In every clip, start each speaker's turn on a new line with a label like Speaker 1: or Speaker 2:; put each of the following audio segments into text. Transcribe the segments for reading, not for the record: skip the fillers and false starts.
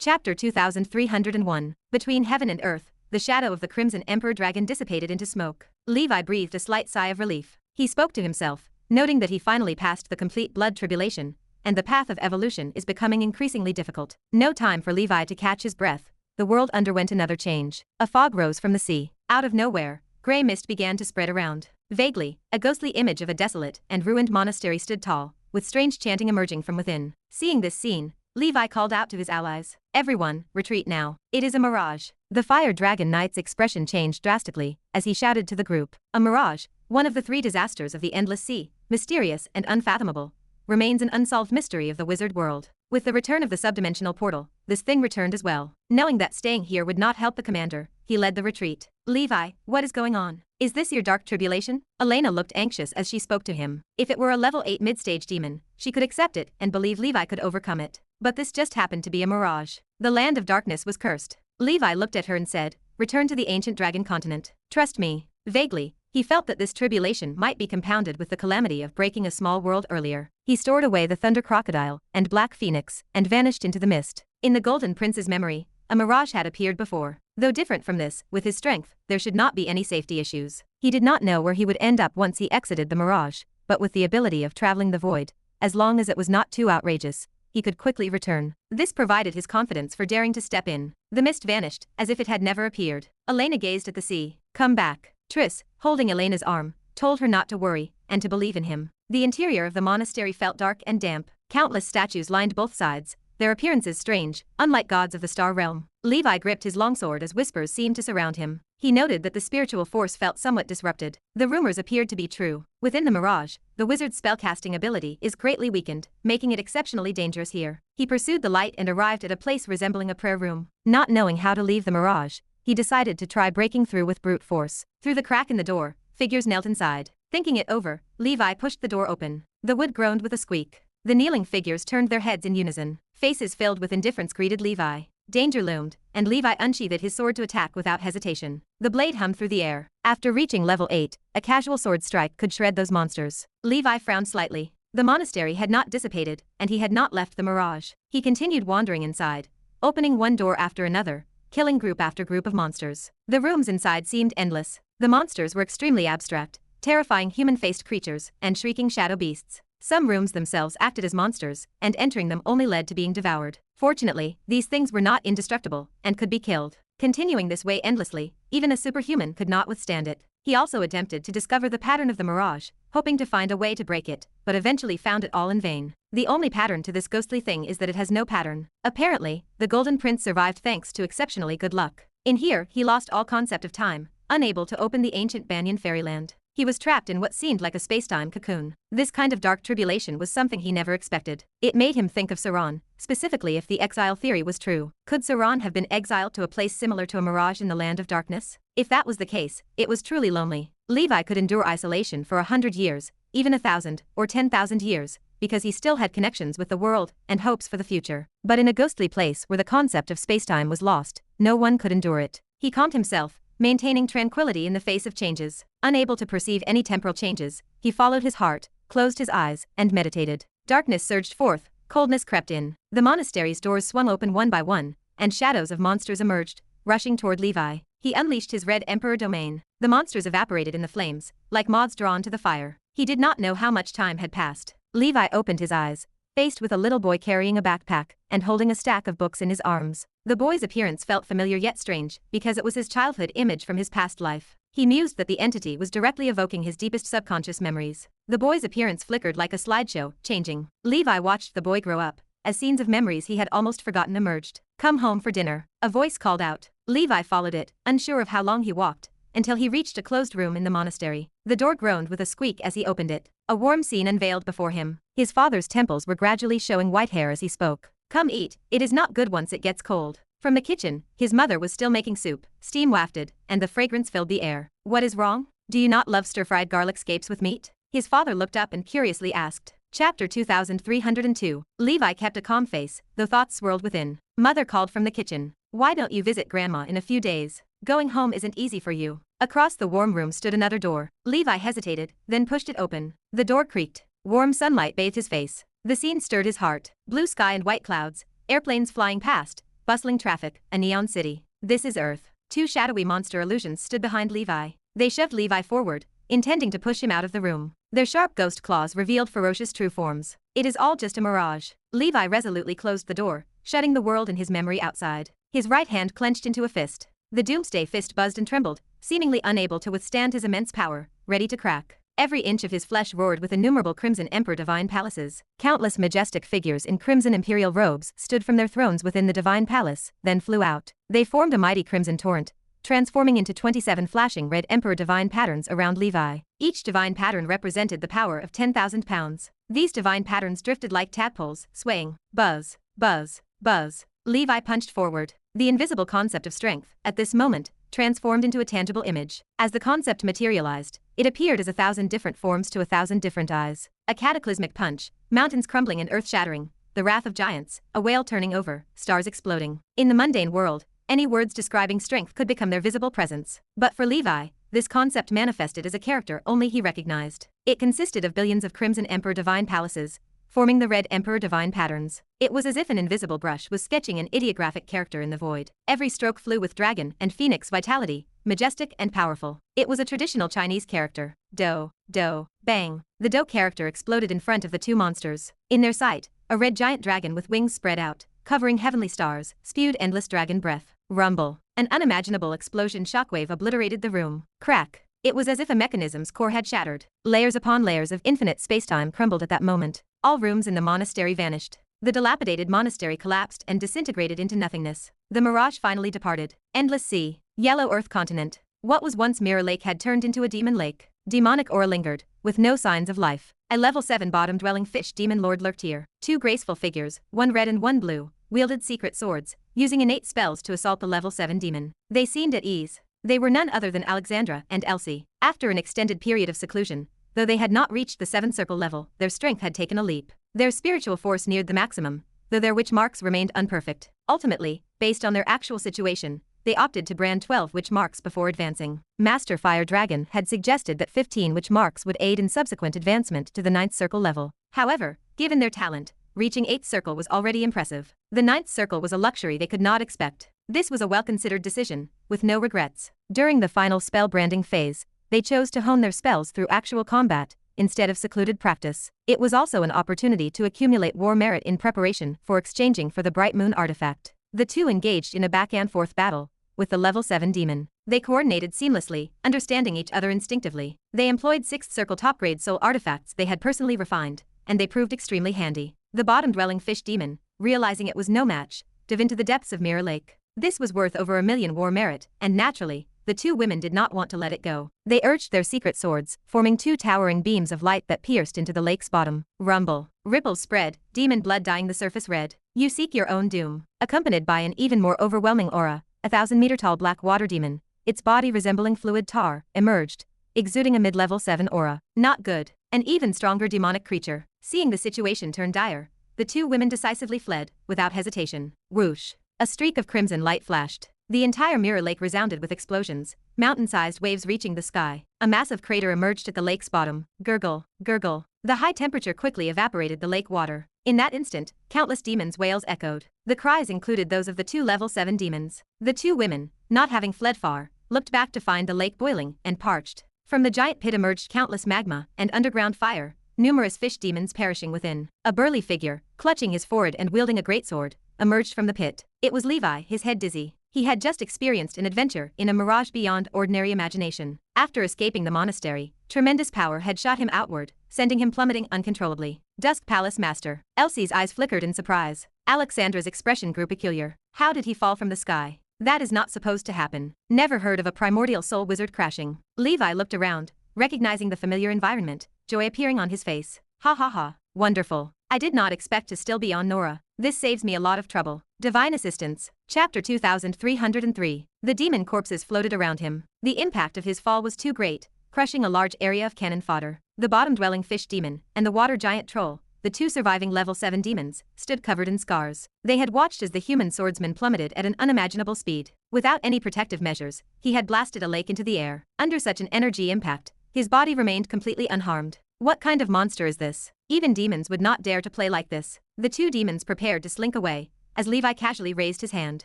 Speaker 1: Chapter 2301. Between heaven and earth, the shadow of the Crimson Emperor Dragon dissipated into smoke. Levi breathed a slight sigh of relief. He spoke to himself, noting that he finally passed the complete Blood Tribulation, and the path of evolution is becoming increasingly difficult. No time for Levi to catch his breath. The world underwent another change. A fog rose from the sea. Out of nowhere, grey mist began to spread around. Vaguely, a ghostly image of a desolate and ruined monastery stood tall, with strange chanting emerging from within. Seeing this scene, Levi called out to his allies. "Everyone, retreat now. It is a mirage." The Fire Dragon Knight's expression changed drastically as he shouted to the group. A mirage, one of the three disasters of the endless sea, mysterious and unfathomable, remains an unsolved mystery of the wizard world. With the return of the subdimensional portal, this thing returned as well. Knowing that staying here would not help the commander, he led the retreat. "Levi, what is going on? Is this your dark tribulation?" Elena looked anxious as she spoke to him. If it were a level 8 mid-stage demon, she could accept it and believe Levi could overcome it. But this just happened to be a mirage. The land of darkness was cursed. Levi looked at her and said, "Return to the ancient dragon continent. Trust me." Vaguely, he felt that this tribulation might be compounded with the calamity of breaking a small world earlier. He stored away the thunder crocodile and black phoenix and vanished into the mist. In the Golden Prince's memory, a mirage had appeared before. Though different from this, with his strength, there should not be any safety issues. He did not know where he would end up once he exited the mirage, but with the ability of traveling the void, as long as it was not too outrageous, he could quickly return. This provided his confidence for daring to step in. The mist vanished, as if it had never appeared. Elena gazed at the sea. "Come back." Triss, holding Elena's arm, told her not to worry, and to believe in him. The interior of the monastery felt dark and damp. Countless statues lined both sides, their appearances strange, unlike gods of the star realm. Levi gripped his longsword as whispers seemed to surround him. He noted that the spiritual force felt somewhat disrupted. The rumors appeared to be true. Within the mirage, the wizard's spellcasting ability is greatly weakened, making it exceptionally dangerous here. He pursued the light and arrived at a place resembling a prayer room. Not knowing how to leave the mirage, he decided to try breaking through with brute force. Through the crack in the door, figures knelt inside. Thinking it over, Levi pushed the door open. The wood groaned with a squeak. The kneeling figures turned their heads in unison. Faces filled with indifference greeted Levi. Danger loomed, and Levi unsheathed his sword to attack without hesitation. The blade hummed through the air. After reaching level 8, a casual sword strike could shred those monsters. Levi frowned slightly. The monastery had not dissipated, and he had not left the mirage. He continued wandering inside, opening one door after another, killing group after group of monsters. The rooms inside seemed endless. The monsters were extremely abstract, terrifying human-faced creatures and shrieking shadow beasts. Some rooms themselves acted as monsters, and entering them only led to being devoured. Fortunately, these things were not indestructible and could be killed. Continuing this way endlessly, even a superhuman could not withstand it. He also attempted to discover the pattern of the mirage, hoping to find a way to break it, but eventually found it all in vain. The only pattern to this ghostly thing is that it has no pattern. Apparently, the Golden Prince survived thanks to exceptionally good luck. In here, he lost all concept of time, unable to open the ancient Banyan fairyland. He was trapped in what seemed like a spacetime cocoon. This kind of dark tribulation was something he never expected. It made him think of Sauron, specifically if the exile theory was true. Could Sauron have been exiled to a place similar to a mirage in the land of darkness? If that was the case, it was truly lonely. Levi could endure isolation for 100 years, even 1,000 or 10,000 years, because he still had connections with the world and hopes for the future. But in a ghostly place where the concept of spacetime was lost, no one could endure it. He calmed himself, maintaining tranquility in the face of changes. Unable to perceive any temporal changes, he followed his heart, closed his eyes, and meditated. Darkness surged forth, coldness crept in. The monastery's doors swung open one by one, and shadows of monsters emerged, rushing toward Levi. He unleashed his Red Emperor domain. The monsters evaporated in the flames, like moths drawn to the fire. He did not know how much time had passed. Levi opened his eyes, faced with a little boy carrying a backpack and holding a stack of books in his arms. The boy's appearance felt familiar yet strange, because it was his childhood image from his past life. He mused that the entity was directly evoking his deepest subconscious memories. The boy's appearance flickered like a slideshow, changing. Levi watched the boy grow up, as scenes of memories he had almost forgotten emerged. "Come home for dinner," a voice called out. Levi followed it, unsure of how long he walked, until he reached a closed room in the monastery. The door groaned with a squeak as he opened it. A warm scene unveiled before him. His father's temples were gradually showing white hair as he spoke. "Come eat, it is not good once it gets cold." From the kitchen, his mother was still making soup, steam wafted, and the fragrance filled the air. "What is wrong? Do you not love stir-fried garlic scapes with meat?" His father looked up and curiously asked. Chapter 2302. Levi kept a calm face, though thoughts swirled within. Mother called from the kitchen. "Why don't you visit Grandma in a few days? Going home isn't easy for you." Across the warm room stood another door. Levi hesitated, then pushed it open. The door creaked. Warm sunlight bathed his face. The scene stirred his heart. Blue sky and white clouds, airplanes flying past, bustling traffic, a neon city. This is Earth. Two shadowy monster illusions stood behind Levi. They shoved Levi forward, intending to push him out of the room. Their sharp ghost claws revealed ferocious true forms. It is all just a mirage. Levi resolutely closed the door, shutting the world and his memory outside. His right hand clenched into a fist. The doomsday fist buzzed and trembled, seemingly unable to withstand his immense power, ready to crack. Every inch of his flesh roared with innumerable crimson emperor divine palaces. Countless majestic figures in crimson imperial robes stood from their thrones within the divine palace, then flew out. They formed a mighty crimson torrent, transforming into 27 flashing red emperor divine patterns around Levi. Each divine pattern represented the power of 10,000 pounds. These divine patterns drifted like tadpoles, swaying. Buzz, buzz, buzz. Levi punched forward. The invisible concept of strength, at this moment, transformed into a tangible image. As the concept materialized, it appeared as 1,000 different forms to 1,000 different eyes. A cataclysmic punch, mountains crumbling and earth shattering, the wrath of giants, a whale turning over, stars exploding. In the mundane world, any words describing strength could become their visible presence. But for Levi, this concept manifested as a character only he recognized. It consisted of billions of crimson emperor divine palaces, forming the red emperor divine patterns. It was as if an invisible brush was sketching an ideographic character in the void. Every stroke flew with dragon and phoenix vitality, majestic and powerful. It was a traditional Chinese character. Do, do, bang. The do character exploded in front of the two monsters. In their sight, a red giant dragon with wings spread out, covering heavenly stars, spewed endless dragon breath. Rumble. An unimaginable explosion shockwave obliterated the room. Crack. It was as if a mechanism's core had shattered. Layers upon layers of infinite spacetime crumbled at that moment. All rooms in the monastery vanished. The dilapidated monastery collapsed and disintegrated into nothingness. The mirage finally departed. Endless sea. Yellow earth continent. What was once Mirror Lake had turned into a demon lake. Demonic aura lingered, with no signs of life. A level 7 bottom-dwelling fish demon lord lurked here. Two graceful figures, one red and one blue, wielded secret swords, using innate spells to assault the level 7 demon. They seemed at ease. They were none other than Alexandra and Elsie. After an extended period of seclusion, though they had not reached the 7th circle level, their strength had taken a leap. Their spiritual force neared the maximum, though their witch marks remained unperfect. Ultimately, based on their actual situation, they opted to brand 12 witch marks before advancing. Master Fire Dragon had suggested that 15 witch marks would aid in subsequent advancement to the 9th circle level. However, given their talent, reaching 8th circle was already impressive. The 9th circle was a luxury they could not expect. This was a well-considered decision, with no regrets. During the final spell branding phase, they chose to hone their spells through actual combat, instead of secluded practice. It was also an opportunity to accumulate war merit in preparation for exchanging for the Bright Moon artifact. The two engaged in a back-and-forth battle with the level 7 demon. They coordinated seamlessly, understanding each other instinctively. They employed 6th circle top-grade soul artifacts they had personally refined, and they proved extremely handy. The bottom-dwelling fish demon, realizing it was no match, dove into the depths of Mirror Lake. This was worth over 1 million war merit, and naturally, the two women did not want to let it go. They urged their secret swords, forming two towering beams of light that pierced into the lake's bottom. Rumble. Ripples spread, demon blood dyeing the surface red. You seek your own doom. Accompanied by an even more overwhelming aura, a 1,000-meter-tall black water demon, its body resembling fluid tar, emerged, exuding a mid-level 7 aura. Not good. An even stronger demonic creature. Seeing the situation turn dire, the two women decisively fled, without hesitation. Whoosh. A streak of crimson light flashed. The entire Mirror Lake resounded with explosions, mountain-sized waves reaching the sky. A massive crater emerged at the lake's bottom. Gurgle, gurgle. The high temperature quickly evaporated the lake water. In that instant, countless demons' wails echoed. The cries included those of the two level 7 demons. The two women, not having fled far, looked back to find the lake boiling and parched. From the giant pit emerged countless magma and underground fire, numerous fish demons perishing within. A burly figure, clutching his forehead and wielding a greatsword, emerged from the pit. It was Levi, his head dizzy. He had just experienced an adventure in a mirage beyond ordinary imagination. After escaping the monastery, tremendous power had shot him outward, sending him plummeting uncontrollably. Dusk Palace Master. Elsie's eyes flickered in surprise. Alexandra's expression grew peculiar. How did he fall from the sky? That is not supposed to happen. Never heard of a primordial soul wizard crashing. Levi looked around, recognizing the familiar environment, joy appearing on his face. Ha ha ha. Wonderful. I did not expect to still be on Nora. This saves me a lot of trouble. Divine Assistance. Chapter 2303. The demon corpses floated around him. The impact of his fall was too great, crushing a large area of cannon fodder. The bottom-dwelling fish demon and the water giant troll, the two surviving level 7 demons, stood covered in scars. They had watched as the human swordsman plummeted at an unimaginable speed. Without any protective measures, he had blasted a lake into the air. Under such an energy impact, his body remained completely unharmed. What kind of monster is this? Even demons would not dare to play like this. The two demons prepared to slink away, as Levi casually raised his hand.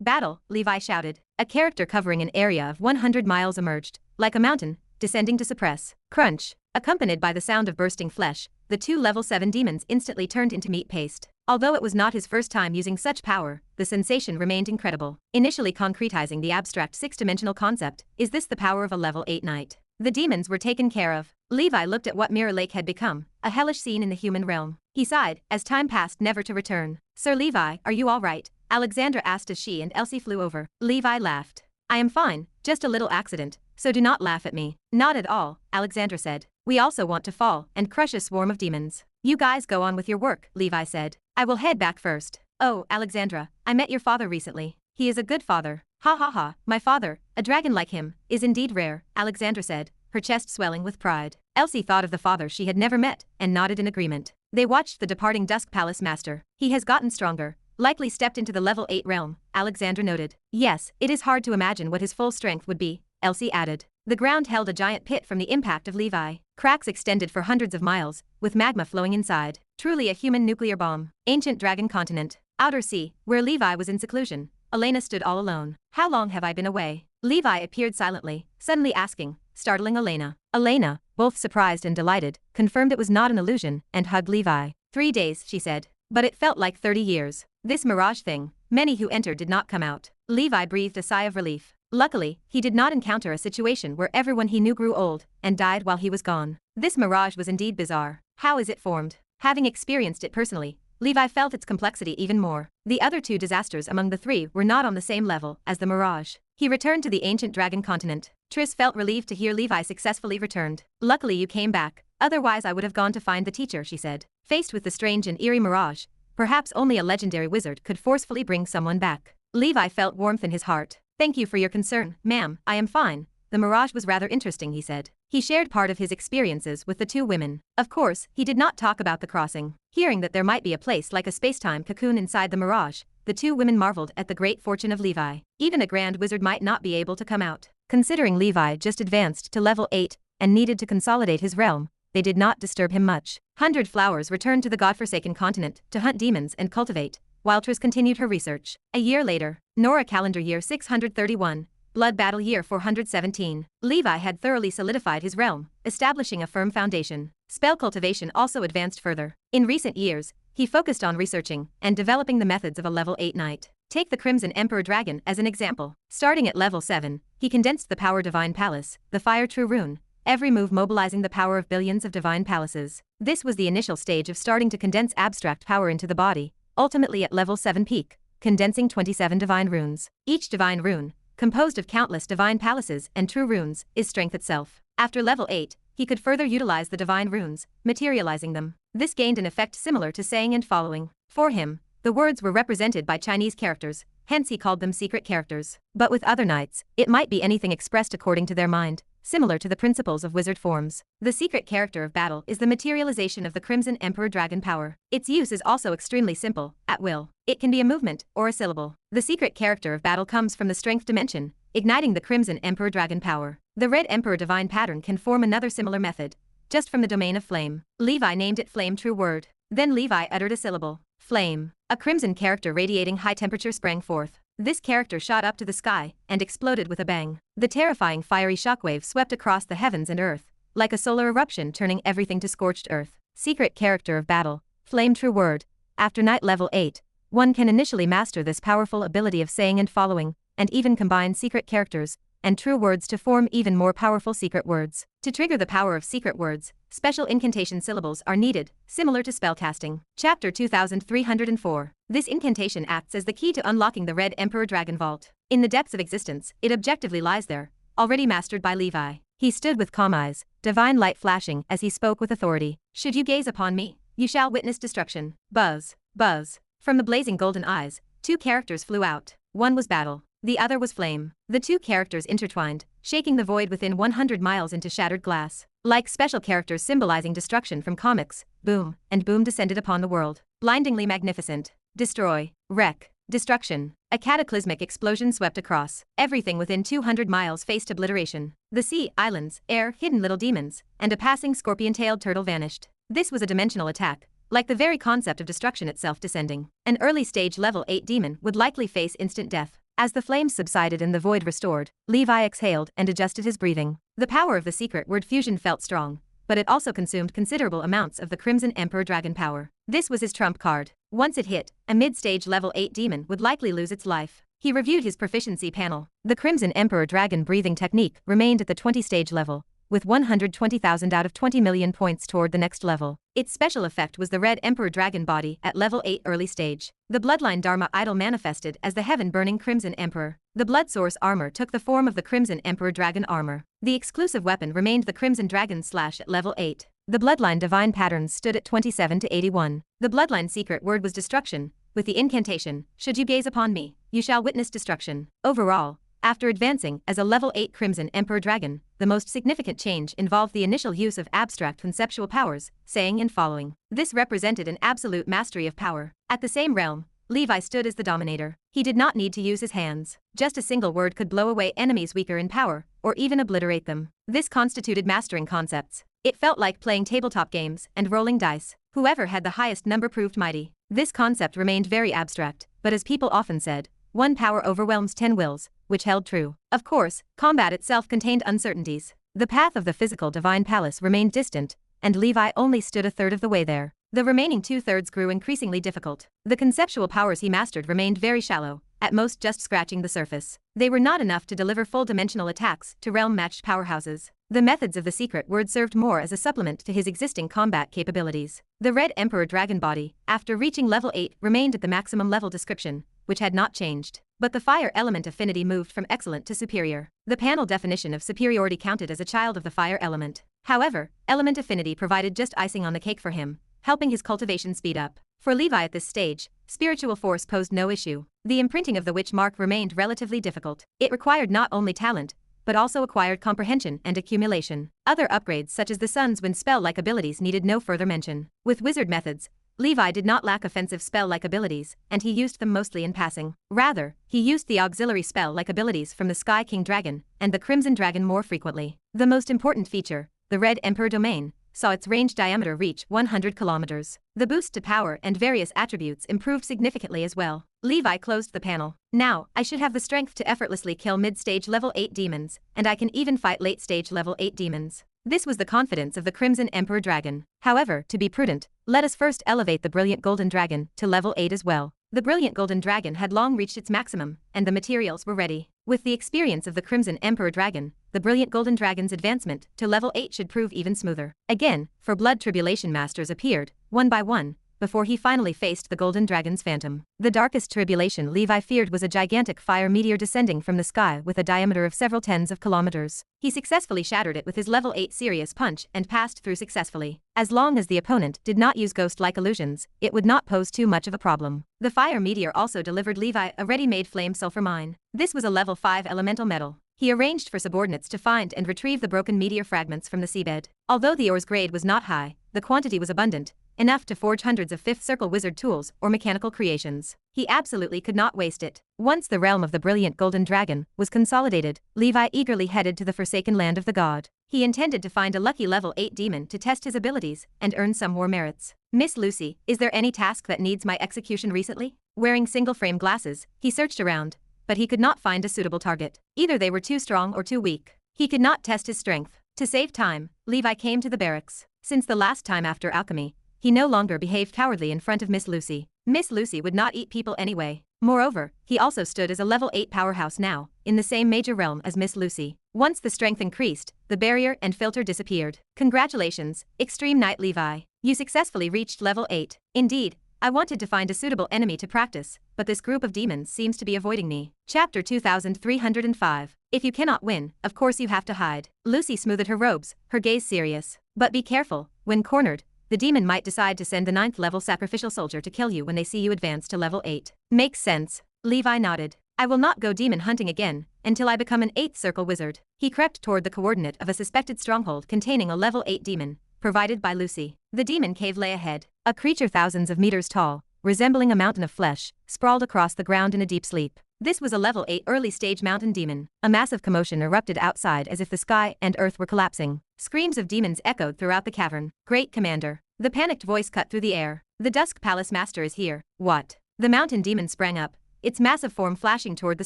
Speaker 1: Battle, Levi shouted. A character covering an area of 100 miles emerged, like a mountain, descending to suppress. Crunch. Accompanied by the sound of bursting flesh, the two level 7 demons instantly turned into meat paste. Although it was not his first time using such power, the sensation remained incredible. Initially concretizing the abstract 6-dimensional concept, is this the power of a level 8 knight? The demons were taken care of. Levi looked at what Mirror Lake had become, a hellish scene in the human realm. He sighed, as time passed never to return. Sir Levi, are you all right? Alexandra asked as she and Elsie flew over. Levi laughed. I am fine, just a little accident, so do not laugh at me. Not at all, Alexandra said. We also want to fall and crush a swarm of demons. You guys go on with your work, Levi said. I will head back first. Oh, Alexandra, I met your father recently. He is a good father. Ha ha ha, my father, a dragon like him, is indeed rare, Alexandra said, her chest swelling with pride. Elsie thought of the father she had never met, and nodded in agreement. They watched the departing Dusk Palace master. He has gotten stronger, likely stepped into the level 8 realm, Alexandra noted. Yes, it is hard to imagine what his full strength would be, Elsie added. The ground held a giant pit from the impact of Levi. Cracks extended for hundreds of miles, with magma flowing inside. Truly a human nuclear bomb. Ancient Dragon Continent. Outer Sea, where Levi was in seclusion. Elena stood all alone. How long have I been away? Levi appeared silently, suddenly asking, startling Elena. Elena, both surprised and delighted, confirmed it was not an illusion, and hugged Levi. 3 days, she said. But it felt like 30 years. This mirage thing, many who entered did not come out. Levi breathed a sigh of relief. Luckily, he did not encounter a situation where everyone he knew grew old and died while he was gone. This mirage was indeed bizarre. How is it formed? Having experienced it personally, Levi felt its complexity even more. The other two disasters among the three were not on the same level as the mirage. He returned to the ancient dragon continent. Triss felt relieved to hear Levi successfully returned. Luckily you came back, otherwise I would have gone to find the teacher, she said. Faced with the strange and eerie mirage, perhaps only a legendary wizard could forcefully bring someone back. Levi felt warmth in his heart. Thank you for your concern, ma'am, I am fine. The mirage was rather interesting, he said. He shared part of his experiences with the two women. Of course, he did not talk about the crossing. Hearing that there might be a place like a spacetime cocoon inside the mirage, the two women marveled at the great fortune of Levi. Even a grand wizard might not be able to come out. Considering Levi just advanced to level 8 and needed to consolidate his realm, they did not disturb him much. 100 Flowers returned to the godforsaken continent to hunt demons and cultivate, while Triss continued her research. A year later, Nora calendar year 631, Blood Battle year 417, Levi had thoroughly solidified his realm, establishing a firm foundation. Spell cultivation also advanced further. In recent years, he focused on researching and developing the methods of a level 8 knight. Take the Crimson Emperor Dragon as an example. Starting at level 7, he condensed the power Divine Palace, the Fire True Rune, every move mobilizing the power of billions of divine palaces. This was the initial stage of starting to condense abstract power into the body, ultimately at level 7 peak, condensing 27 divine runes. Each divine rune, composed of countless divine palaces and true runes, is strength itself. After level 8, he could further utilize the divine runes, materializing them. This gained an effect similar to saying and following. For him, the words were represented by Chinese characters, hence he called them secret characters. But with other knights, it might be anything expressed according to their mind, similar to the principles of wizard forms. The secret character of battle is the materialization of the Crimson Emperor Dragon power. Its use is also extremely simple, at will. It can be a movement or a syllable. The secret character of battle comes from the strength dimension, igniting the Crimson Emperor Dragon power. The Red Emperor Divine pattern can form another similar method, just from the domain of flame. Levi named it Flame True Word. Then Levi uttered a syllable. Flame. A crimson character radiating high temperature sprang forth. This character shot up to the sky and exploded with a bang. The terrifying fiery shockwave swept across the heavens and earth, like a solar eruption turning everything to scorched earth. Secret character of battle, Flame True Word. After Knight level 8, one can initially master this powerful ability of saying and following, and even combine secret characters and true words to form even more powerful secret words. To trigger the power of secret words, special incantation syllables are needed, similar to spellcasting. Chapter 2304. This incantation acts as the key to unlocking the Red Emperor Dragon Vault. In the depths of existence, it objectively lies there, already mastered by Levi. He stood with calm eyes, divine light flashing as he spoke with authority. Should you gaze upon me, you shall witness destruction. Buzz, buzz. From the blazing golden eyes, two characters flew out. One was battle, the other was flame. The two characters intertwined, shaking the void within 100 miles into shattered glass. Like special characters symbolizing destruction from comics, boom, and boom descended upon the world. Blindingly magnificent. Destroy, wreck, destruction. A cataclysmic explosion swept across. Everything within 200 miles faced obliteration. The sea, islands, air, hidden little demons, and a passing scorpion-tailed turtle vanished. This was a dimensional attack, like the very concept of destruction itself descending. An early-stage level 8 demon would likely face instant death. As the flames subsided and the void restored, Levi exhaled and adjusted his breathing. The power of the secret word fusion felt strong, but it also consumed considerable amounts of the Crimson Emperor Dragon power. This was his trump card. Once it hit, a mid-stage level 8 demon would likely lose its life. He reviewed his proficiency panel. The Crimson Emperor Dragon breathing technique remained at the 20-stage level, with 120,000 out of 20 million points toward the next level. Its special effect was the Red Emperor Dragon body at level 8 early stage. The Bloodline Dharma idol manifested as the heaven-burning Crimson Emperor. The Blood Source armor took the form of the Crimson Emperor Dragon armor. The exclusive weapon remained the Crimson Dragon Slash at level 8. The Bloodline Divine Patterns stood at 27 to 81. The Bloodline secret word was destruction, with the incantation, "Should you gaze upon me, you shall witness destruction." Overall, after advancing as a level 8 Crimson Emperor Dragon, the most significant change involved the initial use of abstract conceptual powers, saying and following. This represented an absolute mastery of power. At the same realm, Levi stood as the dominator. He did not need to use his hands. Just a single word could blow away enemies weaker in power, or even obliterate them. This constituted mastering concepts. It felt like playing tabletop games and rolling dice. Whoever had the highest number proved mighty. This concept remained very abstract, but as people often said, one power overwhelms 10 wills, which held true. Of course, combat itself contained uncertainties. The path of the physical divine palace remained distant, and Levi only stood a third of the way there. The remaining 2/3 grew increasingly difficult. The conceptual powers he mastered remained very shallow, at most just scratching the surface. They were not enough to deliver full-dimensional attacks to realm-matched powerhouses. The methods of the secret word served more as a supplement to his existing combat capabilities. The Red Emperor Dragon body, after reaching level 8, remained at the maximum level description, which had not changed. But the fire element affinity moved from excellent to superior. The panel definition of superiority counted as a child of the fire element. However, element affinity provided just icing on the cake for him, helping his cultivation speed up. For Levi at this stage, spiritual force posed no issue. The imprinting of the witch mark remained relatively difficult. It required not only talent, but also acquired comprehension and accumulation. Other upgrades such as the Sun's Wind spell-like abilities needed no further mention. With wizard methods, Levi did not lack offensive spell-like abilities, and he used them mostly in passing. Rather, he used the auxiliary spell-like abilities from the Sky King Dragon and the Crimson Dragon more frequently. The most important feature, the Red Emperor Domain, saw its range diameter reach 100 kilometers. The boost to power and various attributes improved significantly as well. Levi closed the panel. Now, I should have the strength to effortlessly kill mid-stage level 8 demons, and I can even fight late-stage level 8 demons. This was the confidence of the Crimson Emperor Dragon. However, to be prudent, let us first elevate the Brilliant Golden Dragon to level 8 as well. The Brilliant Golden Dragon had long reached its maximum, and the materials were ready. With the experience of the Crimson Emperor Dragon, the Brilliant Golden Dragon's advancement to level 8 should prove even smoother. Again, for Blood Tribulation Masters appeared, one by one, before he finally faced the Golden Dragon's phantom. The darkest tribulation Levi feared was a gigantic fire meteor descending from the sky with a diameter of several tens of kilometers. He successfully shattered it with his level 8 serious punch and passed through successfully. As long as the opponent did not use ghost-like illusions, it would not pose too much of a problem. The fire meteor also delivered Levi a ready-made flame sulfur mine. This was a level 5 elemental metal. He arranged for subordinates to find and retrieve the broken meteor fragments from the seabed. Although the ore's grade was not high, the quantity was abundant, enough to forge hundreds of fifth circle wizard tools or mechanical creations. He absolutely could not waste it. Once the realm of the Brilliant Golden Dragon was consolidated, Levi eagerly headed to the Forsaken Land of the God. He intended to find a lucky level 8 demon to test his abilities and earn some more merits. "Miss Lucy, is there any task that needs my execution recently?" Wearing single-frame glasses, he searched around, but he could not find a suitable target. Either they were too strong or too weak. He could not test his strength. To save time, Levi came to the barracks. Since the last time after alchemy, he no longer behaved cowardly in front of Miss Lucy. Miss Lucy would not eat people anyway. Moreover, he also stood as a level 8 powerhouse now, in the same major realm as Miss Lucy. Once the strength increased, the barrier and filter disappeared. Congratulations, Extreme Knight Levi. You successfully reached level 8. Indeed, I wanted to find a suitable enemy to practice, but this group of demons seems to be avoiding me. Chapter 2305. If you cannot win, of course you have to hide. Lucy smoothed her robes, her gaze serious. But be careful, when cornered, the demon might decide to send the 9th level sacrificial soldier to kill you when they see you advance to level 8. Makes sense. Levi nodded. I will not go demon hunting again, until I become an 8th circle wizard. He crept toward the coordinate of a suspected stronghold containing a level 8 demon, provided by Lucy. The demon cave lay ahead. A creature thousands of meters tall, resembling a mountain of flesh, sprawled across the ground in a deep sleep. This was a level 8 early-stage mountain demon. A massive commotion erupted outside as if the sky and earth were collapsing. Screams of demons echoed throughout the cavern. Great Commander, The panicked voice cut through the air. The Dusk Palace Master is here. What? The mountain demon sprang up, its massive form flashing toward the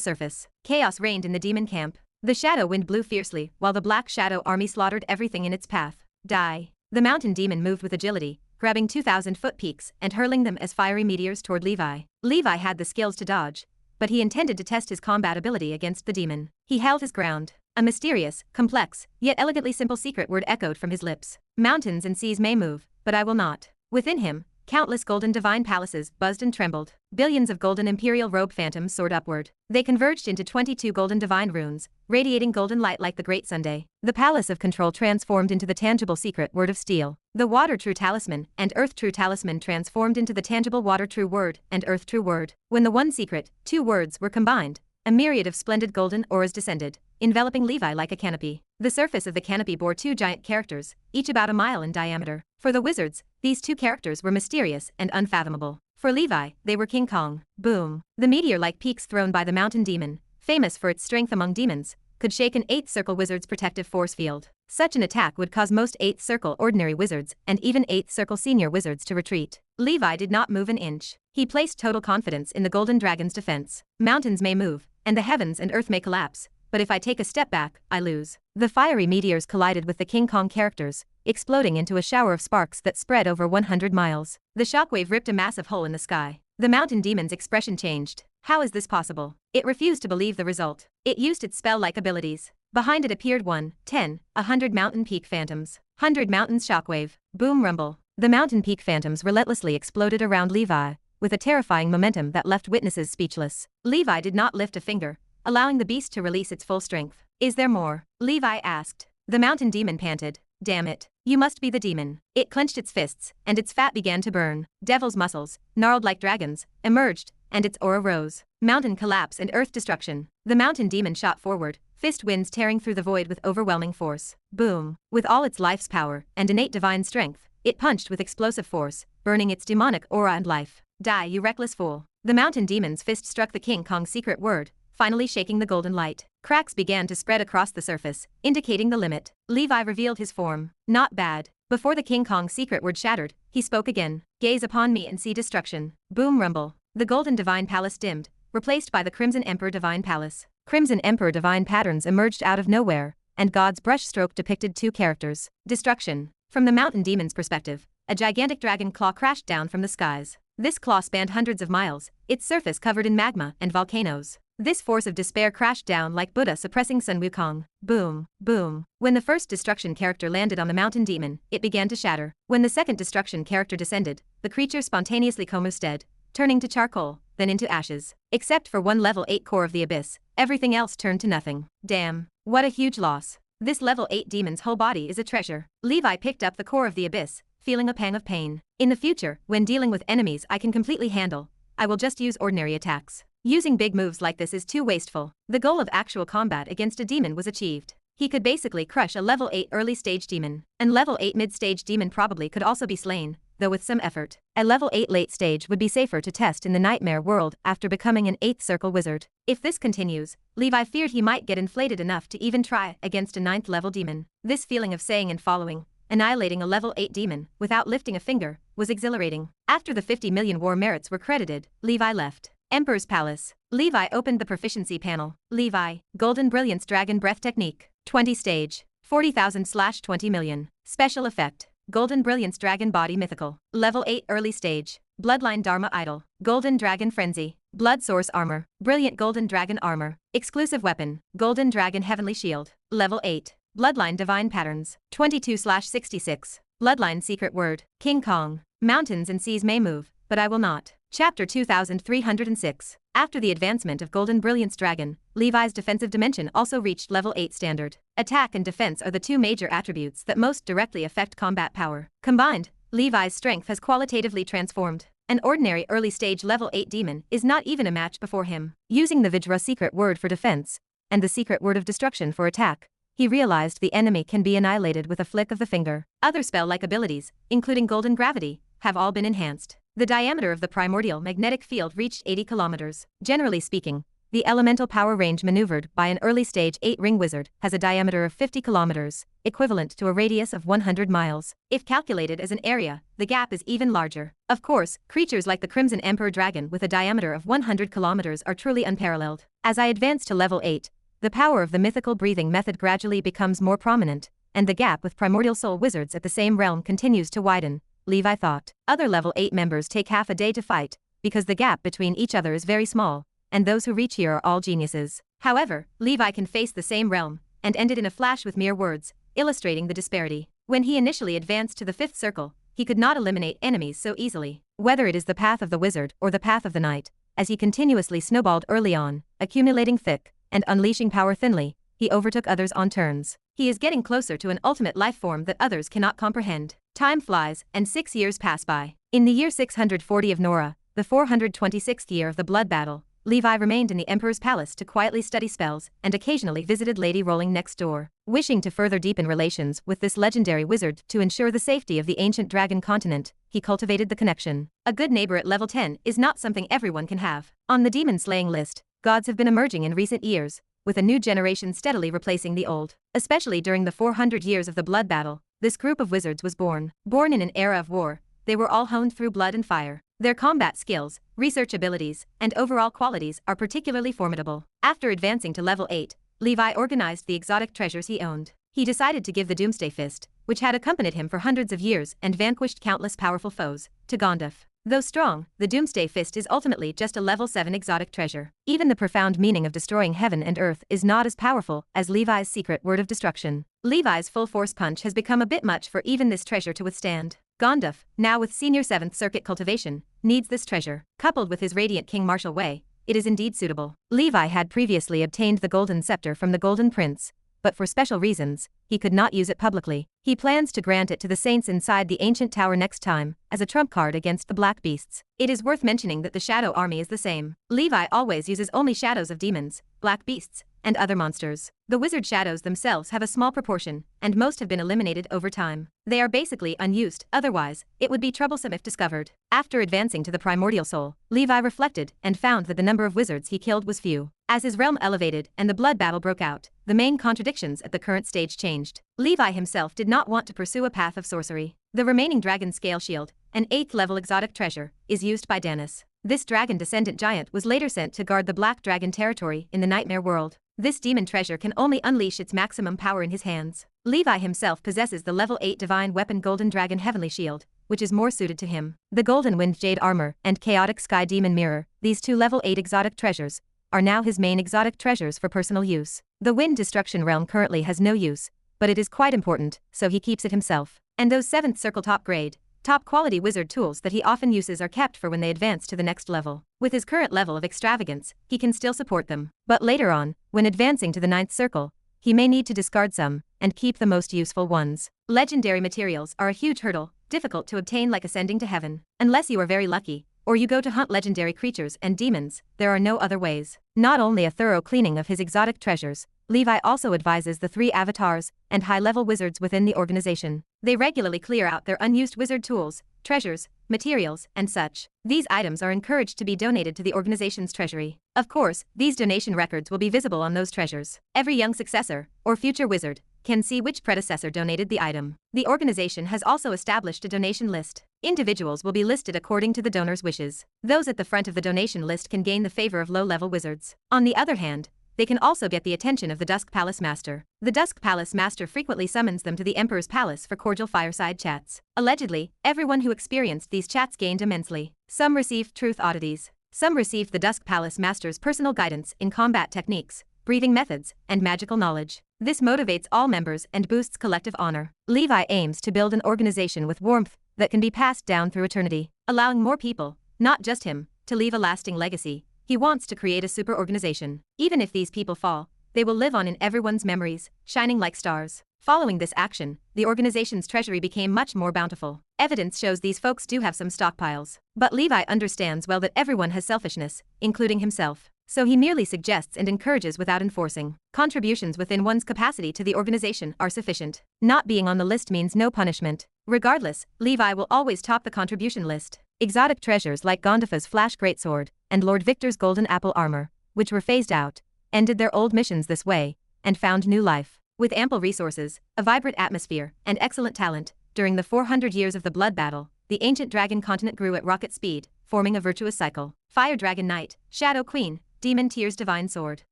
Speaker 1: surface. Chaos reigned in the demon camp. The shadow wind blew fiercely, while the Black Shadow army slaughtered everything in its path. Die. The mountain demon moved with agility, grabbing 2,000-foot peaks and hurling them as fiery meteors toward Levi. Levi had the skills to dodge, but he intended to test his combat ability against the demon. He held his ground. A mysterious, complex, yet elegantly simple secret word echoed from his lips. Mountains and seas may move, but I will not. Within him, countless golden divine palaces buzzed and trembled. Billions of golden imperial robe phantoms soared upward. They converged into 22 golden divine runes, radiating golden light like the great Sunday. The palace of control transformed into the tangible secret word of steel. The water true talisman and earth true talisman transformed into the tangible water true word and earth true word. When the one secret, two words were combined, a myriad of splendid golden auras descended, enveloping Levi like a canopy. The surface of the canopy bore two giant characters, each about a mile in diameter. For the wizards, these two characters were mysterious and unfathomable. For Levi, they were King Kong. Boom. The meteor-like peaks thrown by the mountain demon, famous for its strength among demons, could shake an 8th Circle wizard's protective force field. Such an attack would cause most 8th Circle ordinary wizards and even 8th Circle senior wizards to retreat. Levi did not move an inch. He placed total confidence in the golden dragon's defense. Mountains may move, and the heavens and earth may collapse, but if I take a step back, I lose. The fiery meteors collided with the King Kong characters, exploding into a shower of sparks that spread over 100 miles. The shockwave ripped a massive hole in the sky. The mountain demon's expression changed. How is this possible? It refused to believe the result. It used its spell-like abilities. Behind it appeared 1, 10, 100 mountain peak phantoms. 100 mountains shockwave. Boom rumble. The mountain peak phantoms relentlessly exploded around Levi, with a terrifying momentum that left witnesses speechless. Levi did not lift a finger, allowing the beast to release its full strength. Is there more? Levi asked. The mountain demon panted. Damn it. You must be the demon. It clenched its fists, and its fat began to burn. Devil's muscles, gnarled like dragons, emerged, and its aura rose. Mountain collapse and earth destruction. The mountain demon shot forward, fist winds tearing through the void with overwhelming force. Boom. With all its life's power and innate divine strength, it punched with explosive force, burning its demonic aura and life. Die, you reckless fool. The mountain demon's fist struck the King Kong secret word, finally shaking the golden light. Cracks began to spread across the surface, indicating the limit. Levi revealed his form. Not bad. Before the King Kong secret word shattered, he spoke again. Gaze upon me and see destruction. Boom rumble. The golden divine palace dimmed, replaced by the Crimson Emperor divine palace. Crimson Emperor divine patterns emerged out of nowhere, and God's brushstroke depicted two characters. Destruction. From the mountain demon's perspective, a gigantic dragon claw crashed down from the skies. This claw spanned hundreds of miles, its surface covered in magma and volcanoes. This force of despair crashed down like Buddha suppressing Sun Wukong. Boom, boom. When the first destruction character landed on the mountain demon, it began to shatter. When the second destruction character descended, the creature spontaneously combusted, turning to charcoal, then into ashes. Except for one level 8 core of the abyss, everything else turned to nothing. Damn, what a huge loss. This level 8 demon's whole body is a treasure. Levi picked up the core of the abyss, feeling a pang of pain. In the future, when dealing with enemies I can completely handle, I will just use ordinary attacks. Using big moves like this is too wasteful. The goal of actual combat against a demon was achieved. He could basically crush a level 8 early stage demon, and level 8 mid-stage demon probably could also be slain, though with some effort. A level 8 late stage would be safer to test in the nightmare world after becoming an 8th Circle wizard. If this continues, Levi feared he might get inflated enough to even try against a 9th level demon. This feeling of saying and following, annihilating a level 8 demon without lifting a finger, was exhilarating. After the 50 million war merits were credited, Levi left. Emperor's Palace. Levi opened the proficiency panel. Levi, Golden Brilliance Dragon Breath Technique. 20 stage. 40,000/20 million. Special effect. Golden Brilliance Dragon Body Mythical. Level 8 early stage. Bloodline Dharma Idol. Golden Dragon Frenzy. Blood Source Armor. Brilliant Golden Dragon Armor. Exclusive Weapon. Golden Dragon Heavenly Shield. Level 8. Bloodline Divine Patterns. 22/66. Bloodline Secret Word. King Kong. Mountains and seas may move, but I will not. Chapter 2306. After the advancement of Golden Brilliance Dragon, Levi's defensive dimension also reached level 8 standard. Attack and defense are the two major attributes that most directly affect combat power. Combined, Levi's strength has qualitatively transformed. An ordinary early stage level 8 demon is not even a match before him. Using the Vajra secret word for defense, and the secret word of destruction for attack, he realized the enemy can be annihilated with a flick of the finger. Other spell-like abilities, including Golden Gravity, have all been enhanced. The diameter of the primordial magnetic field reached 80 kilometers. Generally speaking, The elemental power range maneuvered by an early stage 8-ring wizard has a diameter of 50 kilometers, equivalent to a radius of 100 miles. If calculated as an area, the gap is even larger. Of course, creatures like the Crimson Emperor Dragon with a diameter of 100 kilometers are truly unparalleled. As I advance to level 8, the power of the mythical breathing method gradually becomes more prominent, and the gap with primordial soul wizards at the same realm continues to widen, Levi thought. Other level 8 members take half a day to fight, because the gap between each other is very small, and those who reach here are all geniuses. However, Levi can face the same realm, and end it in a flash with mere words, illustrating the disparity. When he initially advanced to the 5th circle, he could not eliminate enemies so easily. Whether it is the path of the wizard or the path of the knight, as he continuously snowballed early on, accumulating thick, and unleashing power thinly, he overtook others on turns. He is getting closer to an ultimate life form that others cannot comprehend. Time flies, and 6 years pass by. In the year 640 of Nora, the 426th year of the blood battle, Levi remained in the Emperor's palace to quietly study spells and occasionally visited Lady Rolling next door. Wishing to further deepen relations with this legendary wizard to ensure the safety of the ancient dragon continent, he cultivated the connection. A good neighbor at level 10 is not something everyone can have. On the demon-slaying list, gods have been emerging in recent years, with a new generation steadily replacing the old. Especially during the 400 years of the blood battle, this group of wizards was born. Born in an era of war, they were all honed through blood and fire. Their combat skills, research abilities, and overall qualities are particularly formidable. After advancing to level 8, Levi organized the exotic treasures he owned. He decided to give the Doomsday Fist, which had accompanied him for hundreds of years and vanquished countless powerful foes, to Gondif. Though strong, the Doomsday Fist is ultimately just a level 7 exotic treasure. Even the profound meaning of destroying heaven and earth is not as powerful as Levi's secret word of destruction. Levi's full force punch has become a bit much for even this treasure to withstand. Gondif, now with senior 7th circuit cultivation, needs this treasure. Coupled with his radiant King Martial Way, it is indeed suitable. Levi had previously obtained the Golden Scepter from the Golden Prince, but for special reasons, he could not use it publicly. He plans to grant it to the saints inside the ancient tower next time, as a trump card against the black beasts. It is worth mentioning that the Shadow Army is the same. Levi always uses only shadows of demons, black beasts, and other monsters. The wizard shadows themselves have a small proportion, and most have been eliminated over time. They are basically unused, otherwise, it would be troublesome if discovered. After advancing to the primordial soul, Levi reflected and found that the number of wizards he killed was few. As his realm elevated and the blood battle broke out, the main contradictions at the current stage changed. Levi himself did not want to pursue a path of sorcery. The remaining dragon scale shield, an 8th level exotic treasure, is used by Danis. This dragon descendant giant was later sent to guard the Black Dragon territory in the Nightmare World. This demon treasure can only unleash its maximum power in his hands. Levi himself possesses the level 8 divine weapon Golden Dragon Heavenly Shield, which is more suited to him. The Golden Wind Jade Armor and Chaotic Sky Demon Mirror, these two level 8 exotic treasures, are now his main exotic treasures for personal use. The Wind Destruction Realm currently has no use, but it is quite important, so he keeps it himself. And those 7th circle top grade, top quality wizard tools that he often uses are kept for when they advance to the next level. With his current level of extravagance, he can still support them. But later on, when advancing to the 9th circle, he may need to discard some, and keep the most useful ones. Legendary materials are a huge hurdle, difficult to obtain like ascending to heaven. Unless you are very lucky, or you go to hunt legendary creatures and demons, there are no other ways. Not only a thorough cleaning of his exotic treasures, Levi also advises the 3 avatars and high-level wizards within the organization. They regularly clear out their unused wizard tools, treasures, materials, and such. These items are encouraged to be donated to the organization's treasury. Of course, these donation records will be visible on those treasures. Every young successor, or future wizard, can see which predecessor donated the item. The organization has also established a donation list. Individuals will be listed according to the donor's wishes. Those at the front of the donation list can gain the favor of low-level wizards. On the other hand, they can also get the attention of the Dusk Palace Master. The Dusk Palace Master frequently summons them to the Emperor's palace for cordial fireside chats. Allegedly, everyone who experienced these chats gained immensely. Some received truth oddities. Some received the Dusk Palace Master's personal guidance in combat techniques, breathing methods, and magical knowledge. This motivates all members and boosts collective honor. Levi aims to build an organization with warmth that can be passed down through eternity, allowing more people, not just him, to leave a lasting legacy. He wants to create a super organization. Even if these people fall, they will live on in everyone's memories, shining like stars. Following this action, the organization's treasury became much more bountiful. Evidence shows these folks do have some stockpiles. But Levi understands well that everyone has selfishness, including himself. So he merely suggests and encourages without enforcing. Contributions within one's capacity to the organization are sufficient. Not being on the list means no punishment. Regardless, Levi will always top the contribution list. Exotic treasures like Gondifa's Flash Greatsword and Lord Victor's Golden Apple Armor, which were phased out, ended their old missions this way, and found new life. With ample resources, a vibrant atmosphere, and excellent talent, during the 400 years of the Blood Battle, the ancient dragon continent grew at rocket speed, forming a virtuous cycle. Fire Dragon Knight, Shadow Queen, Demon Tears Divine Sword,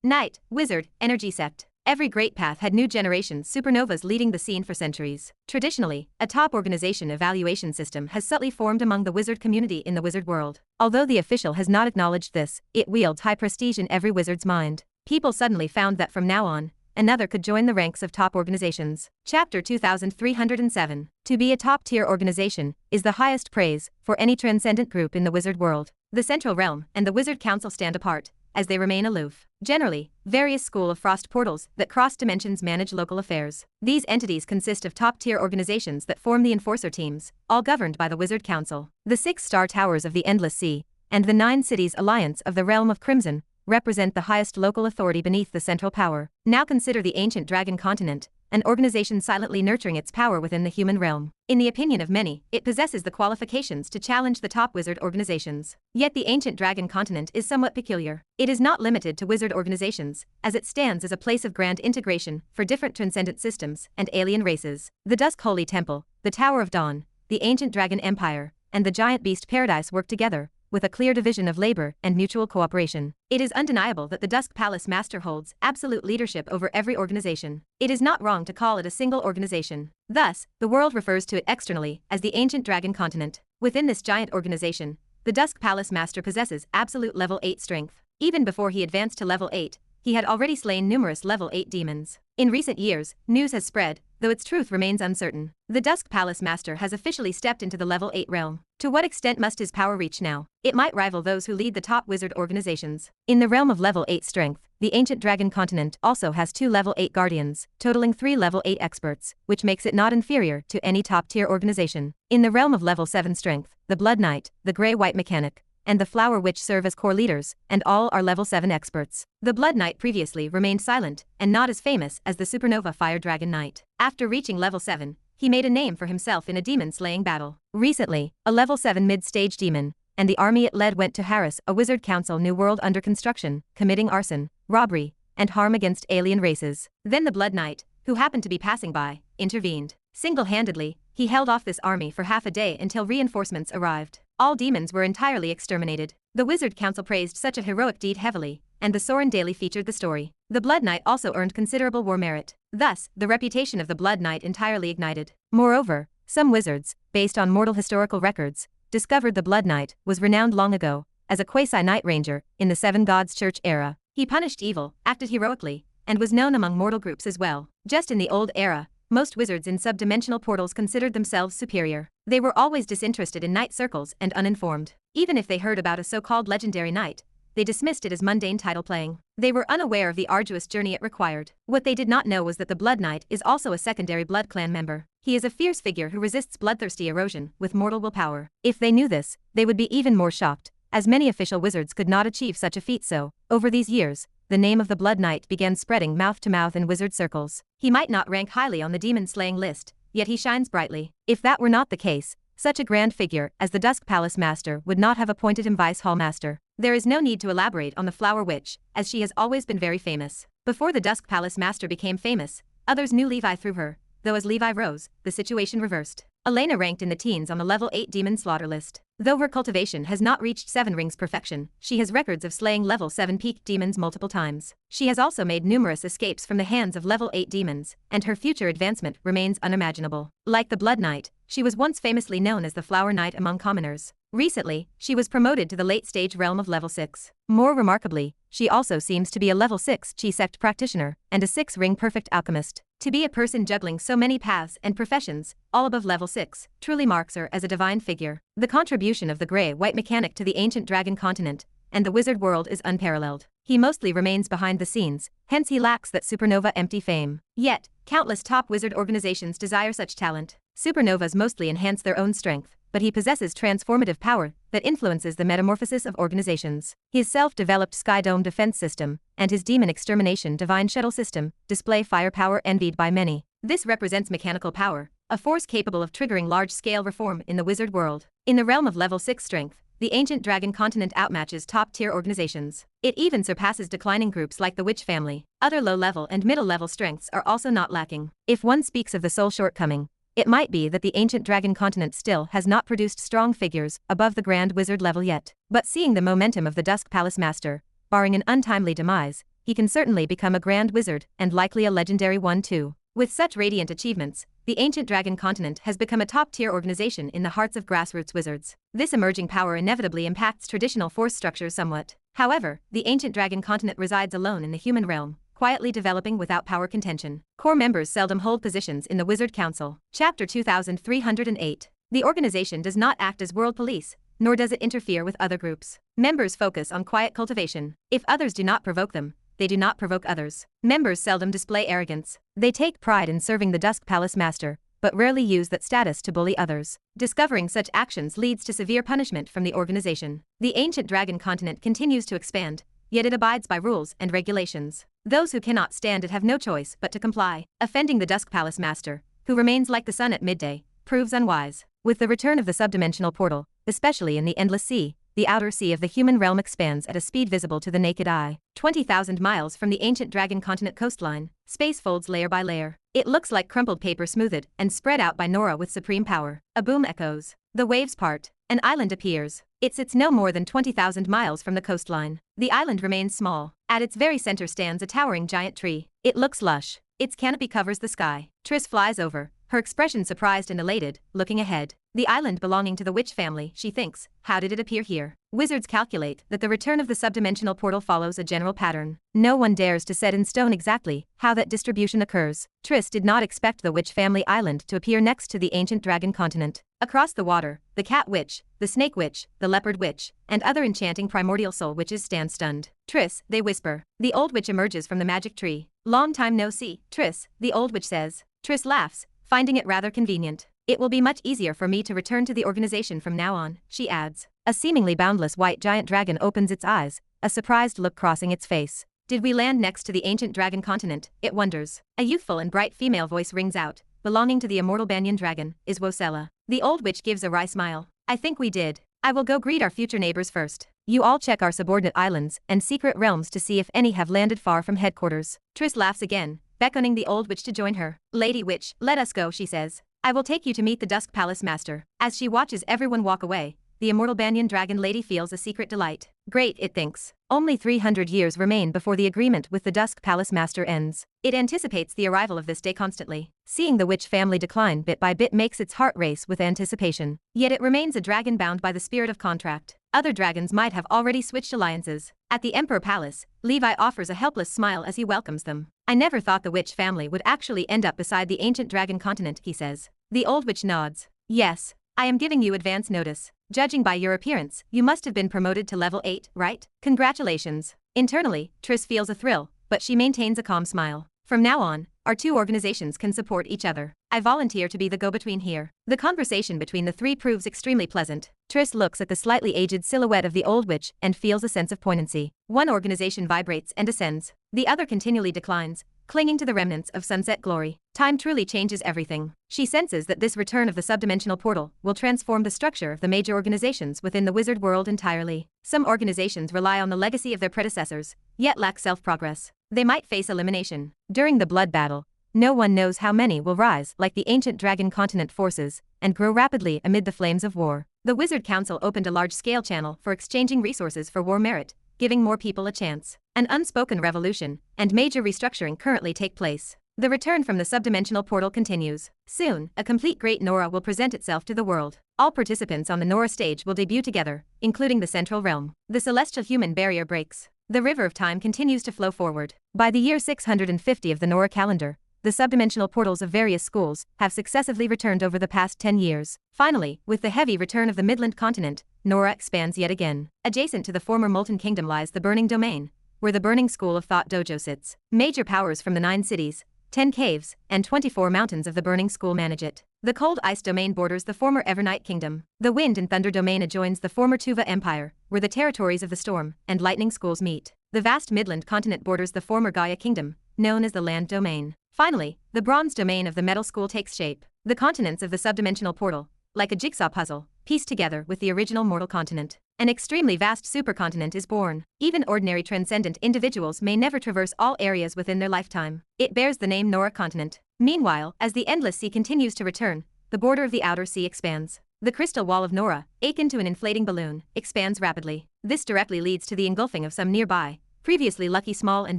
Speaker 1: Knight, Wizard, Energy Sect. Every great path had new generation supernovas leading the scene for centuries. Traditionally, a top organization evaluation system has subtly formed among the wizard community in the wizard world. Although the official has not acknowledged this, it wields high prestige in every wizard's mind. People suddenly found that from now on, another could join the ranks of top organizations. Chapter 2307. To be a top-tier organization is the highest praise for any transcendent group in the wizard world. The Central Realm and the Wizard Council stand apart, as they remain aloof. Generally, various School of Frost portals that cross dimensions manage local affairs. These entities consist of top-tier organizations that form the Enforcer teams, all governed by the Wizard Council. The 6 Star Towers of the Endless Sea, and the 9 Cities Alliance of the Realm of Crimson, represent the highest local authority beneath the central power. Now consider the ancient dragon continent, an organization silently nurturing its power within the human realm. In the opinion of many, it possesses the qualifications to challenge the top wizard organizations. Yet the ancient dragon continent is somewhat peculiar. It is not limited to wizard organizations, as it stands as a place of grand integration for different transcendent systems and alien races. The Dusk Holy Temple, the Tower of Dawn, the ancient dragon empire, and the giant beast paradise work together, with a clear division of labor and mutual cooperation. It is undeniable that the Dusk Palace Master holds absolute leadership over every organization. It is not wrong to call it a single organization. Thus, the world refers to it externally as the Ancient Dragon Continent. Within this giant organization, the Dusk Palace Master possesses absolute level 8 strength. Even before he advanced to level 8, he had already slain numerous level 8 demons. In recent years, news has spread, though its truth remains uncertain. The Dusk Palace Master has officially stepped into the level 8 realm. To what extent must his power reach now? It might rival those who lead the top wizard organizations. In the realm of level 8 strength, the ancient dragon continent also has 2 level 8 guardians, totaling 3 level 8 experts, which makes it not inferior to any top-tier organization. In the realm of level 7 strength, the Blood Knight, the Grey-White Mechanic, and the Flower Witch serve as core leaders, and all are level 7 experts. The Blood Knight previously remained silent, and not as famous as the Supernova Fire Dragon Knight. After reaching level 7, he made a name for himself in a demon-slaying battle. Recently, a level 7 mid-stage demon, and the army it led went to harass a wizard council new world under construction, committing arson, robbery, and harm against alien races. Then the Blood Knight, who happened to be passing by, intervened. Single-handedly, he held off this army for half a day until reinforcements arrived. All demons were entirely exterminated. The Wizard Council praised such a heroic deed heavily, and the Soren Daily featured the story. The Blood Knight also earned considerable war merit. Thus, the reputation of the Blood Knight entirely ignited. Moreover, some wizards, based on mortal historical records, discovered the Blood Knight was renowned long ago as a quasi-Night Ranger in the Seven Gods Church era. He punished evil, acted heroically, and was known among mortal groups as well. Just in the old era, most wizards in subdimensional portals considered themselves superior. They were always disinterested in night circles and uninformed. Even if they heard about a so-called legendary knight, they dismissed it as mundane title playing. They were unaware of the arduous journey it required. What they did not know was that the Blood Knight is also a secondary Blood Clan member. He is a fierce figure who resists bloodthirsty erosion with mortal willpower. If they knew this, they would be even more shocked, as many official wizards could not achieve such a feat. So, over these years, the name of the Blood Knight began spreading mouth to mouth in wizard circles. He might not rank highly on the demon-slaying list, yet he shines brightly. If that were not the case, such a grand figure as the Dusk Palace Master would not have appointed him Vice Hall Master. There is no need to elaborate on the Flower Witch, as she has always been very famous. Before the Dusk Palace Master became famous, others knew Levi through her, though as Levi rose, the situation reversed. Elena ranked in the teens on the level 8 demon slaughter list. Though her cultivation has not reached 7 rings perfection, she has records of slaying level 7 peak demons multiple times. She has also made numerous escapes from the hands of level 8 demons, and her future advancement remains unimaginable. Like the Blood Knight, she was once famously known as the Flower Knight among commoners. Recently, she was promoted to the late-stage realm of level 6. More remarkably, she also seems to be a level 6 Chi Sect practitioner and a 6-ring perfect alchemist. To be a person juggling so many paths and professions, all above level 6, truly marks her as a divine figure. The contribution of the Grey-White Mechanic to the ancient dragon continent and the wizard world is unparalleled. He mostly remains behind the scenes, hence he lacks that supernova empty fame. Yet, countless top wizard organizations desire such talent. Supernovas mostly enhance their own strength, but he possesses transformative power that influences the metamorphosis of organizations. His self-developed Sky Dome defense system and his demon extermination divine shuttle system display firepower envied by many. This represents mechanical power, a force capable of triggering large-scale reform in the wizard world. In the realm of level 6 strength, the ancient dragon continent outmatches top-tier organizations. It even surpasses declining groups like the Witch family. Other low-level and middle-level strengths are also not lacking. If one speaks of the sole shortcoming, it might be that the ancient dragon continent still has not produced strong figures above the Grand Wizard level yet. But seeing the momentum of the Dusk Palace Master, barring an untimely demise, he can certainly become a Grand Wizard and likely a legendary one too. With such radiant achievements, the ancient dragon continent has become a top-tier organization in the hearts of grassroots wizards. This emerging power inevitably impacts traditional force structures somewhat. However, the ancient dragon continent resides alone in the human realm, quietly developing without power contention. Core members seldom hold positions in the Wizard Council. Chapter 2308. The organization does not act as world police, nor does it interfere with other groups. Members focus on quiet cultivation. If others do not provoke them, they do not provoke others. Members seldom display arrogance. They take pride in serving the Dusk Palace Master, but rarely use that status to bully others. Discovering such actions leads to severe punishment from the organization. The ancient dragon continent continues to expand, yet it abides by rules and regulations. Those who cannot stand it have no choice but to comply. Offending the Dusk Palace Master, who remains like the sun at midday, proves unwise. With the return of the subdimensional portal, especially in the Endless Sea, the outer sea of the human realm expands at a speed visible to the naked eye. 20,000 miles from the ancient dragon continent coastline, space folds layer by layer. It looks like crumpled paper smoothed and spread out by Nora with supreme power. A boom echoes. The waves part. An island appears. It sits no more than 20,000 miles from the coastline. The island remains small. At its very center stands a towering giant tree. It looks lush. Its canopy covers the sky. Triss flies over, her expression surprised and elated, looking ahead. The island belonging to the Witch family, she thinks. How did it appear here? Wizards calculate that the return of the subdimensional portal follows a general pattern. No one dares to set in stone exactly how that distribution occurs. Triss did not expect the Witch family island to appear next to the ancient dragon continent. Across the water, the Cat Witch, the Snake Witch, the Leopard Witch, and other enchanting primordial soul witches stand stunned. Triss, they whisper. The old witch emerges from the magic tree. Long time no see, Triss, the old witch says. Triss laughs, finding it rather convenient. It will be much easier for me to return to the organization from now on, she adds. A seemingly boundless white giant dragon opens its eyes, a surprised look crossing its face. Did we land next to the ancient dragon continent? It wonders. A youthful and bright female voice rings out, belonging to the immortal banyan dragon, is Wosella. The old witch gives a wry smile. I think we did. I will go greet our future neighbors first. You all check our subordinate islands and secret realms to see if any have landed far from headquarters. Triss laughs again, beckoning the old witch to join her. Lady Witch, let us go, she says. I will take you to meet the Dusk Palace Master. As she watches everyone walk away, the immortal banyan dragon lady feels a secret delight. Great, it thinks. Only 300 years remain before the agreement with the Dusk Palace Master ends. It anticipates the arrival of this day constantly. Seeing the Witch family decline bit by bit makes its heart race with anticipation. Yet it remains a dragon bound by the spirit of contract. Other dragons might have already switched alliances. At the Emperor Palace, Levi offers a helpless smile as he welcomes them. I never thought the Witch family would actually end up beside the ancient dragon continent, he says. The old witch nods. Yes, I am giving you advance notice. Judging by your appearance, you must have been promoted to level 8, right? Congratulations. Internally, Triss feels a thrill, but she maintains a calm smile. From now on, our two organizations can support each other. I volunteer to be the go-between here. The conversation between the three proves extremely pleasant. Triss looks at the slightly aged silhouette of the old witch and feels a sense of poignancy. One organization vibrates and ascends. The other continually declines, clinging to the remnants of sunset glory. Time truly changes everything. She senses that this return of the subdimensional portal will transform the structure of the major organizations within the wizard world entirely. Some organizations rely on the legacy of their predecessors, yet lack self-progress. They might face elimination. During the blood battle, no one knows how many will rise like the ancient dragon continent forces and grow rapidly amid the flames of war. The Wizard Council opened a large-scale channel for exchanging resources for war merit, giving more people a chance. An unspoken revolution and major restructuring currently take place. The return from the subdimensional portal continues. Soon, a complete Great Nora will present itself to the world. All participants on the Nora stage will debut together, including the Central Realm. The celestial human barrier breaks. The river of time continues to flow forward. By the year 650 of the Nora calendar, the subdimensional portals of various schools have successively returned over the past 10 years. Finally, with the heavy return of the Midland continent, Nora expands yet again. Adjacent to the former Molten Kingdom lies the Burning Domain, where the Burning School of Thought Dojo sits. Major powers from the 9 cities, 10 caves, and 24 mountains of the Burning School manage it. The Cold Ice Domain borders the former Evernight Kingdom. The Wind and Thunder Domain adjoins the former Tuva Empire, where the territories of the Storm and Lightning Schools meet. The vast Midland continent borders the former Gaia Kingdom, known as the Land Domain. Finally, the Bronze Domain of the Metal School takes shape. The continents of the subdimensional portal, like a jigsaw puzzle, pieced together with the original mortal continent. an extremely vast supercontinent is born. Even ordinary transcendent individuals may never traverse all areas within their lifetime. It bears the name Nora continent. Meanwhile, as the endless sea continues to return, the border of the outer sea expands. The crystal wall of Nora, akin to an inflating balloon, expands rapidly. This directly leads to the engulfing of some nearby, previously lucky small and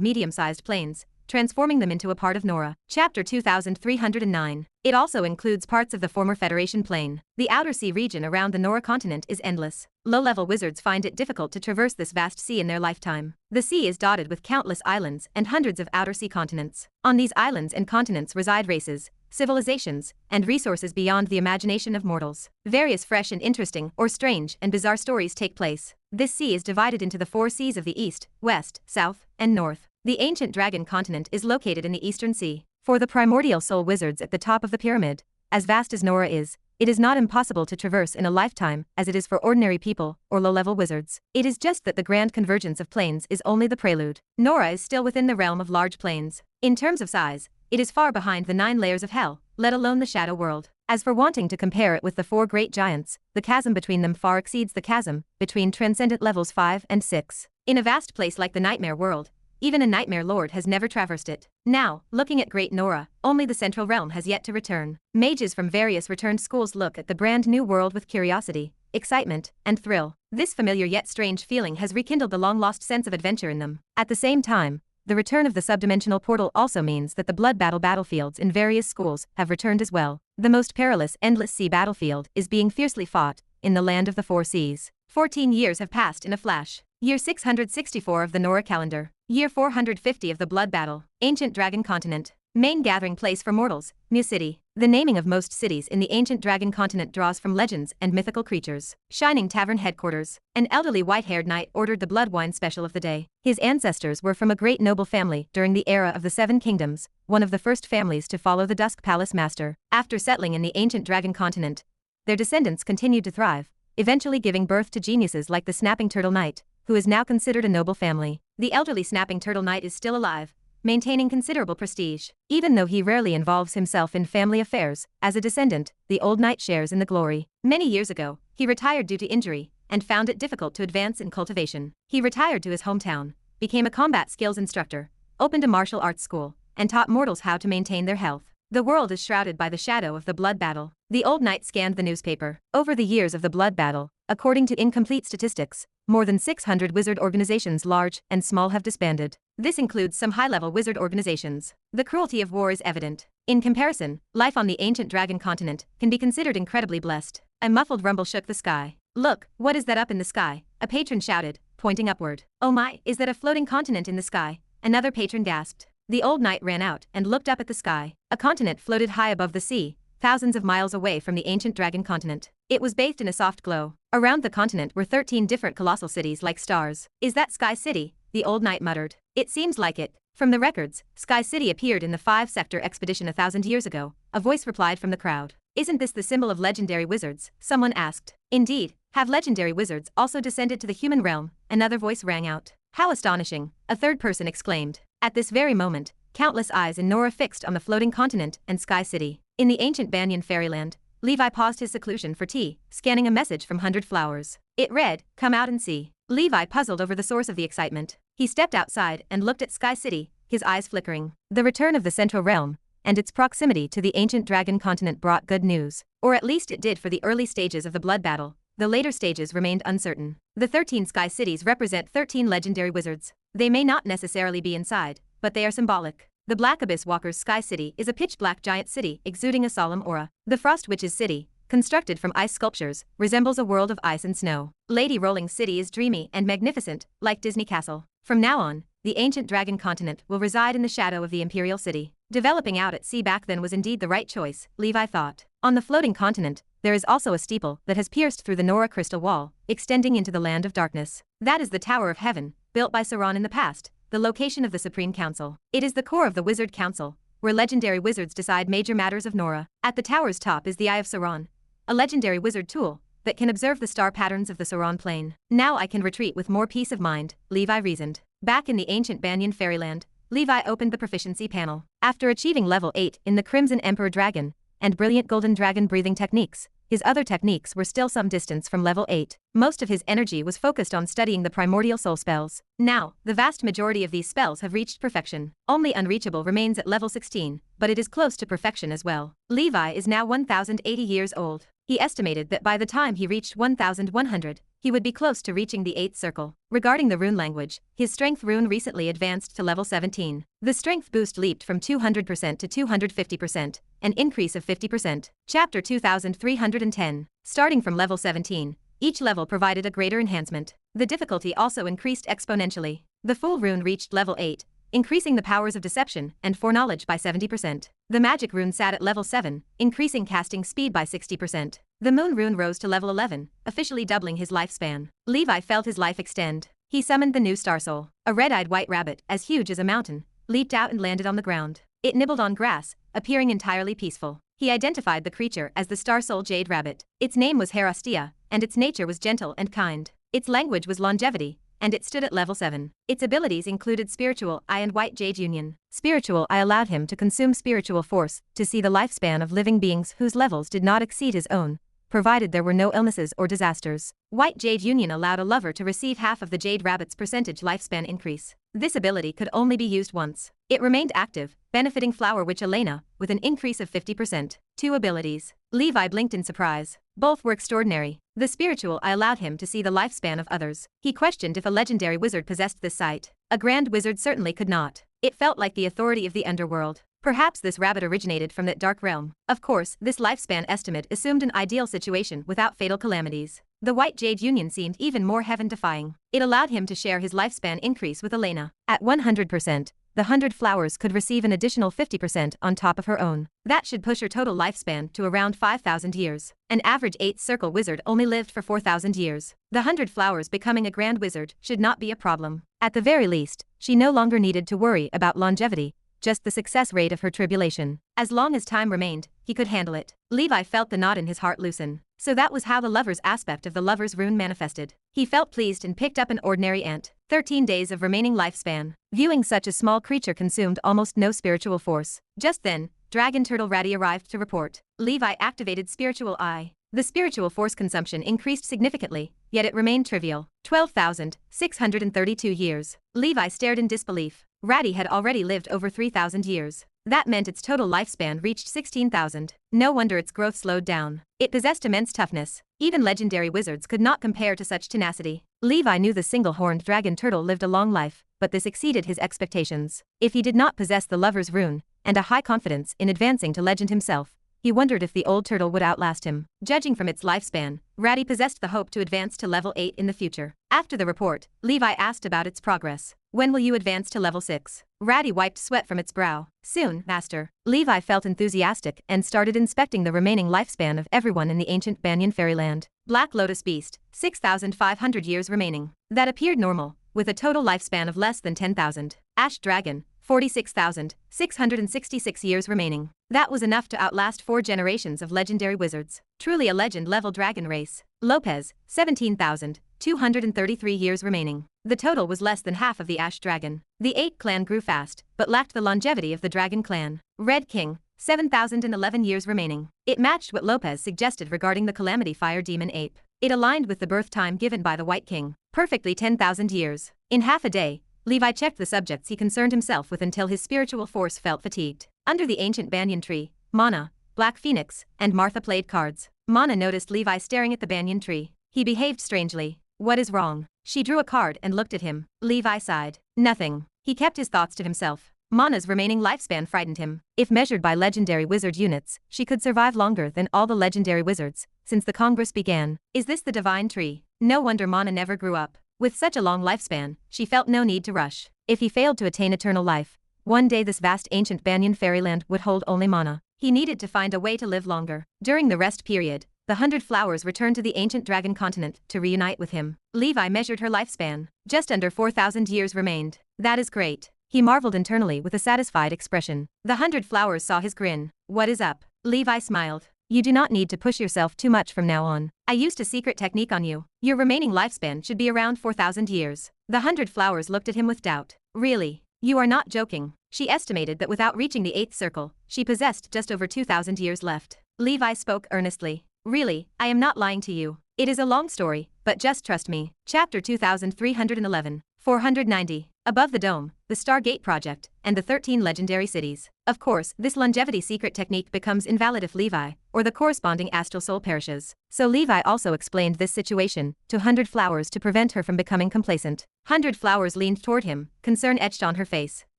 Speaker 1: medium-sized planes, transforming them into a part of Nora. Chapter 2309. It also includes parts of the former Federation plane. The outer sea region around the Nora continent is endless. Low-level wizards find it difficult to traverse this vast sea in their lifetime. The sea is dotted with countless islands and hundreds of outer sea continents. On these islands and continents reside races, civilizations, and resources beyond the imagination of mortals. Various fresh and interesting, or strange and bizarre stories take place. This sea is divided into the 4 seas of the East, West, South, and North. The ancient dragon continent is located in the Eastern Sea. For the primordial soul wizards at the top of the pyramid, as vast as Nora is, it is not impossible to traverse in a lifetime as it is for ordinary people or low-level wizards. It is just that the grand convergence of planes is only the prelude. Nora is still within the realm of large planes. In terms of size, it is far behind the 9 layers of hell, let alone the shadow world. As for wanting to compare it with the 4 great giants, the chasm between them far exceeds the chasm between transcendent levels 5 and 6. In a vast place like the nightmare world, even a nightmare lord has never traversed it. Now, looking at Great Nora, only the central realm has yet to return. Mages from various returned schools look at the brand new world with curiosity, excitement, and thrill. This familiar yet strange feeling has rekindled the long-lost sense of adventure in them. At the same time, the return of the subdimensional portal also means that the blood battlefields in various schools have returned as well. The most perilous endless sea battlefield is being fiercely fought in the land of the 4 seas. 14 years have passed in a flash. Year 664 of the Nora calendar. Year 450 of the Blood Battle. Ancient Dragon Continent. Main gathering place for mortals, New City. The naming of most cities in the ancient Dragon Continent draws from legends and mythical creatures. Shining Tavern headquarters. An elderly white-haired knight ordered the blood wine special of the day. His ancestors were from a great noble family during the era of the 7 Kingdoms, one of the first families to follow the Dusk Palace Master. After settling in the ancient Dragon Continent, their descendants continued to thrive, eventually giving birth to geniuses like the Snapping Turtle Knight, who is now considered a noble family. The elderly Snapping Turtle Knight is still alive, maintaining considerable prestige. Even though he rarely involves himself in family affairs, as a descendant, the old knight shares in the glory. Many years ago, he retired due to injury, and found it difficult to advance in cultivation. He retired to his hometown, became a combat skills instructor, opened a martial arts school, and taught mortals how to maintain their health. The world is shrouded by the shadow of the blood battle. The old knight scanned the newspaper. Over the years of the blood battle, according to incomplete statistics, more than 600 wizard organizations large and small have disbanded. This includes some high-level wizard organizations. The cruelty of war is evident. In comparison, life on the ancient dragon continent can be considered incredibly blessed. A muffled rumble shook the sky. "Look, what is that up in the sky?" a patron shouted, pointing upward. "Oh my, is that a floating continent in the sky?" another patron gasped. The old knight ran out and looked up at the sky. A continent floated high above the sea, thousands of miles away from the ancient dragon continent. It was bathed in a soft glow. Around the continent were 13 different colossal cities like stars. "Is that Sky City?" the old knight muttered. "It seems like it. From the records, Sky City appeared in the 5-sector expedition 1,000 years ago," a voice replied from the crowd. "Isn't this the symbol of legendary wizards?" someone asked. "Indeed, have legendary wizards also descended to the human realm?" another voice rang out. "How astonishing," a third person exclaimed. At this very moment, countless eyes in Nora fixed on the floating continent and Sky City. In the ancient Banyan fairyland, Levi paused his seclusion for tea, scanning a message from 100 Flowers. It read, "Come out and see." Levi puzzled over the source of the excitement. He stepped outside and looked at Sky City, his eyes flickering. The return of the Central Realm and its proximity to the ancient dragon continent brought good news. Or at least it did for the early stages of the blood battle. The later stages remained uncertain. The 13 Sky Cities represent 13 legendary wizards. They may not necessarily be inside, but they are symbolic. The Black Abyss Walker's Sky City is a pitch-black giant city exuding a solemn aura. The Frost Witch's City, constructed from ice sculptures, resembles a world of ice and snow. Lady Rolling's city is dreamy and magnificent, like Disney Castle. From now on, the ancient dragon continent will reside in the shadow of the Imperial City. Developing out at sea back then was indeed the right choice, Levi thought. On the floating continent, there is also a steeple that has pierced through the Nora crystal wall, extending into the land of darkness. That is the Tower of Heaven, built by Sauron in the past, the location of the Supreme Council. It is the core of the Wizard Council, where legendary wizards decide major matters of Nora. At the tower's top is the Eye of Sauron, a legendary wizard tool that can observe the star patterns of the Sauron plane. Now I can retreat with more peace of mind, Levi reasoned. Back in the ancient Banyan fairyland, Levi opened the proficiency panel. After achieving level 8 in the Crimson Emperor Dragon and Brilliant Golden Dragon breathing techniques, his other techniques were still some distance from level 8. Most of his energy was focused on studying the primordial soul spells. Now, the vast majority of these spells have reached perfection. Only unreachable remains at level 16, but it is close to perfection as well. Levi is now 1080 years old. He estimated that by the time he reached 1100, he would be close to reaching the 8th circle. Regarding the rune language, his strength rune recently advanced to level 17. The strength boost leaped from 200% to 250%, an increase of 50%. Chapter 2310. Starting from level 17, each level provided a greater enhancement. The difficulty also increased exponentially. The full rune reached level 8, increasing the powers of deception and foreknowledge by 70%. The magic rune sat at level 7, increasing casting speed by 60%. The moon rune rose to level 11, officially doubling his lifespan. Levi felt his life extend. He summoned the new star soul. A red-eyed white rabbit, as huge as a mountain, leaped out and landed on the ground. It nibbled on grass, appearing entirely peaceful. He identified the creature as the star soul jade rabbit. Its name was Harrowing, and its nature was gentle and kind. Its language was longevity, and it stood at level 7. Its abilities included Spiritual Eye and White Jade Union. Spiritual Eye allowed him to consume spiritual force to see the lifespan of living beings whose levels did not exceed his own, provided there were no illnesses or disasters. White Jade Union allowed a lover to receive half of the Jade Rabbit's percentage lifespan increase. This ability could only be used once. It remained active, benefiting Flower Witch Elena, with an increase of 50%. 2 abilities. Levi blinked in surprise. Both were extraordinary. The Spiritual Eye allowed him to see the lifespan of others. He questioned if a legendary wizard possessed this sight. A grand wizard certainly could not. It felt like the authority of the underworld. Perhaps this rabbit originated from that dark realm. Of course, this lifespan estimate assumed an ideal situation without fatal calamities. The White Jade Union seemed even more heaven-defying. It allowed him to share his lifespan increase with Elena. At 100%, the 100 flowers could receive an additional 50% on top of her own. That should push her total lifespan to around 5,000 years. An average 8th circle wizard only lived for 4,000 years. The 100 flowers becoming a grand wizard should not be a problem. At the very least, she no longer needed to worry about longevity, just the success rate of her tribulation. As long as time remained, he could handle it. Levi felt the knot in his heart loosen. So that was how the lover's aspect of the lover's rune manifested. He felt pleased and picked up an ordinary ant. 13 days of remaining lifespan. Viewing such a small creature consumed almost no spiritual force. Just then, Dragon Turtle Ratty arrived to report. Levi activated Spiritual Eye. The spiritual force consumption increased significantly, yet it remained trivial. 12,632 years. Levi stared in disbelief. Ratty had already lived over 3,000 years. That meant its total lifespan reached 16,000. No wonder its growth slowed down. It possessed immense toughness. Even legendary wizards could not compare to such tenacity. Levi knew the single-horned dragon turtle lived a long life, but this exceeded his expectations. If he did not possess the lover's rune, and a high confidence in advancing to legend himself, he wondered if the old turtle would outlast him. Judging from its lifespan, Ratty possessed the hope to advance to level 8 in the future. After the report, Levi asked about its progress. When will you advance to level 6? Ratty wiped sweat from its brow. Soon, master. Levi felt enthusiastic and started inspecting the remaining lifespan of everyone in the ancient Banyan Fairyland. Black Lotus Beast, 6,500 years remaining. That appeared normal, with a total lifespan of less than 10,000. Ash Dragon, 46,666 years remaining. That was enough to outlast 4 generations of legendary wizards. Truly a legend-level dragon race. Lopez, 17,233 years remaining. The total was less than half of the Ash Dragon. The 8 clan grew fast, but lacked the longevity of the Dragon clan. Red King, 7,011 years remaining. It matched what Lopez suggested regarding the Calamity Fire Demon Ape. It aligned with the birth time given by the White King. Perfectly 10,000 years. In half a day, Levi checked the subjects he concerned himself with until his spiritual force felt fatigued. Under the ancient banyan tree, Mana, Black Phoenix, and Martha played cards. Mana noticed Levi staring at the banyan tree. He behaved strangely. What is wrong? She drew a card and looked at him. Levi sighed. Nothing. He kept his thoughts to himself. Mana's remaining lifespan frightened him. If measured by legendary wizard units, she could survive longer than all the legendary wizards since the Congress began. Is this the divine tree? No wonder Mana never grew up. With such a long lifespan, she felt no need to rush. If he failed to attain eternal life, one day this vast ancient Banyan Fairyland would hold only Mana. He needed to find a way to live longer. During the rest period, the 100 flowers returned to the ancient dragon continent to reunite with him. Levi measured her lifespan. Just under 4,000 years remained. That is great. He marveled internally with a satisfied expression. The 100 flowers saw his grin. What is up? Levi smiled. You do not need to push yourself too much from now on. I used a secret technique on you. Your remaining lifespan should be around 4,000 years. The 100 flowers looked at him with doubt. Really? You are not joking. She estimated that without reaching the 8th circle, she possessed just over 2,000 years left. Levi spoke earnestly. Really, I am not lying to you. It is a long story, but just trust me. Chapter 2311, 490. Above the dome, the Stargate Project, and the 13 legendary cities. Of course, this longevity secret technique becomes invalid if Levi, or the corresponding astral soul perishes. So Levi also explained this situation to 100 Flowers to prevent her from becoming complacent. 100 Flowers leaned toward him, concern etched on her face.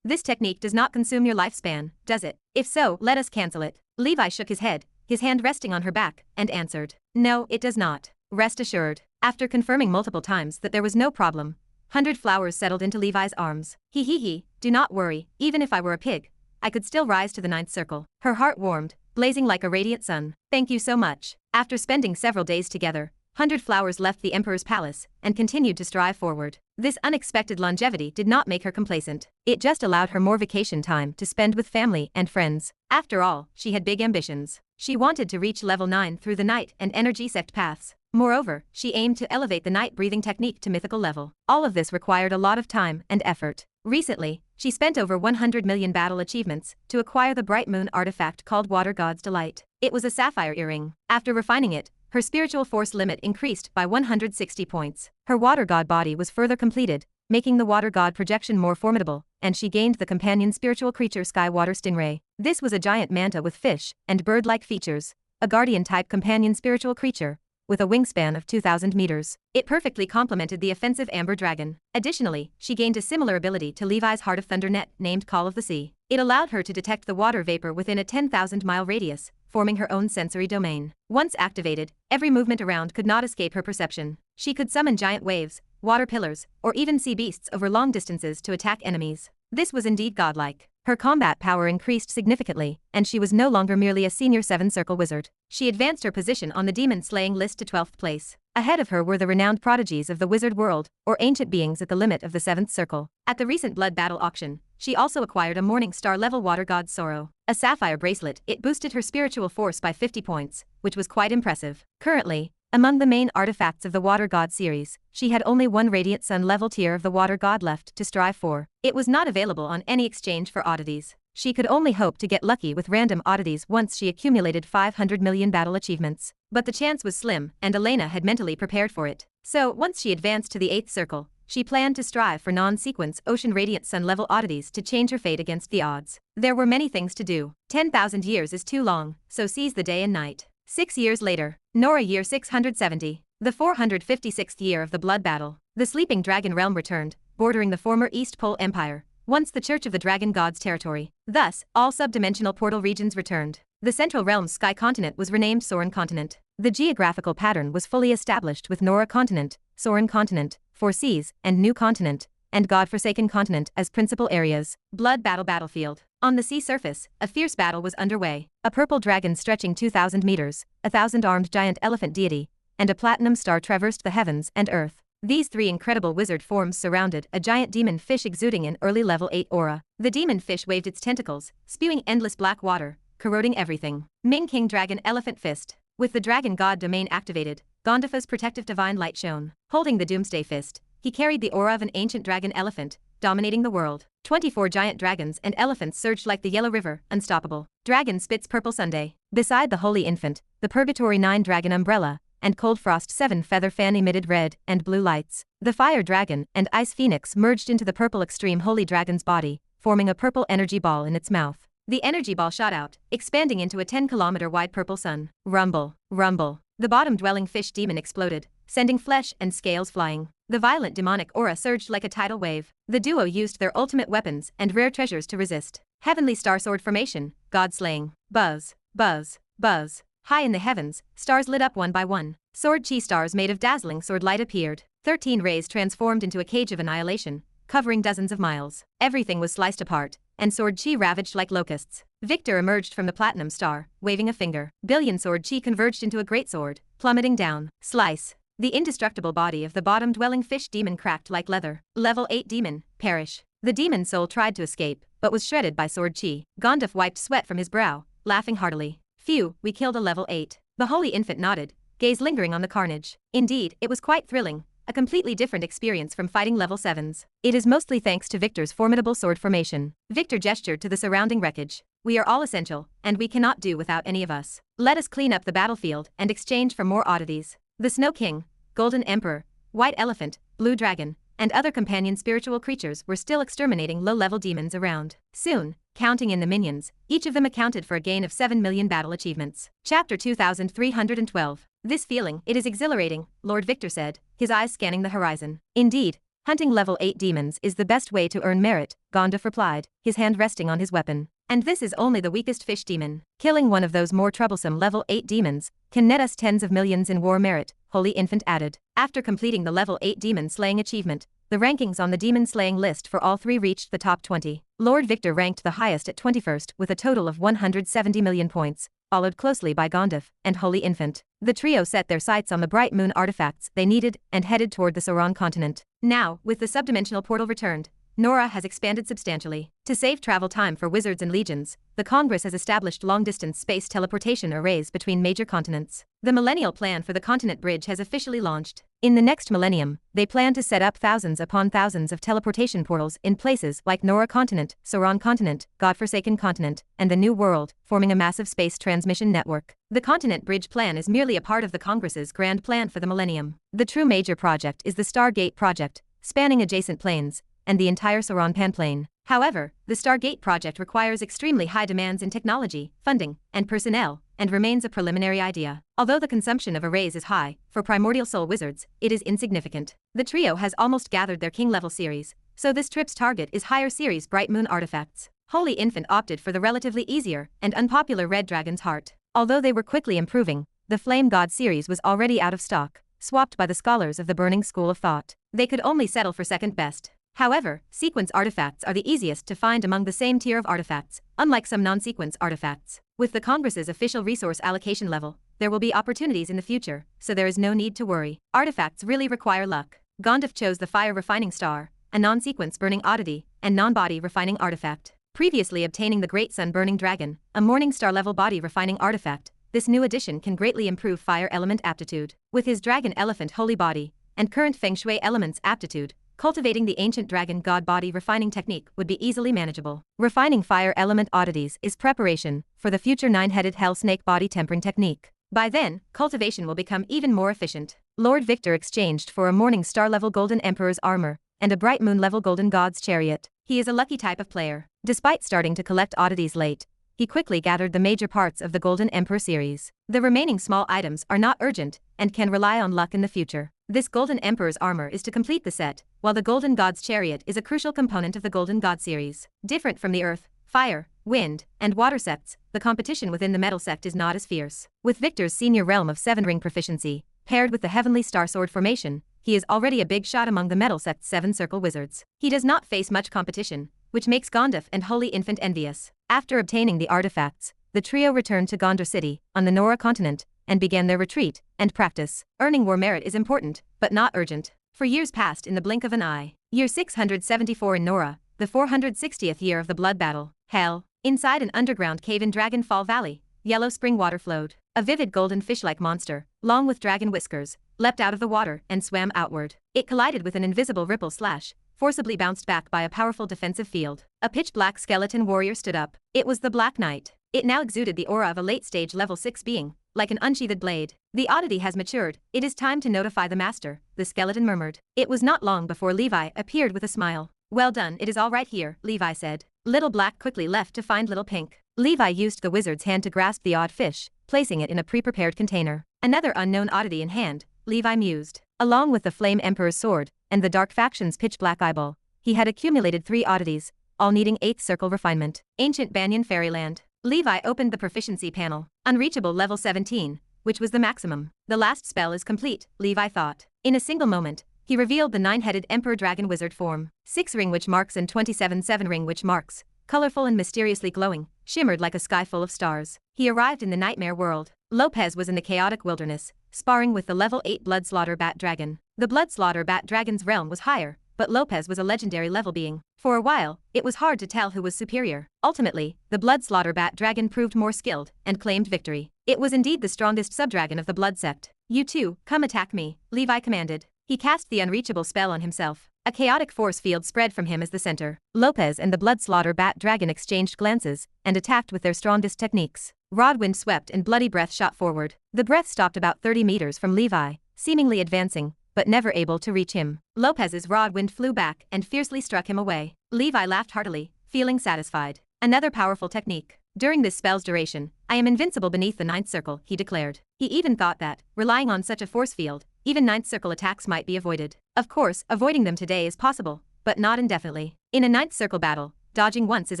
Speaker 1: This technique does not consume your lifespan, does it? If so, let us cancel it. Levi shook his head, his hand resting on her back, and answered. No, it does not. Rest assured. After confirming multiple times that there was no problem, 100 Flowers settled into Levi's arms. He, do not worry, even if I were a pig, I could still rise to the 9th circle. Her heart warmed, blazing like a radiant sun. Thank you so much. After spending several days together, 100 Flowers left the Emperor's palace and continued to strive forward. This unexpected longevity did not make her complacent. It just allowed her more vacation time to spend with family and friends. After all, she had big ambitions. She wanted to reach level 9 through the night and energy sect paths. Moreover, she aimed to elevate the night breathing technique to mythical level. All of this required a lot of time and effort. Recently, she spent over 100 million battle achievements to acquire the bright moon artifact called Water God's Delight. It was a sapphire earring. After refining it, her spiritual force limit increased by 160 points. Her water god body was further completed, making the water god projection more formidable, and she gained the companion spiritual creature Sky Water Stingray. This was a giant manta with fish and bird-like features, a guardian-type companion spiritual creature, with a wingspan of 2,000 meters. It perfectly complemented the offensive Amber Dragon. Additionally, she gained a similar ability to Levi's Heart of Thunder net named Call of the Sea. It allowed her to detect the water vapor within a 10,000-mile radius, forming her own sensory domain. Once activated, every movement around could not escape her perception. She could summon giant waves, water pillars, or even sea beasts over long distances to attack enemies. This was indeed godlike. Her combat power increased significantly, and she was no longer merely a senior 7-circle wizard. She advanced her position on the demon-slaying list to 12th place. Ahead of her were the renowned prodigies of the wizard world, or ancient beings at the limit of the 7th circle. At the recent blood battle auction, she also acquired a Morning Star level water god Sorrow. A sapphire bracelet, it boosted her spiritual force by 50 points, which was quite impressive. Currently, among the main artifacts of the Water God series, she had only one Radiant Sun level tier of the Water God left to strive for. It was not available on any exchange for oddities. She could only hope to get lucky with random oddities once she accumulated 500 million battle achievements. But the chance was slim, and Elena had mentally prepared for it. So, once she advanced to the 8th circle, she planned to strive for non-sequence Ocean Radiant Sun level oddities to change her fate against the odds. There were many things to do. 10,000 years is too long, so seize the day and night. 6 years later, Nora year 670, the 456th year of the blood battle, the sleeping dragon realm returned, bordering the former East Pole Empire, once the Church of the Dragon God's territory. Thus, all subdimensional portal regions returned. The Central Realm's sky continent was renamed Soren Continent. The geographical pattern was fully established with Nora Continent, Soren Continent, Four Seas, and New Continent, and God-forsaken Continent as principal areas. Blood battle battlefield. On the sea surface, a fierce battle was underway. A purple dragon stretching 2,000 meters, a 1,000-armed giant elephant deity, and a platinum star traversed the heavens and earth. These three incredible wizard forms surrounded a giant demon fish exuding an early level 8 aura. The demon fish waved its tentacles, spewing endless black water, corroding everything. Ming King Dragon Elephant Fist. With the dragon god domain activated, Gondifa's protective divine light shone. Holding the Doomsday Fist, he carried the aura of an ancient dragon elephant, dominating the world. 24 giant dragons and elephants surged like the Yellow River, unstoppable. Dragon Spits Purple Sunday. Beside the Holy Infant, the Purgatory 9 Dragon Umbrella, and Cold Frost 7 Feather Fan emitted red and blue lights. The Fire Dragon and Ice Phoenix merged into the purple Extreme Holy Dragon's body, forming a purple energy ball in its mouth. The energy ball shot out, expanding into a 10-kilometer wide purple sun. Rumble, rumble. The bottom-dwelling fish demon exploded, sending flesh and scales flying. The violent demonic aura surged like a tidal wave. The duo used their ultimate weapons and rare treasures to resist. Heavenly Star Sword Formation, God Slaying. Buzz, buzz, buzz. High in the heavens, stars lit up one by one. Sword Chi stars made of dazzling sword light appeared. 13 rays transformed into a cage of annihilation, covering dozens of miles. Everything was sliced apart, and Sword Chi ravaged like locusts. Victor emerged from the platinum star, waving a finger. Billion Sword Chi converged into a great sword, plummeting down. Slice. The indestructible body of the bottom-dwelling fish demon cracked like leather. Level 8 demon, perish. The demon soul tried to escape, but was shredded by Sword Chi. Gondif wiped sweat from his brow, laughing heartily. Phew, we killed a level 8. The Holy Infant nodded, gaze lingering on the carnage. Indeed, it was quite thrilling, a completely different experience from fighting level 7s. It is mostly thanks to Victor's formidable sword formation. Victor gestured to the surrounding wreckage. We are all essential, and we cannot do without any of us. Let us clean up the battlefield and exchange for more oddities. The Snow King, Golden Emperor, White Elephant, Blue Dragon, and other companion spiritual creatures were still exterminating low-level demons around. Soon, counting in the minions, each of them accounted for a gain of 7 million battle achievements. Chapter 2312. This feeling, it is exhilarating, Lord Victor said, his eyes scanning the horizon. Indeed, hunting level 8 demons is the best way to earn merit, Gondorf replied, his hand resting on his weapon. And this is only the weakest fish demon. Killing one of those more troublesome level 8 demons can net us tens of millions in war merit, Holy Infant added. After completing the level 8 demon slaying achievement, the rankings on the demon slaying list for all three reached the top 20. Lord Victor ranked the highest at 21st with a total of 170 million points, followed closely by Gondorf and Holy Infant. The trio set their sights on the bright moon artifacts they needed and headed toward the Sauron continent. Now, with the subdimensional portal returned, Nora has expanded substantially. To save travel time for wizards and legions, the Congress has established long-distance space teleportation arrays between major continents. The Millennial Plan for the Continent Bridge has officially launched. In the next millennium, they plan to set up thousands upon thousands of teleportation portals in places like Nora Continent, Sauron Continent, Godforsaken Continent, and the New World, forming a massive space transmission network. The Continent Bridge plan is merely a part of the Congress's grand plan for the millennium. The true major project is the Stargate project, spanning adjacent planes, and the entire Sauron Panplane. However, the Stargate project requires extremely high demands in technology, funding, and personnel, and remains a preliminary idea. Although the consumption of arrays is high, for primordial soul wizards, it is insignificant. The trio has almost gathered their king-level series, so this trip's target is higher series Bright Moon artifacts. Holy Infant opted for the relatively easier and unpopular Red Dragon's Heart. Although they were quickly improving, the Flame God series was already out of stock, swapped by the scholars of the Burning School of Thought. They could only settle for second best. However, sequence artifacts are the easiest to find among the same tier of artifacts, unlike some non-sequence artifacts. With the Congress's official resource allocation level, there will be opportunities in the future, so there is no need to worry. Artifacts really require luck. Gondorf chose the Fire Refining Star, a non-sequence burning oddity, and non-body refining artifact. Previously obtaining the Great Sun Burning Dragon, a Morning Star level body refining artifact, this new addition can greatly improve fire element aptitude. With his Dragon Elephant Holy Body, and current Feng Shui elements aptitude, cultivating the ancient dragon god body refining technique would be easily manageable. Refining fire element oddities is preparation for the future 9-headed hell snake body tempering technique. By then, cultivation will become even more efficient. Lord Victor exchanged for a Morning Star level Golden Emperor's armor and a Bright Moon level Golden God's chariot. He is a lucky type of player. Despite starting to collect oddities late, he quickly gathered the major parts of the Golden Emperor series. The remaining small items are not urgent and can rely on luck in the future. This Golden Emperor's armor is to complete the set, while the Golden God's chariot is a crucial component of the Golden God series. Different from the earth, fire, wind, and water sects, the competition within the metal sect is not as fierce. With Victor's senior realm of 7-ring proficiency, paired with the Heavenly Star Sword formation, he is already a big shot among the metal sect's 7-circle wizards. He does not face much competition, which makes Gondorf and Holy Infant envious. After obtaining the artifacts, the trio returned to Gondor City, on the Nora continent, and began their retreat and practice. Earning war merit is important, but not urgent. For years passed in the blink of an eye. Year 674 in Nora, the 460th year of the blood battle. Hell. Inside an underground cave in Dragonfall Valley, yellow spring water flowed. A vivid golden fish-like monster, long with dragon whiskers, leapt out of the water and swam outward. It collided with an invisible ripple slash, forcibly bounced back by a powerful defensive field. A pitch-black skeleton warrior stood up. It was the Black Knight. It now exuded the aura of a late-stage level 6 being, like an unsheathed blade. The oddity has matured. It is time to notify the master, the skeleton murmured. It was not long before Levi appeared with a smile. Well done, it is all right here, Levi said. Little Black quickly left to find Little Pink. Levi used the wizard's hand to grasp the odd fish, placing it in a pre-prepared container. Another unknown oddity in hand, Levi mused. Along with the Flame Emperor's sword, and the Dark Faction's pitch-black eyeball, he had accumulated 3 oddities, all needing 8th circle refinement. Ancient Banyan Fairyland. Levi opened the proficiency panel. Unreachable level 17, which was the maximum. The last spell is complete, Levi thought. In a single moment, he revealed the 9-headed Emperor Dragon Wizard form. 6 ring witch marks and 27 7-ring witch marks, colorful and mysteriously glowing, shimmered like a sky full of stars. He arrived in the nightmare world. Lopez was in the chaotic wilderness, sparring with the level 8 Blood Slaughter Bat Dragon. The Blood Slaughter Bat Dragon's realm was higher, but Lopez was a legendary level being. For a while, it was hard to tell who was superior. Ultimately, the Blood Slaughter Bat Dragon proved more skilled and claimed victory. It was indeed the strongest subdragon of the Blood Sect. You two, come attack me, Levi commanded. He cast the unreachable spell on himself. A chaotic force field spread from him as the center. Lopez and the blood slaughter bat dragon exchanged glances and attacked with their strongest techniques. Rod wind swept and bloody breath shot forward. The breath stopped about 30 meters from Levi, seemingly advancing, but never able to reach him. Lopez's rod wind flew back and fiercely struck him away. Levi laughed heartily, feeling satisfied. Another powerful technique. During this spell's duration, I am invincible beneath the ninth circle, he declared. He even thought that, relying on such a force field, even ninth circle attacks might be avoided. Of course, avoiding them today is possible, but not indefinitely. In a ninth circle battle, dodging once is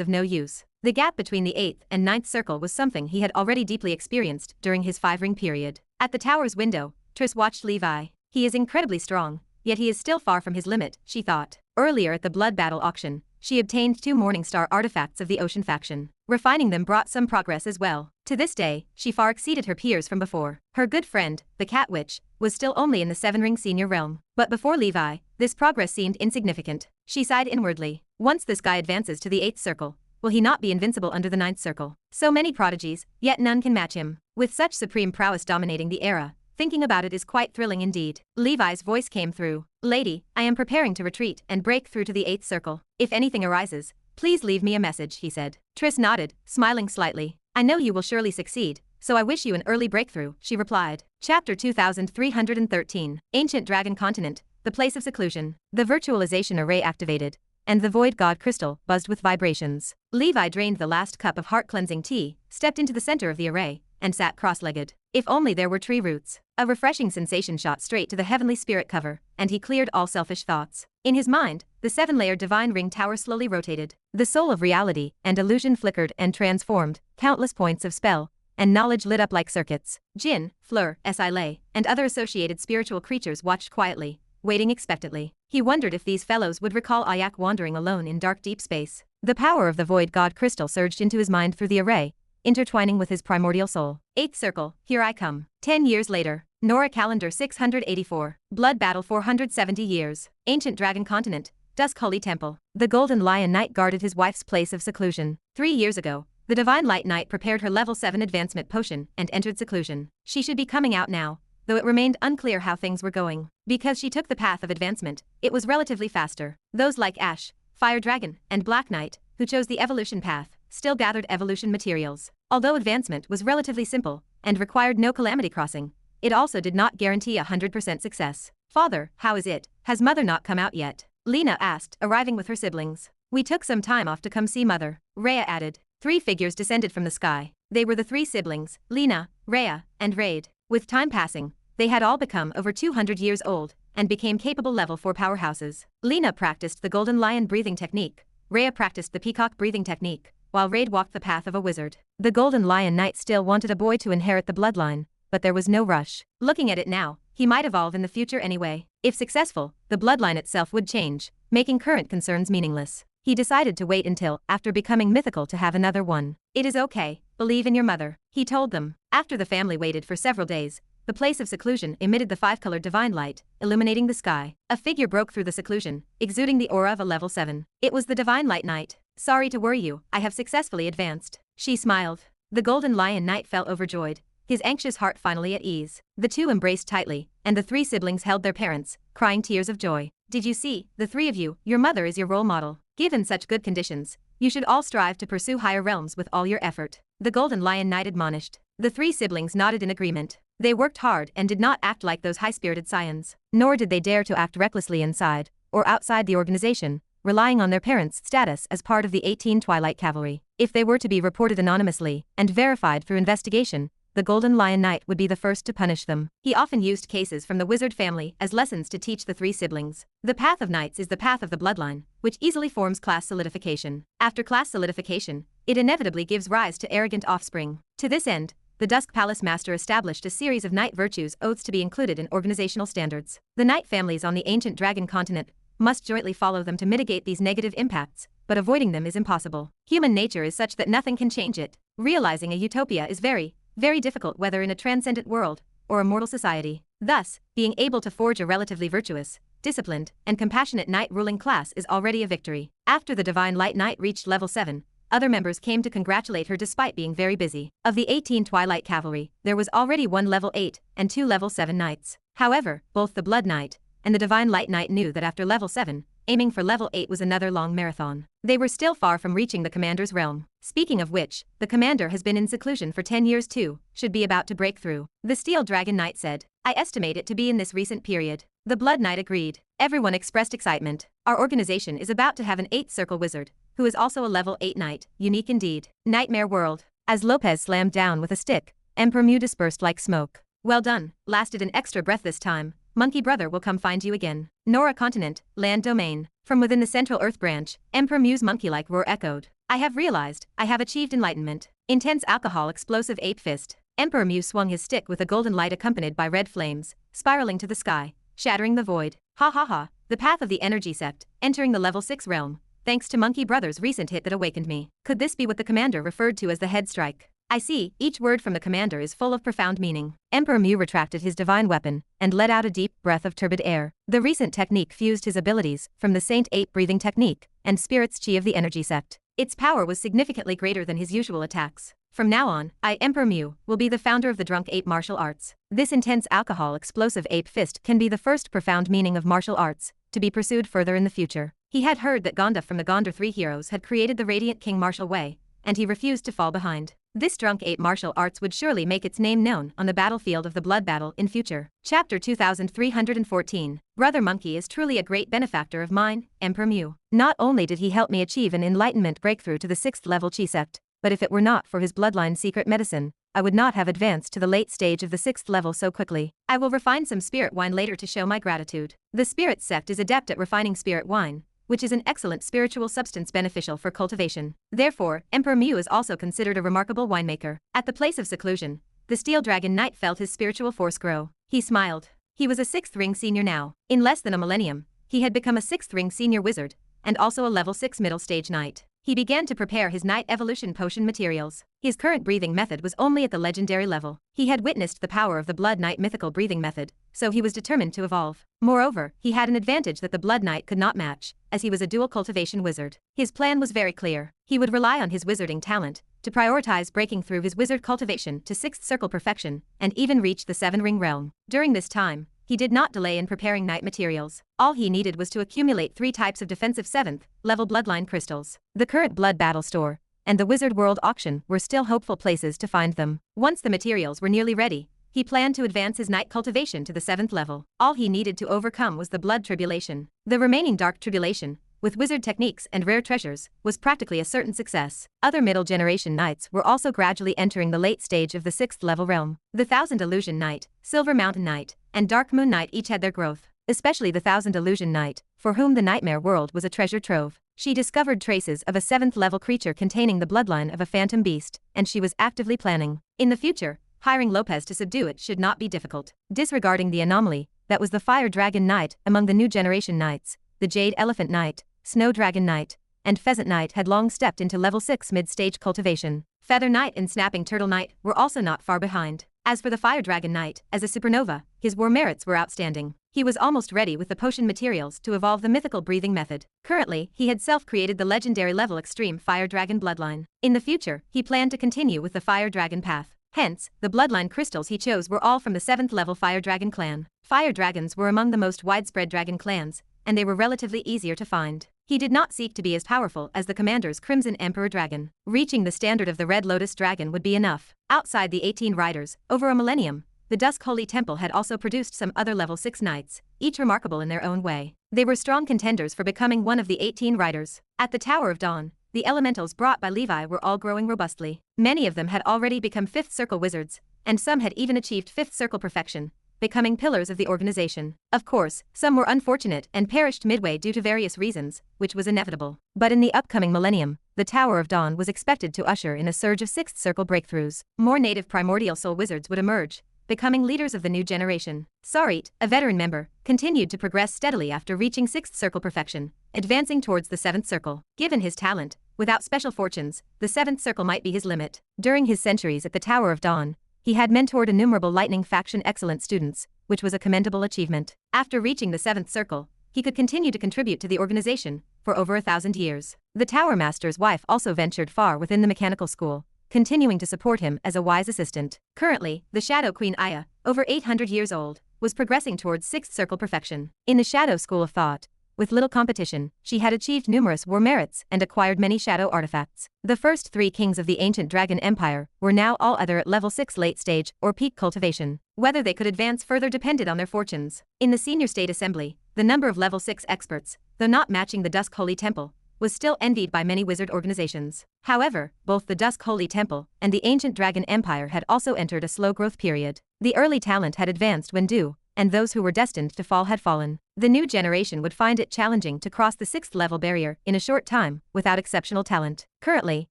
Speaker 1: of no use. The gap between the 8th and 9th circle was something he had already deeply experienced during his 5-ring period. At the tower's window, Triss watched Levi. He is incredibly strong, yet he is still far from his limit, she thought. Earlier at the blood battle auction, she obtained 2 Morningstar artifacts of the Ocean faction. Refining them brought some progress as well. To this day, she far exceeded her peers from before. Her good friend, the Cat Witch, was still only in the 7-ring senior realm. But before Levi, this progress seemed insignificant. She sighed inwardly. Once this guy advances to the 8th circle, will he not be invincible under the 9th circle? So many prodigies, yet none can match him. With such supreme prowess dominating the era, thinking about it is quite thrilling indeed. Levi's voice came through. Lady, I am preparing to retreat and break through to the 8th circle. If anything arises, please leave me a message, he said. Triss nodded, smiling slightly. I know you will surely succeed, so I wish you an early breakthrough, she replied. Chapter 2313. Ancient Dragon Continent, the place of seclusion. The virtualization array activated, and the void god crystal buzzed with vibrations. Levi drained the last cup of heart-cleansing tea, stepped into the center of the array, and sat cross-legged. If only there were tree roots. A refreshing sensation shot straight to the heavenly spirit cover, and he cleared all selfish thoughts. In his mind, the 7-layered divine ring tower slowly rotated. The soul of reality and illusion flickered and transformed, countless points of spell and knowledge lit up like circuits. Jinn, Fleur, Silay, and other associated spiritual creatures watched quietly, waiting expectantly. He wondered if these fellows would recall Ayak wandering alone in dark deep space. The power of the void god crystal surged into his mind through the array, intertwining with his primordial soul. 8th circle, here I come. 10 years later. Nora calendar 684. Blood battle 470 years. Ancient Dragon Continent. Dusk Holy Temple. The Golden Lion Knight guarded his wife's place of seclusion. 3 years ago, the Divine Light Knight prepared her level 7 advancement potion and entered seclusion. She should be coming out now, though it remained unclear how things were going. Because she took the path of advancement, it was relatively faster. Those like Ash, Fire Dragon, and Black Knight, who chose the evolution path, still gathered evolution materials. Although advancement was relatively simple and required no calamity crossing, it also did not guarantee 100% success. Father, how is it? Has Mother not come out yet? Lena asked, arriving with her siblings. We took some time off to come see Mother, Rhea added. 3 figures descended from the sky. They were the 3 siblings, Lena, Rhea, and Raid. With time passing, they had all become over 200 years old and became capable level 4 powerhouses. Lena practiced the Golden Lion breathing technique. Rhea practiced the Peacock breathing technique, while Raid walked the path of a wizard. The Golden Lion Knight still wanted a boy to inherit the bloodline, but there was no rush. Looking at it now, he might evolve in the future anyway. If successful, the bloodline itself would change, making current concerns meaningless. He decided to wait until after becoming mythical to have another one. It is okay, believe in your mother, he told them. After the family waited for several days, the place of seclusion emitted the 5-colored divine light, illuminating the sky. A figure broke through the seclusion, exuding the aura of a level 7. It was the Divine Light Knight. Sorry to worry you, I have successfully advanced. She smiled. The Golden Lion Knight felt overjoyed, his anxious heart finally at ease. The 2 embraced tightly, and the 3 siblings held their parents, crying tears of joy. Did you see, the 3 of you, your mother is your role model. Given such good conditions, you should all strive to pursue higher realms with all your effort. The Golden Lion Knight admonished. The 3 siblings nodded in agreement. They worked hard and did not act like those high-spirited scions, nor did they dare to act recklessly inside or outside the organization, relying on their parents' status as part of the 18 Twilight Cavalry. If they were to be reported anonymously and verified through investigation, the Golden Lion Knight would be the first to punish them. He often used cases from the wizard family as lessons to teach the 3 siblings. The path of knights is the path of the bloodline, which easily forms class solidification. After class solidification, it inevitably gives rise to arrogant offspring. To this end, the Dusk Palace Master established a series of knight virtues oaths to be included in organizational standards. The knight families on the ancient dragon continent must jointly follow them to mitigate these negative impacts, but avoiding them is impossible. Human nature is such that nothing can change it. Realizing a utopia is very difficult whether in a transcendent world or a mortal society. Thus, being able to forge a relatively virtuous, disciplined, and compassionate knight ruling class is already a victory. After the Divine Light Knight reached level 7, other members came to congratulate her despite being very busy. Of the 18 Twilight Cavalry, there was already 1 level 8 and 2 level 7 knights. However, both the Blood Knight and the Divine Light Knight knew that after level 7, aiming for level 8 was another long marathon. They were still far from reaching the commander's realm. Speaking of which, the commander has been in seclusion for 10 years too, should be about to break through. The Steel Dragon Knight said. I estimate it to be in this recent period. The Blood Knight agreed. Everyone expressed excitement. Our organization is about to have an 8th circle wizard, who is also a level 8 knight, unique indeed. Nightmare World. As Lopez slammed down with a stick, Emperor Mew dispersed like smoke. Well done, lasted an extra breath this time. Monkey Brother will come find you again. Nora Continent, Land Domain. From within the Central Earth branch, Emperor Mew's monkey-like roar echoed. I have realized, I have achieved enlightenment. Intense alcohol explosive ape fist. Emperor Mew swung his stick with a golden light accompanied by red flames, spiraling to the sky, shattering the void. Ha ha ha, the path of the energy sept, entering the level 6 realm. Thanks to Monkey Brother's recent hit that awakened me. Could this be what the commander referred to as the head strike? I see, each word from the commander is full of profound meaning. Emperor Mew retracted his divine weapon and let out a deep breath of turbid air. The recent technique fused his abilities from the Saint Ape breathing technique and Spirit's Chi of the energy sept. Its power was significantly greater than his usual attacks. From now on, I, Emperor Mew, will be the founder of the Drunk Ape Martial Arts. This intense alcohol explosive ape fist can be the first profound meaning of martial arts, to be pursued further in the future. He had heard that Gonda from the Gondar 3 heroes had created the Radiant King martial way, and he refused to fall behind. This Drunk Ape martial arts would surely make its name known on the battlefield of the blood battle in future. Chapter 2314. Brother Monkey is truly a great benefactor of mine, Emperor Mew. Not only did he help me achieve an enlightenment breakthrough to the 6th level Chi sept, but if it were not for his bloodline secret medicine, I would not have advanced to the late stage of the 6th level so quickly. I will refine some spirit wine later to show my gratitude. The Spirit sect is adept at refining spirit wine, which is an excellent spiritual substance beneficial for cultivation. Therefore, Emperor Mew is also considered a remarkable winemaker. At the place of seclusion, the Steel Dragon Knight felt his spiritual force grow. He smiled. He was a 6th ring senior now. In less than a millennium, he had become a 6th ring senior wizard, and also a level 6 middle stage knight. He began to prepare his Knight Evolution Potion materials. His current breathing method was only at the legendary level. He had witnessed the power of the Blood Knight mythical breathing method, so he was determined to evolve. Moreover, he had an advantage that the Blood Knight could not match, as he was a dual cultivation wizard. His plan was very clear. He would rely on his wizarding talent to prioritize breaking through his wizard cultivation to 6th circle perfection, and even reach the 7-ring realm. During this time, he did not delay in preparing knight materials. All he needed was to accumulate 3 types of defensive 7th level bloodline crystals. The current blood battle store and the Wizard World auction were still hopeful places to find them. Once the materials were nearly ready, he planned to advance his knight cultivation to the 7th level. All he needed to overcome was the Blood Tribulation. The remaining Dark Tribulation, with wizard techniques and rare treasures, was practically a certain success. Other middle generation knights were also gradually entering the late stage of the 6th level realm. The Thousand Illusion Knight, Silver Mountain Knight, and Dark Moon Knight each had their growth, especially the Thousand Illusion Knight, for whom the Nightmare World was a treasure trove. She discovered traces of a 7th level creature containing the bloodline of a phantom beast, and she was actively planning. In the future, hiring Lopez to subdue it should not be difficult. Disregarding the anomaly that was the Fire Dragon Knight among the new generation knights, the Jade Elephant Knight, Snow Dragon Knight, and Pheasant Knight had long stepped into level 6 mid-stage cultivation. Feather Knight and Snapping Turtle Knight were also not far behind. As for the Fire Dragon Knight, as a supernova, his war merits were outstanding. He was almost ready with the potion materials to evolve the mythical breathing method. Currently, he had self-created the legendary level Extreme Fire Dragon bloodline. In the future, he planned to continue with the Fire Dragon path. Hence, the bloodline crystals he chose were all from the 7th level Fire Dragon clan. Fire dragons were among the most widespread dragon clans, and they were relatively easier to find. He did not seek to be as powerful as the commander's Crimson Emperor Dragon. Reaching the standard of the Red Lotus Dragon would be enough. Outside the 18 riders, over a millennium, the Dusk Holy Temple had also produced some other level 6 knights, each remarkable in their own way. They were strong contenders for becoming one of the 18 riders. At the Tower of Dawn, the elementals brought by Levi were all growing robustly. Many of them had already become 5th circle wizards, and some had even achieved 5th circle perfection, becoming pillars of the organization. Of course, some were unfortunate and perished midway due to various reasons, which was inevitable. But in the upcoming millennium, the Tower of Dawn was expected to usher in a surge of 6th circle breakthroughs. More native primordial soul wizards would emerge, becoming leaders of the new generation. Sarit, a veteran member, continued to progress steadily after reaching 6th circle perfection, advancing towards the 7th circle. Given his talent, without special fortunes, the 7th circle might be his limit. During his centuries at the Tower of Dawn, he had mentored innumerable Lightning Faction excellent students, which was a commendable achievement. After reaching the 7th circle, he could continue to contribute to the organization for over 1,000 years. The Tower Master's wife also ventured far within the mechanical school, continuing to support him as a wise assistant. Currently, the Shadow Queen Aya, over 800 years old, was progressing towards 6th circle perfection. In the Shadow School of Thought, with little competition, she had achieved numerous war merits and acquired many shadow artifacts. The first 3 kings of the ancient dragon empire were now all either at level 6 late stage or peak cultivation. Whether they could advance further depended on their fortunes. In the senior state assembly, the number of level 6 experts, though not matching the Dusk Holy Temple, was still envied by many wizard organizations. However, both the Dusk Holy Temple and the ancient dragon empire had also entered a slow growth period. The early talent had advanced when due, and those who were destined to fall had fallen. The new generation would find it challenging to cross the 6th level barrier in a short time without exceptional talent. Currently,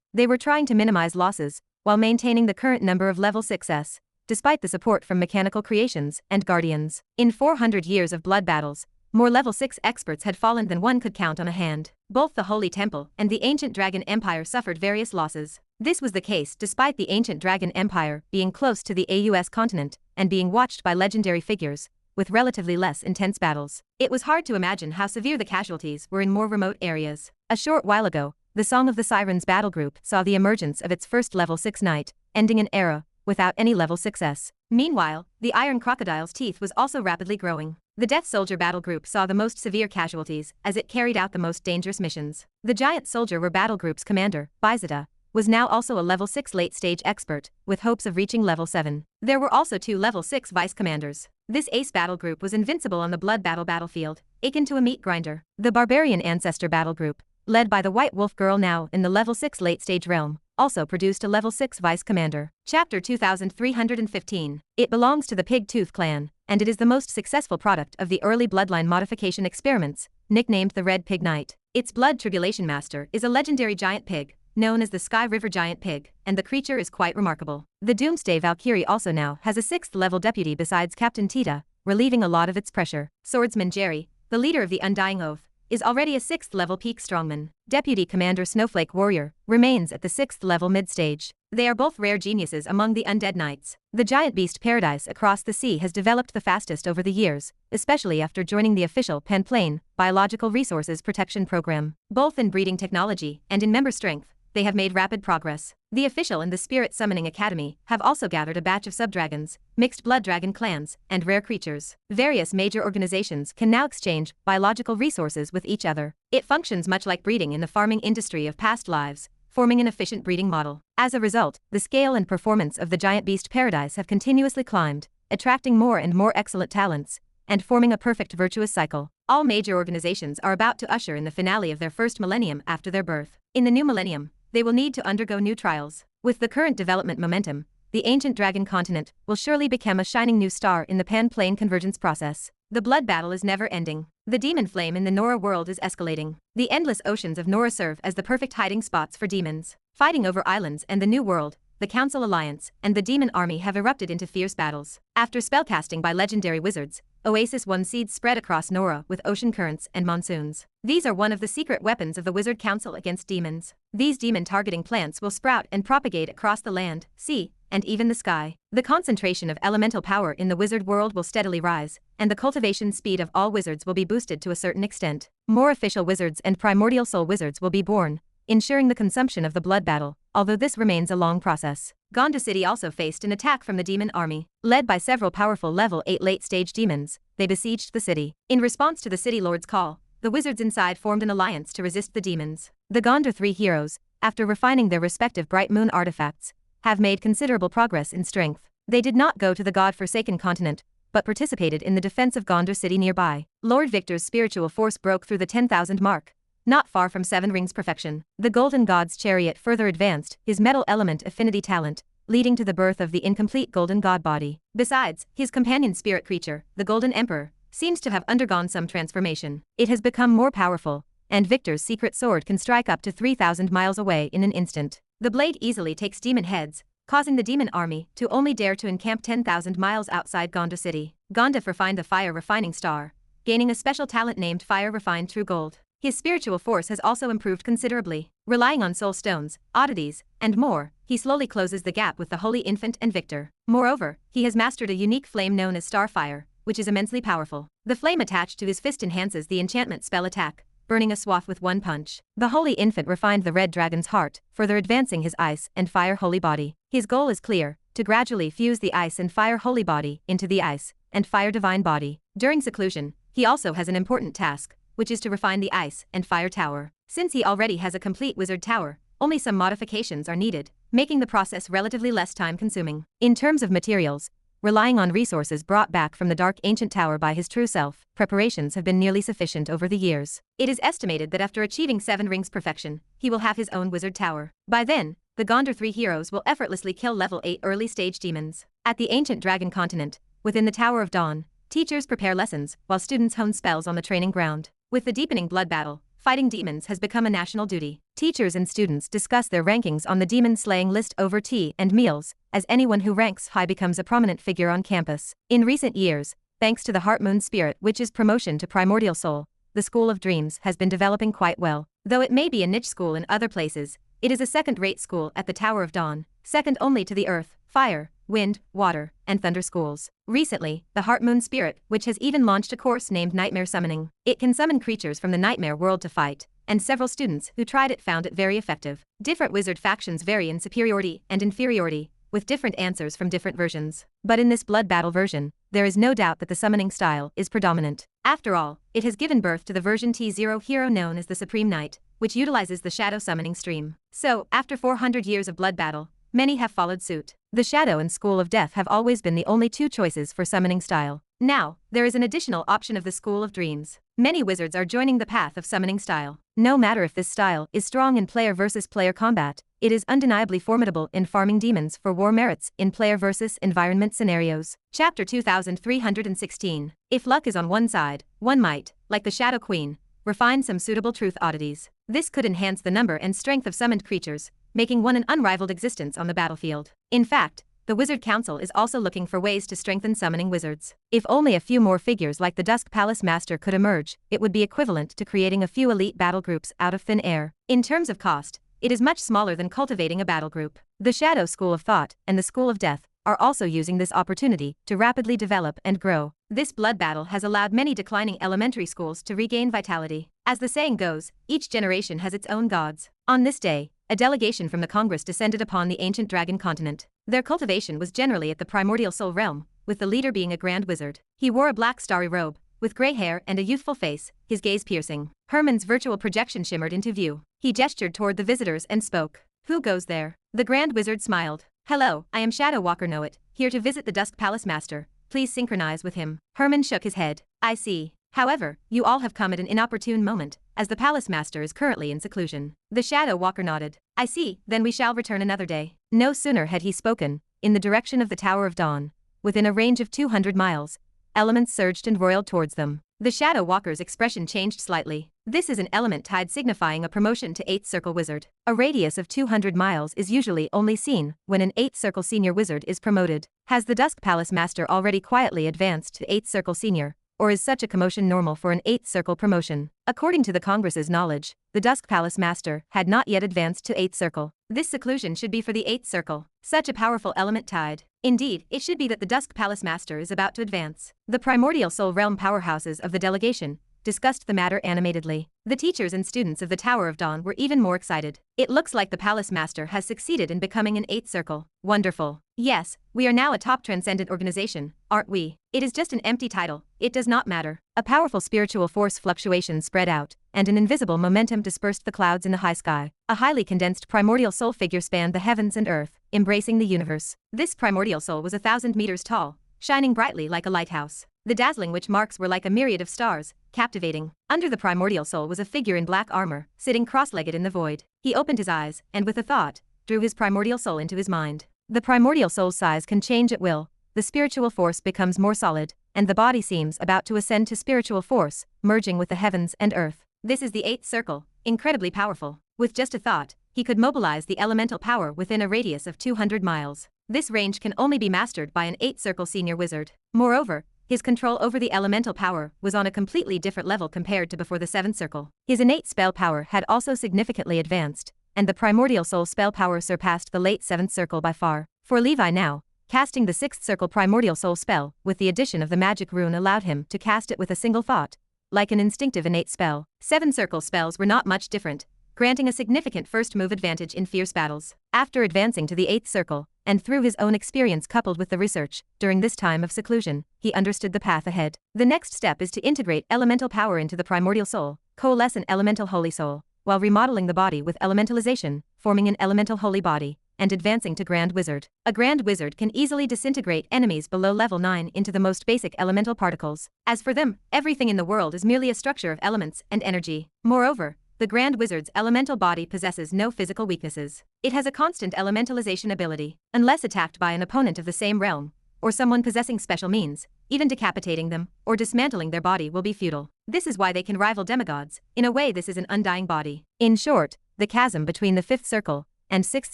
Speaker 1: they were trying to minimize losses while maintaining the current number of level 6s, despite the support from mechanical creations and guardians. In 400 years of blood battles, more level 6 experts had fallen than one could count on a hand. Both the Holy Temple and the Ancient Dragon Empire suffered various losses. This was the case despite the Ancient Dragon Empire being close to the AUS continent and being watched by legendary figures, with relatively less intense battles. It was hard to imagine how severe the casualties were in more remote areas. A short while ago, the Song of the Sirens battle group saw the emergence of its first level 6 knight, ending an era without any level 6s. Meanwhile, the Iron Crocodile's teeth was also rapidly growing. The Death Soldier battle group saw the most severe casualties as it carried out the most dangerous missions. The Giant Soldier War battle group's commander, Bizeta, was now also a level 6 late-stage expert, with hopes of reaching level 7. There were also 2 level 6 vice commanders. This ace battle group was invincible on the blood battle battlefield, akin to a meat grinder. The Barbarian Ancestor battle group, led by the White Wolf Girl now in the level 6 late-stage realm, also produced a level 6 vice commander. Chapter 2315. It belongs to the Pig Tooth clan, and it is the most successful product of the early bloodline modification experiments, nicknamed the Red Pig Knight. Its Blood Tribulation master is a legendary giant pig, known as the Sky River Giant Pig, and the creature is quite remarkable. The Doomsday Valkyrie also now has a 6th level deputy besides Captain Tita, relieving a lot of its pressure. Swordsman Jerry, the leader of the Undying Oath, is already a 6th level peak strongman. Deputy Commander Snowflake Warrior remains at the 6th level mid-stage. They are both rare geniuses among the undead knights. The giant beast Paradise across the sea has developed the fastest over the years, especially after joining the official Penplane Biological Resources Protection Program. Both in breeding technology and in member strength, they have made rapid progress. The official and the Spirit Summoning Academy have also gathered a batch of subdragons, mixed blood dragon clans, and rare creatures. Various major organizations can now exchange biological resources with each other. It functions much like breeding in the farming industry of past lives, forming an efficient breeding model. As a result, the scale and performance of the giant beast Paradise have continuously climbed, attracting more and more excellent talents, and forming a perfect virtuous cycle. All major organizations are about to usher in the finale of their first millennium after their birth. In the new millennium, they will need to undergo new trials. With the current development momentum, the ancient dragon continent will surely become a shining new star in the pan-plane convergence process. The blood battle is never ending. The demon flame in the Nora world is escalating. The endless oceans of Nora serve as the perfect hiding spots for demons. Fighting over islands and the New World, the Council Alliance and the demon army have erupted into fierce battles. After spellcasting by legendary wizards, Oasis 1 seeds spread across Nora with ocean currents and monsoons. These are one of the secret weapons of the Wizard Council against demons. These demon-targeting plants will sprout and propagate across the land, sea, and even the sky. The concentration of elemental power in the wizard world will steadily rise, and the cultivation speed of all wizards will be boosted to a certain extent. More official wizards and primordial soul wizards will be born, ensuring the consumption of the blood battle, although this remains a long process. Gonda City also faced an attack from the demon army. Led by several powerful level 8 late-stage demons, they besieged the city. In response to the city lord's call, the wizards inside formed an alliance to resist the demons. The Gonda 3 heroes, after refining their respective Bright Moon artifacts, have made considerable progress in strength. They did not go to the God-forsaken continent, but participated in the defense of Gondar City nearby. Lord Victor's spiritual force broke through the 10,000 mark, not far from 7 rings perfection. The Golden God's chariot further advanced his metal element affinity talent, leading to the birth of the incomplete Golden God body. Besides, his companion spirit creature, the Golden Emperor, seems to have undergone some transformation. It has become more powerful, and Victor's secret sword can strike up to 3,000 miles away in an instant. The blade easily takes demon heads, causing the demon army to only dare to encamp 10,000 miles outside Gonda City. Gonda refined the fire refining star, gaining a special talent named Fire Refined True Gold. His spiritual force has also improved considerably. Relying on soul stones, oddities, and more, he slowly closes the gap with the Holy Infant and Victor. Moreover, he has mastered a unique flame known as Starfire, which is immensely powerful. The flame attached to his fist enhances the enchantment spell attack, burning a swath with one punch. The Holy Infant refined the Red Dragon's heart, further advancing his ice and fire holy body. His goal is clear, to gradually fuse the ice and fire holy body into the ice and fire divine body. During seclusion, he also has an important task, which is to refine the ice and fire tower. Since he already has a complete wizard tower, only some modifications are needed, making the process relatively less time-consuming. In terms of materials, relying on resources brought back from the dark ancient tower by his true self, preparations have been nearly sufficient over the years. It is estimated that after achieving 7 rings perfection, he will have his own wizard tower. By then, the Gondor 3 heroes will effortlessly kill level 8 early-stage demons. At the ancient dragon continent, within the Tower of Dawn, teachers prepare lessons while students hone spells on the training ground. With the deepening blood battle, fighting demons has become a national duty. Teachers and students discuss their rankings on the demon-slaying list over tea and meals, as anyone who ranks high becomes a prominent figure on campus. In recent years, thanks to the Heart-Moon Spirit Witch's promotion to Primordial Soul, the School of Dreams has been developing quite well. Though it may be a niche school in other places, it is a second-rate school at the Tower of Dawn, second only to the Earth, Fire, Wind, Water, and Thunder schools. Recently, the Heart-Moon Spirit Witch has even launched a course named Nightmare Summoning. It can summon creatures from the nightmare world to fight, and several students who tried it found it very effective. Different wizard factions vary in superiority and inferiority, with different answers from different versions. But in this blood battle version, there is no doubt that the summoning style is predominant. After all, it has given birth to the version T0 hero known as the Supreme Knight, which utilizes the shadow summoning stream. So, after 400 years of blood battle, many have followed suit. The Shadow and School of Death have always been the only 2 choices for summoning style. Now, there is an additional option of the School of Dreams. Many wizards are joining the path of summoning style. No matter if this style is strong in player versus player combat, it is undeniably formidable in farming demons for war merits in player versus environment scenarios. Chapter 2316. If luck is on one side, one might, like the Shadow Queen, refine some suitable truth oddities. This could enhance the number and strength of summoned creatures, making one an unrivaled existence on the battlefield. In fact, the Wizard Council is also looking for ways to strengthen summoning wizards. If only a few more figures like the Dusk Palace Master could emerge, it would be equivalent to creating a few elite battle groups out of thin air. In terms of cost, it is much smaller than cultivating a battle group. The Shadow School of Thought and the School of Death are also using this opportunity to rapidly develop and grow. This blood battle has allowed many declining elementary schools to regain vitality. As the saying goes, each generation has its own gods. On this day, a delegation from the Congress descended upon the ancient dragon continent. Their cultivation was generally at the primordial soul realm, with the leader being a grand wizard. He wore a black starry robe, with gray hair and a youthful face, his gaze piercing. Herman's virtual projection shimmered into view. He gestured toward the visitors and spoke. "Who goes there?" The grand wizard smiled. "Hello, I am Shadow Walker Knowit, here to visit the Dusk Palace Master. Please synchronize with him." Herman shook his head. "I see. However, you all have come at an inopportune moment, as the Palace Master is currently in seclusion." The Shadow Walker nodded. "I see, then we shall return another day." No sooner had he spoken, in the direction of the Tower of Dawn, within a range of 200 miles, elements surged and roiled towards them. The Shadow Walker's expression changed slightly. This is an element tide signifying a promotion to 8th Circle Wizard. A radius of 200 miles is usually only seen when an 8th Circle Senior Wizard is promoted. Has the Dusk Palace Master already quietly advanced to 8th Circle Senior, or is such a commotion normal for an 8th Circle promotion? According to the Congress's knowledge, the Dusk Palace Master had not yet advanced to 8th Circle. This seclusion should be for the 8th Circle. Such a powerful element tide. Indeed, it should be that the Dusk Palace Master is about to advance. The primordial soul realm powerhouses of the delegation discussed the matter animatedly. The teachers and students of the Tower of Dawn were even more excited. "It looks like the Palace Master has succeeded in becoming an 8th Circle. Wonderful. Yes, we are now a top transcendent organization, aren't we? It is just an empty title, it does not matter." A powerful spiritual force fluctuation spread out, and an invisible momentum dispersed the clouds in the high sky. A highly condensed primordial soul figure spanned the heavens and earth, embracing the universe. This primordial soul was 1,000 meters tall, shining brightly like a lighthouse. The dazzling witch marks were like a myriad of stars, captivating. Under the primordial soul was a figure in black armor, sitting cross-legged in the void. He opened his eyes, and with a thought, drew his primordial soul into his mind. The primordial soul's size can change at will, the spiritual force becomes more solid, and the body seems about to ascend to spiritual force, merging with the heavens and earth. This is the 8th Circle, incredibly powerful. With just a thought, he could mobilize the elemental power within a radius of 200 miles. This range can only be mastered by an 8th Circle Senior Wizard. Moreover, his control over the elemental power was on a completely different level compared to before the 7th Circle. His innate spell power had also significantly advanced, and the primordial soul spell power surpassed the late 7th Circle by far. For Levi now, casting the 6th Circle primordial soul spell with the addition of the magic rune allowed him to cast it with a single thought, like an instinctive innate spell. 7th Circle spells were not much different, granting a significant first move advantage in fierce battles. After advancing to the 8th circle, and through his own experience coupled with the research, during this time of seclusion, he understood the path ahead. The next step is to integrate elemental power into the primordial soul, coalesce an elemental holy soul, while remodeling the body with elementalization, forming an elemental holy body, and advancing to Grand Wizard. A Grand Wizard can easily disintegrate enemies below level 9 into the most basic elemental particles. As for them, everything in the world is merely a structure of elements and energy. Moreover, the Grand Wizard's elemental body possesses no physical weaknesses. It has a constant elementalization ability. Unless attacked by an opponent of the same realm, or someone possessing special means, even decapitating them, or dismantling their body will be futile. This is why they can rival demigods. In a way, this is an undying body. In short, the chasm between the 5th circle and 6th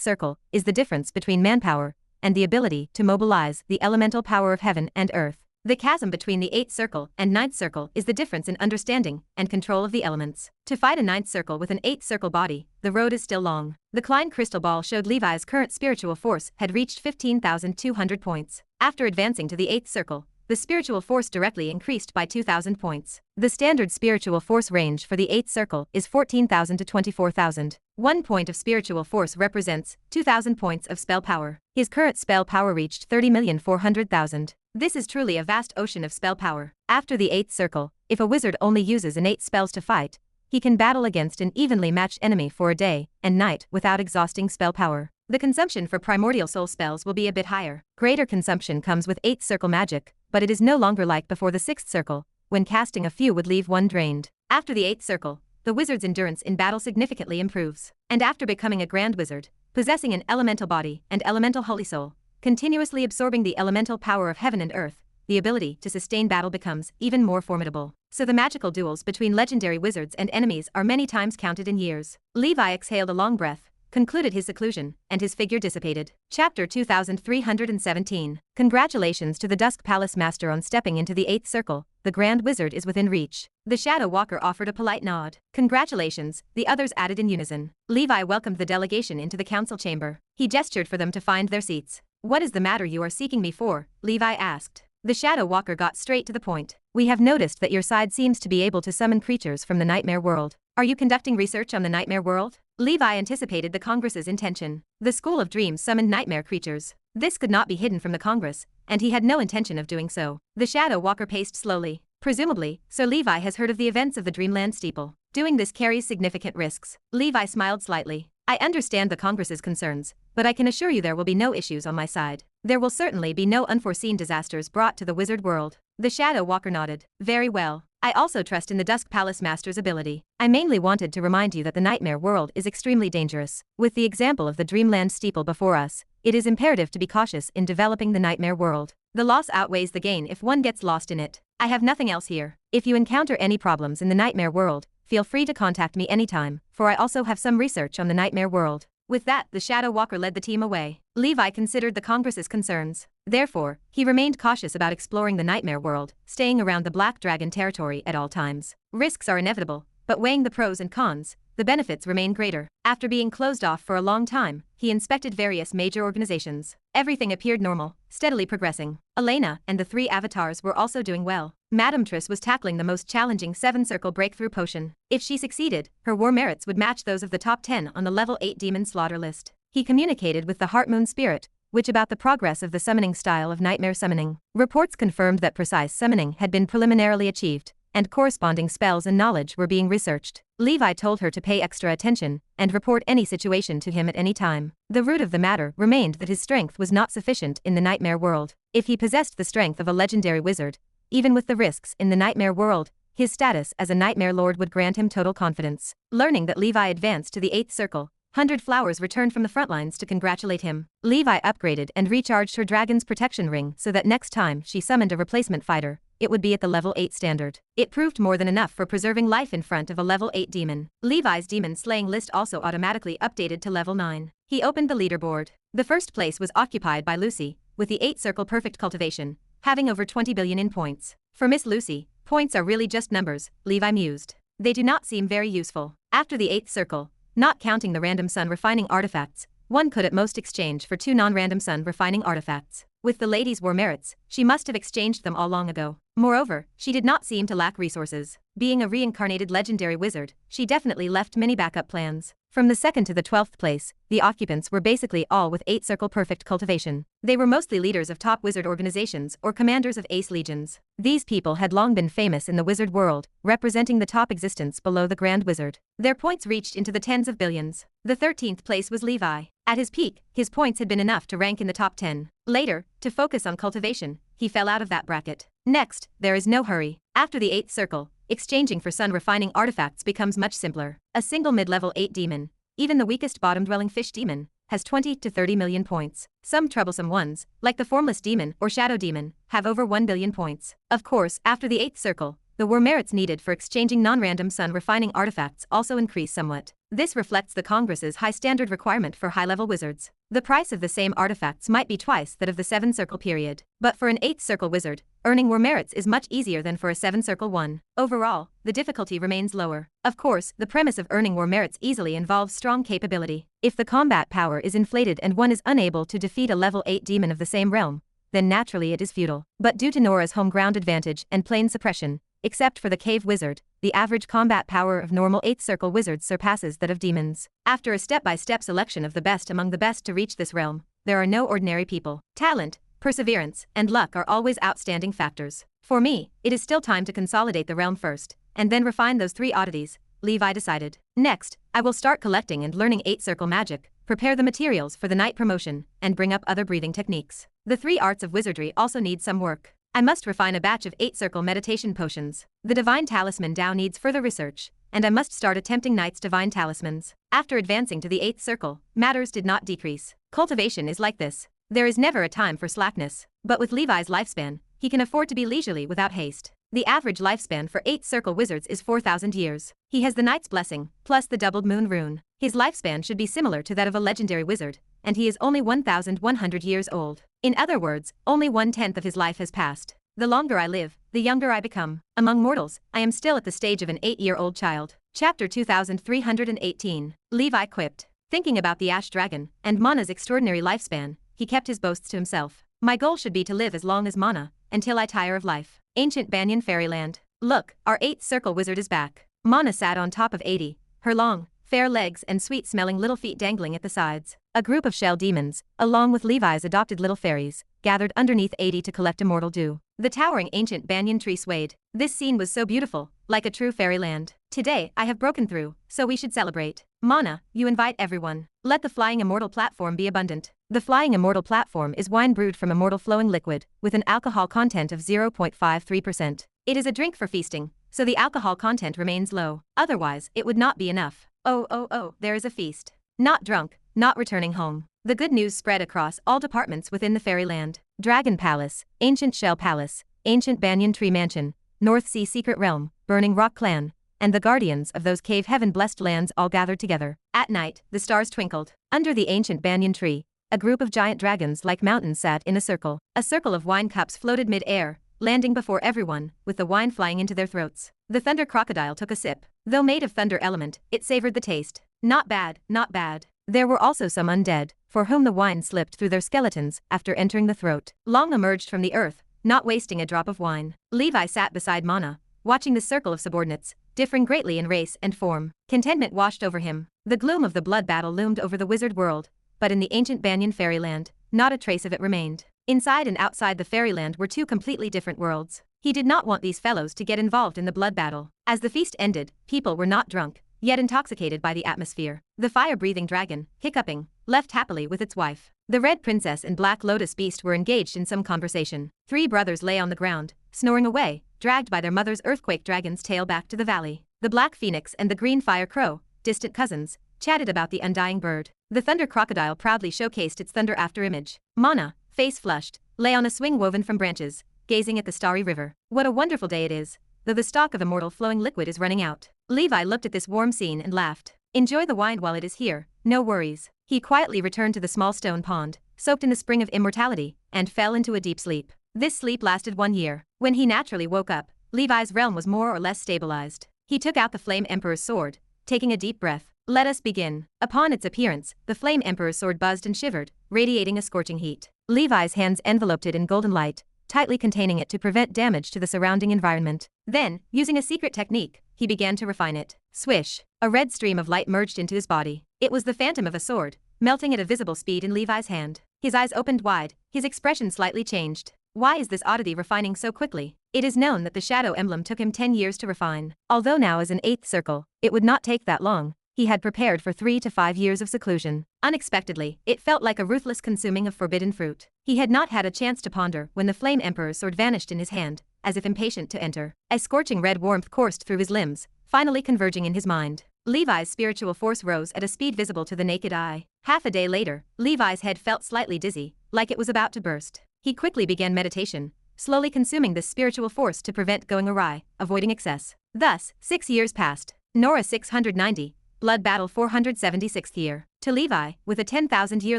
Speaker 1: circle is the difference between manpower and the ability to mobilize the elemental power of heaven and earth. The chasm between the 8th circle and 9th circle is the difference in understanding and control of the elements. To fight a 9th circle with an 8th circle body, the road is still long. The Klein crystal ball showed Levi's current spiritual force had reached 15,200 points. After advancing to the 8th circle, the spiritual force directly increased by 2,000 points. The standard spiritual force range for the 8th circle is 14,000 to 24,000. 1 point of spiritual force represents 2,000 points of spell power. His current spell power reached 30,400,000. This is truly a vast ocean of spell power. After the 8th circle, if a wizard only uses innate spells to fight, he can battle against an evenly matched enemy for a day and night without exhausting spell power. The consumption for primordial soul spells will be a bit higher. Greater consumption comes with 8th circle magic, but it is no longer like before the 6th circle, when casting a few would leave one drained. After the 8th circle, the wizard's endurance in battle significantly improves. And after becoming a Grand Wizard, possessing an elemental body and elemental holy soul, continuously absorbing the elemental power of heaven and earth, the ability to sustain battle becomes even more formidable. So the magical duels between legendary wizards and enemies are many times counted in years. Levi exhaled a long breath, concluded his seclusion, and his figure dissipated. Chapter 2317. Congratulations to the Dusk Palace Master on stepping into the 8th circle. The Grand Wizard is within reach. The Shadow Walker offered a polite nod. Congratulations, the others added in unison. Levi welcomed the delegation into the council chamber. He gestured for them to find their seats. What is the matter you are seeking me for? Levi asked. The Shadow Walker got straight to the point. We have noticed that your side seems to be able to summon creatures from the nightmare world. Are you conducting research on the nightmare world? Levi anticipated the Congress's intention. The School of Dreams summoned nightmare creatures. This could not be hidden from the Congress, and he had no intention of doing so. The Shadow Walker paced slowly. Presumably, Sir Levi has heard of the events of the Dreamland Steeple. Doing this carries significant risks. Levi smiled slightly. I understand the Congress's concerns, but I can assure you there will be no issues on my side. There will certainly be no unforeseen disasters brought to the wizard world. The Shadow Walker nodded. Very well. I also trust in the Dusk Palace Master's ability. I mainly wanted to remind you that the nightmare world is extremely dangerous. With the example of the Dreamland Steeple before us, it is imperative to be cautious in developing the nightmare world. The loss outweighs the gain if one gets lost in it. I have nothing else here. If you encounter any problems in the nightmare world, feel free to contact me anytime, for I also have some research on the nightmare world. With that, the Shadow Walker led the team away. Levi considered the Congress's concerns. Therefore, he remained cautious about exploring the nightmare world, staying around the Black Dragon territory at all times. Risks are inevitable, but weighing the pros and cons, the benefits remain greater. After being closed off for a long time, he inspected various major organizations. Everything appeared normal, steadily progressing. Elena and the 3 avatars were also doing well. Madame Triss was tackling the most challenging 7-circle breakthrough potion. If she succeeded, her war merits would match those of the top 10 on the level 8 demon slaughter list. He communicated with the Heart Moon Spirit, which about the progress of the summoning style of nightmare summoning. Reports confirmed that precise summoning had been preliminarily achieved, and corresponding spells and knowledge were being researched. Levi told her to pay extra attention and report any situation to him at any time. The root of the matter remained that his strength was not sufficient in the nightmare world. If he possessed the strength of a legendary wizard, even with the risks in the nightmare world, his status as a nightmare lord would grant him total confidence. Learning that Levi advanced to the 8th circle, 100 Flowers returned from the front lines to congratulate him. Levi upgraded and recharged her dragon's protection ring so that next time she summoned a replacement fighter, it would be at the level 8 standard. It proved more than enough for preserving life in front of a level 8 demon. Levi's demon slaying list also automatically updated to level 9. He opened the leaderboard. The first place was occupied by Lucy, with the 8 circle perfect cultivation, having over 20 billion in points. For Miss Lucy, points are really just numbers, Levi mused. They do not seem very useful. After the 8th circle, not counting the random sun refining artifacts, one could at most exchange for 2 non-random sun refining artifacts. With the lady's war merits, she must have exchanged them all long ago. Moreover, she did not seem to lack resources. Being a reincarnated legendary wizard, she definitely left many backup plans. From the 2nd to the 12th place, the occupants were basically all with 8 circle perfect cultivation. They were mostly leaders of top wizard organizations or commanders of ace legions. These people had long been famous in the wizard world, representing the top existence below the grand wizard. Their points reached into the tens of billions. The 13th place was Levi. At his peak, his points had been enough to rank in the top 10. Later, to focus on cultivation, he fell out of that bracket. Next, there is no hurry. After the 8th circle, exchanging for sun refining artifacts becomes much simpler. A single mid-level 8 demon, even the weakest bottom-dwelling fish demon, has 20 to 30 million points. Some troublesome ones, like the formless demon or shadow demon, have over 1 billion points. Of course, after the 8th circle, the war merits needed for exchanging non-random sun refining artifacts also increase somewhat. This reflects the Congress's high standard requirement for high-level wizards. The price of the same artifacts might be twice that of the 7-circle period. But for an 8th-circle wizard, earning war merits is much easier than for a 7-circle one. Overall, the difficulty remains lower. Of course, the premise of earning war merits easily involves strong capability. If the combat power is inflated and one is unable to defeat a level 8 demon of the same realm, then naturally it is futile. But due to Nora's home ground advantage and plane suppression, except for the cave wizard, the average combat power of normal 8th circle wizards surpasses that of demons. After a step-by-step selection of the best among the best to reach this realm, there are no ordinary people. Talent, perseverance, and luck are always outstanding factors. For me, it is still time to consolidate the realm first, and then refine those 3 oddities, Levi decided. Next, I will start collecting and learning 8th circle magic, prepare the materials for the night promotion, and bring up other breathing techniques. The 3 arts of wizardry also need some work. I must refine a batch of 8-circle meditation potions. The divine talisman Tao needs further research, and I must start attempting Knight's divine talismans. After advancing to the 8th circle, matters did not decrease. Cultivation is like this. There is never a time for slackness, but with Levi's lifespan, he can afford to be leisurely without haste. The average lifespan for 8th circle wizards is 4,000 years. He has the Knight's blessing, plus the doubled moon rune. His lifespan should be similar to that of a legendary wizard, and he is only 1,100 years old. In other words, only 1/10 of his life has passed. The longer I live, the younger I become. Among mortals, I am still at the stage of an 8-year-old child. Chapter 2318. Levi quipped. Thinking about the Ash Dragon and Mana's extraordinary lifespan, he kept his boasts to himself. My goal should be to live as long as Mana, until I tire of life. Ancient Banyan Fairyland. Look, our 8th circle wizard is back. Mana sat on top of 80, her long, fair legs and sweet-smelling little feet dangling at the sides. A group of shell demons, along with Levi's adopted little fairies, gathered underneath 80 to collect immortal dew. The towering ancient banyan tree swayed. This scene was so beautiful, like a true fairyland. Today, I have broken through, so we should celebrate. Mana, you invite everyone. Let the flying immortal platform be abundant. The flying immortal platform is wine brewed from immortal flowing liquid, with an alcohol content of 0.53%. It is a drink for feasting, so the alcohol content remains low. Otherwise, it would not be enough. Oh, there is a feast. Not drunk, not returning home. The good news spread across all departments within the fairyland. Dragon Palace, Ancient Shell Palace, Ancient Banyan Tree Mansion, North Sea Secret Realm, Burning Rock Clan, and the guardians of those cave heaven-blessed lands all gathered together. At night, the stars twinkled. Under the ancient banyan tree, a group of giant dragons like mountains sat in a circle. A circle of wine cups floated mid-air, landing before everyone, with the wine flying into their throats. The thunder crocodile took a sip. Though made of thunder element, it savored the taste. Not bad, not bad. There were also some undead, for whom the wine slipped through their skeletons after entering the throat. Long emerged from the earth, not wasting a drop of wine. Levi sat beside Mana, watching the circle of subordinates, differing greatly in race and form. Contentment washed over him. The gloom of the blood battle loomed over the wizard world, but in the ancient banyan fairyland, not a trace of it remained. Inside and outside the fairyland were 2 completely different worlds. He did not want these fellows to get involved in the blood battle. As the feast ended, people were not drunk, yet intoxicated by the atmosphere. The fire-breathing dragon, hiccuping, left happily with its wife. The red princess and black lotus beast were engaged in some conversation. 3 brothers lay on the ground, snoring away, dragged by their mother's earthquake dragon's tail back to the valley. The black phoenix and the green fire crow, distant cousins, chatted about the undying bird. The thunder crocodile proudly showcased its thunder after image. Mana, face flushed, lay on a swing woven from branches, gazing at the starry river. What a wonderful day it is, though the stock of immortal flowing liquid is running out. Levi looked at this warm scene and laughed. Enjoy the wine while it is here, no worries. He quietly returned to the small stone pond, soaked in the spring of immortality, and fell into a deep sleep. This sleep lasted 1 year. When he naturally woke up, Levi's realm was more or less stabilized. He took out the Flame Emperor's sword, taking a deep breath. Let us begin. Upon its appearance, the Flame Emperor's sword buzzed and shivered, radiating a scorching heat. Levi's hands enveloped it in golden light, tightly containing it to prevent damage to the surrounding environment. Then, using a secret technique, he began to refine it. Swish! A red stream of light merged into his body. It was the phantom of a sword, melting at a visible speed in Levi's hand. His eyes opened wide, his expression slightly changed. Why is this oddity refining so quickly? It is known that the shadow emblem took him 10 years to refine. Although now as an 8th circle, it would not take that long. He had prepared for 3 to 5 years of seclusion. Unexpectedly, it felt like a ruthless consuming of forbidden fruit. He had not had a chance to ponder when the Flame Emperor's sword vanished in his hand, as if impatient to enter. A scorching red warmth coursed through his limbs, finally converging in his mind. Levi's spiritual force rose at a speed visible to the naked eye. Half a day later, Levi's head felt slightly dizzy, like it was about to burst. He quickly began meditation, slowly consuming this spiritual force to prevent going awry, avoiding excess. Thus, 6 years passed. Nora 690, Blood Battle 476th year. To Levi, with a 10,000-year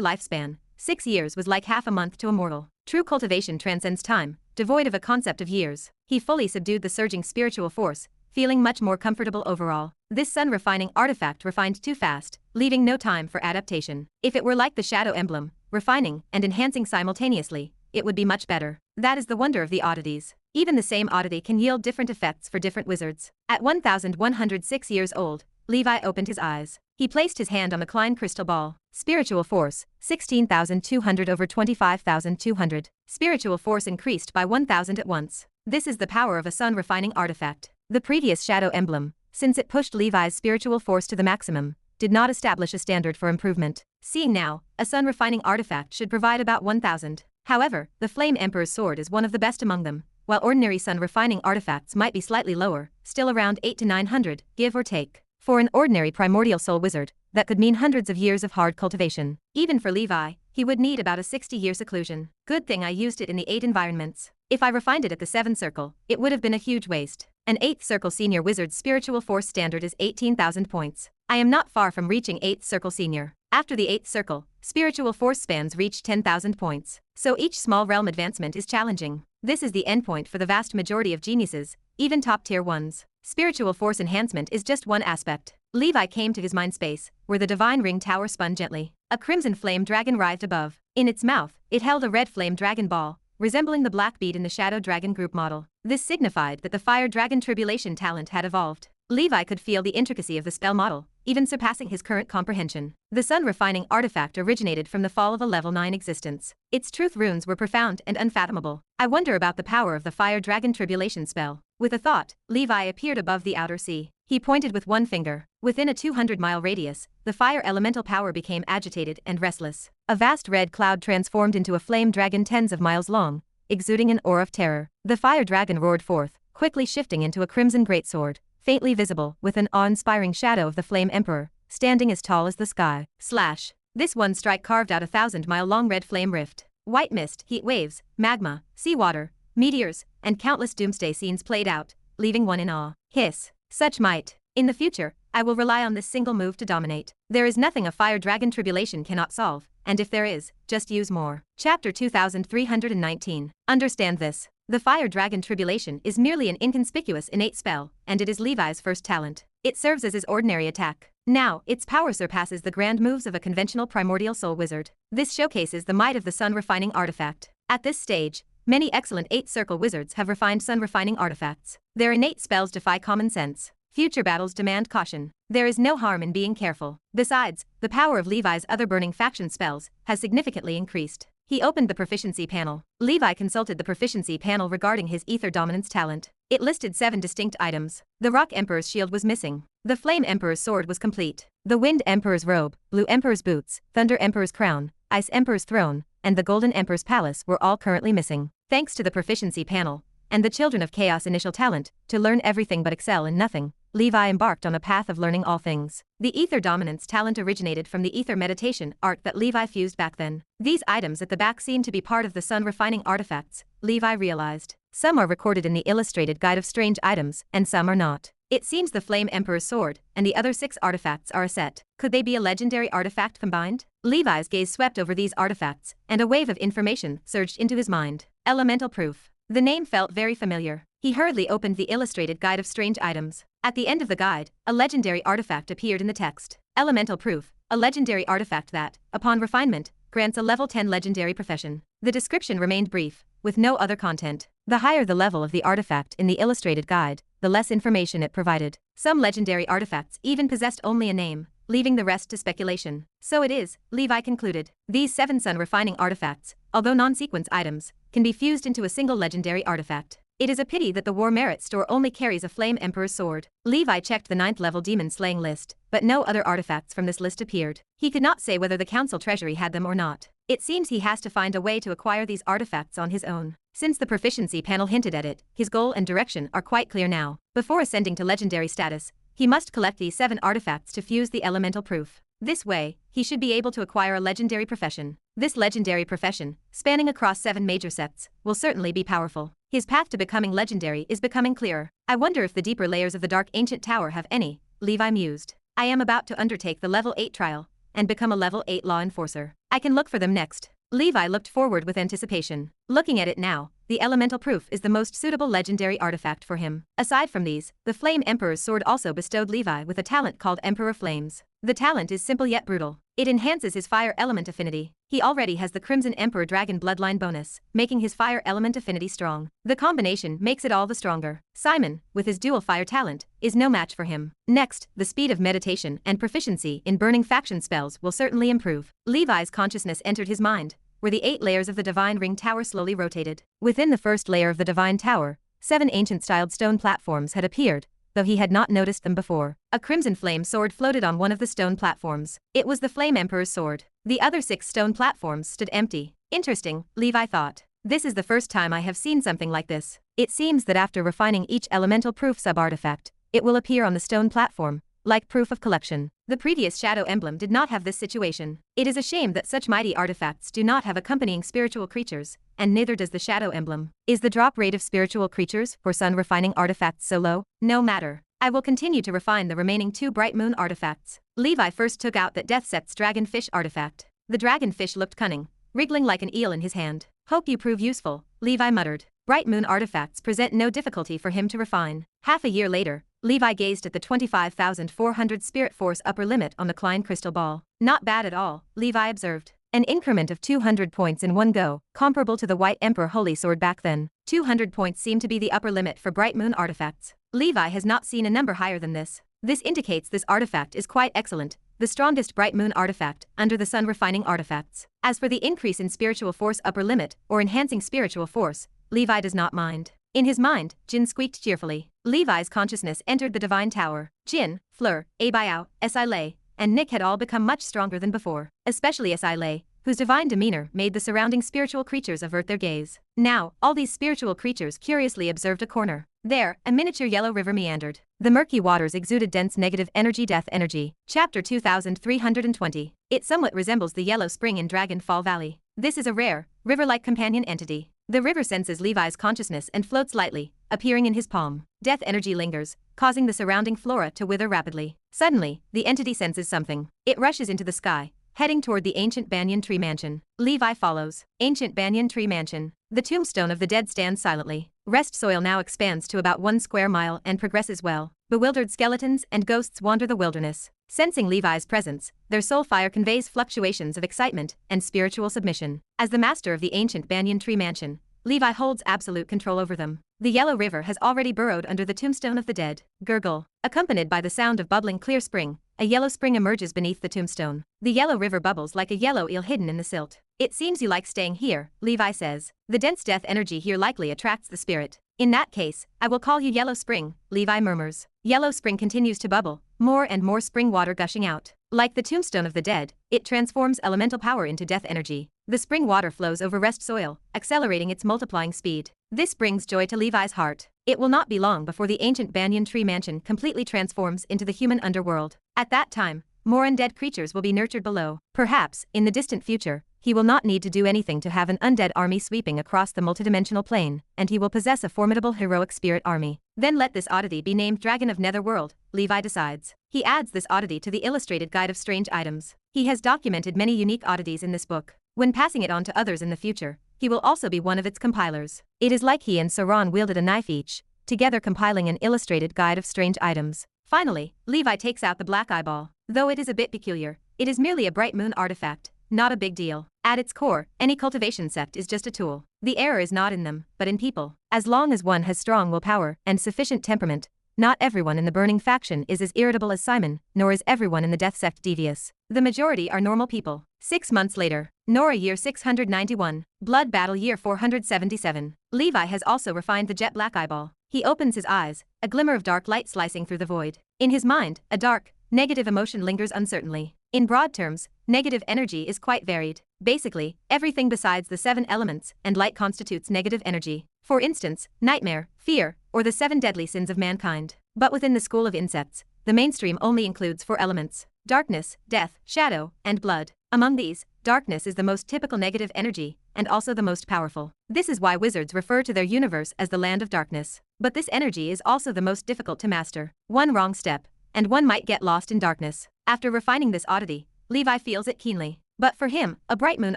Speaker 1: lifespan, 6 years was like half a month to a mortal. True cultivation transcends time, devoid of a concept of years. He fully subdued the surging spiritual force, feeling much more comfortable overall. This sun-refining artifact refined too fast, leaving no time for adaptation. If it were like the shadow emblem, refining and enhancing simultaneously, it would be much better. That is the wonder of the oddities. Even the same oddity can yield different effects for different wizards. At 1,106 years old, Levi opened his eyes. He placed his hand on the Klein crystal ball. Spiritual force, 16,200 over 25,200. Spiritual force increased by 1,000 at once. This is the power of a sun-refining artifact. The previous shadow emblem, since it pushed Levi's spiritual force to the maximum, did not establish a standard for improvement. Seeing now, a sun-refining artifact should provide about 1,000. However, the Flame Emperor's sword is one of the best among them. While ordinary sun-refining artifacts might be slightly lower, still around 8 to 900, give or take. For an ordinary primordial soul wizard, that could mean hundreds of years of hard cultivation. Even for Levi, he would need about a 60-year seclusion. Good thing I used it in the 8 environments. If I refined it at the 7th circle, it would have been a huge waste. An 8th circle senior wizard's spiritual force standard is 18,000 points. I am not far from reaching 8th circle senior. After the 8th circle, spiritual force spans reach 10,000 points. So each small realm advancement is challenging. This is the endpoint for the vast majority of geniuses, even top-tier ones. Spiritual force enhancement is just one aspect. Levi came to his mind space, where the divine ring tower spun gently. A crimson flame dragon writhed above. In its mouth, it held a red flame dragon ball, resembling the black bead in the shadow dragon group model. This signified that the fire dragon tribulation talent had evolved. Levi could feel the intricacy of the spell model, even surpassing his current comprehension. The sun-refining artifact originated from the fall of a level 9 existence. Its truth runes were profound and unfathomable. I wonder about the power of the fire dragon tribulation spell. With a thought, Levi appeared above the outer sea. He pointed with one finger. Within a 200-mile radius, the fire elemental power became agitated and restless. A vast red cloud transformed into a flame dragon tens of miles long, exuding an aura of terror. The fire dragon roared forth, quickly shifting into a crimson greatsword, faintly visible with an awe-inspiring shadow of the Flame Emperor, standing as tall as the sky. Slash! This one strike carved out a 1,000-mile-long red flame rift. White mist, heat waves, magma, seawater, meteors, and countless doomsday scenes played out, leaving one in awe. Hiss! Such might! In the future, I will rely on this single move to dominate. There is nothing a fire dragon tribulation cannot solve, and if there is, just use more. Chapter 2319. Understand this. The fire dragon tribulation is merely an inconspicuous innate spell, and it is Levi's first talent. It serves as his ordinary attack. Now, its power surpasses the grand moves of a conventional primordial soul wizard. This showcases the might of the sun-refining artifact. At this stage, many excellent 8th circle wizards have refined sun-refining artifacts. Their innate spells defy common sense. Future battles demand caution. There is no harm in being careful. Besides, the power of Levi's other burning faction spells has significantly increased. He opened the proficiency panel. Levi consulted the proficiency panel regarding his ether dominance talent. It listed 7 distinct items. The Rock Emperor's shield was missing. The Flame Emperor's sword was complete. The Wind Emperor's robe, Blue Emperor's boots, Thunder Emperor's crown, Ice Emperor's throne, and the Golden Emperor's palace were all currently missing. Thanks to the proficiency panel, and the Children of Chaos initial talent, to learn everything but excel in nothing, Levi embarked on a path of learning all things. The ether dominance talent originated from the ether meditation art that Levi fused back then. These items at the back seem to be part of the sun-refining artifacts, Levi realized. Some are recorded in the illustrated guide of strange items, and some are not. It seems the Flame Emperor's sword and the other 6 artifacts are a set. Could they be a legendary artifact combined? Levi's gaze swept over these artifacts, and a wave of information surged into his mind. Elemental proof. The name felt very familiar. He hurriedly opened the illustrated guide of strange items. At the end of the guide, a legendary artifact appeared in the text. Elemental proof, a legendary artifact that, upon refinement, grants a level 10 legendary profession. The description remained brief, with no other content. The higher the level of the artifact in the illustrated guide, the less information it provided. Some legendary artifacts even possessed only a name, leaving the rest to speculation. So it is, Levi concluded. These 7 sun refining artifacts, although non-sequence items, can be fused into a single legendary artifact. It is a pity that the War Merit store only carries a Flame Emperor's sword. Levi checked the 9th level demon slaying list, but no other artifacts from this list appeared. He could not say whether the council treasury had them or not. It seems he has to find a way to acquire these artifacts on his own. Since the proficiency panel hinted at it, his goal and direction are quite clear now. Before ascending to legendary status, he must collect these 7 artifacts to fuse the elemental proof. This way, he should be able to acquire a legendary profession. This legendary profession, spanning across 7 major sects, will certainly be powerful. His path to becoming legendary is becoming clearer. I wonder if the deeper layers of the Dark Ancient Tower have any, Levi mused. I am about to undertake the level 8 trial, and become a level 8 law enforcer. I can look for them next. Levi looked forward with anticipation. Looking at it now, the elemental proof is the most suitable legendary artifact for him. Aside from these, the Flame Emperor's sword also bestowed Levi with a talent called Emperor Flames. The talent is simple yet brutal. It enhances his fire element affinity. He already has the Crimson Emperor Dragon bloodline bonus, making his fire element affinity strong. The combination makes it all the stronger. Simon, with his dual fire talent, is no match for him. Next, the speed of meditation and proficiency in burning faction spells will certainly improve. Levi's consciousness entered his mind, where the 8 layers of the Divine Ring Tower slowly rotated. Within the first layer of the Divine Tower, 7 ancient-styled stone platforms had appeared, though he had not noticed them before. A crimson flame sword floated on one of the stone platforms. It was the Flame Emperor's sword. The other 6 stone platforms stood empty. Interesting, Levi thought. This is the first time I have seen something like this. It seems that after refining each elemental proof sub-artifact, it will appear on the stone platform, like proof of collection. The previous shadow emblem did not have this situation. It is a shame that such mighty artifacts do not have accompanying spiritual creatures, and neither does the shadow emblem. Is the drop rate of spiritual creatures for sun refining artifacts so low? No matter. I will continue to refine the remaining 2 bright moon artifacts. Levi first took out that Death Sept's dragonfish artifact. The dragonfish looked cunning, wriggling like an eel in his hand. Hope you prove useful, Levi muttered. Bright moon artifacts present no difficulty for him to refine. Half a year later, Levi gazed at the 25,400 spirit force upper limit on the Klein crystal ball. Not bad at all, Levi observed. An increment of 200 points in one go, comparable to the White Emperor Holy Sword back then. 200 points seemed to be the upper limit for bright moon artifacts. Levi has not seen a number higher than this. This indicates this artifact is quite excellent, the strongest bright moon artifact under the sun refining artifacts. As for the increase in spiritual force upper limit or enhancing spiritual force, Levi does not mind. In his mind, Jin squeaked cheerfully. Levi's consciousness entered the Divine Tower. Jin, Fleur, Abiao, Silei, and Nick had all become much stronger than before, especially Silei, whose divine demeanor made the surrounding spiritual creatures avert their gaze. Now, all these spiritual creatures curiously observed a corner. There, a miniature yellow river meandered. The murky waters exuded dense negative energy death energy. Chapter 2320. It somewhat resembles the yellow spring in Dragon Fall Valley. This is a rare, river-like companion entity. The river senses Levi's consciousness and floats lightly, appearing in his palm. Death energy lingers, causing the surrounding flora to wither rapidly. Suddenly, the entity senses something. It rushes into the sky, heading toward the ancient banyan tree mansion. Levi follows. Ancient banyan tree mansion. The tombstone of the dead stands silently. Rest soil now expands to about 1 square mile and progresses well. Bewildered skeletons and ghosts wander the wilderness. Sensing Levi's presence, their soul fire conveys fluctuations of excitement and spiritual submission. As the master of the ancient banyan tree mansion, Levi holds absolute control over them. The yellow river has already burrowed under the tombstone of the dead. Gurgle. Accompanied by the sound of bubbling clear spring, a yellow spring emerges beneath the tombstone. The yellow river bubbles like a yellow eel hidden in the silt. It seems you like staying here, Levi says. The dense death energy here likely attracts the spirit. In that case, I will call you Yellow Spring, Levi murmurs. Yellow Spring continues to bubble, more and more spring water gushing out. Like the tombstone of the dead, it transforms elemental power into death energy. The spring water flows over rest soil, accelerating its multiplying speed. This brings joy to Levi's heart. It will not be long before the ancient banyan tree mansion completely transforms into the human underworld. At that time, more undead creatures will be nurtured below. Perhaps, in the distant future, he will not need to do anything to have an undead army sweeping across the multidimensional plane, and he will possess a formidable heroic spirit army. Then let this oddity be named Dragon of Netherworld, Levi decides. He adds this oddity to the illustrated guide of strange items. He has documented many unique oddities in this book. When passing it on to others in the future, he will also be one of its compilers. It is like he and Sauron wielded a knife each, together compiling an illustrated guide of strange items. Finally, Levi takes out the black eyeball. Though it is a bit peculiar, it is merely a bright moon artifact, not a big deal. At its core, any cultivation sect is just a tool. The error is not in them, but in people. As long as one has strong willpower and sufficient temperament, not everyone in the burning faction is as irritable as Simon, nor is everyone in the death sect devious. The majority are normal people. 6 months later, Nora year 691, Blood Battle year 477. Levi has also refined the jet black eyeball. He opens his eyes, a glimmer of dark light slicing through the void. In his mind, a dark, negative emotion lingers uncertainly. In broad terms, negative energy is quite varied. Basically, everything besides the 7 elements and light constitutes negative energy. For instance, nightmare, fear, or the 7 deadly sins of mankind. But within the school of insects, the mainstream only includes 4 elements: darkness, death, shadow, and blood. Among these, darkness is the most typical negative energy, and also the most powerful. This is why wizards refer to their universe as the land of darkness. But this energy is also the most difficult to master. One wrong step, and one might get lost in darkness. After refining this oddity, Levi feels it keenly. But for him, a bright moon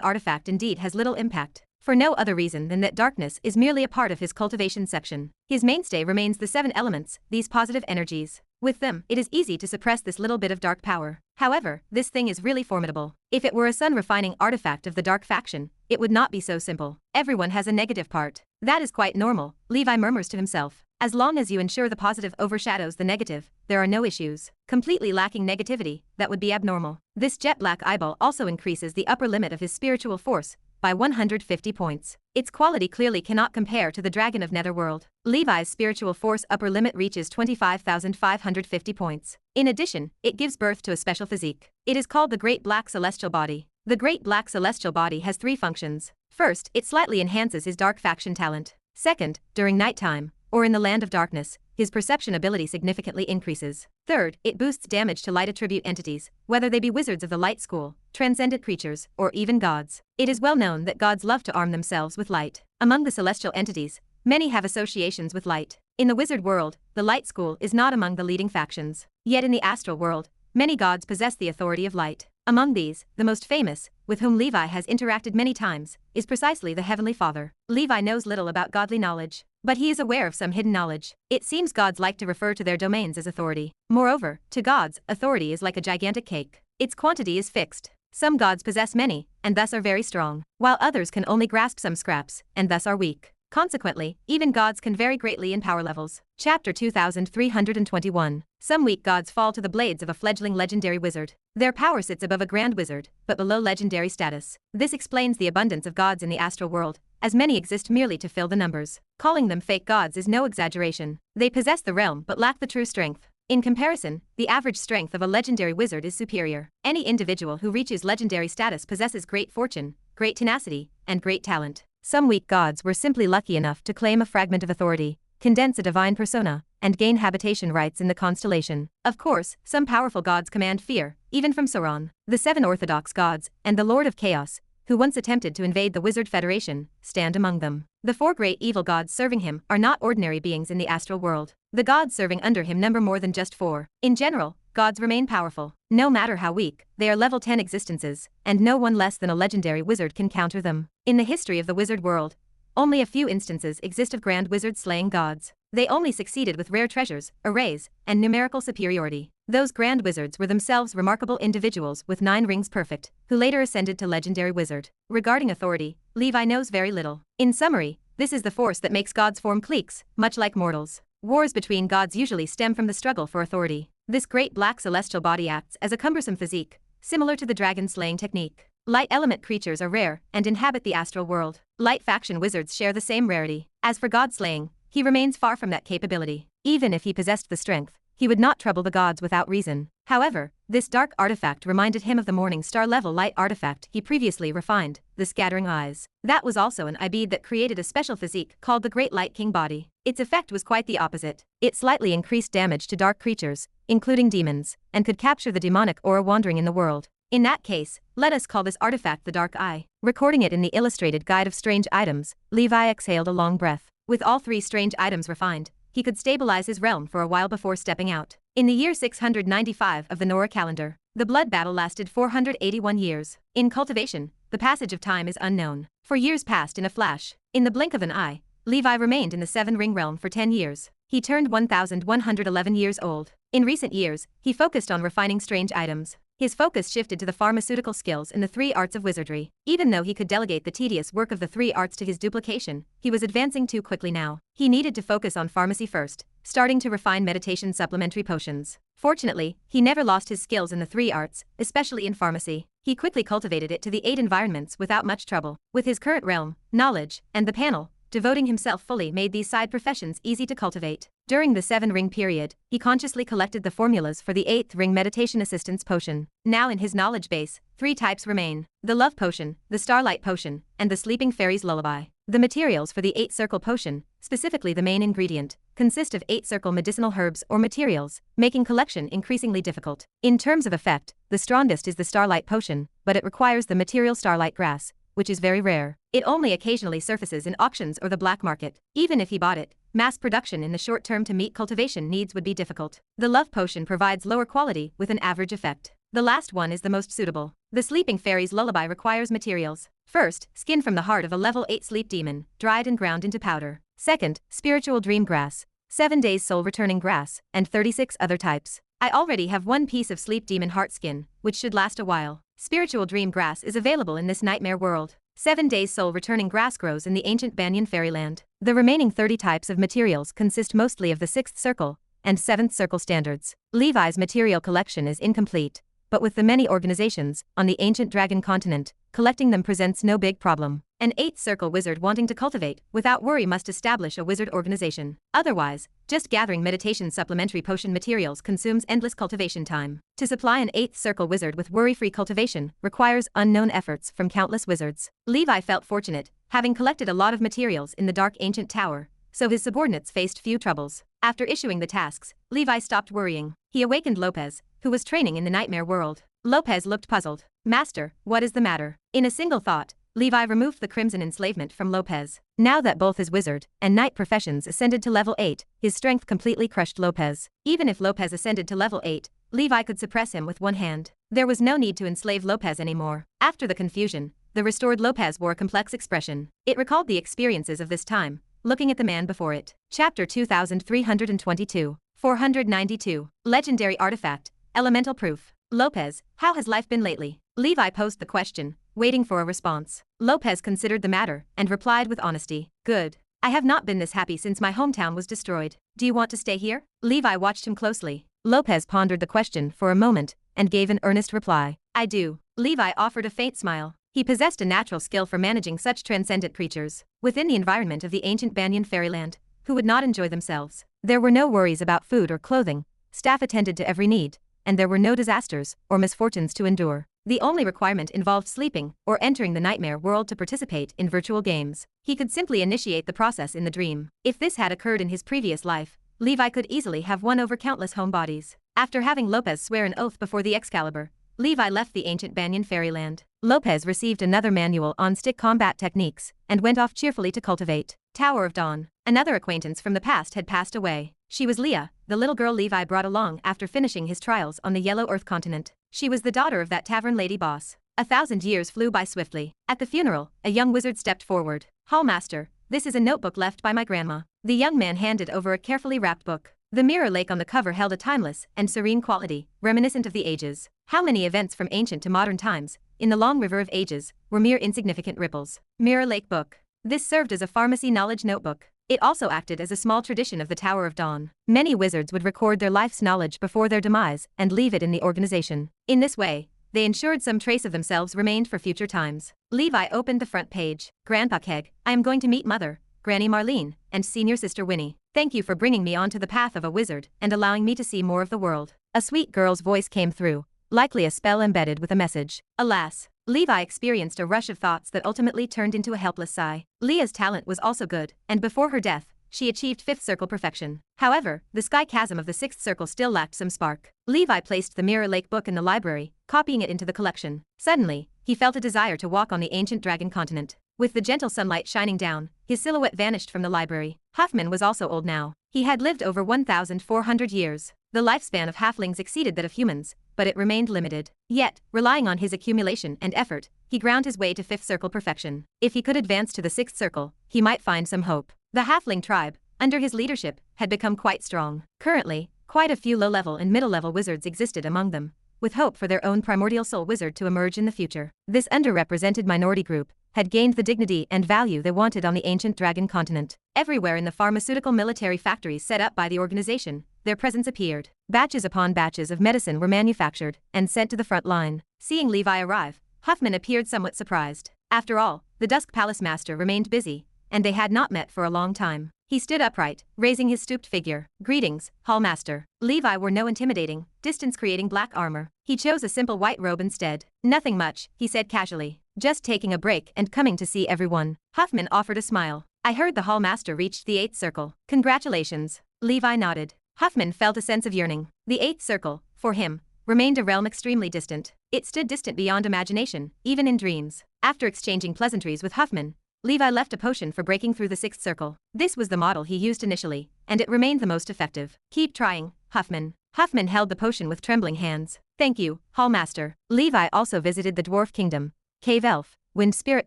Speaker 1: artifact indeed has little impact, for no other reason than that darkness is merely a part of his cultivation section. His mainstay remains the 7 elements, these positive energies. With them, it is easy to suppress this little bit of dark power. However, this thing is really formidable. If it were a sun-refining artifact of the dark faction, it would not be so simple. Everyone has a negative part. That is quite normal, Levi murmurs to himself. As long as you ensure the positive overshadows the negative, there are no issues. Completely lacking negativity, that would be abnormal. This jet black eyeball also increases the upper limit of his spiritual force by 150 points. Its quality clearly cannot compare to the Dragon of Netherworld. Levi's spiritual force upper limit reaches 25,550 points. In addition, it gives birth to a special physique. It is called the Great Black Celestial Body. The Great Black Celestial Body has 3 functions. First, it slightly enhances his dark faction talent. Second, during nighttime, or in the land of darkness, his perception ability significantly increases. Third, it boosts damage to light attribute entities, whether they be wizards of the light school, transcendent creatures, or even gods. It is well known that gods love to arm themselves with light. Among the celestial entities, many have associations with light. In the wizard world, the light school is not among the leading factions. Yet in the astral world, many gods possess the authority of light. Among these, the most famous, with whom Levi has interacted many times, is precisely the Heavenly Father. Levi knows little about godly knowledge, but he is aware of some hidden knowledge. It seems gods like to refer to their domains as authority. Moreover, to gods, authority is like a gigantic cake. Its quantity is fixed. Some gods possess many, and thus are very strong, while others can only grasp some scraps, and thus are weak. Consequently, even gods can vary greatly in power levels. Chapter 2321. Some weak gods fall to the blades of a fledgling legendary wizard. Their power sits above a grand wizard, but below legendary status. This explains the abundance of gods in the astral world, as many exist merely to fill the numbers. Calling them fake gods is no exaggeration. They possess the realm but lack the true strength. In comparison, the average strength of a legendary wizard is superior. Any individual who reaches legendary status possesses great fortune, great tenacity, and great talent. Some weak gods were simply lucky enough to claim a fragment of authority, condense a divine persona, and gain habitation rights in the constellation. Of course, some powerful gods command fear, even from Sauron. The 7 orthodox gods, and the Lord of Chaos, who once attempted to invade the Wizard Federation, stand among them. The 4 great evil gods serving him are not ordinary beings in the astral world. The gods serving under him number more than just 4. In general, gods remain powerful. No matter how weak, they are level 10 existences, and no one less than a legendary wizard can counter them. In the history of the wizard world, only a few instances exist of grand wizards slaying gods. They only succeeded with rare treasures, arrays, and numerical superiority. Those grand wizards were themselves remarkable individuals with 9 rings perfect, who later ascended to legendary wizard. Regarding authority, Levi knows very little. In summary, this is the force that makes gods form cliques, much like mortals. Wars between gods usually stem from the struggle for authority. This great black celestial body acts as a cumbersome physique, similar to the dragon slaying technique. Light element creatures are rare and inhabit the astral world. Light faction wizards share the same rarity. As for god slaying, he remains far from that capability. Even if he possessed the strength, he would not trouble the gods without reason. However, this dark artifact reminded him of the Morning Star level light artifact he previously refined, the Scattering Eyes. That was also an ibid that created a special physique called the Great Light King Body. Its effect was quite the opposite. It slightly increased damage to dark creatures, including demons, and could capture the demonic aura wandering in the world. In that case, let us call this artifact the Dark Eye. Recording it in the illustrated guide of strange items, Levi exhaled a long breath. With all 3 strange items refined, he could stabilize his realm for a while before stepping out. In the year 695 of the Nora calendar, the blood battle lasted 481 years. In cultivation, the passage of time is unknown. For years passed in a flash. In the blink of an eye, Levi remained in the 7-ring realm for 10 years. He turned 1,111 years old. In recent years, he focused on refining strange items. His focus shifted to the pharmaceutical skills in the 3 arts of wizardry. Even though he could delegate the tedious work of the 3 arts to his duplication, he was advancing too quickly now. He needed to focus on pharmacy first, starting to refine meditation supplementary potions. Fortunately, he never lost his skills in the 3 arts, especially in pharmacy. He quickly cultivated it to the 8 environments without much trouble. With his current realm, knowledge, and the panel, devoting himself fully made these side professions easy to cultivate. During the 7-ring period, he consciously collected the formulas for the 8th ring meditation assistance potion. Now in his knowledge base, 3 types remain: the love potion, the starlight potion, and the sleeping fairy's lullaby. The materials for the 8-circle potion, specifically the main ingredient, consist of 8-circle medicinal herbs or materials, making collection increasingly difficult. In terms of effect, the strongest is the starlight potion, but it requires the material starlight grass, which is very rare. It only occasionally surfaces in auctions or the black market. Even if he bought it, mass production in the short term to meet cultivation needs would be difficult. The love potion provides lower quality with an average effect. The last one is the most suitable. The sleeping fairy's lullaby requires materials. First, skin from the heart of a level 8 sleep demon, dried and ground into powder. Second, spiritual dream grass, 7 days soul returning grass, and 36 other types. I already have 1 piece of sleep demon heart skin, which should last a while. Spiritual dream grass is available in this nightmare world. 7 days soul returning grass grows in the ancient Banyan fairyland. The remaining 30 types of materials consist mostly of the 6th circle and 7th circle standards. Levi's material collection is incomplete, but with the many organizations on the ancient dragon continent, collecting them presents no big problem. An 8th circle wizard wanting to cultivate without worry must establish a wizard organization. Otherwise, just gathering meditation supplementary potion materials consumes endless cultivation time. To supply an 8th circle wizard with worry-free cultivation requires unknown efforts from countless wizards. Levi felt fortunate, having collected a lot of materials in the dark ancient tower, so his subordinates faced few troubles. After issuing the tasks, Levi stopped worrying. He awakened Lopez, who was training in the nightmare world. Lopez looked puzzled. "Master, what is the matter?" In a single thought, Levi removed the crimson enslavement from Lopez. Now that both his wizard and knight professions ascended to level 8, his strength completely crushed Lopez. Even if Lopez ascended to level 8, Levi could suppress him with 1 hand. There was no need to enslave Lopez anymore. After the confusion, the restored Lopez wore a complex expression. It recalled the experiences of this time, looking at the man before it. Chapter 2322. 492. Legendary Artifact, Elemental Proof. Lopez, how has life been lately? Levi posed the question, waiting for a response. Lopez considered the matter and replied with honesty. "Good. I have not been this happy since my hometown was destroyed. Do you want to stay here?" Levi watched him closely. Lopez pondered the question for a moment and gave an earnest reply. "I do." Levi offered a faint smile. He possessed a natural skill for managing such transcendent creatures. Within the environment of the ancient Banyan fairyland, who would not enjoy themselves? There were no worries about food or clothing, staff attended to every need, and there were no disasters or misfortunes to endure. The only requirement involved sleeping or entering the nightmare world to participate in virtual games. He could simply initiate the process in the dream. If this had occurred in his previous life, Levi could easily have won over countless homebodies. After having Lopez swear an oath before the Excalibur, Levi left the ancient Banyan fairyland. Lopez received another manual on stick combat techniques and went off cheerfully to cultivate. Tower of Dawn. Another acquaintance from the past had passed away. She was Leah, the little girl Levi brought along after finishing his trials on the Yellow Earth continent. She was the daughter of that tavern lady boss. 1,000 years flew by swiftly. At the funeral, a young wizard stepped forward. "Hallmaster, this is a notebook left by my grandma." The young man handed over a carefully wrapped book. The mirror lake on the cover held a timeless and serene quality, reminiscent of the ages. How many events from ancient to modern times, in the long river of ages, were mere insignificant ripples. Mirror Lake Book. This served as a pharmacy knowledge notebook. It also acted as a small tradition of the Tower of Dawn. Many wizards would record their life's knowledge before their demise and leave it in the organization. In this way, they ensured some trace of themselves remained for future times. Levi opened the front page. "Grandpa Keg, I am going to meet Mother, Granny Marlene, and Senior Sister Winnie. Thank you for bringing me onto the path of a wizard and allowing me to see more of the world." A sweet girl's voice came through, likely a spell embedded with a message. Alas, Levi experienced a rush of thoughts that ultimately turned into a helpless sigh. Leah's talent was also good, and before her death, she achieved 5th circle perfection. However, the sky chasm of the 6th circle still lacked some spark. Levi placed the Mirror Lake book in the library, copying it into the collection. Suddenly, he felt a desire to walk on the ancient dragon continent. With the gentle sunlight shining down, his silhouette vanished from the library. Huffman was also old now. He had lived over 1,400 years. The lifespan of halflings exceeded that of humans, but it remained limited. Yet, relying on his accumulation and effort, he ground his way to 5th circle perfection. If he could advance to the 6th circle, he might find some hope. The halfling tribe, under his leadership, had become quite strong. Currently, quite a few low-level and middle-level wizards existed among them, with hope for their own primordial soul wizard to emerge in the future. This underrepresented minority group had gained the dignity and value they wanted on the ancient dragon continent. Everywhere in the pharmaceutical military factories set up by the organization, their presence appeared. Batches upon batches of medicine were manufactured and sent to the front line. Seeing Levi arrive, Huffman appeared somewhat surprised. After all, the Dusk Palace Master remained busy, and they had not met for a long time. He stood upright, raising his stooped figure. "Greetings, Hall Master." Levi wore no intimidating, distance-creating black armor. He chose a simple white robe instead. "Nothing much," he said casually. "Just taking a break and coming to see everyone." Huffman offered a smile. "I heard the Hall Master reached the 8th circle. Congratulations." Levi nodded. Huffman felt a sense of yearning. The 8th circle, for him, remained a realm extremely distant. It stood distant beyond imagination, even in dreams. After exchanging pleasantries with Huffman, Levi left a potion for breaking through the 6th circle. This was the model he used initially, and it remained the most effective. "Keep trying, Huffman." Huffman held the potion with trembling hands. "Thank you, Hall Master." Levi also visited the Dwarf Kingdom, Cave Elf, Wind Spirit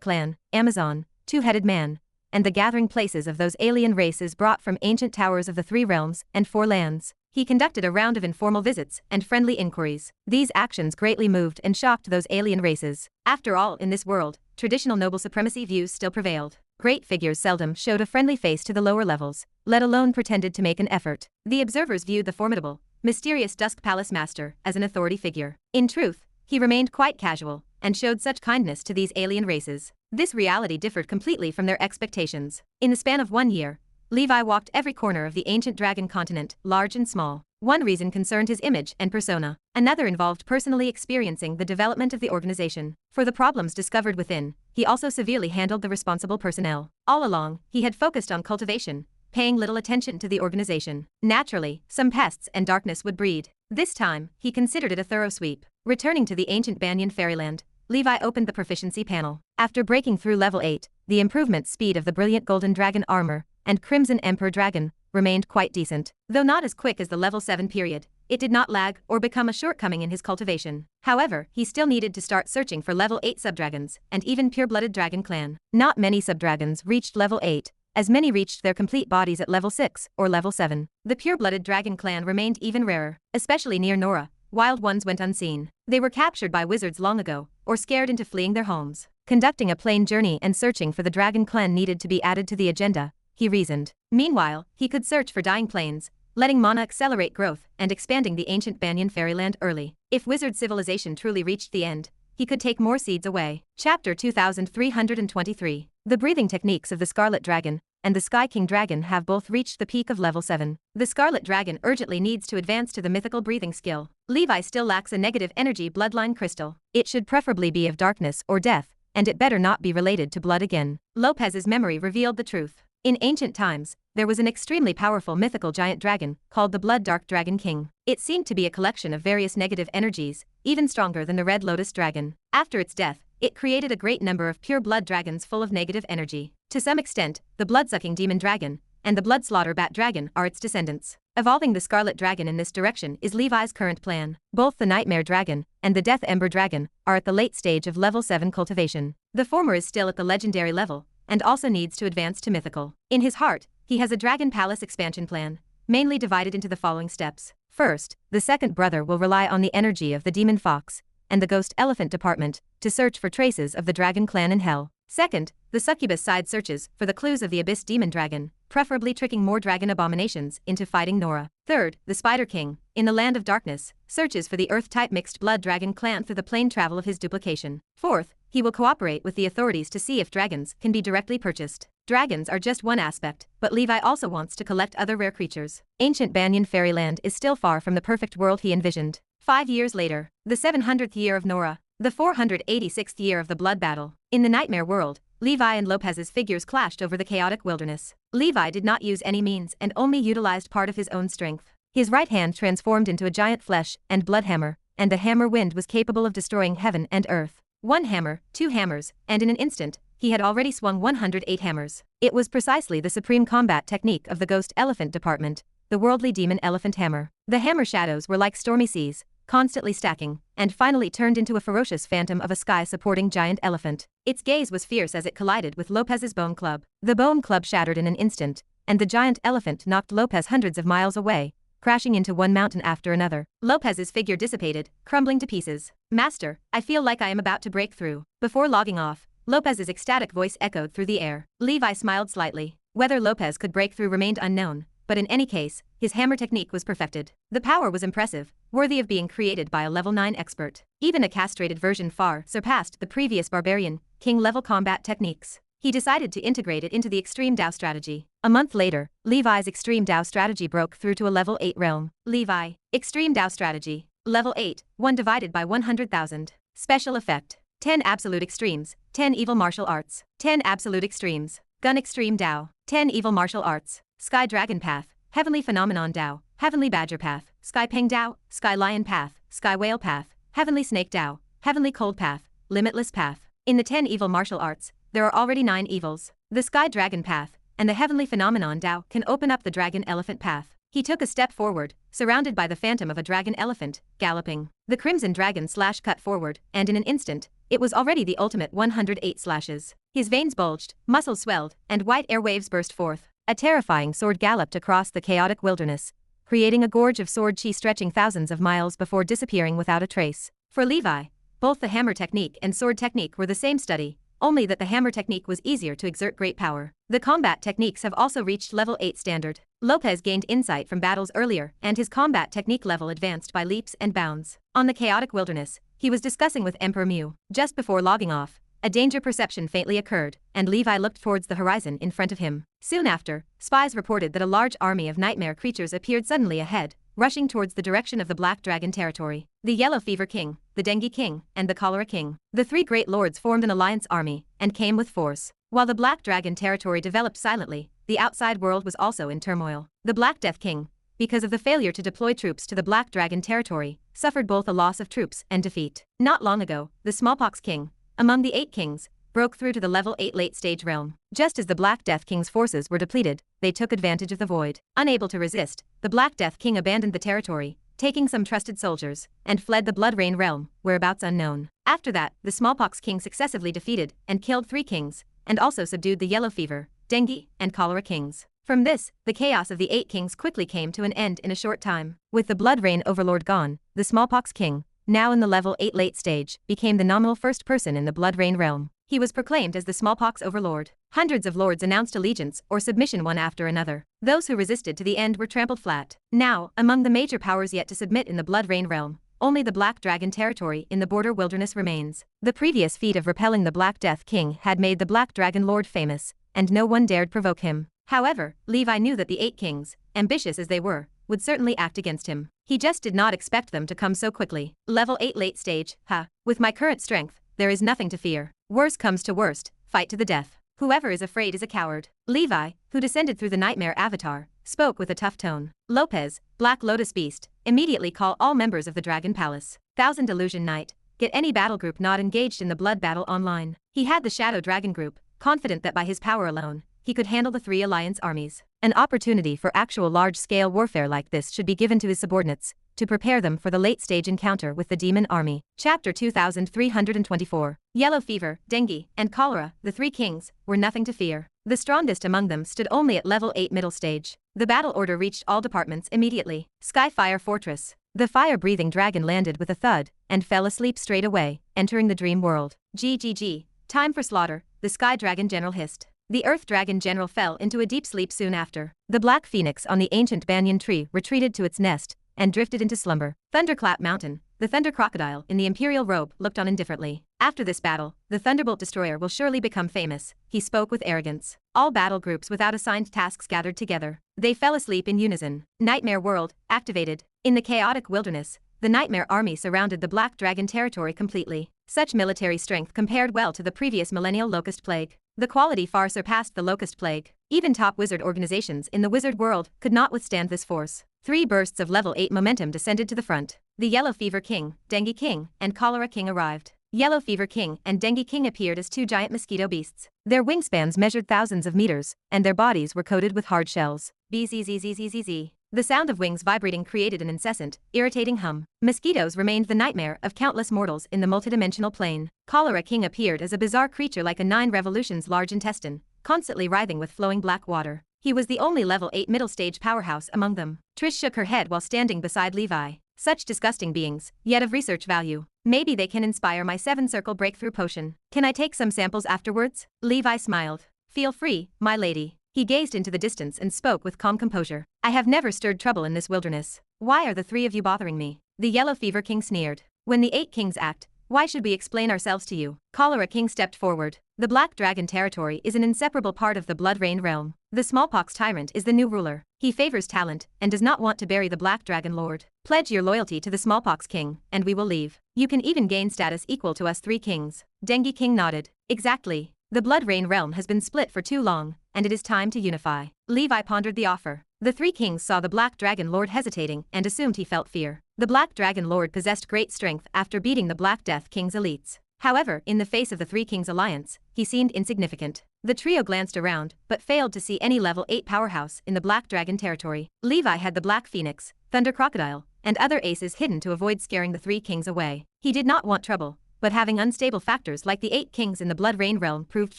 Speaker 1: Clan, Amazon, Two-Headed Man, and the gathering places of those alien races brought from ancient towers of the 3 realms and 4 lands. He conducted a round of informal visits and friendly inquiries. These actions greatly moved and shocked those alien races. After all, in this world, traditional noble supremacy views still prevailed. Great figures seldom showed a friendly face to the lower levels, let alone pretended to make an effort. The observers viewed the formidable, mysterious Dusk Palace Master as an authority figure. In truth, he remained quite casual, and showed such kindness to these alien races. This reality differed completely from their expectations. In the span of 1 year, Levi walked every corner of the ancient dragon continent, large and small. One reason concerned his image and persona. Another involved personally experiencing the development of the organization. For the problems discovered within, he also severely handled the responsible personnel. All along, he had focused on cultivation, paying little attention to the organization. Naturally, some pests and darkness would breed. This time, he considered it a thorough sweep. Returning to the ancient Banyan fairyland, Levi opened the proficiency panel. After breaking through level 8, the improvement speed of the brilliant golden dragon armor and crimson emperor dragon remained quite decent. Though not as quick as the level 7 period, it did not lag or become a shortcoming in his cultivation. However, he still needed to start searching for level 8 subdragons and even pure-blooded dragon clan. Not many subdragons reached level 8, as many reached their complete bodies at level 6 or level 7. The pure-blooded dragon clan remained even rarer, especially near Nora. Wild ones went unseen. They were captured by wizards long ago, or scared into fleeing their homes. Conducting a plane journey and searching for the dragon clan needed to be added to the agenda, he reasoned. Meanwhile, he could search for dying planes, letting mana accelerate growth and expanding the ancient Banyan fairyland early. If wizard civilization truly reached the end, he could take more seeds away. Chapter 2323. The breathing techniques of the Scarlet Dragon and the Sky King Dragon have both reached the peak of level 7. The Scarlet Dragon urgently needs to advance to the mythical breathing skill. Levi still lacks a negative energy bloodline crystal. It should preferably be of darkness or death, and it better not be related to blood again. Lopez's memory revealed the truth. In ancient times, there was an extremely powerful mythical giant dragon called the Blood Dark Dragon King. It seemed to be a collection of various negative energies, even stronger than the Red Lotus Dragon. After its death, it created a great number of pure blood dragons full of negative energy. To some extent, the blood-sucking demon dragon and the blood slaughter bat dragon are its descendants. Evolving the Scarlet Dragon in this direction is Levi's current plan. Both the Nightmare Dragon and the Death Ember Dragon are at the late stage of level 7 cultivation. The former is still at the legendary level, and also needs to advance to mythical. In his heart, he has a Dragon Palace expansion plan, mainly divided into the following steps. First, the second brother will rely on the energy of the Demon Fox and the Ghost Elephant Department to search for traces of the Dragon Clan in Hell. Second, the Succubus side searches for the clues of the Abyss Demon Dragon, preferably tricking more dragon abominations into fighting Nora. Third, the Spider King, in the Land of Darkness, searches for the Earth-type mixed blood dragon clan through the plane travel of his duplication. Fourth, he will cooperate with the authorities to see if dragons can be directly purchased. Dragons are just one aspect, but Levi also wants to collect other rare creatures. Ancient Banyan Fairyland is still far from the perfect world he envisioned. 5 years later, the 700th year of Nora, the 486th year of the Blood Battle. In the Nightmare World, Levi and Lopez's figures clashed over the chaotic wilderness. Levi did not use any means and only utilized part of his own strength. His right hand transformed into a giant flesh and blood hammer, and the hammer wind was capable of destroying heaven and earth. 1 hammer, 2 hammers, and in an instant, he had already swung 108 hammers. It was precisely the supreme combat technique of the Ghost Elephant Department, the worldly demon elephant hammer. The hammer shadows were like stormy seas, constantly stacking, and finally turned into a ferocious phantom of a sky-supporting giant elephant. Its gaze was fierce as it collided with Lopez's bone club. The bone club shattered in an instant, and the giant elephant knocked Lopez hundreds of miles away, crashing into one mountain after another. Lopez's figure dissipated, crumbling to pieces. "Master, I feel like I am about to break through." Before logging off, Lopez's ecstatic voice echoed through the air. Levi smiled slightly. Whether Lopez could break through remained unknown, but in any case, his hammer technique was perfected. The power was impressive, worthy of being created by a level 9 expert. Even a castrated version far surpassed the previous barbarian, king-level combat techniques. He decided to integrate it into the Extreme Dao strategy. A month later, Levi's Extreme Dao strategy broke through to a level 8 realm. Levi, Extreme Dao strategy, level 8, 1 divided by 100,000. Special effect, 10 absolute extremes, 10 evil martial arts, 10 absolute extremes, Gun Extreme Dao, 10 evil martial arts, Sky Dragon Path, Heavenly Phenomenon Dao, Heavenly Badger Path, Sky Peng Dao, Sky Lion Path, Sky Whale Path, Heavenly Snake Dao, Heavenly Cold Path, Limitless Path. In the 10 evil martial arts, there are already 9 evils. The Sky Dragon Path and the Heavenly Phenomenon Dao can open up the Dragon Elephant Path. He took a step forward, surrounded by the phantom of a dragon elephant, galloping. The Crimson Dragon cut forward, and in an instant, it was already the ultimate 108 slashes. His veins bulged, muscles swelled, and white airwaves burst forth. A terrifying sword galloped across the chaotic wilderness, creating a gorge of sword chi stretching thousands of miles before disappearing without a trace. For Levi, both the hammer technique and sword technique were the same study, only that the hammer technique was easier to exert great power. The combat techniques have also reached level 8 standard. Lopez gained insight from battles earlier, and his combat technique level advanced by leaps and bounds. On the chaotic wilderness, he was discussing with Emperor Mu. Just before logging off, a danger perception faintly occurred, and Levi looked towards the horizon in front of him. Soon after, spies reported that a large army of nightmare creatures appeared suddenly ahead, rushing towards the direction of the Black Dragon territory. The Yellow Fever King, the Dengue King, and the Cholera King. The 3 great lords formed an alliance army, and came with force. While the Black Dragon territory developed silently, the outside world was also in turmoil. The Black Death King, because of the failure to deploy troops to the Black Dragon territory, suffered both a loss of troops and defeat. Not long ago, the Smallpox King, among the 8 kings, broke through to the level 8 late-stage realm. Just as the Black Death King's forces were depleted, they took advantage of the void. Unable to resist, the Black Death King abandoned the territory, taking some trusted soldiers, and fled the Blood Rain realm, whereabouts unknown. After that, the Smallpox King successively defeated and killed 3 kings, and also subdued the Yellow Fever, Dengue, and Cholera Kings. From this, the chaos of the 8 kings quickly came to an end in a short time. With the Blood Rain overlord gone, the Smallpox King, now in the level 8 late stage, became the nominal first person in the Blood Rain realm. He was proclaimed as the Smallpox Overlord. Hundreds of lords announced allegiance or submission one after another. Those who resisted to the end were trampled flat. Now, among the major powers yet to submit in the Blood Rain realm, only the Black Dragon territory in the border wilderness remains. The previous feat of repelling the Black Death King had made the Black Dragon Lord famous, and no one dared provoke him. However, Levi knew that the 8 kings, ambitious as they were, would certainly act against him. He just did not expect them to come so quickly. Level 8 late stage, with my current strength, there is nothing to fear. Worst comes to worst, fight to the death. Whoever is afraid is a coward. Levi, who descended through the Nightmare Avatar, spoke with a tough tone. Lopez, Black Lotus Beast, immediately call all members of the Dragon Palace. Thousand Illusion Knight, get any battle group not engaged in the blood battle online. He had the Shadow Dragon group, confident that by his power alone, he could handle the 3 alliance armies. An opportunity for actual large-scale warfare like this should be given to his subordinates, to prepare them for the late-stage encounter with the demon army. Chapter 2324. Yellow fever, dengue, and cholera, the 3 kings, were nothing to fear. The strongest among them stood only at level 8 middle stage. The battle order reached all departments immediately. Skyfire Fortress. The fire-breathing dragon landed with a thud, and fell asleep straight away, entering the dream world. GGG. Time for slaughter, the Sky Dragon General hissed. The Earth Dragon General fell into a deep sleep soon after. The Black Phoenix on the ancient banyan tree retreated to its nest, and drifted into slumber. Thunderclap Mountain, the Thunder Crocodile in the Imperial robe looked on indifferently. After this battle, the Thunderbolt Destroyer will surely become famous, he spoke with arrogance. All battle groups without assigned tasks gathered together. They fell asleep in unison. Nightmare World, activated. In the chaotic wilderness, the Nightmare Army surrounded the Black Dragon territory completely. Such military strength compared well to the previous millennial Locust Plague. The quality far surpassed the Locust Plague. Even top wizard organizations in the wizard world could not withstand this force. 3 bursts of level 8 momentum descended to the front. The Yellow Fever King, Dengue King, and Cholera King arrived. Yellow Fever King and Dengue King appeared as 2 giant mosquito beasts. Their wingspans measured thousands of meters, and their bodies were coated with hard shells. Bzzzzzzz. The sound of wings vibrating created an incessant, irritating hum. Mosquitoes remained the nightmare of countless mortals in the multidimensional plane. Cholera King appeared as a bizarre creature like a 9 revolutions large intestine, constantly writhing with flowing black water. He was the only level 8 middle stage powerhouse among them. Trish shook her head while standing beside Levi. Such disgusting beings, yet of research value. Maybe they can inspire my 7-circle breakthrough potion. Can I take some samples afterwards? Levi smiled. Feel free, my lady. He gazed into the distance and spoke with calm composure. I have never stirred trouble in this wilderness. Why are the 3 of you bothering me? The Yellow Fever King sneered. When the 8 kings act, why should we explain ourselves to you? Cholera King stepped forward. The Black Dragon territory is an inseparable part of the Blood Rain realm. The Smallpox Tyrant is the new ruler. He favors talent and does not want to bury the Black Dragon Lord. Pledge your loyalty to the Smallpox King, and we will leave. You can even gain status equal to us 3 kings. Dengue King nodded. Exactly. The Blood Rain realm has been split for too long, and it is time to unify. Levi pondered the offer. The 3 kings saw the Black Dragon Lord hesitating and assumed he felt fear. The Black Dragon Lord possessed great strength after beating the Black Death King's elites. However, in the face of the 3 kings' alliance, he seemed insignificant. The trio glanced around, but failed to see any level 8 powerhouse in the Black Dragon territory. Levi had the Black Phoenix, Thunder Crocodile, and other aces hidden to avoid scaring the 3 kings away. He did not want trouble, but having unstable factors like the 8 kings in the Blood Rain realm proved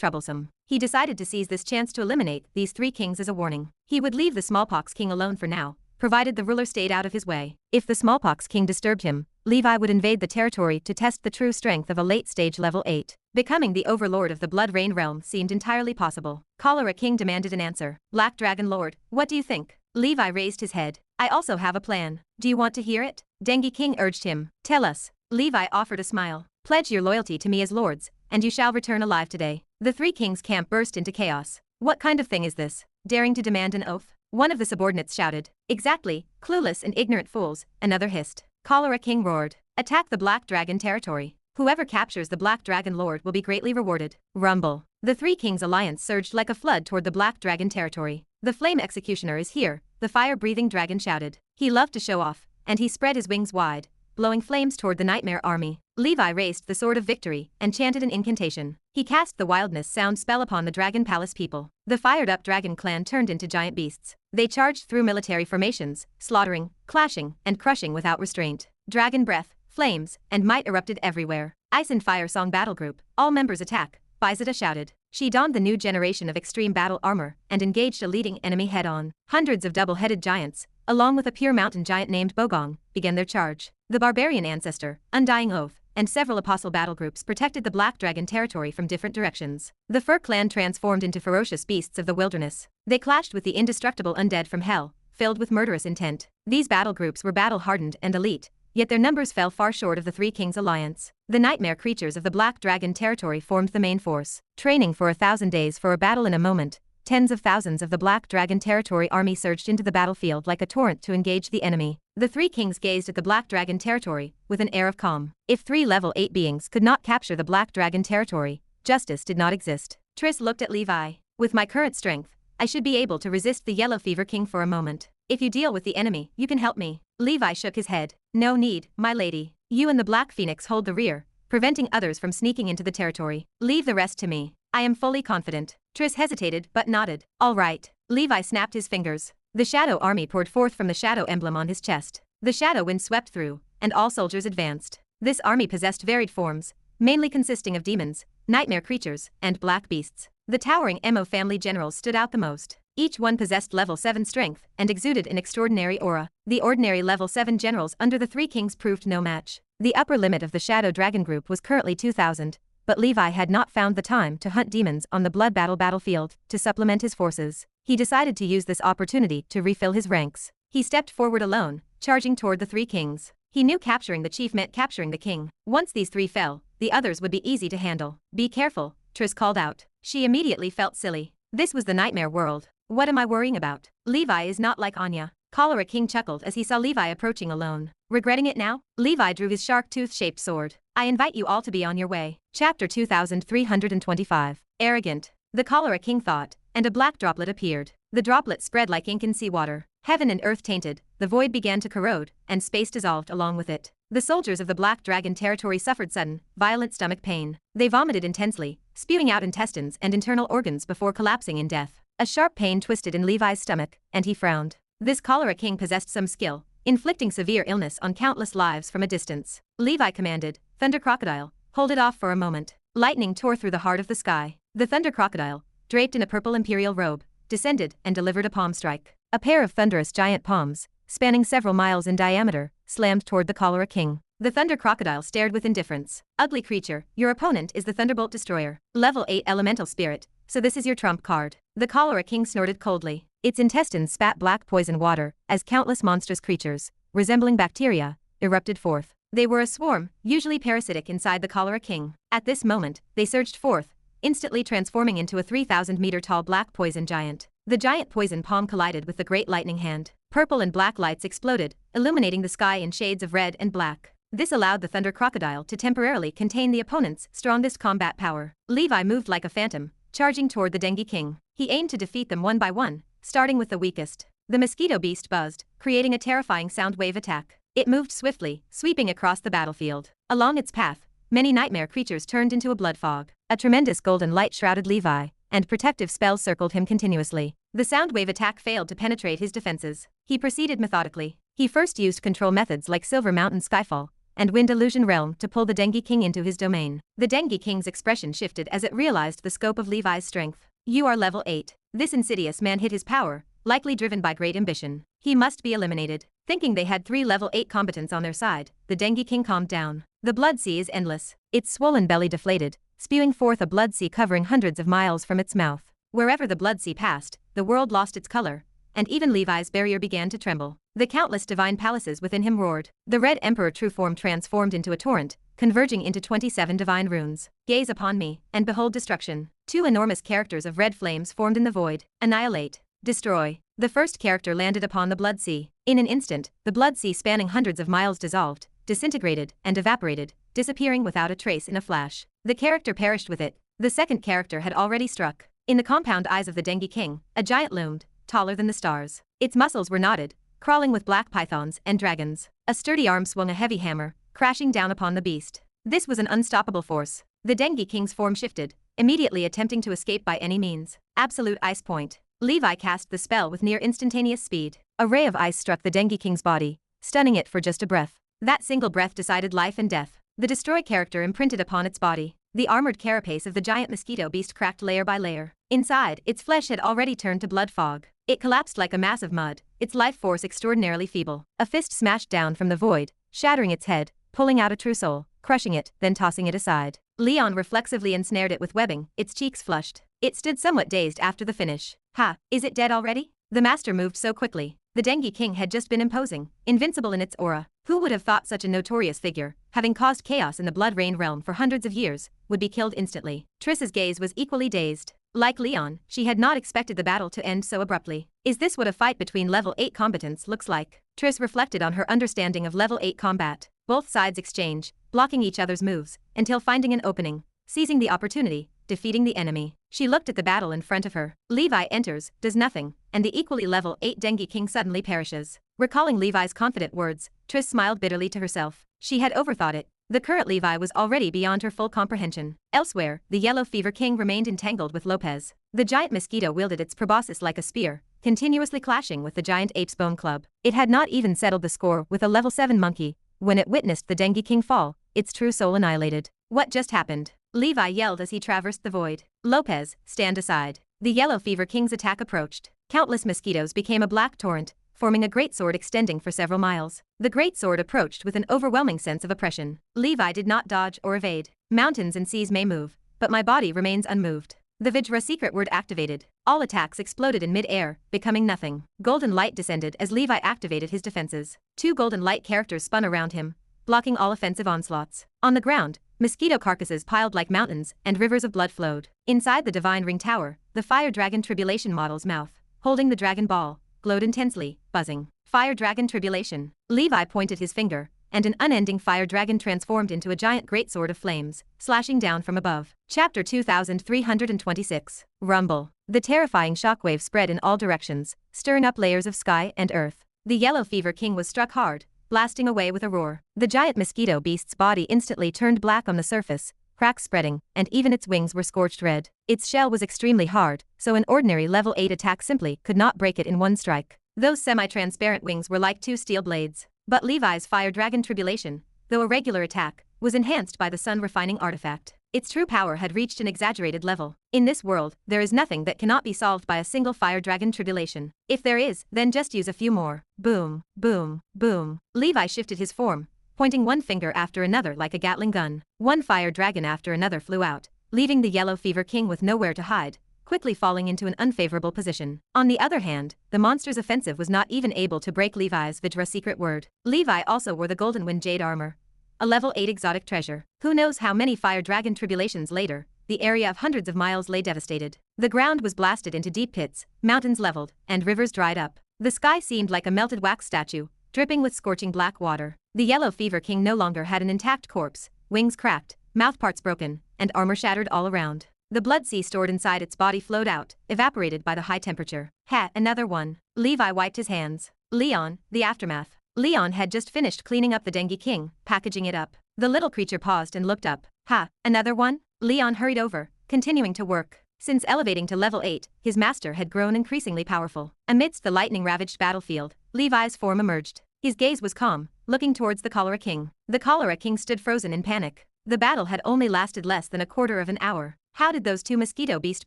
Speaker 1: troublesome. He decided to seize this chance to eliminate these 3 kings as a warning. He would leave the Smallpox King alone for now, provided the ruler stayed out of his way. If the Smallpox King disturbed him, Levi would invade the territory to test the true strength of a late-stage level 8. Becoming the overlord of the Blood Rain realm seemed entirely possible. Cholera King demanded an answer. Black Dragon Lord, what do you think? Levi raised his head. I also have a plan. Do you want to hear it? Dengue King urged him. Tell us. Levi offered a smile. Pledge your loyalty to me as lords, and you shall return alive today. The 3 kings' camp burst into chaos. What kind of thing is this? Daring to demand an oath? One of the subordinates shouted. Exactly, clueless and ignorant fools, another hissed. Cholera King roared. Attack the Black Dragon territory. Whoever captures the Black Dragon Lord will be greatly rewarded. Rumble. The 3 kings' alliance surged like a flood toward the Black Dragon territory. The Flame Executioner is here, the fire-breathing dragon shouted. He loved to show off, and he spread his wings wide, blowing flames toward the Nightmare army. Levi raised the Sword of Victory and chanted an incantation. He cast the Wildness Sound spell upon the Dragon Palace people. The fired-up dragon clan turned into giant beasts. They charged through military formations, slaughtering, clashing, and crushing without restraint. Dragon breath, flames, and might erupted everywhere. Ice and Fire Song Battle Group, all members attack, Bizeta shouted. She donned the new generation of extreme battle armor and engaged a leading enemy head-on. Hundreds of double-headed giants, along with a pure mountain giant named Bogong, began their charge. The Barbarian Ancestor, Undying Oath, and several apostle battle groups protected the Black Dragon territory from different directions. The Fur Clan transformed into ferocious beasts of the wilderness. They clashed with the indestructible undead from hell, filled with murderous intent. These battle groups were battle-hardened and elite, yet their numbers fell far short of the 3 kings' alliance. The nightmare creatures of the Black Dragon territory formed the main force. Training for 1,000 days for a battle in a moment, tens of thousands of the Black Dragon territory army surged into the battlefield like a torrent to engage the enemy. The 3 kings gazed at the Black Dragon territory with an air of calm. If 3 level 8 beings could not capture the Black Dragon territory, justice did not exist. Triss looked at Levi. With my current strength, I should be able to resist the Yellow Fever King for a moment. If you deal with the enemy, you can help me. Levi shook his head. No need, my lady. You and the Black Phoenix hold the rear, preventing others from sneaking into the territory. Leave the rest to me. I am fully confident. Triss hesitated but nodded. All right. Levi snapped his fingers. The Shadow Army poured forth from the shadow emblem on his chest. The shadow wind swept through, and all soldiers advanced. This army possessed varied forms, mainly consisting of demons, nightmare creatures, and black beasts. The towering Emo family generals stood out the most. Each one possessed level 7 strength and exuded an extraordinary aura. The ordinary level 7 generals under the 3 kings proved no match. The upper limit of the Shadow Dragon group was currently 2,000, but Levi had not found the time to hunt demons on the Blood Battle battlefield to supplement his forces. He decided to use this opportunity to refill his ranks. He stepped forward alone, charging toward the 3 kings. He knew capturing the chief meant capturing the king. Once these 3 fell, the others would be easy to handle. Be careful, Triss called out. She immediately felt silly. This was the nightmare world. What am I worrying about? Levi is not like Anya. Cholera King chuckled as he saw Levi approaching alone. Regretting it now? Levi drew his shark tooth-shaped sword. I invite you all to be on your way. Chapter 2325. Arrogant. The Cholera King thought, and a black droplet appeared. The droplet spread like ink in seawater. Heaven and earth tainted, the void began to corrode, and space dissolved along with it. The soldiers of the Black Dragon territory suffered sudden, violent stomach pain. They vomited intensely, spewing out intestines and internal organs before collapsing in death. A sharp pain twisted in Levi's stomach, and he frowned. This Cholera King possessed some skill, inflicting severe illness on countless lives from a distance. Levi commanded, Thunder Crocodile, hold it off for a moment. Lightning tore through the heart of the sky. The Thunder Crocodile, draped in a purple imperial robe, descended and delivered a palm strike. A pair of thunderous giant palms, spanning several miles in diameter, slammed toward the cholera king. The thunder crocodile stared with indifference. Ugly creature, your opponent is the Thunderbolt Destroyer. Level 8 elemental spirit, so this is your trump card. The cholera king snorted coldly. Its intestines spat black poison water as countless monstrous creatures, resembling bacteria, erupted forth. They were a swarm, usually parasitic inside the cholera king. At this moment, they surged forth, instantly transforming into a 3,000-meter-tall black poison giant. The giant poison palm collided with the great lightning hand. Purple and black lights exploded, illuminating the sky in shades of red and black. This allowed the thunder crocodile to temporarily contain the opponent's strongest combat power. Levi moved like a phantom, charging toward the dengue king. He aimed to defeat them one by one, starting with the weakest. The mosquito beast buzzed, creating a terrifying sound wave attack. It moved swiftly, sweeping across the battlefield. Along its path, many nightmare creatures turned into a blood fog. A tremendous golden light shrouded Levi, and protective spells circled him continuously. The sound wave attack failed to penetrate his defenses. He proceeded methodically. He first used control methods like Silver Mountain Skyfall and Wind Illusion Realm to pull the dengue king into his domain. The dengue king's expression shifted as it realized the scope of Levi's strength. You are level 8. This insidious man hid his power, likely driven by great ambition. He must be eliminated. Thinking they had 3 level 8 combatants on their side, the dengue king calmed down. The blood sea is endless. Its swollen belly deflated, spewing forth a blood sea covering hundreds of miles from its mouth. Wherever the blood sea passed, the world lost its color, and even Levi's barrier began to tremble. The countless divine palaces within him roared. The Red Emperor true form transformed into a torrent, converging into 27 divine runes. Gaze upon me, and behold destruction. 2 enormous characters of red flames formed in the void. Annihilate. Destroy. The first character landed upon the blood sea. In an instant, the blood sea spanning hundreds of miles dissolved, disintegrated, and evaporated, disappearing without a trace in a flash. The character perished with it. The second character had already struck. In the compound eyes of the dengue king, a giant loomed, taller than the stars. Its muscles were knotted, crawling with black pythons and dragons. A sturdy arm swung a heavy hammer, crashing down upon the beast. This was an unstoppable force. The dengue king's form shifted, immediately attempting to escape by any means. Absolute ice point. Levi cast the spell with near instantaneous speed. A ray of ice struck the dengue king's body, stunning it for just a breath. That single breath decided life and death. The destroy character imprinted upon its body. The armored carapace of the giant mosquito beast cracked layer by layer. Inside, its flesh had already turned to blood fog. It collapsed like a mass of mud, its life force extraordinarily feeble. A fist smashed down from the void, shattering its head, pulling out a true soul, crushing it, then tossing it aside. Leon reflexively ensnared it with webbing, its cheeks flushed. It stood somewhat dazed after the finish. Ha, is it dead already? The master moved so quickly. The dengue king had just been imposing, invincible in its aura. Who would have thought such a notorious figure, having caused chaos in the Blood Rain realm for hundreds of years, would be killed instantly? Triss's gaze was equally dazed. Like Leon, she had not expected the battle to end so abruptly. Is this what a fight between level 8 combatants looks like? Triss reflected on her understanding of level 8 combat. Both sides exchange, blocking each other's moves, until finding an opening, seizing the opportunity, defeating the enemy. She looked at the battle in front of her. Levi enters, does nothing, and the equally level 8 dengue king suddenly perishes. Recalling Levi's confident words, Triss smiled bitterly to herself. She had overthought it. The current Levi was already beyond her full comprehension. Elsewhere, the yellow fever king remained entangled with Lopez. The giant mosquito wielded its proboscis like a spear, continuously clashing with the giant ape's bone club. It had not even settled the score with a level 7 monkey. When it witnessed the dengue king fall, its true soul annihilated. What just happened? Levi yelled as he traversed the void. Lopez, stand aside. The yellow fever king's attack approached. Countless mosquitoes became a black torrent, forming a great sword extending for several miles. The great sword approached with an overwhelming sense of oppression. Levi did not dodge or evade. Mountains and seas may move, but my body remains unmoved. The Vajra secret word activated. All attacks exploded in mid-air, becoming nothing. Golden light descended as Levi activated his defenses. 2 golden light characters spun around him, blocking all offensive onslaughts. On the ground, mosquito carcasses piled like mountains and rivers of blood flowed. Inside the divine ring tower, the fire dragon Tribulation model's mouth, holding the dragon ball, glowed intensely, buzzing. Fire dragon Tribulation. Levi pointed his finger, and an unending fire dragon transformed into a giant greatsword of flames, slashing down from above. Chapter 2326. Rumble. The terrifying shockwave spread in all directions, stirring up layers of sky and earth. The yellow fever king was struck hard, blasting away with a roar. The giant mosquito beast's body instantly turned black on the surface, cracks spreading, and even its wings were scorched red. Its shell was extremely hard, so an ordinary level 8 attack simply could not break it in one strike. Those semi-transparent wings were like 2 steel blades. But Levi's fire dragon Tribulation, though a regular attack, was enhanced by the sun-refining artifact. Its true power had reached an exaggerated level. In this world, there is nothing that cannot be solved by a single fire dragon tribulation. If there is, then just use a few more. Boom, boom, boom. Levi shifted his form, pointing one finger after another like a Gatling gun. One fire dragon after another flew out, leaving the Yellow Fever King with nowhere to hide, quickly falling into an unfavorable position. On the other hand, the monster's offensive was not even able to break Levi's Vidra secret word. Levi also wore the Golden Wind Jade armor, a level 8 exotic treasure. Who knows how many fire dragon tribulations later, the area of hundreds of miles lay devastated. The ground was blasted into deep pits, mountains leveled, and rivers dried up. The sky seemed like a melted wax statue, dripping with scorching black water. The Yellow Fever King no longer had an intact corpse, wings cracked, mouthparts broken, and armor shattered all around. The blood sea stored inside its body flowed out, evaporated by the high temperature. Ha, another one. Levi wiped his hands. Leon, the aftermath. Leon had just finished cleaning up the Dengue King, packaging it up. The little creature paused and looked up. Ha, another one? Leon hurried over, continuing to work. Since elevating to level 8, his master had grown increasingly powerful. Amidst the lightning-ravaged battlefield, Levi's form emerged. His gaze was calm, looking towards the Cholera King. The Cholera King stood frozen in panic. The battle had only lasted less than a quarter of an hour. How did those two mosquito beast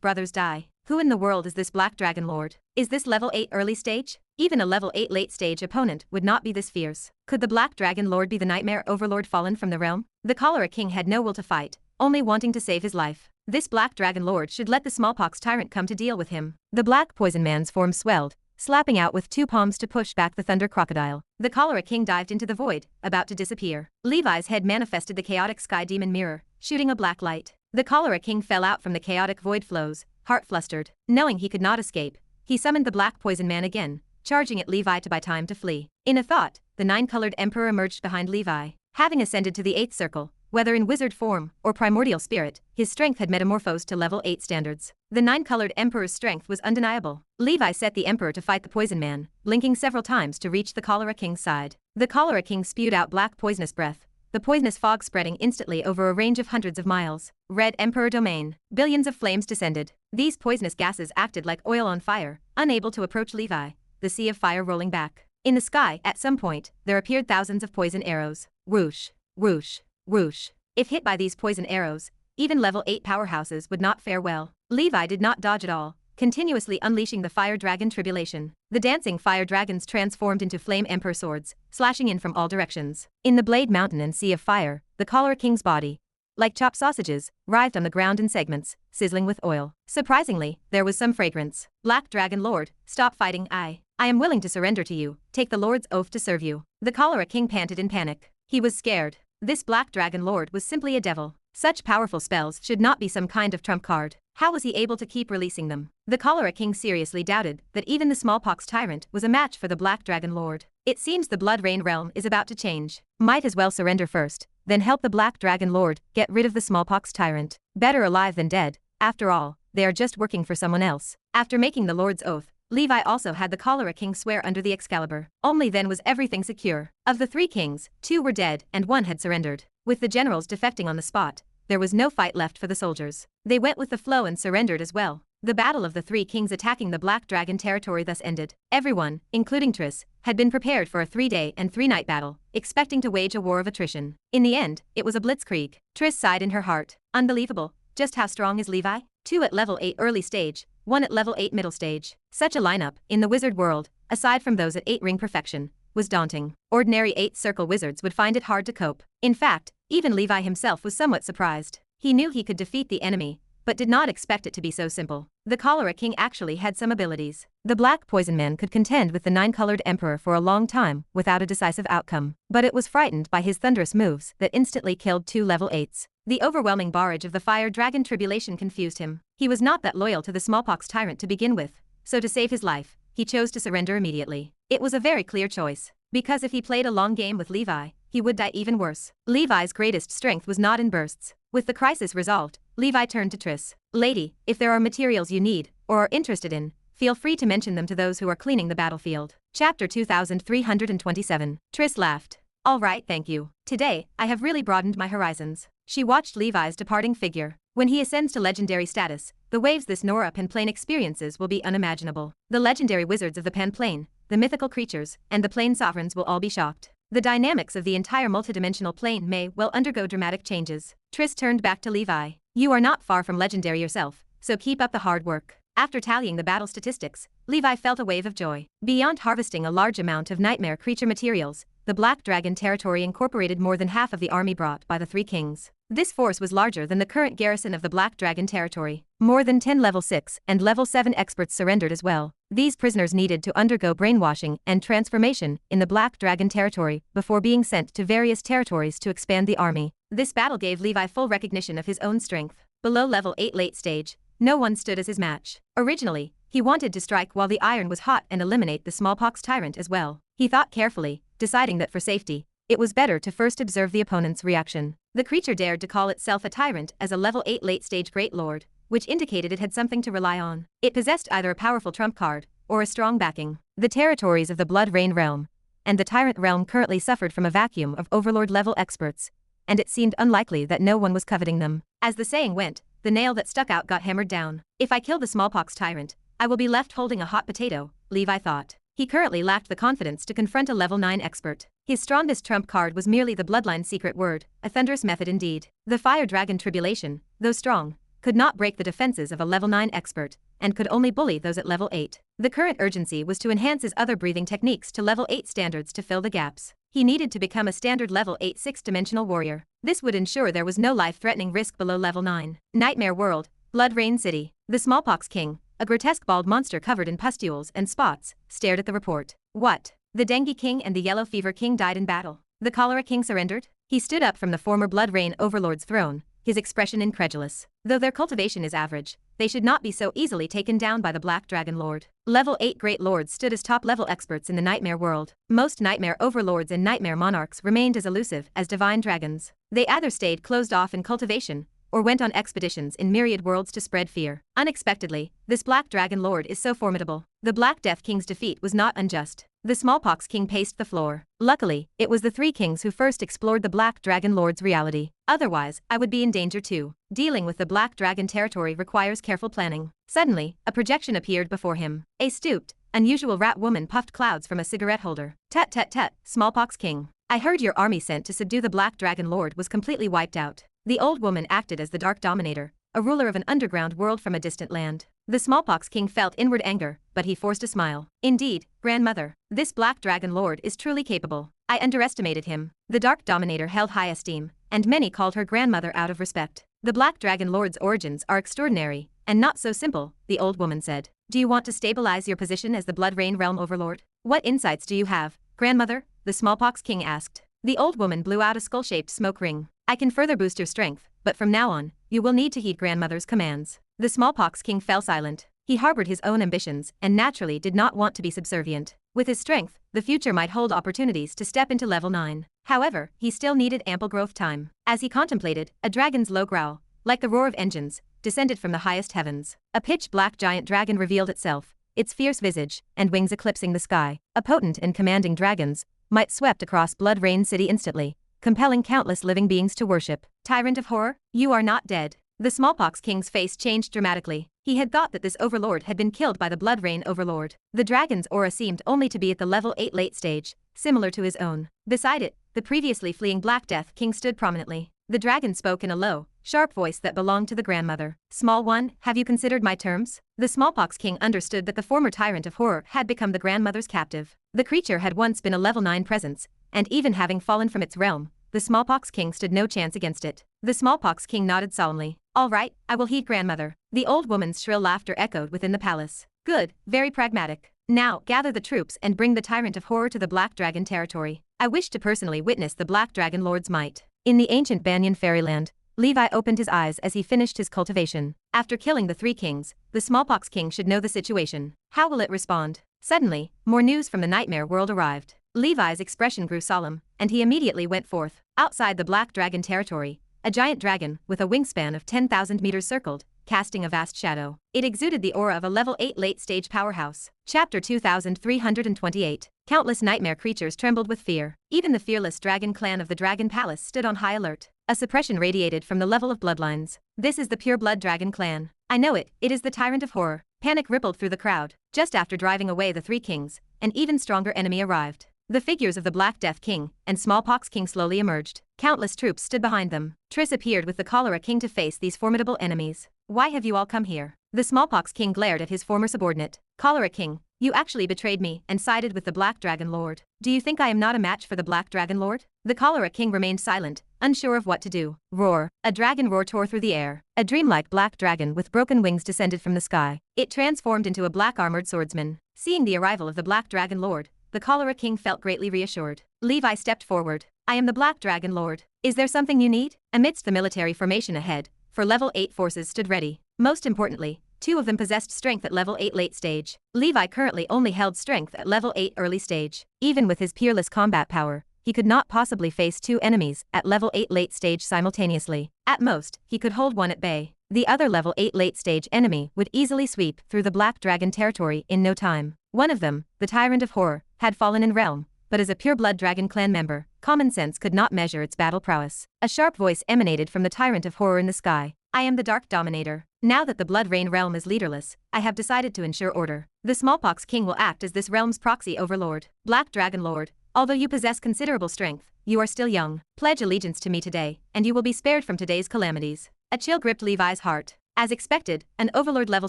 Speaker 1: brothers die? Who in the world is this Black Dragon Lord? Is this level 8 early stage? Even a level 8 late stage opponent would not be this fierce. Could the Black Dragon Lord be the nightmare overlord fallen from the realm? The Cholera King had no will to fight, only wanting to save his life. This Black Dragon Lord should let the smallpox tyrant come to deal with him. The Black Poison Man's form swelled, slapping out with two palms to push back the Thunder Crocodile. The Cholera King dived into the void, about to disappear. Levi's head manifested the chaotic sky demon mirror, shooting a black light. The Cholera King fell out from the chaotic void flows, heart flustered. Knowing he could not escape, he summoned the Black Poison Man again, charging at Levi to buy time to flee. In a thought, the nine-colored Emperor emerged behind Levi. Having ascended to the 8th circle, whether in wizard form or primordial spirit, his strength had metamorphosed to level 8 standards. The nine-colored Emperor's strength was undeniable. Levi set the Emperor to fight the Poison Man, blinking several times to reach the Cholera King's side. The Cholera King spewed out black poisonous breath, the poisonous fog spreading instantly over a range of hundreds of miles. Red Emperor Domain. Billions of flames descended. These poisonous gases acted like oil on fire, unable to approach Levi, the sea of fire rolling back. In the sky, at some point, there appeared thousands of poison arrows. Whoosh, whoosh, whoosh. If hit by these poison arrows, even level 8 powerhouses would not fare well. Levi did not dodge at all, continuously unleashing the fire dragon tribulation. The dancing fire dragons transformed into flame emperor swords, slashing in from all directions. In the Blade Mountain and Sea of Fire, the Cholera King's body, like chopped sausages, writhed on the ground in segments, sizzling with oil. Surprisingly, there was some fragrance. Black Dragon Lord, stop fighting. I am willing to surrender to you. Take the Lord's oath to serve you. The Cholera King panted in panic. He was scared. This Black Dragon Lord was simply a devil. Such powerful spells should not be some kind of trump card. How was he able to keep releasing them? The Cholera King seriously doubted that even the smallpox tyrant was a match for the Black Dragon Lord. It seems the Blood Rain realm is about to change. Might as well surrender first, then help the Black Dragon Lord get rid of the smallpox tyrant. Better alive than dead. After all, they are just working for someone else. After making the Lord's oath, Levi also had the Cholera King swear under the Excalibur. Only then was everything secure. Of the 3 kings, 2 were dead and 1 had surrendered. With the generals defecting on the spot, there was no fight left for the soldiers. They went with the flow and surrendered as well. The battle of the 3 kings attacking the Black Dragon territory thus ended. Everyone, including Triss, had been prepared for a 3-day and 3-night battle, expecting to wage a war of attrition. In the end, it was a blitzkrieg. Triss sighed in her heart. Unbelievable. Just how strong is Levi? 2 at level 8 early stage, 1 at level 8 middle stage. Such a lineup, in the wizard world, aside from those at 8 ring perfection, was daunting. Ordinary 8 circle wizards would find it hard to cope. In fact, even Levi himself was somewhat surprised. He knew he could defeat the enemy, but did not expect it to be so simple. The Cholera King actually had some abilities. The Black Poison Man could contend with the 9-colored Emperor for a long time without a decisive outcome, but it was frightened by his thunderous moves that instantly killed 2 level 8s. The overwhelming barrage of the Fire Dragon Tribulation confused him. He was not that loyal to the smallpox tyrant to begin with, so to save his life, he chose to surrender immediately. It was a very clear choice, because if he played a long game with Levi, he would die even worse. Levi's greatest strength was not in bursts. With the crisis resolved, Levi turned to Triss. Lady, if there are materials you need, or are interested in, feel free to mention them to those who are cleaning the battlefield. Chapter 2327. Triss laughed. All right, thank you. Today, I have really broadened my horizons. She watched Levi's departing figure. When he ascends to legendary status, the waves this Nora Panplane experiences will be unimaginable. The legendary wizards of the Panplane, the mythical creatures, and the plane sovereigns will all be shocked. The dynamics of the entire multidimensional plane may well undergo dramatic changes. Triss turned back to Levi. You are not far from legendary yourself, so keep up the hard work. After tallying the battle statistics, Levi felt a wave of joy. Beyond harvesting a large amount of nightmare creature materials, the Black Dragon territory incorporated more than half of the army brought by the Three Kings. This force was larger than the current garrison of the Black Dragon territory. More than 10 level 6 and level 7 experts surrendered as well. These prisoners needed to undergo brainwashing and transformation in the Black Dragon territory before being sent to various territories to expand the army. This battle gave Levi full recognition of his own strength. Below level 8 late stage, no one stood as his match. Originally, he wanted to strike while the iron was hot and eliminate the smallpox tyrant as well. He thought carefully, deciding that for safety, it was better to first observe the opponent's reaction. The creature dared to call itself a tyrant as a level 8 late-stage Great Lord, which indicated it had something to rely on. It possessed either a powerful trump card or a strong backing. The territories of the Blood Rain realm and the Tyrant realm currently suffered from a vacuum of Overlord-level experts, and it seemed unlikely that no one was coveting them. As the saying went, the nail that stuck out got hammered down. If I kill the smallpox tyrant, I will be left holding a hot potato, Levi thought. He currently lacked the confidence to confront a level 9 expert. His strongest trump card was merely the bloodline secret word, a thunderous method indeed. The fire dragon Tribulation, though strong, could not break the defenses of a level 9 expert, and could only bully those at level 8. The current urgency was to enhance his other breathing techniques to level 8 standards to fill the gaps. He needed to become a standard level 8 6-dimensional warrior. This would ensure there was no life-threatening risk below level 9. Nightmare World, Blood Rain City. The Smallpox King, a grotesque bald monster covered in pustules and spots, stared at the report. What? The Dengue King and the Yellow Fever King died in battle. The Cholera King surrendered? He stood up from the former Blood Rain Overlord's throne, his expression incredulous. Though their cultivation is average, they should not be so easily taken down by the Black Dragon Lord. Level 8 Great Lords stood as top-level experts in the Nightmare World. Most Nightmare Overlords and Nightmare Monarchs remained as elusive as divine dragons. They either stayed closed off in cultivation, or went on expeditions in myriad worlds to spread fear. Unexpectedly, this Black Dragon Lord is so formidable. The Black Death King's defeat was not unjust. The Smallpox King paced the floor. Luckily, it was the Three Kings who first explored the Black Dragon Lord's reality. Otherwise, I would be in danger too. Dealing with the Black Dragon territory requires careful planning. Suddenly, a projection appeared before him. A stooped, unusual rat woman puffed clouds from a cigarette holder. Tut tut tut, Smallpox King. I heard your army sent to subdue the Black Dragon Lord was completely wiped out. The old woman acted as the Dark Dominator, a ruler of an underground world from a distant land. The Smallpox King felt inward anger, but he forced a smile. Indeed, grandmother, this Black Dragon Lord is truly capable. I underestimated him. The Dark Dominator held high esteem, and many called her grandmother out of respect. The Black Dragon Lord's origins are extraordinary, and not so simple, the old woman said. Do you want to stabilize your position as the Blood Rain Realm Overlord? What insights do you have, grandmother? The Smallpox King asked. The old woman blew out a skull-shaped smoke ring. I can further boost your strength, but from now on, you will need to heed grandmother's commands. The Smallpox King fell silent. He harbored his own ambitions and naturally did not want to be subservient. With his strength, the future might hold opportunities to step into level 9. However, he still needed ample growth time. As he contemplated, a dragon's low growl, like the roar of engines, descended from the highest heavens. A pitch-black giant dragon revealed itself, its fierce visage and wings eclipsing the sky. A potent and commanding dragon's might swept across Blood Rain City instantly, compelling countless living beings to worship. Tyrant of horror, you are not dead. The Smallpox King's face changed dramatically. He had thought that this overlord had been killed by the Blood Rain Overlord. The dragon's aura seemed only to be at the level 8 late stage, similar to his own. Beside it, the previously fleeing Black Death King stood prominently. The dragon spoke in a low, sharp voice that belonged to the grandmother. Small one, have you considered my terms? The Smallpox King understood that the former tyrant of horror had become the grandmother's captive. The creature had once been a level 9 presence, and even having fallen from its realm, the Smallpox King stood no chance against it. The Smallpox King nodded solemnly. All right, I will heed grandmother. The old woman's shrill laughter echoed within the palace. Good, very pragmatic. Now, gather the troops and bring the tyrant of horror to the Black Dragon territory. I wish to personally witness the Black Dragon Lord's might. In the ancient Banyan fairyland, Levi opened his eyes as he finished his cultivation. After killing the Three Kings, the Smallpox King should know the situation. How will it respond? Suddenly, more news from the Nightmare World arrived. Levi's expression grew solemn, and he immediately went forth. Outside the Black Dragon territory, a giant dragon with a wingspan of 10,000 meters circled, casting a vast shadow. It exuded the aura of a level 8 late-stage powerhouse. Chapter 2328. Countless nightmare creatures trembled with fear. Even the fearless dragon clan of the Dragon Palace stood on high alert. A suppression radiated from the level of bloodlines. This is the pure blood dragon clan. I know it, it is the tyrant of horror. Panic rippled through the crowd. Just after driving away the Three Kings, an even stronger enemy arrived. The figures of the Black Death King and Smallpox King slowly emerged. Countless troops stood behind them. Triss appeared with the Cholera King to face these formidable enemies. Why have you all come here? The Smallpox King glared at his former subordinate. Cholera King, you actually betrayed me and sided with the Black Dragon Lord. Do you think I am not a match for the Black Dragon Lord? The Cholera King remained silent, unsure of what to do. Roar. A dragon roar tore through the air. A dreamlike black dragon with broken wings descended from the sky. It transformed into a black armored swordsman. Seeing the arrival of the Black Dragon Lord, the Cholera King felt greatly reassured. Levi stepped forward. I am the Black Dragon Lord. Is there something you need? Amidst the military formation ahead, for level 8 forces stood ready. Most importantly, 2 of them possessed strength at level 8 late stage. Levi currently only held strength at level 8 early stage. Even with his peerless combat power, he could not possibly face 2 enemies at level 8 late stage simultaneously. At most, he could hold one at bay. The other level 8 late stage enemy would easily sweep through the Black Dragon territory in no time. One of them, the Tyrant of Horror, had fallen in realm, but as a pure Blood Dragon clan member, common sense could not measure its battle prowess. A sharp voice emanated from the Tyrant of Horror in the sky. I am the Dark Dominator. Now that the Blood Rain realm is leaderless, I have decided to ensure order. The Smallpox King will act as this realm's proxy overlord. Black Dragon Lord, although you possess considerable strength, you are still young. Pledge allegiance to me today, and you will be spared from today's calamities. A chill gripped Levi's heart. As expected, an Overlord-level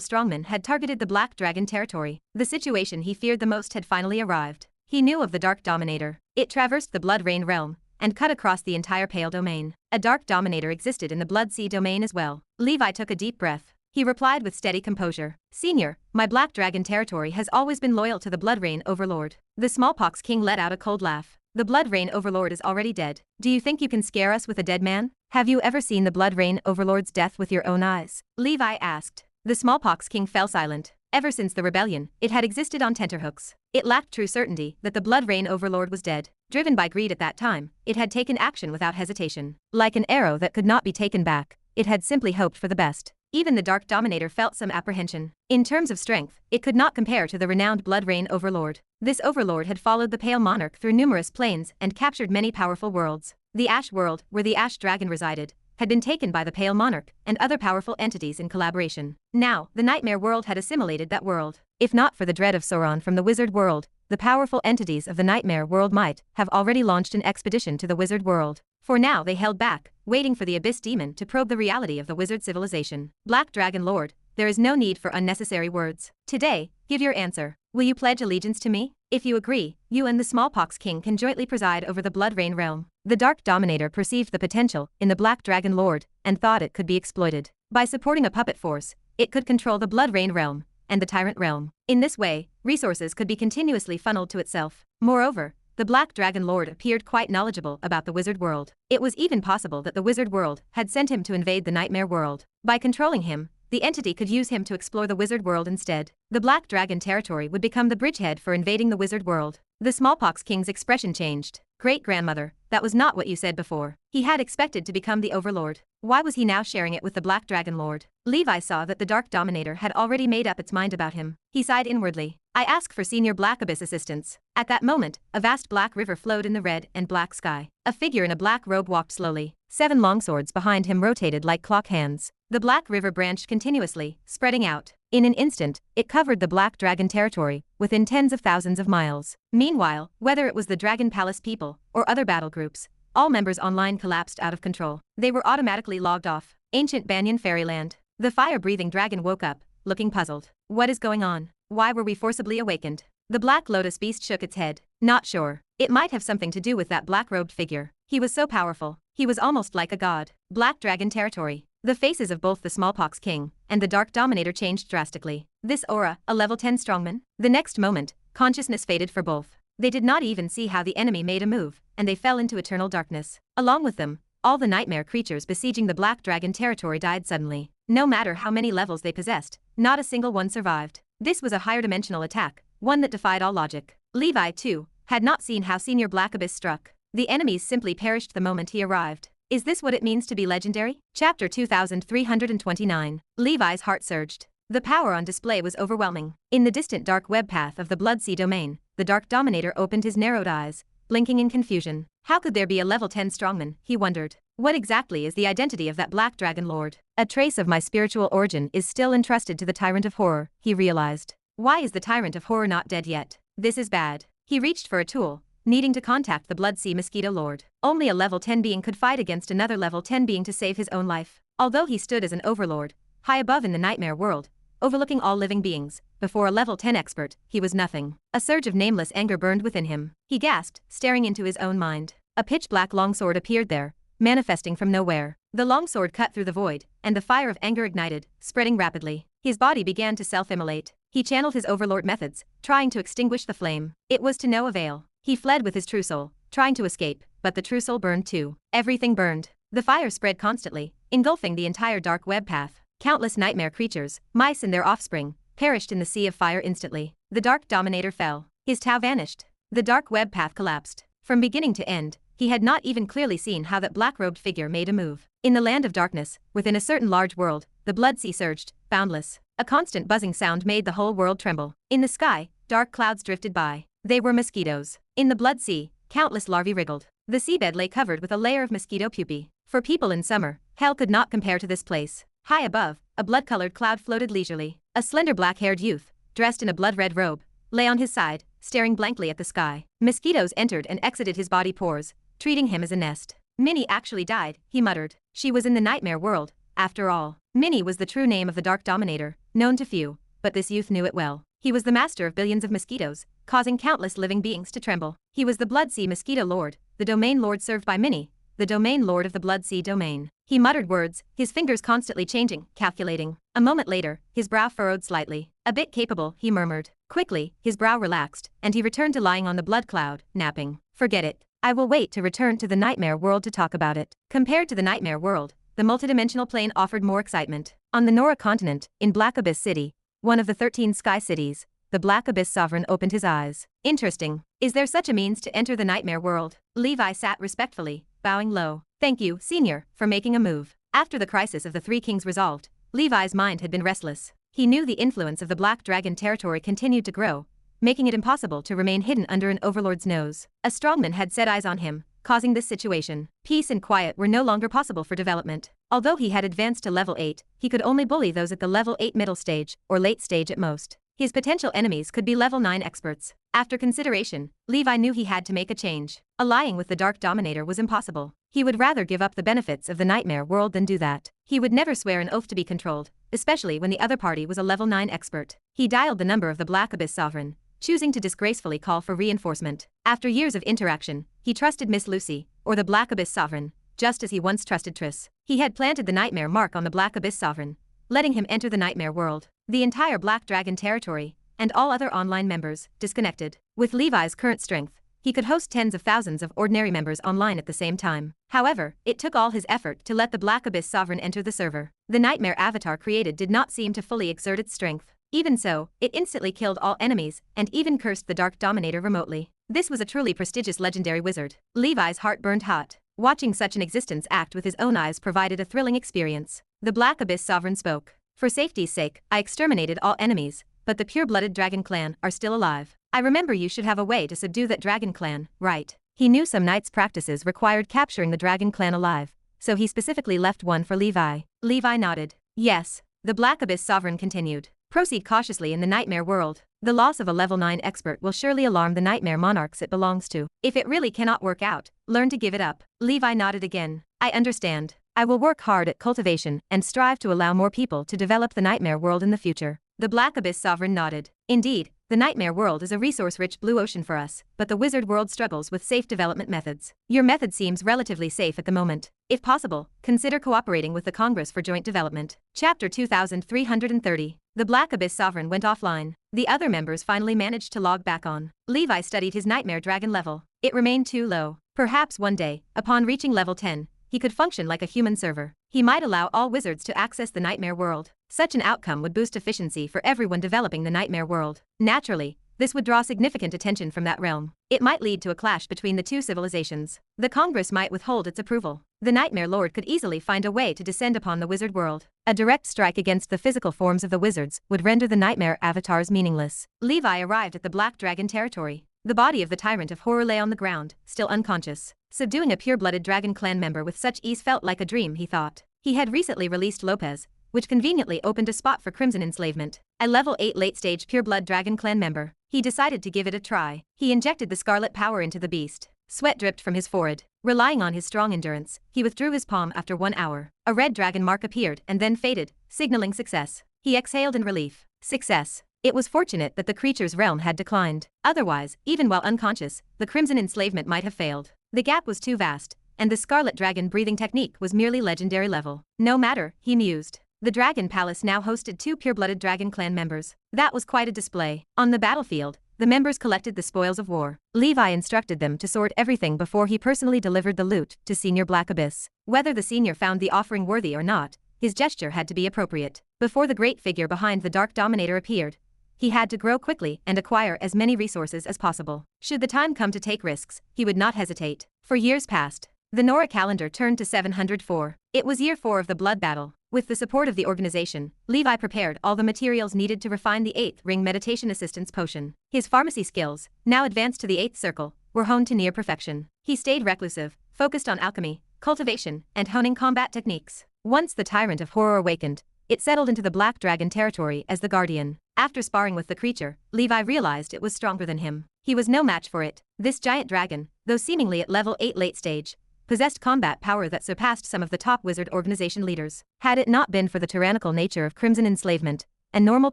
Speaker 1: strongman had targeted the Black Dragon territory. The situation he feared the most had finally arrived. He knew of the Dark Dominator. It traversed the Blood Rain realm and cut across the entire Pale domain. A Dark Dominator existed in the Blood Sea domain as well. Levi took a deep breath. He replied with steady composure. Senior, my Black Dragon territory has always been loyal to the Blood Rain Overlord. The Smallpox King let out a cold laugh. The Blood Rain Overlord is already dead. Do you think you can scare us with a dead man? Have you ever seen the Blood Rain Overlord's death with your own eyes? Levi asked. The Smallpox King fell silent. Ever since the rebellion, it had existed on tenterhooks. It lacked true certainty that the Blood Rain Overlord was dead. Driven by greed at that time, it had taken action without hesitation. Like an arrow that could not be taken back, it had simply hoped for the best. Even the Dark Dominator felt some apprehension. In terms of strength, it could not compare to the renowned Blood Rain Overlord. This Overlord had followed the Pale Monarch through numerous planes and captured many powerful worlds. The Ash World, where the Ash Dragon resided, had been taken by the Pale Monarch and other powerful entities in collaboration. Now, the Nightmare World had assimilated that world. If not for the dread of Sauron from the Wizard World, the powerful entities of the Nightmare World might have already launched an expedition to the Wizard World. For now they held back, waiting for the Abyss Demon to probe the reality of the wizard civilization. Black Dragon Lord, there is no need for unnecessary words. Today, give your answer. Will you pledge allegiance to me? If you agree, you and the Smallpox King can jointly preside over the Blood Rain realm. The Dark Dominator perceived the potential in the Black Dragon Lord and thought it could be exploited. By supporting a puppet force, it could control the Blood Rain realm and the Tyrant realm. In this way, resources could be continuously funneled to itself. Moreover, the Black Dragon Lord appeared quite knowledgeable about the Wizard World. It was even possible that the Wizard World had sent him to invade the Nightmare World. By controlling him, the entity could use him to explore the Wizard World instead. The Black Dragon territory would become the bridgehead for invading the Wizard World. The Smallpox King's expression changed. Great-grandmother, that was not what you said before. He had expected to become the Overlord. Why was he now sharing it with the Black Dragon Lord? Levi saw that the Dark Dominator had already made up its mind about him. He sighed inwardly. I ask for Senior Black Abyss assistance. At that moment, a vast black river flowed in the red and black sky. A figure in a black robe walked slowly. 7 longswords behind him rotated like clock hands. The black river branched continuously, spreading out. In an instant, it covered the Black Dragon territory, within tens of thousands of miles. Meanwhile, whether it was the Dragon Palace people or other battle groups, all members online collapsed out of control. They were automatically logged off. Ancient Banyan Fairyland. The fire-breathing dragon woke up, looking puzzled. What is going on? Why were we forcibly awakened? The Black Lotus beast shook its head. Not sure. It might have something to do with that black-robed figure. He was so powerful. He was almost like a god. Black Dragon territory. The faces of both the Smallpox King and the Dark Dominator changed drastically. This aura, a level 10 strongman? The next moment, consciousness faded for both. They did not even see how the enemy made a move, and they fell into eternal darkness. Along with them, all the nightmare creatures besieging the Black Dragon territory died suddenly. No matter how many levels they possessed, not a single one survived. This was a higher-dimensional attack, one that defied all logic. Levi, too, had not seen how Senior Black Abyss struck. The enemies simply perished the moment he arrived. Is this what it means to be legendary? Chapter 2329. Levi's heart surged. The power on display was overwhelming. In the distant dark web path of the Blood Sea domain, the Dark Dominator opened his narrowed eyes, blinking in confusion. How could there be a level 10 strongman, he wondered. What exactly is the identity of that Black Dragon Lord? A trace of my spiritual origin is still entrusted to the Tyrant of Horror, he realized. Why is the Tyrant of Horror not dead yet? This is bad. He reached for a tool, needing to contact the Blood Sea Mosquito Lord. Only a level 10 being could fight against another level 10 being to save his own life. Although he stood as an overlord, high above in the nightmare world, overlooking all living beings, before a level 10 expert, he was nothing. A surge of nameless anger burned within him. He gasped, staring into his own mind. A pitch-black longsword appeared there, manifesting from nowhere. The longsword cut through the void, and the fire of anger ignited, spreading rapidly. His body began to self-immolate. He channeled his overlord methods, trying to extinguish the flame. It was to no avail. He fled with his true soul, trying to escape, but the true soul burned too. Everything burned. The fire spread constantly, engulfing the entire dark web path. Countless nightmare creatures, mice and their offspring, perished in the sea of fire instantly. The Dark Dominator fell. His Tau vanished. The dark web path collapsed. From beginning to end, he had not even clearly seen how that black-robed figure made a move. In the land of darkness, within a certain large world, the blood sea surged, boundless. A constant buzzing sound made the whole world tremble. In the sky, dark clouds drifted by. They were mosquitoes. In the blood sea, countless larvae wriggled. The seabed lay covered with a layer of mosquito pupae. For people in summer, hell could not compare to this place. High above, a blood-colored cloud floated leisurely. A slender black-haired youth, dressed in a blood-red robe, lay on his side, staring blankly at the sky. Mosquitoes entered and exited his body pores, treating him as a nest. Minnie actually died, he muttered. She was in the nightmare world, after all. Minnie was the true name of the Dark Dominator, known to few, but this youth knew it well. He was the master of billions of mosquitoes, causing countless living beings to tremble. He was the Blood Sea Mosquito Lord, the domain lord served by Minnie, the domain lord of the Blood Sea domain. He muttered words, his fingers constantly changing, calculating. A moment later, his brow furrowed slightly. A bit capable, he murmured. Quickly, his brow relaxed, and he returned to lying on the blood cloud, napping. Forget it. I will wait to return to the nightmare world to talk about it. Compared to the nightmare world, the multidimensional plane offered more excitement. On the Nora continent, in Black Abyss City, one of the 13 sky cities, the Black Abyss Sovereign opened his eyes. Interesting. Is there such a means to enter the nightmare world? Levi sat respectfully, bowing low. Thank you, Senior, for making a move. After the crisis of the Three Kings resolved, Levi's mind had been restless. He knew the influence of the Black Dragon territory continued to grow, making it impossible to remain hidden under an overlord's nose. A strongman had set eyes on him, causing this situation. Peace and quiet were no longer possible for development. Although he had advanced to level 8, he could only bully those at the level 8 middle stage, or late stage at most. His potential enemies could be level 9 experts. After consideration, Levi knew he had to make a change. Allying with the Dark Dominator was impossible. He would rather give up the benefits of the nightmare world than do that. He would never swear an oath to be controlled, especially when the other party was a level 9 expert. He dialed the number of the Black Abyss Sovereign, choosing to disgracefully call for reinforcement. After years of interaction, he trusted Miss Lucy, or the Black Abyss Sovereign, just as he once trusted Triss. He had planted the nightmare mark on the Black Abyss Sovereign, letting him enter the nightmare world. The entire Black Dragon territory, and all other online members, disconnected. With Levi's current strength, he could host tens of thousands of ordinary members online at the same time. However, it took all his effort to let the Black Abyss Sovereign enter the server. The nightmare avatar created did not seem to fully exert its strength. Even so, it instantly killed all enemies, and even cursed the Dark Dominator remotely. This was a truly prestigious legendary wizard. Levi's heart burned hot. Watching such an existence act with his own eyes provided a thrilling experience. The Black Abyss Sovereign spoke. For safety's sake, I exterminated all enemies, but the pure-blooded Dragon Clan are still alive. I remember you should have a way to subdue that Dragon Clan, right? He knew some knights' practices required capturing the Dragon Clan alive, so he specifically left one for Levi. Levi nodded. Yes. The Black Abyss Sovereign continued. Proceed cautiously in the nightmare world. The loss of a level 9 expert will surely alarm the nightmare monarchs it belongs to. If it really cannot work out, learn to give it up. Levi nodded again. I understand. I will work hard at cultivation and strive to allow more people to develop the nightmare world in the future. The Black Abyss Sovereign nodded. Indeed, the nightmare world is a resource-rich blue ocean for us, but the wizard world struggles with safe development methods. Your method seems relatively safe at the moment. If possible, consider cooperating with the Congress for joint development. Chapter 2330. The Black Abyss Sovereign went offline. The other members finally managed to log back on. Levi studied his Nightmare Dragon level. It remained too low. Perhaps one day, upon reaching level 10, he could function like a human server. He might allow all wizards to access the nightmare world. Such an outcome would boost efficiency for everyone developing the nightmare world. Naturally, this would draw significant attention from that realm. It might lead to a clash between the two civilizations. The Congress might withhold its approval. The Nightmare Lord could easily find a way to descend upon the wizard world. A direct strike against the physical forms of the wizards would render the nightmare avatars meaningless. Levi arrived at the Black Dragon territory. The body of the Tyrant of Horror lay on the ground, still unconscious. Subduing a pure-blooded Dragon Clan member with such ease felt like a dream, he thought. He had recently released Lopez, which conveniently opened a spot for Crimson enslavement. A level 8 late-stage pure-blood Dragon Clan member, he decided to give it a try. He injected the scarlet power into the beast. Sweat dripped from his forehead. Relying on his strong endurance, he withdrew his palm after 1 hour. A red dragon mark appeared and then faded, signaling success. He exhaled in relief. Success. It was fortunate that the creature's realm had declined. Otherwise, even while unconscious, the crimson enslavement might have failed. The gap was too vast, and the scarlet dragon breathing technique was merely legendary level. No matter, he mused. The Dragon Palace now hosted 2 pure-blooded Dragon Clan members. That was quite a display. On the battlefield, the members collected the spoils of war. Levi instructed them to sort everything before he personally delivered the loot to Senior Black Abyss. Whether the senior found the offering worthy or not, his gesture had to be appropriate. Before the great figure behind the Dark Dominator appeared, he had to grow quickly and acquire as many resources as possible. Should the time come to take risks, he would not hesitate. For years past, the Nora calendar turned to 704. It was year 4 of the blood battle. With the support of the organization, Levi prepared all the materials needed to refine the 8th ring meditation assistance potion. His pharmacy skills, now advanced to the 8th circle, were honed to near perfection. He stayed reclusive, focused on alchemy, cultivation, and honing combat techniques. Once the tyrant of horror awakened, it settled into the Black Dragon territory as the guardian. After sparring with the creature, Levi realized it was stronger than him. He was no match for it. This giant dragon, though seemingly at level 8 late stage, possessed combat power that surpassed some of the top wizard organization leaders. Had it not been for the tyrannical nature of crimson enslavement, a normal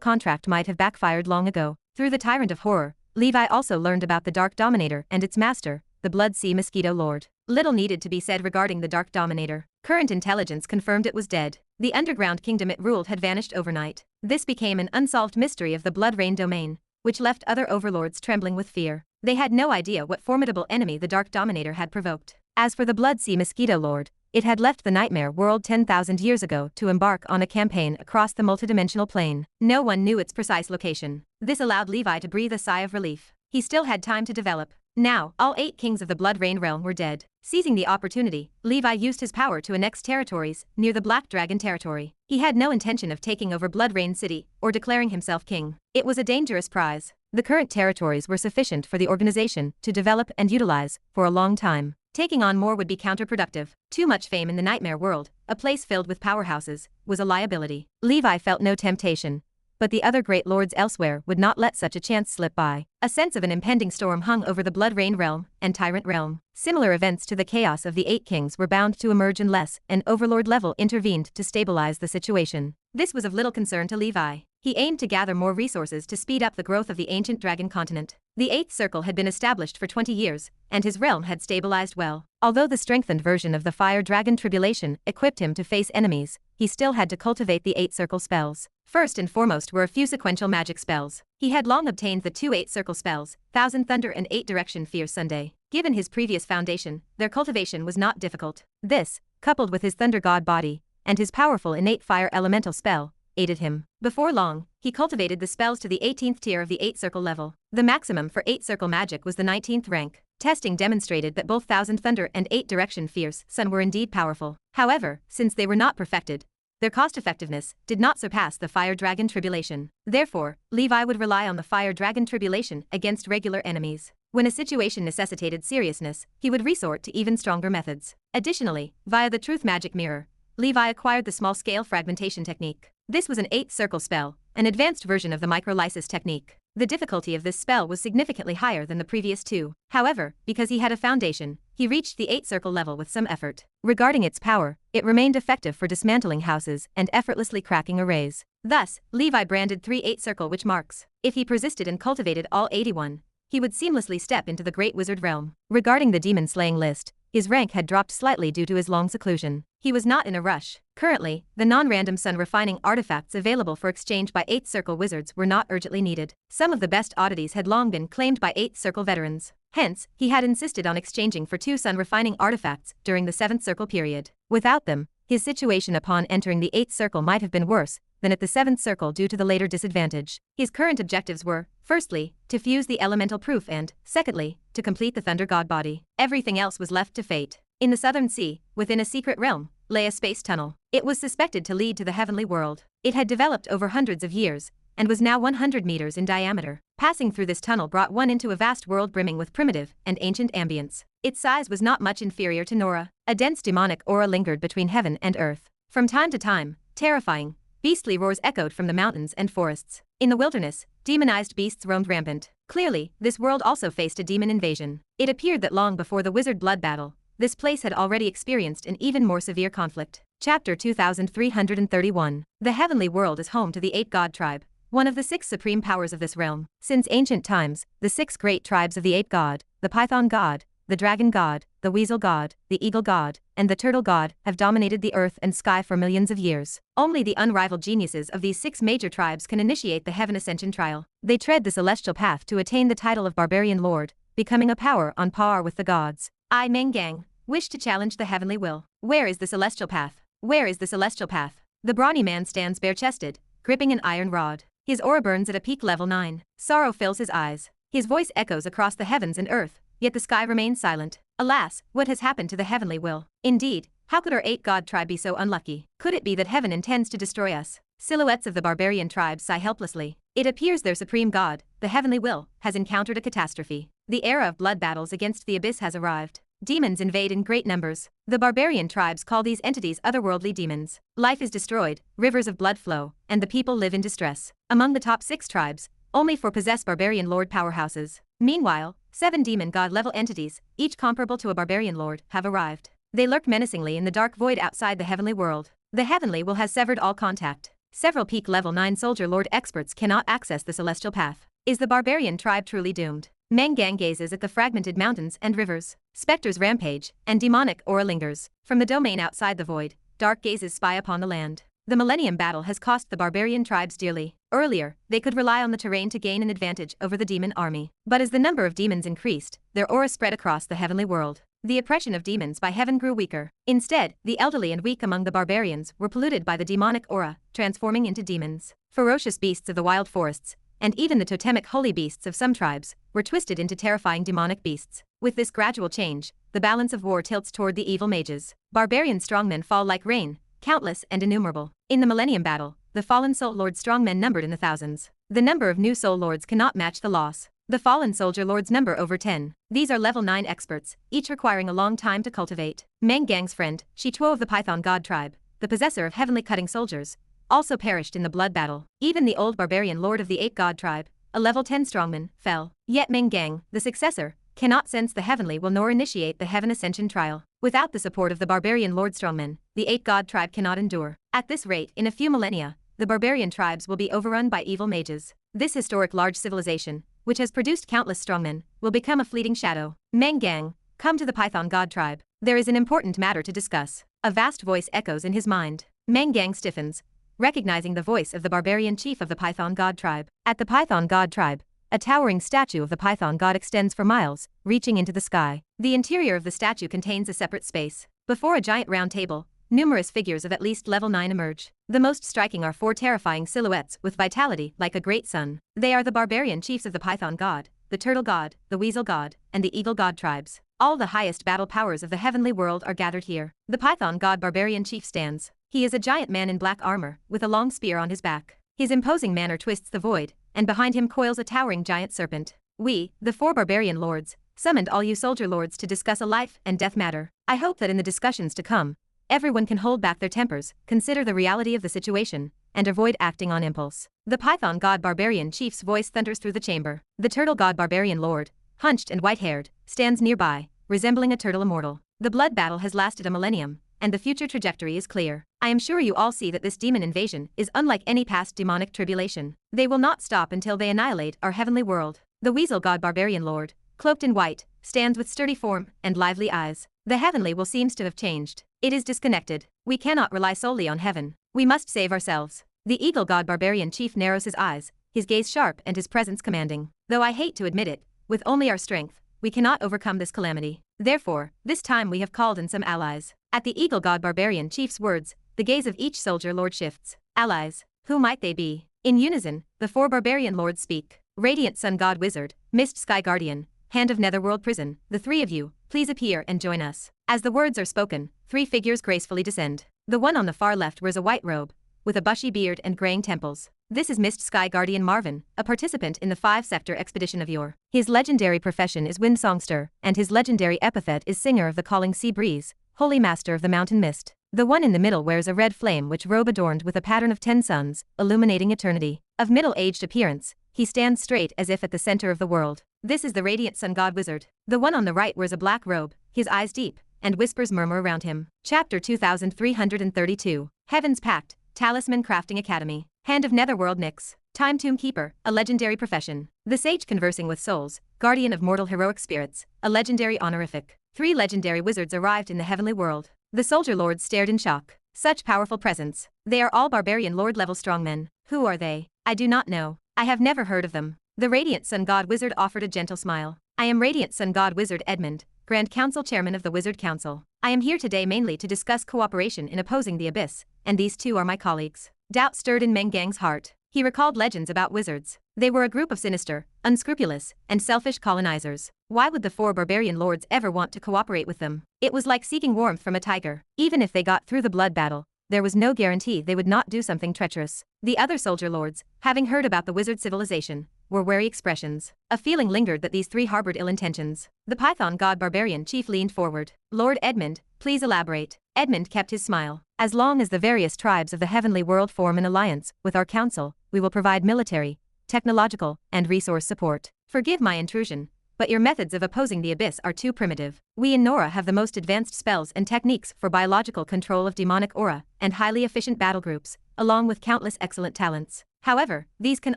Speaker 1: contract might have backfired long ago. Through the tyrant of horror, Levi also learned about the Dark Dominator and its master, the Blood Sea Mosquito Lord. Little needed to be said regarding the Dark Dominator. Current intelligence confirmed it was dead. The underground kingdom it ruled had vanished overnight. This became an unsolved mystery of the Blood Rain domain, which left other overlords trembling with fear. They had no idea what formidable enemy the Dark Dominator had provoked. As for the Blood Sea Mosquito Lord, it had left the Nightmare World 10,000 years ago to embark on a campaign across the multidimensional plane. No one knew its precise location. This allowed Levi to breathe a sigh of relief. He still had time to develop. Now, all 8 kings of the Blood Rain realm were dead. Seizing the opportunity, Levi used his power to annex territories near the Black Dragon territory. He had no intention of taking over Blood Rain City or declaring himself king. It was a dangerous prize. The current territories were sufficient for the organization to develop and utilize for a long time. Taking on more would be counterproductive. Too much fame in the Nightmare World, a place filled with powerhouses, was a liability. Levi felt no temptation, but the other great lords elsewhere would not let such a chance slip by. A sense of an impending storm hung over the Blood Rain realm and Tyrant realm. Similar events to the chaos of the 8 kings were bound to emerge unless an overlord level intervened to stabilize the situation. This was of little concern to Levi. He aimed to gather more resources to speed up the growth of the ancient dragon continent. The 8th circle had been established for 20 years, and his realm had stabilized well. Although the strengthened version of the Fire Dragon Tribulation equipped him to face enemies, he still had to cultivate the 8 circle spells. First and foremost were a few sequential magic spells. He had long obtained the 2 8 circle spells, Thousand Thunder and 8 Direction Fierce Sunday. Given his previous foundation, their cultivation was not difficult. This, coupled with his Thunder God body, and his powerful innate fire elemental spell, aided him. Before long, he cultivated the spells to the 18th tier of the 8 circle level. The maximum for 8 circle magic was the 19th rank. Testing demonstrated that both Thousand Thunder and 8 Direction Fierce Sun were indeed powerful. However, since they were not perfected, their cost-effectiveness did not surpass the Fire Dragon Tribulation. Therefore, Levi would rely on the Fire Dragon Tribulation against regular enemies. When a situation necessitated seriousness, he would resort to even stronger methods. Additionally, via the Truth Magic Mirror, Levi acquired the small-scale fragmentation technique. This was an 8th circle spell, an advanced version of the microlysis technique. The difficulty of this spell was significantly higher than the previous 2. However, because he had a foundation, he reached the 8 circle level with some effort. Regarding its power, it remained effective for dismantling houses and effortlessly cracking arrays. Thus, Levi branded 3 8 circle witch marks. If he persisted and cultivated all 81, he would seamlessly step into the Great Wizard realm. Regarding the demon-slaying list, his rank had dropped slightly due to his long seclusion. He was not in a rush. Currently, the non-random sun refining artifacts available for exchange by 8th circle wizards were not urgently needed. Some of the best oddities had long been claimed by 8th circle veterans. Hence, he had insisted on exchanging for 2 sun refining artifacts during the 7th circle period. Without them, his situation upon entering the 8th circle might have been worse than at the 7th circle due to the later disadvantage. His current objectives were, firstly, to fuse the elemental proof and, secondly, to complete the Thunder God body. Everything else was left to fate. In the Southern Sea, within a secret realm, lay a space tunnel. It was suspected to lead to the heavenly world. It had developed over hundreds of years, and was now 100 meters in diameter. Passing through this tunnel brought one into a vast world brimming with primitive and ancient ambience. Its size was not much inferior to Nora. A dense demonic aura lingered between heaven and earth. From time to time, terrifying, beastly roars echoed from the mountains and forests. In the wilderness, demonized beasts roamed rampant. Clearly, this world also faced a demon invasion. It appeared that long before the wizard blood battle, this place had already experienced an even more severe conflict. Chapter 2331. The heavenly world is home to the 8 god tribe, one of the 6 supreme powers of this realm. Since ancient times, the 6 great tribes of the 8 god, the python god, the dragon god, the weasel god, the eagle god, and the turtle god, have dominated the earth and sky for millions of years. Only the unrivaled geniuses of these 6 major tribes can initiate the heaven ascension trial. They tread the celestial path to attain the title of barbarian lord, becoming a power on par with the gods. I, Mengang, wish to challenge the heavenly will. Where is the celestial path? Where is the celestial path? The brawny man stands bare-chested, gripping an iron rod. His aura burns at a peak level 9. Sorrow fills his eyes. His voice echoes across the heavens and earth, yet the sky remains silent. Alas, what has happened to the heavenly will? Indeed, how could our 8 god tribe be so unlucky? Could it be that heaven intends to destroy us? Silhouettes of the barbarian tribes sigh helplessly. It appears their supreme god, the heavenly will, has encountered a catastrophe. The era of blood battles against the abyss has arrived. Demons invade in great numbers. The barbarian tribes call these entities otherworldly demons. Life is destroyed, rivers of blood flow, and the people live in distress. Among the top 6 tribes, only 4 possess barbarian lord powerhouses. Meanwhile, 7 demon god-level entities, each comparable to a barbarian lord, have arrived. They lurk menacingly in the dark void outside the heavenly world. The heavenly will has severed all contact. Several peak level 9 soldier lord experts cannot access the celestial path. Is the barbarian tribe truly doomed? Mengang gazes at the fragmented mountains and rivers. Specters rampage, and demonic aura lingers. From the domain outside the void, dark gazes spy upon the land. The Millennium battle has cost the barbarian tribes dearly. Earlier, they could rely on the terrain to gain an advantage over the demon army. But as the number of demons increased, their aura spread across the heavenly world. The oppression of demons by heaven grew weaker. Instead, the elderly and weak among the barbarians were polluted by the demonic aura, transforming into demons. Ferocious beasts of the wild forests, and even the totemic holy beasts of some tribes, were twisted into terrifying demonic beasts. With this gradual change, the balance of war tilts toward the evil mages. Barbarian strongmen fall like rain, countless and innumerable. In the Millennium battle, the fallen soul lord strongmen numbered in the thousands. The number of new soul lords cannot match the loss. The fallen soldier lords number over 10. These are level 9 experts, each requiring a long time to cultivate. Menggang's friend, Shituo of the Python god tribe, the possessor of heavenly cutting soldiers, also perished in the blood battle. Even the old barbarian lord of the 8 god tribe, a level 10 strongman, fell. Yet Mengang, the successor, cannot sense the heavenly will nor initiate the heaven ascension trial. Without the support of the barbarian lord strongman, the 8 god tribe cannot endure. At this rate, in a few millennia, the barbarian tribes will be overrun by evil mages. This historic large civilization, which has produced countless strongmen, will become a fleeting shadow. Mengang, come to the Python god tribe. There is an important matter to discuss. A vast voice echoes in his mind. Mengang stiffens, recognizing the voice of the barbarian chief of the Python god tribe. At the Python god tribe, a towering statue of the Python god extends for miles, reaching into the sky. The interior of the statue contains a separate space. Before a giant round table, numerous figures of at least level 9 emerge. The most striking are 4 terrifying silhouettes with vitality like a great sun. They are the barbarian chiefs of the Python god, the turtle god, the weasel god, and the eagle god tribes. All the highest battle powers of the heavenly world are gathered here. The Python god barbarian chief stands. He is a giant man in black armor, with a long spear on his back. His imposing manner twists the void, and behind him coils a towering giant serpent. We, the 4 barbarian lords, summoned all you soldier lords to discuss a life and death matter. I hope that in the discussions to come, everyone can hold back their tempers, consider the reality of the situation, and avoid acting on impulse. The Python god barbarian chief's voice thunders through the chamber. The turtle god barbarian lord, hunched and white-haired, stands nearby, resembling a turtle immortal. The blood battle has lasted a millennium, and the future trajectory is clear. I am sure you all see that this demon invasion is unlike any past demonic tribulation. They will not stop until they annihilate our heavenly world. The weasel god barbarian lord, cloaked in white, stands with sturdy form and lively eyes. The heavenly will seems to have changed. It is disconnected. We cannot rely solely on heaven. We must save ourselves. The eagle god barbarian chief narrows his eyes, his gaze sharp and his presence commanding. Though I hate to admit it, with only our strength, we cannot overcome this calamity. Therefore, this time we have called in some allies. At the eagle god barbarian chief's words, the gaze of each soldier lord shifts. Allies, who might they be? In unison, the 4 barbarian lords speak. Radiant sun god wizard, mist sky guardian, hand of netherworld prison, the 3 of you, please appear and join us. As the words are spoken, 3 figures gracefully descend. The one on the far left wears a white robe, with a bushy beard and graying temples. This is Mist Sky Guardian Marvin, a participant in the 5-sector expedition of yore. His legendary profession is wind songster, and his legendary epithet is singer of the calling sea breeze, holy master of the mountain mist. The one in the middle wears a red flame which robe adorned with a pattern of 10 suns, illuminating eternity. Of middle-aged appearance, he stands straight as if at the center of the world. This is the radiant sun god wizard. The one on the right wears a black robe, his eyes deep, and whispers murmur around him. Chapter 2332. Heaven's Pact, Talisman Crafting Academy. Hand of Netherworld Nyx. Time Tomb Keeper, a legendary profession. The sage conversing with souls, guardian of mortal heroic spirits, a legendary honorific. 3 legendary wizards arrived in the heavenly world. The soldier lords stared in shock. Such powerful presence. They are all barbarian lord-level strongmen. Who are they? I do not know. I have never heard of them. The radiant sun god wizard offered a gentle smile. I am radiant sun god wizard Edmund, Grand Council Chairman of the Wizard Council. I am here today mainly to discuss cooperation in opposing the Abyss, and these two are my colleagues. Doubt stirred in Meng Gang's heart. He recalled legends about wizards. They were a group of sinister, unscrupulous, and selfish colonizers. Why would the 4 barbarian lords ever want to cooperate with them? It was like seeking warmth from a tiger. Even if they got through the blood battle, there was no guarantee they would not do something treacherous. The other soldier lords, having heard about the wizard civilization, were wary expressions. A feeling lingered that these 3 harbored ill intentions. The Python god barbarian chief leaned forward. Lord Edmund, please elaborate. Edmund kept his smile. As long as the various tribes of the heavenly world form an alliance with our council, we will provide military, technological, and resource support. Forgive my intrusion, but your methods of opposing the Abyss are too primitive. We in Nora have the most advanced spells and techniques for biological control of demonic aura, and highly efficient battle groups, along with countless excellent talents. However, these can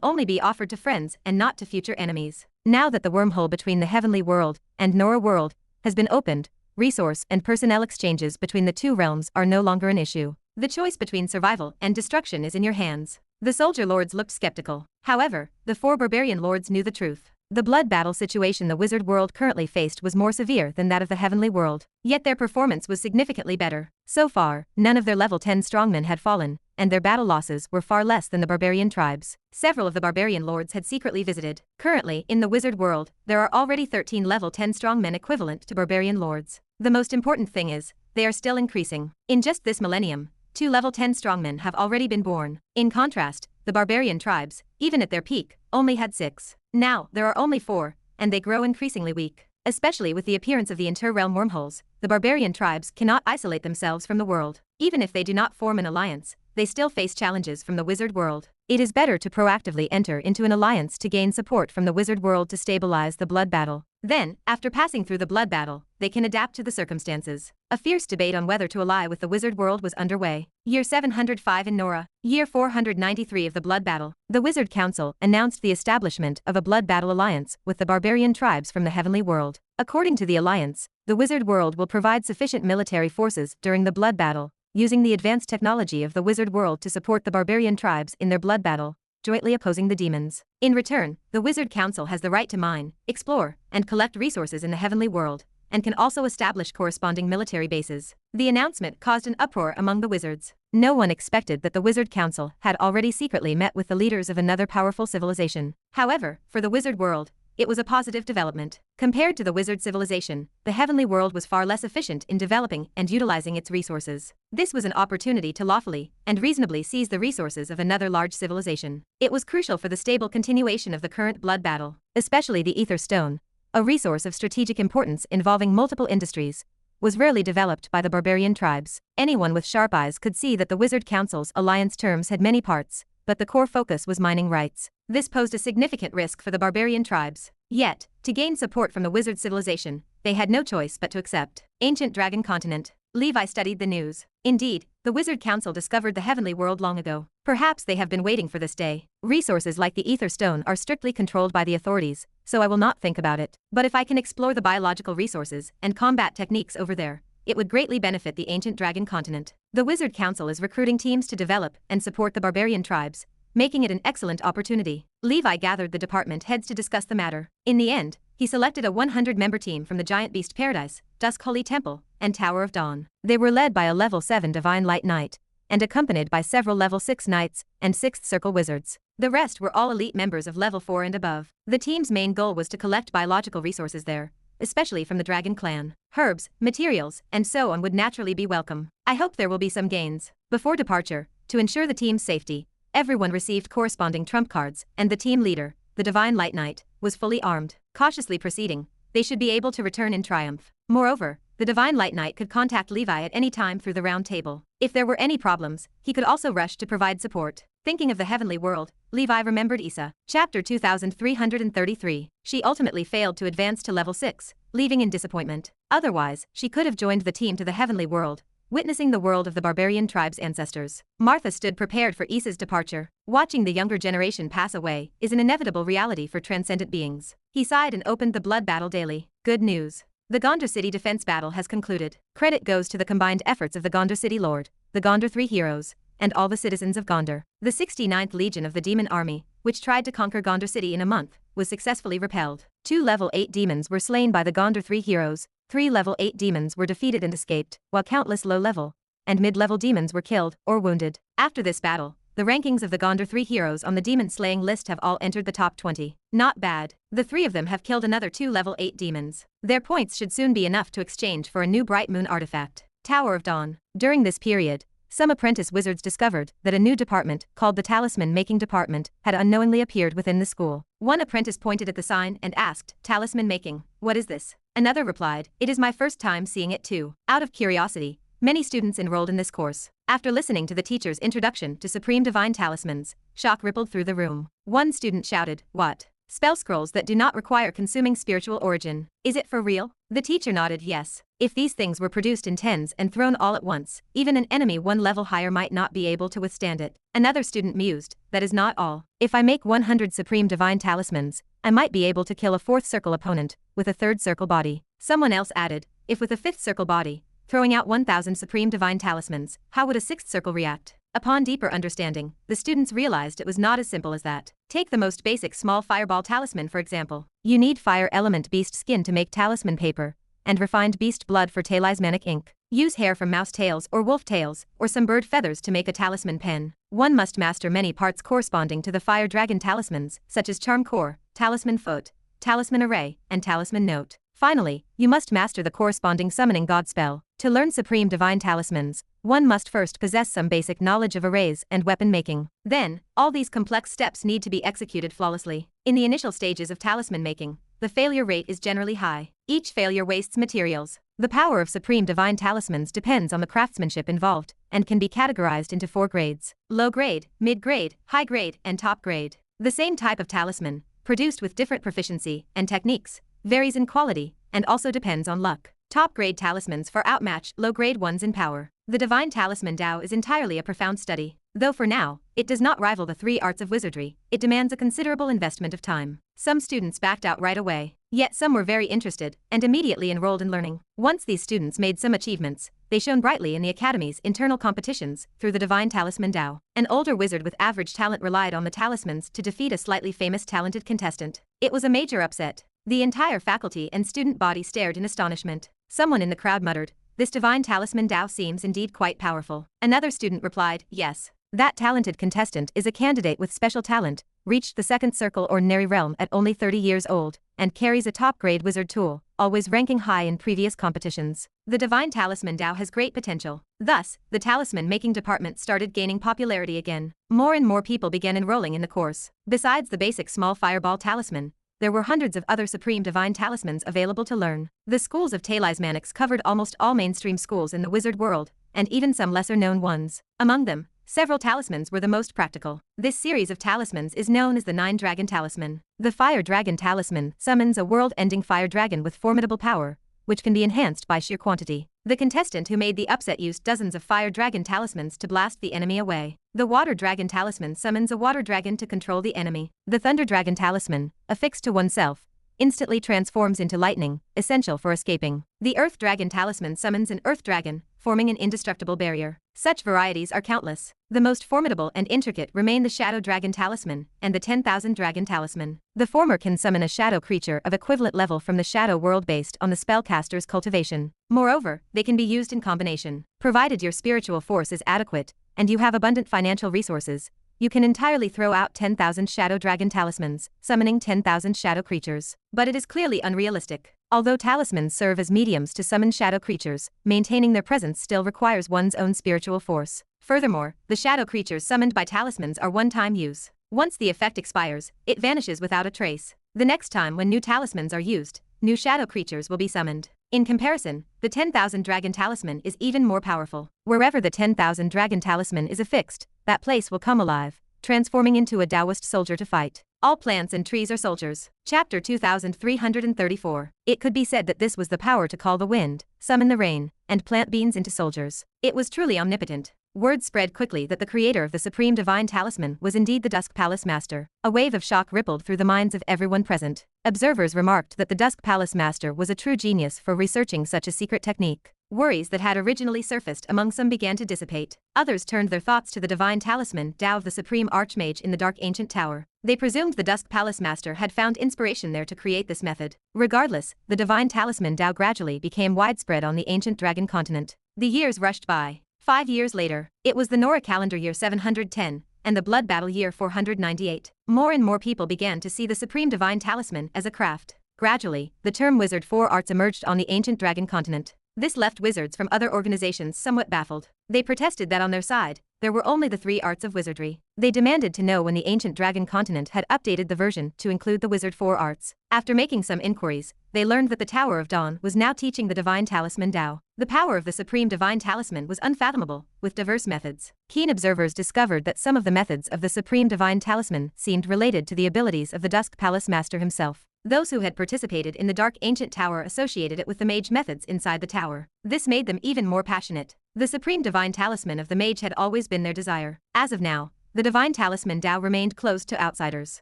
Speaker 1: only be offered to friends and not to future enemies. Now that the wormhole between the heavenly world and Nora world has been opened, resource and personnel exchanges between the 2 realms are no longer an issue. The choice between survival and destruction is in your hands. The soldier lords looked skeptical. However, the 4 barbarian lords knew the truth. The blood battle situation the wizard world currently faced was more severe than that of the heavenly world. Yet their performance was significantly better. So far, none of their level 10 strongmen had fallen, and their battle losses were far less than the barbarian tribes. Several of the barbarian lords had secretly visited. Currently, in the wizard world, there are already 13 level 10 strongmen equivalent to barbarian lords. The most important thing is, they are still increasing. In just this millennium, 2 level 10 strongmen have already been born. In contrast, the barbarian tribes, even at their peak, only had 6. Now, there are only 4, and they grow increasingly weak. Especially with the appearance of the inter-realm wormholes, the barbarian tribes cannot isolate themselves from the world. Even if they do not form an alliance, they still face challenges from the wizard world. It is better to proactively enter into an alliance to gain support from the wizard world to stabilize the blood battle. Then, after passing through the blood battle, they can adapt to the circumstances. A fierce debate on whether to ally with the wizard world was underway. Year 705 in Nora. Year 493 of the blood battle. The Wizard Council announced the establishment of a blood battle alliance with the barbarian tribes from the heavenly world. According to the alliance, the wizard world will provide sufficient military forces during the blood battle, using the advanced technology of the wizard world to support the barbarian tribes in their blood battle, jointly opposing the demons. In return, the Wizard Council has the right to mine, explore, and collect resources in the heavenly world, and can also establish corresponding military bases. The announcement caused an uproar among the wizards. No one expected that the Wizard Council had already secretly met with the leaders of another powerful civilization. However, for the wizard world, it was a positive development. Compared to the wizard civilization, the heavenly world was far less efficient in developing and utilizing its resources. This was an opportunity to lawfully and reasonably seize the resources of another large civilization. It was crucial for the stable continuation of the current blood battle, especially the Ether Stone, a resource of strategic importance involving multiple industries, was rarely developed by the barbarian tribes. Anyone with sharp eyes could see that the Wizard Council's alliance terms had many parts, but the core focus was mining rights. This posed a significant risk for the barbarian tribes. Yet, to gain support from the wizard civilization, they had no choice but to accept. Ancient Dragon Continent. Levi studied the news. Indeed, the Wizard Council discovered the heavenly world long ago. Perhaps they have been waiting for this day. Resources like the Ether Stone are strictly controlled by the authorities, so I will not think about it. But if I can explore the biological resources and combat techniques over there, it would greatly benefit the Ancient Dragon Continent. The Wizard Council is recruiting teams to develop and support the barbarian tribes, making it an excellent opportunity. Levi gathered the department heads to discuss the matter. In the end, he selected a 100-member team from the Giant Beast Paradise, Dusk Holy Temple, and Tower of Dawn. They were led by a level 7 Divine Light Knight, and accompanied by several level 6 Knights and 6th Circle Wizards. The rest were all elite members of level 4 and above. The team's main goal was to collect biological resources there, especially from the Dragon Clan. Herbs, materials, and so on would naturally be welcome. I hope there will be some gains. Before departure, to ensure the team's safety, everyone received corresponding trump cards, and the team leader, the Divine Light Knight, was fully armed. Cautiously proceeding, they should be able to return in triumph. Moreover, the Divine Light Knight could contact Levi at any time through the round table. If there were any problems, he could also rush to provide support. Thinking of the heavenly world, Levi remembered Isa. Chapter 2333. She ultimately failed to advance to level 6, leaving in disappointment. Otherwise, she could have joined the team to the heavenly world, witnessing the world of the barbarian tribe's ancestors. Martha stood prepared for Isa's departure. Watching the younger generation pass away is an inevitable reality for transcendent beings. He sighed and opened the blood battle daily. Good news. The Gondar City defense battle has concluded. Credit goes to the combined efforts of the Gondar City Lord, the Gondar 3 heroes, and all the citizens of Gondar. The 69th Legion of the Demon Army, which tried to conquer Gondar City in a month, was successfully repelled. 2 level 8 demons were slain by the Gondar 3 heroes, 3 level 8 demons were defeated and escaped, while countless low-level and mid-level demons were killed or wounded. After this battle, the rankings of the Gondar 3 heroes on the demon-slaying list have all entered the top 20. Not bad. The 3 of them have killed another 2 level 8 demons. Their points should soon be enough to exchange for a new Bright Moon artifact. Tower of Dawn. During this period, some apprentice wizards discovered that a new department, called the Talisman Making Department, had unknowingly appeared within the school. One apprentice pointed at the sign and asked, "Talisman making, what is this?" Another replied, "It is my first time seeing it too." Out of curiosity, many students enrolled in this course. After listening to the teacher's introduction to Supreme Divine Talismans, shock rippled through the room. One student shouted, "What? Spell scrolls that do not require consuming spiritual origin. Is it for real?" The teacher nodded yes. If these things were produced in tens and thrown all at once, even an enemy 1 level higher might not be able to withstand it. Another student mused, "That is not all. If I make 100 Supreme Divine Talismans, I might be able to kill a 4th circle opponent with a 3rd circle body." Someone else added, "If with a 5th circle body, throwing out 1000 Supreme Divine Talismans, how would a 6th circle react?" Upon deeper understanding, the students realized it was not as simple as that. Take the most basic small fireball talisman for example. You need fire element beast skin to make talisman paper, and refined beast blood for talismanic ink. Use hair from mouse tails or wolf tails, or some bird feathers to make a talisman pen. One must master many parts corresponding to the fire dragon talismans, such as charm core, talisman foot, talisman array, and talisman note. Finally, you must master the corresponding summoning god spell. To learn Supreme Divine Talismans, one must first possess some basic knowledge of arrays and weapon making. Then, all these complex steps need to be executed flawlessly. In the initial stages of talisman making, the failure rate is generally high. Each failure wastes materials. The power of Supreme Divine Talismans depends on the craftsmanship involved, and can be categorized into 4 grades: low grade, mid grade, high grade, and top grade. The same type of talisman, produced with different proficiency and techniques, varies in quality, and also depends on luck. Top-grade talismans far outmatch low-grade ones in power. The Divine Talisman Tao is entirely a profound study. Though for now, it does not rival the 3 arts of wizardry, it demands a considerable investment of time. Some students backed out right away, yet some were very interested and immediately enrolled in learning. Once these students made some achievements, they shone brightly in the Academy's internal competitions through the Divine Talisman Tao. An older wizard with average talent relied on the talismans to defeat a slightly famous talented contestant. It was a major upset. The entire faculty and student body stared in astonishment. Someone in the crowd muttered, "This Divine Talisman Tao seems indeed quite powerful." Another student replied, "Yes. That talented contestant is a candidate with special talent, reached the 2nd circle ordinary realm at only 30 years old, and carries a top-grade wizard tool, always ranking high in previous competitions." The Divine Talisman Tao has great potential. Thus, the talisman making department started gaining popularity again. More and more people began enrolling in the course. Besides the basic small fireball talisman, there were hundreds of other Supreme Divine Talismans available to learn. The schools of talismanics covered almost all mainstream schools in the wizard world, and even some lesser-known ones. Among them, several talismans were the most practical. This series of talismans is known as the 9 Dragon Talisman. The Fire Dragon Talisman summons a world-ending fire dragon with formidable power, which can be enhanced by sheer quantity. The contestant who made the upset used dozens of Fire Dragon Talismans to blast the enemy away. The Water Dragon Talisman summons a water dragon to control the enemy. The Thunder Dragon Talisman, affixed to oneself, instantly transforms into lightning, essential for escaping. The Earth Dragon Talisman summons an earth dragon, forming an indestructible barrier. Such varieties are countless. The most formidable and intricate remain the Shadow Dragon Talisman and the 10,000 Dragon Talisman. The former can summon a shadow creature of equivalent level from the shadow world based on the spellcaster's cultivation. Moreover, they can be used in combination. Provided your spiritual force is adequate, and you have abundant financial resources, you can entirely throw out 10,000 Shadow Dragon Talismans, summoning 10,000 shadow creatures. But it is clearly unrealistic. Although talismans serve as mediums to summon shadow creatures, maintaining their presence still requires one's own spiritual force. Furthermore, the shadow creatures summoned by talismans are one-time use. Once the effect expires, it vanishes without a trace. The next time when new talismans are used, new shadow creatures will be summoned. In comparison, the 10,000 Dragon Talisman is even more powerful. Wherever the 10,000 Dragon Talisman is affixed, that place will come alive, transforming into a Taoist soldier to fight. All plants and trees are soldiers. Chapter 2334. It could be said that this was the power to call the wind, summon the rain, and plant beings into soldiers. It was truly omnipotent. Word spread quickly that the creator of the Supreme Divine Talisman was indeed the Dusk Palace Master. A wave of shock rippled through the minds of everyone present. Observers remarked that the Dusk Palace Master was a true genius for researching such a secret technique. Worries that had originally surfaced among some began to dissipate. Others turned their thoughts to the Divine Talisman Tao of the Supreme Archmage in the Dark Ancient Tower. They presumed the Dusk Palace Master had found inspiration there to create this method. Regardless, the Divine Talisman Tao gradually became widespread on the ancient Dragon continent. The years rushed by. 5 years later, it was the Nora calendar year 710, and the Blood Battle year 498. More and more people began to see the Supreme Divine Talisman as a craft. Gradually, the term Wizard 4 Arts emerged on the ancient Dragon continent. This left wizards from other organizations somewhat baffled. They protested that on their side, there were only the 3 arts of wizardry. They demanded to know when the ancient Dragon continent had updated the version to include the Wizard 4 arts. After making some inquiries, they learned that the Tower of Dawn was now teaching the Divine Talisman Tao. The power of the Supreme Divine Talisman was unfathomable, with diverse methods. Keen observers discovered that some of the methods of the Supreme Divine Talisman seemed related to the abilities of the Dusk Palace Master himself. Those who had participated in the Dark Ancient Tower associated it with the mage methods inside the tower. This made them even more passionate. The Supreme Divine Talisman of the mage had always been their desire. As of now, the Divine Talisman Tao remained closed to outsiders.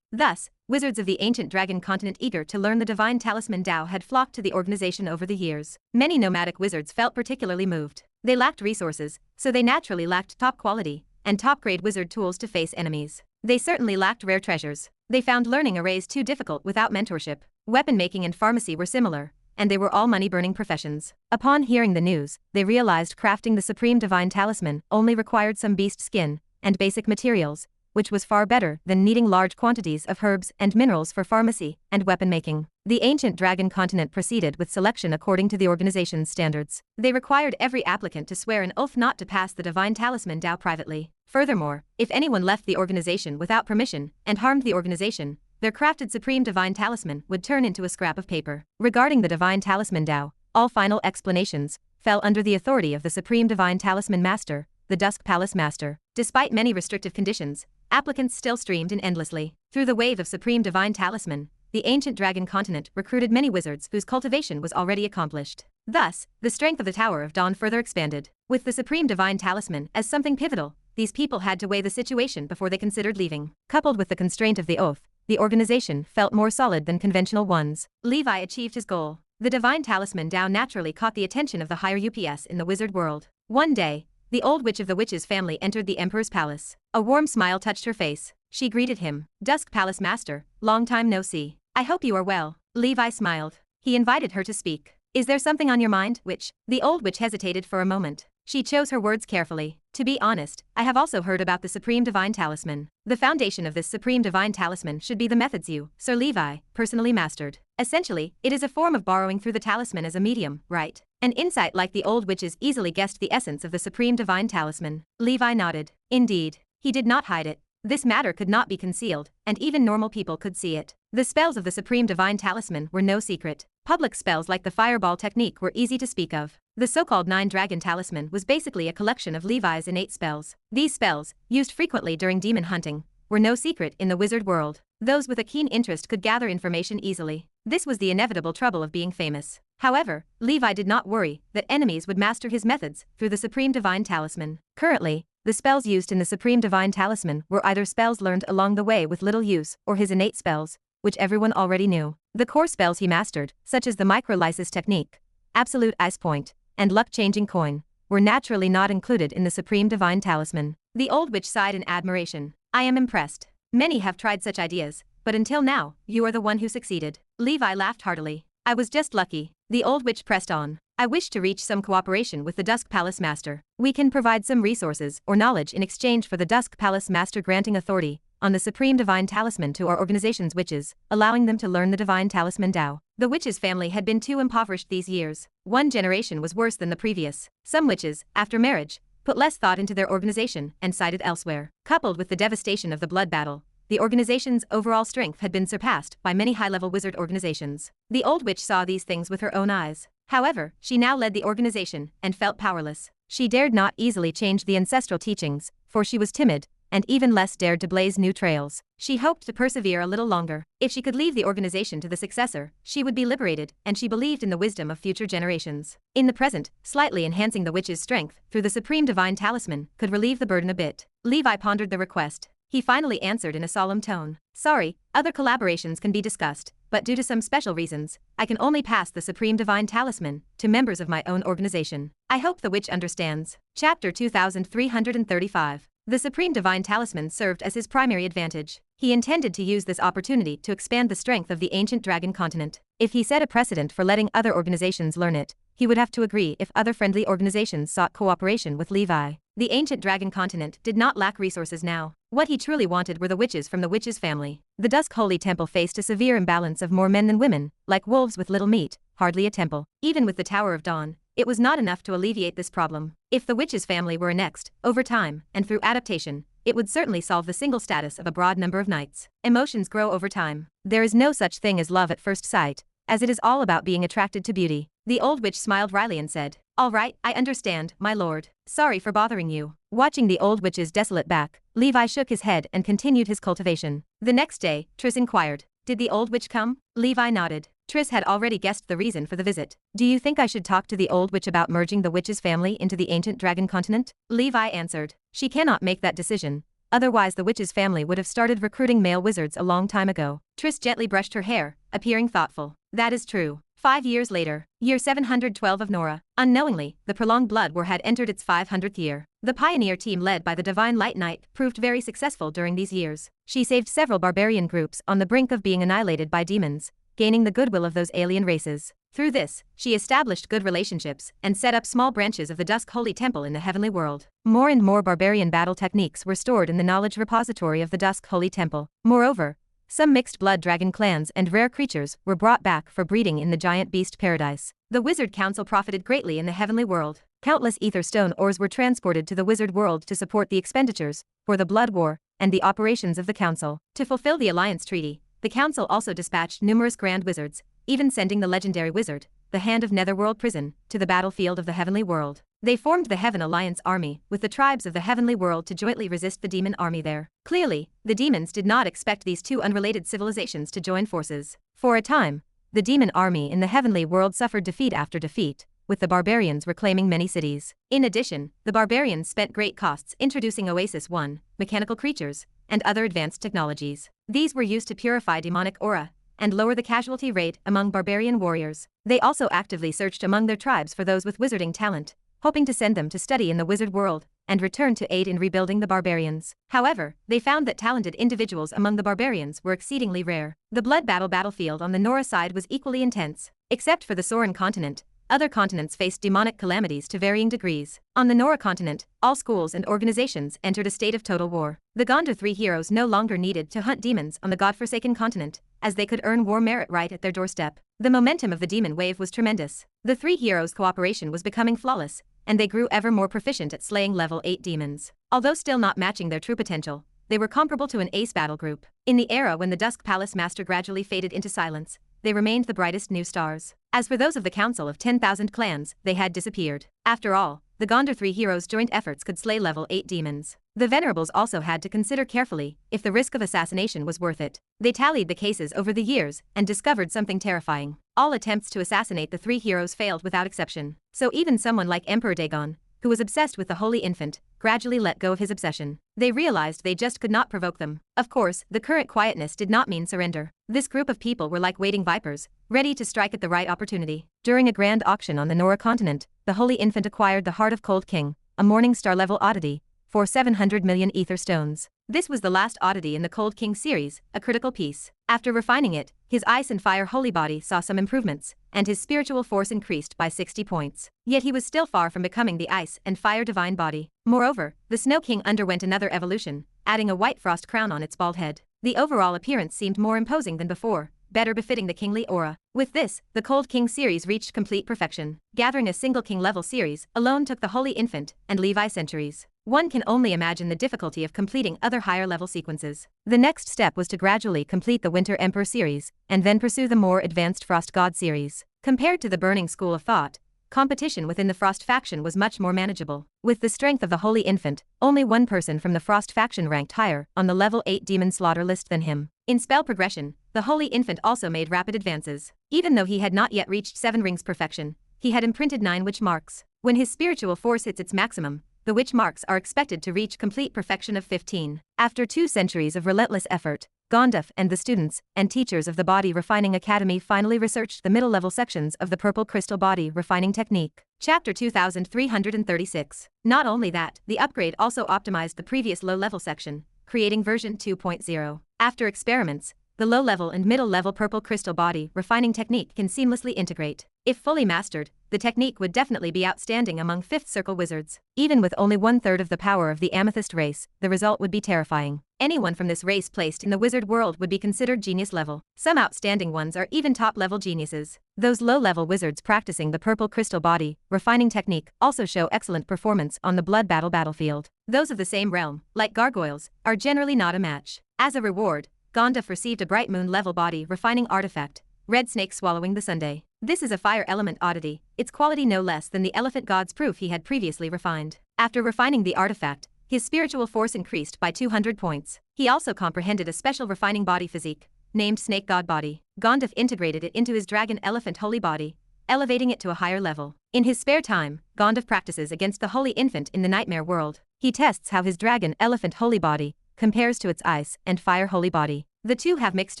Speaker 1: Thus, wizards of the ancient Dragon continent eager to learn the Divine Talisman Tao had flocked to the organization over the years. Many nomadic wizards felt particularly moved. They lacked resources, so they naturally lacked top quality and top-grade wizard tools to face enemies. They certainly lacked rare treasures. They found learning arrays too difficult without mentorship. Weapon making and pharmacy were similar, and they were all money-burning professions. Upon hearing the news, they realized crafting the Supreme Divine Talisman only required some beast skin and basic materials, which was far better than needing large quantities of herbs and minerals for pharmacy and weapon making. The ancient Dragon continent proceeded with selection according to the organization's standards. They required every applicant to swear an oath not to pass the Divine Talisman Tao privately. Furthermore, if anyone left the organization without permission and harmed the organization, their crafted Supreme Divine Talisman would turn into a scrap of paper. Regarding the Divine Talisman Tao, all final explanations fell under the authority of the Supreme Divine Talisman Master, the Dusk Palace Master. Despite many restrictive conditions, applicants still streamed in endlessly. Through the wave of Supreme Divine Talisman, the ancient Dragon continent recruited many wizards whose cultivation was already accomplished. Thus, the strength of the Tower of Dawn further expanded. With the Supreme Divine Talisman as something pivotal, these people had to weigh the situation before they considered leaving. Coupled with the constraint of the oath, the organization felt more solid than conventional ones. Levi achieved his goal. The Divine Talisman Tao naturally caught the attention of the higher UPS in the wizard world. One day, the old witch of the witch's family entered the Emperor's palace. A warm smile touched her face. She greeted him. Dusk Palace Master, long time no see. I hope you are well. Levi smiled. He invited her to speak. Is there something on your mind, witch? The old witch hesitated for a moment. She chose her words carefully. To be honest, I have also heard about the Supreme Divine Talisman. The foundation of this Supreme Divine Talisman should be the methods you, Sir Levi, personally mastered. Essentially, it is a form of borrowing through the talisman as a medium, right? An insight like the old witches easily guessed the essence of the Supreme Divine Talisman. Levi nodded. Indeed. He did not hide it. This matter could not be concealed, and even normal people could see it. The spells of the Supreme Divine Talisman were no secret. Public spells like the fireball technique were easy to speak of. The so-called 9-Dragon Talisman was basically a collection of Levi's innate spells. These spells, used frequently during demon hunting, were no secret in the wizard world. Those with a keen interest could gather information easily. This was the inevitable trouble of being famous. However, Levi did not worry that enemies would master his methods through the Supreme Divine Talisman. Currently, the spells used in the Supreme Divine Talisman were either spells learned along the way with little use or his innate spells, which everyone already knew. The core spells he mastered, such as the microlysis technique, absolute ice point, and luck-changing coin, were naturally not included in the Supreme Divine Talisman. The old witch sighed in admiration. I am impressed. Many have tried such ideas, but until now, you are the one who succeeded. Levi laughed heartily. I was just lucky. The old witch pressed on. I wish to reach some cooperation with the Dusk Palace Master. We can provide some resources or knowledge in exchange for the Dusk Palace Master granting authority on the Supreme Divine Talisman to our organization's witches, allowing them to learn the Divine Talisman Tao. The witches' family had been too impoverished these years. One generation was worse than the previous. Some witches, after marriage, put less thought into their organization and sided elsewhere. Coupled with the devastation of the blood battle, the organization's overall strength had been surpassed by many high-level wizard organizations. The old witch saw these things with her own eyes. However, she now led the organization and felt powerless. She dared not easily change the ancestral teachings, for she was timid, and even less dared to blaze new trails. She hoped to persevere a little longer. If she could leave the organization to the successor, she would be liberated, and she believed in the wisdom of future generations. In the present, slightly enhancing the witch's strength through the supreme divine talisman could relieve the burden a bit. Levi pondered the request. He finally answered in a solemn tone. Sorry, other collaborations can be discussed, but due to some special reasons, I can only pass the supreme divine talisman to members of my own organization. I hope the witch understands. Chapter 2335. The supreme divine talisman served as his primary advantage. He intended to use this opportunity to expand the strength of the ancient dragon continent. If he set a precedent for letting other organizations learn it, he would have to agree if other friendly organizations sought cooperation with Levi. The ancient dragon continent did not lack resources now. What he truly wanted were the witches from the witches' family. The Dusk Holy Temple faced a severe imbalance of more men than women, like wolves with little meat, hardly a temple. Even with the Tower of Dawn, it was not enough to alleviate this problem. If the witches' family were annexed, over time, and through adaptation, it would certainly solve the single status of a broad number of knights. Emotions grow over time. There is no such thing as love at first sight, as it is all about being attracted to beauty. The old witch smiled wryly and said, "All right, I understand, my lord. Sorry for bothering you." Watching the old witch's desolate back, Levi shook his head and continued his cultivation. The next day, Triss inquired, "Did the old witch come?" Levi nodded. Triss had already guessed the reason for the visit. "Do you think I should talk to the old witch about merging the witch's family into the ancient dragon continent?" Levi answered. "She cannot make that decision. Otherwise the witch's family would have started recruiting male wizards a long time ago." Triss gently brushed her hair, appearing thoughtful. "That is true." 5 years later, year 712 of Nora. Unknowingly, the prolonged Blood War had entered its 500th year. The pioneer team led by the Divine Light Knight proved very successful during these years. She saved several barbarian groups on the brink of being annihilated by demons, gaining the goodwill of those alien races. Through this, she established good relationships and set up small branches of the Dusk Holy Temple in the heavenly world. More and more barbarian battle techniques were stored in the knowledge repository of the Dusk Holy Temple. Moreover, some mixed blood dragon clans and rare creatures were brought back for breeding in the giant beast paradise. The Wizard Council profited greatly in the heavenly world. Countless ether stone ores were transported to the wizard world to support the expenditures for the Blood War and the operations of the council. To fulfill the alliance treaty, the council also dispatched numerous grand wizards, even sending the legendary wizard, the Hand of Netherworld Prison, to the battlefield of the heavenly world. They formed the Heaven Alliance Army with the tribes of the heavenly world to jointly resist the demon army there. Clearly, the demons did not expect these two unrelated civilizations to join forces. For a time, the demon army in the heavenly world suffered defeat after defeat, with the barbarians reclaiming many cities. In addition, the barbarians spent great costs introducing Oasis 1, mechanical creatures, and other advanced technologies. These were used to purify demonic aura and lower the casualty rate among barbarian warriors. They also actively searched among their tribes for those with wizarding talent, hoping to send them to study in the wizard world and return to aid in rebuilding the barbarians. However, they found that talented individuals among the barbarians were exceedingly rare. The blood battlefield on the Nora side was equally intense. Except for the Soren continent, other continents faced demonic calamities to varying degrees. On the Nora continent, all schools and organizations entered a state of total war. The Gondor 3 heroes no longer needed to hunt demons on the godforsaken continent, as they could earn war merit right at their doorstep. The momentum of the demon wave was tremendous. The 3 heroes' cooperation was becoming flawless, and they grew ever more proficient at slaying level 8 demons. Although still not matching their true potential, they were comparable to an ace battle group. In the era when the Dusk Palace Master gradually faded into silence, they remained the brightest new stars. As for those of the Council of 10,000 clans, they had disappeared. After all, the Gondor 3 heroes' joint efforts could slay level 8 demons. The Venerables also had to consider carefully if the risk of assassination was worth it. They tallied the cases over the years and discovered something terrifying. All attempts to assassinate the 3 heroes failed without exception. So even someone like Emperor Dagon, who was obsessed with the Holy Infant, gradually let go of his obsession. They realized they just could not provoke them. Of course, the current quietness did not mean surrender. This group of people were like waiting vipers, ready to strike at the right opportunity. During a grand auction on the Nora continent, the Holy Infant acquired the Heart of Cold King, a Morning Star level oddity, for 700 million ether stones. This was the last oddity in the Cold King series, a critical piece. After refining it, his ice and fire holy body saw some improvements, and his spiritual force increased by 60 points. Yet he was still far from becoming the ice and fire divine body. Moreover, the Snow King underwent another evolution, adding a white frost crown on its bald head. The overall appearance seemed more imposing than before, better befitting the kingly aura. With this, the Cold King series reached complete perfection. Gathering a single king level series alone took the Holy Infant and Levi centuries. One can only imagine the difficulty of completing other higher level sequences. The next step was to gradually complete the Winter Emperor series, and then pursue the more advanced Frost God series. Compared to the burning school of thought, competition within the Frost faction was much more manageable. With the strength of the Holy Infant, only one person from the Frost faction ranked higher on the level 8 demon slaughter list than him. In spell progression, the Holy Infant also made rapid advances. Even though he had not yet reached 7 rings perfection, he had imprinted 9 witch marks. When his spiritual force hits its maximum, the witch marks are expected to reach complete perfection of 15. After 2 centuries of relentless effort, Gondaf and the students and teachers of the Body Refining Academy finally researched the middle-level sections of the Purple Crystal Body Refining Technique. Chapter 2336. Not only that, the upgrade also optimized the previous low-level section, creating version 2.0. After experiments, the low-level and middle-level Purple Crystal Body Refining Technique can seamlessly integrate. If fully mastered, the technique would definitely be outstanding among 5th Circle wizards. Even with only 1/3 of the power of the Amethyst race, the result would be terrifying. Anyone from this race placed in the wizard world would be considered genius level. Some outstanding ones are even top-level geniuses. Those low-level wizards practicing the Purple Crystal Body Refining Technique also show excellent performance on the blood battlefield. Those of the same realm, like gargoyles, are generally not a match. As a reward, Gondaf received a Bright Moon-level body refining artifact, Red Snake Swallowing the Sunday. This is a fire element oddity, its quality no less than the elephant god's proof he had previously refined. After refining the artifact, his spiritual force increased by 200 points. He also comprehended a special refining body physique, named Snake God Body. Gondaf integrated it into his Dragon Elephant Holy Body, elevating it to a higher level. In his spare time, Gondaf practices against the Holy Infant in the Nightmare World. He tests how his Dragon Elephant Holy Body compares to its Ice and Fire Holy Body. The two have mixed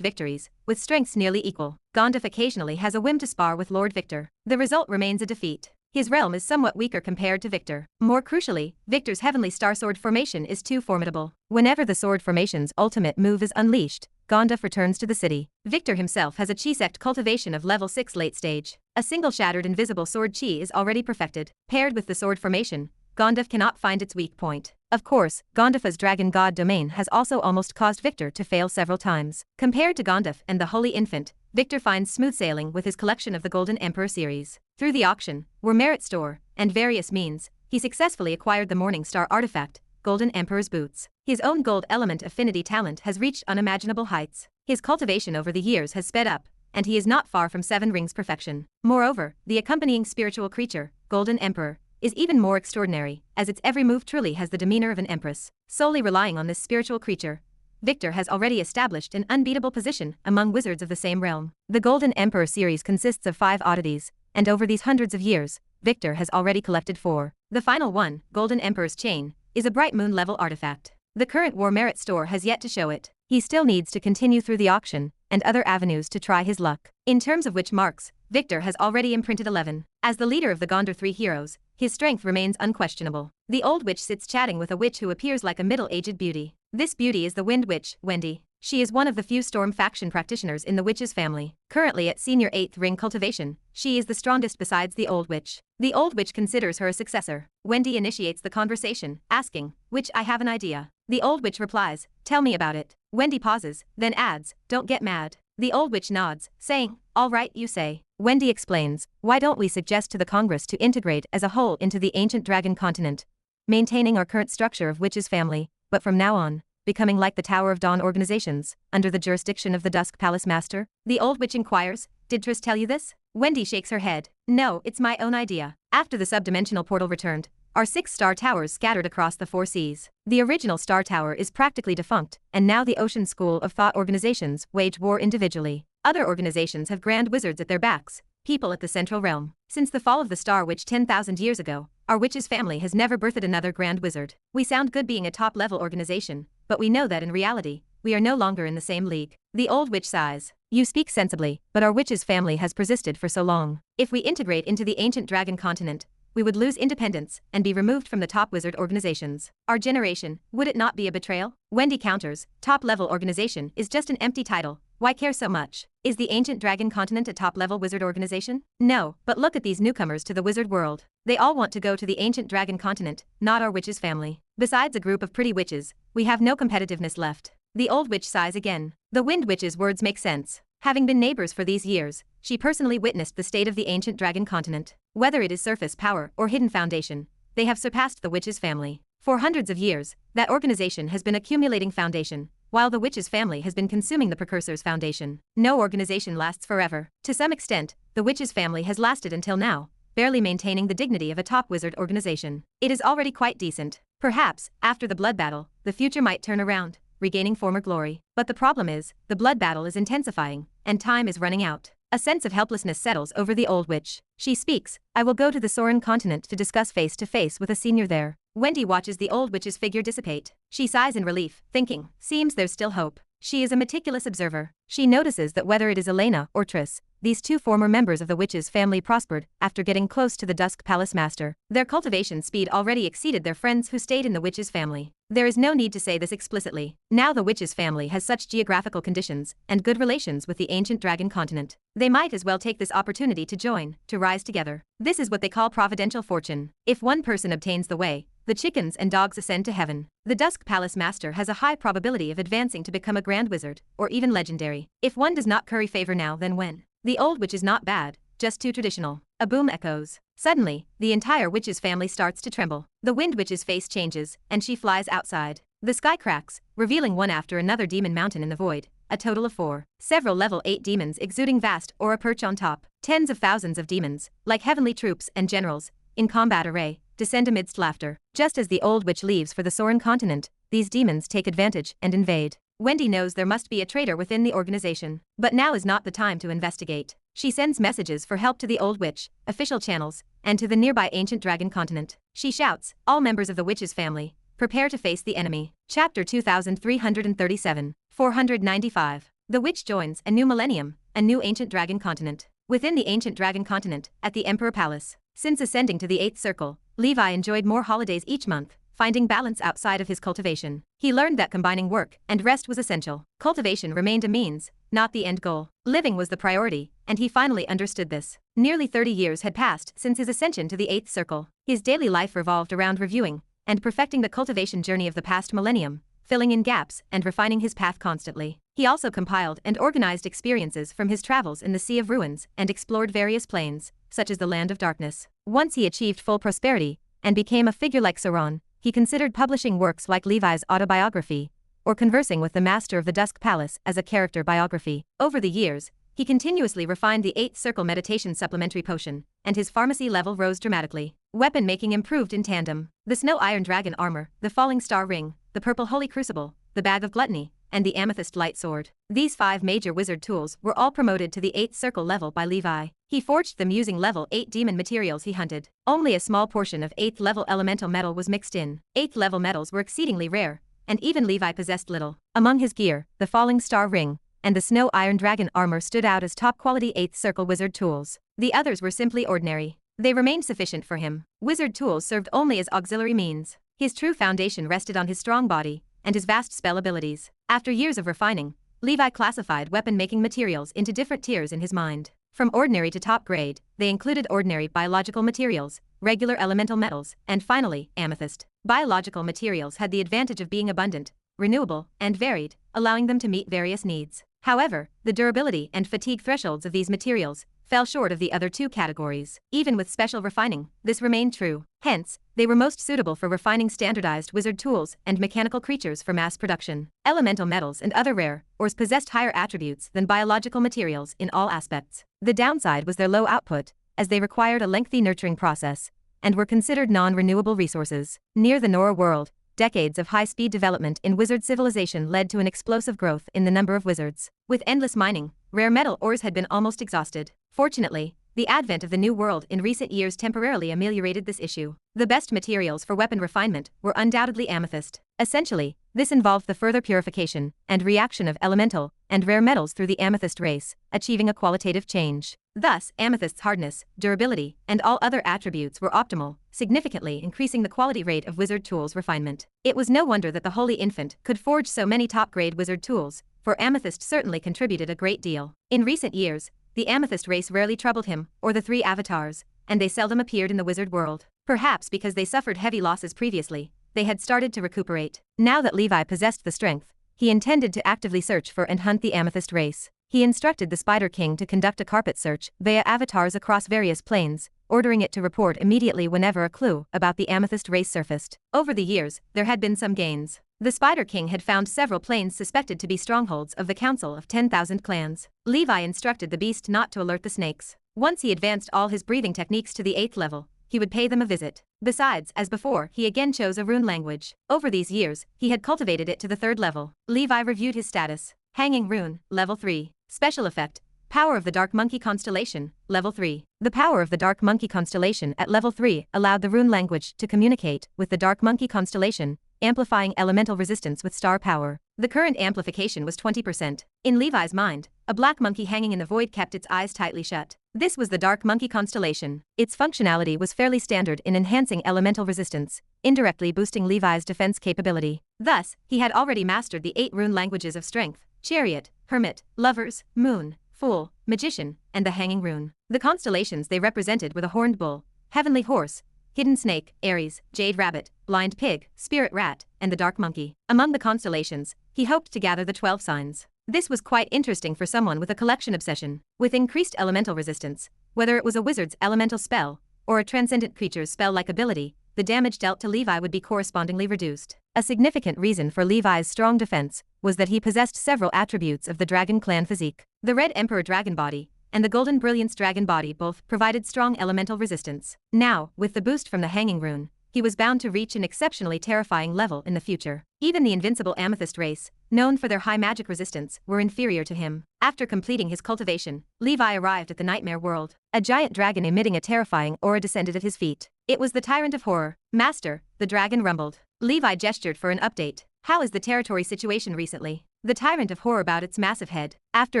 Speaker 1: victories, with strengths nearly equal. Gondaf occasionally has a whim to spar with Lord Victor. The result remains a defeat. His realm is somewhat weaker compared to Victor. More crucially, Victor's Heavenly Star Sword formation is too formidable. Whenever the Sword formation's ultimate move is unleashed, Gondaf returns to the city. Victor himself has a chi-sect cultivation of level 6 late stage. A single shattered invisible sword chi is already perfected. Paired with the sword formation, Gondaf cannot find its weak point. Of course, Gondaf's Dragon God domain has also almost caused Victor to fail several times. Compared to Gondaf and the Holy Infant, Victor finds smooth sailing with his collection of the Golden Emperor series. Through the auction, merit store, and various means, he successfully acquired the Morning Star artifact, Golden Emperor's Boots. His own gold element affinity talent has reached unimaginable heights. His cultivation over the years has sped up, and he is not far from 7 rings perfection. Moreover, the accompanying spiritual creature, Golden Emperor, is even more extraordinary, as its every move truly has the demeanor of an empress. Solely relying on this spiritual creature, Victor has already established an unbeatable position among wizards of the same realm. The Golden Emperor series consists of 5 oddities, and over these hundreds of years, Victor has already collected 4. The final one, Golden Emperor's Chain, is a Bright Moon level artifact. The current merit store has yet to show it. He still needs to continue through the auction and other avenues to try his luck. In terms of witch marks, Victor has already imprinted 11. As the leader of the Gondor 3 heroes, his strength remains unquestionable. The old witch sits chatting with a witch who appears like a middle-aged beauty. This beauty is the Wind Witch, Wendy. She is one of the few Storm faction practitioners in the witch's family. Currently at senior 8th ring cultivation, she is the strongest besides the old witch. The old witch considers her a successor. Wendy initiates the conversation, asking, "Witch, I have an idea." The old witch replies, "Tell me about it." Wendy pauses, then adds, "Don't get mad." The old witch nods, saying, "All right, you say." Wendy explains, "Why don't we suggest to the Congress to integrate as a whole into the ancient dragon continent, maintaining our current structure of witches family, but from now on, becoming like the Tower of Dawn organizations, under the jurisdiction of the Dusk Palace Master?" The old witch inquires, "Did Triss tell you this?" Wendy shakes her head. "No, it's my own idea." After the subdimensional portal returned, are 6 star towers scattered across the 4 seas. The original star tower is practically defunct, and now the Ocean School of Thought organizations wage war individually. Other organizations have grand wizards at their backs, people at the central realm. Since the fall of the Star Witch 10,000 years ago, our witch's family has never birthed another grand wizard. We sound good being a top-level organization, but we know that in reality, we are no longer in the same league. The old witch sighs. "You speak sensibly, but our witch's family has persisted for so long. If we integrate into the ancient dragon continent, we would lose independence and be removed from the top wizard organizations. Our generation, would it not be a betrayal?" Wendy counters, "Top-level organization is just an empty title. Why care so much? Is the ancient dragon continent a top-level wizard organization? No, but look at these newcomers to the wizard world. They all want to go to the ancient dragon continent, not our witch's family. Besides a group of pretty witches, we have no competitiveness left." The old witch sighs again. The Wind Witch's words make sense. Having been neighbors for these years, she personally witnessed the state of the ancient dragon continent. Whether it is surface power or hidden foundation, they have surpassed the witch's family. For hundreds of years, that organization has been accumulating foundation, while the witch's family has been consuming the precursor's foundation. No organization lasts forever. To some extent, the the witch's family has lasted until now, barely maintaining the dignity of a top wizard organization. It is already quite decent. Perhaps, after the blood battle, the future might turn around, regaining former glory. But the problem is, the blood battle is intensifying, and time is running out. A sense of helplessness settles over the old witch. She speaks, "I will go to the Soren continent to discuss face to face with a senior there." Wendy watches the old witch's figure dissipate. She sighs in relief, thinking, seems there's still hope. She is a meticulous observer. She notices that whether it is Elena or Triss, these two former members of the witch's family prospered after getting close to the Dusk Palace Master. Their cultivation speed already exceeded their friends who stayed in the witch's family. There is no need to say this explicitly. Now the witch's family has such geographical conditions and good relations with the ancient dragon continent. They might as well take this opportunity to join, to rise together. This is what they call providential fortune. If one person obtains the way, the chickens and dogs ascend to heaven. The Dusk Palace Master has a high probability of advancing to become a grand wizard, or even legendary. If one does not curry favor now, then when? The old witch is not bad, just too traditional. A boom echoes. Suddenly, the entire witch's family starts to tremble. The wind witch's face changes, and she flies outside. The sky cracks, revealing one after another demon mountain in the void, a total of 4. Several level 8 demons exuding vast aura perch on top. Tens of thousands of demons, like heavenly troops and generals, in combat array, descend amidst laughter. Just as the old witch leaves for the Soren continent, these demons take advantage and invade. Wendy knows there must be a traitor within the organization, but now is not the time to investigate. She sends messages for help to the old witch, official channels, and to the nearby ancient dragon continent. She shouts, all members of the witch's family, prepare to face the enemy. Chapter 2337, 495. The witch joins a new millennium, a new ancient dragon continent. Within the ancient dragon continent, at the Emperor Palace, since ascending to the 8th circle, Levi enjoyed more holidays each month, finding balance outside of his cultivation. He learned that combining work and rest was essential. Cultivation remained a means, not the end goal. Living was the priority, and he finally understood this. Nearly 30 years had passed since his ascension to the 8th circle. His daily life revolved around reviewing and perfecting the cultivation journey of the past millennium, filling in gaps and refining his path constantly. He also compiled and organized experiences from his travels in the Sea of Ruins and explored various planes, such as the Land of Darkness. Once he achieved full prosperity and became a figure like Sauron, he considered publishing works like Levi's autobiography, or conversing with the master of the Dusk Palace as a character biography. Over the years, he continuously refined the 8th circle meditation supplementary potion, and his pharmacy level rose dramatically. Weapon making improved in tandem. The Snow Iron Dragon armor, the Falling Star ring, the Purple Holy Crucible, the Bag of Gluttony, and the Amethyst Light Sword. These 5 major wizard tools were all promoted to the 8th circle level by Levi. He forged them using level 8 demon materials he hunted. Only a small portion of 8th level elemental metal was mixed in. 8th level metals were exceedingly rare, and even Levi possessed little. Among his gear, the Falling Star ring and the Snow Iron Dragon armor stood out as top quality 8th circle wizard tools. The others were simply ordinary. They remained sufficient for him. Wizard tools served only as auxiliary means. His true foundation rested on his strong body and his vast spell abilities. After years of refining, Levi classified weapon-making materials into different tiers in his mind. From ordinary to top grade, they included ordinary biological materials, regular elemental metals, and finally, amethyst. Biological materials had the advantage of being abundant, renewable, and varied, allowing them to meet various needs. However, the durability and fatigue thresholds of these materials fell short of the other 2 categories. Even with special refining, this remained true. Hence, they were most suitable for refining standardized wizard tools and mechanical creatures for mass production. Elemental metals and other rare ores possessed higher attributes than biological materials in all aspects. The downside was their low output, as they required a lengthy nurturing process, and were considered non-renewable resources. Near the Nora world, decades of high-speed development in wizard civilization led to an explosive growth in the number of wizards. With endless mining, rare metal ores had been almost exhausted. Fortunately, the advent of the New World in recent years temporarily ameliorated this issue. The best materials for weapon refinement were undoubtedly amethyst. Essentially, this involved the further purification and reaction of elemental and rare metals through the amethyst race, achieving a qualitative change. Thus, amethyst's hardness, durability, and all other attributes were optimal, significantly increasing the quality rate of wizard tools refinement. It was no wonder that the Holy Infant could forge so many top-grade wizard tools, for amethyst certainly contributed a great deal. In recent years, the amethyst race rarely troubled him, or the 3 avatars, and they seldom appeared in the wizard world. Perhaps because they suffered heavy losses previously, they had started to recuperate. Now that Levi possessed the strength, he intended to actively search for and hunt the amethyst race. He instructed the Spider King to conduct a carpet search via avatars across various planes, ordering it to report immediately whenever a clue about the amethyst race surfaced. Over the years, there had been some gains. The Spider King had found several planes suspected to be strongholds of the Council of 10,000 Clans. Levi instructed the beast not to alert the snakes. Once he advanced all his breathing techniques to the 8th level, he would pay them a visit. Besides, as before, he again chose a rune language. Over these years, he had cultivated it to the 3rd level. Levi reviewed his status. Hanging Rune, level 3. Special effect. Power of the Dark Monkey Constellation, level 3. The power of the Dark Monkey Constellation at level 3 allowed the rune language to communicate with the Dark Monkey Constellation, amplifying elemental resistance with star power. The current amplification was 20%. In Levi's mind, a black monkey hanging in the void kept its eyes tightly shut. This was the Dark Monkey Constellation. Its functionality was fairly standard in enhancing elemental resistance, indirectly boosting Levi's defense capability. Thus, he had already mastered the 8 rune languages of Strength, Chariot, Hermit, Lovers, Moon, Fool, Magician, and the Hanging Rune. The constellations they represented were the Horned Bull, Heavenly Horse, Hidden Snake, Aries, Jade Rabbit, Blind Pig, Spirit Rat, and the Dark Monkey. Among the constellations, he hoped to gather the 12 signs. This was quite interesting for someone with a collection obsession. With increased elemental resistance, whether it was a wizard's elemental spell, or a transcendent creature's spell-like ability, the damage dealt to Levi would be correspondingly reduced. A significant reason for Levi's strong defense was that he possessed several attributes of the Dragon Clan physique. The Red Emperor Dragon Body and the Golden Brilliance Dragon Body both provided strong elemental resistance. Now, with the boost from the Hanging Rune, he was bound to reach an exceptionally terrifying level in the future. Even the invincible Amethyst race, known for their high magic resistance, were inferior to him. After completing his cultivation, Levi arrived at the Nightmare World. A giant dragon emitting a terrifying aura descended at his feet. It was the Tyrant of Horror. Master, the dragon rumbled. Levi gestured for an update. How is the territory situation recently? The Tyrant of Horror bowed its massive head. After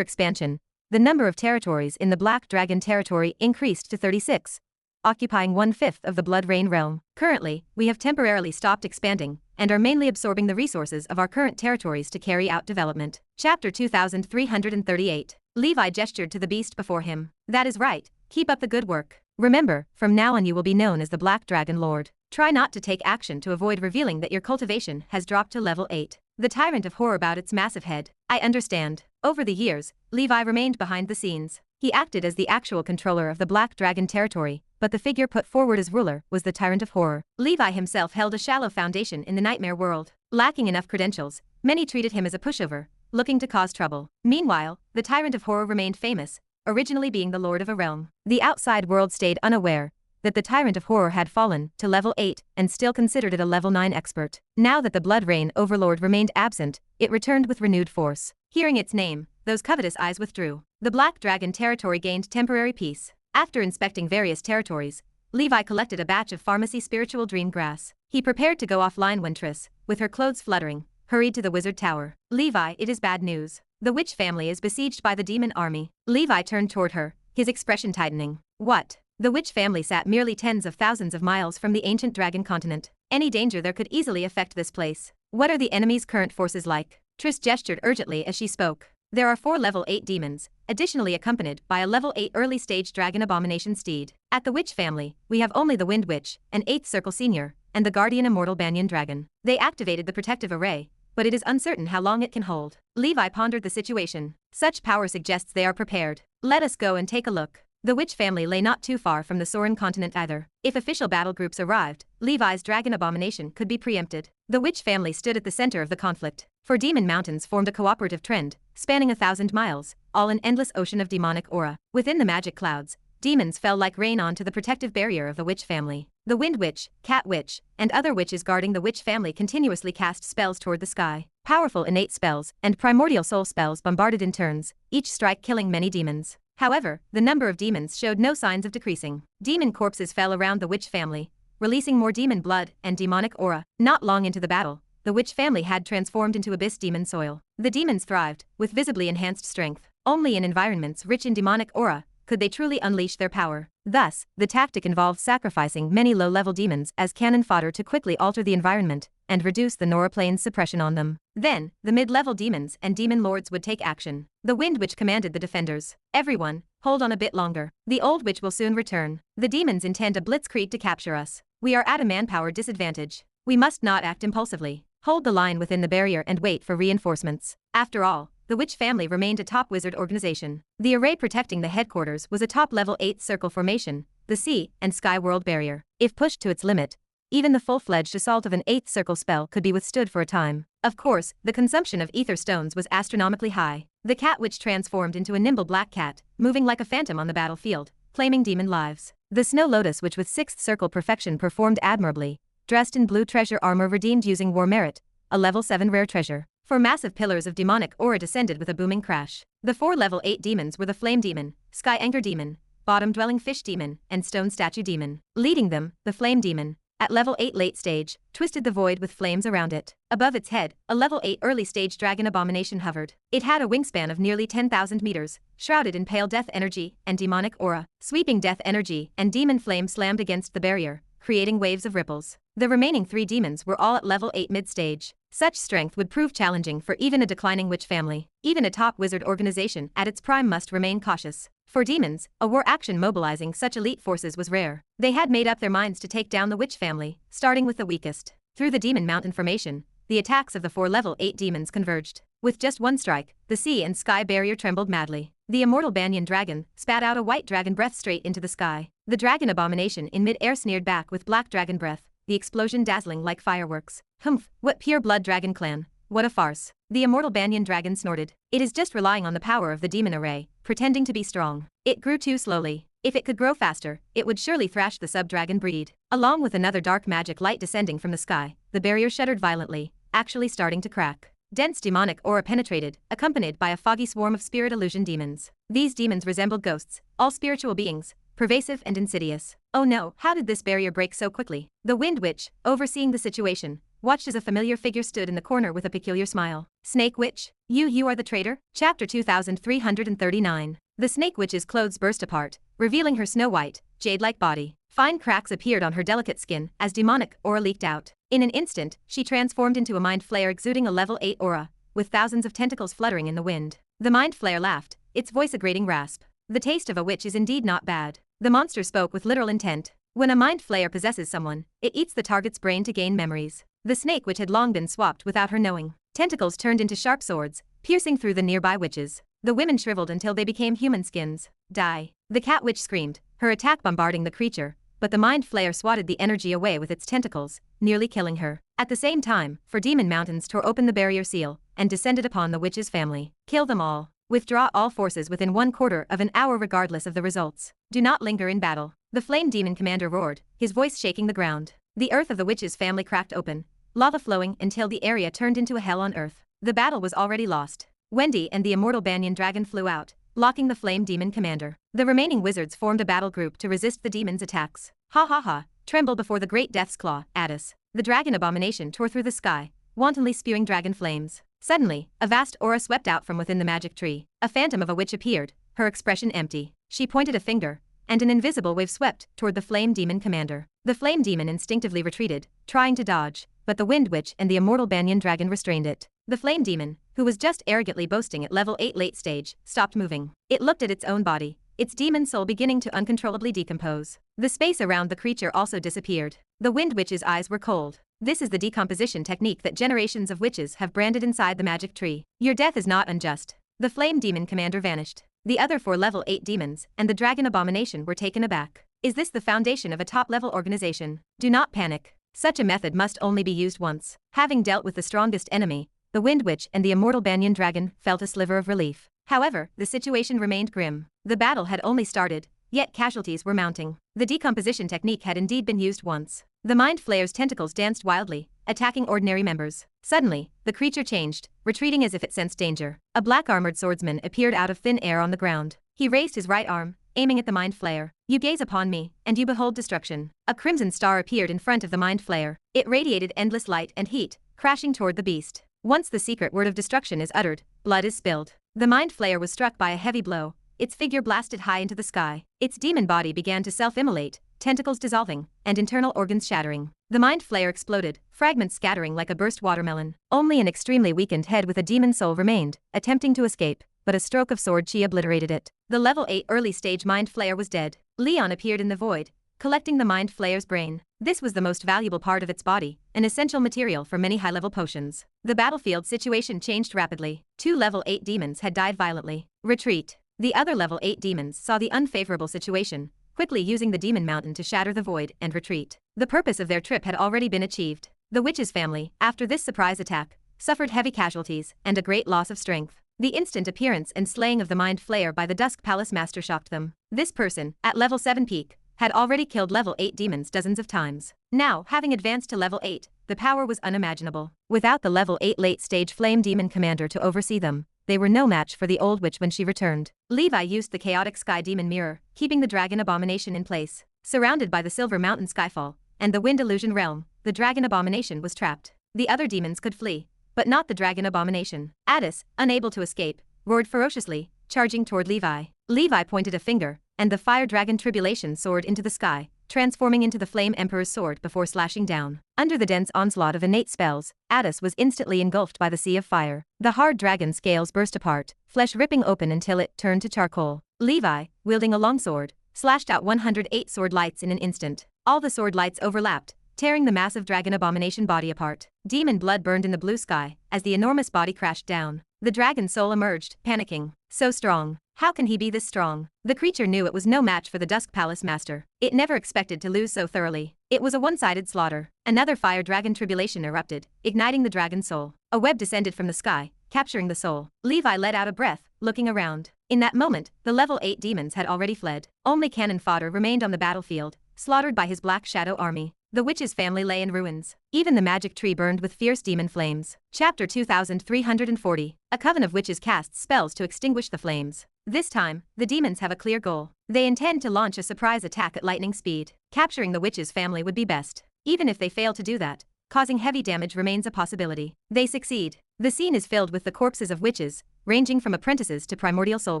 Speaker 1: expansion, the number of territories in the Black Dragon territory increased to 36, occupying 1/5 of the Blood Rain realm. Currently, we have temporarily stopped expanding and are mainly absorbing the resources of our current territories to carry out development. Chapter 2338. Levi gestured to the beast before him. That is right, keep up the good work. Remember, from now on you will be known as the Black Dragon Lord. Try not to take action to avoid revealing that your cultivation has dropped to level 8. The Tyrant of Horror bowed its massive head. I understand. Over the years, Levi remained behind the scenes. He acted as the actual controller of the Black Dragon territory, but the figure put forward as ruler was the Tyrant of Horror. Levi himself held a shallow foundation in the Nightmare World. Lacking enough credentials, many treated him as a pushover, looking to cause trouble. Meanwhile, the Tyrant of Horror remained famous, originally being the lord of a realm. The outside world stayed unaware that the Tyrant of Horror had fallen to level 8 and still considered it a level 9 expert. Now that the Blood Rain Overlord remained absent, it returned with renewed force. Hearing its name, those covetous eyes withdrew. The Black Dragon territory gained temporary peace. After inspecting various territories, Levi collected a batch of pharmacy spiritual dream grass. He prepared to go offline when Triss, with her clothes fluttering, hurried to the wizard tower. Levi, it is bad news. The witch family is besieged by the demon army. Levi turned toward her, his expression tightening. What? The witch family sat merely tens of thousands of miles from the ancient dragon continent. Any danger there could easily affect this place. What are the enemy's current forces like? Triss gestured urgently as she spoke. There are 4 level 8 demons, additionally accompanied by a level 8 early-stage dragon abomination steed. At the witch family, we have only the Wind Witch, an 8th circle senior, and the guardian immortal banyan dragon. They activated the protective array, but it is uncertain how long it can hold. Levi pondered the situation. Such power suggests they are prepared. Let us go and take a look. The witch family lay not too far from the Soren continent either. If official battle groups arrived, Levi's dragon abomination could be preempted. The witch family stood at the center of the conflict. For demon mountains formed a cooperative trend, spanning 1,000 miles, all an endless ocean of demonic aura. Within the magic clouds, demons fell like rain onto the protective barrier of the witch family. The Wind Witch, Cat Witch, and other witches guarding the witch family continuously cast spells toward the sky. Powerful innate spells and primordial soul spells bombarded in turns, each strike killing many demons. However, the number of demons showed no signs of decreasing. Demon corpses fell around the witch family, releasing more demon blood and demonic aura. Not long into the battle, the witch family had transformed into abyss demon soil. The demons thrived, with visibly enhanced strength. Only in environments rich in demonic aura could they truly unleash their power. Thus, the tactic involved sacrificing many low-level demons as cannon fodder to quickly alter the environment and reduce the Noraplane's suppression on them. Then, the mid-level demons and demon lords would take action. The Wind Witch commanded the defenders. Everyone, hold on a bit longer. The old witch will soon return. The demons intend a blitzkrieg to capture us. We are at a manpower disadvantage. We must not act impulsively. Hold the line within the barrier and wait for reinforcements. After all, the witch family remained a top wizard organization. The array protecting the headquarters was a top-level 8th circle formation, the sea and sky world barrier. If pushed to its limit, even the full-fledged assault of an 8th circle spell could be withstood for a time. Of course, the consumption of ether stones was astronomically high. The cat witch transformed into a nimble black cat, moving like a phantom on the battlefield, claiming demon lives. The snow lotus witch with sixth circle perfection performed admirably, dressed in blue treasure armor redeemed using war merit, a level 7 rare treasure. 4 massive pillars of demonic aura descended with a booming crash. The 4 level 8 demons were the flame demon, sky anchor demon, bottom dwelling fish demon, and stone statue demon. Leading them, the flame demon, at level 8 late stage, twisted the void with flames around it. Above its head, a level 8 early stage dragon abomination hovered. It had a wingspan of nearly 10,000 meters, shrouded in pale death energy and demonic aura. Sweeping death energy and demon flame slammed against the barrier, creating waves of ripples. The remaining 3 demons were all at level 8 mid-stage. Such strength would prove challenging for even a declining witch family. Even a top wizard organization at its prime must remain cautious. For demons, a war action mobilizing such elite forces was rare. They had made up their minds to take down the witch family, starting with the weakest. Through the demon mountain formation, the attacks of the 4 level 8 demons converged. With just one strike, the sea and sky barrier trembled madly. The immortal banyan dragon spat out a white dragon breath straight into the sky. The dragon abomination in mid-air sneered back with black dragon breath, the explosion dazzling like fireworks. Humph, what pure blood dragon clan, what a farce. The immortal banyan dragon snorted. It is just relying on the power of the demon array, pretending to be strong. It grew too slowly. If it could grow faster, it would surely thrash the sub-dragon breed. Along with another dark magic light descending from the sky, the barrier shuddered violently, actually starting to crack. Dense demonic aura penetrated, accompanied by a foggy swarm of spirit illusion demons. These demons resembled ghosts, all spiritual beings, pervasive and insidious. Oh no, how did this barrier break so quickly? The Wind Witch, overseeing the situation, watched as a familiar figure stood in the corner with a peculiar smile. Snake Witch, you are the traitor? Chapter 2339. The Snake Witch's clothes burst apart, revealing her snow-white, jade-like body. Fine cracks appeared on her delicate skin as demonic aura leaked out. In an instant, she transformed into a mind flayer exuding a level 8 aura, with thousands of tentacles fluttering in the wind. The mind flayer laughed, its voice a grating rasp. The taste of a witch is indeed not bad. The monster spoke with literal intent. When a mind flayer possesses someone, it eats the target's brain to gain memories. The Snake Witch had long been swapped without her knowing. Tentacles turned into sharp swords, piercing through the nearby witches. The women shriveled until they became human skins. Die. The Cat Witch screamed, her attack bombarding the creature, but the mind flayer swatted the energy away with its tentacles, nearly killing her. At the same time, 4 demon mountains tore open the barrier seal and descended upon the witch's family. Kill them all. Withdraw all forces within 1/4 of an hour regardless of the results. Do not linger in battle. The flame demon commander roared, his voice shaking the ground. The earth of the witch's family cracked open, lava flowing until the area turned into a hell on earth. The battle was already lost. Wendy and the immortal banyan dragon flew out, locking the flame demon commander. The remaining wizards formed a battle group to resist the demon's attacks. Ha ha ha, tremble before the great death's claw, Addis. The dragon abomination tore through the sky, wantonly spewing dragon flames. Suddenly, a vast aura swept out from within the magic tree. A phantom of a witch appeared, her expression empty. She pointed a finger, and an invisible wave swept toward the flame demon commander. The flame demon instinctively retreated, trying to dodge, but the Wind Witch and the immortal banyan dragon restrained it. The flame demon, who was just arrogantly boasting at level 8 late stage, stopped moving. It looked at its own body, its demon soul beginning to uncontrollably decompose. The space around the creature also disappeared. The Wind Witch's eyes were cold. This is the decomposition technique that generations of witches have branded inside the magic tree. Your death is not unjust. The flame demon commander vanished. The other 4 level 8 demons and the dragon abomination were taken aback. Is this the foundation of a top-level organization? Do not panic. Such a method must only be used once. Having dealt with the strongest enemy, the Wind Witch and the immortal banyan dragon felt a sliver of relief. However, the situation remained grim. The battle had only started, yet casualties were mounting. The decomposition technique had indeed been used once. The mind flayer's tentacles danced wildly, attacking ordinary members. Suddenly, the creature changed, retreating as if it sensed danger. A black-armored swordsman appeared out of thin air on the ground. He raised his right arm, aiming at the mind flayer. You gaze upon me, and you behold destruction. A crimson star appeared in front of the mind flayer. It radiated endless light and heat, crashing toward the beast. Once the secret word of destruction is uttered, blood is spilled. The mind flayer was struck by a heavy blow. Its figure blasted high into the sky. Its demon body began to self-immolate, tentacles dissolving, and internal organs shattering. The mind flayer exploded, fragments scattering like a burst watermelon. Only an extremely weakened head with a demon soul remained, attempting to escape, but a stroke of sword chi obliterated it. The level 8 early stage mind flayer was dead. Leon appeared in the void, collecting the mind flayer's brain. This was the most valuable part of its body, an essential material for many high-level potions. The battlefield situation changed rapidly. 2 level 8 demons had died violently. Retreat. The other level 8 demons saw the unfavorable situation, quickly using the demon mountain to shatter the void and retreat. The purpose of their trip had already been achieved. The witch's family, after this surprise attack, suffered heavy casualties and a great loss of strength. The instant appearance and slaying of the Mind Flayer by the Dusk Palace Master shocked them. This person, at level 7 peak, had already killed level 8 demons dozens of times. Now, having advanced to level 8, the power was unimaginable. Without the level 8 late-stage Flame Demon Commander to oversee them, they were no match for the old witch when she returned. Levi used the chaotic Sky Demon Mirror, keeping the Dragon Abomination in place. Surrounded by the Silver Mountain Skyfall and the Wind Illusion Realm, the Dragon Abomination was trapped. The other demons could flee, but not the Dragon Abomination. Addis, unable to escape, roared ferociously, charging toward Levi. Levi pointed a finger, and the Fire Dragon Tribulation soared into the sky, transforming into the Flame Emperor's sword before slashing down. Under the dense onslaught of innate spells, Addis was instantly engulfed by the sea of fire. The hard dragon scales burst apart, flesh ripping open until it turned to charcoal. Levi, wielding a longsword, slashed out 108 sword lights in an instant. All the sword lights overlapped, tearing the massive Dragon Abomination body apart. Demon blood burned in the blue sky as the enormous body crashed down. The dragon's soul emerged, panicking. So strong. How can he be this strong? The creature knew it was no match for the Dusk Palace Master. It never expected to lose so thoroughly. It was a one-sided slaughter. Another Fire Dragon Tribulation erupted, igniting the dragon's soul. A web descended from the sky, capturing the soul. Levi let out a breath, looking around. In that moment, the level 8 demons had already fled. Only cannon fodder remained on the battlefield, slaughtered by his Black Shadow army. The witch's family lay in ruins. Even the magic tree burned with fierce demon flames. Chapter 2340. A coven of witches casts spells to extinguish the flames. This time, the demons have a clear goal. They intend to launch a surprise attack at lightning speed. Capturing the witch's family would be best. Even if they fail to do that, causing heavy damage remains a possibility. They succeed. The scene is filled with the corpses of witches, ranging from apprentices to primordial soul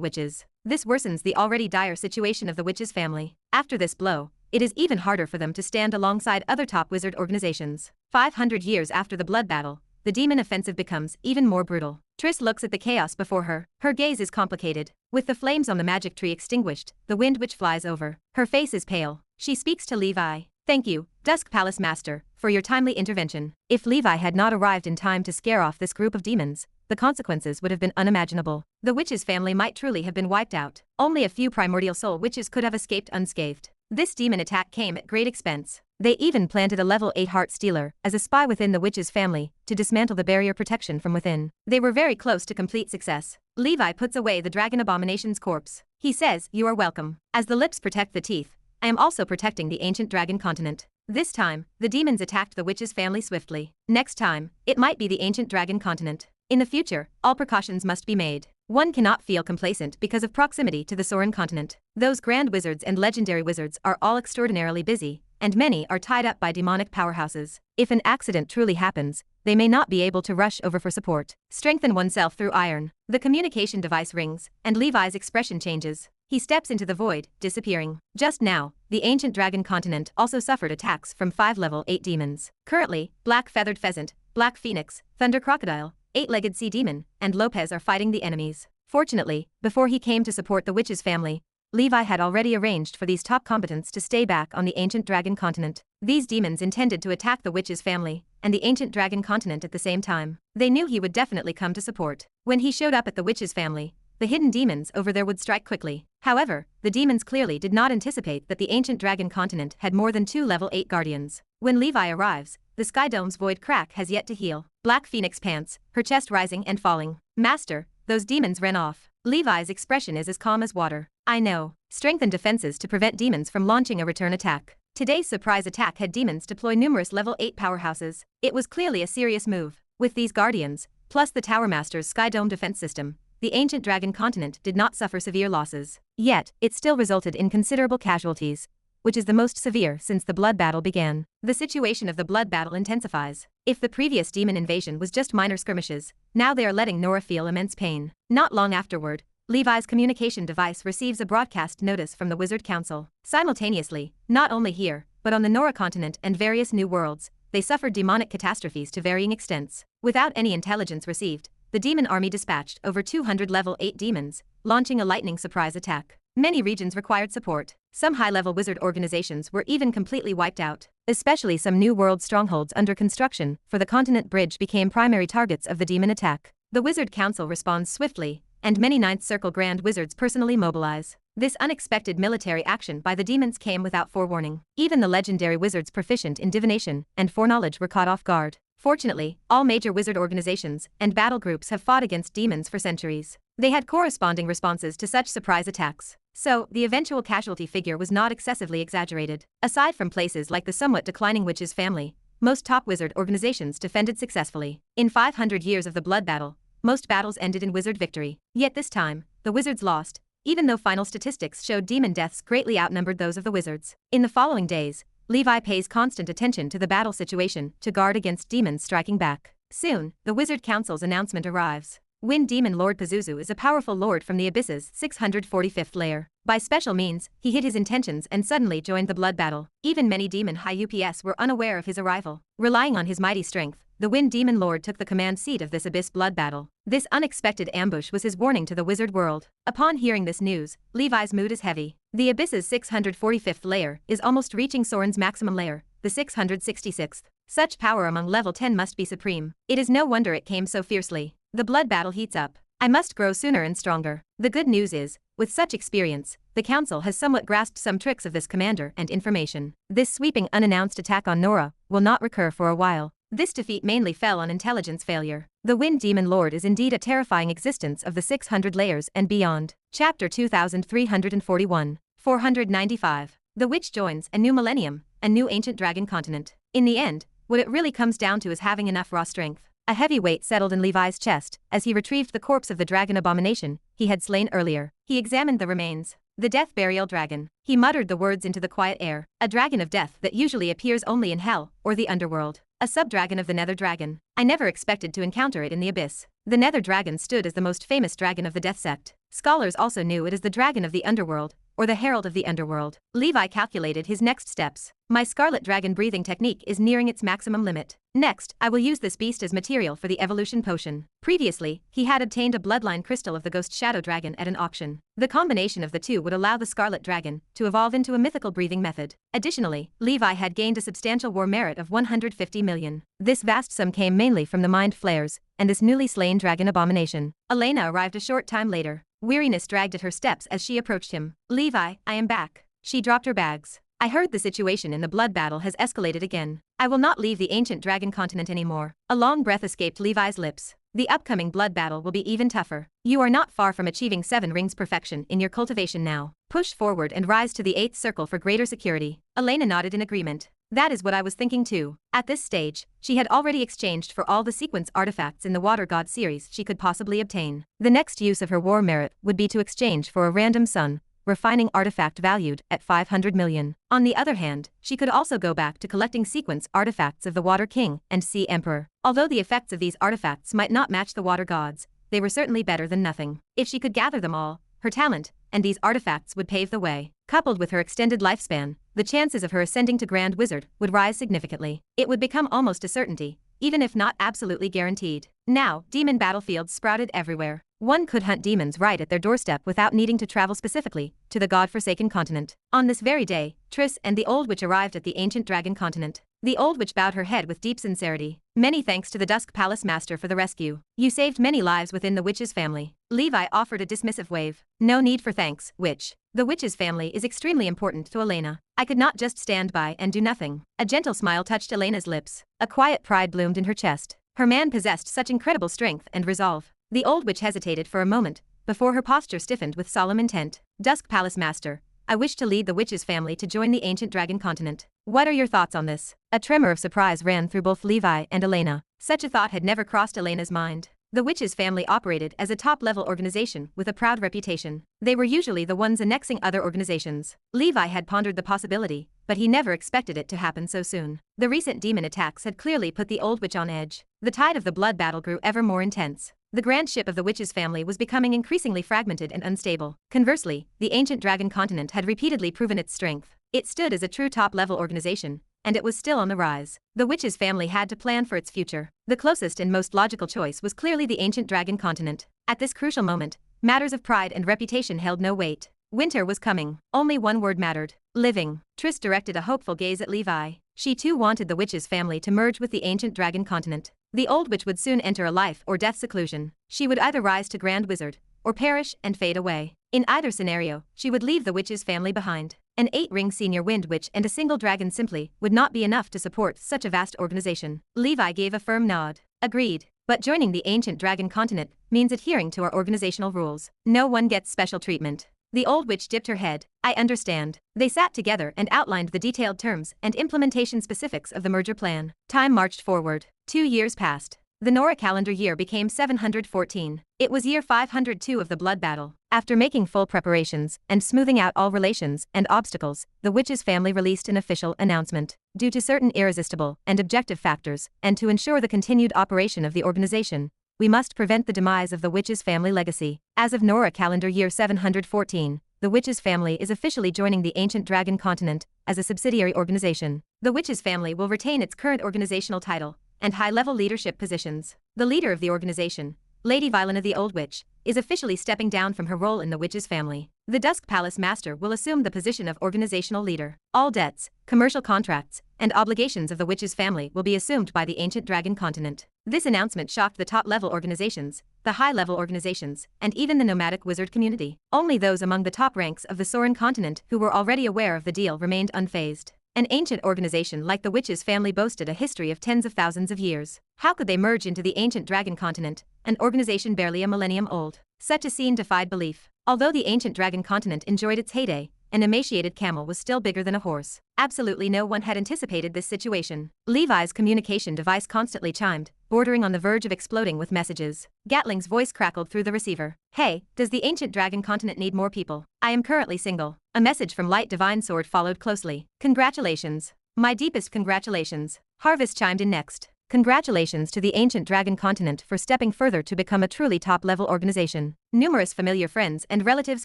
Speaker 1: witches. This worsens the already dire situation of the witch's family. After this blow, it is even harder for them to stand alongside other top wizard organizations. 500 years after the blood battle, the demon offensive becomes even more brutal. Triss looks at the chaos before her. Her gaze is complicated. With the flames on the magic tree extinguished, the wind witch flies over. Her face is pale. She speaks to Levi. Thank you, Dusk Palace Master, for your timely intervention. If Levi had not arrived in time to scare off this group of demons, the consequences would have been unimaginable. The witch's family might truly have been wiped out. Only a few primordial soul witches could have escaped unscathed. This demon attack came at great expense. They even planted a level 8 heart stealer as a spy within the witch's family to dismantle the barrier protection from within. They were very close to complete success. Levi puts away the Dragon Abomination's corpse. He says, "You are welcome. As the lips protect the teeth, I am also protecting the ancient dragon continent." This time, the demons attacked the witch's family swiftly. Next time, it might be the ancient dragon continent. In the future, all precautions must be made. One cannot feel complacent because of proximity to the Sorin continent. Those grand wizards and legendary wizards are all extraordinarily busy, and many are tied up by demonic powerhouses. If an accident truly happens, they may not be able to rush over for support. Strengthen oneself through iron. The communication device rings, and Levi's expression changes. He steps into the void, disappearing. Just now, the ancient dragon continent also suffered attacks from 5 level 8 demons. Currently, Black Feathered Pheasant, Black Phoenix, Thunder Crocodile, 8-legged Sea Demon, and Lopez are fighting the enemies. Fortunately, before he came to support the witch's family, Levi had already arranged for these top combatants to stay back on the ancient dragon continent. These demons intended to attack the witch's family and the ancient dragon continent at the same time. They knew he would definitely come to support. When he showed up at the witch's family, the hidden demons over there would strike quickly. However, the demons clearly did not anticipate that the ancient dragon continent had more than 2 level 8 guardians. When Levi arrives, the Sky Dome's void crack has yet to heal. Black Phoenix pants, her chest rising and falling. "Master, those demons ran off." Levi's expression is as calm as water. "I know. Strengthen defenses to prevent demons from launching a return attack." Today's surprise attack had demons deploy numerous level 8 powerhouses. It was clearly a serious move. With these guardians, plus the Tower Master's Sky Dome defense system, the ancient dragon continent did not suffer severe losses. Yet, it still resulted in considerable casualties, which is the most severe since the blood battle began. The situation of the blood battle intensifies. If the previous demon invasion was just minor skirmishes, now they are letting Nora feel immense pain. Not long afterward, Levi's communication device receives a broadcast notice from the Wizard Council. Simultaneously, not only here, but on the Nora continent and various new worlds, they suffered demonic catastrophes to varying extents. Without any intelligence received, the demon army dispatched over 200 level 8 demons, launching a lightning surprise attack. Many regions required support. Some high-level wizard organizations were even completely wiped out. Especially some new world strongholds under construction for the continent bridge became primary targets of the demon attack. The Wizard Council responds swiftly, and many Ninth Circle Grand Wizards personally mobilize. This unexpected military action by the demons came without forewarning. Even the legendary wizards proficient in divination and foreknowledge were caught off guard. Fortunately, all major wizard organizations and battle groups have fought against demons for centuries. They had corresponding responses to such surprise attacks, so the eventual casualty figure was not excessively exaggerated. Aside from places like the somewhat declining witches family, most top wizard organizations defended successfully. In 500 years of the blood battle, most battles ended in wizard victory. Yet this time, the wizards lost, even though final statistics showed demon deaths greatly outnumbered those of the wizards. In the following days, Levi pays constant attention to the battle situation to guard against demons striking back. Soon, the Wizard Council's announcement arrives. Wind Demon Lord Pazuzu is a powerful lord from the Abyss's 645th layer. By special means, he hid his intentions and suddenly joined the blood battle. Even many demon high UPS were unaware of his arrival. Relying on his mighty strength, the Wind Demon Lord took the command seat of this Abyss blood battle. This unexpected ambush was his warning to the wizard world. Upon hearing this news, Levi's mood is heavy. The Abyss's 645th layer is almost reaching Soren's maximum layer, the 666th. Such power among level 10 must be supreme. It is no wonder it came so fiercely. The blood battle heats up. I must grow sooner and stronger. The good news is, with such experience, the council has somewhat grasped some tricks of this commander and information. This sweeping unannounced attack on Nora will not recur for a while. This defeat mainly fell on intelligence failure. The Wind Demon Lord is indeed a terrifying existence of the 600 layers and beyond. Chapter 2341, 495. The Witch joins a new millennium, a new ancient dragon continent. In the end, what it really comes down to is having enough raw strength. A heavy weight settled in Levi's chest as he retrieved the corpse of the dragon abomination he had slain earlier. He examined the remains. The death burial dragon. He muttered the words into the quiet air. A dragon of death that usually appears only in hell or the underworld. A sub-dragon of the nether dragon. I never expected to encounter it in the abyss. The nether dragon stood as the most famous dragon of the death sect. Scholars also knew it as the dragon of the underworld, or the herald of the underworld. Levi calculated his next steps. My scarlet dragon breathing technique is nearing its maximum limit. Next, I will use this beast as material for the evolution potion. Previously, he had obtained a bloodline crystal of the ghost shadow dragon at an auction. The combination of the two would allow the scarlet dragon to evolve into a mythical breathing method. Additionally, Levi had gained a substantial war merit of 150 million. This vast sum came mainly from the mind flares and this newly slain dragon abomination. Elena arrived a short time later. Weariness dragged at her steps as she approached him. Levi, I am back. She dropped her bags. I heard the situation in the blood battle has escalated again. I will not leave the ancient dragon continent anymore. A long breath escaped Levi's lips. The upcoming blood battle will be even tougher. You are not far from achieving 7 rings perfection in your cultivation now. Push forward and rise to the 8th circle for greater security. Elena nodded in agreement. That is what I was thinking too. At this stage, she had already exchanged for all the sequence artifacts in the Water God series she could possibly obtain. The next use of her war merit would be to exchange for a random sun refining artifact valued at 500 million. On the other hand, she could also go back to collecting sequence artifacts of the Water King and Sea Emperor. Although the effects of these artifacts might not match the Water Gods, they were certainly better than nothing. If she could gather them all, her talent and these artifacts would pave the way. Coupled with her extended lifespan, the chances of her ascending to Grand Wizard would rise significantly. It would become almost a certainty, even if not absolutely guaranteed. Now, demon battlefields sprouted everywhere. One could hunt demons right at their doorstep without needing to travel specifically to the god-forsaken continent. On this very day, Triss and the Old Witch arrived at the ancient dragon continent. The Old Witch bowed her head with deep sincerity. Many thanks to the Dusk Palace Master for the rescue. You saved many lives within the witch's family. Levi offered a dismissive wave. No need for thanks, witch. The witch's family is extremely important to Elena. I could not just stand by and do nothing. A gentle smile touched Elena's lips. A quiet pride bloomed in her chest. Her man possessed such incredible strength and resolve. The Old Witch hesitated for a moment, before her posture stiffened with solemn intent. Dusk Palace Master, I wish to lead the witch's family to join the ancient dragon continent. What are your thoughts on this? A tremor of surprise ran through both Levi and Elena. Such a thought had never crossed Elena's mind. The witch's family operated as a top-level organization with a proud reputation. They were usually the ones annexing other organizations. Levi had pondered the possibility, but he never expected it to happen so soon. The recent demon attacks had clearly put the Old Witch on edge. The tide of the blood battle grew ever more intense. The grand ship of the witch's family was becoming increasingly fragmented and unstable. Conversely, the ancient dragon continent had repeatedly proven its strength. It stood as a true top-level organization, and it was still on the rise. The witch's family had to plan for its future. The closest and most logical choice was clearly the ancient dragon continent. At this crucial moment, matters of pride and reputation held no weight. Winter was coming. Only one word mattered. Living. Triss directed a hopeful gaze at Levi. She too wanted the witch's family to merge with the ancient dragon continent. The Old Witch would soon enter a life or death seclusion. She would either rise to Grand Wizard, or perish and fade away. In either scenario, she would leave the witch's family behind. An 8-ring senior wind witch and a single dragon simply would not be enough to support such a vast organization. Levi gave a firm nod. Agreed. But joining the ancient dragon continent means adhering to our organizational rules. No one gets special treatment. The old witch dipped her head. I understand. They sat together and outlined the detailed terms and implementation specifics of the merger plan. Time marched forward. 2 years passed. The Nora calendar year became 714. It was year 502 of the blood battle. After making full preparations and smoothing out all relations and obstacles, the witch's family released an official announcement. Due to certain irresistible and objective factors, and to ensure the continued operation of the organization, we must prevent the demise of the witch's family legacy. As of Nora calendar year 714, the witch's family is officially joining the ancient dragon continent as a subsidiary organization. The witch's family will retain its current organizational title and high-level leadership positions. The leader of the organization, Lady Vylena the Old Witch, is officially stepping down from her role in the witch's family. The Dusk Palace Master will assume the position of organizational leader. All debts, commercial contracts, and obligations of the witch's family will be assumed by the ancient dragon continent. This announcement shocked the top-level organizations, the high-level organizations, and even the nomadic wizard community. Only those among the top ranks of the Soren continent who were already aware of the deal remained unfazed. An ancient organization like the witch's family boasted a history of tens of thousands of years. How could they merge into the ancient dragon continent, an organization barely a millennium old? Such a scene defied belief. Although the ancient dragon continent enjoyed its heyday, an emaciated camel was still bigger than a horse. Absolutely no one had anticipated this situation. Levi's communication device constantly chimed, bordering on the verge of exploding with messages. Gatling's voice crackled through the receiver. Hey, does the ancient dragon continent need more people? I am currently single. A message from Light Divine Sword followed closely. Congratulations. My deepest congratulations. Harvest chimed in next. Congratulations to the ancient dragon continent for stepping further to become a truly top-level organization. Numerous familiar friends and relatives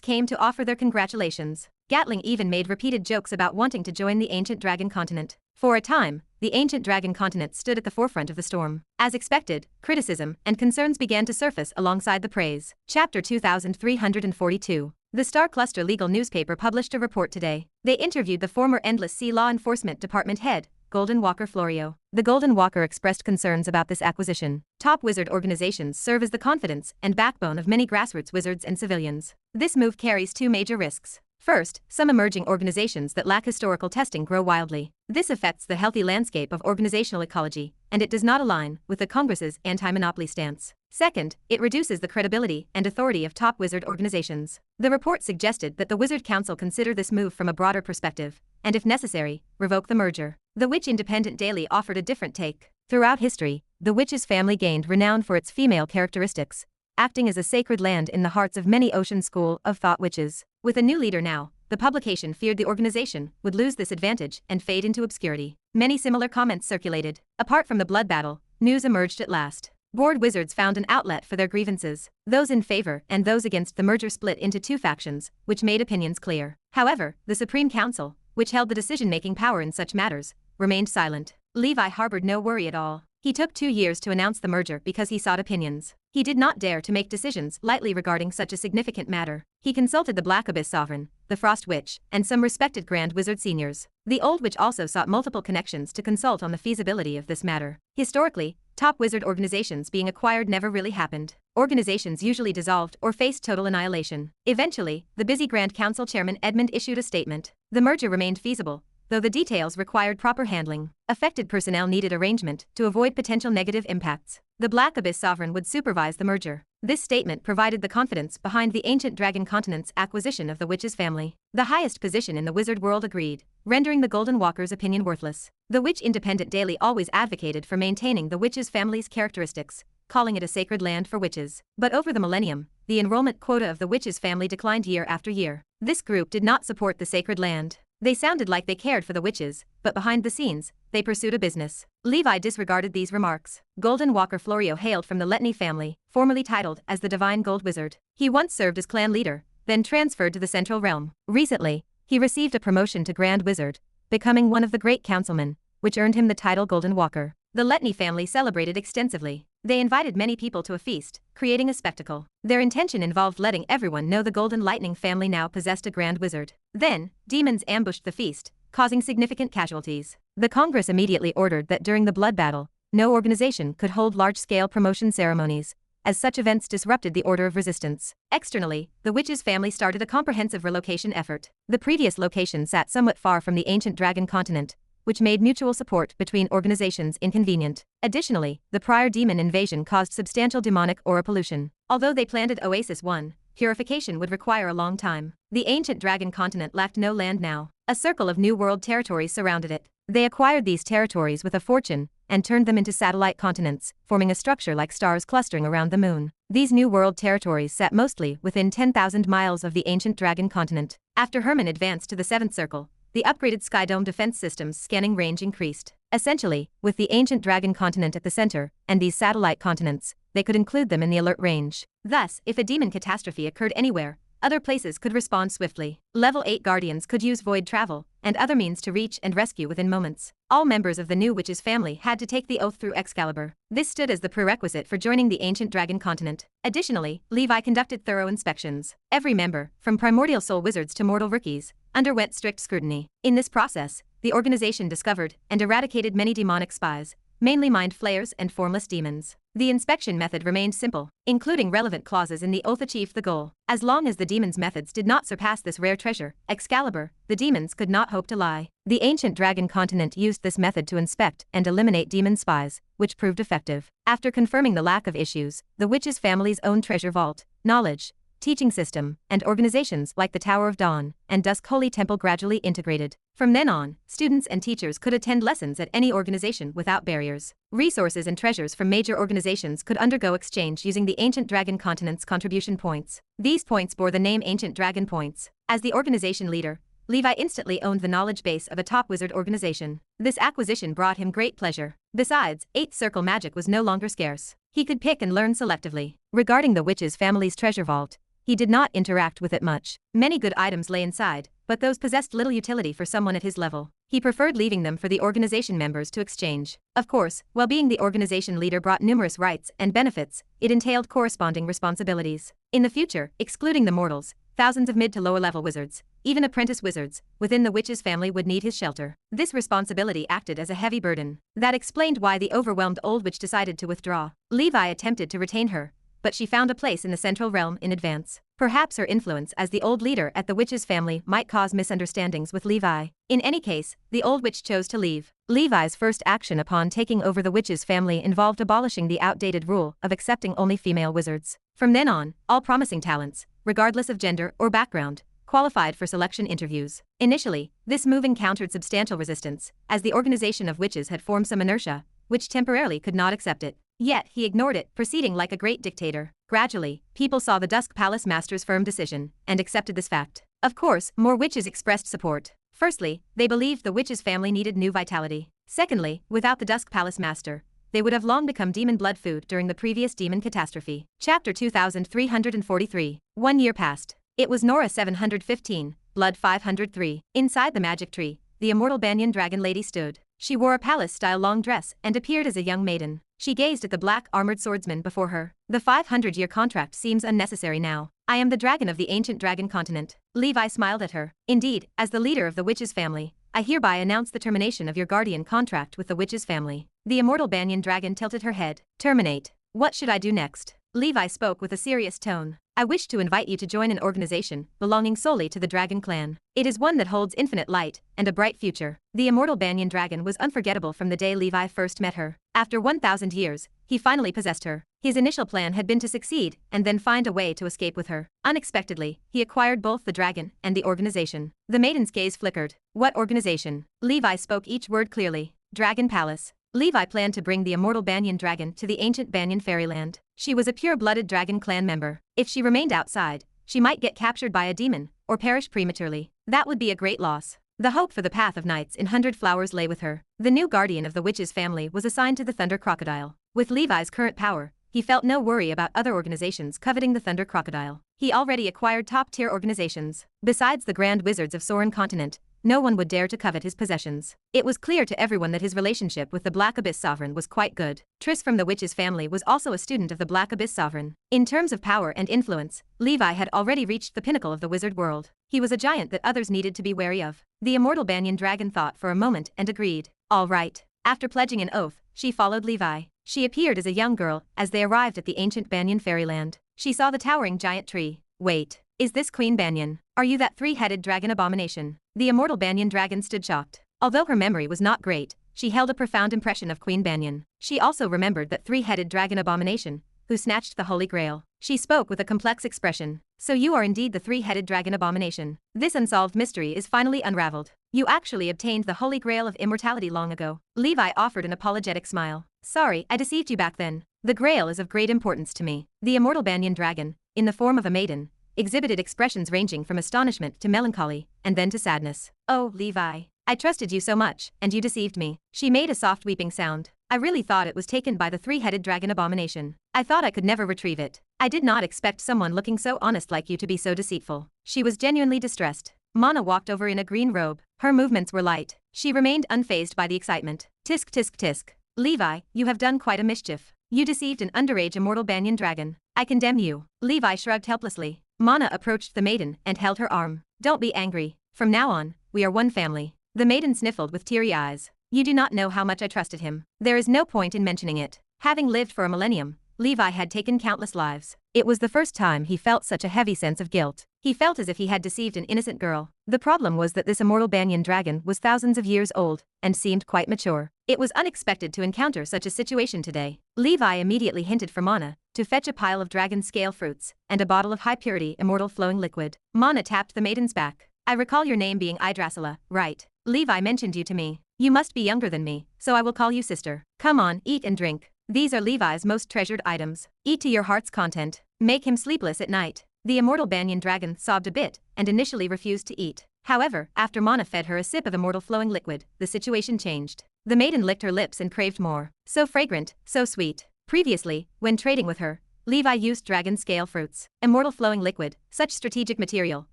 Speaker 1: came to offer their congratulations. Gatling even made repeated jokes about wanting to join the ancient dragon continent. For a time, the ancient dragon continent stood at the forefront of the storm. As expected, criticism and concerns began to surface alongside the praise. Chapter 2342. The Star Cluster legal newspaper published a report today. They interviewed the former Endless Sea Law Enforcement Department head, Golden Walker Florio. The Golden Walker expressed concerns about this acquisition. Top wizard organizations serve as the confidence and backbone of many grassroots wizards and civilians. This move carries two major risks. First, some emerging organizations that lack historical testing grow wildly. This affects the healthy landscape of organizational ecology, and it does not align with the Congress's anti-monopoly stance. Second, it reduces the credibility and authority of top wizard organizations. The report suggested that the Wizard Council consider this move from a broader perspective, and if necessary, revoke the merger. The Witch Independent Daily offered a different take. Throughout history, the Witch's family gained renown for its female characteristics, acting as a sacred land in the hearts of many Ocean School of Thought witches. With a new leader now, the publication feared the organization would lose this advantage and fade into obscurity. Many similar comments circulated. Apart from the blood battle, news emerged at last. Bored wizards found an outlet for their grievances. Those in favor and those against the merger split into two factions, which made opinions clear. However, the Supreme Council, which held the decision-making power in such matters, remained silent. Levi harbored no worry at all. He took 2 years to announce the merger because he sought opinions. He did not dare to make decisions lightly regarding such a significant matter. He consulted the Black Abyss Sovereign, the Frost Witch, and some respected Grand Wizard seniors. The Old Witch also sought multiple connections to consult on the feasibility of this matter. Historically, top wizard organizations being acquired never really happened. Organizations usually dissolved or faced total annihilation. Eventually, the busy Grand Council Chairman Edmund issued a statement. The merger remained feasible, though the details required proper handling. Affected personnel needed arrangement to avoid potential negative impacts. The Black Abyss Sovereign would supervise the merger. This statement provided the confidence behind the ancient dragon continent's acquisition of the Witch's family. The highest position in the wizard world agreed, rendering the Golden Walker's opinion worthless. The Witch Independent Daily always advocated for maintaining the Witch's family's characteristics, calling it a sacred land for witches. But over the millennium, the enrollment quota of the Witch's family declined year after year. This group did not support the sacred land. They sounded like they cared for the witches, but behind the scenes, they pursued a business. Levi disregarded these remarks. Golden Walker Florio hailed from the Letny family, formerly titled as the Divine Gold Wizard. He once served as clan leader, then transferred to the Central Realm. Recently, he received a promotion to Grand Wizard, becoming one of the Great Councilmen, which earned him the title Golden Walker. The Letny family celebrated extensively. They invited many people to a feast, creating a spectacle. Their intention involved letting everyone know the Golden Lightning family now possessed a Grand Wizard. Then, demons ambushed the feast, causing significant casualties. The Congress immediately ordered that during the blood battle, no organization could hold large-scale promotion ceremonies, as such events disrupted the order of resistance. Externally, the witch's family started a comprehensive relocation effort. The previous location sat somewhat far from the ancient dragon continent, which made mutual support between organizations inconvenient. Additionally, the prior demon invasion caused substantial demonic aura pollution. Although they planned at Oasis 1, purification would require a long time. The ancient dragon continent lacked no land now. A circle of New World territories surrounded it. They acquired these territories with a fortune and turned them into satellite continents, forming a structure like stars clustering around the moon. These New World territories sat mostly within 10,000 miles of the ancient dragon continent. After Herman advanced to the seventh circle, the upgraded Skydome defense system's scanning range increased. Essentially, with the ancient dragon continent at the center, and these satellite continents, they could include them in the alert range. Thus, if a demon catastrophe occurred anywhere, other places could respond swiftly. Level 8 guardians could use void travel, and other means to reach and rescue within moments. All members of the new witch's family had to take the oath through Excalibur. This stood as the prerequisite for joining the ancient dragon continent. Additionally, Levi conducted thorough inspections. Every member, from primordial soul wizards to mortal rookies, underwent strict scrutiny. In this process, the organization discovered and eradicated many demonic spies, mainly mind flayers and formless demons. The inspection method remained simple, including relevant clauses in the oath achieved the goal. As long as the demons' methods did not surpass this rare treasure, Excalibur, the demons could not hope to lie. The ancient dragon continent used this method to inspect and eliminate demon spies, which proved effective. After confirming the lack of issues, the witch's family's own treasure vault, knowledge, teaching system, and organizations like the Tower of Dawn and Dusk Holy Temple gradually integrated. From then on, students and teachers could attend lessons at any organization without barriers. Resources and treasures from major organizations could undergo exchange using the ancient dragon continent's contribution points. These points bore the name Ancient Dragon Points. As the organization leader, Levi instantly owned the knowledge base of a top wizard organization. This acquisition brought him great pleasure. Besides, 8th circle magic was no longer scarce. He could pick and learn selectively. Regarding the witch's family's treasure vault, he did not interact with it much. Many good items lay inside, but those possessed little utility for someone at his level. He preferred leaving them for the organization members to exchange. Of course, while being the organization leader brought numerous rights and benefits, it entailed corresponding responsibilities. In the future, excluding the mortals, thousands of mid to lower level wizards, even apprentice wizards, within the witch's family would need his shelter. This responsibility acted as a heavy burden. That explained why the overwhelmed old witch decided to withdraw. Levi attempted to retain her, but she found a place in the central realm in advance. Perhaps her influence as the old leader at the witch's family might cause misunderstandings with Levi. In any case, the old witch chose to leave. Levi's first action upon taking over the witch's family involved abolishing the outdated rule of accepting only female wizards. From then on, all promising talents, regardless of gender or background, qualified for selection interviews. Initially, this move encountered substantial resistance, as the organization of witches had formed some inertia, which temporarily could not accept it. Yet, he ignored it, proceeding like a great dictator. Gradually, people saw the Dusk Palace Master's firm decision, and accepted this fact. Of course, more witches expressed support. Firstly, they believed the witch's family needed new vitality. Secondly, without the Dusk Palace Master, they would have long become demon blood food during the previous demon catastrophe. Chapter 2343. 1 year passed. It was Nora 715, Blood 503. Inside the magic tree, the immortal Banyan Dragon Lady stood. She wore a palace-style long dress and appeared as a young maiden. She gazed at the black armored swordsman before her. The 500-year contract seems unnecessary now. I am the dragon of the ancient dragon continent. Levi smiled at her. Indeed, as the leader of the witch's family, I hereby announce the termination of your guardian contract with the witch's family. The immortal Banyan dragon tilted her head. Terminate. What should I do next? Levi spoke with a serious tone. I wish to invite you to join an organization belonging solely to the Dragon Clan. It is one that holds infinite light and a bright future. The immortal Banyan dragon was unforgettable from the day Levi first met her. After 1,000 years, he finally possessed her. His initial plan had been to succeed and then find a way to escape with her. Unexpectedly, he acquired both the dragon and the organization. The maiden's gaze flickered. What organization? Levi spoke each word clearly. Dragon Palace. Levi planned to bring the immortal Banyan dragon to the ancient Banyan fairyland. She was a pure-blooded Dragon Clan member. If she remained outside, she might get captured by a demon, or perish prematurely. That would be a great loss. The hope for the Path of Nights in 100 Flowers lay with her. The new guardian of the witch's family was assigned to the Thunder Crocodile. With Levi's current power, he felt no worry about other organizations coveting the Thunder Crocodile. He already acquired top-tier organizations. Besides the Grand Wizards of Soren Continent, no one would dare to covet his possessions. It was clear to everyone that his relationship with the Black Abyss Sovereign was quite good. Triss from the witch's family was also a student of the Black Abyss Sovereign. In terms of power and influence, Levi had already reached the pinnacle of the wizard world. He was a giant that others needed to be wary of. The immortal Banyan dragon thought for a moment and agreed. All right. After pledging an oath, she followed Levi. She appeared as a young girl as they arrived at the ancient Banyan fairyland. She saw the towering giant tree. Wait, is this Queen Banyan? Are you that three-headed dragon abomination? The immortal Banyan dragon stood shocked. Although her memory was not great, she held a profound impression of Queen Banyan. She also remembered that three-headed dragon abomination, who snatched the Holy Grail. She spoke with a complex expression. So you are indeed the three-headed dragon abomination. This unsolved mystery is finally unraveled. You actually obtained the Holy Grail of immortality long ago. Levi offered an apologetic smile. Sorry, I deceived you back then. The Grail is of great importance to me. The immortal Banyan dragon, in the form of a maiden, exhibited expressions ranging from astonishment to melancholy, and then to sadness. Oh, Levi. I trusted you so much, and you deceived me. She made a soft weeping sound. I really thought it was taken by the three-headed dragon abomination. I thought I could never retrieve it. I did not expect someone looking so honest like you to be so deceitful. She was genuinely distressed. Mana walked over in a green robe. Her movements were light. She remained unfazed by the excitement. Tisk tisk tisk. Levi, you have done quite a mischief. You deceived an underage immortal Banyan dragon. I condemn you. Levi shrugged helplessly. Mana approached the maiden and held her arm. Don't be angry. From now on, we are one family. The maiden sniffled with teary eyes. You do not know how much I trusted him. There is no point in mentioning it. Having lived for a millennium, Levi had taken countless lives. It was the first time he felt such a heavy sense of guilt. He felt as if he had deceived an innocent girl. The problem was that this immortal Banyan dragon was thousands of years old and seemed quite mature. It was unexpected to encounter such a situation today. Levi immediately hinted for Mana to fetch a pile of dragon scale fruits and a bottle of high-purity immortal flowing liquid. Mana tapped the maiden's back. I recall your name being Yggdrasila, right? Levi mentioned you to me. You must be younger than me, so I will call you sister. Come on, eat and drink. These are Levi's most treasured items. Eat to your heart's content. Make him sleepless at night. The immortal Banyan dragon sobbed a bit and initially refused to eat. However, after Mana fed her a sip of immortal flowing liquid, the situation changed. The maiden licked her lips and craved more. So fragrant, so sweet. Previously, when trading with her, Levi used dragon scale fruits. Immortal flowing liquid, such strategic material,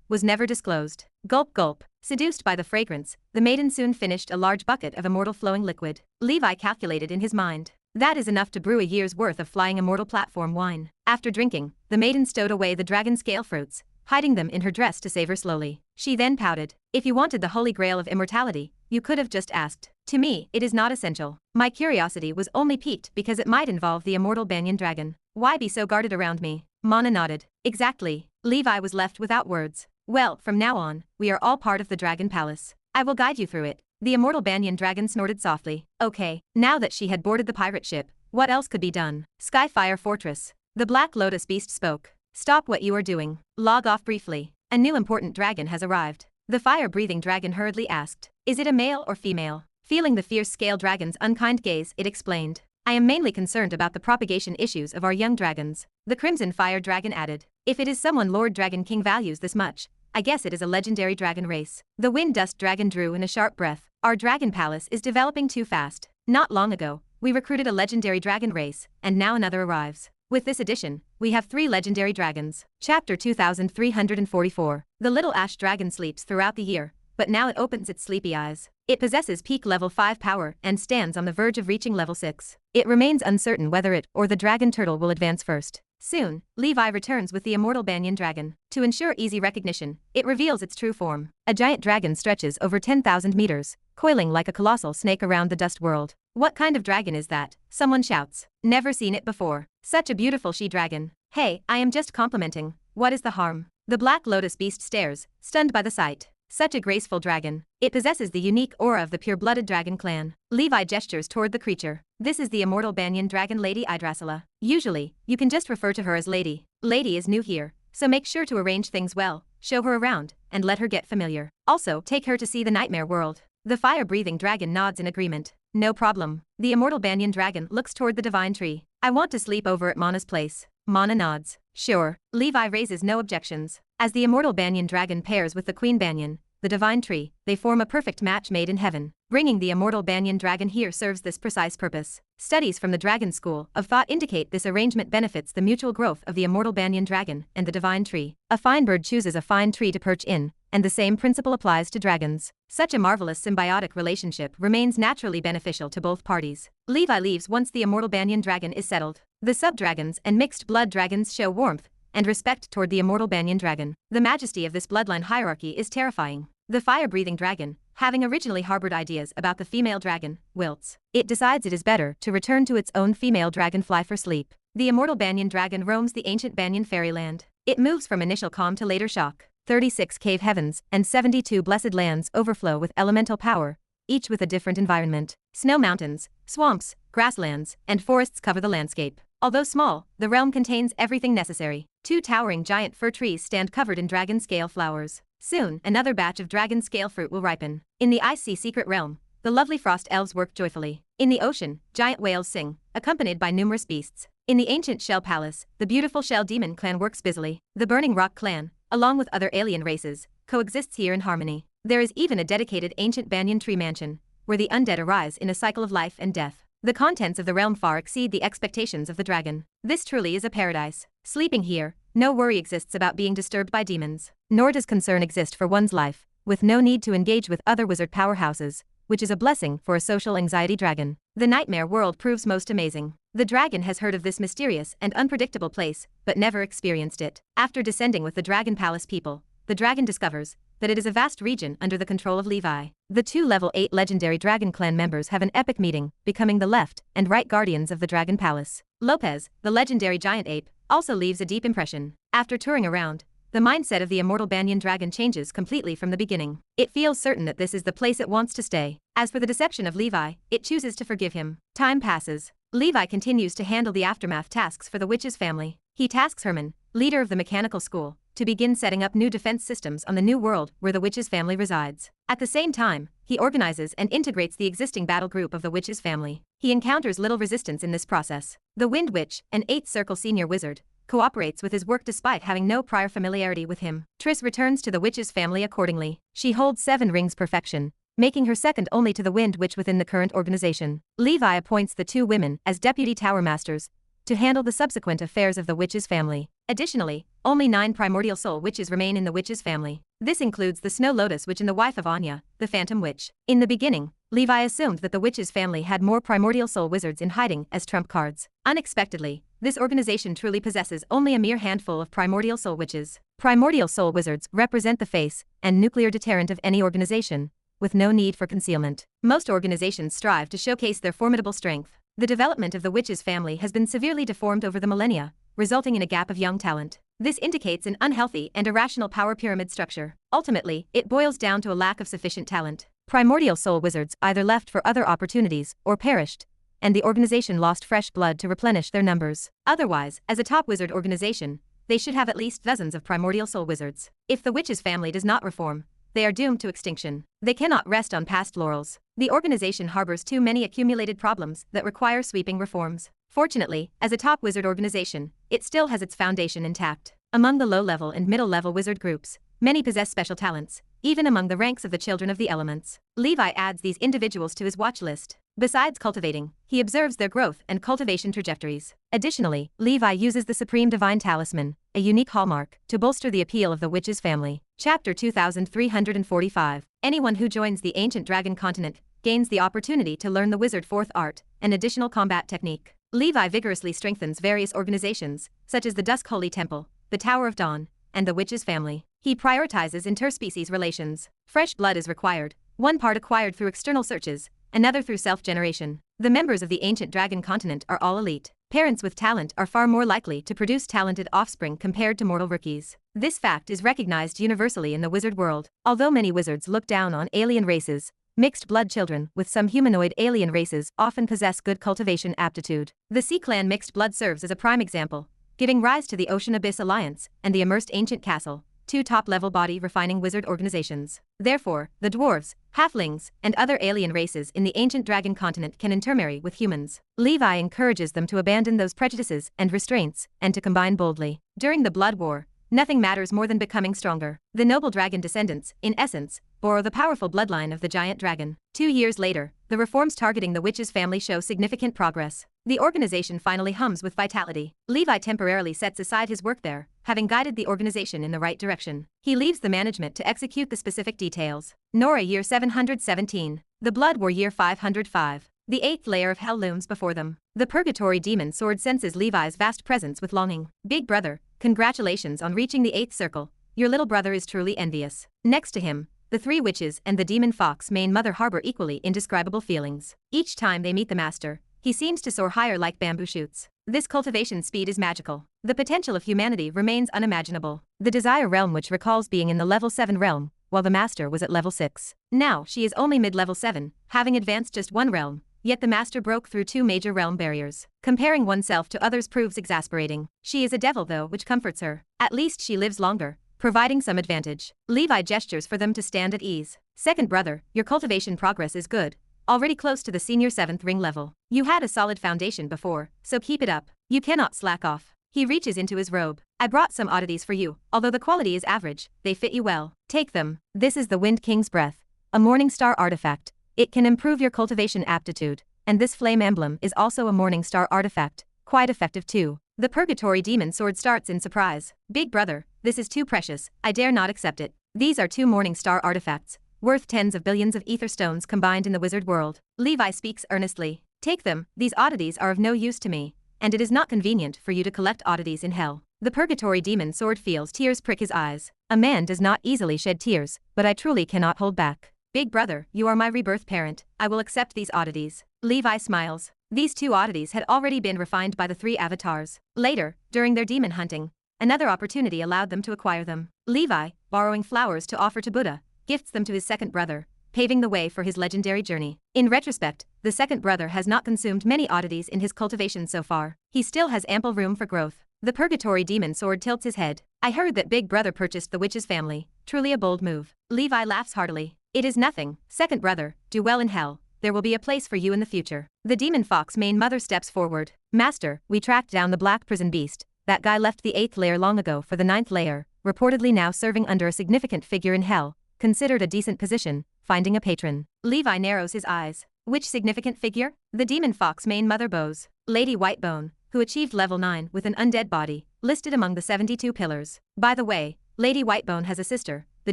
Speaker 1: was never disclosed. Gulp gulp. Seduced by the fragrance, the maiden soon finished a large bucket of immortal flowing liquid. Levi calculated in his mind. That is enough to brew a year's worth of flying immortal platform wine. After drinking, the maiden stowed away the dragon scale fruits, hiding them in her dress to savor slowly. She then pouted. If you wanted the Holy Grail of immortality, you could have just asked. To me, it is not essential. My curiosity was only piqued because it might involve the immortal Banyan dragon. Why be so guarded around me? Mana nodded. Exactly. Levi was left without words. Well, from now on, we are all part of the Dragon Palace. I will guide you through it. The immortal Banyan dragon snorted softly. Okay, now that she had boarded the pirate ship, what else could be done? Skyfire Fortress. The Black Lotus beast spoke. Stop what you are doing. Log off briefly. A new important dragon has arrived. The fire-breathing dragon hurriedly asked. Is it a male or female? Feeling the fierce scale dragon's unkind gaze, it explained. I am mainly concerned about the propagation issues of our young dragons. The Crimson Fire Dragon added. If it is someone Lord Dragon King values this much, I guess it is a legendary dragon race. The Wind Dust Dragon drew in a sharp breath. Our dragon palace is developing too fast. Not long ago, we recruited a legendary dragon race, and now another arrives. With this addition, we have 3 legendary dragons. Chapter 2344. The little ash dragon sleeps throughout the year, but now it opens its sleepy eyes. It possesses peak level 5 power and stands on the verge of reaching level 6. It remains uncertain whether it or the dragon turtle will advance first. Soon, Levi returns with the immortal Banyan dragon. To ensure easy recognition, it reveals its true form. A giant dragon stretches over 10,000 meters, coiling like a colossal snake around the dust world. What kind of dragon is that? Someone shouts. Never seen it before. Such a beautiful she-dragon. Hey, I am just complimenting. What is the harm? The Black Lotus beast stares, stunned by the sight. Such a graceful dragon. It possesses the unique aura of the pure-blooded dragon clan. Levi gestures toward the creature. This is the immortal Banyan dragon Lady Yggdrasila. Usually, you can just refer to her as Lady. Lady is new here, so make sure to arrange things well, show her around, and let her get familiar. Also, take her to see the nightmare world. The fire-breathing dragon nods in agreement. No problem. The immortal Banyan dragon looks toward the divine tree. I want to sleep over at Mana's place. Mana nods. Sure. Levi raises no objections. As the immortal Banyan dragon pairs with the Queen Banyan, the divine tree, they form a perfect match made in heaven. Bringing the immortal Banyan dragon here serves this precise purpose. Studies from the Dragon School of Thought indicate this arrangement benefits the mutual growth of the immortal Banyan dragon and the divine tree. A fine bird chooses a fine tree to perch in, and the same principle applies to dragons. Such a marvelous symbiotic relationship remains naturally beneficial to both parties. Levi leaves once the immortal Banyan dragon is settled. The sub-dragons and mixed blood dragons show warmth and respect toward the immortal Banyan dragon. The majesty of this bloodline hierarchy is terrifying. The fire-breathing dragon, having originally harbored ideas about the female dragon, wilts. It decides it is better to return to its own female dragonfly for sleep. The immortal banyan dragon roams the ancient banyan fairyland. It moves from initial calm to later shock. 36 cave heavens and 72 blessed lands overflow with elemental power, each with a different environment. Snow mountains, swamps, grasslands, and forests cover the landscape. Although small, the realm contains everything necessary. 2 towering giant fir trees stand covered in dragon scale flowers. Soon, another batch of dragon scale fruit will ripen. In the icy secret realm, the lovely frost elves work joyfully. In the ocean, giant whales sing, accompanied by numerous beasts. In the ancient shell palace, the beautiful shell demon clan works busily. The burning rock clan, along with other alien races, coexists here in harmony. There is even a dedicated ancient banyan tree mansion, where the undead arise in a cycle of life and death. The contents of the realm far exceed the expectations of the dragon. This truly is a paradise. Sleeping here, no worry exists about being disturbed by demons, nor does concern exist for one's life, with no need to engage with other wizard powerhouses, which is a blessing for a social anxiety dragon. The nightmare world proves most amazing. The dragon has heard of this mysterious and unpredictable place, but never experienced it. After descending with the Dragon Palace people, the dragon discovers that it is a vast region under the control of Levi. The 2 level 8 legendary dragon clan members have an epic meeting, becoming the left and right guardians of the Dragon Palace. Lopez, the legendary giant ape, also leaves a deep impression. After touring around, the mindset of the immortal banyan dragon changes completely from the beginning. It feels certain that this is the place it wants to stay. As for the deception of Levi, it chooses to forgive him. Time passes. Levi continues to handle the aftermath tasks for the witch's family. He tasks Herman, leader of the mechanical school, to begin setting up new defense systems on the new world where the witch's family resides. At the same time, he organizes and integrates the existing battle group of the witch's family. He encounters little resistance in this process. The Wind Witch, an 8th Circle senior wizard, cooperates with his work despite having no prior familiarity with him. Triss returns to the witch's family accordingly. She holds 7 rings perfection, making her second only to the Wind Witch within the current organization. Levi appoints the 2 women as deputy tower masters to handle the subsequent affairs of the witch's family. Additionally, only 9 primordial soul witches remain in the witch's family. This includes the Snow Lotus Witch and the wife of Anya, the Phantom Witch. In the beginning, Levi assumed that the witch's family had more primordial soul wizards in hiding as trump cards. Unexpectedly, this organization truly possesses only a mere handful of primordial soul witches. Primordial soul wizards represent the face and nuclear deterrent of any organization, with no need for concealment. Most organizations strive to showcase their formidable strength. The development of the witch's family has been severely deformed over the millennia, resulting in a gap of young talent. This indicates an unhealthy and irrational power pyramid structure. Ultimately, it boils down to a lack of sufficient talent. Primordial soul wizards either left for other opportunities or perished, and the organization lost fresh blood to replenish their numbers. Otherwise, as a top wizard organization, they should have at least dozens of primordial soul wizards. If the witch's family does not reform, they are doomed to extinction. They cannot rest on past laurels. The organization harbors too many accumulated problems that require sweeping reforms. Fortunately, as a top wizard organization, it still has its foundation intact. Among the low-level and middle-level wizard groups, many possess special talents, even among the ranks of the children of the elements. Levi adds these individuals to his watch list. Besides cultivating, he observes their growth and cultivation trajectories. Additionally, Levi uses the Supreme Divine Talisman, a unique hallmark, to bolster the appeal of the witch's family. Chapter 2345. Anyone who joins the ancient dragon continent gains the opportunity to learn the wizard fourth art, an additional combat technique. Levi vigorously strengthens various organizations, such as the Dusk Holy Temple, the Tower of Dawn, and the witch's family. He prioritizes interspecies relations. Fresh blood is required, one part acquired through external searches, another through self-generation. The members of the ancient dragon continent are all elite. Parents with talent are far more likely to produce talented offspring compared to mortal rookies. This fact is recognized universally in the wizard world. Although many wizards look down on alien races, mixed blood children with some humanoid alien races often possess good cultivation aptitude. The Sea Clan mixed blood serves as a prime example, giving rise to the Ocean Abyss Alliance and the Immersed Ancient Castle, 2 top-level body refining wizard organizations. Therefore, the dwarves, halflings, and other alien races in the ancient dragon continent can intermarry with humans. Levi encourages them to abandon those prejudices and restraints, and to combine boldly. During the Blood War, nothing matters more than becoming stronger. The noble dragon descendants, in essence, borrow the powerful bloodline of the giant dragon. 2 years later, the reforms targeting the witch's family show significant progress. The organization finally hums with vitality. Levi temporarily sets aside his work there, having guided the organization in the right direction. He leaves the management to execute the specific details. Nora year 717. The Blood War year 505. The 8th layer of hell looms before them. The Purgatory demon sword senses Levi's vast presence with longing. Big brother, congratulations on reaching the 8th circle. Your little brother is truly envious. Next to him, the three witches and the demon fox main mother harbor equally indescribable feelings. Each time they meet the master, he seems to soar higher like bamboo shoots. This cultivation speed is magical. The potential of humanity remains unimaginable. The desire realm which recalls being in the level 7 realm, while the master was at level 6. Now she is only mid-level 7, having advanced just one realm, yet the master broke through 2 major realm barriers. Comparing oneself to others proves exasperating. She is a devil though, which comforts her. At least she lives longer, providing some advantage. Levi gestures for them to stand at ease. Second brother, your cultivation progress is good. Already close to the senior 7th ring level. You had a solid foundation before, so keep it up. You cannot slack off. He reaches into his robe. I brought some oddities for you, although the quality is average, they fit you well. Take them. This is the Wind King's Breath, a Morning Star artifact. It can improve your cultivation aptitude, and this flame emblem is also a Morning Star artifact, quite effective too. The Purgatory Demon Sword starts in surprise. Big brother, this is too precious, I dare not accept it. These are 2 Morning Star artifacts, worth tens of billions of ether stones combined in the wizard world. Levi speaks earnestly. Take them, these oddities are of no use to me, and it is not convenient for you to collect oddities in hell. The Purgatory Demon Sword feels tears prick his eyes. A man does not easily shed tears, but I truly cannot hold back. Big brother, you are my rebirth parent, I will accept these oddities. Levi smiles. These 2 oddities had already been refined by the 3 avatars. Later, during their demon hunting, another opportunity allowed them to acquire them. Levi, borrowing flowers to offer to Buddha, gifts them to his second brother, paving the way for his legendary journey. In retrospect, the second brother has not consumed many oddities in his cultivation so far. He still has ample room for growth. The Purgatory Demon Sword tilts his head. I heard that big brother purchased the witch's family. Truly a bold move. Levi laughs heartily. It is nothing. Second brother, do well in hell. There will be a place for you in the future. The demon fox main mother steps forward. Master, we tracked down the black prison beast. That guy left the 8th layer long ago for the 9th layer, reportedly now serving under a significant figure in hell. Considered a decent position, finding a patron. Levi narrows his eyes. Which significant figure? The demon fox main mother bows. Lady Whitebone, who achieved level 9 with an undead body, listed among the 72 pillars. By the way, Lady Whitebone has a sister, the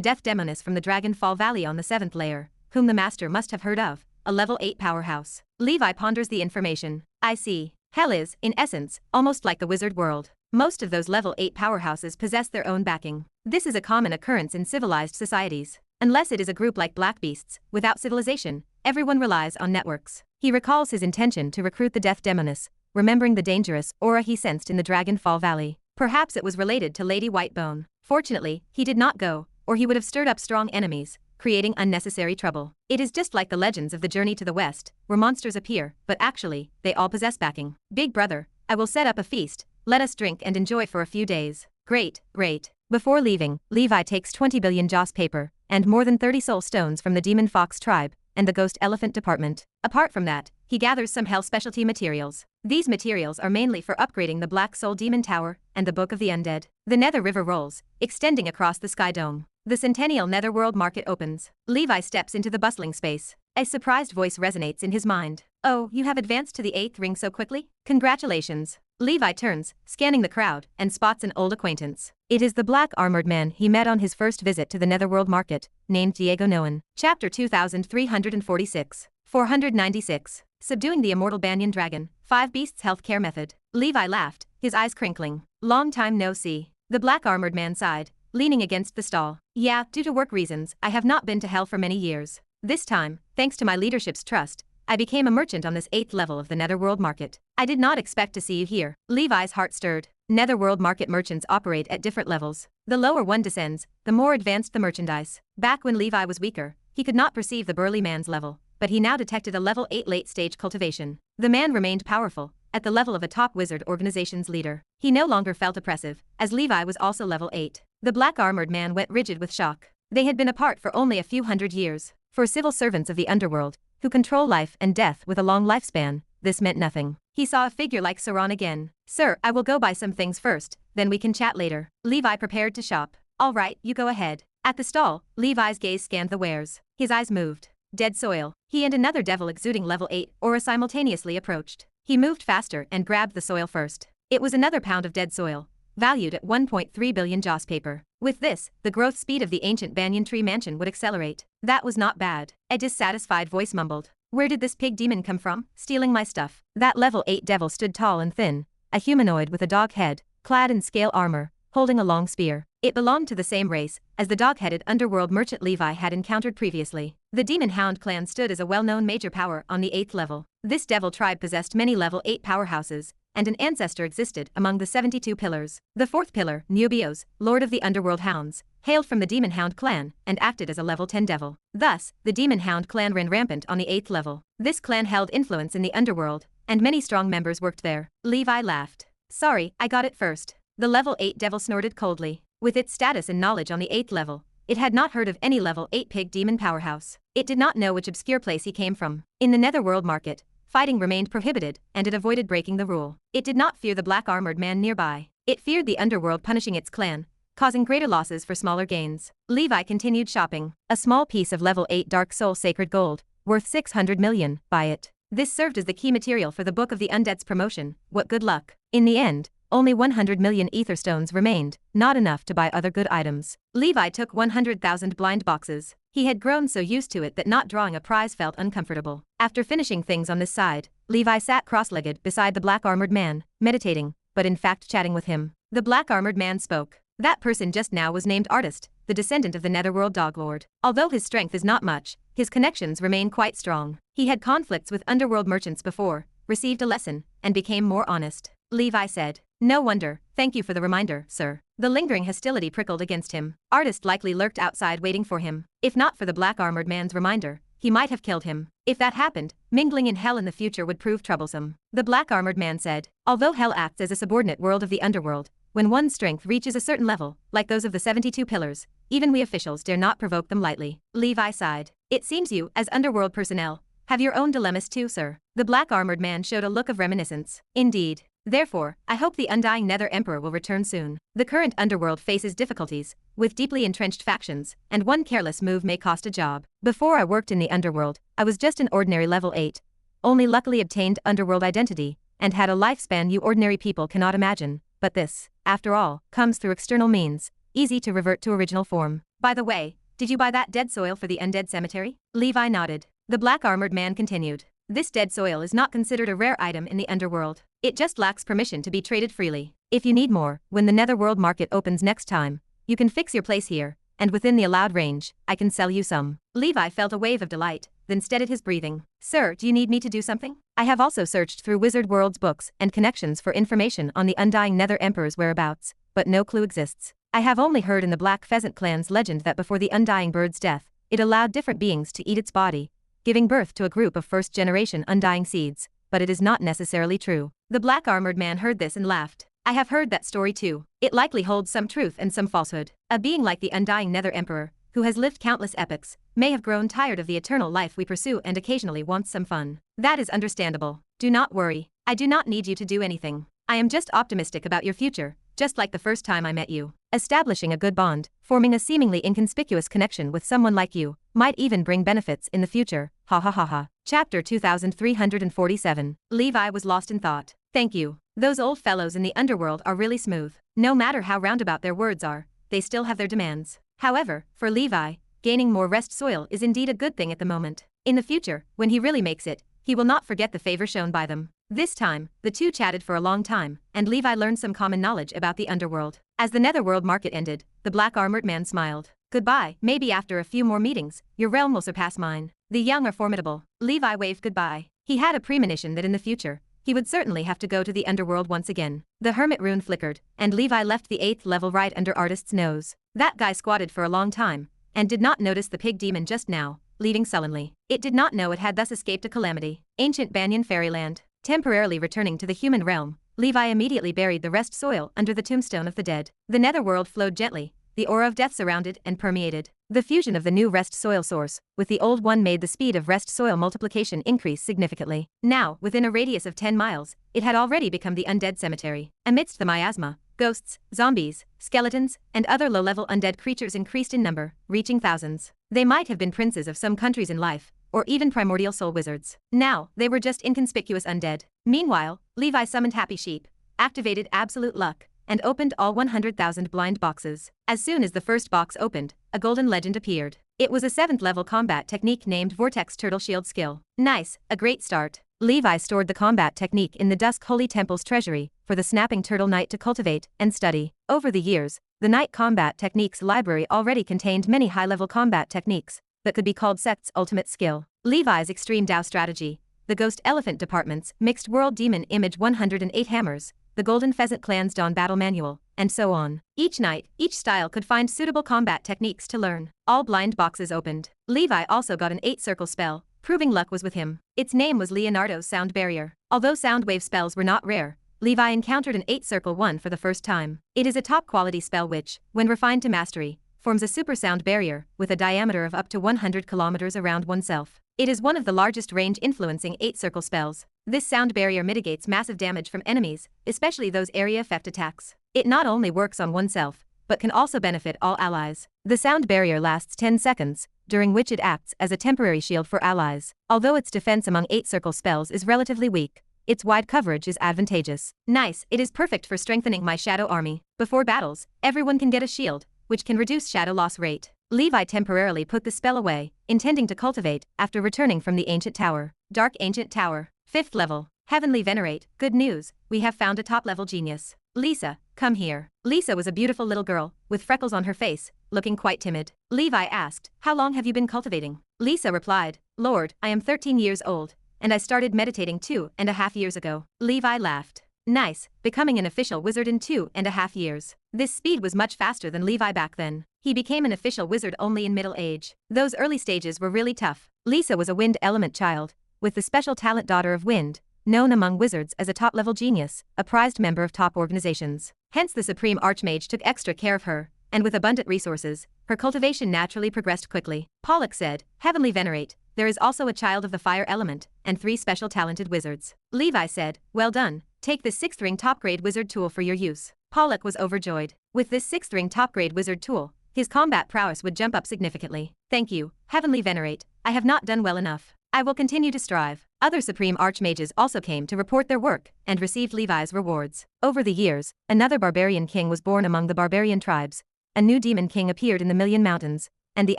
Speaker 1: death demoness from the Dragonfall Valley on the 7th layer, whom the master must have heard of, a level 8 powerhouse. Levi ponders the information. I see. Hell is, in essence, almost like the wizard world. Most of those level 8 powerhouses possess their own backing. This is a common occurrence in civilized societies. Unless it is a group like Black Beasts, without civilization, everyone relies on networks. He recalls his intention to recruit the Death Demoness, remembering the dangerous aura he sensed in the Dragonfall Valley. Perhaps it was related to Lady Whitebone. Fortunately, he did not go, or he would have stirred up strong enemies, creating unnecessary trouble. It is just like the legends of the Journey to the West, where monsters appear, but actually, they all possess backing. Big brother, I will set up a feast. Let us drink and enjoy for a few days. Great, great. Before leaving, Levi takes 20 billion joss paper, and more than 30 soul stones from the Demon Fox tribe, and the Ghost Elephant department. Apart from that, he gathers some hell specialty materials. These materials are mainly for upgrading the Black Soul Demon Tower, and the Book of the Undead. The Nether River rolls, extending across the Sky Dome. The Centennial Netherworld Market opens. Levi steps into the bustling space. A surprised voice resonates in his mind. Oh, you have advanced to the 8th ring so quickly? Congratulations. Levi turns, scanning the crowd, and spots an old acquaintance. It is the black-armored man he met on his first visit to the Netherworld Market, named Diego Noan. Chapter 2346. 496. Subduing the Immortal Banyan Dragon, 5 Beasts Healthcare Method. Levi laughed, his eyes crinkling. Long time no see. The black-armored man sighed, leaning against the stall. Yeah, due to work reasons, I have not been to hell for many years. This time, thanks to my leadership's trust, I became a merchant on this 8th level of the Netherworld Market. I did not expect to see you here. Levi's heart stirred. Netherworld Market merchants operate at different levels. The lower one descends, the more advanced the merchandise. Back when Levi was weaker, he could not perceive the burly man's level, but he now detected a level 8 late-stage cultivation. The man remained powerful, at the level of a top wizard organization's leader. He no longer felt oppressive, as Levi was also level 8. The black-armored man went rigid with shock. They had been apart for only a few hundred years. For civil servants of the underworld, who control life and death with a long lifespan, this meant nothing. He saw a figure like Saran again. Sir, I will go buy some things first, then we can chat later. Levi prepared to shop. All right, you go ahead. At the stall, Levi's gaze scanned the wares. His eyes moved. Dead soil. He and another devil exuding level 8 aura simultaneously approached. He moved faster and grabbed the soil first. It was another pound of dead soil, valued at 1.3 billion joss paper. With this, the growth speed of the ancient banyan tree mansion would accelerate. That was not bad. A dissatisfied voice mumbled. Where did this pig demon come from, stealing my stuff? That level 8 devil stood tall and thin, a humanoid with a dog head, clad in scale armor, holding a long spear. It belonged to the same race as the dog-headed underworld merchant Levi had encountered previously. The Demon Hound clan stood as a well-known major power on the 8th level. This devil tribe possessed many level 8 powerhouses, and an ancestor existed among the 72 pillars. The 4th pillar, Nubios, lord of the underworld hounds, hailed from the Demon Hound clan and acted as a level 10 devil. Thus, the Demon Hound clan ran rampant on the 8th level. This clan held influence in the underworld, and many strong members worked there. Levi laughed. Sorry, I got it first. The level 8 devil snorted coldly. With its status and knowledge on the 8th level, it had not heard of any level 8 pig demon powerhouse. It did not know which obscure place he came from. In the netherworld market, fighting remained prohibited, and it avoided breaking the rule. It did not fear the black-armored man nearby. It feared the underworld punishing its clan, causing greater losses for smaller gains. Levi continued shopping. A small piece of level 8 dark soul sacred gold, worth 600 million, buy it. This served as the key material for the Book of the Undead's promotion. What good luck. In the end, only 100 million ether stones remained, not enough to buy other good items. Levi took 100,000 blind boxes. He had grown so used to it that not drawing a prize felt uncomfortable. After finishing things on this side, Levi sat cross-legged beside the black-armored man, meditating, but in fact chatting with him. The black-armored man spoke. That person just now was named Artist, the descendant of the Netherworld Doglord. Although his strength is not much, his connections remain quite strong. He had conflicts with underworld merchants before, received a lesson, and became more honest. Levi said. No wonder, thank you for the reminder, sir. The lingering hostility prickled against him. Artist likely lurked outside waiting for him. If not for the black-armored man's reminder, he might have killed him. If that happened, mingling in hell in the future would prove troublesome. The black-armored man said. Although hell acts as a subordinate world of the underworld, when one's strength reaches a certain level, like those of the 72 pillars, even we officials dare not provoke them lightly. Levi sighed. It seems you, as underworld personnel, have your own dilemmas too, sir. The black-armored man showed a look of reminiscence. Indeed. Therefore, I hope the undying Nether Emperor will return soon. The current underworld faces difficulties, with deeply entrenched factions, and one careless move may cost a job. Before I worked in the underworld, I was just an ordinary level 8. Only luckily obtained underworld identity, and had a lifespan you ordinary people cannot imagine. But this, after all, comes through external means, easy to revert to original form. By the way, did you buy that dead soil for the undead cemetery? Levi nodded. The black-armored man continued. This dead soil is not considered a rare item in the underworld. It just lacks permission to be traded freely. If you need more, when the netherworld market opens next time, you can fix your place here, and within the allowed range, I can sell you some. Levi felt a wave of delight, then steadied his breathing. Sir, do you need me to do something? I have also searched through Wizard World's books and connections for information on the undying Nether Emperor's whereabouts, but no clue exists. I have only heard in the Black Pheasant clan's legend that before the undying bird's death, it allowed different beings to eat its body, giving birth to a group of first-generation undying seeds, but it is not necessarily true. The black-armored man heard this and laughed. I have heard that story too. It likely holds some truth and some falsehood. A being like the undying Nether Emperor, who has lived countless epochs, may have grown tired of the eternal life we pursue and occasionally wants some fun. That is understandable. Do not worry. I do not need you to do anything. I am just optimistic about your future, just like the first time I met you. Establishing a good bond, forming a seemingly inconspicuous connection with someone like you, might even bring benefits in the future. Ha ha ha ha. Chapter 2347. Levi was lost in thought. Thank you. Those old fellows in the underworld are really smooth. No matter how roundabout their words are, they still have their demands. However, for Levi, gaining more rest soil is indeed a good thing at the moment. In the future, when he really makes it, he will not forget the favor shown by them. This time, the two chatted for a long time, and Levi learned some common knowledge about the underworld. As the netherworld market ended, the black-armored man smiled. Goodbye. Maybe after a few more meetings, your realm will surpass mine. The young are formidable. Levi waved goodbye. He had a premonition that in the future, he would certainly have to go to the underworld once again. The hermit rune flickered, and Levi left the 8th level right under Artist's nose. That guy squatted for a long time, and did not notice the pig demon just now, leaving sullenly. It did not know it had thus escaped a calamity. Ancient Banyan fairyland. Temporarily returning to the human realm, Levi immediately buried the rest soil under the tombstone of the dead. The netherworld flowed gently, the aura of death surrounded and permeated. The fusion of the new rest soil source with the old one made the speed of rest soil multiplication increase significantly. Now, within a radius of 10 miles, it had already become the undead cemetery. Amidst the miasma, ghosts, zombies, skeletons, and other low-level undead creatures increased in number, reaching thousands. They might have been princes of some countries in life, or even primordial soul wizards. Now, they were just inconspicuous undead. Meanwhile, Levi summoned Happy Sheep, activated Absolute Luck, and opened all 100,000 blind boxes. As soon as the first box opened, a golden legend appeared. It was a 7th level combat technique named Vortex Turtle Shield Skill. Nice, a great start. Levi stored the combat technique in the Dusk Holy Temple's treasury, for the snapping turtle knight to cultivate and study. Over the years, the knight combat techniques library already contained many high-level combat techniques that could be called sect's ultimate skill. Levi's extreme Dao strategy, the Ghost Elephant Department's Mixed World Demon Image 108 Hammers, the Golden Pheasant Clan's Dawn Battle Manual, and so on. Each night, each style could find suitable combat techniques to learn. All blind boxes opened. Levi also got an 8-circle spell, proving luck was with him. Its name was Leonardo's Sound Barrier. Although sound wave spells were not rare, Levi encountered an 8-circle one for the first time. It is a top-quality spell which, when refined to mastery, forms a super sound barrier with a diameter of up to 100 kilometers around oneself. It is one of the largest range-influencing 8-circle spells. This sound barrier mitigates massive damage from enemies, especially those area effect attacks. It not only works on oneself, but can also benefit all allies. The sound barrier lasts 10 seconds, during which it acts as a temporary shield for allies. Although its defense among 8-circle spells is relatively weak, its wide coverage is advantageous. Nice, it is perfect for strengthening my shadow army. Before battles, everyone can get a shield, which can reduce shadow loss rate. Levi temporarily put the spell away, intending to cultivate after returning from the Ancient Tower. Dark Ancient Tower, 5th level. Heavenly Venerate, good news, we have found a top-level genius. Lisa, come here. Lisa was a beautiful little girl, with freckles on her face, looking quite timid. Levi asked, how long have you been cultivating? Lisa replied, Lord, I am 13 years old, and I started meditating 2.5 years ago. Levi laughed. Nice, becoming an official wizard in 2.5 years. This speed was much faster than Levi back then. He became an official wizard only in middle age. Those early stages were really tough. Lisa was a wind element child, with the special talent Daughter of Wind, known among wizards as a top-level genius, a prized member of top organizations. Hence the Supreme Archmage took extra care of her, and with abundant resources, her cultivation naturally progressed quickly. Pollock said, Heavenly Venerate, there is also a child of the fire element, and 3 special talented wizards. Levi said, well done, take this 6th ring top-grade wizard tool for your use. Pollock was overjoyed. With this 6th ring top-grade wizard tool, his combat prowess would jump up significantly. Thank you, Heavenly Venerate, I have not done well enough. I will continue to strive. Other Supreme Archmages also came to report their work and received Levi's rewards. Over the years, another barbarian king was born among the barbarian tribes, a new demon king appeared in the Million Mountains, and the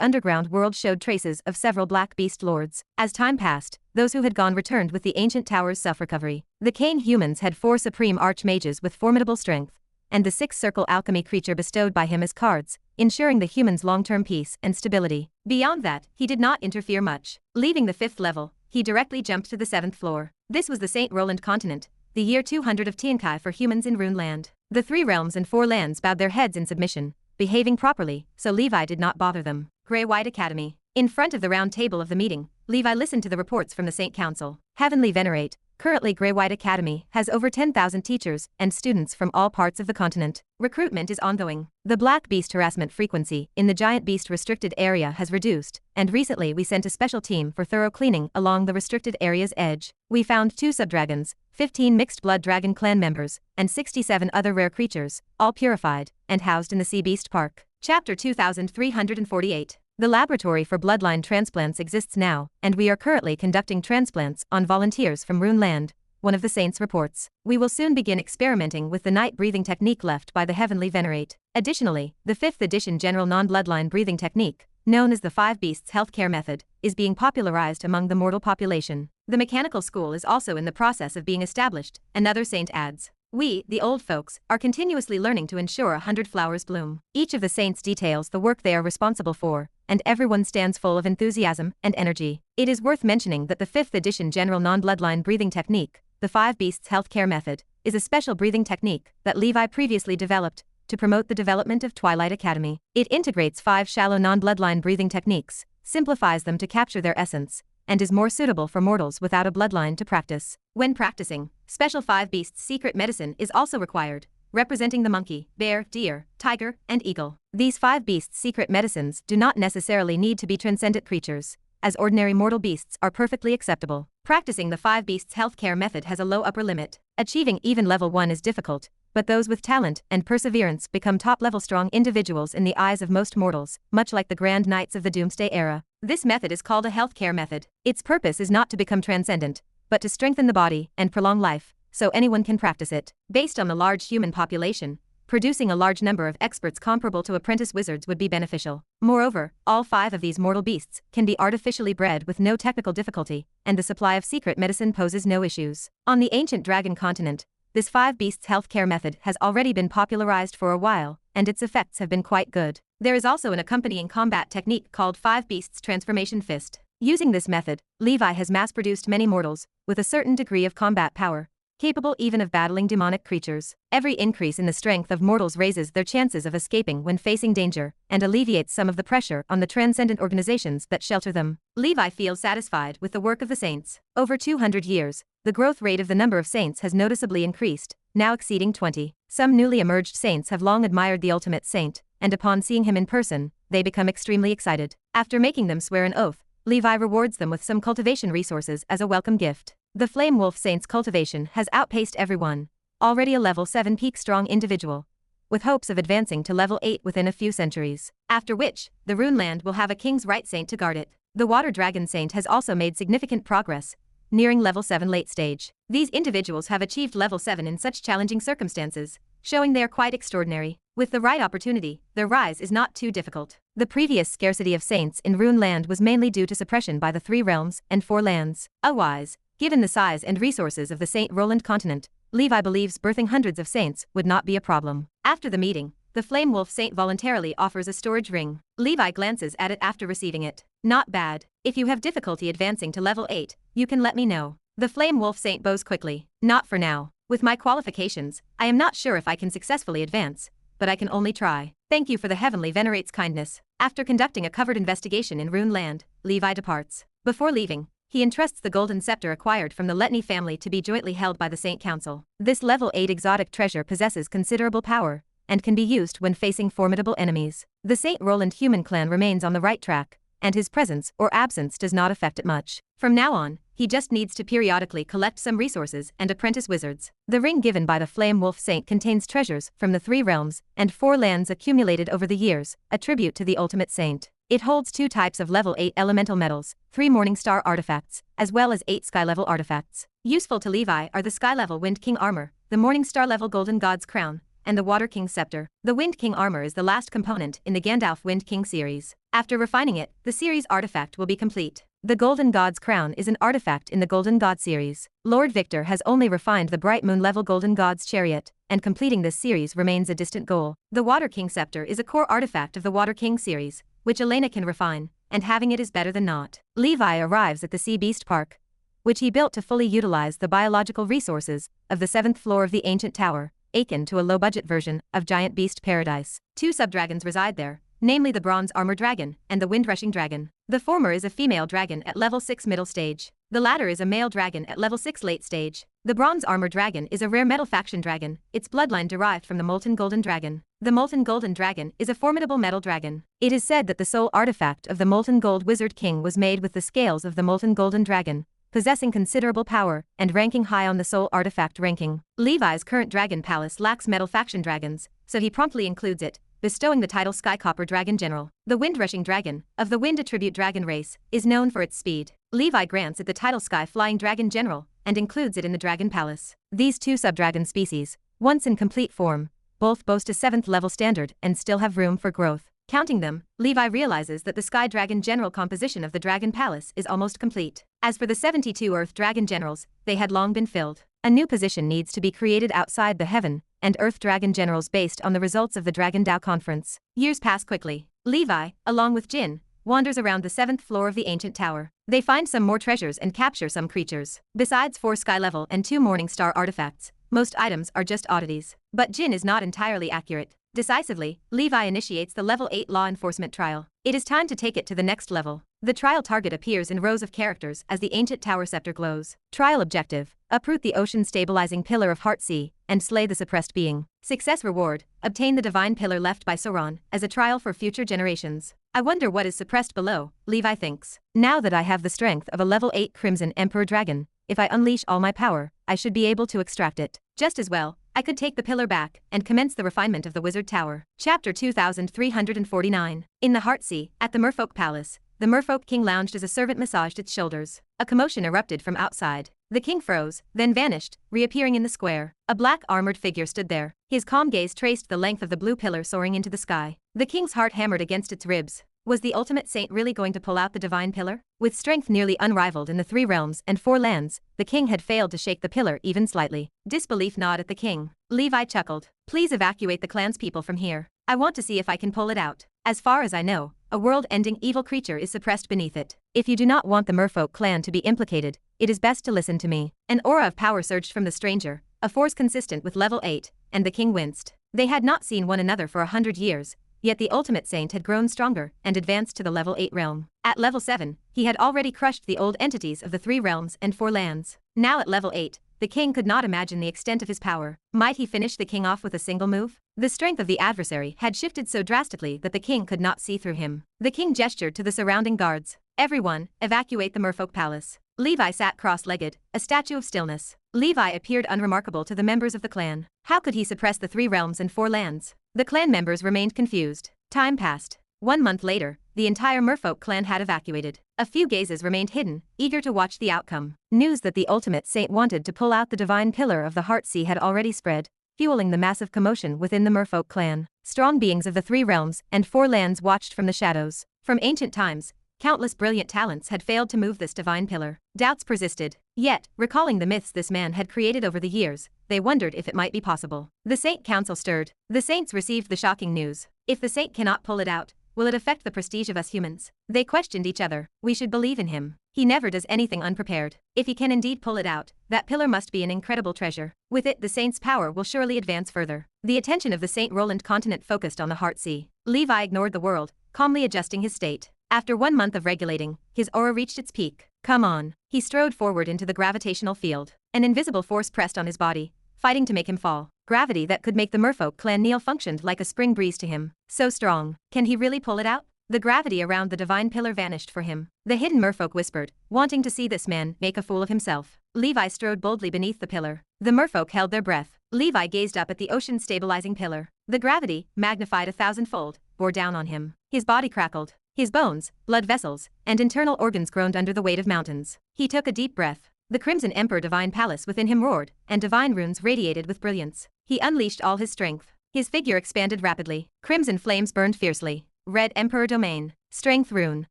Speaker 1: underground world showed traces of several black beast lords. As time passed, those who had gone returned with the Ancient Tower's self-recovery. The Kane humans had 4 Supreme Archmages with formidable strength, and the 6th-circle alchemy creature bestowed by him as cards, ensuring the humans' long-term peace and stability. Beyond that, he did not interfere much. Leaving the 5th level, he directly jumped to the 7th floor. This was the St. Roland continent, the year 200 of Tiankai for humans in Runeland. The 3 realms and 4 lands bowed their heads in submission, behaving properly, so Levi did not bother them. Grey-White Academy. In front of the round table of the meeting, Levi listened to the reports from the Saint Council. Heavenly Venerate, currently Grey-White Academy has over 10,000 teachers and students from all parts of the continent. Recruitment is ongoing. The black beast harassment frequency in the giant beast restricted area has reduced, and recently we sent a special team for thorough cleaning along the restricted area's edge. We found 2 subdragons, 15 mixed blood dragon clan members, and 67 other rare creatures, all purified and housed in the Sea Beast Park. Chapter 2348. The laboratory for bloodline transplants exists now, and we are currently conducting transplants on volunteers from Runeland, one of the saints reports. We will soon begin experimenting with the night breathing technique left by the Heavenly Venerate. Additionally, the 5th edition general non-bloodline breathing technique, known as the 5 Beasts Healthcare Method, is being popularized among the mortal population. The mechanical school is also in the process of being established, another saint adds. We, the old folks, are continuously learning to ensure 100 flowers bloom. Each of the saints details the work they are responsible for, and everyone stands full of enthusiasm and energy. It is worth mentioning that the 5th edition general non-bloodline breathing technique, the 5 Beasts Healthcare Method, is a special breathing technique that Levi previously developed to promote the development of Twilight Academy. It integrates 5 shallow non-bloodline breathing techniques, simplifies them to capture their essence, and is more suitable for mortals without a bloodline to practice. When practicing, special 5 Beasts secret medicine is also required, representing the monkey, bear, deer, tiger, and eagle. These 5 Beasts secret medicines do not necessarily need to be transcendent creatures, as ordinary mortal beasts are perfectly acceptable. Practicing the 5 Beasts healthcare method has a low upper limit. Achieving even level 1 is difficult, but those with talent and perseverance become top-level strong individuals in the eyes of most mortals, much like the Grand Knights of the Doomsday era. This method is called a healthcare method. Its purpose is not to become transcendent, but to strengthen the body and prolong life, so anyone can practice it. Based on the large human population, producing a large number of experts comparable to apprentice wizards would be beneficial. Moreover, all 5 of these mortal beasts can be artificially bred with no technical difficulty, and the supply of secret medicine poses no issues. On the ancient dragon continent, This 5 beasts healthcare method has already been popularized for a while, and its effects have been quite good. There is also an accompanying combat technique called 5 beasts transformation fist. Using this method, Levi has mass-produced many mortals, with a certain degree of combat power, capable even of battling demonic creatures. Every increase in the strength of mortals raises their chances of escaping when facing danger, and alleviates some of the pressure on the transcendent organizations that shelter them. Levi feels satisfied with the work of the saints. Over 200 years, the growth rate of the number of saints has noticeably increased, now exceeding 20. Some newly emerged saints have long admired the ultimate saint, and upon seeing him in person, they become extremely excited. After making them swear an oath, Levi rewards them with some cultivation resources as a welcome gift. The Flame Wolf Saint's cultivation has outpaced everyone, already a level 7 peak-strong individual, with hopes of advancing to level 8 within a few centuries, after which, the Rune Land will have a King's Right Saint to guard it. The Water Dragon Saint has also made significant progress, nearing level 7 late stage. These individuals have achieved level 7 in such challenging circumstances, showing they are quite extraordinary. With the right opportunity, their rise is not too difficult. The previous scarcity of saints in Rune Land was mainly due to suppression by the 3 realms and 4 lands. Otherwise, given the size and resources of the St. Roland continent, Levi believes birthing hundreds of saints would not be a problem. After the meeting, the Flame Wolf Saint voluntarily offers a storage ring. Levi glances at it after receiving it. Not bad. If you have difficulty advancing to level 8, you can let me know. The Flame Wolf Saint bows quickly. Not for now. With my qualifications, I am not sure if I can successfully advance, but I can only try. Thank you for the Heavenly Venerate's kindness. After conducting a covered investigation in Rune Land, Levi departs. Before leaving, he entrusts the golden scepter acquired from the Letney family to be jointly held by the Saint Council. This level 8 exotic treasure possesses considerable power, and can be used when facing formidable enemies. The St. Roland human clan remains on the right track, and his presence or absence does not affect it much. From now on, he just needs to periodically collect some resources and apprentice wizards. The ring given by the Flame Wolf Saint contains treasures from the 3 realms and 4 lands accumulated over the years, a tribute to the ultimate saint. It holds 2 types of level 8 elemental metals, 3 Morning Star artifacts, as well as 8 Sky level artifacts. Useful to Levi are the Sky level Wind King armor, the Morning Star level Golden God's crown, and the Water King scepter. The Wind King armor is the last component in the Gandalf Wind King series. After refining it, the series artifact will be complete. The Golden God's crown is an artifact in the Golden God series. Lord Victor has only refined the Bright Moon level Golden God's chariot, and completing this series remains a distant goal. The Water King scepter is a core artifact of the Water King series, which Elena can refine, and having it is better than not. Levi arrives at the Sea Beast Park, which he built to fully utilize the biological resources of the 7th floor of the ancient tower, akin to a low-budget version of Giant Beast Paradise. 2 subdragons reside there, namely the Bronze Armor Dragon and the Wind-Rushing Dragon. The former is a female dragon at level 6 middle stage. The latter is a male dragon at level 6 late stage. The Bronze Armor Dragon is a rare metal faction dragon, its bloodline derived from the Molten Golden Dragon. The Molten Golden Dragon is a formidable metal dragon. It is said that the sole artifact of the Molten Gold Wizard King was made with the scales of the Molten Golden Dragon, possessing considerable power and ranking high on the soul artifact ranking. Levi's current dragon palace lacks metal faction dragons, so he promptly includes it, bestowing the title Skycopper Dragon General. The Wind-Rushing Dragon, of the Wind Attribute Dragon race, is known for its speed. Levi grants it the title Sky Flying Dragon General, and includes it in the Dragon Palace. These 2 subdragon species, once in complete form, both boast a 7th level standard and still have room for growth. Counting them, Levi realizes that the Sky Dragon General composition of the Dragon Palace is almost complete. As for the 72 Earth Dragon Generals, they had long been filled. A new position needs to be created outside the Heaven and Earth Dragon Generals based on the results of the Dragon Dao Conference. Years pass quickly. Levi, along with Jin, wanders around the 7th floor of the ancient tower. They find some more treasures and capture some creatures. Besides 4 Sky level and 2 Morning Star artifacts, most items are just oddities. But Jin is not entirely accurate. Decisively, Levi initiates the level 8 law enforcement trial. It is time to take it to the next level. The trial target appears in rows of characters as the ancient tower scepter glows. Trial objective: uproot the ocean stabilizing pillar of Heartsea and slay the suppressed being. Success reward: obtain the divine pillar left by Sauron as a trial for future generations. I wonder what is suppressed below, Levi thinks. Now that I have the strength of a level 8 Crimson Emperor Dragon, if I unleash all my power, I should be able to extract it. Just as well, I could take the pillar back and commence the refinement of the Wizard Tower. Chapter 2349. In the Heartsea, at the Merfolk Palace, the Merfolk King lounged as a servant massaged its shoulders. A commotion erupted from outside. The king froze, then vanished, reappearing in the square. A black armored figure stood there. His calm gaze traced the length of the blue pillar soaring into the sky. The king's heart hammered against its ribs. Was the ultimate saint really going to pull out the divine pillar? With strength nearly unrivaled in the 3 realms and 4 lands, the king had failed to shake the pillar even slightly. Disbelief gnawed at the king. Levi chuckled. Please evacuate the clan's people from here. I want to see if I can pull it out. As far as I know, a world-ending evil creature is suppressed beneath it. If you do not want the merfolk clan to be implicated, it is best to listen to me. An aura of power surged from the stranger, a force consistent with level 8, and the king winced. They had not seen one another for 100 years, yet the ultimate saint had grown stronger and advanced to the level 8 realm. At level 7, he had already crushed the old entities of the 3 realms and 4 lands. Now at level 8, the king could not imagine the extent of his power. Might he finish the king off with a single move? The strength of the adversary had shifted so drastically that the king could not see through him. The king gestured to the surrounding guards. Everyone, evacuate the merfolk palace. Levi sat cross-legged, a statue of stillness. Levi appeared unremarkable to the members of the clan. How could he suppress the 3 realms and 4 lands? The clan members remained confused. Time passed. 1 month later, the entire merfolk clan had evacuated. A few gazes remained hidden, eager to watch the outcome. News that the ultimate saint wanted to pull out the divine pillar of the Heartsea had already spread, fueling the massive commotion within the merfolk clan. Strong beings of the 3 realms and 4 lands watched from the shadows. From ancient times, countless brilliant talents had failed to move this divine pillar. Doubts persisted. Yet, recalling the myths this man had created over the years, they wondered if it might be possible. The Saint Council stirred. The saints received the shocking news. If the saint cannot pull it out, will it affect the prestige of us humans? They questioned each other. We should believe in him. He never does anything unprepared. If he can indeed pull it out, that pillar must be an incredible treasure. With it, the saint's power will surely advance further. The attention of the St. Roland continent focused on the Heartsea. Levi ignored the world, calmly adjusting his state. After 1 month of regulating, his aura reached its peak. Come on. He strode forward into the gravitational field. An invisible force pressed on his body, fighting to make him fall. Gravity that could make the merfolk clan kneel functioned like a spring breeze to him. So strong. Can he really pull it out? The gravity around the divine pillar vanished for him. The hidden merfolk whispered, wanting to see this man make a fool of himself. Levi strode boldly beneath the pillar. The merfolk held their breath. Levi gazed up at the ocean-stabilizing pillar. The gravity, magnified 1,000-fold, bore down on him. His body crackled. His bones, blood vessels, and internal organs groaned under the weight of mountains. He took a deep breath. The Crimson Emperor Divine Palace within him roared, and divine runes radiated with brilliance. He unleashed all his strength. His figure expanded rapidly. Crimson flames burned fiercely. Red Emperor Domain. Strength Rune.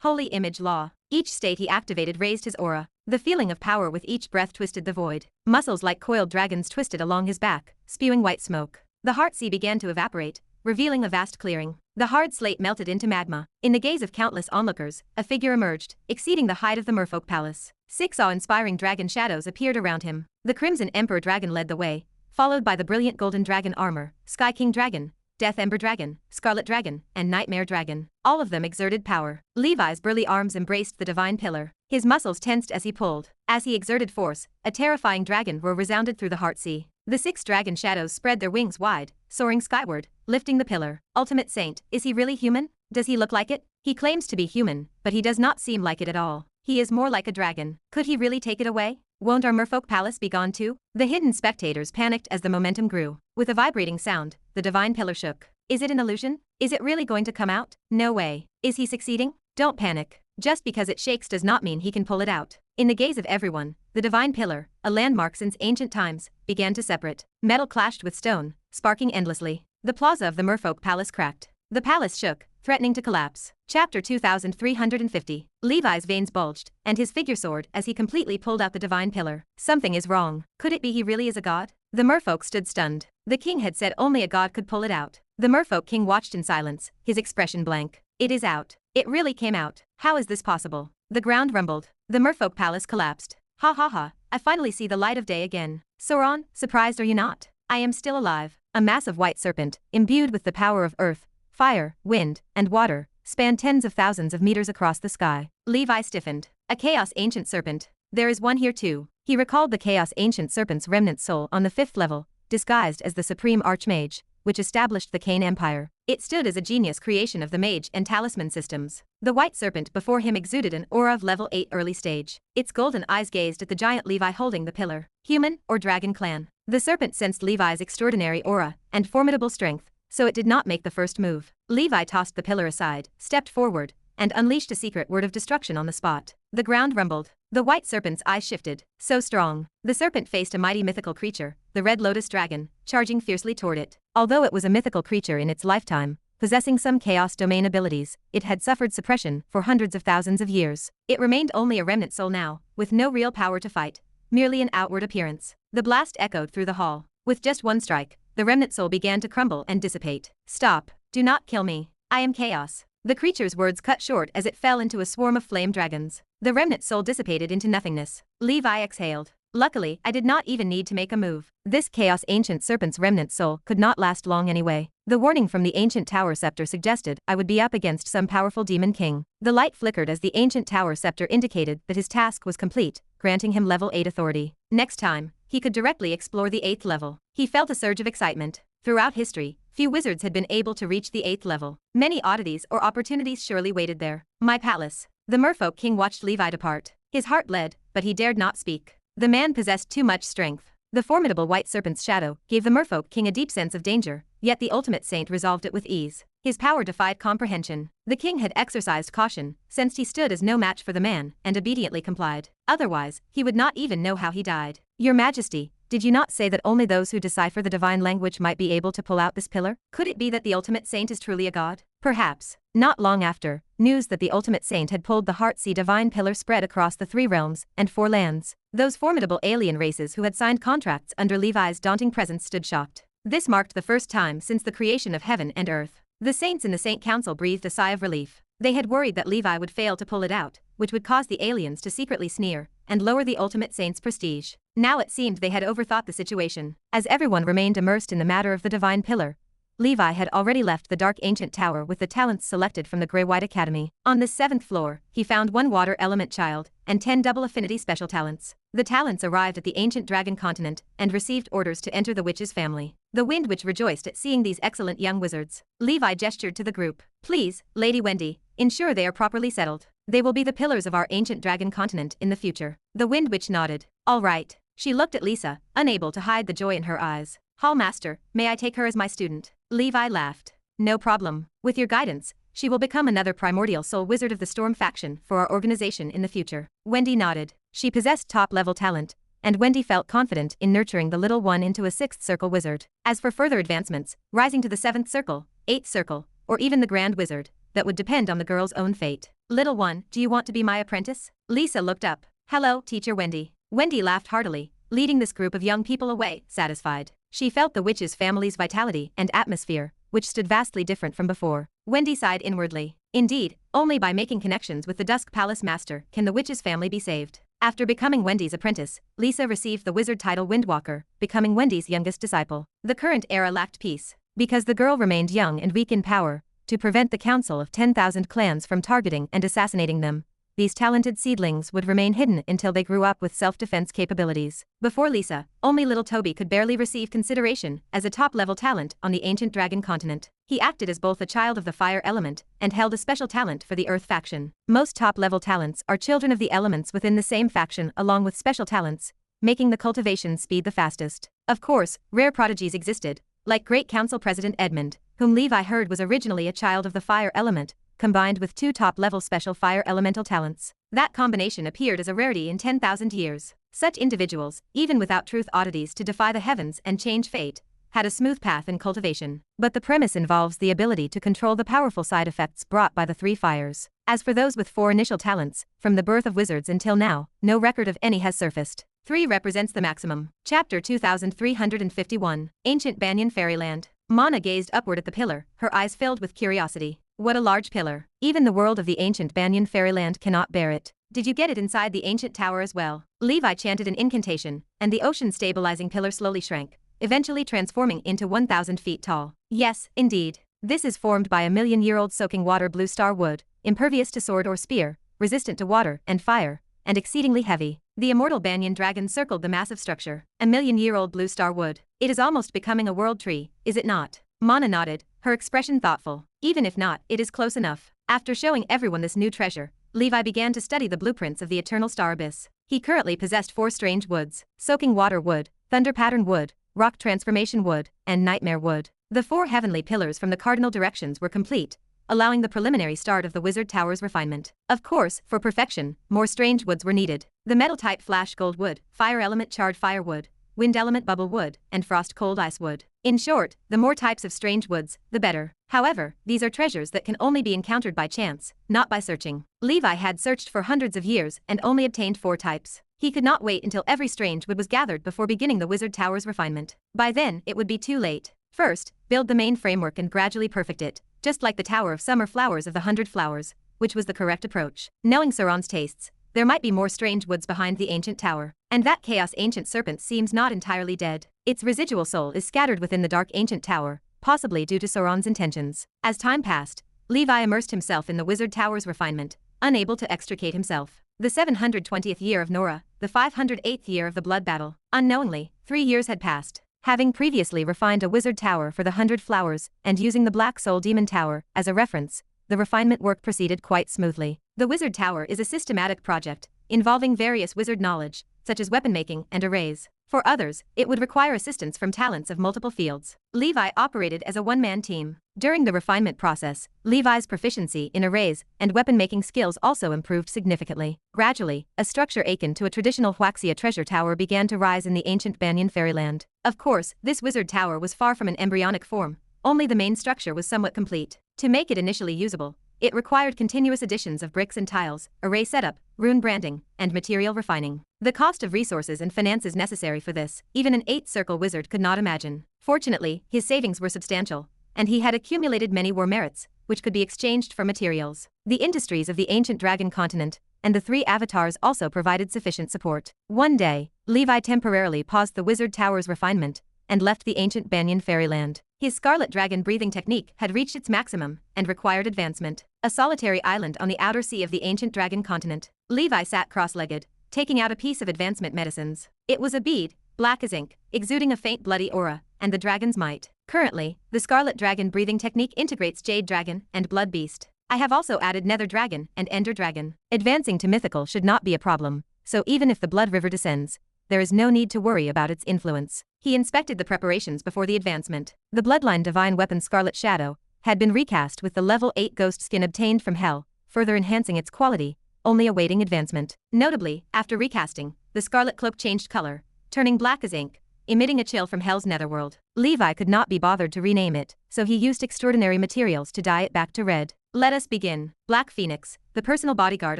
Speaker 1: Holy Image Law. Each state he activated raised his aura. The feeling of power with each breath twisted the void. Muscles like coiled dragons twisted along his back, spewing white smoke. The Heartsea began to evaporate, revealing a vast clearing. The hard slate melted into magma. In the gaze of countless onlookers, a figure emerged, exceeding the height of the merfolk palace. 6 awe-inspiring dragon shadows appeared around him. The Crimson Emperor Dragon led the way, followed by the brilliant golden dragon armor, Sky King Dragon, Death Ember Dragon, Scarlet Dragon, and Nightmare Dragon. All of them exerted power. Levi's burly arms embraced the divine pillar. His muscles tensed as he pulled. As he exerted force, a terrifying dragon roar resounded through the Heartsea. The 6 dragon shadows spread their wings wide, soaring skyward, lifting the pillar. Ultimate Saint, is he really human? Does he look like it? He claims to be human, but he does not seem like it at all. He is more like a dragon. Could he really take it away? Won't our merfolk palace be gone too? The hidden spectators panicked as the momentum grew. With a vibrating sound, the divine pillar shook. Is it an illusion? Is it really going to come out? No way. Is he succeeding? Don't panic. Just because it shakes does not mean he can pull it out. In the gaze of everyone, the divine pillar, a landmark since ancient times, began to separate. Metal clashed with stone, sparking endlessly. The plaza of the merfolk palace cracked. The palace shook, threatening to collapse. Chapter 2350. Levi's veins bulged, and his figure soared as he completely pulled out the divine pillar. Something is wrong. Could it be he really is a god? The merfolk stood stunned. The king had said only a god could pull it out. The merfolk king watched in silence, his expression blank. It is out. It really came out. How is this possible? The ground rumbled. The merfolk palace collapsed. Ha ha ha, I finally see the light of day again. Sauron, surprised are you not? I am still alive. A massive white serpent, imbued with the power of earth, fire, wind, and water, spanned tens of thousands of meters across the sky. Levi stiffened. A chaos ancient serpent. There is one here too. He recalled the chaos ancient serpent's remnant soul on the 5th level, disguised as the supreme archmage, which established the Kane Empire. It stood as a genius creation of the mage and talisman systems. The white serpent before him exuded an aura of level 8 early stage. Its golden eyes gazed at the giant Levi holding the pillar. Human or dragon clan? The serpent sensed Levi's extraordinary aura and formidable strength, so it did not make the first move. Levi tossed the pillar aside, stepped forward, and unleashed a secret word of destruction on the spot. The ground rumbled. The white serpent's eyes shifted. So strong. The serpent faced a mighty mythical creature, the Red Lotus Dragon, charging fiercely toward it. Although it was a mythical creature in its lifetime, possessing some chaos domain abilities, it had suffered suppression for hundreds of thousands of years. It remained only a remnant soul now, with no real power to fight, merely an outward appearance. The blast echoed through the hall. With just one strike, the remnant soul began to crumble and dissipate. Stop. Do not kill me. I am chaos. The creature's words cut short as it fell into a swarm of flame dragons. The remnant soul dissipated into nothingness. Levi exhaled. Luckily, I did not even need to make a move. This chaos ancient serpent's remnant soul could not last long anyway. The warning from the ancient tower scepter suggested I would be up against some powerful demon king. The light flickered as the ancient tower scepter indicated that his task was complete, granting him level 8 authority. Next time, he could directly explore the 8th level. He felt a surge of excitement. Throughout history, few wizards had been able to reach the 8th level. Many oddities or opportunities surely waited there. My palace. The merfolk king watched Levi depart. His heart bled, but he dared not speak. The man possessed too much strength. The formidable white serpent's shadow gave the merfolk king a deep sense of danger, yet the ultimate saint resolved it with ease. His power defied comprehension. The king had exercised caution, sensed he stood as no match for the man, and obediently complied. Otherwise, he would not even know how he died. Your Majesty, did you not say that only those who decipher the divine language might be able to pull out this pillar? Could it be that the ultimate saint is truly a god? Perhaps. Not long after, news that the ultimate saint had pulled the Heartsea divine pillar spread across the 3 realms and 4 lands. Those formidable alien races who had signed contracts under Levi's daunting presence stood shocked. This marked the first time since the creation of heaven and earth. The saints in the Saint Council breathed a sigh of relief. They had worried that Levi would fail to pull it out, which would cause the aliens to secretly sneer and lower the ultimate saint's prestige. Now it seemed they had overthought the situation. As everyone remained immersed in the matter of the divine pillar, Levi had already left the dark ancient tower with the talents selected from the Grey-White Academy. On the 7th floor, he found 1 water element child and 10 double affinity special talents. The talents arrived at the ancient dragon continent and received orders to enter the witch's family. The Wind Witch rejoiced at seeing these excellent young wizards. Levi gestured to the group. Please, Lady Wendy, ensure they are properly settled. They will be the pillars of our ancient dragon continent in the future. The Wind Witch nodded. All right. She looked at Lisa, unable to hide the joy in her eyes. Hallmaster, may I take her as my student? Levi laughed. No problem. With your guidance, she will become another primordial soul wizard of the Storm faction for our organization in the future. Wendy nodded. She possessed top-level talent, and Wendy felt confident in nurturing the little one into a 6th circle wizard. As for further advancements, rising to the 7th circle, 8th circle, or even the Grand Wizard, that would depend on the girl's own fate. Little one, do you want to be my apprentice? Lisa looked up. Hello, Teacher Wendy. Wendy laughed heartily, leading this group of young people away, satisfied. She felt the witch's family's vitality and atmosphere, which stood vastly different from before. Wendy sighed inwardly. Indeed, only by making connections with the Dusk Palace Master can the witch's family be saved. After becoming Wendy's apprentice, Lisa received the wizard title Windwalker, becoming Wendy's youngest disciple. The current era lacked peace, because the girl remained young and weak in power. To prevent the Council of 10,000 clans from targeting and assassinating them, these talented seedlings would remain hidden until they grew up with self-defense capabilities. Before Lisa, only little Toby could barely receive consideration as a top-level talent on the ancient dragon continent. He acted as both a child of the fire element and held a special talent for the earth faction. Most top-level talents are children of the elements within the same faction along with special talents, making the cultivation speed the fastest. Of course, rare prodigies existed, like Great Council President Edmund, whom Levi heard was originally a child of the fire element, combined with 2 top-level special fire elemental talents. That combination appeared as a rarity in 10,000 years. Such individuals, even without truth oddities to defy the heavens and change fate, had a smooth path in cultivation. But the premise involves the ability to control the powerful side effects brought by the 3 fires. As for those with 4 initial talents, from the birth of wizards until now, no record of any has surfaced. 3 represents the maximum. Chapter 2351, Ancient Banyan Fairyland. Mana gazed upward at the pillar, her eyes filled with curiosity. What a large pillar. Even the world of the ancient Banyan Fairyland cannot bear it. Did you get it inside the ancient tower as well? Levi chanted an incantation, and the ocean-stabilizing pillar slowly shrank, eventually transforming into 1,000 feet tall. Yes, indeed. This is formed by a million-year-old soaking water blue star wood, impervious to sword or spear, resistant to water and fire, and exceedingly heavy. The immortal banyan dragon circled the massive structure. A million-year-old blue star wood. It is almost becoming a world tree, is it not? Mana nodded, her expression thoughtful. Even if not, it is close enough. After showing everyone this new treasure, Levi began to study the blueprints of the eternal star abyss. He currently possessed 4 strange woods: soaking water wood, thunder pattern wood, rock transformation wood, and nightmare wood. The 4 heavenly pillars from the cardinal directions were complete, allowing the preliminary start of the wizard tower's refinement. Of course, for perfection, more strange woods were needed. The metal type flash gold wood, fire element charred firewood, wind element bubble wood, and frost cold ice wood. In short, the more types of strange woods, the better. However, these are treasures that can only be encountered by chance, not by searching. Levi had searched for hundreds of years and only obtained 4 types. He could not wait until every strange wood was gathered before beginning the Wizard Tower's refinement. By then, it would be too late. First, build the main framework and gradually perfect it, just like the Tower of Summer Flowers of the 100 Flowers, which was the correct approach. Knowing Sauron's tastes, there might be more strange woods behind the ancient tower. And that chaos ancient serpent seems not entirely dead. Its residual soul is scattered within the dark ancient tower, possibly due to Sauron's intentions. As time passed, Levi immersed himself in the Wizard Tower's refinement, unable to extricate himself. The 720th year of Nora, the 508th year of the blood battle. Unknowingly, 3 years had passed. Having previously refined a wizard tower for the 100 Flowers and using the Black Soul Demon Tower as a reference, the refinement work proceeded quite smoothly. The Wizard Tower is a systematic project, involving various wizard knowledge, such as weapon making and arrays. For others, it would require assistance from talents of multiple fields. Levi operated as a one-man team. During the refinement process, Levi's proficiency in arrays and weapon-making skills also improved significantly. Gradually, a structure akin to a traditional Huaxia treasure tower began to rise in the ancient Banyan fairyland. Of course, this wizard tower was far from an embryonic form, only the main structure was somewhat complete. To make it initially usable, it required continuous additions of bricks and tiles, array setup, rune branding, and material refining. The cost of resources and finances necessary for this, even an 8-circle wizard could not imagine. Fortunately, his savings were substantial, and he had accumulated many war merits, which could be exchanged for materials. The industries of the ancient dragon continent and the 3 avatars also provided sufficient support. One day, Levi temporarily paused the Wizard Tower's refinement and left the ancient Banyan fairyland. His scarlet dragon breathing technique had reached its maximum and required advancement. A solitary island on the outer sea of the ancient dragon continent. Levi sat cross-legged, taking out a piece of advancement medicines. It was a bead, black as ink, exuding a faint bloody aura, and the dragon's might. Currently, the scarlet dragon breathing technique integrates Jade Dragon and Blood Beast. I have also added Nether Dragon and Ender Dragon. Advancing to mythical should not be a problem, so even if the Blood River descends, there is no need to worry about its influence. He inspected the preparations before the advancement. The Bloodline Divine Weapon Scarlet Shadow had been recast with the level 8 ghost skin obtained from Hell, further enhancing its quality, only awaiting advancement. Notably, after recasting, the Scarlet Cloak changed color, turning black as ink, emitting a chill from Hell's netherworld. Levi could not be bothered to rename it, so he used extraordinary materials to dye it back to red. Let us begin. Black Phoenix, the personal bodyguard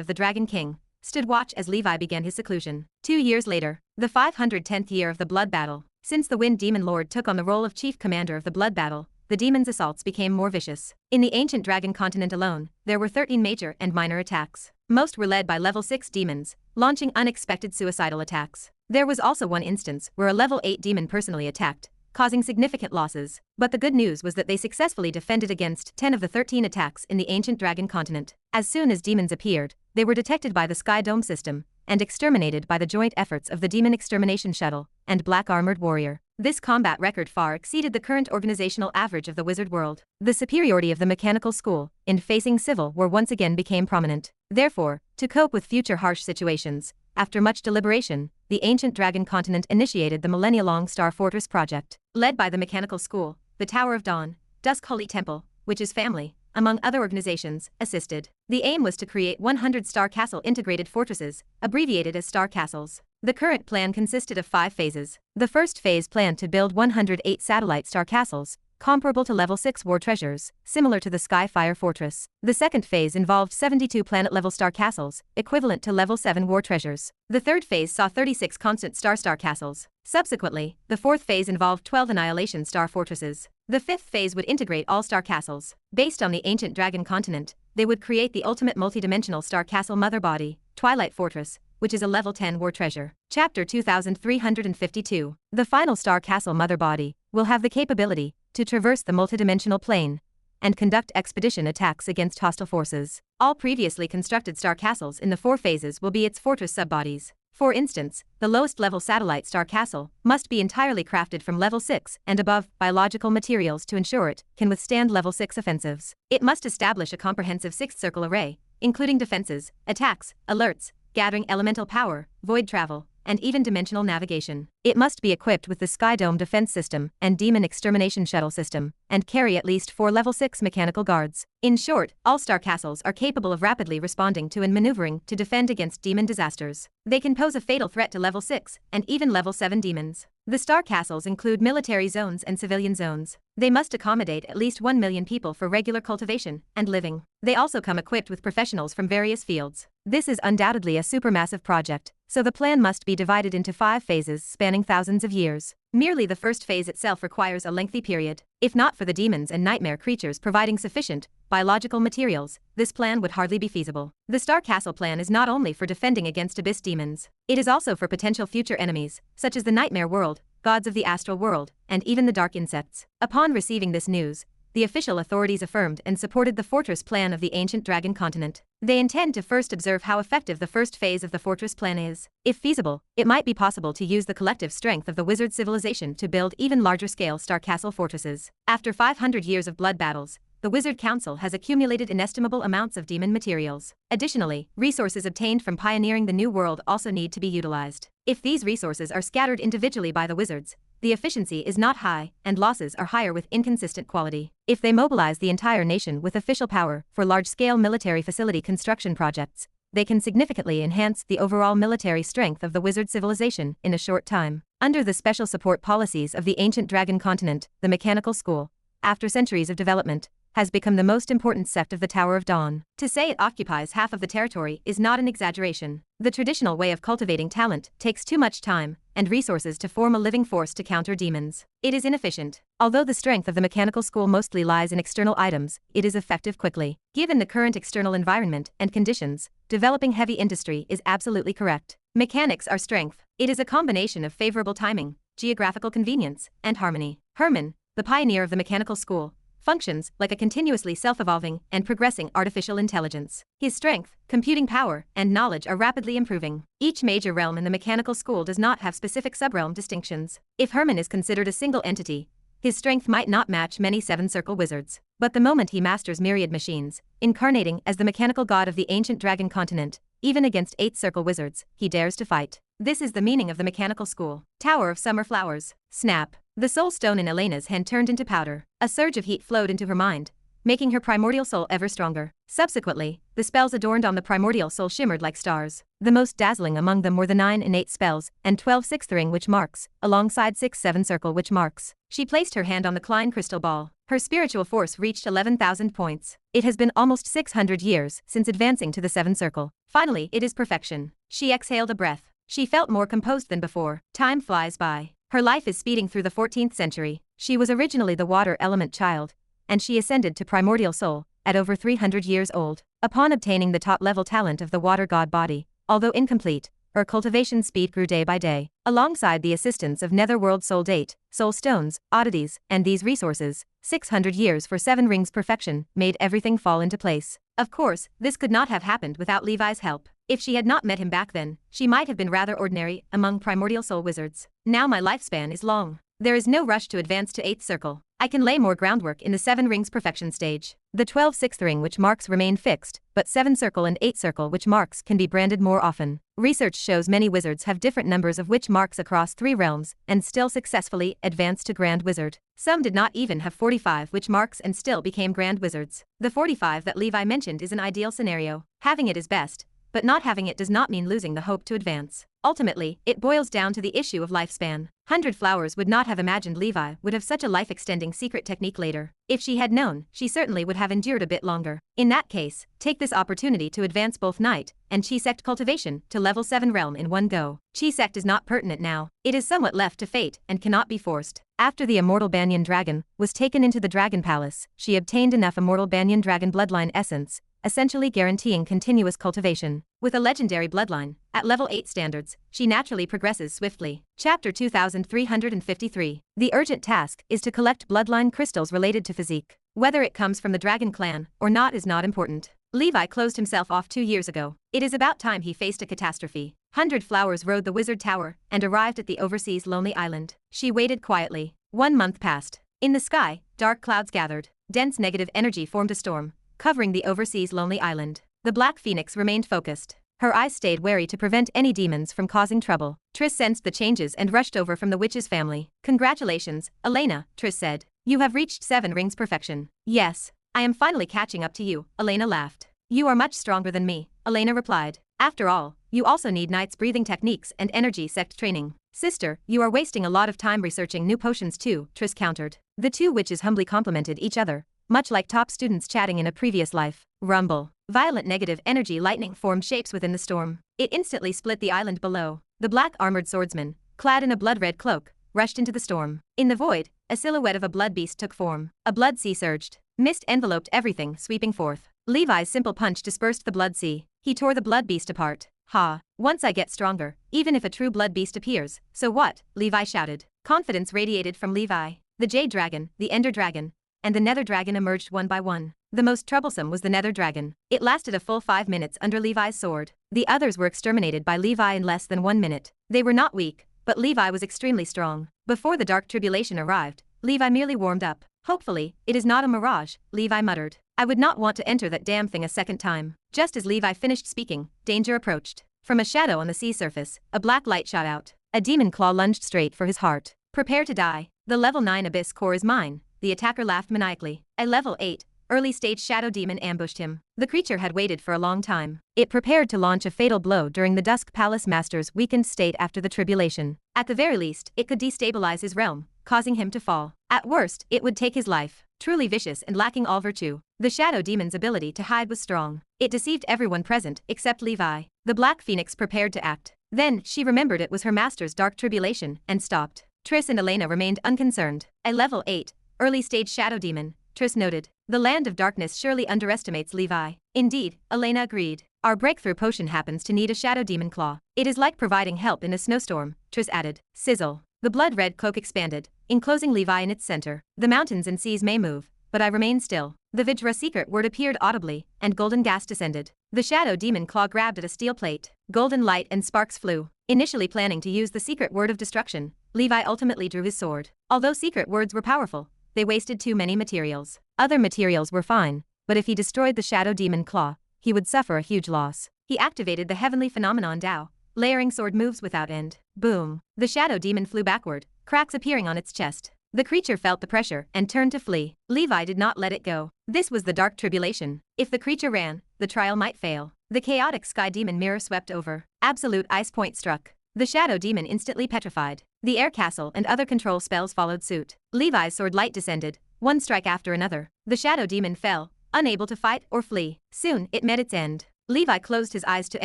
Speaker 1: of the Dragon King, stood watch as Levi began his seclusion. 2 years later, the 510th year of the Blood Battle. Since the Wind Demon Lord took on the role of chief commander of the Blood Battle, the demon's assaults became more vicious. In the ancient dragon continent alone, there were 13 major and minor attacks. Most were led by level 6 demons, launching unexpected suicidal attacks. There was also one instance where a level 8 demon personally attacked, causing significant losses. But the good news was that they successfully defended against 10 of the 13 attacks in the ancient dragon continent. As soon as demons appeared, they were detected by the Sky Dome system and exterminated by the joint efforts of the Demon Extermination Shuttle and Black Armored Warrior. This combat record far exceeded the current organizational average of the wizard world. The superiority of the mechanical school in facing civil war once again became prominent. Therefore, to cope with future harsh situations, after much deliberation, the ancient dragon continent initiated the millennia-long Star Fortress project. Led by the mechanical school, the Tower of Dawn, Dusk Holy Temple, Witch's Family, among other organizations, assisted. The aim was to create 100 Star Castle integrated fortresses, abbreviated as Star Castles. The current plan consisted of 5 phases. The first phase planned to build 108 satellite Star Castles, comparable to level 6 war treasures, similar to the Skyfire Fortress. The second phase involved 72 planet-level Star Castles, equivalent to level 7 war treasures. The third phase saw 36 constant Star Castles. Subsequently, the fourth phase involved 12 Annihilation Star Fortresses. The fifth phase would integrate all Star Castles. Based on the ancient dragon continent, they would create the ultimate multidimensional Star Castle mother body, Twilight Fortress, which is a level 10 war treasure. Chapter 2352. The final Star Castle mother body will have the capability to traverse the multidimensional plane and conduct expedition attacks against hostile forces. All previously constructed Star Castles in the 4 phases will be its fortress subbodies. For instance, the lowest level satellite Star Castle must be entirely crafted from level 6 and above biological materials to ensure it can withstand level 6 offensives. It must establish a comprehensive 6th circle array, including defenses, attacks, alerts, gathering elemental power, void travel, and even dimensional navigation. It must be equipped with the Sky Dome defense system and Demon Extermination Shuttle system, and carry at least 4 level 6 mechanical guards. In short, all Star Castles are capable of rapidly responding to and maneuvering to defend against demon disasters. They can pose a fatal threat to level 6 and even level 7 demons. The star castles include military zones and civilian zones. They must accommodate at least 1 million people for regular cultivation and living. They also come equipped with professionals from various fields. This is undoubtedly a supermassive project, so the plan must be divided into 5 phases spanning thousands of years. Merely the first phase itself requires a lengthy period. If not for the demons and nightmare creatures providing sufficient biological materials, this plan would hardly be feasible. The Star Castle plan is not only for defending against abyss demons, it is also for potential future enemies, such as the nightmare world, gods of the astral world, and even the dark insects. Upon receiving this news, the official authorities affirmed and supported the fortress plan of the ancient dragon continent. They intend to first observe how effective the first phase of the fortress plan is. If feasible, it might be possible to use the collective strength of the wizard civilization to build even larger-scale Star Castle fortresses. After 500 years of blood battles, the Wizard Council has accumulated inestimable amounts of demon materials. Additionally, resources obtained from pioneering the New World also need to be utilized. If these resources are scattered individually by the wizards, the efficiency is not high, and losses are higher with inconsistent quality. If they mobilize the entire nation with official power for large-scale military facility construction projects, they can significantly enhance the overall military strength of the wizard civilization in a short time. Under the special support policies of the ancient dragon continent, the mechanical school, after centuries of development, has become the most important sect of the Tower of Dawn. To say it occupies half of the territory is not an exaggeration. The traditional way of cultivating talent takes too much time and resources to form a living force to counter demons. It is inefficient. Although the strength of the mechanical school mostly lies in external items, it is effective quickly. Given the current external environment and conditions, developing heavy industry is absolutely correct. Mechanics are strength. It is a combination of favorable timing, geographical convenience, and harmony. Herman, the pioneer of the mechanical school, functions like a continuously self-evolving and progressing artificial intelligence. His strength, computing power, and knowledge are rapidly improving. Each major realm in the mechanical school does not have specific sub-realm distinctions. If Herman is considered a single entity, his strength might not match many seven-circle wizards. But the moment he masters myriad machines, incarnating as the mechanical god of the ancient dragon continent, even against eight-circle wizards, he dares to fight. This is the meaning of the mechanical school. Tower of Summer Flowers. Snap. The soul stone in Elena's hand turned into powder. A surge of heat flowed into her mind, making her primordial soul ever stronger. Subsequently, the spells adorned on the primordial soul shimmered like stars. The most dazzling among them were the 9 innate spells and 12 sixth-ring witch marks, alongside 6 seven-circle witch marks. She placed her hand on the Klein crystal ball. Her spiritual force reached 11,000 points. It has been almost 600 years since advancing to the 7th-circle. Finally, it is perfection. She exhaled a breath. She felt more composed than before. Time flies by. Her life is speeding through the 14th century. She was originally the water element child, and she ascended to primordial soul at over 300 years old. Upon obtaining the top-level talent of the water god body, although incomplete, her cultivation speed grew day by day. Alongside the assistance of netherworld soul date, soul stones, oddities, and these resources, 600 years for 7 rings perfection made everything fall into place. Of course, this could not have happened without Levi's help. If she had not met him back then, she might have been rather ordinary among primordial soul wizards. Now my lifespan is long. There is no rush to advance to 8th circle. I can lay more groundwork in the 7 rings perfection stage. The 12 sixth ring witch marks remain fixed, but 7 circle and 8 circle witch marks can be branded more often. Research shows many wizards have different numbers of witch marks across 3 realms and still successfully advance to Grand Wizard. Some did not even have 45 witch marks and still became Grand Wizards. The 45 that Levi mentioned is an ideal scenario. Having it is best, but not having it does not mean losing the hope to advance. Ultimately, it boils down to the issue of lifespan. 100 Flowers would not have imagined Levi would have such a life-extending secret technique later. If she had known, she certainly would have endured a bit longer. In that case, take this opportunity to advance both Night and Chi Sect cultivation to level 7 realm in one go. Chi Sect is not pertinent now. It is somewhat left to fate and cannot be forced. After the immortal Banyan Dragon was taken into the Dragon Palace, she obtained enough immortal Banyan Dragon bloodline essence, essentially guaranteeing continuous cultivation. With a legendary bloodline, at level 8 standards, she naturally progresses swiftly. Chapter 2353. The urgent task is to collect bloodline crystals related to physique. Whether it comes from the Dragon Clan or not is not important. Levi closed himself off 2 years ago. It is about time he faced a catastrophe. 100 Flowers rode the Wizard Tower and arrived at the overseas Lonely Island. She waited quietly. 1 month passed. In the sky, dark clouds gathered. Dense negative energy formed a storm, covering the overseas Lonely Island. The Black Phoenix remained focused. Her eyes stayed wary to prevent any demons from causing trouble. Triss sensed the changes and rushed over from the witch's family. Congratulations, Elena, Triss said. You have reached 7 rings perfection. Yes, I am finally catching up to you, Elena laughed. You are much stronger than me, Elena replied. After all, You also need Knight's breathing techniques and energy sect training. Sister, you are wasting a lot of time researching new potions too, Triss countered. The two witches humbly complimented each other, much like top students chatting in a previous life. Rumble. Violent negative energy lightning formed shapes within the storm. It instantly split the island below. The black armored swordsman, clad in a blood-red cloak, rushed into the storm. In the void, a silhouette of a blood beast took form. A blood sea surged. Mist enveloped everything, sweeping forth. Levi's simple punch dispersed the blood sea. He tore the blood beast apart. Ha! Once I get stronger, even if a true blood beast appears, so what? Levi shouted. Confidence radiated from Levi. The Jade Dragon, the Ender Dragon, and the Nether Dragon emerged one by one. The most troublesome was the Nether Dragon. It lasted a full 5 minutes under Levi's sword. The others were exterminated by Levi in less than 1 minute. They were not weak, but Levi was extremely strong. Before the Dark Tribulation arrived, Levi merely warmed up. Hopefully, it is not a mirage, Levi muttered. I would not want to enter that damn thing a second time. Just as Levi finished speaking, danger approached. From a shadow on the sea surface, a black light shot out. A demon claw lunged straight for his heart. Prepare to die. The level 9 abyss core is mine, the attacker laughed maniacally. A level 8, early stage shadow demon ambushed him. The creature had waited for a long time. It prepared to launch a fatal blow during the Dusk Palace Master's weakened state after the tribulation. At the very least, it could destabilize his realm, causing him to fall. At worst, it would take his life. Truly vicious and lacking all virtue. The shadow demon's ability to hide was strong. It deceived everyone present except Levi. The Black Phoenix prepared to act. Then, she remembered it was her master's dark tribulation, and stopped. Triss and Elena remained unconcerned. A level 8, early stage shadow demon, Triss noted. The land of darkness surely underestimates Levi. Indeed, Elena agreed. Our breakthrough potion happens to need a shadow demon claw. It is like providing help in a snowstorm, Triss added. Sizzle. The blood-red cloak expanded, enclosing Levi in its center. The mountains and seas may move, but I remain still. The Vajra secret word appeared audibly, and golden gas descended. The shadow demon claw grabbed at a steel plate. Golden light and sparks flew. Initially planning to use the secret word of destruction, Levi ultimately drew his sword. Although secret words were powerful, they wasted too many materials. Other materials were fine, but if he destroyed the shadow demon claw, he would suffer a huge loss. He activated the heavenly phenomenon Dao, layering sword moves without end. Boom. The shadow demon flew backward, cracks appearing on its chest. The creature felt the pressure and turned to flee. Levi did not let it go. This was the dark tribulation. If the creature ran, the trial might fail. The chaotic sky demon mirror swept over. Absolute ice point struck. The shadow demon instantly petrified. The air castle and other control spells followed suit. Levi's sword light descended, one strike after another. The shadow demon fell, unable to fight or flee. Soon, it met its end. Levi closed his eyes to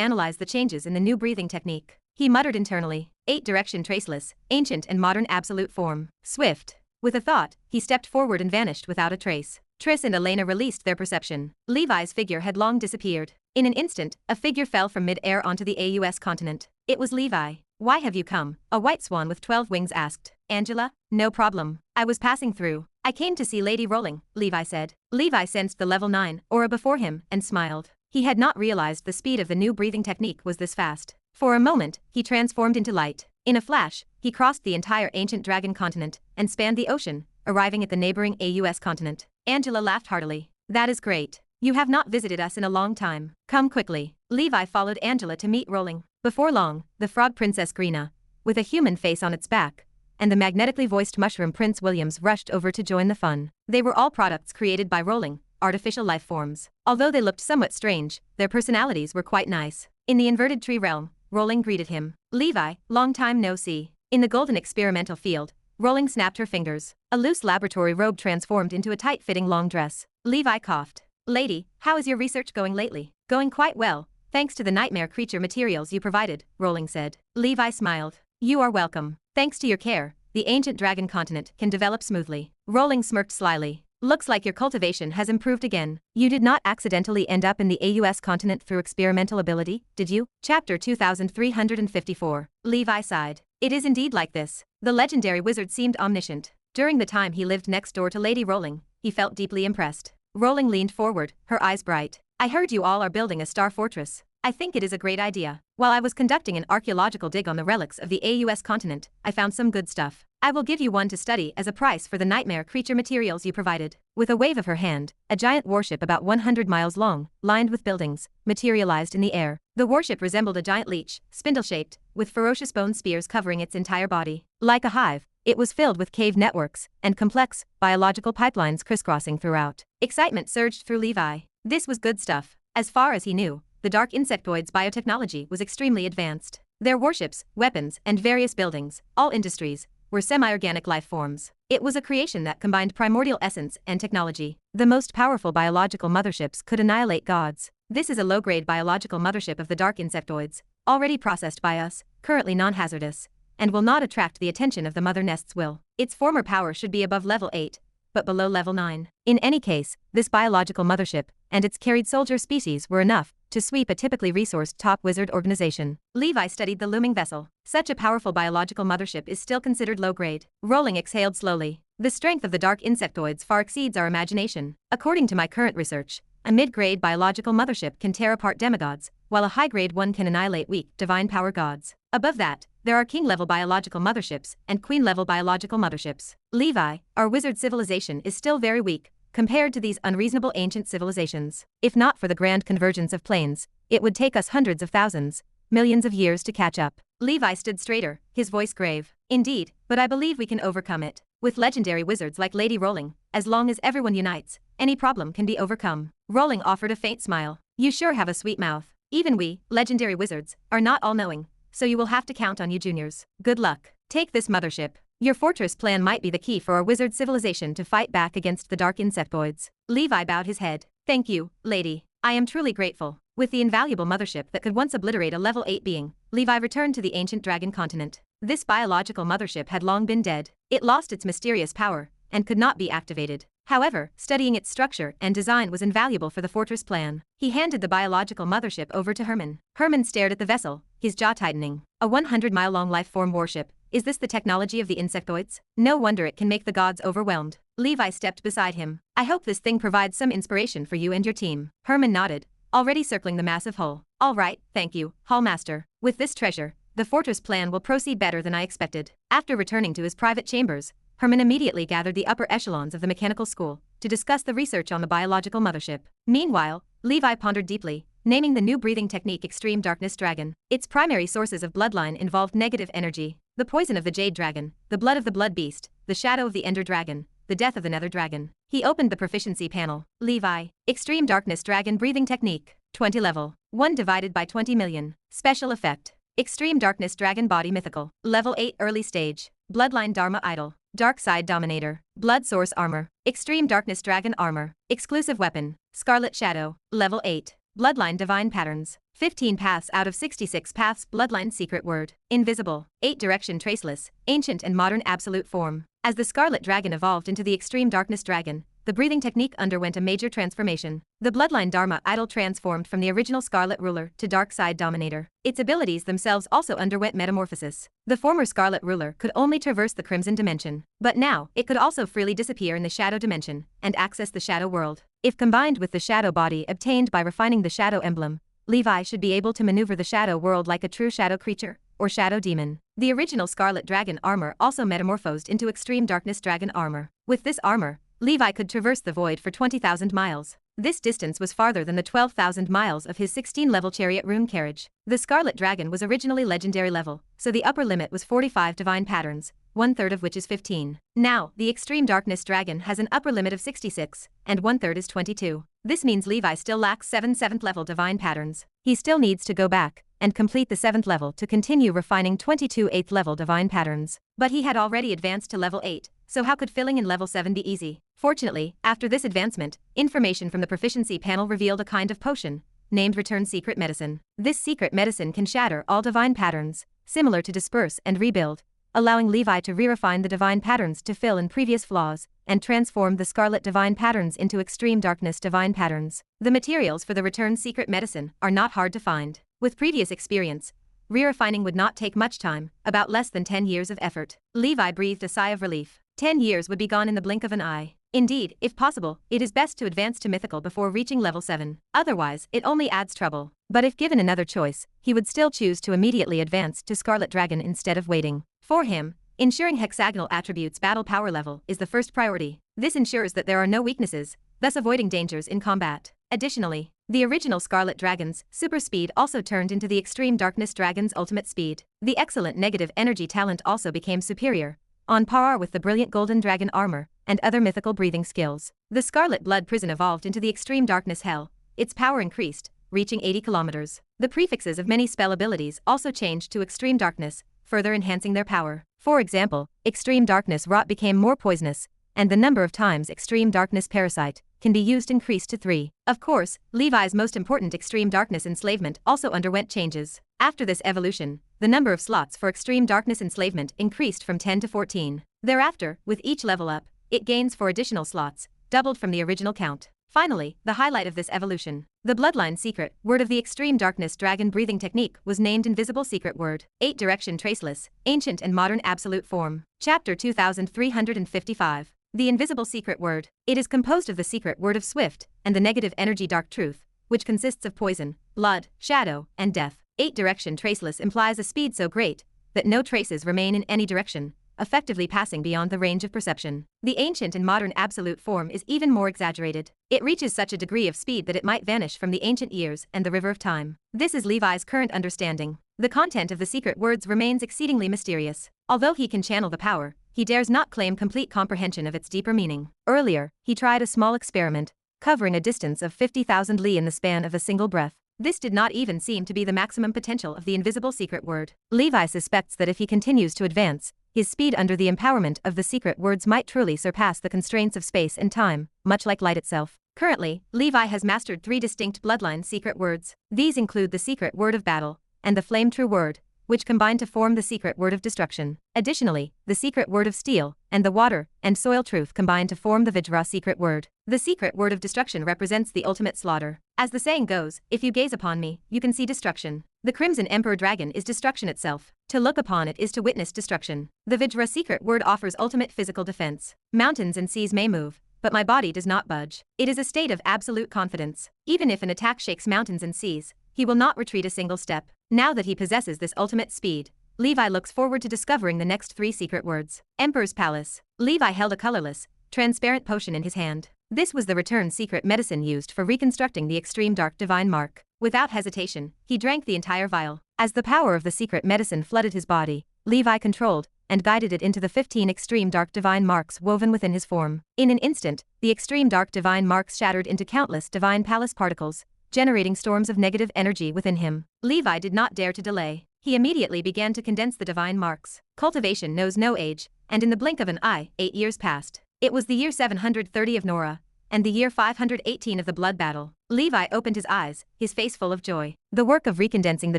Speaker 1: analyze the changes in the new breathing technique. He muttered internally, 8 direction traceless, ancient and modern absolute form. Swift. With a thought, he stepped forward and vanished without a trace. Triss and Elena released their perception. Levi's figure had long disappeared. In an instant, a figure fell from mid-air onto the AUS continent. It was Levi. Why have you come? A white swan with 12 wings asked. Angela? No problem. I was passing through. I came to see Lady Rolling, Levi said. Levi sensed the level 9 aura before him and smiled. He had not realized the speed of the new breathing technique was this fast. For a moment, he transformed into light. In a flash, he crossed the entire ancient dragon continent and spanned the ocean, arriving at the neighboring AUS continent. Angela laughed heartily. That is great. You have not visited us in a long time. Come quickly. Levi followed Angela to meet Rolling. Before long, the frog princess Grina, with a human face on its back, and the magnetically voiced mushroom Prince Williams rushed over to join the fun. They were all products created by Rolling, artificial life forms. Although they looked somewhat strange, their personalities were quite nice. In the inverted tree realm, Rolling greeted him. Levi, long time no see. In the golden experimental field, Rolling snapped her fingers. A loose laboratory robe transformed into a tight-fitting long dress. Levi coughed. Lady, how is your research going lately? Going quite well, thanks to the nightmare creature materials you provided, Rolling said. Levi smiled. You are welcome. Thanks to your care, the ancient dragon continent can develop smoothly. Rolling smirked slyly. Looks like your cultivation has improved again. You did not accidentally end up in the AUS continent through experimental ability, did you? Chapter 2354. Levi sighed. It is indeed like this. The legendary wizard seemed omniscient. During the time he lived next door to Lady Rolling, he felt deeply impressed. Rolling leaned forward, her eyes bright. I heard you all are building a star fortress. I think it is a great idea. While I was conducting an archaeological dig on the relics of the AUS continent, I found some good stuff. I will give you one to study as a price for the nightmare creature materials you provided. With a wave of her hand, a giant warship about 100 miles long, lined with buildings, materialized in the air. The warship resembled a giant leech, spindle-shaped, with ferocious bone spears covering its entire body. Like a hive, it was filled with cave networks and complex, biological pipelines crisscrossing throughout. Excitement surged through Levi. This was good stuff. As far as he knew, the dark insectoids' biotechnology was extremely advanced. Their warships, weapons, and various buildings, all industries, were semi-organic life forms. It was a creation that combined primordial essence and technology. The most powerful biological motherships could annihilate gods. This is a low-grade biological mothership of the dark insectoids, already processed by us, currently non-hazardous, and will not attract the attention of the mother nest's will. Its former power should be above level 8, but below level 9. In any case, this biological mothership and its carried soldier species were enough to sweep a typically resourced top wizard organization. Levi studied the looming vessel. Such a powerful biological mothership is still considered low-grade. Rowling exhaled slowly. The strength of the dark insectoids far exceeds our imagination. According to my current research, a mid-grade biological mothership can tear apart demigods, while a high-grade one can annihilate weak, divine power gods. Above that, there are king-level biological motherships and queen-level biological motherships. Levi, our wizard civilization is still very weak compared to these unreasonable ancient civilizations. If not for the grand convergence of planes, it would take us hundreds of thousands, millions of years to catch up. Levi stood straighter, his voice grave. Indeed, but I believe we can overcome it. With legendary wizards like Lady Rowling, as long as everyone unites, any problem can be overcome. Rowling offered a faint smile. You sure have a sweet mouth. Even we, legendary wizards, are not all-knowing, so you will have to count on you juniors. Good luck. Take this mothership. Your fortress plan might be the key for our wizard civilization to fight back against the dark insectoids. Levi bowed his head. Thank you, lady. I am truly grateful. With the invaluable mothership that could once obliterate a level 8 being, Levi returned to the ancient dragon continent. This biological mothership had long been dead. It lost its mysterious power and could not be activated. However, studying its structure and design was invaluable for the fortress plan. He handed the biological mothership over to Herman. Herman stared at the vessel, his jaw tightening. A 100-mile-long life-form warship. Is this the technology of the insectoids? No wonder it can make the gods overwhelmed. Levi stepped beside him. I hope this thing provides some inspiration for you and your team. Herman nodded, already circling the massive hull. All right, thank you, Hallmaster. With this treasure, the fortress plan will proceed better than I expected. After returning to his private chambers, Herman immediately gathered the upper echelons of the mechanical school to discuss the research on the biological mothership. Meanwhile, Levi pondered deeply, naming the new breathing technique Extreme Darkness Dragon. Its primary sources of bloodline involved negative energy, the poison of the Jade Dragon, the blood of the Blood Beast, the shadow of the Ender Dragon, the death of the Nether Dragon. He opened the proficiency panel. Levi, Extreme Darkness Dragon Breathing Technique, 20 level, 1 divided by 20 million. Special effect, Extreme Darkness Dragon Body Mythical, level 8 early stage, Bloodline Dharma Idol, Dark Side Dominator, Blood Source Armor, Extreme Darkness Dragon Armor, Exclusive Weapon, Scarlet Shadow, level 8, Bloodline Divine Patterns, 15 paths out of 66 paths. Bloodline Secret Word, Invisible, 8 Direction Traceless, Ancient and Modern Absolute Form. As the Scarlet Dragon evolved into the Extreme Darkness Dragon, the breathing technique underwent a major transformation. The Bloodline Dharma Idol transformed from the original Scarlet Ruler to Dark Side Dominator. Its abilities themselves also underwent metamorphosis. The former Scarlet Ruler could only traverse the Crimson Dimension, but now it could also freely disappear in the Shadow Dimension and access the Shadow World. If combined with the Shadow Body obtained by refining the Shadow Emblem, Levi should be able to maneuver the Shadow World like a true Shadow creature or Shadow Demon. The original Scarlet Dragon armor also metamorphosed into Extreme Darkness Dragon armor. With this armor, Levi could traverse the void for 20,000 miles. This distance was farther than the 12,000 miles of his 16-level chariot rune carriage. The Scarlet Dragon was originally legendary level, so the upper limit was 45 divine patterns, 1/3 of which is 15. Now, the Extreme Darkness Dragon has an upper limit of 66, and 1/3 is 22. This means Levi still lacks 7 7th-level divine patterns. He still needs to go back and complete the 7th level to continue refining 22 8th-level divine patterns. But he had already advanced to level 8, so how could filling in level 7 be easy? Fortunately, after this advancement, information from the proficiency panel revealed a kind of potion, named Return Secret Medicine. This secret medicine can shatter all divine patterns, similar to Disperse and Rebuild, allowing Levi to re-refine the divine patterns to fill in previous flaws, and transform the Scarlet Divine Patterns into Extreme Darkness Divine Patterns. The materials for the Return Secret Medicine are not hard to find. With previous experience, re-refining would not take much time, about less than 10 years of effort. Levi breathed a sigh of relief. 10 years would be gone in the blink of an eye. Indeed, if possible, it is best to advance to mythical before reaching level 7. Otherwise, it only adds trouble. But if given another choice, he would still choose to immediately advance to Scarlet Dragon instead of waiting. For him, ensuring hexagonal attributes battle power level is the first priority. This ensures that there are no weaknesses, thus avoiding dangers in combat. Additionally, the original Scarlet Dragon's super speed also turned into the Extreme Darkness Dragon's ultimate speed. The excellent negative energy talent also became superior, on par with the brilliant Golden Dragon armor and other mythical breathing skills. The Scarlet Blood Prison evolved into the Extreme Darkness Hell. Its power increased, reaching 80 kilometers. The prefixes of many spell abilities also changed to extreme darkness, further enhancing their power. For example, extreme darkness rot became more poisonous, and the number of times extreme darkness parasite can be used increased to 3. Of course, Levi's most important extreme darkness enslavement also underwent changes. After this evolution, the number of slots for extreme darkness enslavement increased from 10 to 14. Thereafter, with each level up, it gains 4 additional slots, doubled from the original count. Finally, the highlight of this evolution. The bloodline secret word of the extreme darkness dragon breathing technique was named Invisible Secret Word. 8 Direction Traceless, Ancient and Modern Absolute Form. Chapter 2355. The Invisible Secret Word. It is composed of the secret word of Swift and the negative energy Dark Truth, which consists of poison, blood, shadow, and death. 8 Direction Traceless implies a speed so great that no traces remain in any direction, effectively passing beyond the range of perception. The ancient and modern absolute form is even more exaggerated. It reaches such a degree of speed that it might vanish from the ancient years and the river of time. This is Levi's current understanding. The content of the secret words remains exceedingly mysterious. Although he can channel the power, he dares not claim complete comprehension of its deeper meaning. Earlier, he tried a small experiment, covering a distance of 50,000 li in the span of a single breath. This did not even seem to be the maximum potential of the invisible secret word. Levi suspects that if he continues to advance, his speed under the empowerment of the secret words might truly surpass the constraints of space and time, much like light itself. Currently, Levi has mastered 3 distinct bloodline secret words. These include the secret word of battle and the flame true word, which combine to form the secret word of destruction. Additionally, the secret word of steel and the water and soil truth combine to form the Vajra secret word. The secret word of destruction represents the ultimate slaughter. As the saying goes, if you gaze upon me, you can see destruction. The Crimson Emperor Dragon is destruction itself. To look upon it is to witness destruction. The Vajra secret word offers ultimate physical defense. Mountains and seas may move, but my body does not budge. It is a state of absolute confidence. Even if an attack shakes mountains and seas, he will not retreat a single step. Now that he possesses this ultimate speed, Levi looks forward to discovering the next 3 secret words. Emperor's Palace. Levi held a colorless, transparent potion in his hand. This was the return secret medicine used for reconstructing the extreme dark divine mark. Without hesitation, he drank the entire vial. As the power of the secret medicine flooded his body, Levi controlled and guided it into the 15 extreme dark divine marks woven within his form. In an instant, the extreme dark divine marks shattered into countless divine palace particles, generating storms of negative energy within him. Levi did not dare to delay. He immediately began to condense the divine marks. Cultivation knows no age, and in the blink of an eye, 8 years passed. It was the year 730 of Nora, and the year 518 of the blood battle. Levi opened his eyes, his face full of joy. The work of recondensing the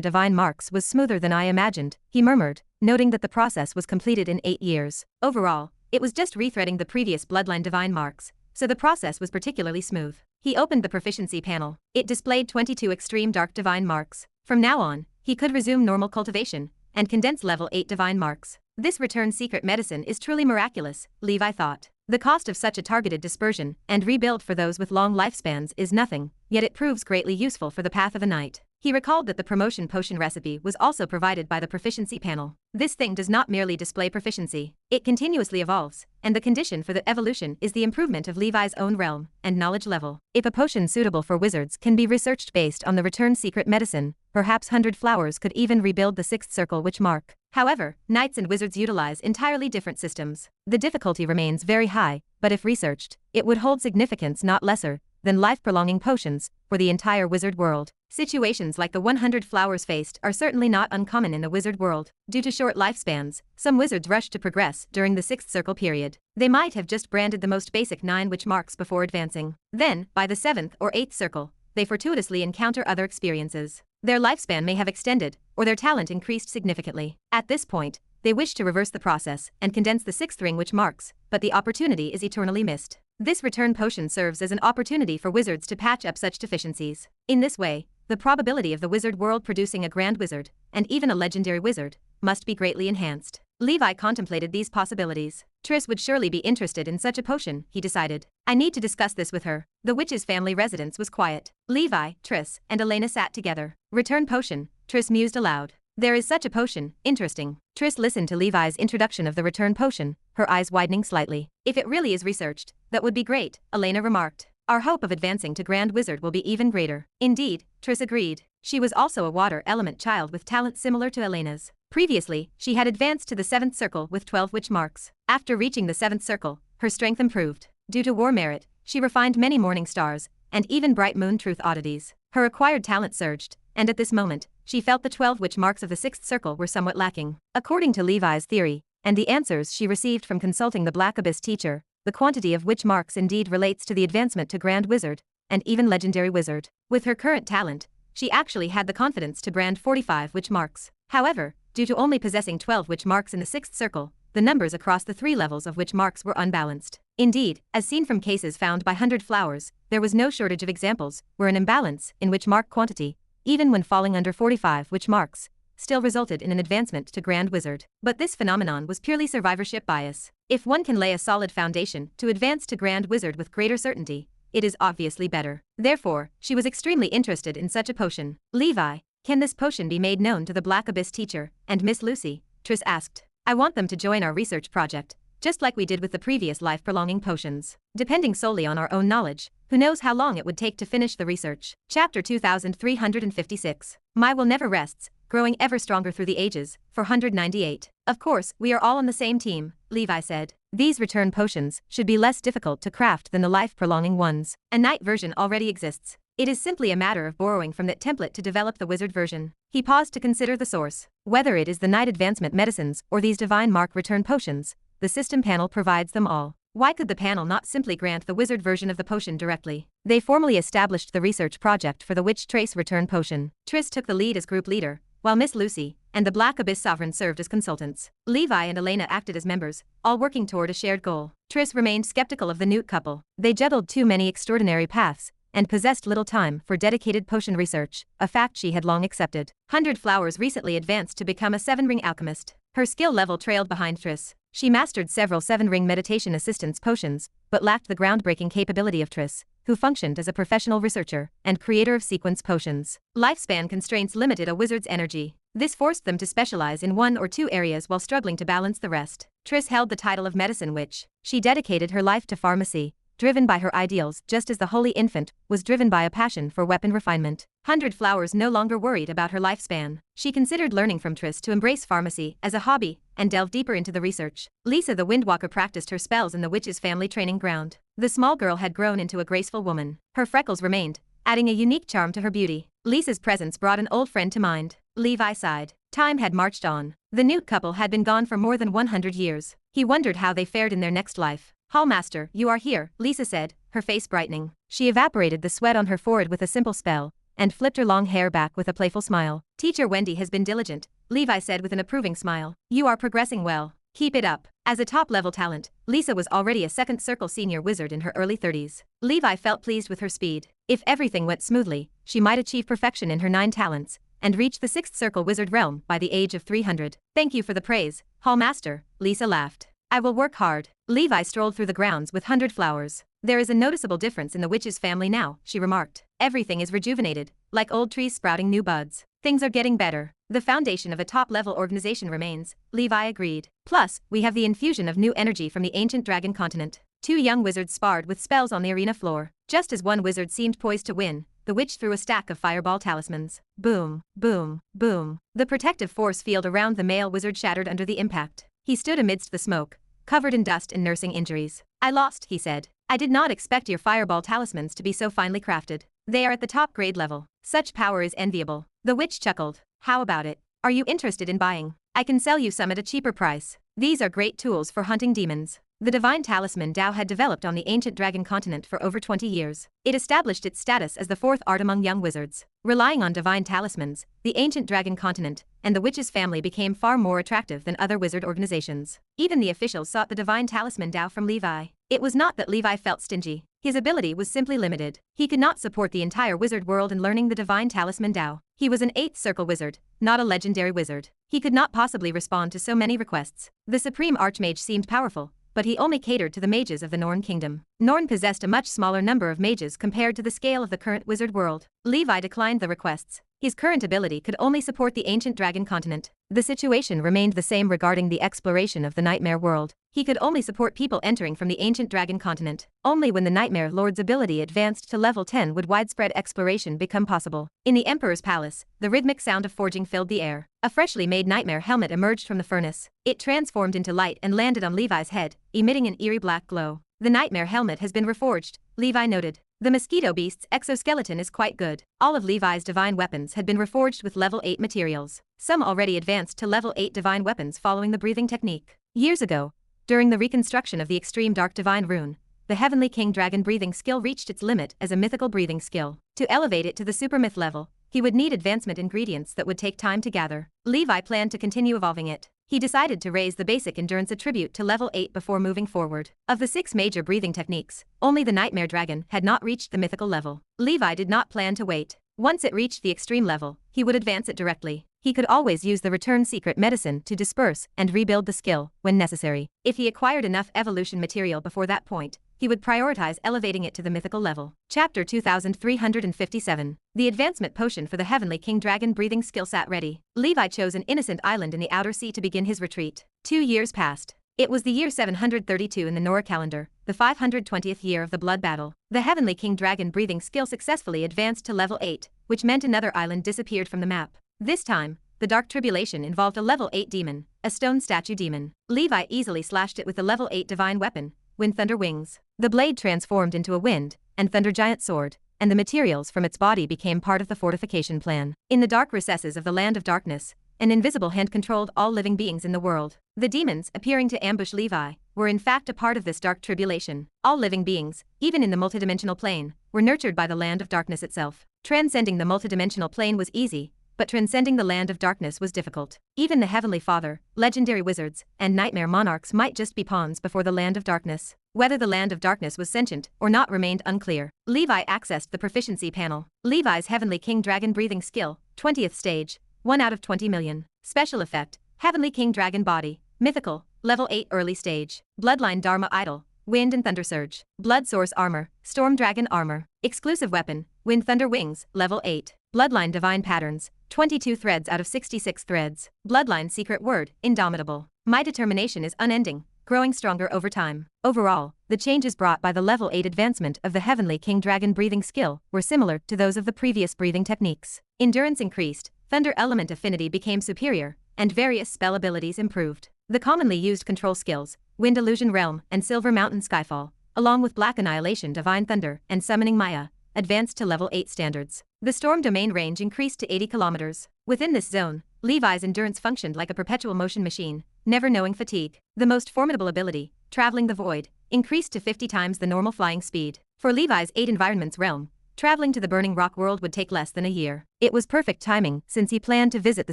Speaker 1: divine marks was smoother than I imagined, he murmured, noting that the process was completed in 8 years. Overall, it was just rethreading the previous bloodline divine marks, so the process was particularly smooth. He opened the proficiency panel. It displayed 22 extreme dark divine marks. From now on, he could resume normal cultivation and condense level 8 divine marks. This return secret medicine is truly miraculous, Levi thought. The cost of such a targeted dispersion and rebuild for those with long lifespans is nothing, yet it proves greatly useful for the path of a knight. He recalled that the promotion potion recipe was also provided by the proficiency panel. This thing does not merely display proficiency, it continuously evolves, and the condition for the evolution is the improvement of Levi's own realm and knowledge level. If a potion suitable for wizards can be researched based on the return secret medicine, perhaps 100 flowers could even rebuild the 6th circle witch mark. However, knights and wizards utilize entirely different systems. The difficulty remains very high, but if researched, it would hold significance not lesser than life-prolonging potions for the entire wizard world. Situations like the 100 flowers faced are certainly not uncommon in the wizard world. Due to short lifespans, some wizards rush to progress during the 6th circle period. They might have just branded the most basic 9 witch marks before advancing. Then, by the 7th or 8th circle, they fortuitously encounter other experiences. Their lifespan may have extended, or their talent increased significantly. At this point, they wish to reverse the process and condense the 6th ring witch marks, but the opportunity is eternally missed. This return potion serves as an opportunity for wizards to patch up such deficiencies. In this way, the probability of the wizard world producing a grand wizard, and even a legendary wizard, must be greatly enhanced. Levi contemplated these possibilities. Triss would surely be interested in such a potion, he decided. I need to discuss this with her. The witch's family residence was quiet. Levi, Triss, and Elena sat together. Return potion, Triss mused aloud. There is such a potion, interesting. Triss listened to Levi's introduction of the return potion, her eyes widening slightly. If it really is researched, that would be great, Elena remarked. Our hope of advancing to Grand Wizard will be even greater. Indeed, Triss agreed. She was also a water element child with talent similar to Elena's. Previously, she had advanced to the 7th circle with 12 witch marks. After reaching the 7th circle, her strength improved. Due to war merit, she refined many morning stars and even bright moon truth oddities. Her acquired talent surged, and at this moment, she felt the 12 witch marks of the sixth circle were somewhat lacking. According to Levi's theory, and the answers she received from consulting the Black Abyss teacher, the quantity of witch marks indeed relates to the advancement to Grand Wizard, and even Legendary Wizard. With her current talent, she actually had the confidence to brand 45 witch marks. However, due to only possessing 12 witch marks in the sixth circle, the numbers across the 3 levels of witch marks were unbalanced. Indeed, as seen from cases found by 100 Flowers, there was no shortage of examples where an imbalance in witch mark quantity, even when falling under 45 witch marks, still resulted in an advancement to Grand Wizard. But this phenomenon was purely survivorship bias. If one can lay a solid foundation to advance to Grand Wizard with greater certainty, it is obviously better. Therefore, she was extremely interested in such a potion. Levi, can this potion be made known to the Black Abyss teacher and Miss Lucy? Triss asked. I want them to join our research project, just like we did with the previous life-prolonging potions. Depending solely on our own knowledge, who knows how long it would take to finish the research. Chapter 2356. My will never rests, growing ever stronger through the ages, 498. Of course, we are all on the same team, Levi said. These return potions should be less difficult to craft than the life-prolonging ones. A night version already exists. It is simply a matter of borrowing from that template to develop the wizard version. He paused to consider the source. Whether it is the night advancement medicines or these divine mark return potions, the system panel provides them all. Why could the panel not simply grant the wizard version of the potion directly? They formally established the research project for the Witch Trace return potion. Triss took the lead as group leader, while Miss Lucy and the Black Abyss Sovereign served as consultants. Levi and Elena acted as members, all working toward a shared goal. Triss remained skeptical of the Newt couple. They juggled too many extraordinary paths, and possessed little time for dedicated potion research, a fact she had long accepted. 100 Flowers recently advanced to become a 7-ring alchemist. Her skill level trailed behind Triss. She mastered several 7-ring meditation assistance potions, but lacked the groundbreaking capability of Triss, who functioned as a professional researcher and creator of sequence potions. Lifespan constraints limited a wizard's energy. This forced them to specialize in 1 or 2 areas while struggling to balance the rest. Triss held the title of medicine witch. She dedicated her life to pharmacy, driven by her ideals just as the Holy Infant was driven by a passion for weapon refinement. 100 Flowers no longer worried about her lifespan. She considered learning from Triss to embrace pharmacy as a hobby and delve deeper into the research. Lisa the Windwalker practiced her spells in the witch's family training ground. The small girl had grown into a graceful woman. Her freckles remained, adding a unique charm to her beauty. Lisa's presence brought an old friend to mind. Levi sighed. Time had marched on. The Newt couple had been gone for more than 100 years. He wondered how they fared in their next life. Hallmaster, you are here, Lisa said, her face brightening. She evaporated the sweat on her forehead with a simple spell, and flipped her long hair back with a playful smile. Teacher Wendy has been diligent, Levi said with an approving smile. You are progressing well. Keep it up. As a top-level talent, Lisa was already a second circle senior wizard in her early 30s. Levi felt pleased with her speed. If everything went smoothly, she might achieve perfection in her 9 talents, and reach the 6th circle wizard realm by the age of 300. Thank you for the praise, Hallmaster, Lisa laughed. I will work hard. Levi strolled through the grounds with 100 Flowers. There is a noticeable difference in the witch's family now, she remarked. Everything is rejuvenated, like old trees sprouting new buds. Things are getting better. The foundation of a top-level organization remains, Levi agreed. Plus, we have the infusion of new energy from the ancient dragon continent. 2 young wizards sparred with spells on the arena floor. Just as one wizard seemed poised to win, the witch threw a stack of fireball talismans. Boom, boom, boom. The protective force field around the male wizard shattered under the impact. He stood amidst the smoke, covered in dust and nursing injuries. I lost, he said. I did not expect your fireball talismans to be so finely crafted. They are at the top grade level. Such power is enviable. The witch chuckled. How about it? Are you interested in buying? I can sell you some at a cheaper price. These are great tools for hunting demons. The divine talisman Tao had developed on the ancient dragon continent for over 20 years. It established its status as the 4th art among young wizards. Relying on divine talismans, the ancient dragon continent and the witch's family became far more attractive than other wizard organizations. Even the officials sought the divine talisman Tao from Levi. It was not that Levi felt stingy. His ability was simply limited. He could not support the entire wizard world in learning the divine talisman Tao. He was an 8th circle wizard, not a legendary wizard. He could not possibly respond to so many requests. The supreme archmage seemed powerful, but he only catered to the mages of the Norn kingdom. Norn possessed a much smaller number of mages compared to the scale of the current wizard world. Levi declined the requests. His current ability could only support the ancient dragon continent. The situation remained the same regarding the exploration of the nightmare world. He could only support people entering from the ancient dragon continent. Only when the nightmare lord's ability advanced to level 10 would widespread exploration become possible. In the emperor's palace, the rhythmic sound of forging filled the air. A freshly made nightmare helmet emerged from the furnace. It transformed into light and landed on Levi's head, emitting an eerie black glow. The nightmare helmet has been reforged, Levi noted. The mosquito beast's exoskeleton is quite good. All of Levi's divine weapons had been reforged with level 8 materials. Some already advanced to level 8 divine weapons following the breathing technique. Years ago, during the reconstruction of the extreme dark divine rune, the Heavenly King Dragon breathing skill reached its limit as a mythical breathing skill. To elevate it to the super myth level, he would need advancement ingredients that would take time to gather. Levi planned to continue evolving it. He decided to raise the basic endurance attribute to level 8 before moving forward. Of the 6 major breathing techniques, only the Nightmare Dragon had not reached the mythical level. Levi did not plan to wait. Once it reached the extreme level, he would advance it directly. He could always use the return secret medicine to disperse and rebuild the skill when necessary. If he acquired enough evolution material before that point, he would prioritize elevating it to the mythical level. Chapter 2357. The advancement potion for the Heavenly King Dragon breathing skill sat ready. Levi chose an innocent island in the outer sea to begin his retreat. 2 years passed. It was the year 732 in the Nora calendar, the 520th year of the blood battle. The Heavenly King Dragon breathing skill successfully advanced to level 8, which meant another island disappeared from the map. This time, the Dark Tribulation involved a level 8 demon, a stone statue demon. Levi easily slashed it with the level 8 divine weapon, Wind Thunder Wings. The blade transformed into a wind and thunder giant sword, and the materials from its body became part of the fortification plan. In the dark recesses of the land of darkness, an invisible hand controlled all living beings in the world. The demons, appearing to ambush Levi, were in fact a part of this dark tribulation. All living beings, even in the multidimensional plane, were nurtured by the land of darkness itself. Transcending the multidimensional plane was easy, but transcending the land of darkness was difficult. Even the Heavenly Father, legendary wizards, and nightmare monarchs might just be pawns before the land of darkness. Whether the land of darkness was sentient or not remained unclear. Levi accessed the proficiency panel. Levi's Heavenly King Dragon breathing skill, 20th stage, 1 out of 20 million. Special effect, Heavenly King Dragon body, mythical, level 8 early stage. Bloodline Dharma idol, wind and thunder surge. Blood source armor, storm dragon armor. Exclusive weapon, wind thunder wings, level 8. Bloodline divine patterns, 22 threads out of 66 threads. Bloodline secret word, indomitable. My determination is unending, growing stronger over time. Overall, the changes brought by the level 8 advancement of the Heavenly King Dragon breathing skill were similar to those of the previous breathing techniques. Endurance increased, thunder element affinity became superior, and various spell abilities improved. The commonly used control skills, Wind Illusion Realm and Silver Mountain Skyfall, along with Black Annihilation Divine Thunder and Summoning Maya, advanced to level 8 standards. The storm domain range increased to 80 kilometers. Within this zone, Levi's endurance functioned like a perpetual motion machine, never knowing fatigue. The most formidable ability, Traveling the Void, increased to 50 times the normal flying speed. For Levi's 8 environments realm, traveling to the Burning Rock world would take less than a year. It was perfect timing since he planned to visit the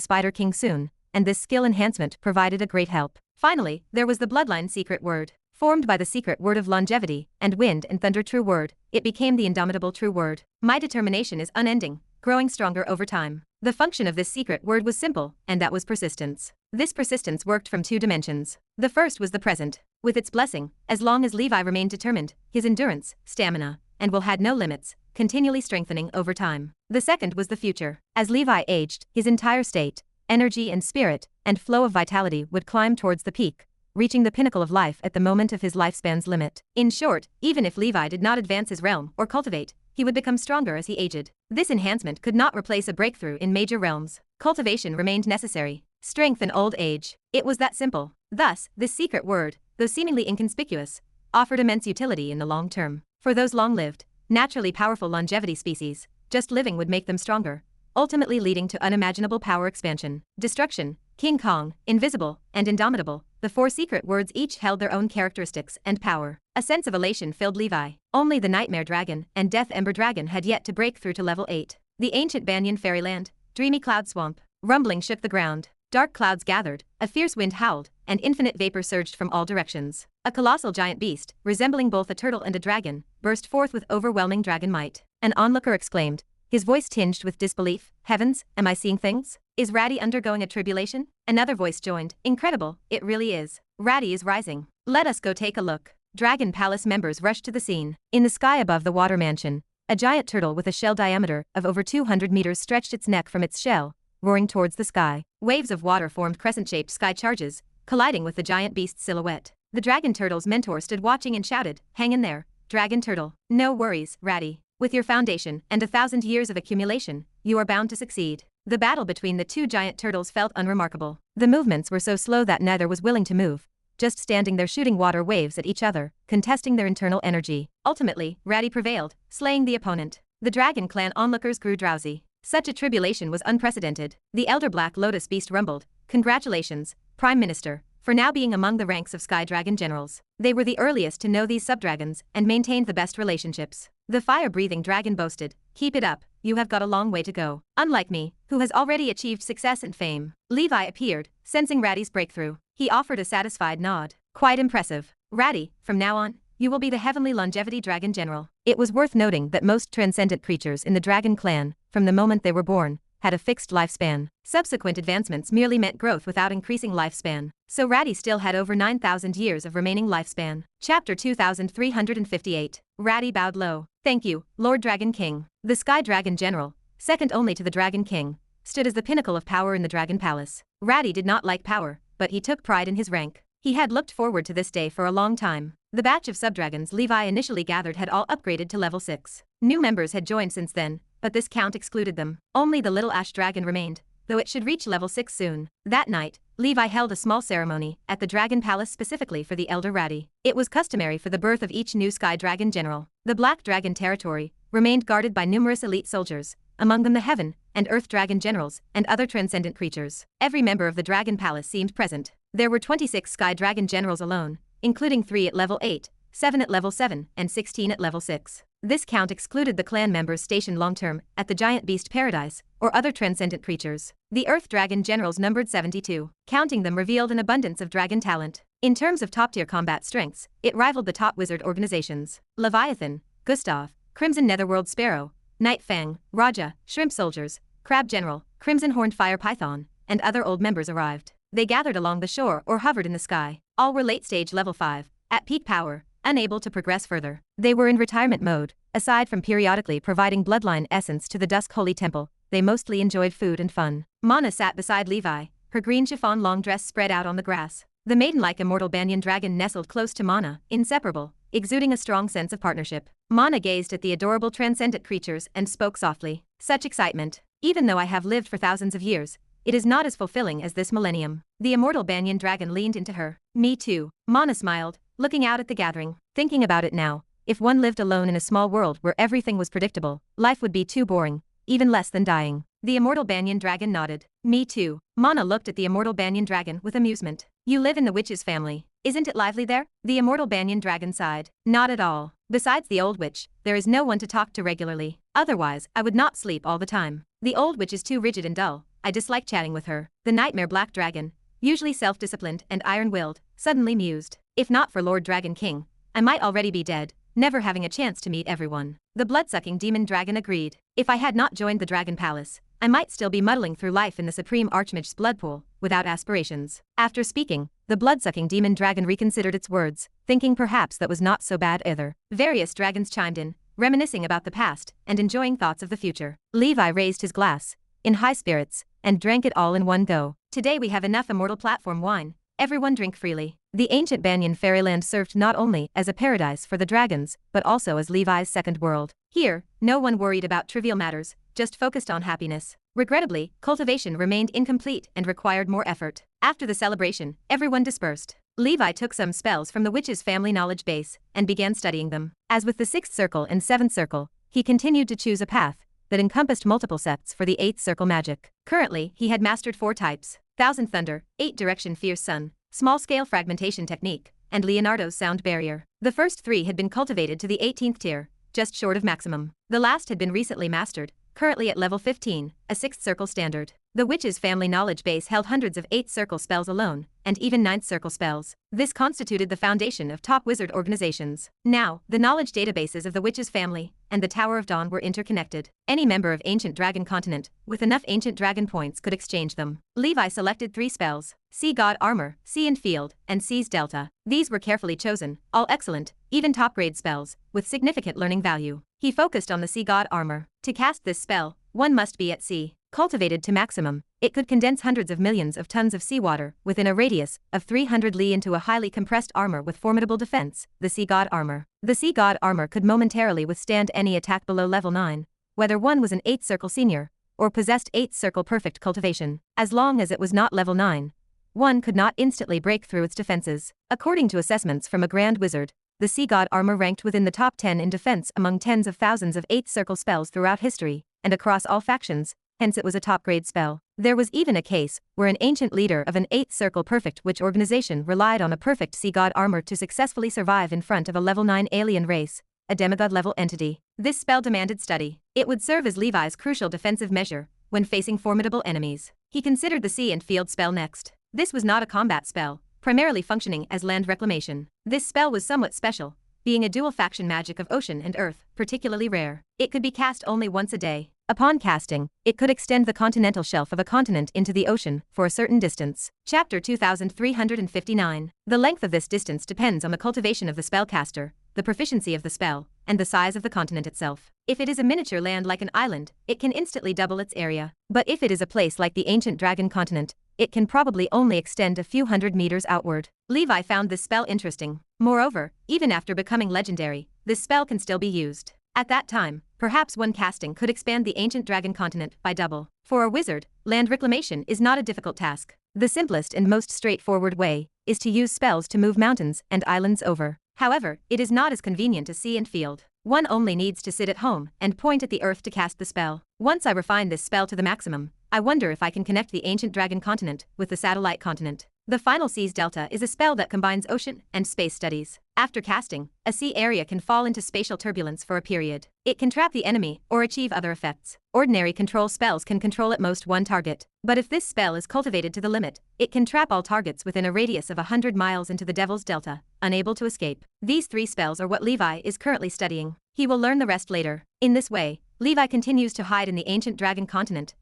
Speaker 1: Spider King soon, and this skill enhancement provided a great help. Finally, there was the Bloodline secret word. Formed by the secret word of longevity and wind and thunder true word, it became the indomitable true word. My determination is unending, growing stronger over time. The function of this secret word was simple, and that was persistence. This persistence worked from 2 dimensions. The first was the present. With its blessing, as long as Levi remained determined, his endurance, stamina, and will had no limits, continually strengthening over time. The second was the future. As Levi aged, his entire state, energy and spirit, and flow of vitality would climb towards the peak, reaching the pinnacle of life at the moment of his lifespan's limit. In short, even if Levi did not advance his realm or cultivate, he would become stronger as he aged. This enhancement could not replace a breakthrough in major realms. Cultivation remained necessary. Strength in old age. It was that simple. Thus, this secret word, though seemingly inconspicuous, offered immense utility in the long term. For those long-lived, naturally powerful longevity species, just living would make them stronger, ultimately leading to unimaginable power expansion. Destruction, King Kong, Invisible, and Indomitable, the 4 secret words each held their own characteristics and power. A sense of elation filled Levi. Only the Nightmare Dragon and Death Ember Dragon had yet to break through to level 8. The ancient Banyan Fairyland, dreamy cloud swamp, rumbling shook the ground. Dark clouds gathered, a fierce wind howled, and infinite vapor surged from all directions. A colossal giant beast, resembling both a turtle and a dragon, burst forth with overwhelming dragon might. An onlooker exclaimed, his voice tinged with disbelief, "Heavens, am I seeing things? Is Ratty undergoing a tribulation?" Another voice joined, "Incredible, it really is. Ratty is rising. Let us go take a look." Dragon Palace members rushed to the scene. In the sky above the water mansion, a giant turtle with a shell diameter of over 200 meters stretched its neck from its shell, roaring towards the sky. Waves of water formed crescent-shaped sky charges, colliding with the giant beast's silhouette. The dragon turtle's mentor stood watching and shouted, "Hang in there, dragon turtle. No worries, Ratty. With your foundation and 1,000 years of accumulation, you are bound to succeed." The battle between the 2 giant turtles felt unremarkable. The movements were so slow that neither was willing to move, just standing there shooting water waves at each other, contesting their internal energy. Ultimately, Ratty prevailed, slaying the opponent. The Dragon Clan onlookers grew drowsy. Such a tribulation was unprecedented. The elder Black Lotus Beast rumbled, "Congratulations, Prime Minister, for now being among the ranks of Sky Dragon generals." They were the earliest to know these subdragons and maintained the best relationships. The fire-breathing dragon boasted, "Keep it up, you have got a long way to go. Unlike me, who has already achieved success and fame." Levi appeared, sensing Ratty's breakthrough. He offered a satisfied nod. "Quite impressive. Ratty, from now on, you will be the Heavenly Longevity Dragon General." It was worth noting that most transcendent creatures in the Dragon Clan, from the moment they were born, had a fixed lifespan. Subsequent advancements merely meant growth without increasing lifespan. So Ratty still had over 9,000 years of remaining lifespan. Chapter 2358. Ratty bowed low. "Thank you, Lord Dragon King." The Sky Dragon General, second only to the Dragon King, stood as the pinnacle of power in the Dragon Palace. Ratty did not like power, but he took pride in his rank. He had looked forward to this day for a long time. The batch of subdragons Levi initially gathered had all upgraded to level 6. New members had joined since then, but this count excluded them. Only the little ash dragon remained, though it should reach level 6 soon. That night, Levi held a small ceremony at the Dragon Palace specifically for the elder Ratty. It was customary for the birth of each new Sky Dragon General. The Black Dragon territory remained guarded by numerous elite soldiers, among them the Heaven and Earth Dragon Generals and other transcendent creatures. Every member of the Dragon Palace seemed present. There were 26 Sky Dragon Generals alone, including 3 at level 8, 7 at level 7, and 16 at level 6. This count excluded the clan members stationed long-term at the Giant Beast Paradise or other transcendent creatures. The Earth Dragon Generals numbered 72. Counting them revealed an abundance of dragon talent. In terms of top-tier combat strengths, it rivaled the top wizard organizations. Leviathan, Gustav, Crimson Netherworld Sparrow, Night Fang, Raja, Shrimp Soldiers, Crab General, Crimson Horned Fire Python, and other old members arrived. They gathered along the shore or hovered in the sky. All were late-stage level 5, at peak power, unable to progress further. They were in retirement mode. Aside from periodically providing bloodline essence to the Dusk Holy Temple, they mostly enjoyed food and fun. Mana sat beside Levi, her green chiffon long dress spread out on the grass. The maiden-like immortal banyan dragon nestled close to Mana, inseparable, exuding a strong sense of partnership. Mana gazed at the adorable transcendent creatures and spoke softly. "Such excitement. Even though I have lived for thousands of years, it is not as fulfilling as this millennium." The immortal banyan dragon leaned into her. "Me too." Mana smiled, looking out at the gathering. "Thinking about it now, if one lived alone in a small world where everything was predictable, life would be too boring, even less than dying." The immortal banyan dragon nodded. "Me too." Mana looked at the immortal banyan dragon with amusement. "You live in the witch's family. Isn't it lively there?" The immortal banyan dragon sighed. "Not at all. Besides the old witch, there is no one to talk to regularly. Otherwise, I would not sleep all the time. The old witch is too rigid and dull. I dislike chatting with her." The nightmare black dragon, usually self-disciplined and iron-willed, suddenly mused. "If not for Lord Dragon King, I might already be dead, never having a chance to meet everyone." The blood-sucking demon dragon agreed. "If I had not joined the Dragon Palace, I might still be muddling through life in the Supreme Archmage's blood pool, without aspirations." After speaking, the blood-sucking demon dragon reconsidered its words, thinking perhaps that was not so bad either. Various dragons chimed in, reminiscing about the past and enjoying thoughts of the future. Levi raised his glass, in high spirits, and drank it all in one go. "Today we have enough immortal platform wine. Everyone drink freely." The ancient Banyan fairyland served not only as a paradise for the dragons, but also as Levi's second world. Here, no one worried about trivial matters, just focused on happiness. Regrettably, cultivation remained incomplete and required more effort. After the celebration, everyone dispersed. Levi took some spells from the witch's family knowledge base and began studying them. As with the 6th circle and 7th circle, he continued to choose a path that encompassed multiple septs for the 8th circle magic. Currently, he had mastered 4 types: Thousand Thunder, 8 Direction Fierce Sun, Small-Scale Fragmentation Technique, and Leonardo's Sound Barrier. The first 3 had been cultivated to the 18th tier, just short of maximum. The last had been recently mastered, currently at level 15, a 6th circle standard. The witch's family knowledge base held hundreds of 8th circle spells alone, and even 9th circle spells. This constituted the foundation of top wizard organizations. Now, the knowledge databases of the witch's family and the Tower of Dawn were interconnected. Any member of Ancient Dragon Continent with enough Ancient Dragon points could exchange them. Levi selected 3 spells: Sea God Armor, Sea and Field, and Sea's Delta. These were carefully chosen, all excellent, even top-grade spells, with significant learning value. He focused on the Sea God Armor. To cast this spell, one must be at sea. Cultivated to maximum, it could condense hundreds of millions of tons of seawater within a radius of 300 li into a highly compressed armor with formidable defense, the Sea God Armor. The Sea God Armor could momentarily withstand any attack below level 9, whether one was an 8th circle senior or possessed 8th circle perfect cultivation. As long as it was not level 9, one could not instantly break through its defenses. According to assessments from a Grand Wizard, the Sea God armor ranked within the top 10 in defense among tens of thousands of 8th circle spells throughout history, and across all factions, hence it was a top-grade spell. There was even a case where an ancient leader of an 8th circle perfect witch organization relied on a perfect Sea God armor to successfully survive in front of a level 9 alien race, a demigod-level entity. This spell demanded study. It would serve as Levi's crucial defensive measure when facing formidable enemies. He considered the sea and field spell next. This was not a combat spell, primarily functioning as land reclamation. This spell was somewhat special, being a dual faction magic of ocean and earth, particularly rare. It could be cast only once a day. Upon casting, it could extend the continental shelf of a continent into the ocean for a certain distance. Chapter 2359. The length of this distance depends on the cultivation of the spellcaster, the proficiency of the spell, and the size of the continent itself. If it is a miniature land like an island, it can instantly double its area. But if it is a place like the ancient dragon continent, it can probably only extend a few hundred meters outward. Levi found this spell interesting. Moreover, even after becoming legendary, this spell can still be used. At that time, perhaps one casting could expand the ancient dragon continent by double. For a wizard, land reclamation is not a difficult task. The simplest and most straightforward way is to use spells to move mountains and islands over. However, it is not as convenient as sea and field. One only needs to sit at home and point at the earth to cast the spell. Once I refine this spell to the maximum, I wonder if I can connect the ancient dragon continent with the satellite continent. The Final Seas Delta is a spell that combines ocean and space studies. After casting, a sea area can fall into spatial turbulence for a period. It can trap the enemy or achieve other effects. Ordinary control spells can control at most one target. But if this spell is cultivated to the limit, it can trap all targets within a radius of 100 miles into the Devil's Delta, unable to escape. These three spells are what Levi is currently studying. He will learn the rest later. In this way, Levi continues to hide in the ancient dragon continent,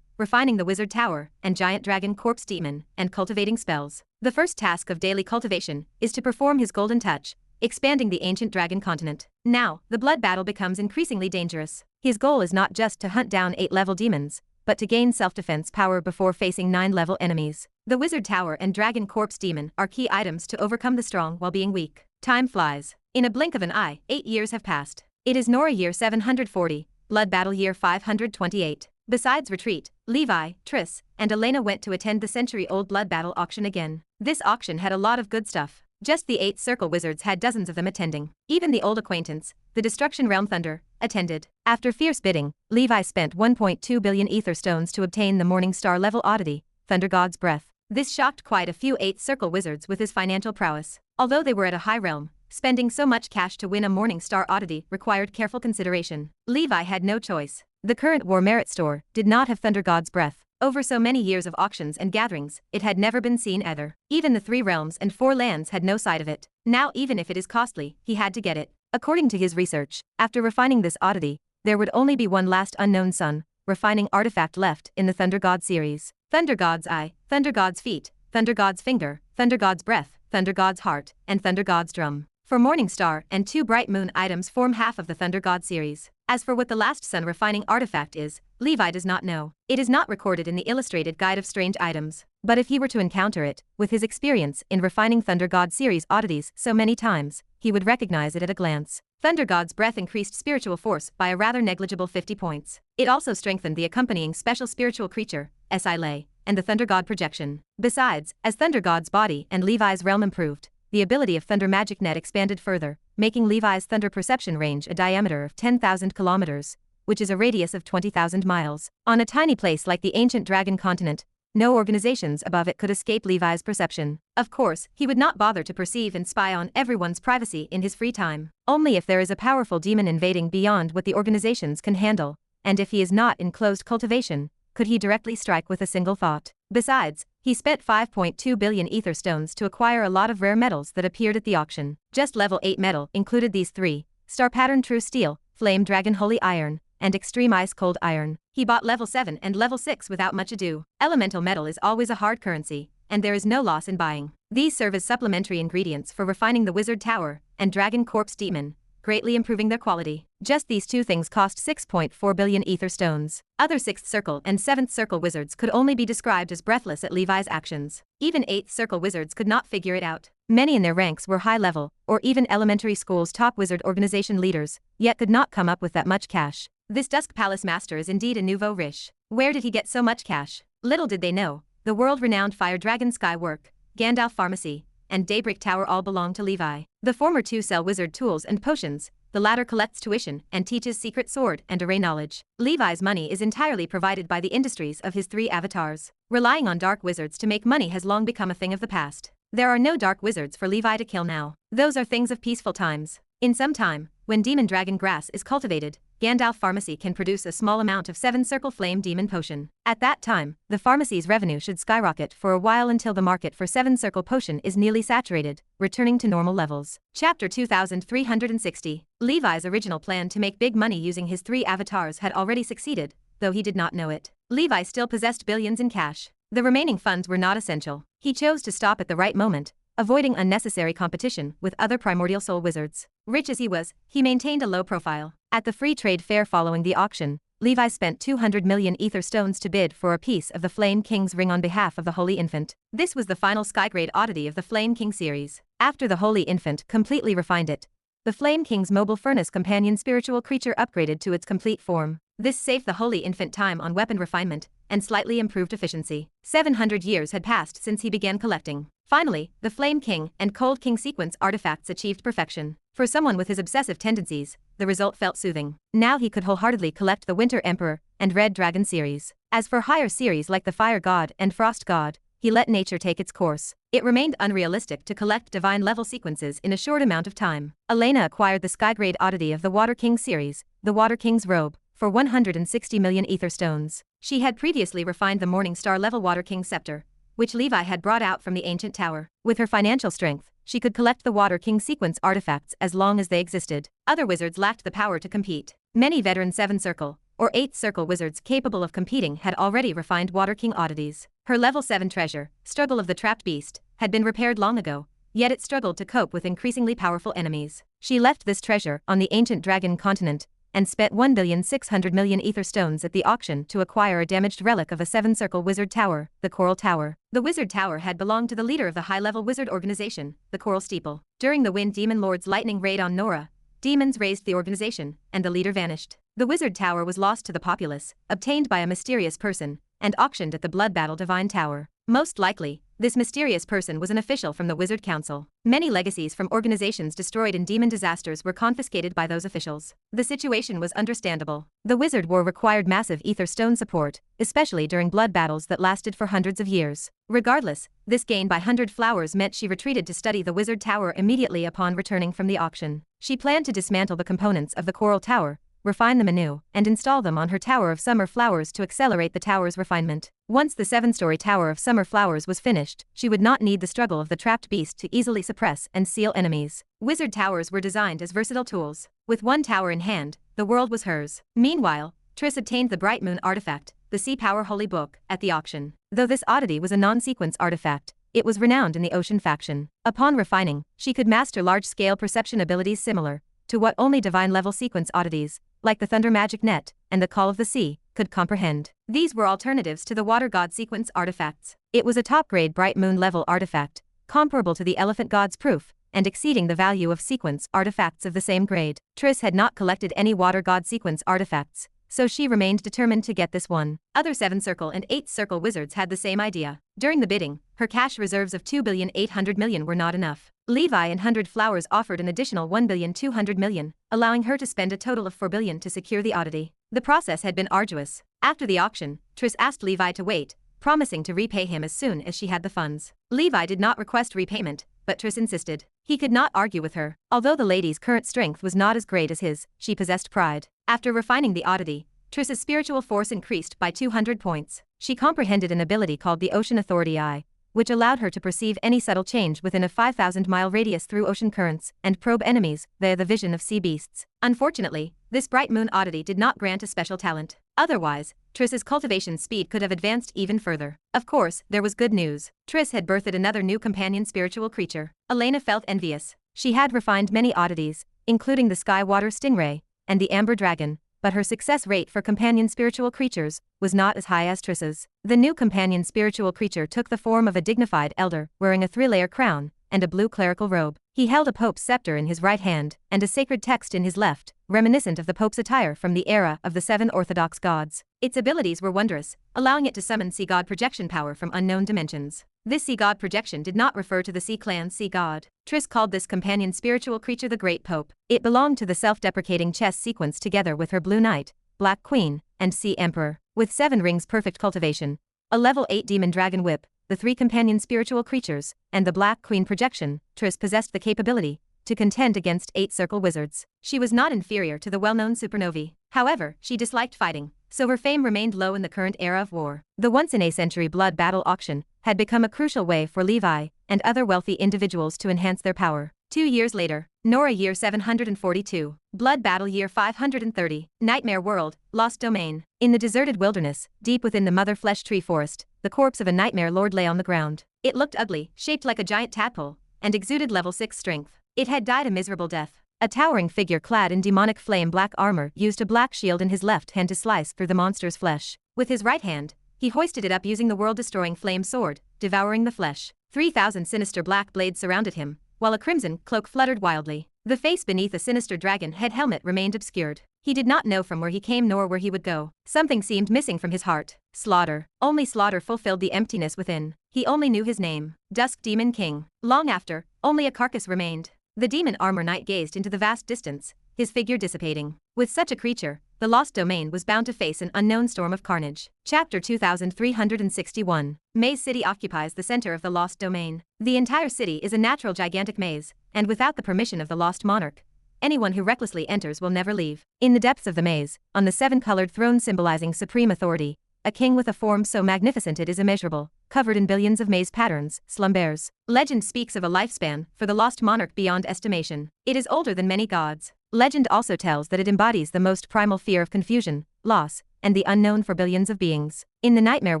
Speaker 1: refining the wizard tower and giant dragon corpse demon, and cultivating spells. The first task of daily cultivation is to perform his golden touch, expanding the ancient dragon continent. Now, the blood battle becomes increasingly dangerous. His goal is not just to hunt down 8-level demons, but to gain self-defense power before facing 9-level enemies. The wizard tower and dragon corpse demon are key items to overcome the strong while being weak. Time flies. In a blink of an eye, 8 years have passed. It is Nora year 740, blood battle year 528. Besides retreat, Levi, Triss, and Elena went to attend the century-old blood battle auction again. This auction had a lot of good stuff. Just the 8th circle wizards had dozens of them attending. Even the old acquaintance, the Destruction Realm Thunder, attended. After fierce bidding, Levi spent 1.2 billion ether stones to obtain the Morning Star level oddity, Thunder God's Breath. This shocked quite a few 8th circle wizards with his financial prowess. Although they were at a high realm, spending so much cash to win a Morning Star oddity required careful consideration. Levi had no choice. The current War Merit store did not have Thunder God's Breath. Over so many years of auctions and gatherings, it had never been seen either. Even the 3 realms and 4 lands had no sight of it. Now even if it is costly, he had to get it. According to his research, after refining this oddity, there would only be one last unknown sun, refining artifact left in the Thunder God series. Thunder God's Eye, Thunder God's Feet, Thunder God's Finger, Thunder God's Breath, Thunder God's Heart, and Thunder God's Drum. For Morning Star and 2 Bright Moon items form half of the Thunder God series. As for what the last sun refining artifact is, Levi does not know. It is not recorded in the illustrated guide of strange items. But if he were to encounter it, with his experience in refining Thunder God series oddities so many times, he would recognize it at a glance. Thunder God's Breath increased spiritual force by a rather negligible 50 points. It also strengthened the accompanying special spiritual creature, Si-Lay, and the Thunder God projection. Besides, as Thunder God's body and Levi's realm improved, the ability of Thunder Magic Net expanded further, making Levi's thunder perception range a diameter of 10,000 kilometers, which is a radius of 20,000 miles. On a tiny place like the ancient dragon continent, no organizations above it could escape Levi's perception. Of course, he would not bother to perceive and spy on everyone's privacy in his free time. Only if there is a powerful demon invading beyond what the organizations can handle, and if he is not in closed cultivation, could he directly strike with a single thought. Besides, he spent 5.2 billion ether stones to acquire a lot of rare metals that appeared at the auction. Just level 8 metal included these 3, Star Pattern True Steel, Flame Dragon Holy Iron, and Extreme Ice Cold Iron. He bought level 7 and level 6 without much ado. Elemental metal is always a hard currency, and there is no loss in buying. These serve as supplementary ingredients for refining the Wizard Tower and Dragon Corpse Demon, greatly improving their quality. Just these 2 things cost 6.4 billion ether stones. Other 6th circle and 7th circle wizards could only be described as breathless at Levi's actions. Even 8th circle wizards could not figure it out. Many in their ranks were high level, or even elementary school's top wizard organization leaders, yet could not come up with that much cash. This Dusk Palace master is indeed a nouveau riche. Where did he get so much cash? Little did they know, the world-renowned fire dragon Skywork, Gandalf Pharmacy, and Daybreak Tower all belong to Levi. The former two sell wizard tools and potions, the latter collects tuition and teaches secret sword and array knowledge. Levi's money is entirely provided by the industries of his 3 avatars. Relying on dark wizards to make money has long become a thing of the past. There are no dark wizards for Levi to kill now. Those are things of peaceful times. In some time, when demon dragon grass is cultivated, Gandalf Pharmacy can produce a small amount of 7-circle flame demon potion. At that time, the pharmacy's revenue should skyrocket for a while until the market for 7-circle potion is nearly saturated, returning to normal levels. Chapter 2360. Levi's original plan to make big money using his 3 avatars had already succeeded, though he did not know it. Levi still possessed billions in cash. The remaining funds were not essential. He chose to stop at the right moment, avoiding unnecessary competition with other primordial soul wizards. Rich as he was, he maintained a low profile. At the free trade fair following the auction, Levi spent 200 million ether stones to bid for a piece of the Flame King's ring on behalf of the Holy Infant. This was the final skygrade oddity of the Flame King series. After the Holy Infant completely refined it, the Flame King's mobile furnace companion spiritual creature upgraded to its complete form. This saved the Holy Infant time on weapon refinement and slightly improved efficiency. 700 years had passed since he began collecting. Finally, the Flame King and Cold King sequence artifacts achieved perfection. For someone with his obsessive tendencies, the result felt soothing. Now he could wholeheartedly collect the Winter Emperor and Red Dragon series. As for higher series like the Fire God and Frost God, he let nature take its course. It remained unrealistic to collect divine-level sequences in a short amount of time. Elena acquired the skygrade oddity of the Water King series, the Water King's Robe, for 160 million ether stones. She had previously refined the Morning Star level Water King scepter, which Levi had brought out from the ancient tower. With her financial strength, she could collect the Water King sequence artifacts as long as they existed. Other wizards lacked the power to compete. Many veteran 7-circle or 8-circle wizards capable of competing had already refined Water King oddities. Her level 7 treasure, Struggle of the Trapped Beast, had been repaired long ago, yet it struggled to cope with increasingly powerful enemies. She left this treasure on the ancient dragon continent and spent 1,600,000,000 ether stones at the auction to acquire a damaged relic of a 7-circle wizard tower, the Coral Tower. The wizard tower had belonged to the leader of the high-level wizard organization, the Coral Steeple. During the Wind Demon Lord's lightning raid on Nora, demons razed the organization, and the leader vanished. The wizard tower was lost to the populace, obtained by a mysterious person, and auctioned at the Blood Battle Divine Tower. Most likely, this mysterious person was an official from the Wizard Council. Many legacies from organizations destroyed in demon disasters were confiscated by those officials. The situation was understandable. The Wizard War required massive ether stone support, especially during blood battles that lasted for hundreds of years. Regardless, this gain by 100 flowers meant she retreated to study the Wizard Tower immediately upon returning from the auction. She planned to dismantle the components of the Coral Tower, refine them anew, and install them on her Tower of Summer Flowers to accelerate the tower's refinement. Once the 7-story Tower of Summer Flowers was finished, she would not need the struggle of the trapped beast to easily suppress and seal enemies. Wizard towers were designed as versatile tools. With one tower in hand, the world was hers. Meanwhile, Triss obtained the Bright Moon artifact, the Sea Power Holy Book, at the auction. Though this oddity was a non-sequence artifact, it was renowned in the Ocean faction. Upon refining, she could master large-scale perception abilities similar to what only divine-level sequence oddities, like the Thunder Magic Net and the Call of the Sea, could comprehend. These were alternatives to the Water God sequence artifacts. It was a top-grade Bright Moon level artifact, comparable to the Elephant God's Proof, and exceeding the value of sequence artifacts of the same grade. Triss had not collected any Water God sequence artifacts, so she remained determined to get this one. Other 7-circle and 8-circle wizards had the same idea. During the bidding, her cash reserves of 2,800,000,000 were not enough. Levi and 100 Flowers offered an additional 1,200,000,000, allowing her to spend a total of 4 billion to secure the oddity. The process had been arduous. After the auction, Triss asked Levi to wait, promising to repay him as soon as she had the funds. Levi did not request repayment, but Triss insisted. He could not argue with her. Although the lady's current strength was not as great as his, she possessed pride. After refining the oddity, Triss's spiritual force increased by 200 points. She comprehended an ability called the Ocean Authority Eye, which allowed her to perceive any subtle change within a 5,000-mile radius through ocean currents and probe enemies via the vision of sea beasts. Unfortunately, this Bright Moon oddity did not grant a special talent. Otherwise, Triss's cultivation speed could have advanced even further. Of course, there was good news. Triss had birthed another new companion spiritual creature. Elena felt envious. She had refined many oddities, including the Sky Water Stingray and the Amber Dragon, but her success rate for companion spiritual creatures was not as high as Triss's. The new companion spiritual creature took the form of a dignified elder wearing a 3-layer crown and a blue clerical robe. He held a pope's scepter in his right hand and a sacred text in his left, reminiscent of the pope's attire from the era of the 7 Orthodox gods. Its abilities were wondrous, allowing it to summon sea god projection power from unknown dimensions. This sea god projection did not refer to the sea clan's sea god. Triss called this companion spiritual creature the Great Pope. It belonged to the self-deprecating chess sequence together with her Blue Knight, Black Queen, and Sea Emperor. With 7 rings perfect cultivation, a level 8 demon dragon whip, the 3 companion spiritual creatures, and the Black Queen projection, Triss possessed the capability to contend against 8 circle wizards. She was not inferior to the well-known supernovae. However, she disliked fighting, so her fame remained low in the current era of war. The once-in-a-century blood battle auction had become a crucial way for Levi and other wealthy individuals to enhance their power. 2 years later, Nora year 742, Blood Battle year 530, Nightmare World, Lost Domain. In the deserted wilderness, deep within the Mother Flesh Tree Forest, the corpse of a nightmare lord lay on the ground. It looked ugly, shaped like a giant tadpole, and exuded level 6 strength. It had died a miserable death. A towering figure clad in demonic flame black armor used a black shield in his left hand to slice through the monster's flesh. With his right hand, he hoisted it up using the world-destroying flame sword, devouring the flesh. 3,000 sinister black blades surrounded him, while a crimson cloak fluttered wildly. The face beneath a sinister dragon head helmet remained obscured. He did not know from where he came nor where he would go. Something seemed missing from his heart. Slaughter. Only slaughter fulfilled the emptiness within. He only knew his name. Dusk Demon King. Long after, only a carcass remained. The demon armor knight gazed into the vast distance, his figure dissipating. With such a creature, the Lost Domain was bound to face an unknown storm of carnage. Chapter 2361. Maze City occupies the center of the Lost Domain. The entire city is a natural gigantic maze, and without the permission of the Lost Monarch, anyone who recklessly enters will never leave. In the depths of the maze, on the 7-colored throne symbolizing supreme authority, a king with a form so magnificent it is immeasurable, covered in billions of maze patterns, slumbers. Legend speaks of a lifespan for the lost monarch beyond estimation. It is older than many gods. Legend also tells that it embodies the most primal fear of confusion, loss, and the unknown for billions of beings. In the nightmare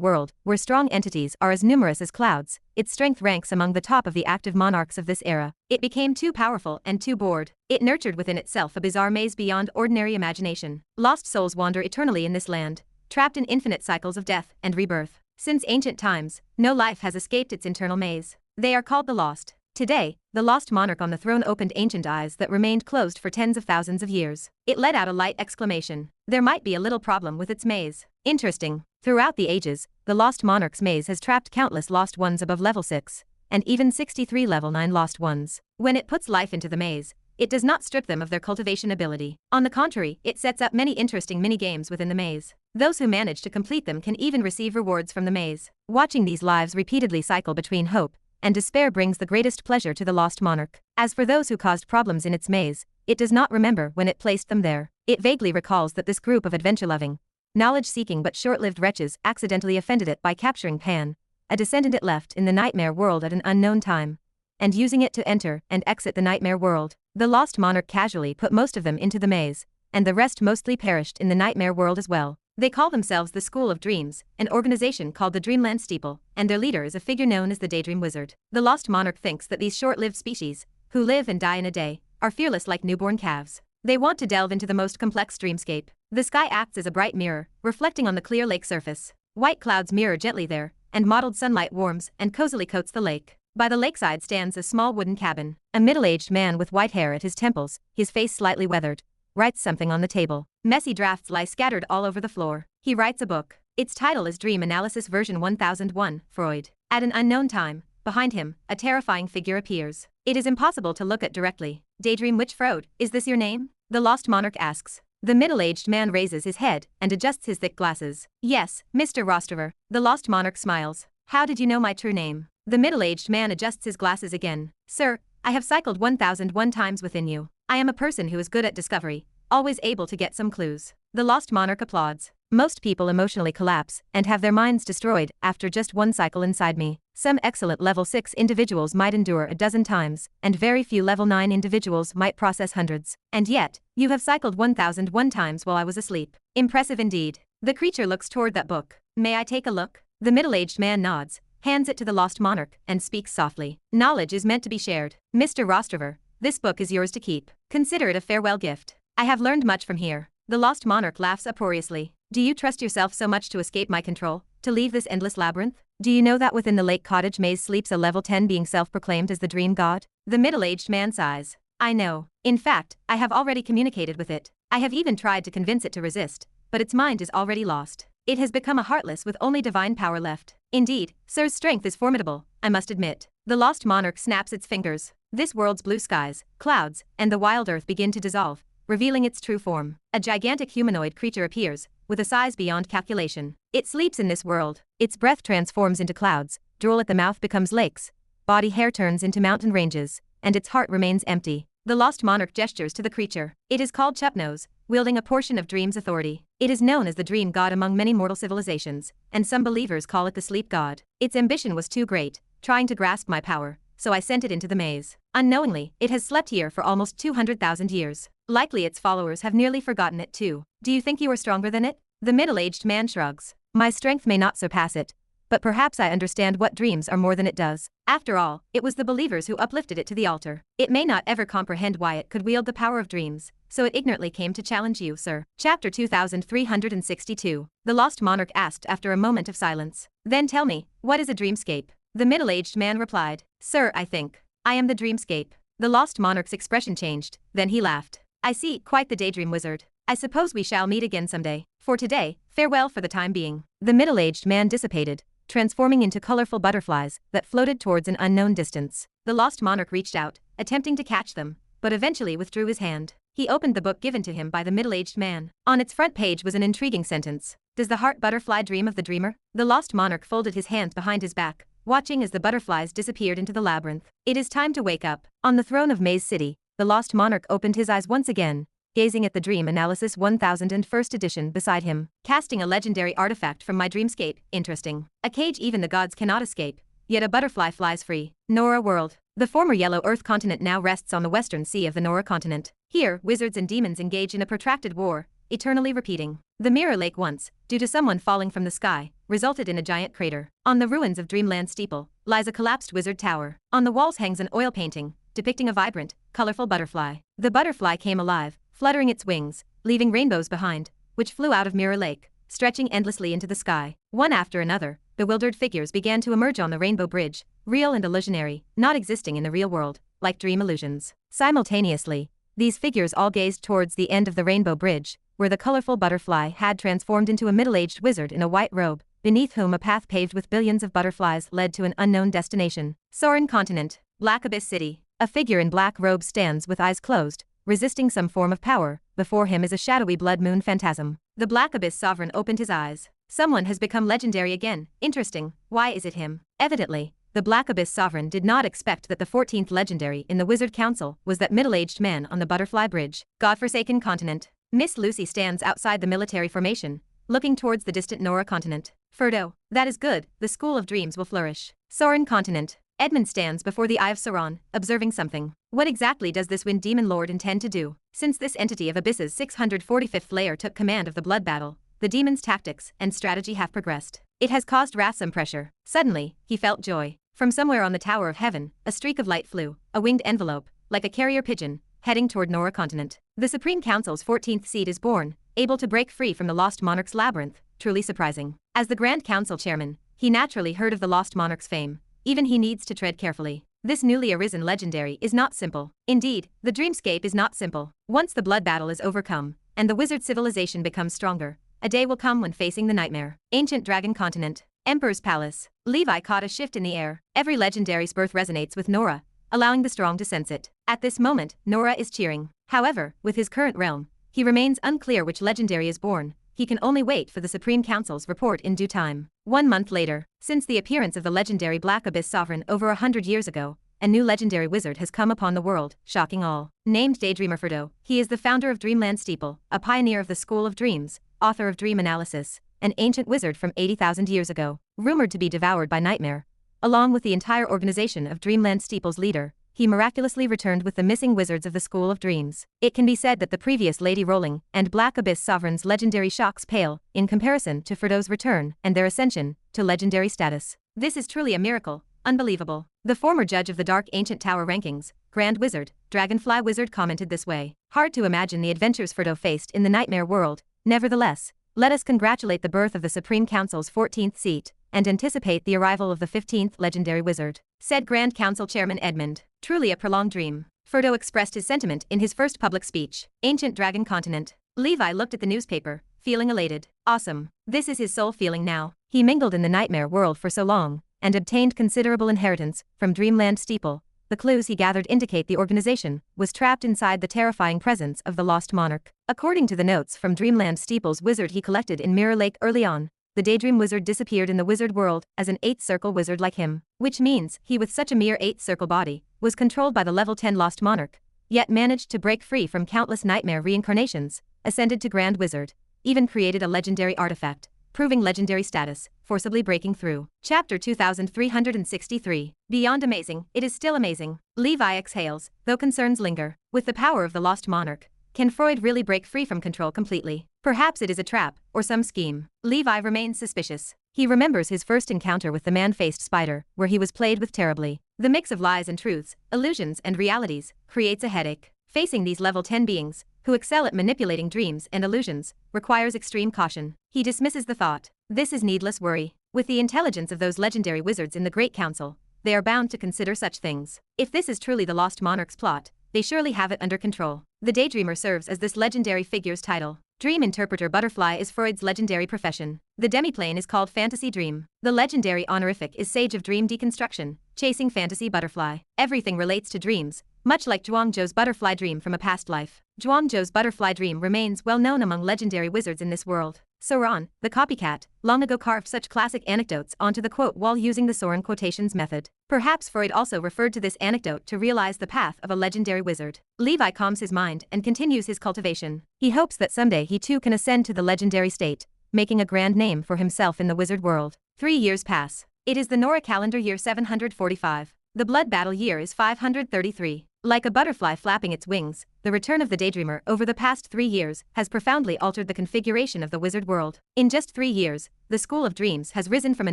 Speaker 1: world, where strong entities are as numerous as clouds, its strength ranks among the top of the active monarchs of this era. It became too powerful and too bored. It nurtured within itself a bizarre maze beyond ordinary imagination. Lost souls wander eternally in this land, trapped in infinite cycles of death and rebirth. Since ancient times, no life has escaped its internal maze. They are called the Lost. Today, the Lost Monarch on the throne opened ancient eyes that remained closed for tens of thousands of years. It let out a light exclamation. There might be a little problem with its maze. Interesting. Throughout the ages, the Lost Monarch's maze has trapped countless lost ones above level 6, and even 63 level 9 lost ones. When it puts life into the maze, it does not strip them of their cultivation ability. On the contrary, it sets up many interesting mini-games within the maze. Those who manage to complete them can even receive rewards from the maze. Watching these lives repeatedly cycle between hope and despair brings the greatest pleasure to the Lost Monarch. As for those who caused problems in its maze, it does not remember when it placed them there. It vaguely recalls that this group of adventure-loving, knowledge-seeking but short-lived wretches accidentally offended it by capturing Pan, a descendant it left in the nightmare world at an unknown time, and using it to enter and exit the nightmare world. The Lost Monarch casually put most of them into the maze, and the rest mostly perished in the nightmare world as well. They call themselves the School of Dreams, an organization called the Dreamland Steeple, and their leader is a figure known as the Daydream Wizard. The Lost Monarch thinks that these short-lived species, who live and die in a day, are fearless like newborn calves. They want to delve into the most complex dreamscape. The sky acts as a bright mirror, reflecting on the clear lake surface. White clouds mirror gently there, and mottled sunlight warms and cozily coats the lake. By the lakeside stands a small wooden cabin. A middle-aged man with white hair at his temples, his face slightly weathered, writes something on the table. Messy drafts lie scattered all over the floor. He writes a book. Its title is Dream Analysis version 1001, Freud. At an unknown time, behind him, a terrifying figure appears. It is impossible to look at directly. Daydream Witch Freud, is this your name? The Lost Monarch asks. The middle-aged man raises his head and adjusts his thick glasses. Yes, Mr. Rostover. The Lost Monarch smiles. How did you know my true name? The middle-aged man adjusts his glasses again. Sir, I have cycled 1001 times within you. I am a person who is good at discovery, always able to get some clues. The Lost Monarch applauds. Most people emotionally collapse and have their minds destroyed after just one cycle inside me. Some excellent level 6 individuals might endure a dozen times, and very few level 9 individuals might process hundreds. And yet, you have cycled 1001 times while I was asleep. Impressive indeed. The creature looks toward that book. May I take a look? The middle-aged man nods, hands it to the Lost Monarch, and speaks softly. Knowledge is meant to be shared. Mr. Rostover, this book is yours to keep. Consider it a farewell gift. I have learned much from here. The Lost Monarch laughs uproariously. Do you trust yourself so much to escape my control, to leave this endless labyrinth? Do you know that within the Lake Cottage maze sleeps a level 10 being self-proclaimed as the Dream God? The middle-aged man sighs. I know. In fact, I have already communicated with it. I have even tried to convince it to resist, but its mind is already lost. It has become a heartless with only divine power left. Indeed, Sir's strength is formidable, I must admit. The lost monarch snaps its fingers. This world's blue skies, clouds, and the wild earth begin to dissolve, revealing its true form. A gigantic humanoid creature appears, with a size beyond calculation. It sleeps in this world. Its breath transforms into clouds, drool at the mouth becomes lakes, body hair turns into mountain ranges, and its heart remains empty. The lost monarch gestures to the creature. It is called Chupnose, wielding a portion of Dream's authority. It is known as the dream god among many mortal civilizations, and some believers call it the sleep god. Its ambition was too great, trying to grasp my power, so I sent it into the maze. Unknowingly, it has slept here for almost 200,000 years. Likely its followers have nearly forgotten it too. Do you think you are stronger than it? The middle-aged man shrugs. My strength may not surpass it, but perhaps I understand what dreams are more than it does. After all, it was the believers who uplifted it to the altar. It may not ever comprehend why it could wield the power of dreams, so it ignorantly came to challenge you, sir. Chapter 2362. The lost monarch asked after a moment of silence. Then tell me, what is a dreamscape? The middle-aged man replied. Sir, I think I am the dreamscape. The lost monarch's expression changed, then he laughed. I see, quite the daydream wizard. I suppose we shall meet again someday. For today, farewell for the time being. The middle-aged man dissipated, transforming into colorful butterflies that floated towards an unknown distance. The lost monarch reached out, attempting to catch them, but eventually withdrew his hand. He opened the book given to him by the middle-aged man. On its front page was an intriguing sentence. Does the heart butterfly dream of the dreamer? The lost monarch folded his hands behind his back, watching as the butterflies disappeared into the labyrinth. It is time to wake up. On the throne of Maze City, the lost monarch opened his eyes once again, gazing at the Dream Analysis 1001st edition beside him. Casting a legendary artifact from my dreamscape, interesting. A cage even the gods cannot escape, yet a butterfly flies free. Nora world. The former Yellow Earth continent now rests on the western sea of the Nora continent. Here, wizards and demons engage in a protracted war, eternally repeating. The Mirror Lake once, due to someone falling from the sky, resulted in a giant crater. On the ruins of Dreamland Steeple, lies a collapsed wizard tower. On the walls hangs an oil painting, depicting a vibrant, colorful butterfly. The butterfly came alive, fluttering its wings, leaving rainbows behind, which flew out of Mirror Lake, stretching endlessly into the sky. One after another, bewildered figures began to emerge on the Rainbow Bridge, real and illusionary, not existing in the real world, like dream illusions. Simultaneously, these figures all gazed towards the end of the Rainbow Bridge, where the colorful butterfly had transformed into a middle-aged wizard in a white robe, beneath whom a path paved with billions of butterflies led to an unknown destination. Soren Continent, Black Abyss City. A figure in black robes stands with eyes closed, resisting some form of power. Before him is a shadowy blood moon phantasm. The Black Abyss sovereign opened his eyes. Someone has become legendary again. Interesting. Why is it him? Evidently, the Black Abyss sovereign did not expect that the 14th legendary in the Wizard Council was that middle-aged man on the Butterfly Bridge. Godforsaken Continent. Miss Lucy stands outside the military formation, looking towards the distant Nora continent. Frodo, that is good, the School of Dreams will flourish. Soren Continent. Edmund stands before the Eye of Sauron, observing something. What exactly does this Wind Demon Lord intend to do? Since this entity of Abyss's 645th layer took command of the blood battle, the demon's tactics and strategy have progressed. It has caused Wrath some pressure. Suddenly, he felt joy. From somewhere on the Tower of Heaven, a streak of light flew, a winged envelope, like a carrier pigeon, heading toward Nora continent. The Supreme Council's 14th seed is born, able to break free from the Lost Monarch's labyrinth, truly surprising. As the Grand Council chairman, he naturally heard of the Lost Monarch's fame. Even he needs to tread carefully. This newly arisen legendary is not simple. Indeed, the dreamscape is not simple. Once the blood battle is overcome, and the wizard civilization becomes stronger, a day will come when facing the nightmare. Ancient Dragon Continent. Emperor's Palace. Levi caught a shift in the air. Every legendary's birth resonates with Nora, allowing the strong to sense it. At this moment, Nora is cheering. However, with his current realm, he remains unclear which legendary is born. He can only wait for the Supreme Council's report in due time. 1 month later, since the appearance of the legendary Black Abyss Sovereign over 100 years ago, a new legendary wizard has come upon the world, shocking all. Named Daydreamer Frodo, he is the founder of Dreamland Steeple, a pioneer of the School of Dreams, author of Dream Analysis, an ancient wizard from 80,000 years ago, rumored to be devoured by nightmare. Along with the entire organization of Dreamland Steeple's leader, he miraculously returned with the missing wizards of the School of Dreams. It can be said that the previous Lady Rolling and Black Abyss Sovereign's legendary shocks pale in comparison to Frodo's return and their ascension to legendary status. This is truly a miracle, unbelievable. The former judge of the Dark Ancient Tower rankings, Grand Wizard, Dragonfly Wizard commented this way. Hard to imagine the adventures Frodo faced in the nightmare world. Nevertheless, let us congratulate the birth of the Supreme Council's 14th seat, and anticipate the arrival of the 15th legendary wizard, said Grand Council Chairman Edmund. Truly a prolonged dream. Frodo expressed his sentiment in his first public speech. Ancient Dragon Continent. Levi looked at the newspaper, feeling elated. Awesome. This is his soul feeling now. He mingled in the nightmare world for so long, and obtained considerable inheritance from Dreamland Steeple. The clues he gathered indicate the organization was trapped inside the terrifying presence of the lost monarch. According to the notes from Dreamland Steeple's wizard he collected in Mirror Lake early on, the Daydream Wizard disappeared in the wizard world as an 8th circle wizard like him, which means he with such a mere 8th circle body was controlled by the level 10 lost monarch, yet managed to break free from countless nightmare reincarnations, ascended to Grand Wizard, even created a legendary artifact, proving legendary status, forcibly breaking through. Chapter 2363. Beyond amazing, it is still amazing. Levi exhales, though concerns linger. With the power of the lost monarch, can Freud really break free from control completely? Perhaps it is a trap, or some scheme. Levi remains suspicious. He remembers his first encounter with the man-faced spider, where he was played with terribly. The mix of lies and truths, illusions and realities, creates a headache. Facing these level 10 beings, who excel at manipulating dreams and illusions, requires extreme caution. He dismisses the thought. This is needless worry. With the intelligence of those legendary wizards in the Great Council, they are bound to consider such things. If this is truly the Lost Monarch's plot, they surely have it under control. The Daydreamer serves as this legendary figure's title. Dream Interpreter Butterfly is Freud's legendary profession. The demiplane is called Fantasy Dream. The legendary honorific is Sage of Dream Deconstruction, Chasing Fantasy Butterfly. Everything relates to dreams, much like Zhuangzhou's butterfly dream from a past life. Zhuangzhou's butterfly dream remains well known among legendary wizards in this world. Soran, the copycat, long ago carved such classic anecdotes onto the quote wall using the Soran quotations method. Perhaps Freud also referred to this anecdote to realize the path of a legendary wizard. Levi calms his mind and continues his cultivation. He hopes that someday he too can ascend to the legendary state, making a grand name for himself in the wizard world. 3 years pass. It is the Nora calendar year 745. The blood battle year is 533. Like a butterfly flapping its wings, the return of the Daydreamer over the past 3 years has profoundly altered the configuration of the wizard world. In just 3 years, the School of Dreams has risen from a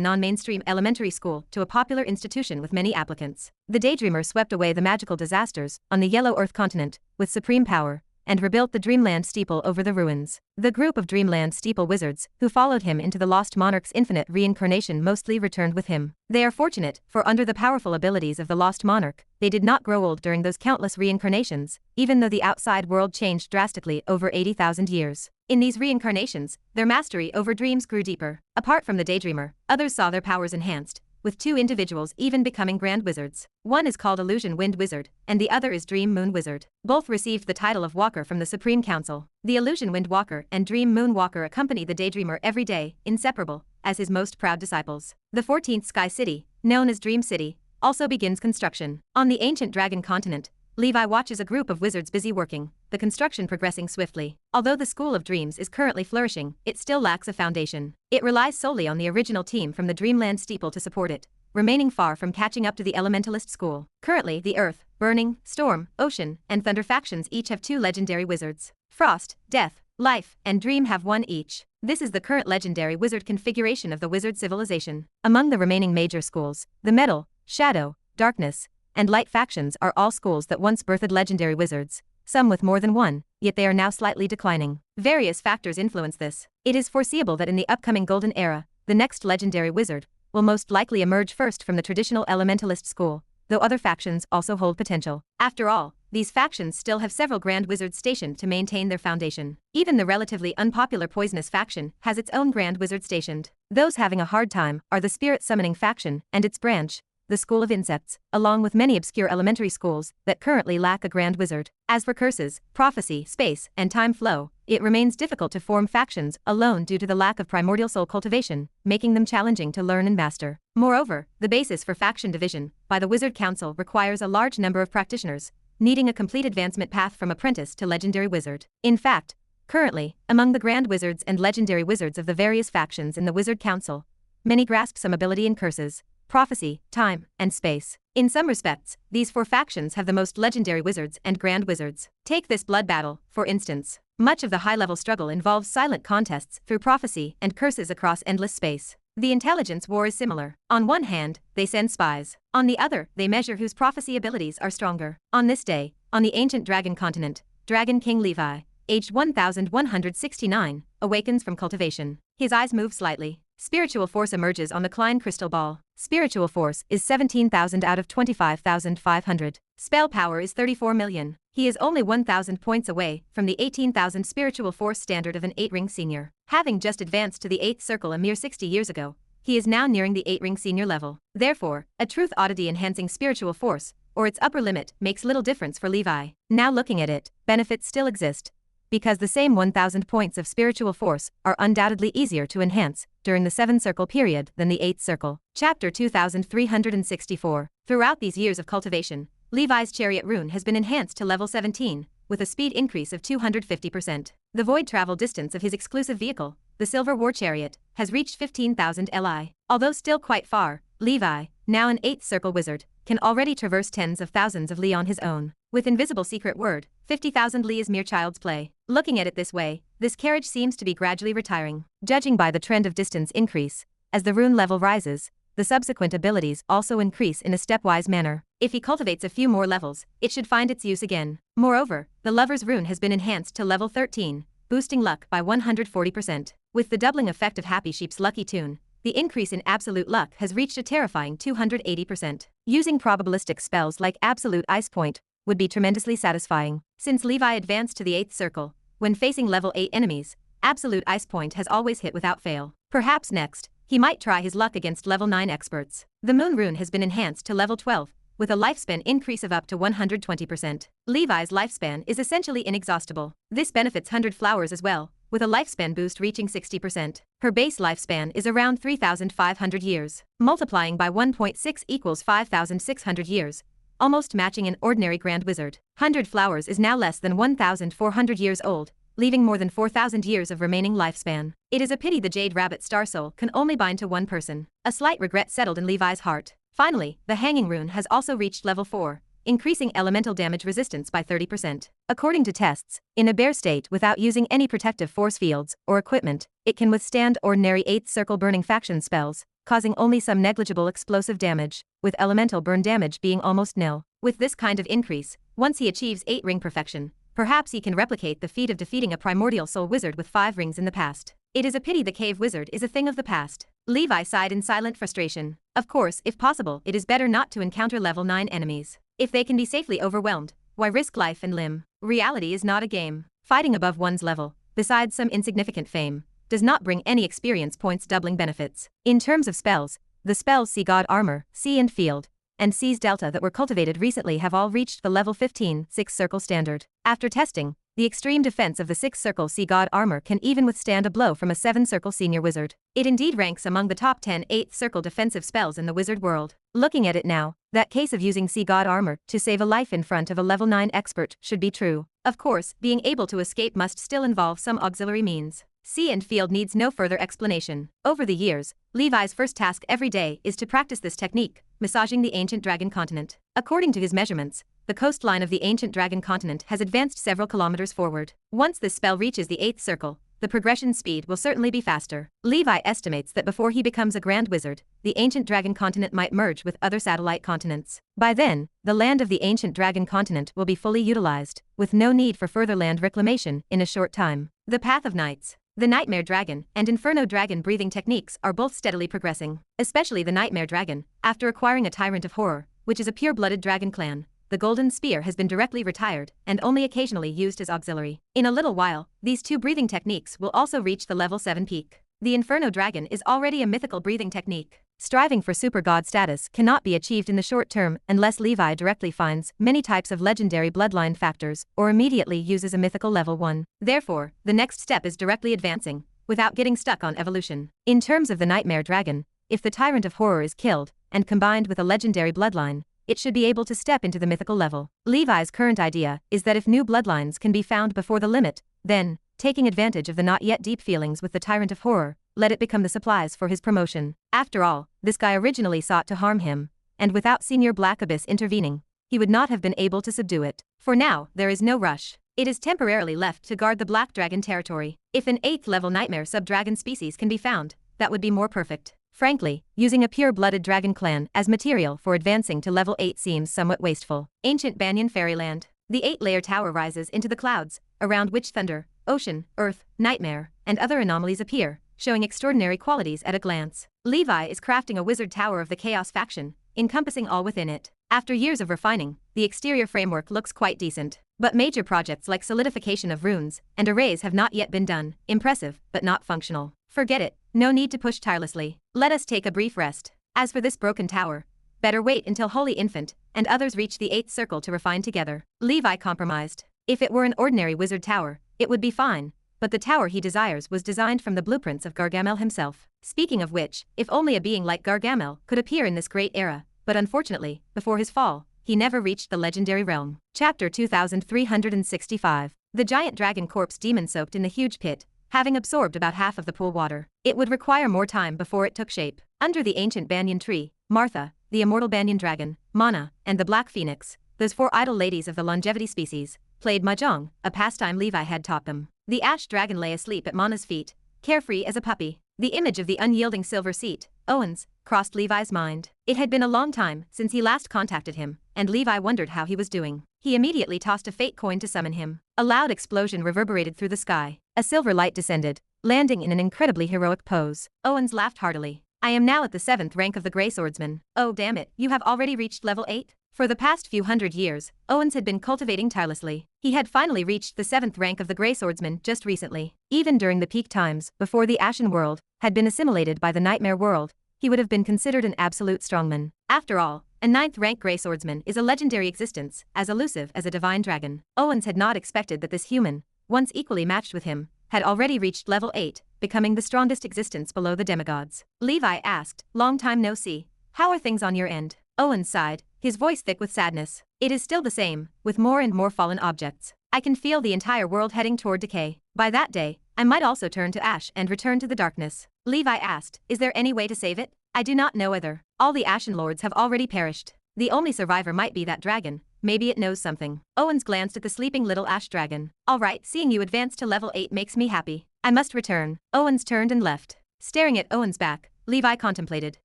Speaker 1: non-mainstream elementary school to a popular institution with many applicants. The Daydreamer swept away the magical disasters on the Yellow Earth continent with supreme power, and rebuilt the Dreamland Steeple over the ruins. The group of Dreamland Steeple wizards who followed him into the Lost Monarch's infinite reincarnation mostly returned with him. They are fortunate, for under the powerful abilities of the Lost Monarch, they did not grow old during those countless reincarnations, even though the outside world changed drastically over 80,000 years. In these reincarnations, their mastery over dreams grew deeper. Apart from the Daydreamer, others saw their powers enhanced, with 2 individuals even becoming Grand Wizards. One is called Illusion Wind Wizard, and the other is Dream Moon Wizard. Both received the title of Walker from the Supreme Council. The Illusion Wind Walker and Dream Moon Walker accompany the Daydreamer every day, inseparable, as his most proud disciples. The 14th Sky City, known as Dream City, also begins construction. On the ancient Dragon continent, Levi watches a group of wizards busy working, the construction progressing swiftly. Although the School of Dreams is currently flourishing, it still lacks a foundation. It relies solely on the original team from the Dreamland Steeple to support it, remaining far from catching up to the Elementalist School. Currently, the Earth, Burning, Storm, Ocean, and Thunder factions each have 2 legendary wizards. Frost, Death, Life, and Dream have 1 each. This is the current legendary wizard configuration of the wizard civilization. Among the remaining major schools, the Metal, Shadow, Darkness, and Light factions are all schools that once birthed legendary wizards, some with more than 1, yet they are now slightly declining. Various factors influence this. It is foreseeable that in the upcoming Golden Era, the next legendary wizard will most likely emerge first from the traditional Elementalist school, though other factions also hold potential. After all, these factions still have several Grand Wizards stationed to maintain their foundation. Even the relatively unpopular Poisonous faction has its own Grand Wizard stationed. Those having a hard time are the Spirit Summoning faction and its branch, the School of Insects, along with many obscure elementary schools that currently lack a Grand Wizard. As for curses, prophecy, space, and time flow, it remains difficult to form factions alone due to the lack of primordial soul cultivation, making them challenging to learn and master. Moreover, the basis for faction division by the Wizard Council requires a large number of practitioners, needing a complete advancement path from apprentice to legendary wizard. In fact, currently, among the Grand Wizards and legendary wizards of the various factions in the Wizard Council, many grasp some ability in curses, prophecy, time, and space. In some respects, these 4 factions have the most legendary wizards and Grand Wizards. Take this blood battle, for instance. Much of the high-level struggle involves silent contests through prophecy and curses across endless space. The intelligence war is similar. On one hand, they send spies. On the other, they measure whose prophecy abilities are stronger. On this day, on the ancient Dragon continent, Dragon King Levi, aged 1169, awakens from cultivation. His eyes move slightly. Spiritual force emerges on the Klein crystal ball. Spiritual force is 17,000 out of 25,500. Spell power is 34 million. He is only 1,000 points away from the 18,000 spiritual force standard of an 8-ring senior. Having just advanced to the 8th circle a mere 60 years ago, he is now nearing the 8-ring senior level. Therefore, a truth oddity enhancing spiritual force, or its upper limit, makes little difference for Levi. Now looking at it, benefits still exist, because the same 1,000 points of spiritual force are undoubtedly easier to enhance during the 7-circle period than the 8th circle. Chapter 2364. Throughout these years of cultivation, Levi's chariot rune has been enhanced to level 17, with a speed increase of 250%. The void travel distance of his exclusive vehicle, the Silver War Chariot, has reached 15,000 li. Although still quite far, Levi, now an 8th circle wizard, can already traverse tens of thousands of li on his own. With invisible secret word, 50,000 li is mere child's play. Looking at it this way, this carriage seems to be gradually retiring. Judging by the trend of distance increase, as the rune level rises, the subsequent abilities also increase in a stepwise manner. If he cultivates a few more levels, it should find its use again. Moreover, the Lover's rune has been enhanced to level 13, boosting luck by 140%. With the doubling effect of Happy Sheep's lucky tune, the increase in absolute luck has reached a terrifying 280%. Using probabilistic spells like Absolute Ice Point would be tremendously satisfying. Since Levi advanced to the 8th circle, when facing level 8 enemies, Absolute Ice Point has always hit without fail. Perhaps next, he might try his luck against level 9 experts. The Moon rune has been enhanced to level 12, with a lifespan increase of up to 120%. Levi's lifespan is essentially inexhaustible. This benefits 100 Flowers as well, with a lifespan boost reaching 60%. Her base lifespan is around 3,500 years. Multiplying by 1.6 equals 5,600 years, almost matching an ordinary Grand Wizard. 100 Flowers is now less than 1,400 years old, leaving more than 4,000 years of remaining lifespan. It is a pity the Jade Rabbit Star Soul can only bind to one person. A slight regret settled in Levi's heart. Finally, the Hanging rune has also reached level 4, increasing elemental damage resistance by 30%. According to tests, in a bare state without using any protective force fields or equipment, it can withstand ordinary 8th circle burning faction spells, causing only some negligible explosive damage, with elemental burn damage being almost nil. With this kind of increase, once he achieves 8-ring perfection, perhaps he can replicate the feat of defeating a primordial soul wizard with 5 rings in the past. It is a pity the cave wizard is a thing of the past. Levi sighed in silent frustration. Of course, if possible, it is better not to encounter level 9 enemies. If they can be safely overwhelmed, why risk life and limb? Reality is not a game. Fighting above one's level, besides some insignificant fame, does not bring any experience points doubling benefits. In terms of spells, the spells Sea God Armor, Sea and Field, and Seas Delta that were cultivated recently have all reached the level 15 6th circle standard. After testing, the extreme defense of the 6th circle Sea God Armor can even withstand a blow from a 7th circle senior wizard. It indeed ranks among the top 10 8th circle defensive spells in the wizard world. Looking at it now, that case of using Sea God Armor to save a life in front of a level 9 expert should be true. Of course, being able to escape must still involve some auxiliary means. Sea and Field needs no further explanation. Over the years, Levi's first task every day is to practice this technique, massaging the ancient dragon continent. According to his measurements, the coastline of the ancient dragon continent has advanced several kilometers forward. Once this spell reaches the 8th circle, the progression speed will certainly be faster. Levi estimates that before he becomes a grand wizard, the ancient dragon continent might merge with other satellite continents. By then, the land of the ancient dragon continent will be fully utilized, with no need for further land reclamation in a short time. The Path of Nights, the Nightmare Dragon and Inferno Dragon breathing techniques are both steadily progressing. Especially the Nightmare Dragon, after acquiring a Tyrant of Horror, which is a pure-blooded dragon clan, the Golden Spear has been directly retired and only occasionally used as auxiliary. In a little while, these two breathing techniques will also reach the level 7 peak. The Inferno Dragon is already a mythical breathing technique. Striving for super god status cannot be achieved in the short term unless Levi directly finds many types of legendary bloodline factors or immediately uses a mythical level 1. Therefore, the next step is directly advancing, without getting stuck on evolution. In terms of the Nightmare Dragon, if the Tyrant of Horror is killed and combined with a legendary bloodline, it should be able to step into the mythical level. Levi's current idea is that if new bloodlines can be found before the limit, then, taking advantage of the not yet deep feelings with the Tyrant of Horror, let it become the supplies for his promotion. After all, this guy originally sought to harm him, and without Senior Black Abyss intervening, he would not have been able to subdue it. For now, there is no rush. It is temporarily left to guard the Black Dragon territory. If an 8th level nightmare sub-dragon species can be found, that would be more perfect. Frankly, using a pure-blooded dragon clan as material for advancing to level 8 seems somewhat wasteful. Ancient Banyan Fairyland. The 8-layer tower rises into the clouds, around which thunder, ocean, earth, nightmare, and other anomalies appear, showing extraordinary qualities at a glance. Levi is crafting a wizard tower of the Chaos faction, encompassing all within it. After years of refining, the exterior framework looks quite decent. But major projects like solidification of runes and arrays have not yet been done. Impressive, but not functional. Forget it, no need to push tirelessly. Let us take a brief rest. As for this broken tower, better wait until Holy Infant and others reach the 8th circle to refine together. Levi compromised. If it were an ordinary wizard tower, it would be fine, but the tower he desires was designed from the blueprints of Gargamel himself. Speaking of which, if only a being like Gargamel could appear in this great era, but unfortunately, before his fall, he never reached the legendary realm. Chapter 2365. The giant dragon corpse demon soaked in the huge pit, having absorbed about half of the pool water. It would require more time before it took shape. Under the ancient banyan tree, Martha, the immortal banyan dragon, Mana, and the black phoenix, those 4 idle ladies of the longevity species, played mahjong, a pastime Levi had taught them. The ash dragon lay asleep at Mana's feet, carefree as a puppy. The image of the unyielding silver seat, Owen's, crossed Levi's mind. It had been a long time since he last contacted him, and Levi wondered how he was doing. He immediately tossed a fate coin to summon him. A loud explosion reverberated through the sky. A silver light descended, landing in an incredibly heroic pose. Owens laughed heartily. I am now at the 7th rank of the Grey Swordsman. Oh damn it, you have already reached level 8? For the past few hundred years, Owens had been cultivating tirelessly. He had finally reached the 7th rank of the Grey Swordsman just recently. Even during the peak times, before the Ashen World had been assimilated by the Nightmare World, he would have been considered an absolute strongman. After all, a 9th rank Grey Swordsman is a legendary existence, as elusive as a divine dragon. Owens had not expected that this human, once equally matched with him, had already reached level 8, becoming the strongest existence below the demigods. Levi asked, long time no see. How are things on your end? Owens sighed, his voice thick with sadness. It is still the same, with more and more fallen objects. I can feel the entire world heading toward decay. By that day, I might also turn to ash and return to the darkness. Levi asked, is there any way to save it? I do not know either. All the Ashen Lords have already perished. The only survivor might be that dragon. Maybe it knows something. Owens glanced at the sleeping little ash dragon. Alright, seeing you advance to level 8 makes me happy. I must return. Owens turned and left. Staring at Owens' back, Levi contemplated.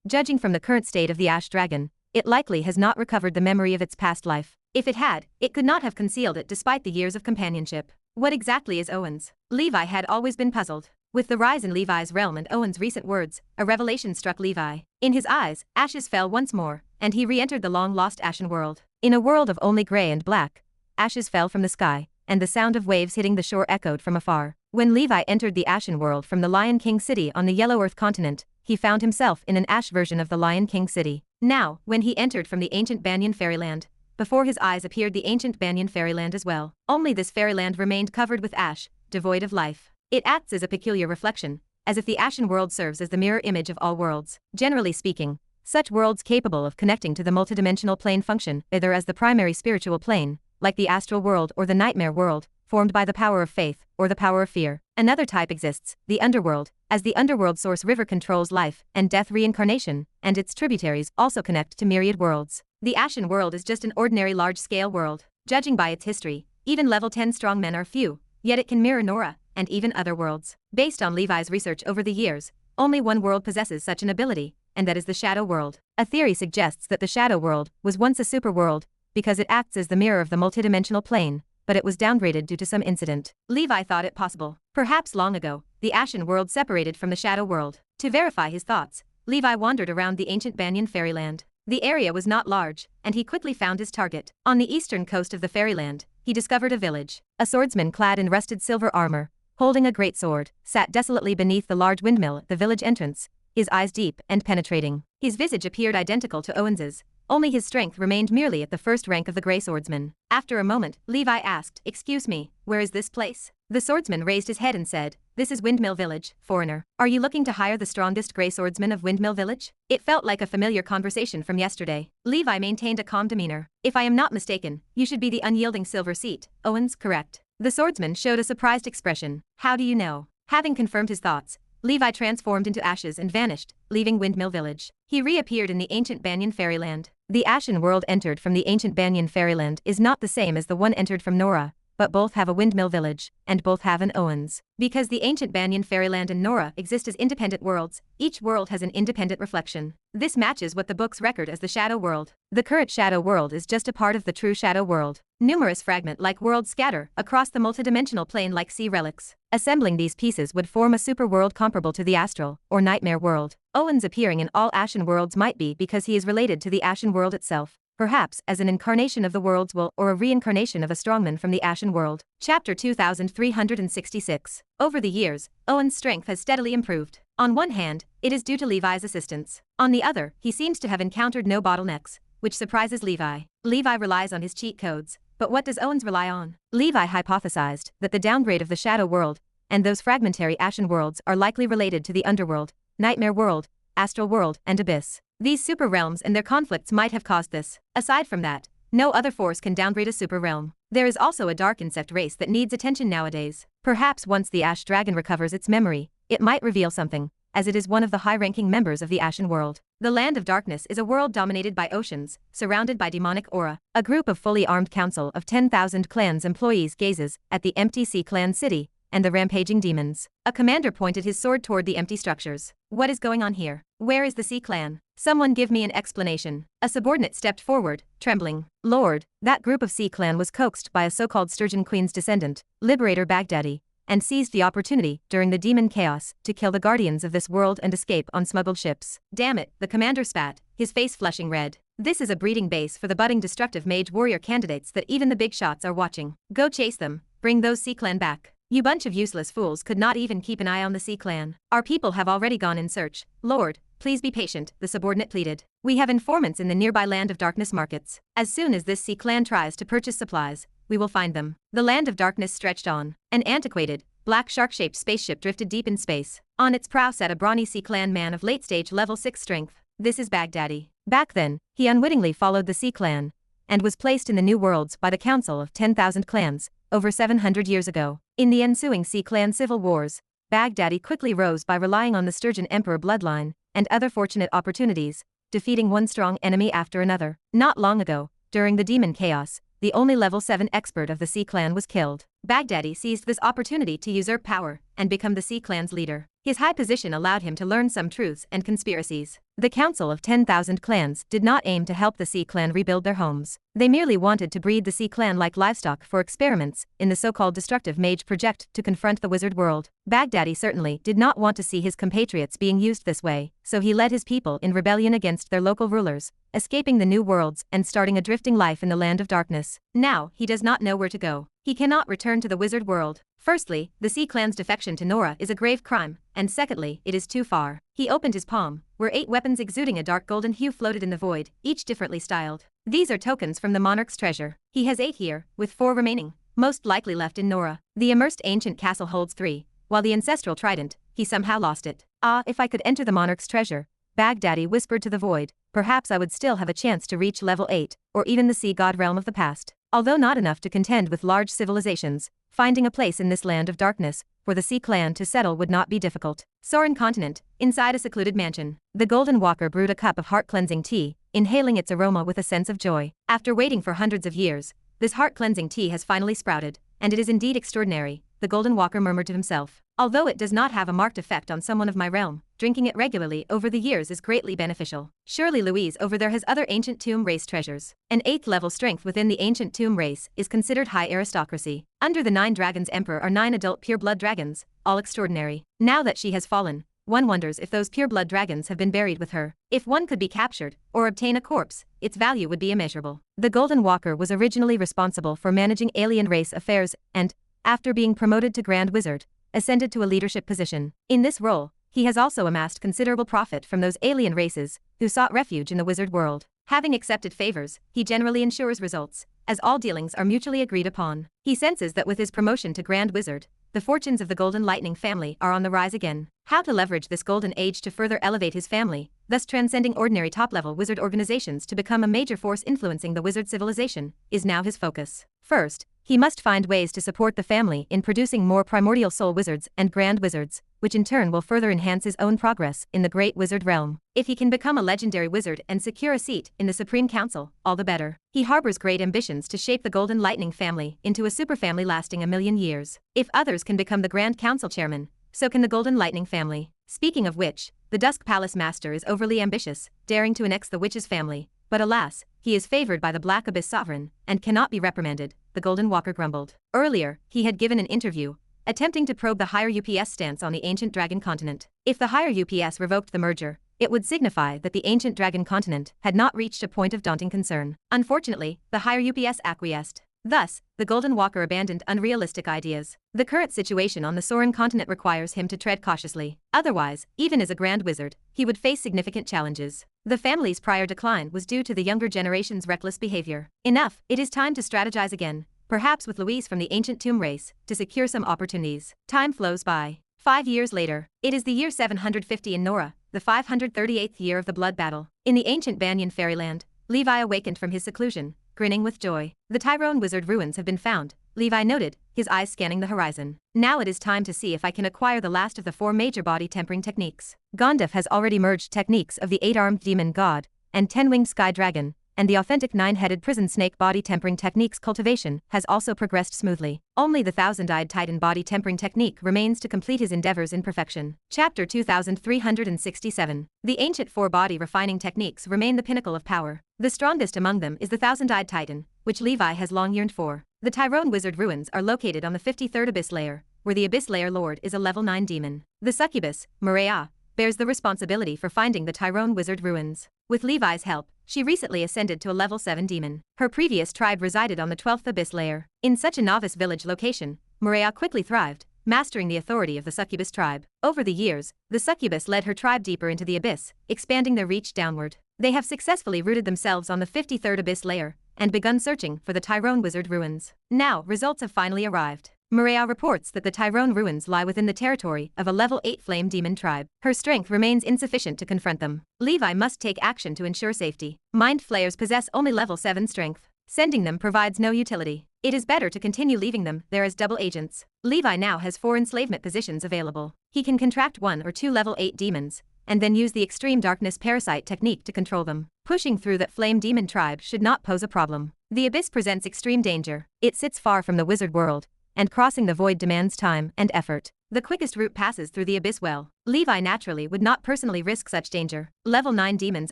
Speaker 1: Judging from the current state of the ash dragon, it likely has not recovered the memory of its past life. If it had, it could not have concealed it despite the years of companionship. What exactly is Owens? Levi had always been puzzled. With the rise in Levi's realm and Owens' recent words, a revelation struck Levi. In his eyes, ashes fell once more, and he re-entered the long-lost Ashen World. In a world of only grey and black, ashes fell from the sky, and the sound of waves hitting the shore echoed from afar. When Levi entered the Ashen World from the Lion King City on the Yellow Earth continent, he found himself in an ash version of the Lion King City. Now, when he entered from the ancient Banyan Fairyland, before his eyes appeared the ancient Banyan Fairyland as well. Only this fairyland remained covered with ash, devoid of life. It acts as a peculiar reflection, as if the Ashen World serves as the mirror image of all worlds. Generally speaking, such worlds capable of connecting to the multidimensional plane function either as the primary spiritual plane, like the astral world or the nightmare world, formed by the power of faith or the power of fear. Another type exists, the underworld, as the underworld source river controls life and death reincarnation, and its tributaries also connect to myriad worlds. The Ashen World is just an ordinary large-scale world. Judging by its history, even level 10 strong men are few, yet it can mirror Nora and even other worlds. Based on Levi's research over the years, only one world possesses such an ability, and that is the Shadow World. A theory suggests that the Shadow World was once a super world because it acts as the mirror of the multidimensional plane, but it was downgraded due to some incident. Levi thought it possible. Perhaps long ago, the Ashen World separated from the Shadow World. To verify his thoughts, Levi wandered around the ancient Banyan Fairyland. The area was not large, and he quickly found his target. On the eastern coast of the fairyland, he discovered a village. A swordsman clad in rusted silver armor, holding a great sword, sat desolately beneath the large windmill at the village entrance, his eyes deep and penetrating. His visage appeared identical to Owens's, only his strength remained merely at the 1st rank of the Grey Swordsman. After a moment, Levi asked, "Excuse me, where is this place?" The swordsman raised his head and said, "This is Windmill Village, foreigner. Are you looking to hire the strongest Grey Swordsman of Windmill Village?" It felt like a familiar conversation from yesterday. Levi maintained a calm demeanor. "If I am not mistaken, you should be the unyielding silver seat, Owens, correct?" The swordsman showed a surprised expression. "How do you know?" Having confirmed his thoughts, Levi transformed into ashes and vanished, leaving Windmill Village. He reappeared in the ancient Banyan Fairyland. The Ashen World entered from the ancient Banyan Fairyland is not the same as the one entered from Nora, but both have a Windmill Village, and both have an Owens. Because the ancient Banyan Fairyland and Nora exist as independent worlds, each world has an independent reflection. This matches what the books record as the Shadow World. The current Shadow World is just a part of the true Shadow World. Numerous fragment-like worlds scatter across the multidimensional plane like sea relics. Assembling these pieces would form a superworld comparable to the astral, or nightmare world. Owens appearing in all Ashen Worlds might be because he is related to the Ashen World itself. perhaps as an incarnation of the world's will or a reincarnation of a strongman from the Ashen world. Chapter 2366. Over the years, Owen's strength has steadily improved. On one hand, it is due to Levi's assistance. On the other, he seems to have encountered no bottlenecks, which surprises Levi. Levi relies on his cheat codes, but what does Owens rely on? Levi hypothesized that the downgrade of the Shadow World and those fragmentary Ashen worlds are likely related to the Underworld, Nightmare World, Astral World, and Abyss. These super realms and their conflicts might have caused this. Aside from that, no other force can downgrade a super realm. There is also a dark insect race that needs attention nowadays. Perhaps once the Ash Dragon recovers its memory, it might reveal something, as it is one of the high-ranking members of the Ashen world. The Land of Darkness is a world dominated by oceans, surrounded by demonic aura. A group of fully armed council of 10,000 clans employees gazes at the empty Sea Clan city and the rampaging demons. A commander pointed his sword toward the empty structures. What is going on here? Where is the Sea Clan? Someone give me an explanation. A subordinate stepped forward, trembling. Lord, that group of Sea Clan was coaxed by a so-called Sturgeon Queen's descendant, Liberator Baghdadi, and seized the opportunity during the demon chaos to kill the guardians of this world and escape on smuggled ships. Damn it, the commander spat, his face flushing red. This is a breeding base for the budding destructive mage warrior candidates that even the big shots are watching. Go chase them, bring those Sea Clan back. You bunch of useless fools could not even keep an eye on the Sea Clan. Our people have already gone in search. Lord, please be patient, the subordinate pleaded. We have informants in the nearby Land of Darkness markets. As soon as this Sea Clan tries to purchase supplies, we will find them. The Land of Darkness stretched on. An antiquated, black shark-shaped spaceship drifted deep in space. On its prow sat a brawny Sea Clan man of late-stage level 6 strength. This is Baghdadi. Back then, he unwittingly followed the Sea Clan and was placed in the New Worlds by the Council of 10,000 Clans over 700 years ago. In the ensuing Sea Clan civil wars, Baghdadi quickly rose by relying on the Sturgeon Emperor bloodline and other fortunate opportunities, defeating one strong enemy after another. Not long ago, during the demon chaos, the only level 7 expert of the Sea Clan was killed. Baghdadi seized this opportunity to usurp power and become the Sea Clan's leader. His high position allowed him to learn some truths and conspiracies. The Council of 10,000 Clans did not aim to help the Sea Clan rebuild their homes. They merely wanted to breed the Sea Clan like livestock for experiments in the so-called destructive mage project to confront the wizard world. Baghdadi certainly did not want to see his compatriots being used this way, so he led his people in rebellion against their local rulers, escaping the New Worlds and starting a drifting life in the Land of Darkness. Now, he does not know where to go. He cannot return to the wizard world. Firstly, the Sea Clan's defection to Nora is a grave crime, and secondly, it is too far. He opened his palm, where 8 weapons exuding a dark golden hue floated in the void, each differently styled. These are tokens from the monarch's treasure. He has 8 here, with 4 remaining, most likely left in Nora. The immersed ancient castle holds 3, while the ancestral trident, he somehow lost it. Ah, if I could enter the monarch's treasure, Baghdadi whispered to the void, perhaps I would still have a chance to reach level 8, or even the sea god realm of the past. Although not enough to contend with large civilizations, finding a place in this Land of Darkness for the Sea Clan to settle would not be difficult. Soren continent, inside a secluded mansion. The Golden Walker brewed a cup of heart-cleansing tea, inhaling its aroma with a sense of joy. After waiting for hundreds of years, this heart-cleansing tea has finally sprouted, and it is indeed extraordinary, the Golden Walker murmured to himself. Although it does not have a marked effect on someone of my realm, drinking it regularly over the years is greatly beneficial. Surely Louise over there has other ancient tomb race treasures. An 8th level strength within the ancient tomb race is considered high aristocracy. Under the 9 dragons emperor are 9 adult pure-blood dragons, all extraordinary. Now that she has fallen, one wonders if those pure-blood dragons have been buried with her. If one could be captured, or obtain a corpse, its value would be immeasurable. The Golden Walker was originally responsible for managing alien race affairs and, after being promoted to Grand Wizard, ascended to a leadership position. In this role, he has also amassed considerable profit from those alien races who sought refuge in the wizard world. Having accepted favors, he generally ensures results, as all dealings are mutually agreed upon. He senses that with his promotion to Grand Wizard, the fortunes of the Golden Lightning family are on the rise again. How to leverage this golden age to further elevate his family, thus transcending ordinary top-level wizard organizations to become a major force influencing the wizard civilization, is now his focus. First, he must find ways to support the family in producing more primordial soul wizards and grand wizards, which in turn will further enhance his own progress in the great wizard realm. If he can become a legendary wizard and secure a seat in the Supreme Council, all the better. He harbors great ambitions to shape the Golden Lightning family into a superfamily lasting 1,000,000 years. If others can become the Grand Council chairman, so can the Golden Lightning family. Speaking of which, the Dusk Palace Master is overly ambitious, daring to annex the Witch's family, but alas, he is favored by the Black Abyss Sovereign, and cannot be reprimanded, the Golden Walker grumbled. Earlier, he had given an interview, attempting to probe the higher UPS stance on the ancient dragon continent. If the higher UPS revoked the merger, it would signify that the ancient dragon continent had not reached a point of daunting concern. Unfortunately, the higher UPS acquiesced. Thus, the Golden Walker abandoned unrealistic ideas. The current situation on the Soren continent requires him to tread cautiously. Otherwise, even as a grand wizard, he would face significant challenges. The family's prior decline was due to the younger generation's reckless behavior. Enough, it is time to strategize again, perhaps with Louise from the ancient tomb race, to secure some opportunities. Time flows by. 5 years later, it is the year 750 in Nora, the 538th year of the blood battle. In the ancient Banyan fairyland, Levi awakened from his seclusion, grinning with joy. The Tyrone wizard ruins have been found, Levi noted, his eyes scanning the horizon. Now it is time to see if I can acquire the last of the 4 major body tempering techniques. Gondef has already merged techniques of the 8-armed demon god and 10-winged sky dragon, and the authentic 9-headed prison snake body tempering technique's cultivation has also progressed smoothly. Only the 1,000-eyed titan body tempering technique remains to complete his endeavors in perfection. Chapter 2367. The ancient 4-body refining techniques remain the pinnacle of power. The strongest among them is the 1,000-eyed titan, which Levi has long yearned for. The Tyrone wizard ruins are located on the 53rd abyss layer, where the abyss layer lord is a level 9 demon. The succubus, Maria, bears the responsibility for finding the Tyrone wizard ruins. With Levi's help, she recently ascended to a level 7 demon. Her previous tribe resided on the 12th abyss layer. In such a novice village location, Maria quickly thrived, mastering the authority of the succubus tribe. Over the years, the succubus led her tribe deeper into the abyss, expanding their reach downward. They have successfully rooted themselves on the 53rd abyss layer and begun searching for the Tyrone wizard ruins. Now, results have finally arrived. Maria reports that the Tyrone ruins lie within the territory of a level 8 flame demon tribe. Her strength remains insufficient to confront them. Levi must take action to ensure safety. Mind flayers possess only level 7 strength. Sending them provides no utility. It is better to continue leaving them there as double agents. Levi now has 4 enslavement positions available. He can contract 1 or 2 level 8 demons, and then use the extreme darkness parasite technique to control them. Pushing through that flame demon tribe should not pose a problem. The abyss presents extreme danger. It sits far from the wizard world, and crossing the void demands time and effort. The quickest route passes through the abyss well. Levi naturally would not personally risk such danger. Level 9 demons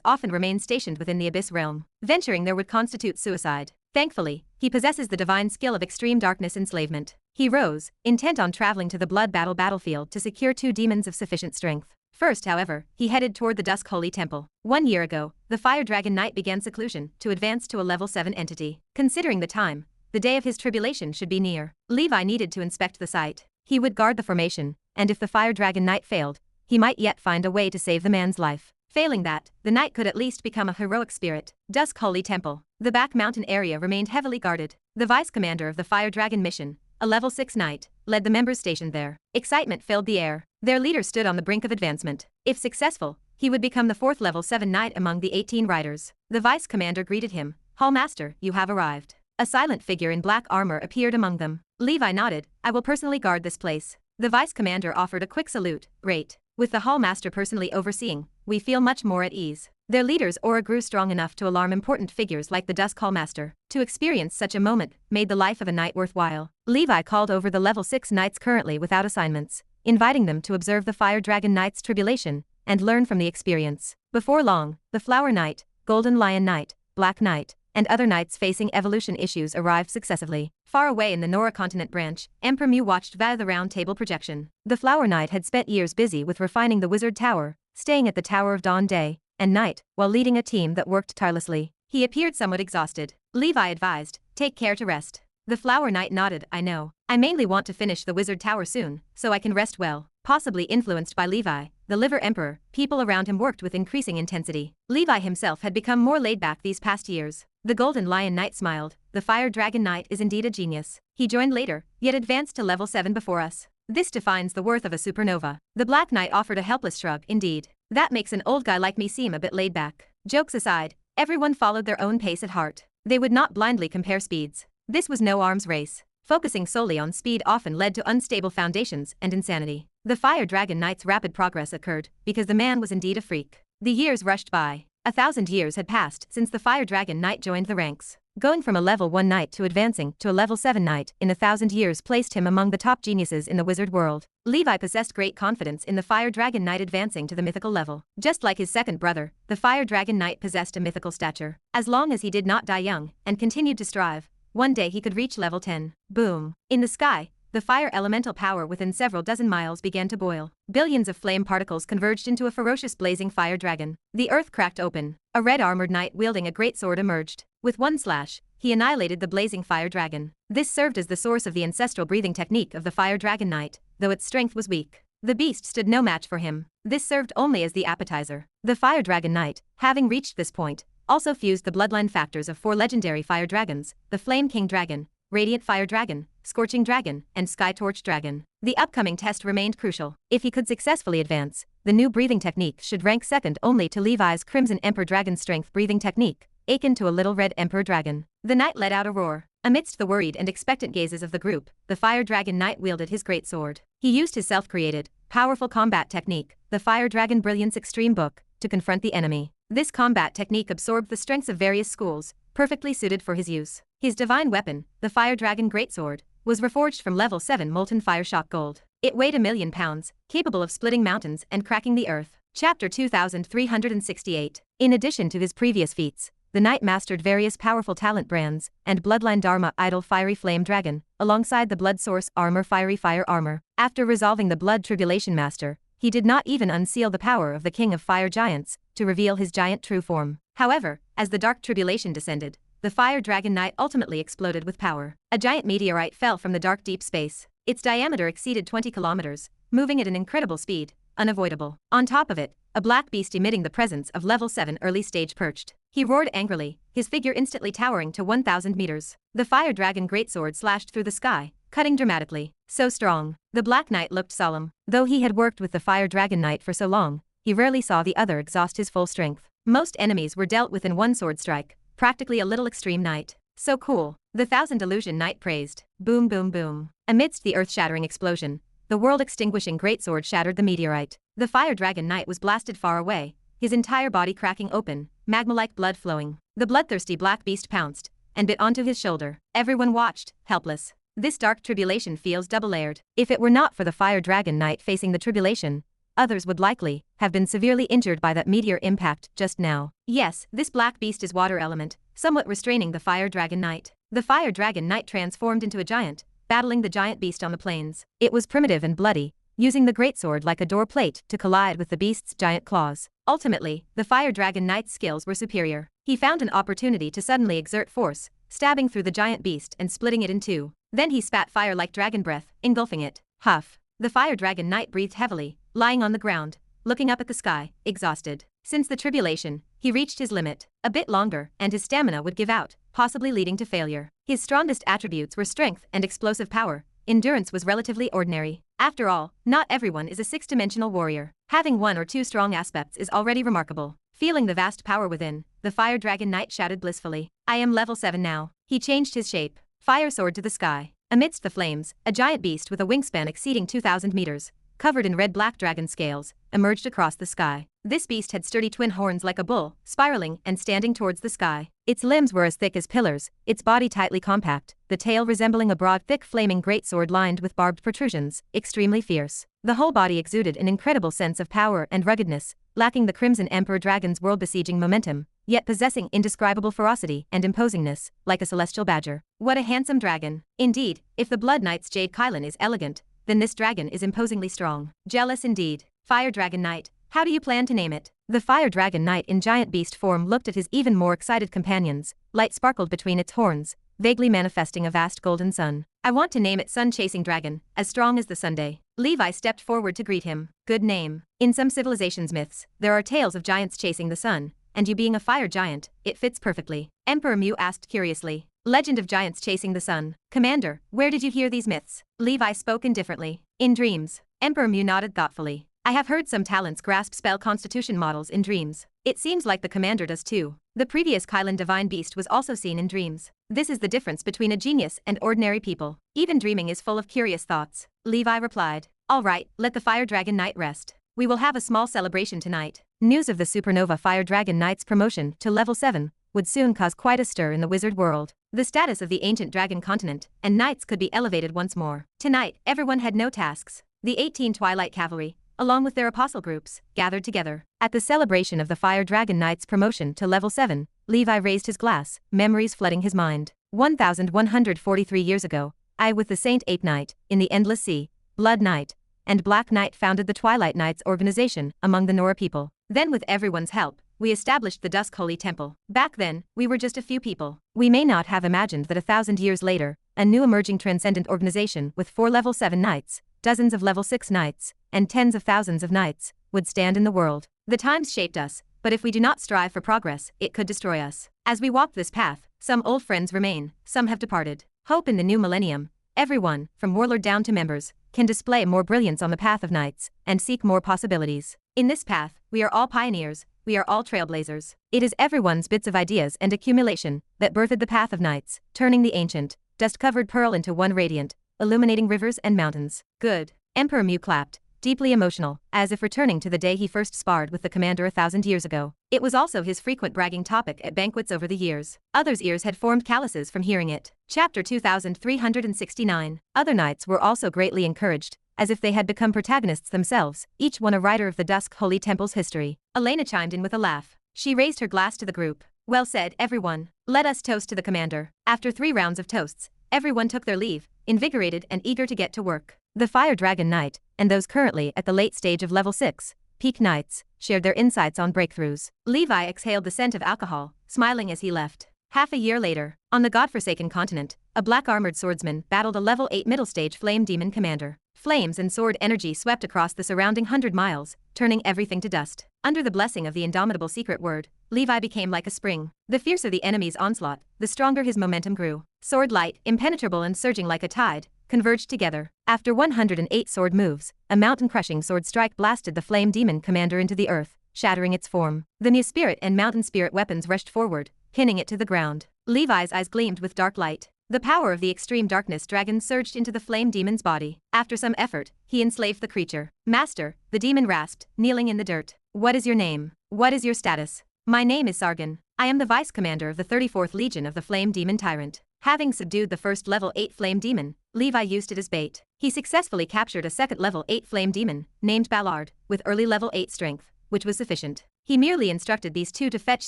Speaker 1: often remain stationed within the abyss realm. Venturing there would constitute suicide. Thankfully, he possesses the divine skill of extreme darkness enslavement. He rose, intent on traveling to the blood battlefield to secure 2 demons of sufficient strength. First, however, he headed toward the Dusk Holy Temple. 1 year ago, the Fire Dragon Knight began seclusion to advance to a level 7 entity. Considering the time, the day of his tribulation should be near. Levi needed to inspect the site. He would guard the formation, and if the Fire Dragon Knight failed, he might yet find a way to save the man's life. Failing that, the knight could at least become a heroic spirit. Dusk Holy Temple. The back mountain area remained heavily guarded. The vice commander of the Fire Dragon mission, a level 6 knight, led the members stationed there. Excitement filled the air. Their leader stood on the brink of advancement. If successful, he would become the 4th level 7 knight among the 18 riders. The vice commander greeted him. Hallmaster, you have arrived. A silent figure in black armor appeared among them. Levi nodded. I will personally guard this place. The vice commander offered a quick salute. Great. With the hallmaster personally overseeing, we feel much more at ease. Their leader's aura grew strong enough to alarm important figures like the Dusk Hallmaster. To experience such a moment made the life of a knight worthwhile. Levi called over the level 6 knights currently without assignments, inviting them to observe the Fire Dragon Knight's tribulation and learn from the experience. Before long, the Flower Knight, Golden Lion Knight, Black Knight, and other knights facing evolution issues arrived successively. Far away in the Nora continent branch, Emperor Mew watched via the round table projection. The Flower Knight had spent years busy with refining the Wizard Tower, staying at the Tower of Dawn day and night, while leading a team that worked tirelessly. He appeared somewhat exhausted. Levi advised, take care to rest. The Flower Knight nodded, I know. I mainly want to finish the Wizard Tower soon, so I can rest well. Possibly influenced by Levi, the Liver Emperor, people around him worked with increasing intensity. Levi himself had become more laid back these past years. The Golden Lion Knight smiled. The Fire Dragon Knight is indeed a genius. He joined later, yet advanced to level 7 before us. This defines the worth of a supernova. The Black Knight offered a helpless shrug. Indeed. That makes an old guy like me seem a bit laid back. Jokes aside, everyone followed their own pace at heart. They would not blindly compare speeds. This was no arms race. Focusing solely on speed often led to unstable foundations and insanity. The Fire Dragon Knight's rapid progress occurred because the man was indeed a freak. The years rushed by. 1,000 years had passed since the Fire Dragon Knight joined the ranks. Going from a level 1 knight to advancing to a level 7 knight in 1,000 years placed him among the top geniuses in the wizard world. Levi possessed great confidence in the Fire Dragon Knight advancing to the mythical level. Just like his second brother, the Fire Dragon Knight possessed a mythical stature. As long as he did not die young and continued to strive, one day he could reach level 10. Boom. In the sky, the fire elemental power within several dozen miles began to boil. Billions of flame particles converged into a ferocious blazing fire dragon. The earth cracked open. A red armored knight wielding a great sword emerged. With one slash, he annihilated the blazing fire dragon. This served as the source of the ancestral breathing technique of the fire dragon knight, though its strength was weak. The beast stood no match for him. This served only as the appetizer. The fire dragon knight, having reached this point, also fused the bloodline factors of 4 legendary fire dragons, the Flame King Dragon, Radiant Fire Dragon, Scorching Dragon, and Sky Torch Dragon. The upcoming test remained crucial. If he could successfully advance, the new breathing technique should rank second only to Levi's Crimson Emperor Dragon Strength breathing technique, akin to a little red Emperor Dragon. The knight let out a roar. Amidst the worried and expectant gazes of the group, the fire dragon knight wielded his great sword. He used his self-created, powerful combat technique, the Fire Dragon Brilliance Extreme Book, to confront the enemy. This combat technique absorbed the strengths of various schools, perfectly suited for his use. His divine weapon, the Fire Dragon Greatsword, was reforged from level 7 molten fire shock gold. It weighed 1,000,000 pounds, capable of splitting mountains and cracking the earth. Chapter 2368. In addition to his previous feats, the knight mastered various powerful talent brands, and Bloodline Dharma Idol Fiery Flame Dragon, alongside the Blood Source Armor Fiery Fire Armor. After resolving the Blood Tribulation Master, he did not even unseal the power of the King of Fire Giants, to reveal his giant true form. However, as the Dark Tribulation descended, the Fire Dragon Knight ultimately exploded with power. A giant meteorite fell from the dark deep space. Its diameter exceeded 20 kilometers, moving at an incredible speed, unavoidable. On top of it, a black beast emitting the presence of level 7 early stage perched. He roared angrily, his figure instantly towering to 1,000 meters. The Fire Dragon Greatsword slashed through the sky, cutting dramatically. So strong. The Black Knight looked solemn. Though he had worked with the Fire Dragon Knight for so long, he rarely saw the other exhaust his full strength. Most enemies were dealt with in one sword strike, practically a little extreme knight. So cool. The Thousand Illusion Knight praised. Boom boom boom. Amidst the earth-shattering explosion, the world-extinguishing greatsword shattered the meteorite. The Fire Dragon Knight was blasted far away, his entire body cracking open, magma-like blood flowing. The bloodthirsty black beast pounced and bit onto his shoulder. Everyone watched, helpless. This dark tribulation feels double-layered. If it were not for the Fire Dragon Knight facing the tribulation, others would likely have been severely injured by that meteor impact just now. Yes, this black beast is water element, somewhat restraining the Fire Dragon Knight. The Fire Dragon Knight transformed into a giant, battling the giant beast on the plains. It was primitive and bloody, using the greatsword like a door plate to collide with the beast's giant claws. Ultimately, the Fire Dragon Knight's skills were superior. He found an opportunity to suddenly exert force, stabbing through the giant beast and splitting it in two. Then he spat fire like dragon breath, engulfing it. Huff. The Fire Dragon Knight breathed heavily, lying on the ground, looking up at the sky, exhausted. Since the tribulation, he reached his limit. A bit longer, and his stamina would give out, possibly leading to failure. His strongest attributes were strength and explosive power. Endurance was relatively ordinary. After all, not everyone is a six-dimensional warrior. Having one or two strong aspects is already remarkable. Feeling the vast power within, the Fire Dragon Knight shouted blissfully, "I am level 7 now." He changed his shape. Fire soared to the sky. Amidst the flames, a giant beast with a wingspan exceeding 2,000 meters, covered in red-black dragon scales, emerged across the sky. This beast had sturdy twin horns like a bull, spiraling and standing towards the sky. Its limbs were as thick as pillars, its body tightly compact, the tail resembling a broad, thick flaming greatsword lined with barbed protrusions, extremely fierce. The whole body exuded an incredible sense of power and ruggedness, lacking the Crimson Emperor Dragon's world-besieging momentum, yet possessing indescribable ferocity and imposingness, like a celestial badger. What a handsome dragon. Indeed, if the Blood Knight's jade Kylan is elegant, then this dragon is imposingly strong. Jealous indeed. Fire Dragon Knight, how do you plan to name it? The Fire Dragon Knight in giant beast form looked at his even more excited companions. Light sparkled between its horns, vaguely manifesting a vast golden sun. I want to name it Sun-Chasing Dragon, as strong as the Sunday. Levi stepped forward to greet him. Good name. In some civilizations' myths, there are tales of giants chasing the sun, and you being a fire giant, it fits perfectly. Emperor Mew asked curiously. Legend of giants chasing the sun. Commander, where did you hear these myths? Levi spoke indifferently. In dreams. Emperor Mew nodded thoughtfully. I have heard some talents grasp spell constitution models in dreams. It seems like the commander does too. The previous Kylan divine beast was also seen in dreams. This is the difference between a genius and ordinary people. Even dreaming is full of curious thoughts. Levi replied. All right, let the Fire Dragon Knight rest. We will have a small celebration tonight. News of the supernova Fire Dragon Knight's promotion to level 7 would soon cause quite a stir in the wizard world. The status of the ancient dragon continent and knights could be elevated once more. Tonight, everyone had no tasks. The 18 Twilight Cavalry, along with their apostle groups, gathered together. At the celebration of the Fire Dragon Knight's promotion to level 7, Levi raised his glass, memories flooding his mind. 1,143 years ago, I with the Saint Ape Knight, in the Endless Sea, Blood Knight, and Black Knight founded the Twilight Knights organization among the Nora people. Then with everyone's help, we established the Dusk Holy Temple. Back then, we were just a few people. We may not have imagined that 1,000 years later, a new emerging transcendent organization with 4 level 7 knights, dozens of level 6 knights, and tens of thousands of knights, would stand in the world. The times shaped us, but if we do not strive for progress, it could destroy us. As we walk this path, some old friends remain, some have departed. Hope in the new millennium, everyone, from warlord down to members, can display more brilliance on the path of knights, and seek more possibilities. In this path, we are all pioneers, we are all trailblazers. It is everyone's bits of ideas and accumulation that birthed the path of knights, turning the ancient, dust-covered pearl into one radiant, illuminating rivers and mountains. Good. Emperor Mew clapped, deeply emotional, as if returning to the day he first sparred with the commander 1,000 years ago. It was also his frequent bragging topic at banquets over the years. Others' ears had formed calluses from hearing it. Chapter 2369. Other knights were also greatly encouraged, as if they had become protagonists themselves, each one a writer of the Dusk Holy Temple's history. Elena chimed in with a laugh. She raised her glass to the group. Well said, everyone. Let us toast to the commander. After 3 rounds of toasts, everyone took their leave, invigorated and eager to get to work. The Fire Dragon Knight, and those currently at the late stage of level 6, Peak Knights, shared their insights on breakthroughs. Levi exhaled the scent of alcohol, smiling as he left. Half a year later, on the godforsaken continent, a black-armored swordsman battled a level 8 middle-stage flame demon commander. Flames and sword energy swept across the surrounding 100 miles, turning everything to dust. Under the blessing of the indomitable secret word, Levi became like a spring. The fiercer the enemy's onslaught, the stronger his momentum grew. Sword light, impenetrable and surging like a tide, converged together. After 108 sword moves, a mountain-crushing sword strike blasted the flame demon commander into the earth, shattering its form. The New Spirit and Mountain Spirit weapons rushed forward, pinning it to the ground. Levi's eyes gleamed with dark light. The power of the extreme darkness dragon surged into the flame demon's body. After some effort, he enslaved the creature. Master, the demon rasped, kneeling in the dirt. What is your name? What is your status? My name is Sargon. I am the vice commander of the 34th Legion of the Flame Demon Tyrant. Having subdued the first level 8 flame demon, Levi used it as bait. He successfully captured a second level 8 flame demon, named Ballard, with early level 8 strength, which was sufficient. He merely instructed these two to fetch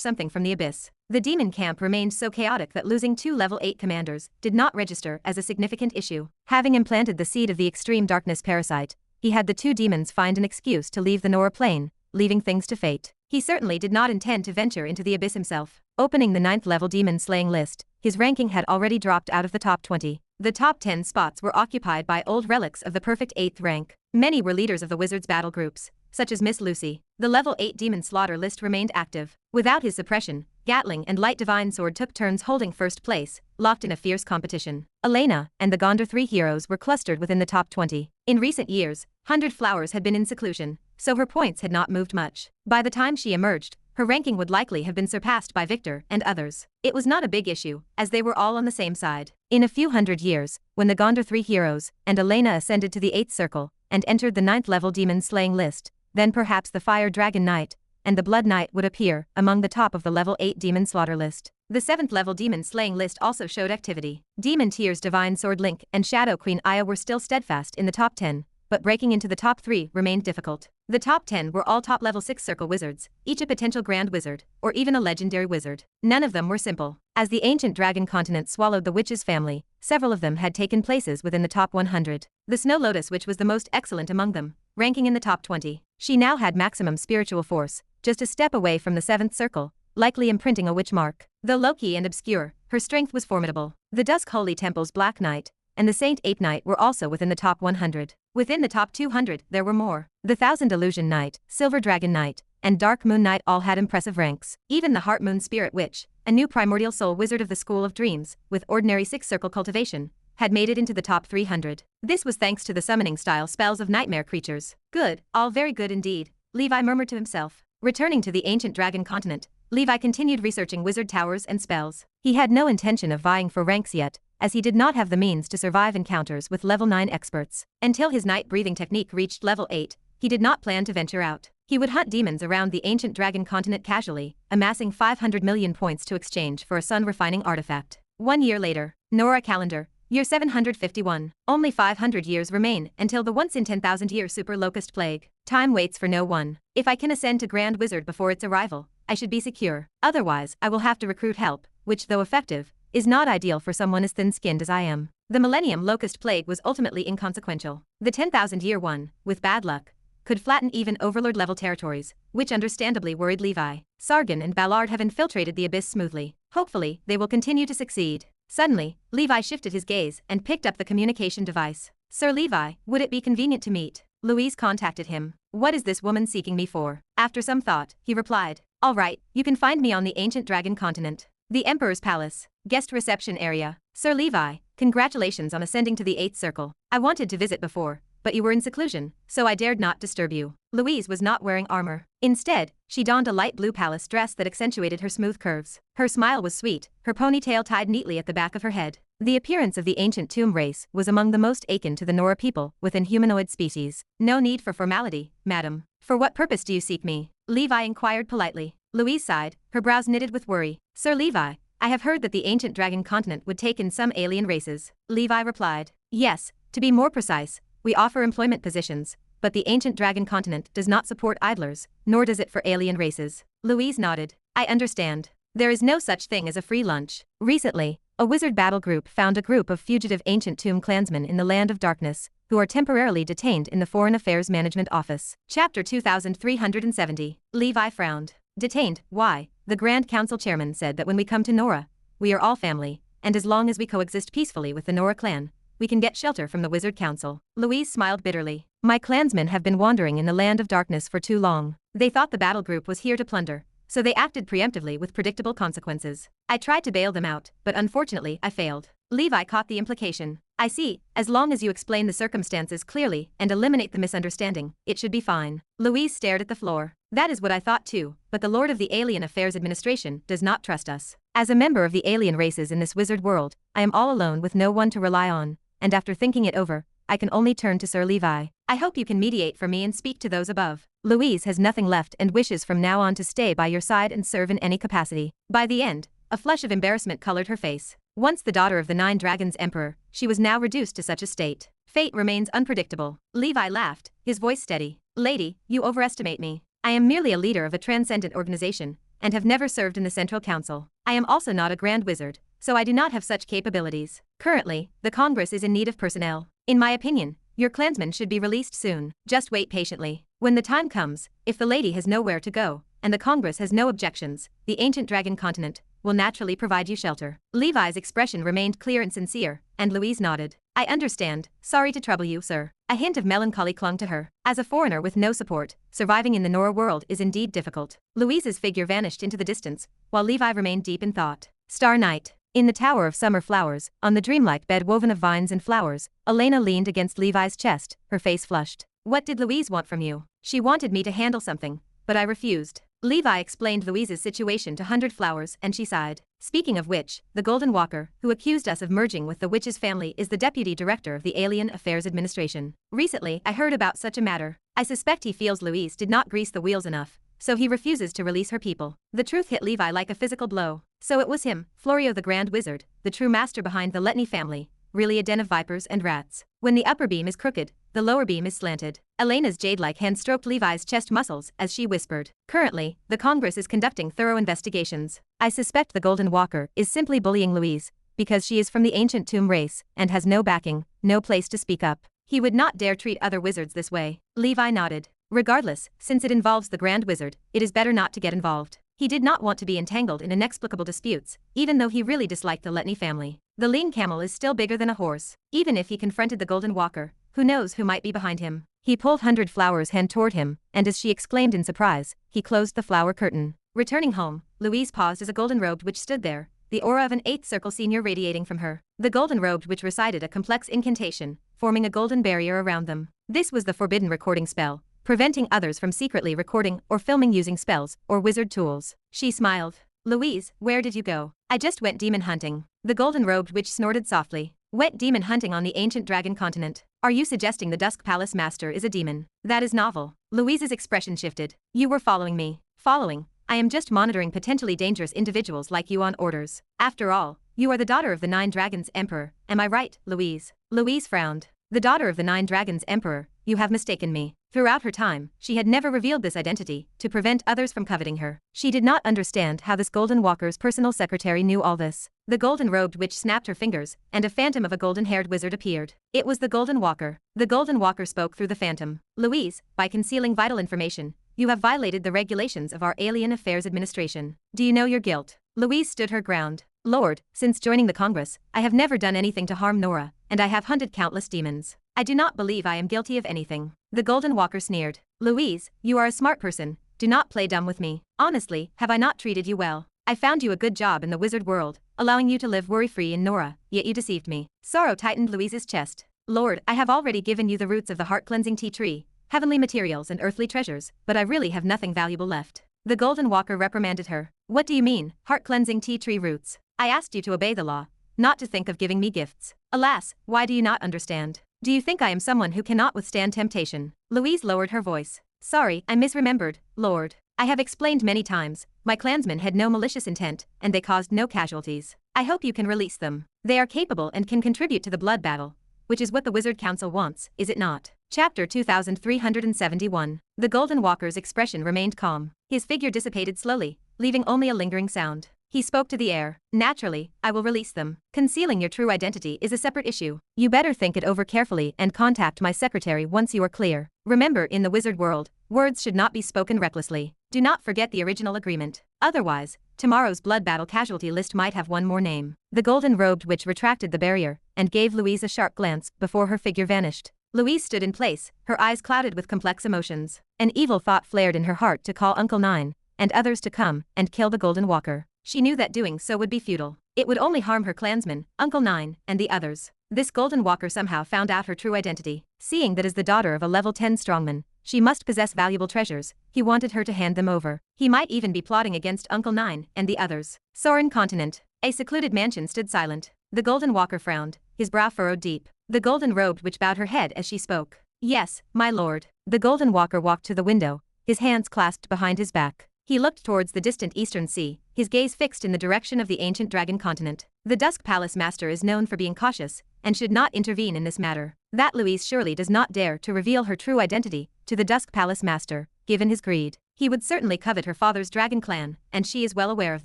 Speaker 1: something from the abyss. The demon camp remained so chaotic that losing 2 level 8 commanders did not register as a significant issue. Having implanted the seed of the extreme darkness parasite, he had the 2 demons find an excuse to leave the Nora plane, leaving things to fate. He certainly did not intend to venture into the abyss himself. Opening the 9th level demon slaying list, his ranking had already dropped out of the top 20. The top 10 spots were occupied by old relics of the perfect 8th rank. Many were leaders of the wizards' battle groups, such as Miss Lucy. The level 8 demon slaughter list remained active. Without his suppression, Gatling and Light Divine Sword took turns holding first place, locked in a fierce competition. Elena and the Gondor 3 heroes were clustered within the top 20. In recent years, 100 Flowers had been in seclusion, so her points had not moved much. By the time she emerged, her ranking would likely have been surpassed by Victor and others. It was not a big issue, as they were all on the same side. In a few hundred years, when the Gondor 3 heroes and Elena ascended to the 8th circle and entered the 9th level demon slaying list, then perhaps the Fire Dragon Knight and the Blood Knight would appear among the top of the level 8 demon slaughter list. The 7th level demon slaying list also showed activity. Demon Tears Divine Sword Link and Shadow Queen Aya were still steadfast in the top 10, but breaking into the top 3 remained difficult. The top 10 were all top level 6 circle wizards, each a potential grand wizard, or even a legendary wizard. None of them were simple. As the ancient dragon continent swallowed the witch's family, several of them had taken places within the top 100. The Snow Lotus Witch was the most excellent among them, ranking in the top 20. She now had maximum spiritual force, just a step away from the 7th circle, likely imprinting a witch mark. Though low-key and obscure, her strength was formidable. The Dusk Holy Temple's Black Knight and the Saint Ape Knight were also within the top 100. Within the top 200, there were more. The Thousand Illusion Knight, Silver Dragon Knight, and Dark Moon Knight all had impressive ranks. Even the Heart Moon Spirit Witch, a new primordial soul wizard of the School of Dreams, with ordinary 6-circle cultivation, had made it into the top 300. This was thanks to the summoning-style spells of nightmare creatures. Good, all very good indeed, Levi murmured to himself. Returning to the ancient dragon continent, Levi continued researching wizard towers and spells. He had no intention of vying for ranks yet, as he did not have the means to survive encounters with level 9 experts. Until his night breathing technique reached level 8, he did not plan to venture out. He would hunt demons around the ancient dragon continent casually, amassing 500 million points to exchange for a sun-refining artifact. 1 year later, Nora calendar, year 751. Only 500 years remain until the once-in-10,000-year super locust plague. Time waits for no one. If I can ascend to Grand Wizard before its arrival, I should be secure. Otherwise, I will have to recruit help, which, though effective, is not ideal for someone as thin-skinned as I am. The Millennium Locust Plague was ultimately inconsequential. The 10,000-year one, with bad luck, could flatten even Overlord-level territories, which understandably worried Levi. Sargon and Ballard have infiltrated the Abyss smoothly. Hopefully, they will continue to succeed. Suddenly, Levi shifted his gaze and picked up the communication device. Sir Levi, would it be convenient to meet? Louise contacted him. What is this woman seeking me for? After some thought, he replied. All right, you can find me on the ancient dragon continent. The Emperor's Palace. Guest reception area. Sir Levi, congratulations on ascending to the 8th circle. I wanted to visit before, but you were in seclusion, so I dared not disturb you. Louise was not wearing armor. Instead, she donned a light blue palace dress that accentuated her smooth curves. Her smile was sweet, her ponytail tied neatly at the back of her head. The appearance of the ancient tomb race was among the most akin to the Nora people within humanoid species. No need for formality, madam. For what purpose do you seek me? Levi inquired politely. Louise sighed, her brows knitted with worry. Sir Levi, I have heard that the ancient dragon continent would take in some alien races. Levi replied. Yes, to be more precise, we offer employment positions, but the ancient dragon continent does not support idlers, nor does it for alien races. Louise nodded. I understand. There is no such thing as a free lunch. Recently, a wizard battle group found a group of fugitive ancient tomb clansmen in the Land of Darkness, who are temporarily detained in the Foreign Affairs Management Office. Chapter 2370. Levi frowned. Detained, why? The Grand Council chairman said that when we come to Nora, we are all family, and as long as we coexist peacefully with the Nora clan, we can get shelter from the Wizard Council. Louise smiled bitterly. My clansmen have been wandering in the Land of Darkness for too long. They thought the battle group was here to plunder, so they acted preemptively with predictable consequences. I tried to bail them out, but unfortunately I failed. Levi caught the implication. I see, as long as you explain the circumstances clearly and eliminate the misunderstanding, it should be fine. Louise stared at the floor. That is what I thought too, but the Lord of the Alien Affairs Administration does not trust us. As a member of the alien races in this wizard world, I am all alone with no one to rely on, and after thinking it over, I can only turn to Sir Levi. I hope you can mediate for me and speak to those above. Louise has nothing left and wishes from now on to stay by your side and serve in any capacity. By the end, a flush of embarrassment colored her face. Once the daughter of the Nine Dragons Emperor, she was now reduced to such a state. Fate remains unpredictable. Levi laughed, his voice steady. Lady, you overestimate me. I am merely a leader of a transcendent organization, and have never served in the Central Council. I am also not a Grand Wizard, so I do not have such capabilities. Currently, the Congress is in need of personnel. In my opinion, your clansmen should be released soon. Just wait patiently. When the time comes, if the lady has nowhere to go, and the Congress has no objections, the ancient dragon continent will naturally provide you shelter. Levi's expression remained clear and sincere, and Louise nodded. I understand. Sorry to trouble you, sir. A hint of melancholy clung to her. As a foreigner with no support, surviving in the Nora world is indeed difficult. Louise's figure vanished into the distance, while Levi remained deep in thought. Star night. In the Tower of Summer Flowers, on the dreamlike bed woven of vines and flowers, Elena leaned against Levi's chest, her face flushed. What did Louise want from you? She wanted me to handle something, but I refused. Levi explained Louise's situation to 100 Flowers, and she sighed. Speaking of which, the Golden Walker, who accused us of merging with the witch's family, is the deputy director of the Alien Affairs Administration. Recently, I heard about such a matter. I suspect he feels Louise did not grease the wheels enough, so he refuses to release her people. The truth hit Levi like a physical blow. So it was him, Florio the Grand Wizard, the true master behind the Letney family, really a den of vipers and rats. When the upper beam is crooked, the lower beam is slanted. Elena's jade-like hand stroked Levi's chest muscles as she whispered. Currently, the Congress is conducting thorough investigations. I suspect the Golden Walker is simply bullying Louise, because she is from the ancient tomb race, and has no backing, no place to speak up. He would not dare treat other wizards this way. Levi nodded. Regardless, since it involves the Grand Wizard, it is better not to get involved. He did not want to be entangled in inexplicable disputes, even though he really disliked the Letney family. The lean camel is still bigger than a horse. Even if he confronted the Golden Walker, who knows who might be behind him? He pulled 100 Flowers' hand toward him, and as she exclaimed in surprise, he closed the flower curtain. Returning home, Louise paused as a golden-robed witch stood there, the aura of an 8th circle senior radiating from her. The golden-robed witch recited a complex incantation, forming a golden barrier around them. This was the forbidden recording spell, preventing others from secretly recording or filming using spells or wizard tools. She smiled. Louise, where did you go? I just went demon hunting. The golden-robed witch snorted softly. Went demon hunting on the ancient dragon continent. Are you suggesting the Dusk Palace Master is a demon? That is novel. Louise's expression shifted. You were following me. Following? I am just monitoring potentially dangerous individuals like you on orders. After all, you are the daughter of the Nine Dragons Emperor, am I right, Louise? Louise frowned. The daughter of the Nine Dragons Emperor, you have mistaken me. Throughout her time, she had never revealed this identity, to prevent others from coveting her. She did not understand how this Golden Walker's personal secretary knew all this. The golden-robed witch snapped her fingers, and a phantom of a golden-haired wizard appeared. It was the Golden Walker. The Golden Walker spoke through the phantom. Louise, by concealing vital information, you have violated the regulations of our Alien Affairs Administration. Do you know your guilt? Louise stood her ground. Lord, since joining the Congress, I have never done anything to harm Nora, and I have hunted countless demons. I do not believe I am guilty of anything. The Golden Walker sneered. Louise, you are a smart person. Do not play dumb with me. Honestly, have I not treated you well? I found you a good job in the wizard world, allowing you to live worry-free in Nora, yet you deceived me. Sorrow tightened Louise's chest. Lord, I have already given you the roots of the heart-cleansing tea tree, heavenly materials and earthly treasures, but I really have nothing valuable left. The Golden Walker reprimanded her. What do you mean, heart-cleansing tea tree roots? I asked you to obey the law, not to think of giving me gifts. Alas, why do you not understand? Do you think I am someone who cannot withstand temptation? Louise lowered her voice. Sorry, I misremembered, Lord. I have explained many times, my clansmen had no malicious intent, and they caused no casualties. I hope you can release them. They are capable and can contribute to the blood battle, which is what the Wizard Council wants, is it not? Chapter 2371. The Golden Walker's expression remained calm. His figure dissipated slowly, leaving only a lingering sound. He spoke to the air. Naturally, I will release them. Concealing your true identity is a separate issue. You better think it over carefully and contact my secretary once you are clear. Remember, in the wizard world, words should not be spoken recklessly. Do not forget the original agreement. Otherwise, tomorrow's blood battle casualty list might have one more name. The golden-robed witch retracted the barrier and gave Louise a sharp glance before her figure vanished. Louise stood in place, her eyes clouded with complex emotions. An evil thought flared in her heart to call Uncle Nine and others to come and kill the Golden Walker. She knew that doing so would be futile. It would only harm her clansmen, Uncle Nine, and the others. This Golden Walker somehow found out her true identity. Seeing that as the daughter of a level 10 strongman, she must possess valuable treasures, he wanted her to hand them over. He might even be plotting against Uncle Nine and the others. Sorin Continent. A secluded mansion stood silent. The Golden Walker frowned, his brow furrowed deep. The golden-robed witch bowed her head as she spoke. Yes, my lord. The Golden Walker walked to the window, his hands clasped behind his back. He looked towards the distant eastern sea, his gaze fixed in the direction of the ancient dragon continent. The Dusk Palace Master is known for being cautious, and should not intervene in this matter. That Louise surely does not dare to reveal her true identity to the Dusk Palace Master, given his greed. He would certainly covet her father's dragon clan, and she is well aware of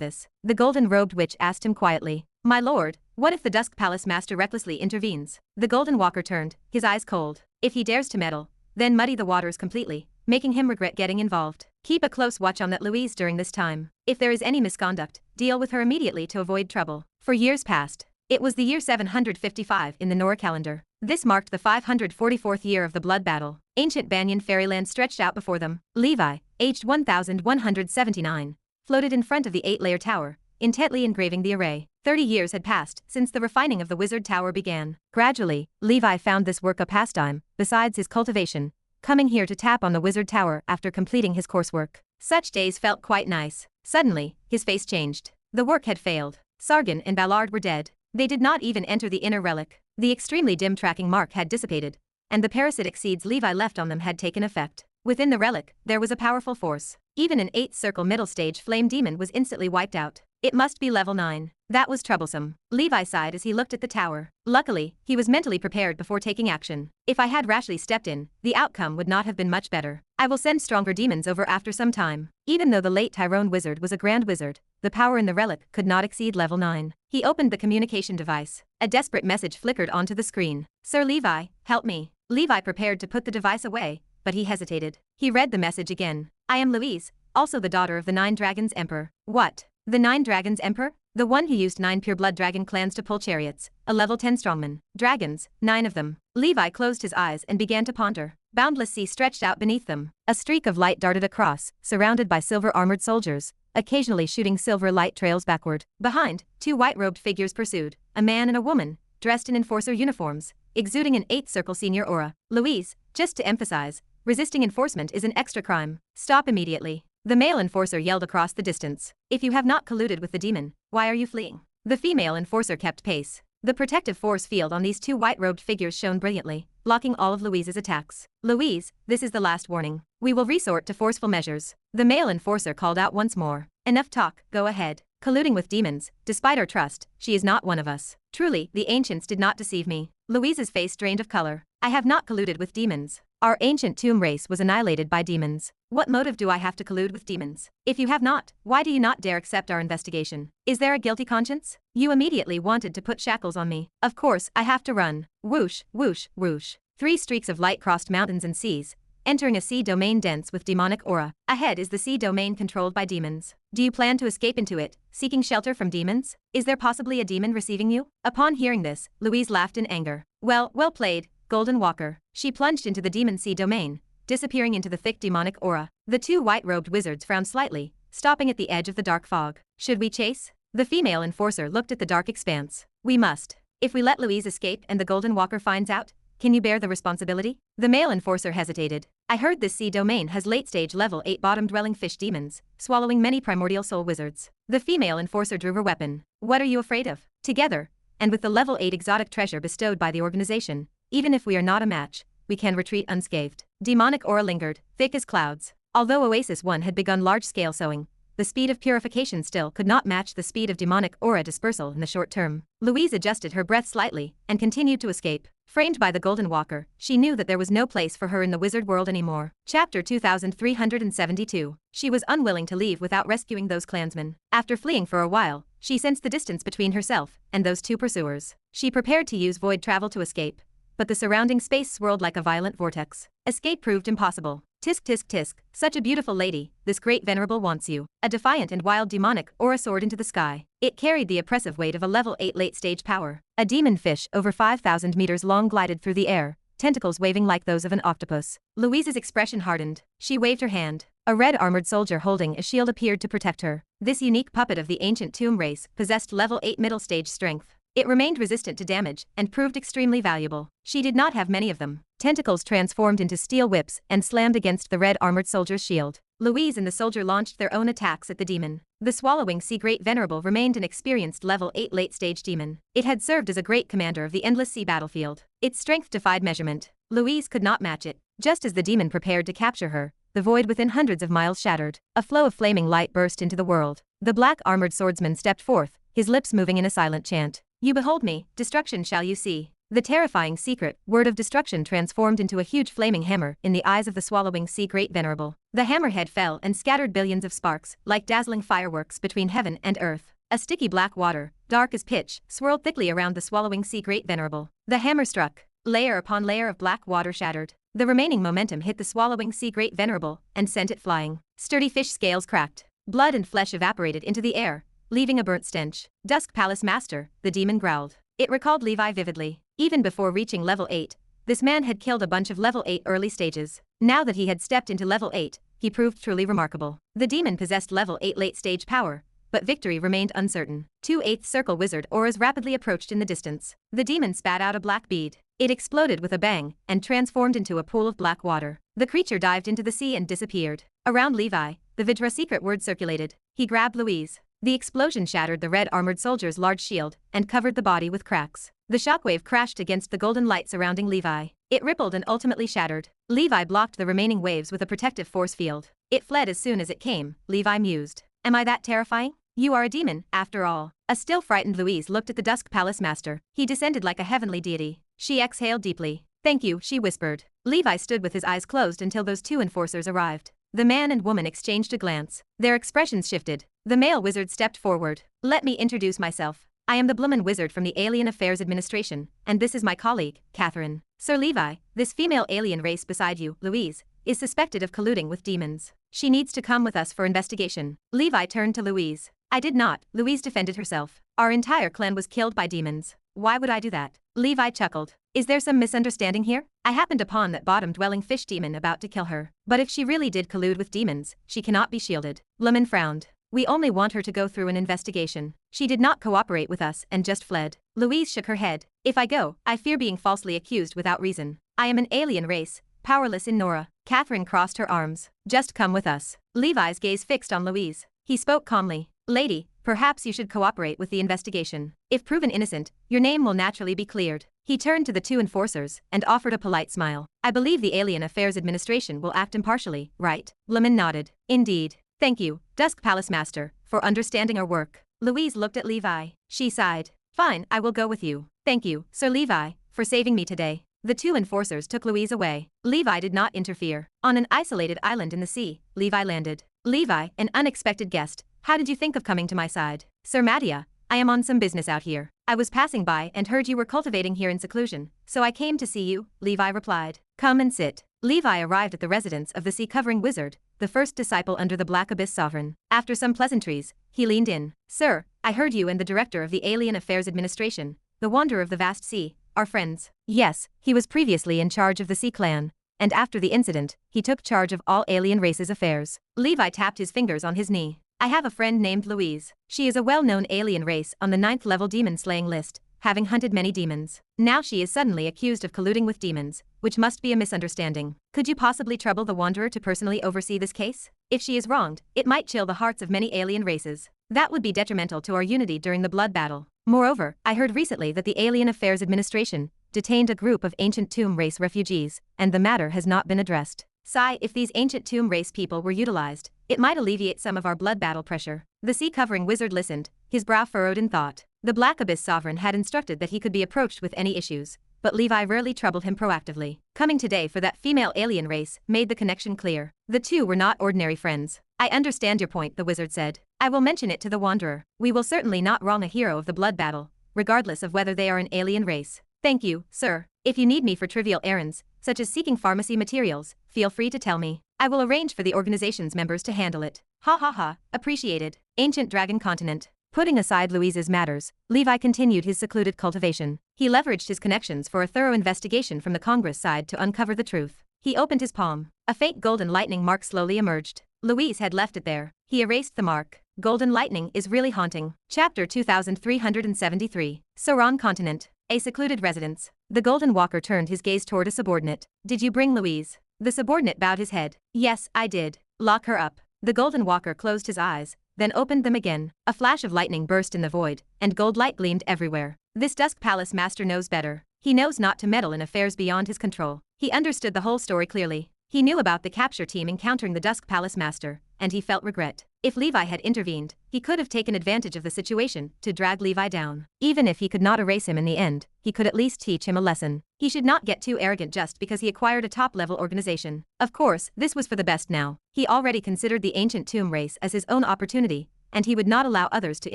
Speaker 1: this. The golden-robed witch asked him quietly, My lord, what if the Dusk Palace Master recklessly intervenes? The Golden Walker turned, his eyes cold. If he dares to meddle, then muddy the waters completely, making him regret getting involved. Keep a close watch on that Louise during this time. If there is any misconduct, deal with her immediately to avoid trouble. For years past, it was the year 755 in the Nora calendar. This marked the 544th year of the blood battle. Ancient Banyan fairyland stretched out before them. Levi, aged 1179, floated in front of the 8-layer tower, intently engraving the array. 30 years had passed since the refining of the wizard tower began. Gradually, Levi found this work a pastime, besides his cultivation, coming here to tap on the wizard tower after completing his coursework. Such days felt quite nice. Suddenly, his face changed. The work had failed. Sargon and Ballard were dead. They did not even enter the inner relic. The extremely dim tracking mark had dissipated, and the parasitic seeds Levi left on them had taken effect. Within the relic, there was a powerful force. Even an 8th-circle middle-stage flame demon was instantly wiped out. It must be level 9. That was troublesome. Levi sighed as he looked at the tower. Luckily, he was mentally prepared before taking action. If I had rashly stepped in, the outcome would not have been much better. I will send stronger demons over after some time. Even though the late Tyrone wizard was a grand wizard, the power in the relic could not exceed level 9. He opened the communication device. A desperate message flickered onto the screen. Sir Levi, help me. Levi prepared to put the device away, but he hesitated. He read the message again. I am Louise, also the daughter of the 9 Dragons Emperor. What? The 9 Dragons Emperor? The one who used 9 pure-blood dragon clans to pull chariots, a level 10 strongman. Dragons, 9 of them. Levi closed his eyes and began to ponder. Boundless sea stretched out beneath them. A streak of light darted across, surrounded by silver-armored soldiers, occasionally shooting silver light trails backward. Behind, 2 white-robed figures pursued, a man and a woman, dressed in enforcer uniforms, exuding an 8th-circle senior aura. Louise, just to emphasize, resisting enforcement is an extra crime. Stop immediately. The male enforcer yelled across the distance. If you have not colluded with the demon, why are you fleeing? The female enforcer kept pace. The protective force field on these 2 white-robed figures shone brilliantly, blocking all of Louise's attacks. Louise, this is the last warning. We will resort to forceful measures. The male enforcer called out once more. Enough talk, go ahead. Colluding with demons, despite our trust, she is not one of us. Truly, the ancients did not deceive me. Louise's face drained of color. I have not colluded with demons. Our ancient tomb race was annihilated by demons. What motive do I have to collude with demons? If you have not, why do you not dare accept our investigation? Is there a guilty conscience? You immediately wanted to put shackles on me. Of course, I have to run. Whoosh, whoosh, whoosh. 3 streaks of light crossed mountains and seas, entering a sea domain dense with demonic aura. Ahead is the sea domain controlled by demons. Do you plan to escape into it, seeking shelter from demons? Is there possibly a demon receiving you? Upon hearing this, Louise laughed in anger. Well played, Golden Walker. She plunged into the demon sea domain, disappearing into the thick demonic aura. The 2 white-robed wizards frowned slightly, stopping at the edge of the dark fog. Should we chase? The female enforcer looked at the dark expanse. We must. If we let Louise escape and the Golden Walker finds out, can you bear the responsibility? The male enforcer hesitated. I heard this sea domain has late-stage level 8 bottom-dwelling fish demons, swallowing many primordial soul wizards. The female enforcer drew her weapon. What are you afraid of? Together, and with the level 8 exotic treasure bestowed by the organization, even if we are not a match, we can retreat unscathed. Demonic aura lingered, thick as clouds. Although Oasis 1 had begun large-scale sowing, the speed of purification still could not match the speed of demonic aura dispersal in the short term. Louise adjusted her breath slightly and continued to escape. Framed by the Golden Walker, she knew that there was no place for her in the wizard world anymore. Chapter 2372. She was unwilling to leave without rescuing those clansmen. After fleeing for a while, she sensed the distance between herself and those 2 pursuers. She prepared to use void travel to escape, but the surrounding space swirled like a violent vortex. Escape proved impossible. Tisk tisk tisk, such a beautiful lady, this great venerable wants you. A defiant and wild demonic aura soared into the sky. It carried the oppressive weight of a level 8 late-stage power. A demon fish over 5,000 meters long glided through the air, tentacles waving like those of an octopus. Louise's expression hardened. She waved her hand. A red armored soldier holding a shield appeared to protect her. This unique puppet of the ancient tomb race possessed level 8 middle stage strength. It remained resistant to damage and proved extremely valuable. She did not have many of them. Tentacles transformed into steel whips and slammed against the red armored soldier's shield. Louise and the soldier launched their own attacks at the demon. The swallowing sea great venerable remained an experienced level 8 late-stage demon. It had served as a great commander of the endless sea battlefield. Its strength defied measurement. Louise could not match it. Just as the demon prepared to capture her, the void within hundreds of miles shattered. A flow of flaming light burst into the world. The black armored swordsman stepped forth, his lips moving in a silent chant. You behold me, destruction shall you see. The terrifying secret word of destruction transformed into a huge flaming hammer in the eyes of the swallowing sea great venerable. The hammerhead fell and scattered billions of sparks, like dazzling fireworks between heaven and earth. A sticky black water, dark as pitch, swirled thickly around the swallowing sea great venerable. The hammer struck. Layer upon layer of black water shattered. The remaining momentum hit the swallowing sea great venerable and sent it flying. Sturdy fish scales cracked. Blood and flesh evaporated into the air, leaving a burnt stench. Dusk Palace Master, the demon growled. It recalled Levi vividly. Even before reaching level 8, this man had killed a bunch of level 8 early stages. Now that he had stepped into level 8, he proved truly remarkable. The demon possessed level 8 late stage power, but victory remained uncertain. 2 8th circle wizard auras rapidly approached in the distance. The demon spat out a black bead. It exploded with a bang and transformed into a pool of black water. The creature dived into the sea and disappeared. Around Levi, the Vidra secret word circulated. He grabbed Louise. The explosion shattered the red armored soldier's large shield and covered the body with cracks. The shockwave crashed against the golden light surrounding Levi. It rippled and ultimately shattered. Levi blocked the remaining waves with a protective force field. It fled as soon as it came, Levi mused. Am I that terrifying? You are a demon, after all. A still frightened Louise looked at the Dusk Palace Master. He descended like a heavenly deity. She exhaled deeply. Thank you, she whispered. Levi stood with his eyes closed until those 2 enforcers arrived. The man and woman exchanged a glance. Their expressions shifted. The male wizard stepped forward. Let me introduce myself. I am the Bloomin' Wizard from the Alien Affairs Administration, and this is my colleague, Catherine. Sir Levi, this female alien race beside you, Louise, is suspected of colluding with demons. She needs to come with us for investigation. Levi turned to Louise. I did not, Louise defended herself. Our entire clan was killed by demons. Why would I do that? Levi chuckled. Is there some misunderstanding here? I happened upon that bottom-dwelling fish demon about to kill her. But if she really did collude with demons, she cannot be shielded. Bloomin' frowned. We only want her to go through an investigation. She did not cooperate with us and just fled. Louise shook her head. If I go, I fear being falsely accused without reason. I am an alien race, powerless in Nora. Catherine crossed her arms. Just come with us. Levi's gaze fixed on Louise. He spoke calmly. Lady, perhaps you should cooperate with the investigation. If proven innocent, your name will naturally be cleared. He turned to the 2 enforcers and offered a polite smile. I believe the Alien Affairs Administration will act impartially, right? Bloomin' nodded. Indeed. Thank you, Dusk Palace Master, for understanding our work. Louise looked at Levi. She sighed. Fine, I will go with you. Thank you, Sir Levi, for saving me today. The two enforcers took Louise away. Levi did not interfere. On an isolated island in the sea, Levi landed. Levi, an unexpected guest, how did you think of coming to my side? Sir Mattia, I am on some business out here. I was passing by and heard you were cultivating here in seclusion, so I came to see you, Levi replied. Come and sit. Levi arrived at the residence of the sea-covering wizard, the first disciple under the Black Abyss Sovereign. After some pleasantries, he leaned in. Sir, I heard you and the director of the Alien Affairs Administration, the Wanderer of the Vast Sea, are friends. Yes, he was previously in charge of the Sea Clan, and after the incident, he took charge of all alien races' affairs. Levi tapped his fingers on his knee. I have a friend named Louise. She is a well-known alien race on the 9th level demon-slaying list, having hunted many demons. Now she is suddenly accused of colluding with demons, which must be a misunderstanding. Could you possibly trouble the Wanderer to personally oversee this case? If she is wronged, it might chill the hearts of many alien races. That would be detrimental to our unity during the blood battle. Moreover, I heard recently that the Alien Affairs Administration detained a group of ancient tomb race refugees, and the matter has not been addressed. Sigh, if these ancient tomb race people were utilized, it might alleviate some of our blood battle pressure. The sea-covering wizard listened, his brow furrowed in thought. The Black Abyss Sovereign had instructed that he could be approached with any issues, but Levi rarely troubled him proactively. Coming today for that female alien race made the connection clear. The two were not ordinary friends. I understand your point, the wizard said. I will mention it to the Wanderer. We will certainly not wrong a hero of the blood battle, regardless of whether they are an alien race. Thank you, sir. If you need me for trivial errands, such as seeking pharmacy materials, feel free to tell me. I will arrange for the organization's members to handle it. Ha ha ha, appreciated. Ancient Dragon Continent. Putting aside Louise's matters, Levi continued his secluded cultivation. He leveraged his connections for a thorough investigation from the Congress side to uncover the truth. He opened his palm. A faint golden lightning mark slowly emerged. Louise had left it there. He erased the mark. Golden lightning is really haunting. Chapter 2373. Sauron Continent. A secluded residence. The Golden Walker turned his gaze toward a subordinate. Did you bring Louise? The subordinate bowed his head. Yes, I did. Lock her up. The Golden Walker closed his eyes, then opened them again. A flash of lightning burst in the void, and gold light gleamed everywhere. This Dusk Palace master knows better. He knows not to meddle in affairs beyond his control. He understood the whole story clearly. He knew about the capture team encountering the Dusk Palace master, and he felt regret. If Levi had intervened, he could have taken advantage of the situation to drag Levi down. Even if he could not erase him in the end, he could at least teach him a lesson. He should not get too arrogant just because he acquired a top-level organization. Of course, this was for the best now. He already considered the ancient tomb race as his own opportunity, and he would not allow others to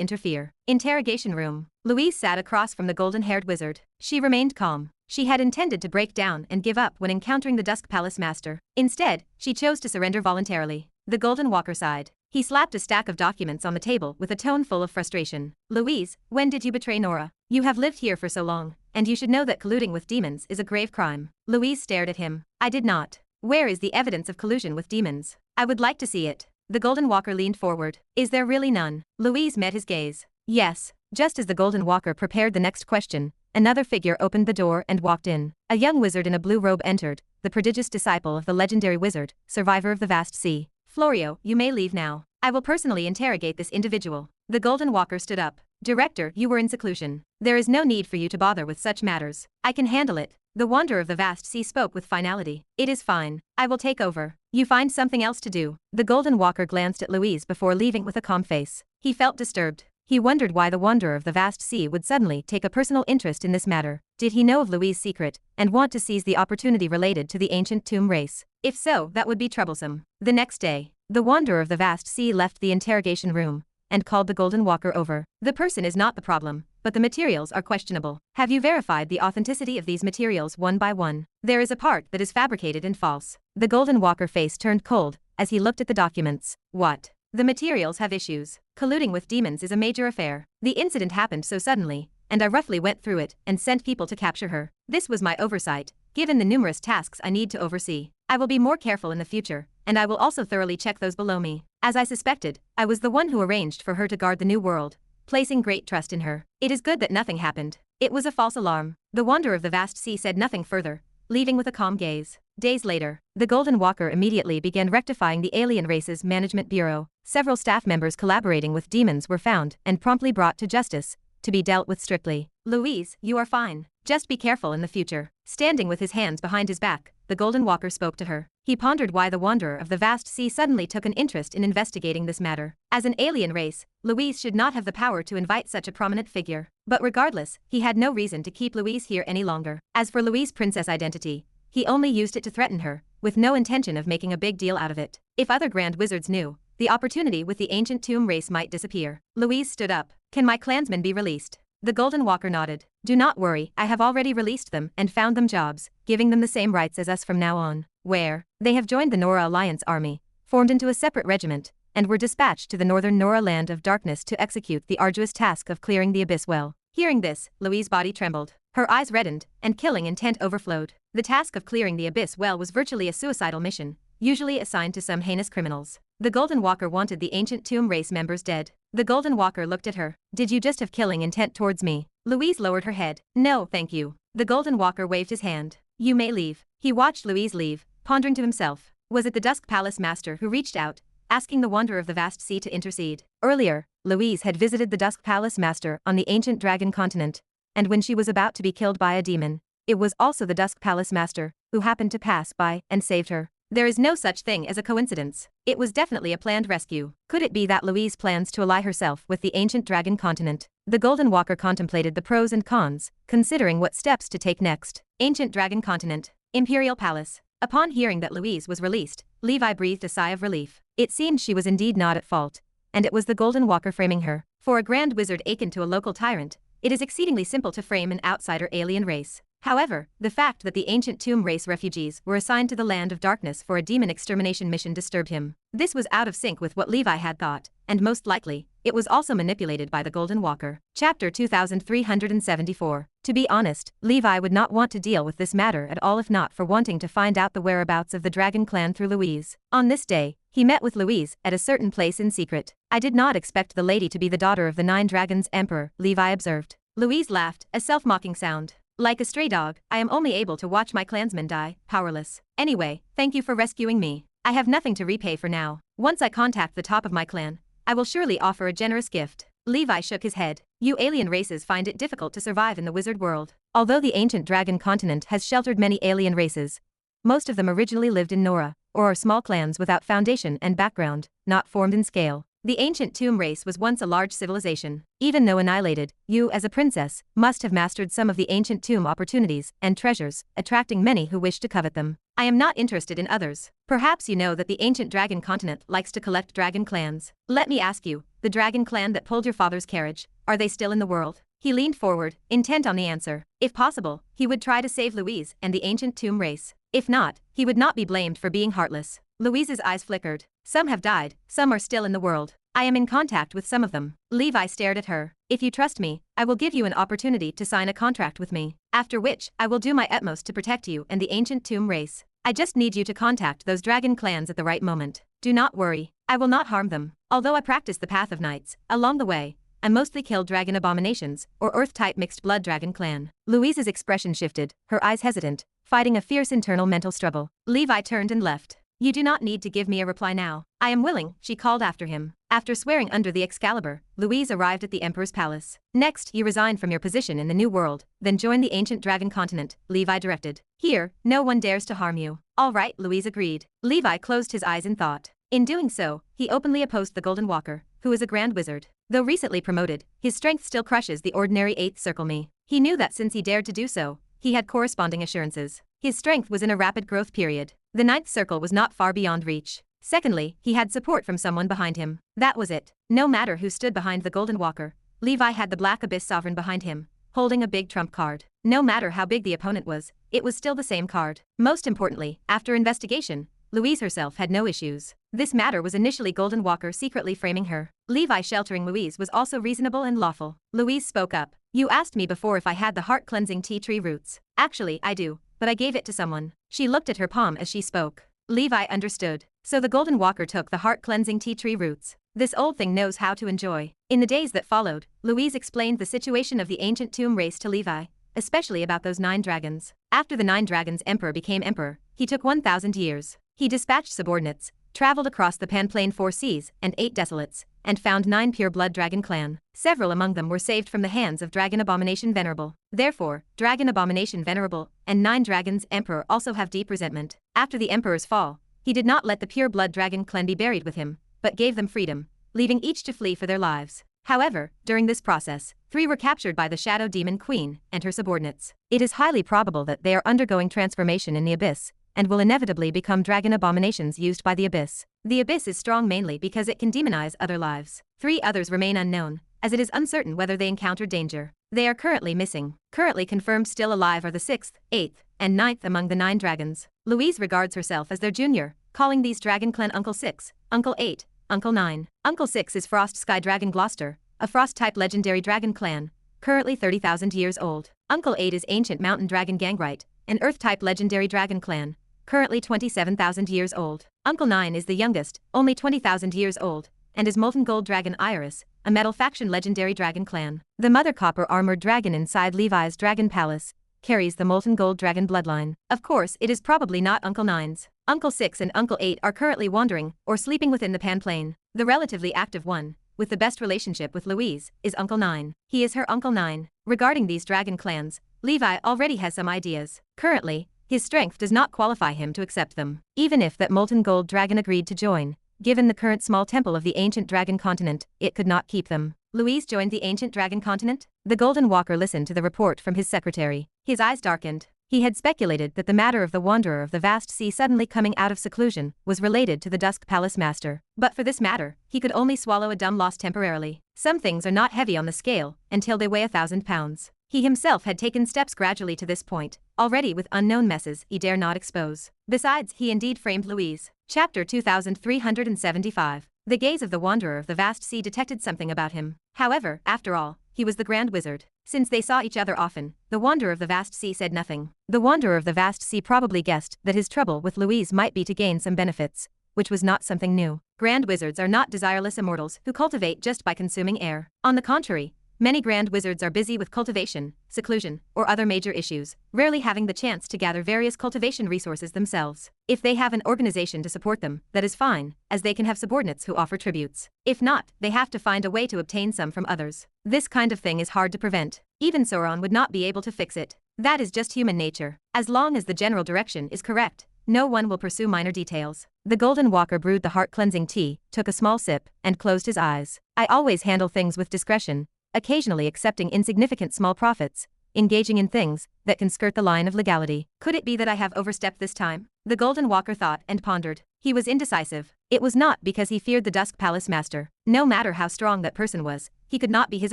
Speaker 1: interfere. Interrogation room. Louise sat across from the golden-haired wizard. She remained calm. She had intended to break down and give up when encountering the Dusk Palace master. Instead, she chose to surrender voluntarily. The Golden Walker sighed. He slapped a stack of documents on the table with a tone full of frustration. Louise, when did you betray Nora? You have lived here for so long, and you should know that colluding with demons is a grave crime. Louise stared at him. I did not. Where is the evidence of collusion with demons? I would like to see it. The Golden Walker leaned forward. Is there really none? Louise met his gaze. Yes. Just as the Golden Walker prepared the next question, another figure opened the door and walked in. A young wizard in a blue robe entered, the prodigious disciple of the legendary wizard, survivor of the vast sea. Florio, you may leave now. I will personally interrogate this individual. The Golden Walker stood up. Director, you were in seclusion. There is no need for you to bother with such matters. I can handle it. The Wanderer of the Vast Sea spoke with finality. It is fine. I will take over. You find something else to do. The Golden Walker glanced at Louise before leaving with a calm face. He felt disturbed. He wondered why the Wanderer of the Vast Sea would suddenly take a personal interest in this matter. Did he know of Louise's secret, and want to seize the opportunity related to the ancient tomb race? If so, that would be troublesome. The next day, the Wanderer of the Vast Sea left the interrogation room, and called the Golden Walker over. The person is not the problem, but the materials are questionable. Have you verified the authenticity of these materials one by one? There is a part that is fabricated and false. The Golden Walker face turned cold, as he looked at the documents. What? The materials have issues. Colluding with demons is a major affair. The incident happened so suddenly, and I roughly went through it and sent people to capture her. This was my oversight, given the numerous tasks I need to oversee. I will be more careful in the future, and I will also thoroughly check those below me. As I suspected, I was the one who arranged for her to guard the new world, placing great trust in her. It is good that nothing happened. It was a false alarm. The Wanderer of the Vast Sea said nothing further, leaving with a calm gaze. Days later, the Golden Walker immediately began rectifying the Alien Races Management Bureau. Several staff members collaborating with demons were found and promptly brought to justice, to be dealt with strictly. Louise, you are fine. Just be careful in the future. Standing with his hands behind his back, the Golden Walker spoke to her. He pondered why the wanderer of the vast sea suddenly took an interest in investigating this matter. As an alien race, Louise should not have the power to invite such a prominent figure. But regardless, he had no reason to keep Louise here any longer. As for Louise's princess identity, he only used it to threaten her, with no intention of making a big deal out of it. If other grand wizards knew, the opportunity with the ancient tomb race might disappear. Louise stood up. Can my clansmen be released? The Golden Walker nodded. Do not worry, I have already released them and found them jobs, giving them the same rights as us from now on. Where? They have joined the Nora Alliance army, formed into a separate regiment, and were dispatched to the northern Nora land of darkness to execute the arduous task of clearing the abyss well. Hearing this, Louise's body trembled. Her eyes reddened, and killing intent overflowed. The task of clearing the abyss well was virtually a suicidal mission, usually assigned to some heinous criminals. The Golden Walker wanted the ancient tomb race members dead. The Golden Walker looked at her. Did you just have killing intent towards me? Louise lowered her head. No, thank you. The Golden Walker waved his hand. You may leave. He watched Louise leave, pondering to himself. Was it the Dusk Palace Master who reached out, asking the Wanderer of the Vast Sea to intercede? Earlier, Louise had visited the Dusk Palace Master on the ancient dragon continent, and when she was about to be killed by a demon, it was also the Dusk Palace Master who happened to pass by and saved her. There is no such thing as a coincidence. It was definitely a planned rescue. Could it be that Louise plans to ally herself with the ancient dragon continent? The Golden Walker contemplated the pros and cons, considering what steps to take next. Ancient Dragon Continent, Imperial Palace. Upon hearing that Louise was released, Levi breathed a sigh of relief. It seemed she was indeed not at fault, and it was the Golden Walker framing her. For a grand wizard akin to a local tyrant, it is exceedingly simple to frame an outsider alien race. However, the fact that the ancient tomb race refugees were assigned to the land of darkness for a demon extermination mission disturbed him. This was out of sync with what Levi had thought, and most likely, it was also manipulated by the Golden Walker. Chapter 2374. To be honest, Levi would not want to deal with this matter at all if not for wanting to find out the whereabouts of the Dragon Clan through Louise. On this day, he met with Louise at a certain place in secret. I did not expect the lady to be the daughter of the Nine Dragons Emperor, Levi observed. Louise laughed, a self-mocking sound. Like a stray dog, I am only able to watch my clansmen die, powerless. Anyway, thank you for rescuing me. I have nothing to repay for now. Once I contact the top of my clan, I will surely offer a generous gift. Levi shook his head. You alien races find it difficult to survive in the wizard world. Although the ancient dragon continent has sheltered many alien races, most of them originally lived in Nora, or are small clans without foundation and background, not formed in scale. The ancient tomb race was once a large civilization. Even though annihilated, you, as a princess, must have mastered some of the ancient tomb opportunities and treasures, attracting many who wish to covet them. I am not interested in others. Perhaps you know that the ancient dragon continent likes to collect dragon clans. Let me ask you, the dragon clan that pulled your father's carriage, are they still in the world? He leaned forward, intent on the answer. If possible, he would try to save Louise and the ancient tomb race. If not, he would not be blamed for being heartless. Louise's eyes flickered. Some have died, some are still in the world. I am in contact with some of them. Levi stared at her. If you trust me, I will give you an opportunity to sign a contract with me, after which I will do my utmost to protect you and the ancient tomb race. I just need you to contact those dragon clans at the right moment. Do not worry, I will not harm them. Although I practice the Path of Knights, along the way, I mostly kill dragon abominations or earth-type mixed blood dragon clan. Louise's expression shifted, her eyes hesitant, fighting a fierce internal mental struggle. Levi turned and left. You do not need to give me a reply now. I am willing, she called after him. After swearing under the Excalibur, Louise arrived at the Emperor's palace. Next, you resign from your position in the New World, then join the ancient dragon continent, Levi directed. Here, no one dares to harm you. All right, Louise agreed. Levi closed his eyes in thought. In doing so, he openly opposed the Golden Walker, who is a grand wizard. Though recently promoted, his strength still crushes the ordinary 8th Circle me. He knew that since he dared to do so, he had corresponding assurances. His strength was in a rapid growth period. The 9th Circle was not far beyond reach. Secondly, he had support from someone behind him. That was it. No matter who stood behind the Golden Walker, Levi had the Black Abyss Sovereign behind him, holding a big trump card. No matter how big the opponent was, it was still the same card. Most importantly, after investigation, Louise herself had no issues. This matter was initially Golden Walker secretly framing her. Levi sheltering Louise was also reasonable and lawful. Louise spoke up. You asked me before if I had the heart-cleansing tea tree roots. Actually, I do, but I gave it to someone. She looked at her palm as she spoke. Levi understood. So the Golden Walker took the heart-cleansing tea tree roots. This old thing knows how to enjoy. In the days that followed, Louise explained the situation of the ancient tomb race to Levi, especially about those 9 dragons. After the 9 dragons Emperor became emperor, he took 1,000 years. He dispatched subordinates, traveled across the Panplane 4 seas and 8 desolates, and found 9 pure blood dragon clan. Several among them were saved from the hands of Dragon Abomination Venerable. Therefore, Dragon Abomination Venerable and 9 Dragons Emperor also have deep resentment. After the Emperor's fall, he did not let the pure blood dragon clan be buried with him, but gave them freedom, leaving each to flee for their lives. However, during this process, 3 were captured by the Shadow Demon Queen and her subordinates. It is highly probable that they are undergoing transformation in the Abyss, and will inevitably become dragon abominations used by the Abyss. The Abyss is strong mainly because it can demonize other lives. 3 others remain unknown, as it is uncertain whether they encountered danger. They are currently missing. Currently confirmed still alive are the 6th, 8th, and 9th among the 9 dragons. Louise regards herself as their junior, calling these dragon clan Uncle 6, Uncle 8, Uncle 9. Uncle 6 is Frost Sky Dragon Gloucester, a Frost-type legendary dragon clan, currently 30,000 years old. Uncle 8 is Ancient Mountain Dragon Gangrite, an Earth-type legendary dragon clan, currently 27,000 years old. Uncle 9 is the youngest, only 20,000 years old, and is Molten Gold Dragon Iris, a Metal Faction legendary dragon clan. The Mother Copper Armored Dragon inside Levi's Dragon Palace carries the Molten Gold Dragon bloodline. Of course, it is probably not Uncle 9's. Uncle 6 and Uncle 8 are currently wandering or sleeping within the Panplane. The relatively active one, with the best relationship with Louise, is Uncle 9. He is her Uncle 9. Regarding these dragon clans, Levi already has some ideas. Currently, his strength does not qualify him to accept them. Even if that Molten Gold Dragon agreed to join, given the current small temple of the Ancient Dragon Continent, it could not keep them. Louise joined the Ancient Dragon Continent? The Golden Walker listened to the report from his secretary. His eyes darkened. He had speculated that the matter of the Wanderer of the Vast Sea suddenly coming out of seclusion was related to the Dusk Palace Master. But for this matter, he could only swallow a dumb loss temporarily. Some things are not heavy on the scale until they weigh 1,000 pounds. He himself had taken steps gradually to this point, already with unknown messes he dare not expose. Besides, he indeed framed Louise. Chapter 2375. The gaze of the Wanderer of the Vast Sea detected something about him. However, after all, he was the Grand Wizard. Since they saw each other often, the Wanderer of the Vast Sea said nothing. The Wanderer of the Vast Sea probably guessed that his trouble with Louise might be to gain some benefits, which was not something new. Grand Wizards are not desireless immortals who cultivate just by consuming air. On the contrary, many Grand Wizards are busy with cultivation, seclusion, or other major issues, rarely having the chance to gather various cultivation resources themselves. If they have an organization to support them, that is fine, as they can have subordinates who offer tributes. If not, they have to find a way to obtain some from others. This kind of thing is hard to prevent. Even Sauron would not be able to fix it. That is just human nature. As long as the general direction is correct, no one will pursue minor details. The Golden Walker brewed the heart-cleansing tea, took a small sip, and closed his eyes. I always handle things with discretion, occasionally accepting insignificant small profits, engaging in things that can skirt the line of legality. Could it be that I have overstepped this time? The Golden Walker thought and pondered. He was indecisive. It was not because he feared the Dusk Palace Master. No matter how strong that person was, he could not be his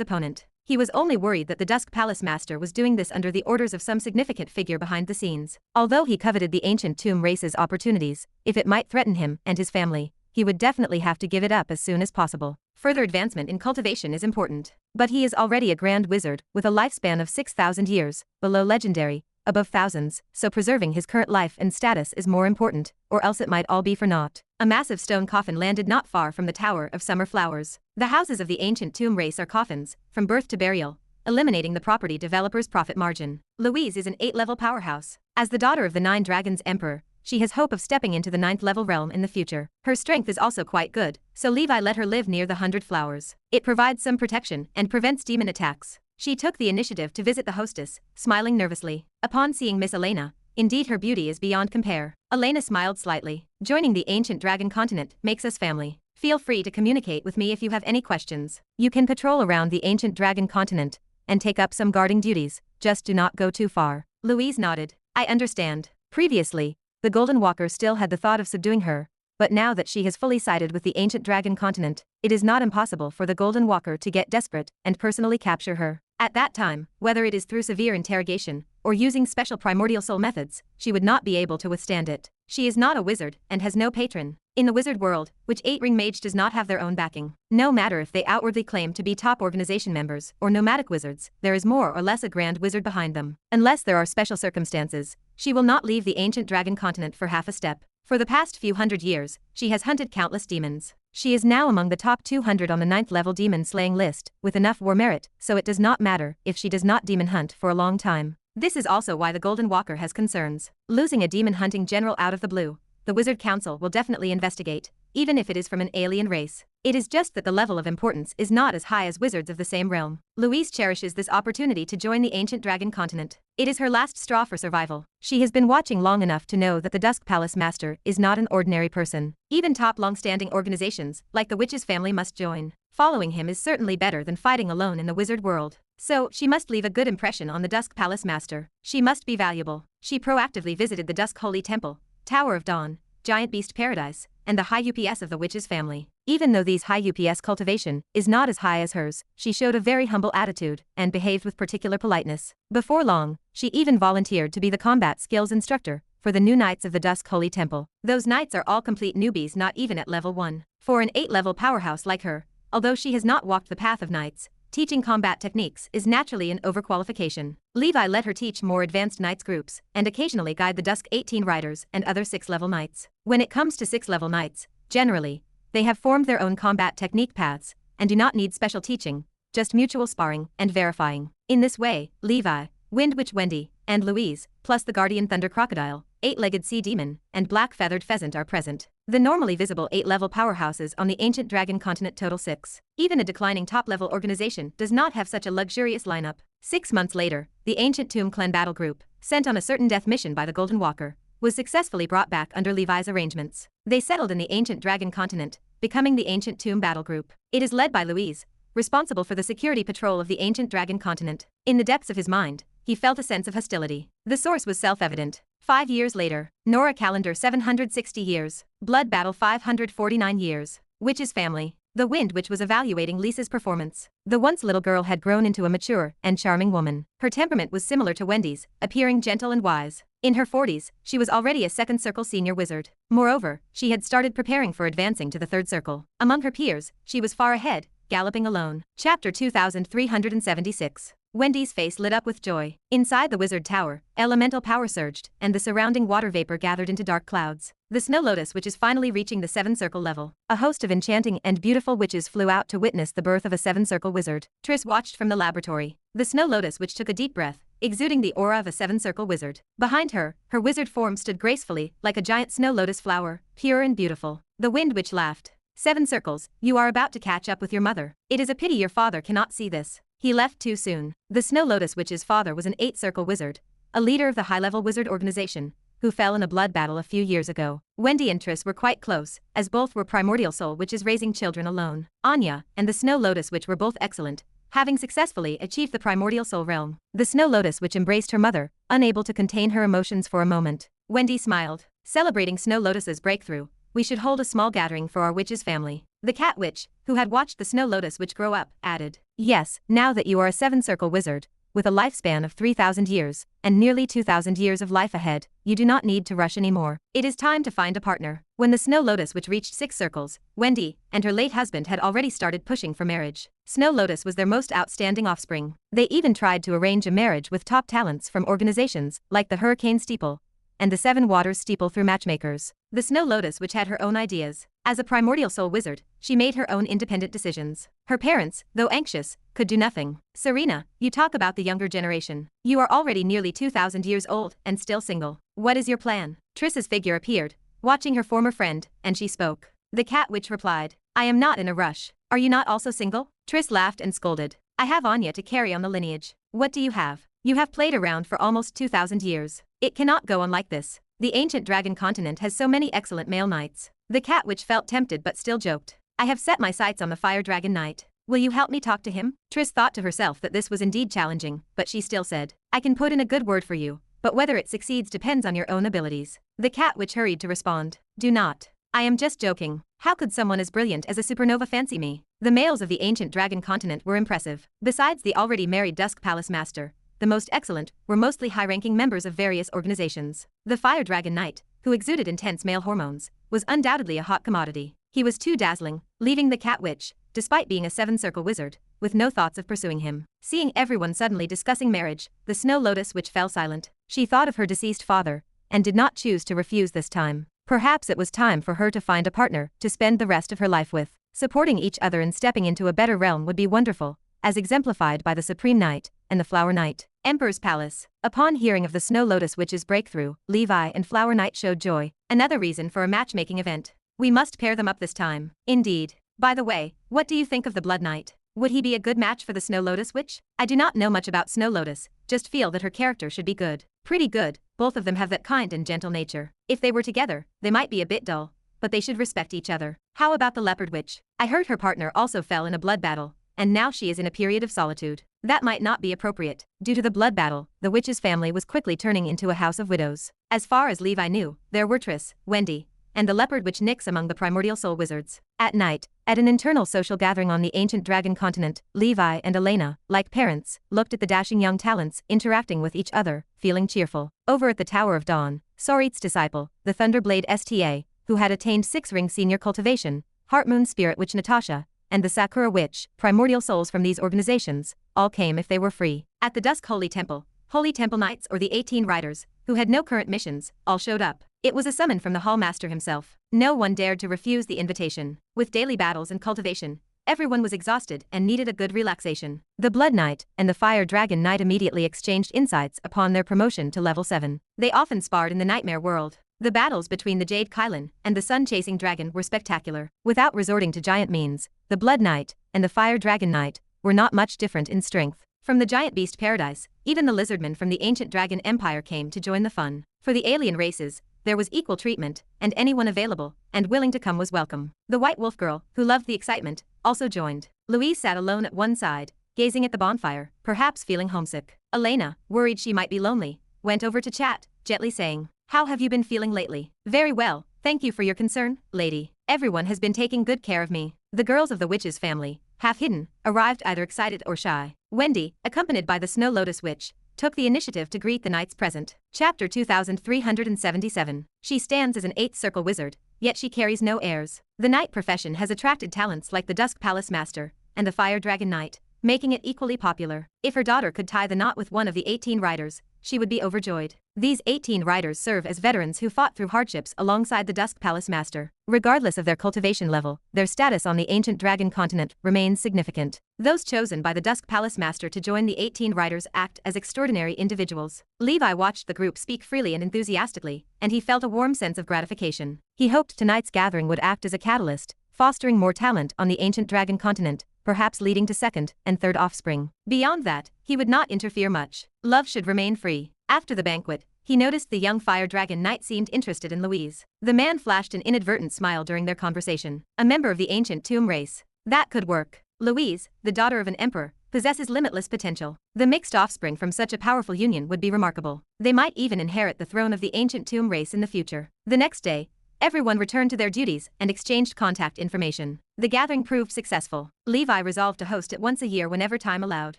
Speaker 1: opponent. He was only worried that the Dusk Palace Master was doing this under the orders of some significant figure behind the scenes. Although he coveted the ancient tomb race's opportunities, if it might threaten him and his family, he would definitely have to give it up as soon as possible. Further advancement in cultivation is important. But he is already a Grand Wizard, with a lifespan of 6,000 years, below legendary, above thousands, so preserving his current life and status is more important, or else it might all be for naught. A massive stone coffin landed not far from the Tower of Summer Flowers. The houses of the ancient tomb race are coffins, from birth to burial, eliminating the property developer's profit margin. Louise is an 8-level powerhouse. As the daughter of the 9 Dragons Emperor, she has hope of stepping into the 9th-level realm in the future. Her strength is also quite good, so Levi let her live near the 100 Flowers. It provides some protection and prevents demon attacks. She took the initiative to visit the hostess, smiling nervously. Upon seeing Miss Elena, indeed her beauty is beyond compare. Elena smiled slightly. Joining the ancient dragon continent makes us family. Feel free to communicate with me if you have any questions. You can patrol around the ancient dragon continent and take up some guarding duties, just do not go too far. Louise nodded. I understand. Previously, the Golden Walker still had the thought of subduing her, but now that she has fully sided with the ancient dragon continent, it is not impossible for the Golden Walker to get desperate and personally capture her. At that time, whether it is through severe interrogation or using special primordial soul methods, she would not be able to withstand it. She is not a wizard and has no patron. In the wizard world, which 8-ring mage does not have their own backing. No matter if they outwardly claim to be top organization members or nomadic wizards, there is more or less a grand wizard behind them. Unless there are special circumstances, she will not leave the ancient dragon continent for half a step. For the past few hundred years, she has hunted countless demons. She is now among the top 200 on the 9th-level demon slaying list, with enough war merit, so it does not matter if she does not demon hunt for a long time. This is also why the Golden Walker has concerns. Losing a demon hunting general out of the blue, the Wizard Council will definitely investigate, even if it is from an alien race. It is just that the level of importance is not as high as wizards of the same realm. Louise cherishes this opportunity to join the ancient dragon continent. It is her last straw for survival. She has been watching long enough to know that the Dusk Palace Master is not an ordinary person. Even top long-standing organizations, like the Witch's family, must join. Following him is certainly better than fighting alone in the wizard world. So, she must leave a good impression on the Dusk Palace Master. She must be valuable. She proactively visited the Dusk Holy Temple, Tower of Dawn, Giant Beast Paradise, and the high UPS of the Witch's family. Even though these high UPS cultivation is not as high as hers, she showed a very humble attitude and behaved with particular politeness. Before long, she even volunteered to be the combat skills instructor for the new knights of the Dusk Holy Temple. Those knights are all complete newbies, not even at level 1. For an 8-level powerhouse like her, although she has not walked the path of knights, teaching combat techniques is naturally an overqualification. Levi let her teach more advanced knights groups, and occasionally guide the Dusk 18 riders and other 6-level knights. When it comes to 6-level knights, generally, they have formed their own combat technique paths, and do not need special teaching, just mutual sparring and verifying. In this way, Levi, Wind Witch Wendy, and Louise, plus the Guardian Thunder Crocodile, 8-legged Sea Demon, and Black Feathered Pheasant are present. The normally visible 8-level powerhouses on the ancient dragon continent total 6. Even a declining top-level organization does not have such a luxurious lineup. 6 months later, the ancient Tomb Clan battle group, sent on a certain death mission by the Golden Walker, was successfully brought back under Levi's arrangements. They settled in the ancient dragon continent, becoming the ancient Tomb battle group. It is led by Louise, responsible for the security patrol of the ancient dragon continent. In the depths of his mind, he felt a sense of hostility. The source was self-evident. 5 years later, Nora calendar 760 years, Blood battle 549 years, Witch's family. The Wind Witch was evaluating Lisa's performance. The once little girl had grown into a mature and charming woman. Her temperament was similar to Wendy's, appearing gentle and wise. In her 40s, she was already a 2nd circle senior wizard. Moreover, she had started preparing for advancing to the 3rd circle. Among her peers, she was far ahead, galloping alone. Chapter 2376. Wendy's face lit up with joy. Inside the wizard tower, elemental power surged, and the surrounding water vapor gathered into dark clouds. The Snow Lotus Witch is finally reaching the 7-circle level. A host of enchanting and beautiful witches flew out to witness the birth of a 7-circle wizard. Triss watched from the laboratory. The Snow Lotus Witch took a deep breath, exuding the aura of a 7-circle wizard. Behind her, her wizard form stood gracefully, like a giant snow lotus flower, pure and beautiful. The Wind Witch laughed. 7 circles, you are about to catch up with your mother. It is a pity your father cannot see this. He left too soon. The Snow Lotus Witch's father was an 8-circle wizard, a leader of the high-level wizard organization, who fell in a blood battle a few years ago. Wendy and Triss were quite close, as both were primordial soul witches raising children alone. Anya and the Snow Lotus Witch were both excellent, having successfully achieved the primordial soul realm. The Snow Lotus Witch embraced her mother, unable to contain her emotions for a moment. Wendy smiled. Celebrating Snow Lotus's breakthrough, we should hold a small gathering for our witch's family. The Cat Witch, who had watched the Snow Lotus Witch grow up, added. Yes, now that you are a 7-circle wizard, with a lifespan of 3,000 years, and nearly 2,000 years of life ahead, you do not need to rush anymore. It is time to find a partner. When the Snow Lotus Witch reached 6 circles, Wendy and her late husband had already started pushing for marriage. Snow Lotus was their most outstanding offspring. They even tried to arrange a marriage with top talents from organizations like the Hurricane Steeple and the 7 Waters Steeple through matchmakers. The Snow Lotus Witch had her own ideas. As a primordial soul wizard, she made her own independent decisions. Her parents, though anxious, could do nothing. Serena, you talk about the younger generation. You are already nearly 2,000 years old and still single. What is your plan? Triss's figure appeared, watching her former friend, and she spoke. The Cat Witch replied, I am not in a rush. Are you not also single? Triss laughed and scolded. I have Anya to carry on the lineage. What do you have? You have played around for almost 2,000 years. It cannot go on like this. The ancient dragon continent has so many excellent male knights. The Cat Witch felt tempted but still joked. I have set my sights on the Fire Dragon Knight. Will you help me talk to him? Triss thought to herself that this was indeed challenging, but she still said, I can put in a good word for you, but whether it succeeds depends on your own abilities. The Cat Witch hurried to respond. Do not. I am just joking. How could someone as brilliant as a supernova fancy me? The males of the ancient dragon continent were impressive. Besides the already married Dusk Palace Master, the most excellent were mostly high-ranking members of various organizations. The Fire Dragon Knight, who exuded intense male hormones, was undoubtedly a hot commodity. He was too dazzling, leaving the Cat Witch, despite being a 7-circle wizard, with no thoughts of pursuing him. Seeing everyone suddenly discussing marriage, the Snow Lotus Witch fell silent. She thought of her deceased father, and did not choose to refuse this time. Perhaps it was time for her to find a partner to spend the rest of her life with. Supporting each other and stepping into a better realm would be wonderful, as exemplified by the Supreme Knight and the Flower Knight. Emperor's Palace. Upon hearing of the Snow Lotus Witch's breakthrough, Levi and Flower Knight showed joy. Another reason for a matchmaking event. We must pair them up this time. Indeed. By the way, what do you think of the Blood Knight? Would he be a good match for the Snow Lotus Witch? I do not know much about Snow Lotus, just feel that her character should be good. Pretty good, both of them have that kind and gentle nature. If they were together, they might be a bit dull, but they should respect each other. How about the Leopard Witch? I heard her partner also fell in a blood battle, and now she is in a period of solitude. That might not be appropriate. Due to the blood battle, the witch's family was quickly turning into a house of widows. As far as Levi knew, there were Triss, Wendy, and the Leopard Witch Nyx among the primordial soul wizards. At night, at an internal social gathering on the ancient dragon continent, Levi and Elena, like parents, looked at the dashing young talents interacting with each other, feeling cheerful. Over at the Tower of Dawn, Sorit's disciple, the Thunderblade STA, who had attained 6-ring senior cultivation, Heartmoon Spirit Witch Natasha, and the Sakura Witch, primordial souls from these organizations, all came if they were free. At the Dusk Holy Temple Knights or the 18 Riders, who had no current missions, all showed up. It was a summon from the Hall Master himself. No one dared to refuse the invitation. With daily battles and cultivation, everyone was exhausted and needed a good relaxation. The Blood Knight and the Fire Dragon Knight immediately exchanged insights upon their promotion to level 7. They often sparred in the Nightmare World. The battles between the Jade Kylan and the Sun-Chasing Dragon were spectacular. Without resorting to giant means, the Blood Knight and the Fire Dragon Knight were not much different in strength. From the giant beast paradise, even the lizardmen from the ancient dragon empire came to join the fun. For the alien races, there was equal treatment, and anyone available and willing to come was welcome. The White Wolf Girl, who loved the excitement, also joined. Louise sat alone at one side, gazing at the bonfire, perhaps feeling homesick. Elena, worried she might be lonely, went over to chat, gently saying, "How have you been feeling lately?" "Very well, thank you for your concern, lady. Everyone has been taking good care of me." The girls of the witch's family, half hidden, arrived either excited or shy. Wendy, accompanied by the Snow Lotus Witch, took the initiative to greet the knights present. Chapter 2377. She stands as an 8th circle wizard, yet she carries no heirs. The knight profession has attracted talents like the Dusk Palace Master and the Fire Dragon Knight, making it equally popular. If her daughter could tie the knot with one of the 18 riders, she would be overjoyed. These 18 riders serve as veterans who fought through hardships alongside the Dusk Palace Master. Regardless of their cultivation level, their status on the ancient dragon continent remains significant. Those chosen by the Dusk Palace Master to join the 18 riders act as extraordinary individuals. Levi watched the group speak freely and enthusiastically, and he felt a warm sense of gratification. He hoped tonight's gathering would act as a catalyst, fostering more talent on the ancient dragon continent, perhaps leading to second and third offspring. Beyond that, he would not interfere much. Love should remain free. After the banquet, he noticed the young Fire Dragon Knight seemed interested in Louise. The man flashed an inadvertent smile during their conversation. A member of the ancient tomb race. That could work. Louise, the daughter of an emperor, possesses limitless potential. The mixed offspring from such a powerful union would be remarkable. They might even inherit the throne of the ancient tomb race in the future. The next day, everyone returned to their duties and exchanged contact information. The gathering proved successful. Levi resolved to host it once a year whenever time allowed.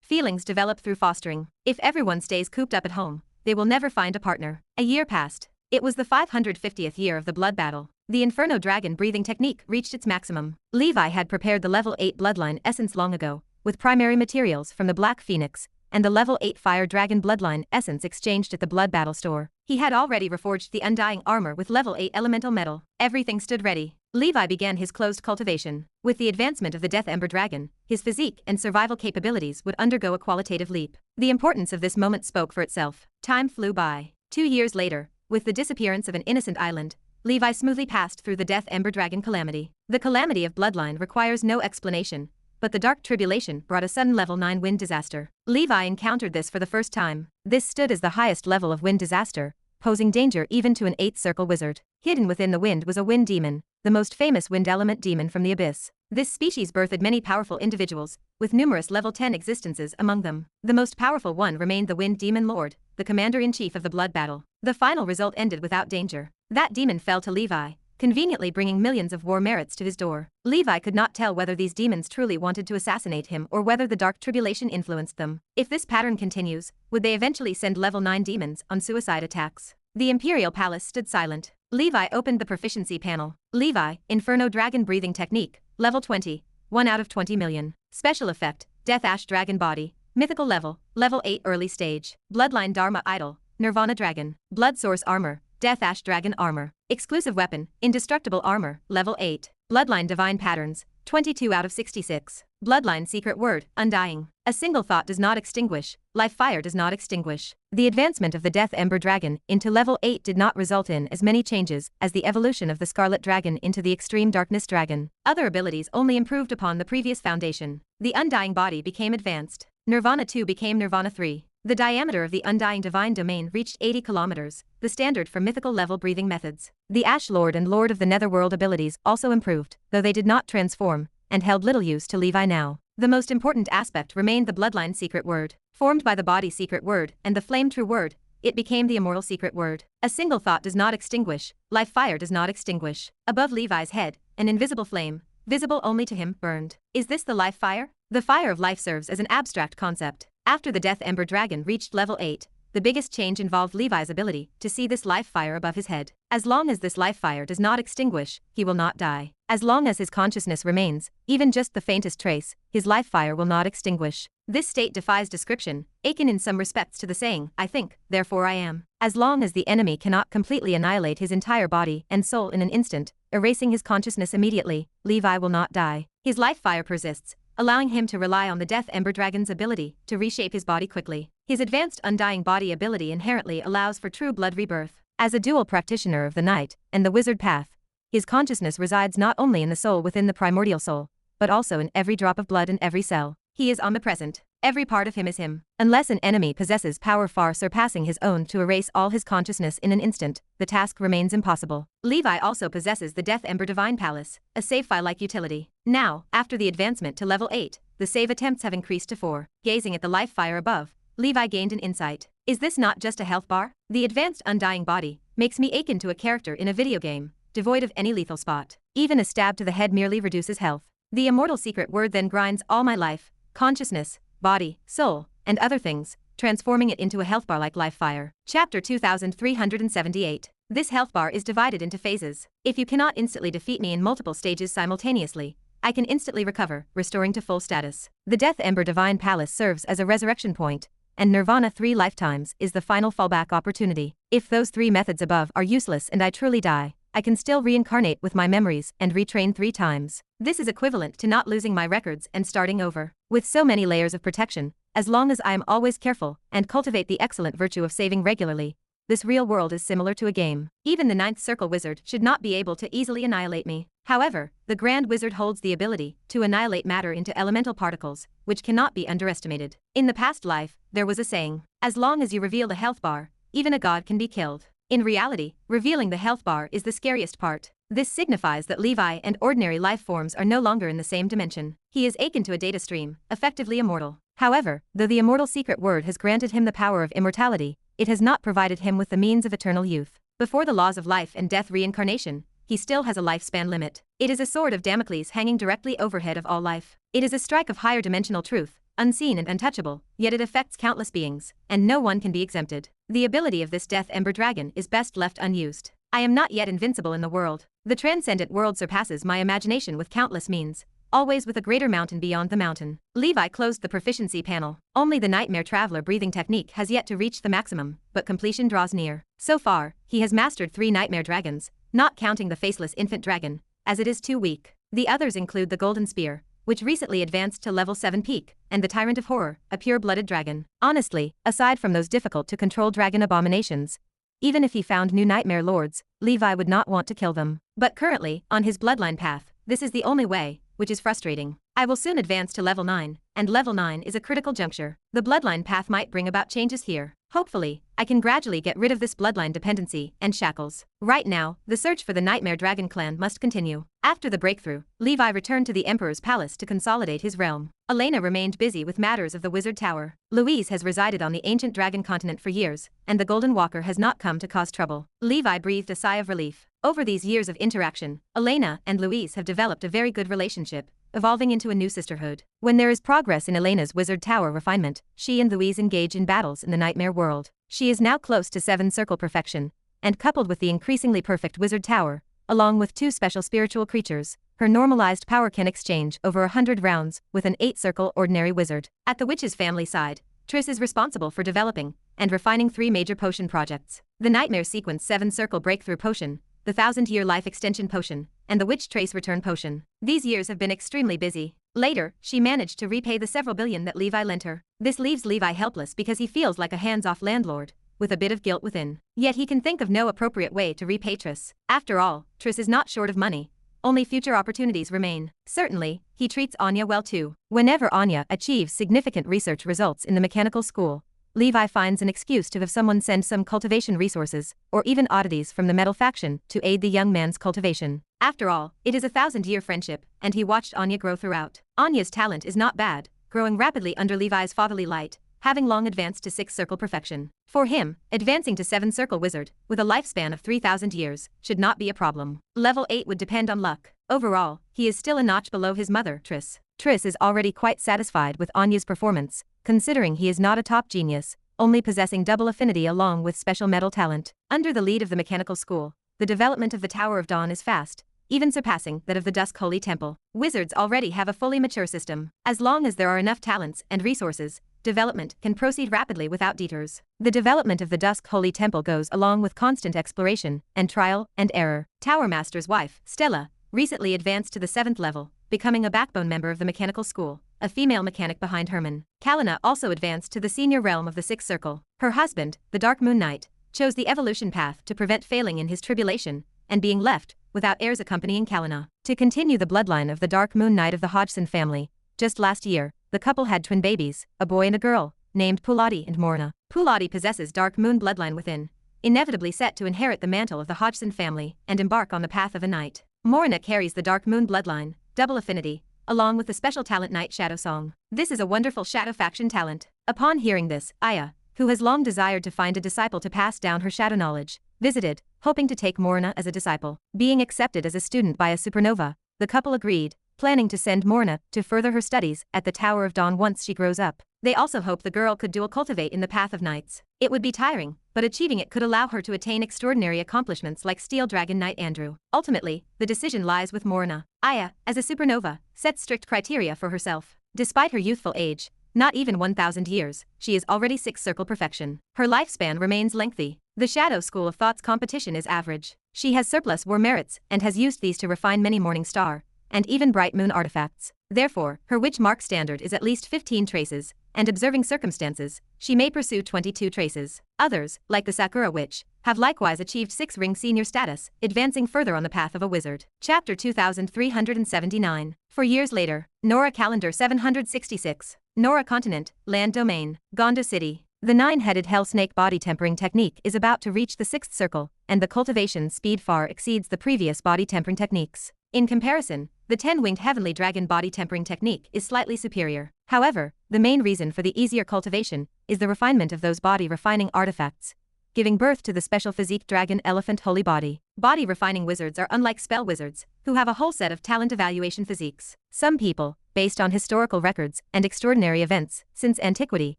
Speaker 1: Feelings develop through fostering. If everyone stays cooped up at home, they will never find a partner. A year passed. It was the 550th year of the blood battle. The Inferno Dragon breathing technique reached its maximum. Levi had prepared the level 8 bloodline essence long ago, with primary materials from the Black Phoenix and the level 8 Fire Dragon bloodline essence exchanged at the blood battle store. He had already reforged the undying armor with level 8 elemental metal. Everything stood ready. Levi began his closed cultivation. With the advancement of the Death Ember Dragon, his physique and survival capabilities would undergo a qualitative leap. The importance of this moment spoke for itself. Time flew by. 2 years later, with the disappearance of an innocent island, Levi smoothly passed through the Death Ember Dragon calamity. The calamity of bloodline requires no explanation, but the Dark Tribulation brought a sudden level 9 wind disaster. Levi encountered this for the first time. This stood as the highest level of wind disaster, posing danger even to an 8th circle wizard. Hidden within the wind was a wind demon, the most famous wind element demon from the abyss. This species birthed many powerful individuals, with numerous level 10 existences among them. The most powerful one remained the Wind Demon Lord, the commander-in-chief of the blood battle. The final result ended without danger. That demon fell to Levi, conveniently bringing millions of war merits to his door. Levi could not tell whether these demons truly wanted to assassinate him or whether the Dark Tribulation influenced them. If this pattern continues, would they eventually send level 9 demons on suicide attacks? The Imperial Palace stood silent. Levi opened the proficiency panel. Levi, Inferno Dragon Breathing Technique, level 20, 1 out of 20 million. Special effect, Death Ash Dragon Body, mythical level 8 early stage. Bloodline Dharma Idol, Nirvana Dragon, Blood Source Armor, Death Ash Dragon Armor. Exclusive weapon, Indestructible Armor, level 8. Bloodline Divine Patterns, 22 out of 66. Bloodline Secret Word, Undying. A single thought does not extinguish, life fire does not extinguish. The advancement of the Death Ember Dragon into level 8 did not result in as many changes as the evolution of the Scarlet Dragon into the Extreme Darkness Dragon. Other abilities only improved upon the previous foundation. The Undying Body became advanced. Nirvana 2 became Nirvana 3. The diameter of the Undying Divine Domain reached 80 kilometers, the standard for mythical level breathing methods. The Ash Lord and Lord of the Netherworld abilities also improved, though they did not transform, and held little use to Levi now. The most important aspect remained the Bloodline Secret Word. Formed by the Body Secret Word and the Flame True Word, it became the Immortal Secret Word. A single thought does not extinguish, life fire does not extinguish. Above Levi's head, an invisible flame, visible only to him, burned. Is this the life fire? The fire of life serves as an abstract concept. After the Death Ember Dragon reached level 8, the biggest change involved Levi's ability to see this life fire above his head. As long as this life fire does not extinguish, he will not die. As long as his consciousness remains, even just the faintest trace, his life fire will not extinguish. This state defies description, akin in some respects to the saying, I think, therefore I am. As long as the enemy cannot completely annihilate his entire body and soul in an instant, erasing his consciousness immediately, Levi will not die. His life fire persists, allowing him to rely on the Death Ember Dragon's ability to reshape his body quickly. His advanced Undying Body ability inherently allows for true blood rebirth. As a dual practitioner of the Night and the Wizard Path, his consciousness resides not only in the soul within the primordial soul, but also in every drop of blood in every cell. He is omnipresent. Every part of him is him. Unless an enemy possesses power far surpassing his own to erase all his consciousness in an instant, the task remains impossible. Levi also possesses the Death Ember Divine Palace, a save file-like utility. Now, after the advancement to level 8, the save attempts have increased to 4. Gazing at the life fire above, Levi gained an insight. Is this not just a health bar? The advanced Undying Body makes me akin to a character in a video game, devoid of any lethal spot. Even a stab to the head merely reduces health. The Immortal Secret Word then grinds all my life, consciousness, body, soul, and other things, transforming it into a health bar like life fire. Chapter 2378. This health bar is divided into phases. If you cannot instantly defeat me in multiple stages simultaneously, I can instantly recover, restoring to full status. The Death Ember Divine Palace serves as a resurrection point, and Nirvana 3 lifetimes is the final fallback opportunity. If those 3 methods above are useless and I truly die, I can still reincarnate with my memories and retrain 3 times. This is equivalent to not losing my records and starting over. With so many layers of protection, as long as I am always careful and cultivate the excellent virtue of saving regularly, this real world is similar to a game. Even the 9th Circle Wizard should not be able to easily annihilate me. However, the Grand Wizard holds the ability to annihilate matter into elemental particles, which cannot be underestimated. In the past life, there was a saying, as long as you reveal the health bar, even a god can be killed. In reality, revealing the health bar is the scariest part. This signifies that Levi and ordinary life forms are no longer in the same dimension. He is akin to a data stream, effectively immortal. However, though the Immortal Secret Word has granted him the power of immortality, it has not provided him with the means of eternal youth. Before the laws of life and death reincarnation, he still has a lifespan limit. It is a sword of Damocles hanging directly overhead of all life. It is a strike of higher dimensional truth, unseen and untouchable, yet it affects countless beings, and no one can be exempted. The ability of this Death Ember Dragon is best left unused. I am not yet invincible in the world. The transcendent world surpasses my imagination with countless means, always with a greater mountain beyond the mountain. Levi closed the proficiency panel. Only the Nightmare Traveler breathing technique has yet to reach the maximum, but completion draws near. So far, he has mastered 3 Nightmare Dragons, not counting the faceless infant dragon, as it is too weak. The others include the Golden Spear, which recently advanced to level 7 peak, and the Tyrant of Horror, a pure-blooded dragon. Honestly, aside from those difficult-to-control dragon abominations, even if he found new Nightmare Lords, Levi would not want to kill them. But currently, on his bloodline path, this is the only way, which is frustrating. I will soon advance to level 9, and level 9 is a critical juncture. The bloodline path might bring about changes here. Hopefully, I can gradually get rid of this bloodline dependency and shackles. Right now, the search for the Nightmare Dragon clan must continue. After the breakthrough, Levi returned to the Emperor's palace to consolidate his realm. Elena remained busy with matters of the Wizard Tower. Louise has resided on the ancient dragon continent for years, and the Golden Walker has not come to cause trouble. Levi breathed a sigh of relief. Over these years of interaction, Elena and Louise have developed a very good relationship, evolving into a new sisterhood. When there is progress in Elena's Wizard Tower refinement, she and Louise engage in battles in the Nightmare world. She is now close to 7 circle perfection, and coupled with the increasingly perfect Wizard Tower, along with 2 special spiritual creatures, her normalized power can exchange over 100 rounds with an 8 circle ordinary wizard. At the witch's family side, Triss is responsible for developing and refining 3 major potion projects: the Nightmare Sequence 7 circle breakthrough potion, the 1000-year life extension potion, and the Witch Trace return potion. These years have been extremely busy. Later, she managed to repay the several billion that Levi lent her. This leaves Levi helpless because he feels like a hands-off landlord, with a bit of guilt within. Yet he can think of no appropriate way to repay Triss. After all, Triss is not short of money. Only future opportunities remain. Certainly, he treats Anya well too. Whenever Anya achieves significant research results in the mechanical school, Levi finds an excuse to have someone send some cultivation resources, or even oddities from the metal faction, to aid the young man's cultivation. After all, it is a 1,000-year friendship, and he watched Anya grow throughout. Anya's talent is not bad, growing rapidly under Levi's fatherly light, having long advanced to 6th circle perfection. For him, advancing to 7th circle wizard, with a lifespan of 3,000 years, should not be a problem. Level 8 would depend on luck. Overall, he is still a notch below his mother, Triss. Triss is already quite satisfied with Anya's performance, considering he is not a top genius, only possessing double affinity along with special metal talent. Under the lead of the mechanical school, the development of the Tower of Dawn is fast, even surpassing that of the Dusk Holy Temple. Wizards already have a fully mature system. As long as there are enough talents and resources, development can proceed rapidly without detours. The development of the Dusk Holy Temple goes along with constant exploration and trial and error. Tower Master's wife, Stella, recently advanced to the 7th level, becoming a backbone member of the mechanical school, a female mechanic behind Herman. Kalina also advanced to the senior realm of the 6th circle. Her husband, the Dark Moon Knight, chose the evolution path to prevent failing in his tribulation and being left without heirs accompanying Kalina. To continue the bloodline of the Dark Moon Knight of the Hodgson family, just last year, the couple had twin babies, a boy and a girl, named Pulati and Morna. Pulati possesses Dark Moon bloodline within, inevitably set to inherit the mantle of the Hodgson family and embark on the path of a knight. Morna carries the Dark Moon bloodline, double affinity, along with the special talent Night Shadow Song. This is a wonderful shadow faction talent. Upon hearing this, Aya, who has long desired to find a disciple to pass down her shadow knowledge, visited, hoping to take Morna as a disciple. Being accepted as a student by a supernova, the couple agreed, planning to send Morna to further her studies at the Tower of Dawn once she grows up. They also hope the girl could dual cultivate in the Path of Knights. It would be tiring, but achieving it could allow her to attain extraordinary accomplishments like Steel Dragon Knight Andrew. Ultimately, the decision lies with Morna. Aya, as a supernova, sets strict criteria for herself. Despite her youthful age, not even 1,000 years, she is already 6th circle perfection. Her lifespan remains lengthy. The Shadow School of Thought's competition is average. She has surplus war merits and has used these to refine many Morning Star and even Bright Moon artifacts. Therefore, her witch mark standard is at least 15 traces, and observing circumstances, she may pursue 22 traces. Others, like the Sakura Witch, have likewise achieved 6-ring senior status, advancing further on the path of a wizard. Chapter 2379. 4 years later, Nora Calendar 766. Nora Continent, Land Domain, Gondo City. The 9-headed hell snake body tempering technique is about to reach the 6th circle, and the cultivation speed far exceeds the previous body tempering techniques. In comparison, the 10-winged heavenly dragon body tempering technique is slightly superior. However, the main reason for the easier cultivation is the refinement of those body refining artifacts, giving birth to the special physique dragon elephant holy body. Body refining wizards are unlike spell wizards, who have a whole set of talent evaluation physiques. Some people, based on historical records and extraordinary events since antiquity,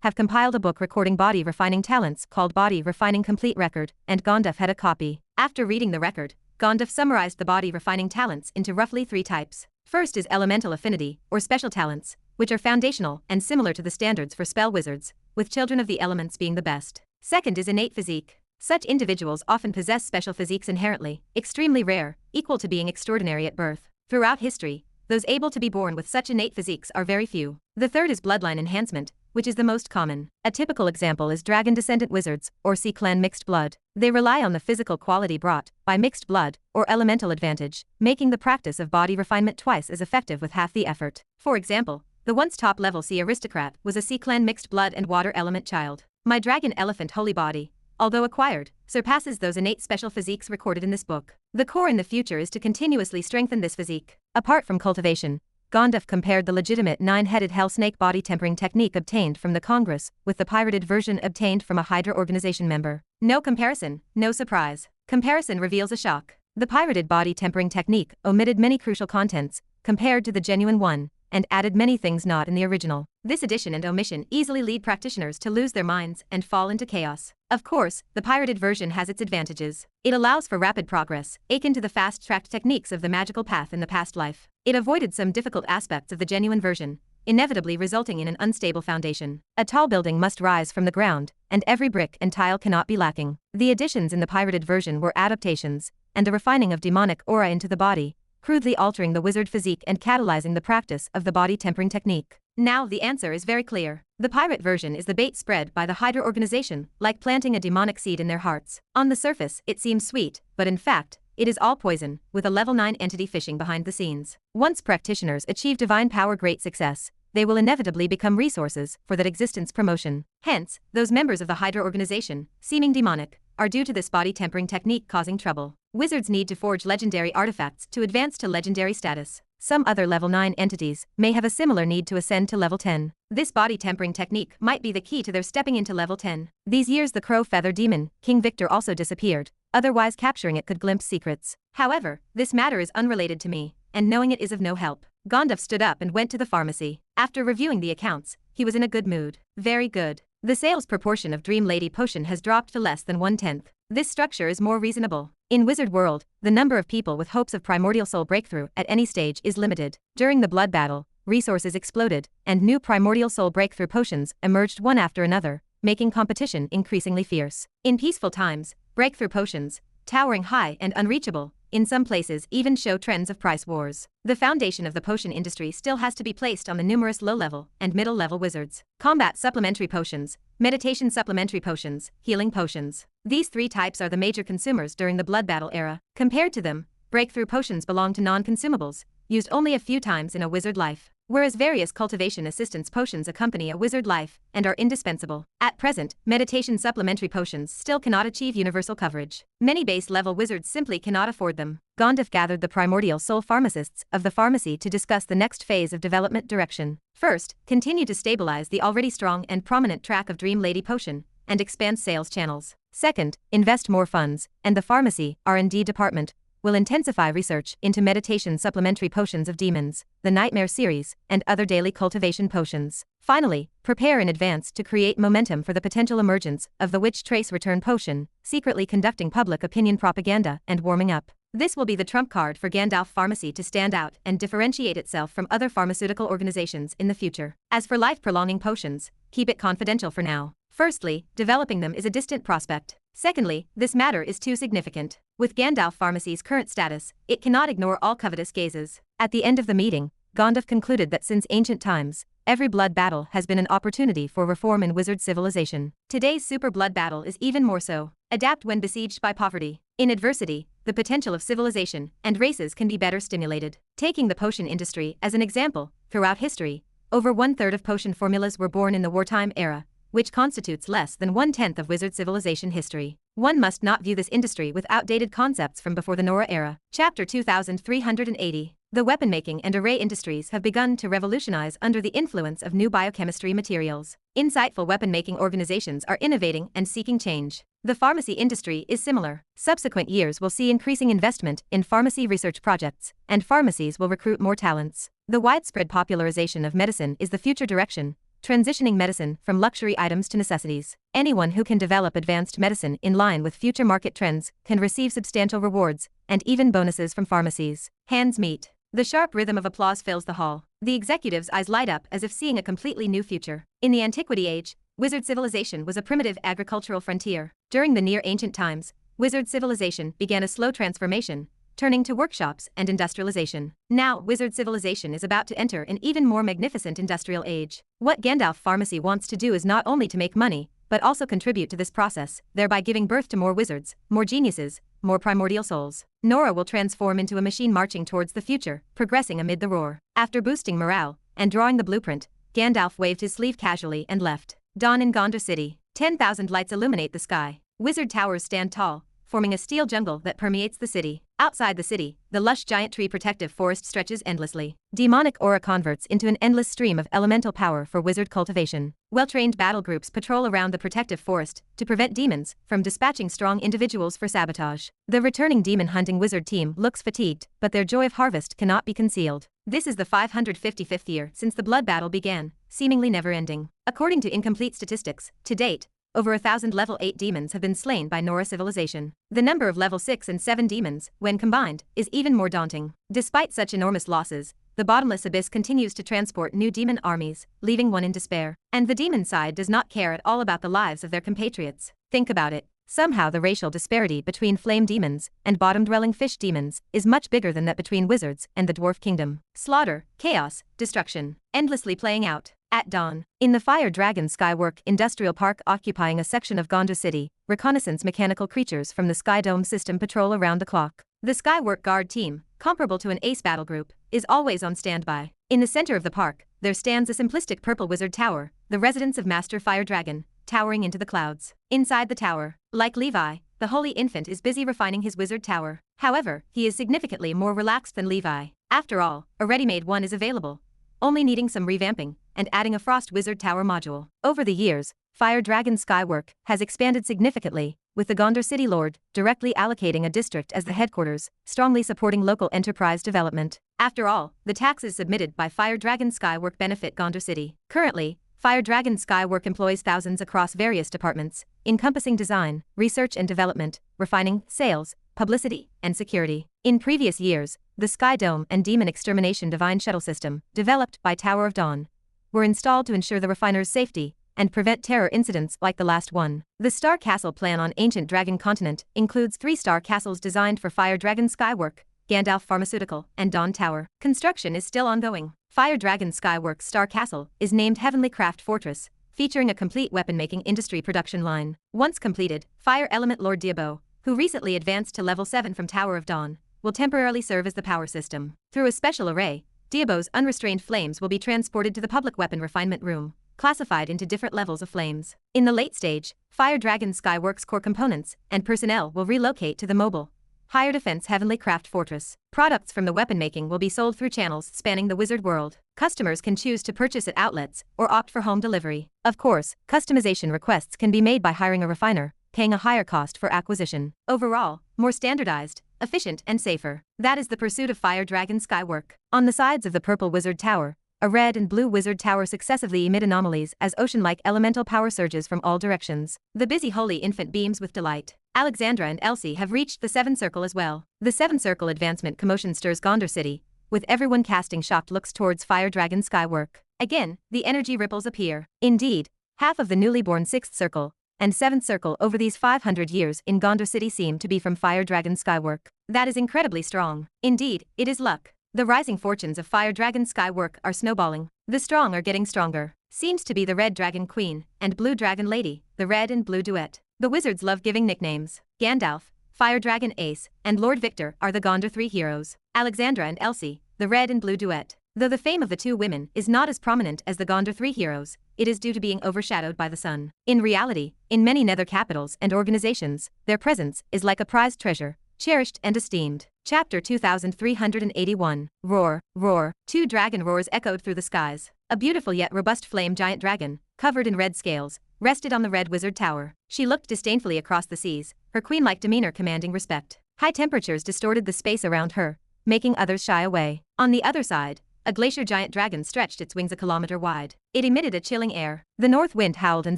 Speaker 1: have compiled a book recording body refining talents called Body Refining Complete Record, and Gonduf had a copy. After reading the record, Gonduf summarized the body refining talents into roughly 3 types. First is elemental affinity, or special talents, which are foundational and similar to the standards for spell wizards, with children of the elements being the best. Second is innate physique. Such individuals often possess special physiques inherently, extremely rare, equal to being extraordinary at birth. Throughout history, those able to be born with such innate physiques are very few. The third is bloodline enhancement, which is the most common. A typical example is dragon descendant wizards, or C-clan mixed blood. They rely on the physical quality brought by mixed blood, or elemental advantage, making the practice of body refinement twice as effective with half the effort. For example, the once top-level C aristocrat was a C-clan mixed blood and water element child. My dragon elephant holy body, although acquired, surpasses those innate special physiques recorded in this book. The core in the future is to continuously strengthen this physique. Apart from cultivation, Gonduf compared the legitimate 9-headed hell snake body tempering technique obtained from the Congress with the pirated version obtained from a Hydra organization member. No comparison, no surprise. Comparison reveals a shock. The pirated body tempering technique omitted many crucial contents compared to the genuine one, and added many things not in the original. This addition and omission easily lead practitioners to lose their minds and fall into chaos. Of course, the pirated version has its advantages. It allows for rapid progress, akin to the fast-tracked techniques of the magical path in the past life. It avoided some difficult aspects of the genuine version, inevitably resulting in an unstable foundation. A tall building must rise from the ground, and every brick and tile cannot be lacking. The additions in the pirated version were adaptations, and a refining of demonic aura into the body, crudely altering the wizard physique and catalyzing the practice of the body tempering technique. Now the answer is very clear. The pirate version is the bait spread by the Hydra organization, like planting a demonic seed in their hearts. On the surface, it seems sweet, but in fact, it is all poison, with a level 9 entity fishing behind the scenes. Once practitioners achieve divine power great success, they will inevitably become resources for that existence promotion. Hence, those members of the Hydra organization, seeming demonic, are due to this body tempering technique causing trouble. Wizards need to forge legendary artifacts to advance to legendary status. Some other level 9 entities may have a similar need to ascend to level 10. This body tempering technique might be the key to their stepping into level 10. These years the Crow Feather Demon, King Victor, also disappeared, otherwise capturing it could glimpse secrets. However, this matter is unrelated to me, and knowing it is of no help. Gondalf stood up and went to the pharmacy. After reviewing the accounts, he was in a good mood. Very good. The sales proportion of Dream Lady Potion has dropped to less than 1/10. This structure is more reasonable. In Wizard World, the number of people with hopes of primordial soul breakthrough at any stage is limited. During the blood battle, resources exploded, and new primordial soul breakthrough potions emerged one after another, making competition increasingly fierce. In peaceful times, breakthrough potions, towering high and unreachable, in some places even show trends of price wars. The foundation of the potion industry still has to be placed on the numerous low-level and middle-level wizards. Combat supplementary potions, meditation supplementary potions, healing potions. These three types are the major consumers during the blood battle era. Compared to them, breakthrough potions belong to non-consumables, used only a few times in a wizard life, whereas various cultivation assistance potions accompany a wizard life and are indispensable. At present, meditation supplementary potions still cannot achieve universal coverage. Many base-level wizards simply cannot afford them. Gondalf gathered the primordial soul pharmacists of the pharmacy to discuss the next phase of development direction. First, continue to stabilize the already strong and prominent track of Dream Lady Potion, and expand sales channels. Second, invest more funds, and the pharmacy R&D department will intensify research into meditation supplementary potions of demons, the Nightmare series, and other daily cultivation potions. Finally, prepare in advance to create momentum for the potential emergence of the Witch Trace Return Potion, secretly conducting public opinion propaganda and warming up. This will be the trump card for Gandalf Pharmacy to stand out and differentiate itself from other pharmaceutical organizations in the future. As for life-prolonging potions, keep it confidential for now. Firstly, developing them is a distant prospect. Secondly, this matter is too significant. With Gandalf Pharmacy's current status, it cannot ignore all covetous gazes. At the end of the meeting, Gondalf concluded that since ancient times, every blood battle has been an opportunity for reform in wizard civilization. Today's super blood battle is even more so. Adapt when besieged by poverty. In adversity, the potential of civilization and races can be better stimulated. Taking the potion industry as an example, throughout history, over 1/3 of potion formulas were born in the wartime era, which constitutes less than 1/10 of wizard civilization history. One must not view this industry with outdated concepts from before the Nora era. Chapter 2380. The weapon-making and array industries have begun to revolutionize under the influence of new biochemistry materials. Insightful weapon-making organizations are innovating and seeking change. The pharmacy industry is similar. Subsequent years will see increasing investment in pharmacy research projects, and pharmacies will recruit more talents. The widespread popularization of medicine is the future direction, transitioning medicine from luxury items to necessities. Anyone who can develop advanced medicine in line with future market trends can receive substantial rewards, and even bonuses from pharmacies. Hands meet. The sharp rhythm of applause fills the hall. The executives' eyes light up as if seeing a completely new future. In the Antiquity Age, wizard civilization was a primitive agricultural frontier. During the near ancient times, wizard civilization began a slow transformation, turning to workshops and industrialization. Now, wizard civilization is about to enter an even more magnificent industrial age. What Gandalf Pharmacy wants to do is not only to make money, but also contribute to this process, thereby giving birth to more wizards, more geniuses, more primordial souls. Nora will transform into a machine marching towards the future, progressing amid the roar. After boosting morale and drawing the blueprint, Gandalf waved his sleeve casually and left. Dawn in Gondor City. 10,000 lights illuminate the sky. Wizard towers stand tall, forming a steel jungle that permeates the city. Outside the city, the lush giant tree protective forest stretches endlessly. Demonic aura converts into an endless stream of elemental power for wizard cultivation. Well-trained battle groups patrol around the protective forest to prevent demons from dispatching strong individuals for sabotage. The returning demon-hunting wizard team looks fatigued, but their joy of harvest cannot be concealed. This is the 555th year since the blood battle began, seemingly never-ending. According to incomplete statistics, to date, over 1,000 level 8 demons have been slain by Nora civilization. The number of level 6 and 7 demons, when combined, is even more daunting. Despite such enormous losses, the bottomless abyss continues to transport new demon armies, leaving one in despair. And the demon side does not care at all about the lives of their compatriots. Think about it. Somehow the racial disparity between flame demons and bottom-dwelling fish demons is much bigger than that between wizards and the dwarf kingdom. Slaughter, chaos, destruction, endlessly playing out. At dawn, in the Fire Dragon Skywork Industrial Park occupying a section of Gondor City, reconnaissance mechanical creatures from the Sky Dome system patrol around the clock. The Skywork Guard team, comparable to an ace battle group, is always on standby. In the center of the park, there stands a simplistic purple wizard tower, the residence of Master Fire Dragon, towering into the clouds. Inside the tower, like Levi, the Holy Infant is busy refining his wizard tower. However, he is significantly more relaxed than Levi. After all, a ready-made one is available, only needing some revamping and adding a Frost Wizard Tower module. Over the years, Fire Dragon Skywork has expanded significantly, with the Gondor City Lord directly allocating a district as the headquarters, strongly supporting local enterprise development. After all, the taxes submitted by Fire Dragon Skywork benefit Gondor City. Currently, Fire Dragon Skywork employs thousands across various departments, encompassing design, research and development, refining, sales, publicity, and security. In previous years, the Sky Dome and Demon Extermination Divine Shuttle System, developed by Tower of Dawn, were installed to ensure the refiner's safety and prevent terror incidents like the last one. The Star Castle plan on Ancient Dragon Continent includes 3 star castles designed for Fire Dragon Skywork, Gandalf Pharmaceutical, and Dawn Tower. Construction is still ongoing. Fire Dragon Skyworks Star Castle is named Heavenly Craft Fortress, featuring a complete weapon-making industry production line. Once completed, Fire Element Lord Diabo, who recently advanced to level 7 from Tower of Dawn, will temporarily serve as the power system. Through a special array, Diabo's unrestrained flames will be transported to the public weapon refinement room, classified into different levels of flames. In the late stage, Fire Dragon Skyworks core components and personnel will relocate to the mobile, higher defense Heavenly Craft Fortress. Products from the weapon making will be sold through channels spanning the wizard world. Customers can choose to purchase at outlets or opt for home delivery. Of course, customization requests can be made by hiring a refiner, paying a higher cost for acquisition. Overall, more standardized, efficient and safer. That is the pursuit of Fire Dragon Skywork. On the sides of the purple wizard tower, a red and blue wizard tower successively emit anomalies as ocean-like elemental power surges from all directions. The busy Holy Infant beams with delight. Alexandra and Elsie have reached the 7 Circle as well. The 7 Circle advancement commotion stirs Gondor City, with everyone casting shocked looks towards Fire Dragon Skywork. Again, the energy ripples appear. Indeed, half of the newly born 6th Circle and 7th Circle over these 500 years in Gondor City seem to be from Fire Dragon Skywork. That is incredibly strong. Indeed, it is luck. The rising fortunes of Fire Dragon Skywork are snowballing. The strong are getting stronger. Seems to be the Red Dragon Queen and Blue Dragon Lady, the red and blue duet. The wizards love giving nicknames. Gandalf, Fire Dragon Ace, and Lord Victor are the Gondor 3 heroes. Alexandra and Elsie, the red and blue duet. Though the fame of the 2 women is not as prominent as the Gondor 3 heroes, it is due to being overshadowed by the sun. In reality, in many nether capitals and organizations, their presence is like a prized treasure, cherished and esteemed. Chapter 2381. Roar, roar. 2 dragon roars echoed through the skies. A beautiful yet robust flame giant dragon, covered in red scales, rested on the red wizard tower. She looked disdainfully across the seas, her queen-like demeanor commanding respect. High temperatures distorted the space around her, making others shy away. On the other side, a glacier giant dragon stretched its wings a kilometer wide. It emitted a chilling air. The north wind howled and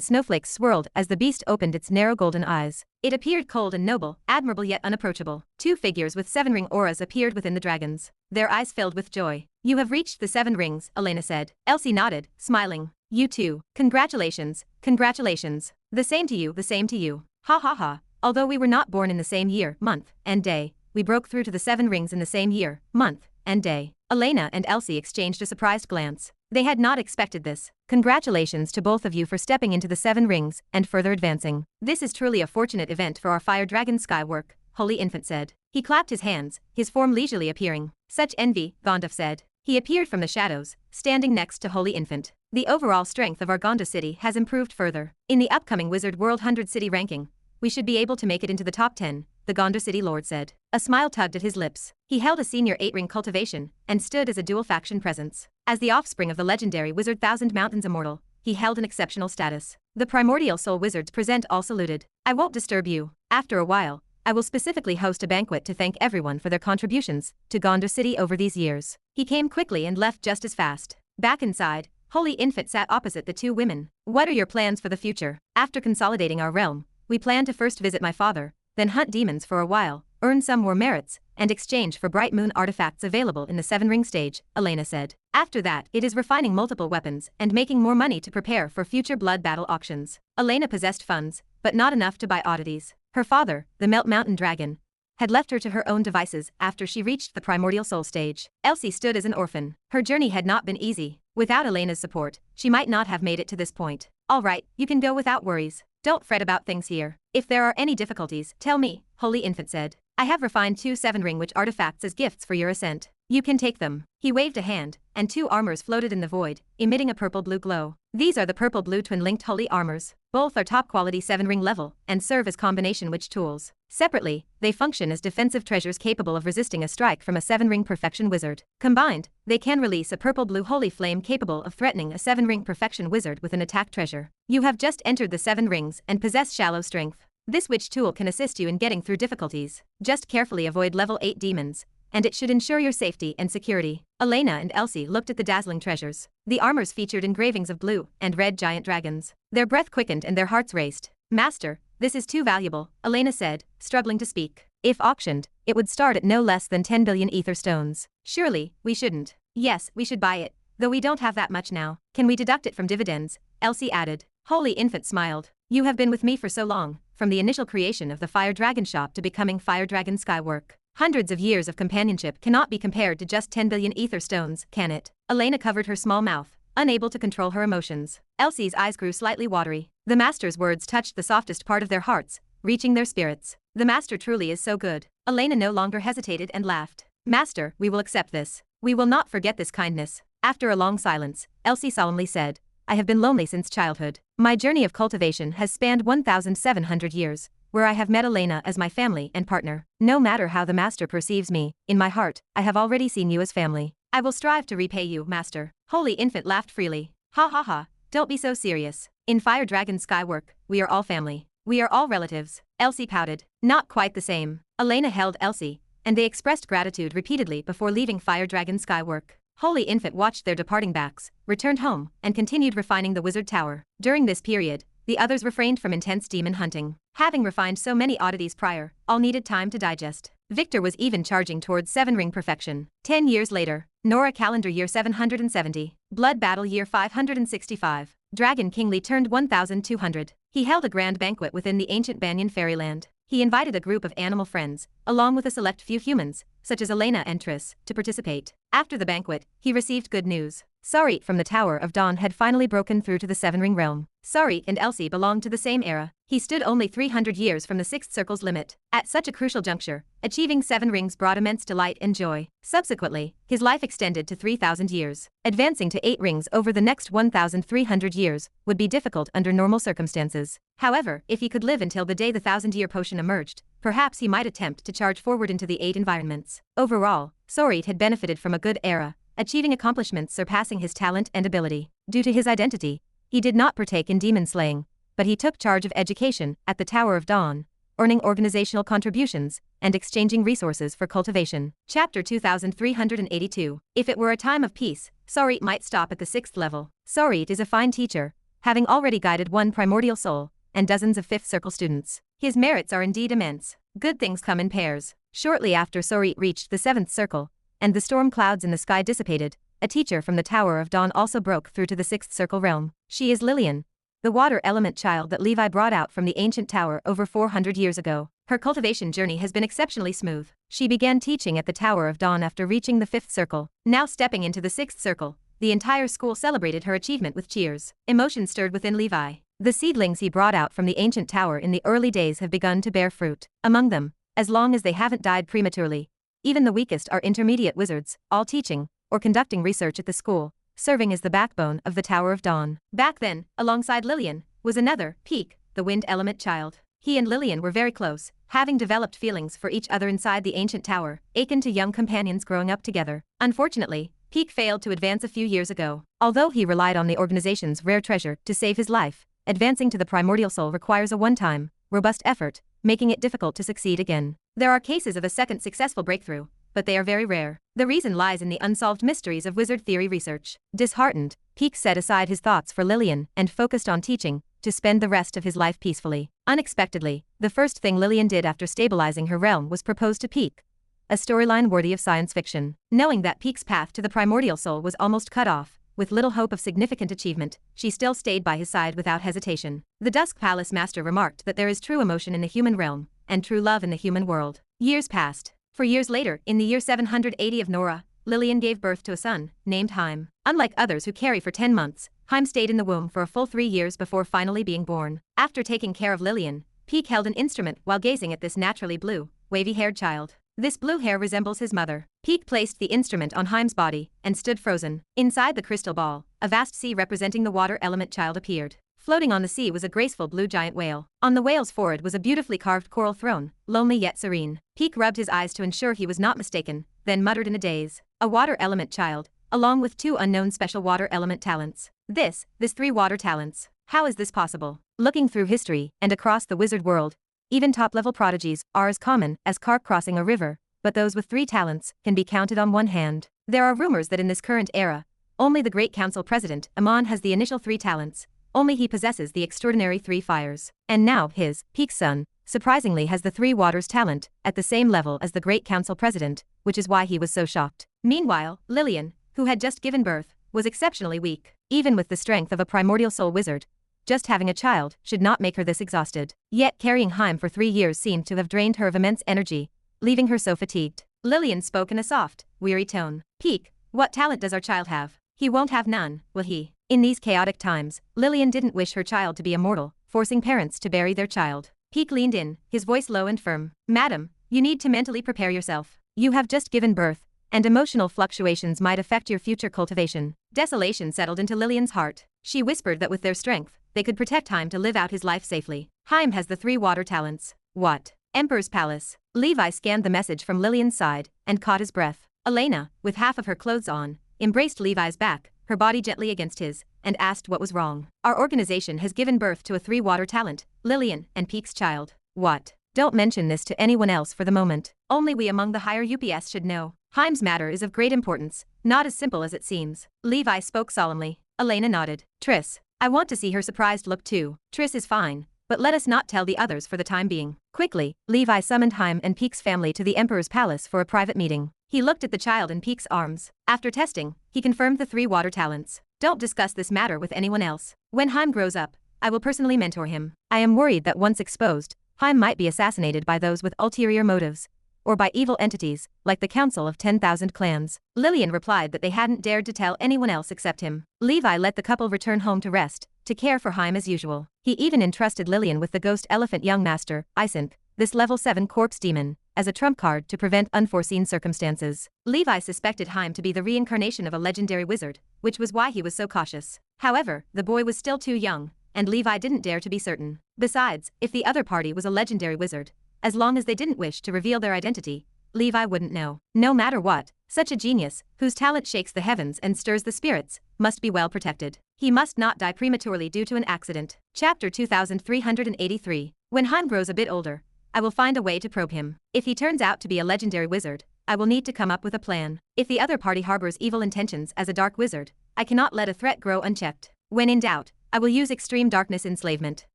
Speaker 1: snowflakes swirled as the beast opened its narrow golden eyes. It appeared cold and noble, admirable yet unapproachable. 2 figures with 7-ring auras appeared within the dragons, their eyes filled with joy. You have reached the 7 rings, Elena said. Elsie nodded, smiling. You too. Congratulations, congratulations. The same to you, the same to you. Ha ha ha. Although we were not born in the same year, month, and day, we broke through to the 7 rings in the same year, month, and day. Elena and Elsie exchanged a surprised glance. They had not expected this. Congratulations to both of you for stepping into the 7 rings and further advancing. This is truly a fortunate event for our Fire Dragon Skywork, Holy Infant said. He clapped his hands, his form leisurely appearing. Such envy, Gandalf said. He appeared from the shadows, standing next to Holy Infant. The overall strength of our Gondor City has improved further. In the upcoming Wizard World 100 City ranking, we should be able to make it into the top 10, the Gondor City Lord said. A smile tugged at his lips. He held a senior 8-ring cultivation and stood as a dual faction presence. As the offspring of the legendary wizard Thousand Mountains Immortal, he held an exceptional status. The primordial soul wizards present all saluted. I won't disturb you. After a while, I will specifically host a banquet to thank everyone for their contributions to Gondor City over these years. He came quickly and left just as fast. Back inside, Holy Infant sat opposite the 2 women. What are your plans for the future? After consolidating our realm, we plan to first visit my father, then hunt demons for a while, earn some more merits, and exchange for bright moon artifacts available in the 7-ring stage, Elena said. After that, it is refining multiple weapons and making more money to prepare for future blood battle auctions. Elena possessed funds, but not enough to buy oddities. Her father, the Melt Mountain Dragon, had left her to her own devices after she reached the primordial soul stage. Elsie stood as an orphan. Her journey had not been easy. Without Elena's support, she might not have made it to this point. All right, you can go without worries. Don't fret about things here. If there are any difficulties, tell me, Holy Infant said. I have refined 2 7-ring witch artifacts as gifts for your ascent. You can take them. He waved a hand, and 2 armors floated in the void, emitting a purple-blue glow. These are the purple-blue twin-linked holy armors. Both are top-quality 7-ring level and serve as combination witch tools. Separately, they function as defensive treasures capable of resisting a strike from a 7-ring perfection wizard. Combined, they can release a purple-blue holy flame capable of threatening a 7-ring perfection wizard with an attack treasure. You have just entered the 7 rings and possess shallow strength. This witch tool can assist you in getting through difficulties. Just carefully avoid level 8 demons, and it should ensure your safety and security. Elena and Elsie looked at the dazzling treasures. The armors featured engravings of blue and red giant dragons. Their breath quickened and their hearts raced. Master, this is too valuable, Elena said, struggling to speak. If auctioned, it would start at no less than 10 billion ether stones. Surely, we shouldn't. Yes, we should buy it, though we don't have that much now. Can we deduct it from dividends? Elsie added. Holy Infant smiled. You have been with me for so long, from the initial creation of the Fire Dragon shop to becoming Fire Dragon Skywork. Hundreds of years of companionship cannot be compared to just 10 billion ether stones, can it? Elena covered her small mouth, unable to control her emotions. Elsie's eyes grew slightly watery. The master's words touched the softest part of their hearts, reaching their spirits. The master truly is so good. Elena no longer hesitated and laughed. Master, we will accept this. We will not forget this kindness. After a long silence, Elsie solemnly said, I have been lonely since childhood. My journey of cultivation has spanned 1,700 years, where I have met Elena as my family and partner. No matter how the master perceives me, in my heart, I have already seen you as family. I will strive to repay you, master. Holy Infant laughed freely. Ha ha ha, don't be so serious. In Fire Dragon Skywork, we are all family. We are all relatives. Elsie pouted. Not quite the same. Elena held Elsie, and they expressed gratitude repeatedly before leaving Fire Dragon Skywork. Holy Infant watched their departing backs, returned home, and continued refining the wizard tower. During this period, the others refrained from intense demon hunting. Having refined so many oddities prior, all needed time to digest. Victor was even charging towards 7-ring perfection. 10 years later, Nora calendar year 770, Blood Battle year 565, Dragon Kingly turned 1200. He held a grand banquet within the ancient Banyan fairyland. He invited a group of animal friends, along with a select few humans, such as Elena and Triss, to participate. After the banquet, he received good news. Sarit from the Tower of Dawn had finally broken through to the 7-ring realm. Sarit and Elsie belonged to the same era. He stood only 300 years from the 6th circle's limit. At such a crucial juncture, achieving 7 rings brought immense delight and joy. Subsequently, his life extended to 3,000 years. Advancing to 8 rings over the next 1,300 years would be difficult under normal circumstances. However, if he could live until the day the 1,000-year potion emerged, perhaps he might attempt to charge forward into the 8 environments. Overall, Sarit had benefited from a good era, achieving accomplishments surpassing his talent and ability. Due to his identity, he did not partake in demon slaying, but he took charge of education at the Tower of Dawn, earning organizational contributions and exchanging resources for cultivation. Chapter 2382. If it were a time of peace, Sarit might stop at the 6th level. Sarit is a fine teacher, having already guided 1 primordial soul and dozens of 5th circle students. His merits are indeed immense. Good things come in pairs. Shortly after Sarit reached the 7th circle, and the storm clouds in the sky dissipated, a teacher from the Tower of Dawn also broke through to the 6th circle realm. She is Lillian, the water element child that Levi brought out from the ancient tower over 400 years ago. Her cultivation journey has been exceptionally smooth. She began teaching at the Tower of Dawn after reaching the 5th circle. Now stepping into the 6th circle, the entire school celebrated her achievement with cheers. Emotion stirred within Levi. The seedlings he brought out from the ancient tower in the early days have begun to bear fruit. Among them, as long as they haven't died prematurely, even the weakest are intermediate wizards, all teaching or conducting research at the school, serving as the backbone of the Tower of Dawn. Back then, alongside Lillian, was another, Peak, the wind element child. He and Lillian were very close, having developed feelings for each other inside the ancient tower, akin to young companions growing up together. Unfortunately, Peak failed to advance a few years ago. Although he relied on the organization's rare treasure to save his life, advancing to the primordial soul requires a one-time, robust effort, making it difficult to succeed again. There are cases of a second successful breakthrough, but they are very rare. The reason lies in the unsolved mysteries of wizard theory research. Disheartened, Peak set aside his thoughts for Lillian and focused on teaching, to spend the rest of his life peacefully. Unexpectedly, the first thing Lillian did after stabilizing her realm was propose to Peak, a storyline worthy of science fiction. Knowing that Peak's path to the primordial soul was almost cut off, with little hope of significant achievement, she still stayed by his side without hesitation. The Dusk Palace Master remarked that there is true emotion in the human realm, and true love in the human world. Years passed. For years later, in the year 780 of Nora, Lillian gave birth to a son, named Haim. Unlike others who carry for 10 months, Haim stayed in the womb for a full 3 years before finally being born. After taking care of Lillian, Peak held an instrument while gazing at this naturally blue, wavy-haired child. This blue hair resembles his mother. Peak placed the instrument on Haim's body and stood frozen. Inside the crystal ball, a vast sea representing the water element child appeared. Floating on the sea was a graceful blue giant whale. On the whale's forehead was a beautifully carved coral throne, lonely yet serene. Peak rubbed his eyes to ensure he was not mistaken, then muttered in a daze. A water element child, along with 2 unknown special water element talents. This 3 water talents. How is this possible? Looking through history and across the wizard world, even top-level prodigies are as common as carp crossing a river, but those with 3 talents can be counted on one hand. There are rumors that in this current era, only the Great Council President, Amon, has the initial 3 talents. Only he possesses the extraordinary 3 fires. And now his, Peak's son, surprisingly has the 3 waters talent, at the same level as the Great Council President, which is why he was so shocked. Meanwhile, Lillian, who had just given birth, was exceptionally weak. Even with the strength of a primordial soul wizard, just having a child should not make her this exhausted. Yet carrying Haim for 3 years seemed to have drained her of immense energy, leaving her so fatigued. Lillian spoke in a soft, weary tone. Peak, what talent does our child have? He won't have none, will he? In these chaotic times, Lillian didn't wish her child to be immortal, forcing parents to bury their child. Peak leaned in, his voice low and firm. Madam, you need to mentally prepare yourself. You have just given birth, and emotional fluctuations might affect your future cultivation. Desolation settled into Lillian's heart. She whispered that with their strength, they could protect Haim to live out his life safely. Haim has the 3 water talents. What? Emperor's Palace. Levi scanned the message from Lillian's side and caught his breath. Elena, with half of her clothes on, embraced Levi's back, her body gently against his, and asked what was wrong. Our organization has given birth to a 3 water talent, Lillian and Peak's child. What? Don't mention this to anyone else for the moment. Only we among the higher UPS should know. Haim's matter is of great importance, not as simple as it seems. Levi spoke solemnly. Elena nodded. Triss, I want to see her surprised look too. Triss is fine, but let us not tell the others for the time being. Quickly, Levi summoned Haim and Peak's family to the Emperor's Palace for a private meeting. He looked at the child in Peak's arms. After testing, he confirmed the 3 water talents. Don't discuss this matter with anyone else. When Haim grows up, I will personally mentor him. I am worried that once exposed, Haim might be assassinated by those with ulterior motives, or by evil entities, like the Council of 10,000 Clans. Lillian replied that they hadn't dared to tell anyone else except him. Levi let the couple return home to rest, to care for Haim as usual. He even entrusted Lillian with the ghost elephant young master, Isynth, this level 7 corpse demon, as a trump card to prevent unforeseen circumstances. Levi suspected Haim to be the reincarnation of a legendary wizard, which was why he was so cautious. However, the boy was still too young, and Levi didn't dare to be certain. Besides, if the other party was a legendary wizard, as long as they didn't wish to reveal their identity, Levi wouldn't know. No matter what, such a genius, whose talent shakes the heavens and stirs the spirits, must be well protected. He must not die prematurely due to an accident. Chapter 2383. When Haim grows a bit older, I will find a way to probe him. If he turns out to be a legendary wizard, I will need to come up with a plan. If the other party harbors evil intentions as a dark wizard, I cannot let a threat grow unchecked. When in doubt, I will use extreme darkness enslavement.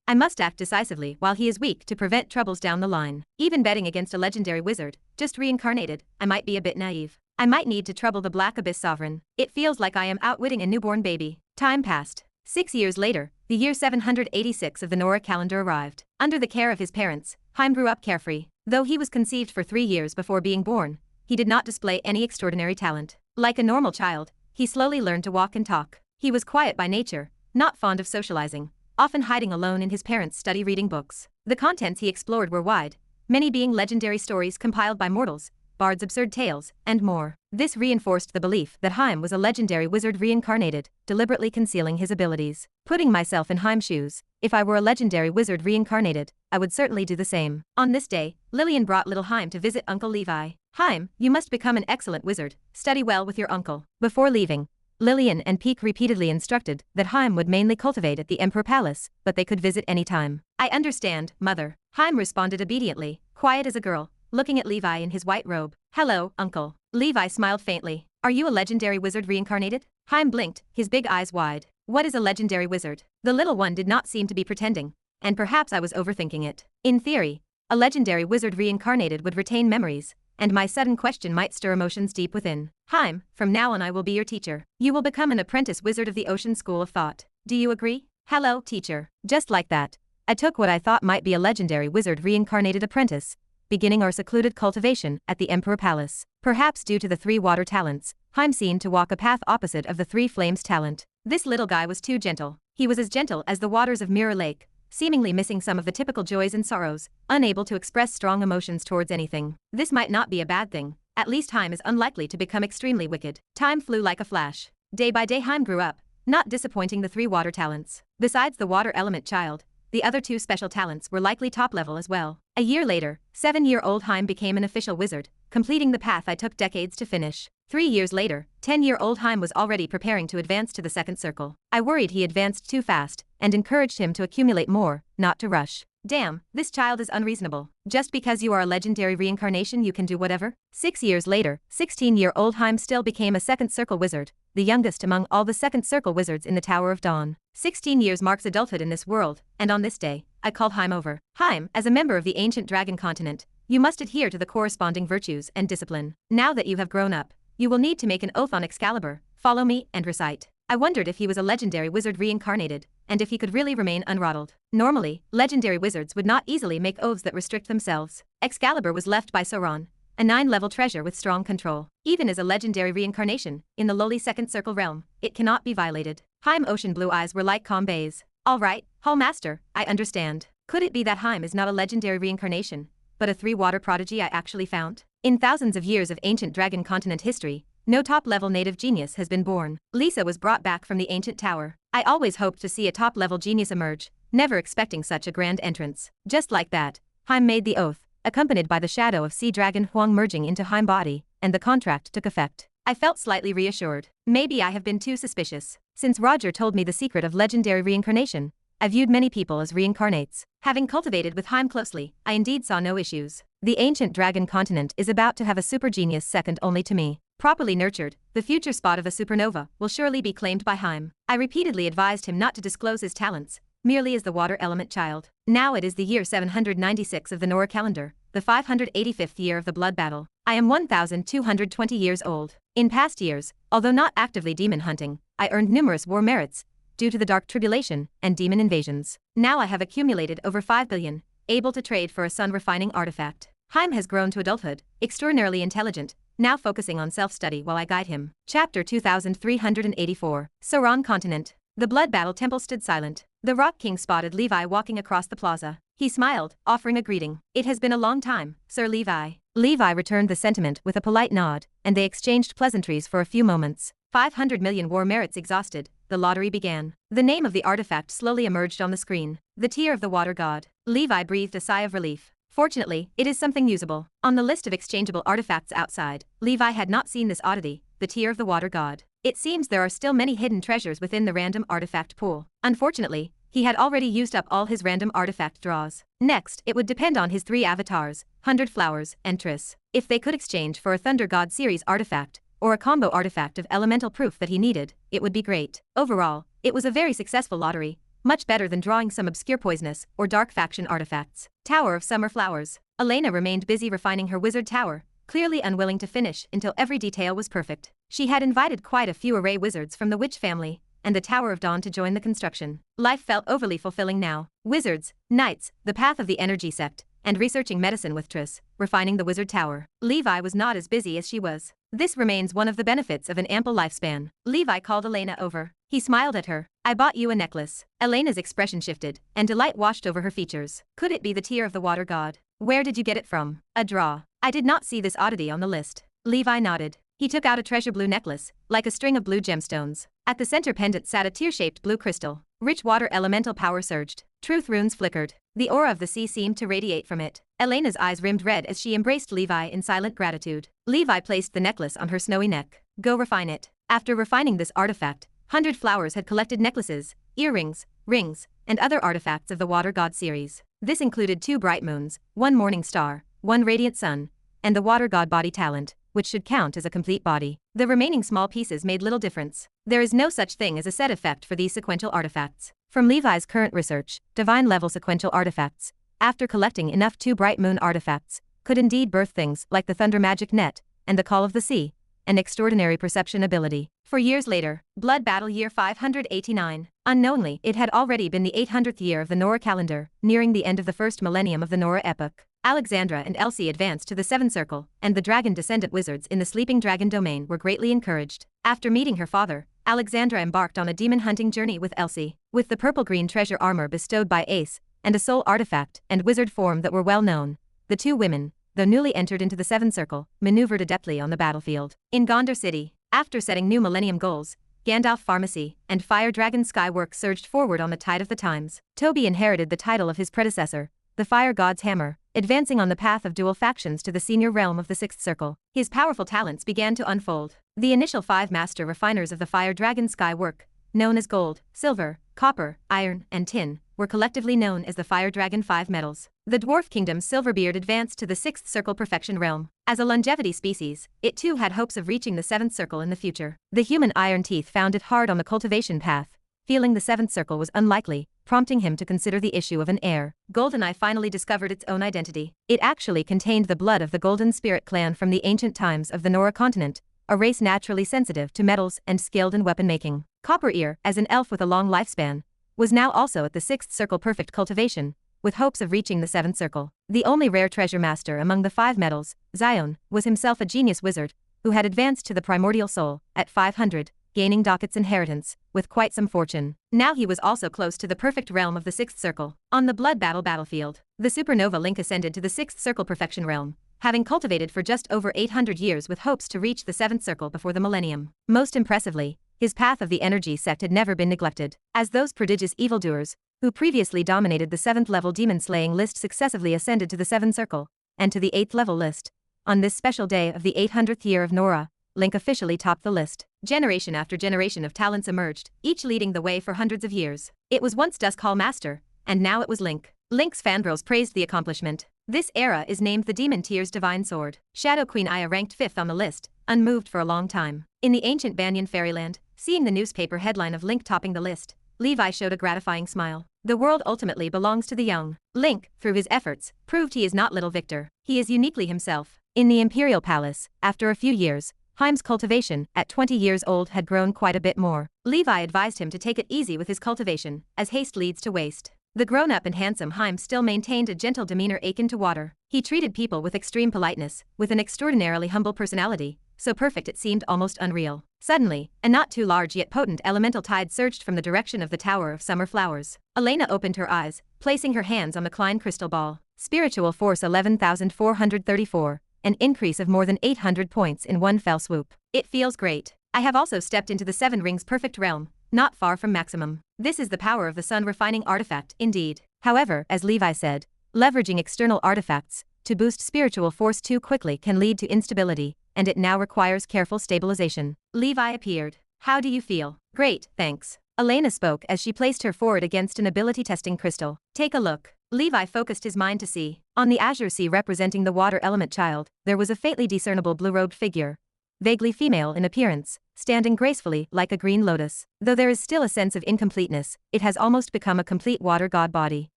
Speaker 1: I must act decisively while he is weak to prevent troubles down the line. Even betting against a legendary wizard, just reincarnated, I might be a bit naive. I might need to trouble the Black Abyss Sovereign. It feels like I am outwitting a newborn baby. Time passed. 6 years later, the year 786 of the Nora calendar arrived. Under the care of his parents, Haim grew up carefree. Though he was conceived for 3 years before being born, he did not display any extraordinary talent. Like a normal child, he slowly learned to walk and talk. He was quiet by nature, not fond of socializing, often hiding alone in his parents' study reading books. The contents he explored were wide, many being legendary stories compiled by mortals, bards' absurd tales, and more. This reinforced the belief that Haim was a legendary wizard reincarnated, deliberately concealing his abilities. Putting myself in Haim's shoes, if I were a legendary wizard reincarnated, I would certainly do the same. On this day, Lillian brought little Haim to visit Uncle Levi. Haim, you must become an excellent wizard. Study well with your uncle. Before leaving, Lillian and Peak repeatedly instructed that Haim would mainly cultivate at the Emperor Palace, but they could visit any time. I understand, mother. Haim responded obediently, quiet as a girl, looking at Levi in his white robe. Hello, uncle. Levi smiled faintly. Are you a legendary wizard reincarnated? Haim blinked, his big eyes wide. What is a legendary wizard? The little one did not seem to be pretending, and perhaps I was overthinking it. In theory, a legendary wizard reincarnated would retain memories and my sudden question might stir emotions deep within. Haim, from now on I will be your teacher. You will become an apprentice wizard of the Ocean School of Thought. Do you agree? Hello, teacher. Just like that, I took what I thought might be a legendary wizard reincarnated apprentice, beginning our secluded cultivation at the Emperor Palace. Perhaps due to the 3 water talents, Haim seemed to walk a path opposite of the 3 flames talent. This little guy was too gentle. He was as gentle as the waters of Mirror Lake, seemingly missing some of the typical joys and sorrows, unable to express strong emotions towards anything. This might not be a bad thing. At least Haim is unlikely to become extremely wicked. Time flew like a flash. Day by day Haim grew up, not disappointing the 3 water talents. Besides the water element child, the other 2 special talents were likely top level as well. A year later, 7-year-old Haim became an official wizard, completing the path I took decades to finish. 3 years later, 10-year-old Haim was already preparing to advance to the 2nd circle. I worried he advanced too fast, and encouraged him to accumulate more, not to rush. Damn, this child is unreasonable. Just because you are a legendary reincarnation you can do whatever? 6 years later, 16-year-old Haim still became a 2nd circle wizard, the youngest among all the 2nd circle wizards in the Tower of Dawn. 16 years marks adulthood in this world, and on this day, I called Haim over. Haim, as a member of the ancient dragon continent, you must adhere to the corresponding virtues and discipline. Now that you have grown up, you will need to make an oath on Excalibur, follow me, and recite. I wondered if he was a legendary wizard reincarnated, and if he could really remain unrattled. Normally, legendary wizards would not easily make oaths that restrict themselves. Excalibur was left by Sauron, a 9-level treasure with strong control. Even as a legendary reincarnation, in the lowly 2nd circle realm, it cannot be violated. Haim ocean blue eyes were like calm bays. Alright, Hall Master, I understand. Could it be that Haim is not a legendary reincarnation, but a 3-water prodigy I actually found? In thousands of years of ancient dragon continent history, no top-level native genius has been born. Lisa was brought back from the ancient tower. I always hoped to see a top-level genius emerge, never expecting such a grand entrance. Just like that, Haim made the oath, accompanied by the shadow of sea dragon Huang merging into Haim body, and the contract took effect. I felt slightly reassured. Maybe I have been too suspicious. Since Roger told me the secret of legendary reincarnation, I viewed many people as reincarnates. Having cultivated with Haim closely, I indeed saw no issues. The ancient dragon continent is about to have a super genius second only to me. Properly nurtured, the future spot of a supernova will surely be claimed by Haim. I repeatedly advised him not to disclose his talents, merely as the water element child. Now it is the year 796 of the Nora calendar, the 585th year of the blood battle. I am 1,220 years old. In past years, although not actively demon hunting, I earned numerous war merits, due to the Dark Tribulation and demon invasions. Now I have accumulated over 5 billion, able to trade for a sun-refining artifact. Haim has grown to adulthood, extraordinarily intelligent, now focusing on self-study while I guide him. Chapter 2384. Sauron Continent. The Blood Battle Temple stood silent. The Rock King spotted Levi walking across the plaza. He smiled, offering a greeting. It has been a long time, Sir Levi. Levi returned the sentiment with a polite nod, and they exchanged pleasantries for a few moments. 500 million war merits exhausted, the lottery began. The name of the artifact slowly emerged on the screen. The Tear of the Water God. Levi breathed a sigh of relief. Fortunately, it is something usable. On the list of exchangeable artifacts outside, Levi had not seen this oddity, the Tear of the Water God. It seems there are still many hidden treasures within the random artifact pool. Unfortunately, he had already used up all his random artifact draws. Next, it would depend on his 3 avatars, 100 Flowers, and Triss. If they could exchange for a Thunder God series artifact, or a combo artifact of elemental proof that he needed, it would be great. Overall, it was a very successful lottery, much better than drawing some obscure poisonous or dark faction artifacts. Tower of Summer Flowers. Elena remained busy refining her wizard tower, clearly unwilling to finish until every detail was perfect. She had invited quite a few array wizards from the Witch family and the Tower of Dawn to join the construction. Life felt overly fulfilling now. Wizards, knights, the path of the energy sect, and researching medicine with Triss, refining the wizard tower. Levi was not as busy as she was. This remains one of the benefits of an ample lifespan. Levi called Elena over. He smiled at her. I bought you a necklace. Elena's expression shifted, and delight washed over her features. Could it be the Tear of the Water God? Where did you get it from? A draw. I did not see this oddity on the list. Levi nodded. He took out a treasure blue necklace, like a string of blue gemstones. At the center pendant sat a tear-shaped blue crystal. Rich water elemental power surged. Truth runes flickered. The aura of the sea seemed to radiate from it. Elena's eyes rimmed red as she embraced Levi in silent gratitude. Levi placed the necklace on her snowy neck. Go refine it. After refining this artifact, 100 Flowers had collected necklaces, earrings, rings, and other artifacts of the Water God series. This included 2 bright moons, 1 morning star, 1 radiant sun, and the Water God body talent, which should count as a complete body. The remaining small pieces made little difference. There is no such thing as a set effect for these sequential artifacts. From Levi's current research, divine level sequential artifacts, after collecting enough 2 bright moon artifacts, could indeed birth things like the thunder magic net, and the call of the sea, an extraordinary perception ability. For years later, Blood Battle Year 589. Unknowingly, it had already been the 800th year of the Nora calendar, nearing the end of the first millennium of the Nora epoch. Alexandra and Elsie advanced to the Seventh Circle, and the dragon descendant wizards in the sleeping dragon domain were greatly encouraged. After meeting her father, Alexandra embarked on a demon hunting journey with Elsie. With the purple-green treasure armor bestowed by Ace, and a soul artifact and wizard form that were well known, the two women, though newly entered into the Seventh Circle, maneuvered adeptly on the battlefield. In Gondar City, after setting new millennium goals, Gandalf Pharmacy and Fire Dragon Skyworks surged forward on the tide of the times. Toby inherited the title of his predecessor, the Fire God's Hammer, advancing on the path of dual factions to the senior realm of the Sixth Circle. His powerful talents began to unfold. The initial 5 master refiners of the Fire Dragon Skywork, known as gold, silver, copper, iron, and tin, were collectively known as the Fire Dragon 5 metals. The Dwarf Kingdom's Silverbeard advanced to the Sixth Circle Perfection realm. As a longevity species, it too had hopes of reaching the Seventh Circle in the future. The human Iron Teeth found it hard on the cultivation path, feeling the Seventh Circle was unlikely, prompting him to consider the issue of an heir. Goldeneye finally discovered its own identity. It actually contained the blood of the Golden Spirit clan from the ancient times of the Nora continent, a race naturally sensitive to metals and skilled in weapon making. Copper Ear, as an elf with a long lifespan, was now also at the Sixth Circle Perfect Cultivation, with hopes of reaching the Seventh Circle. The only rare treasure master among the 5 metals, Zion, was himself a genius wizard, who had advanced to the Primordial Soul, at 500, gaining Docket's inheritance, with quite some fortune. Now he was also close to the perfect realm of the Sixth Circle. On the Blood Battle battlefield, the Supernova Link ascended to the Sixth Circle Perfection realm, having cultivated for just over 800 years with hopes to reach the Seventh Circle before the millennium. Most impressively, his path of the energy sect had never been neglected, as those prodigious evildoers, who previously dominated the 7th-level demon-slaying list successively ascended to the 7th Circle, and to the 8th-level list. On this special day of the 800th year of Nora, Link officially topped the list. Generation after generation of talents emerged, each leading the way for hundreds of years. It was once Duskhall Master, and now it was Link. Link's fangirls praised the accomplishment. This era is named the Demon Tier's Divine Sword. Shadow Queen Aya ranked 5th on the list, unmoved for a long time. In the ancient Banyan fairyland, seeing the newspaper headline of Link topping the list, Levi showed a gratifying smile. The world ultimately belongs to the young. Link, through his efforts, proved he is not little victor. He is uniquely himself. In the Imperial Palace, after a few years, Heim's cultivation, at 20 years old, had grown quite a bit more. Levi advised him to take it easy with his cultivation, as haste leads to waste. The grown-up and handsome Heim still maintained a gentle demeanor akin to water. He treated people with extreme politeness, with an extraordinarily humble personality, so perfect it seemed almost unreal. Suddenly, a not too large yet potent elemental tide surged from the direction of the Tower of Summer Flowers. Elena opened her eyes, placing her hands on the Klein crystal ball. Spiritual force 11,434, an increase of more than 800 points in one fell swoop. It feels great. I have also stepped into the 7 Rings Perfect realm, not far from maximum. This is the power of the sun refining artifact, indeed. However, as Levi said, leveraging external artifacts to boost spiritual force too quickly can lead to instability, and it now requires careful stabilization. Levi appeared. How do you feel? Great, thanks. Elena spoke as she placed her forward against an ability testing crystal. Take a look. Levi focused his mind to see. On the azure sea representing the water element child, there was a faintly discernible blue-robed figure, vaguely female in appearance, standing gracefully like a green lotus. Though there is still a sense of incompleteness, it has almost become a complete water god body.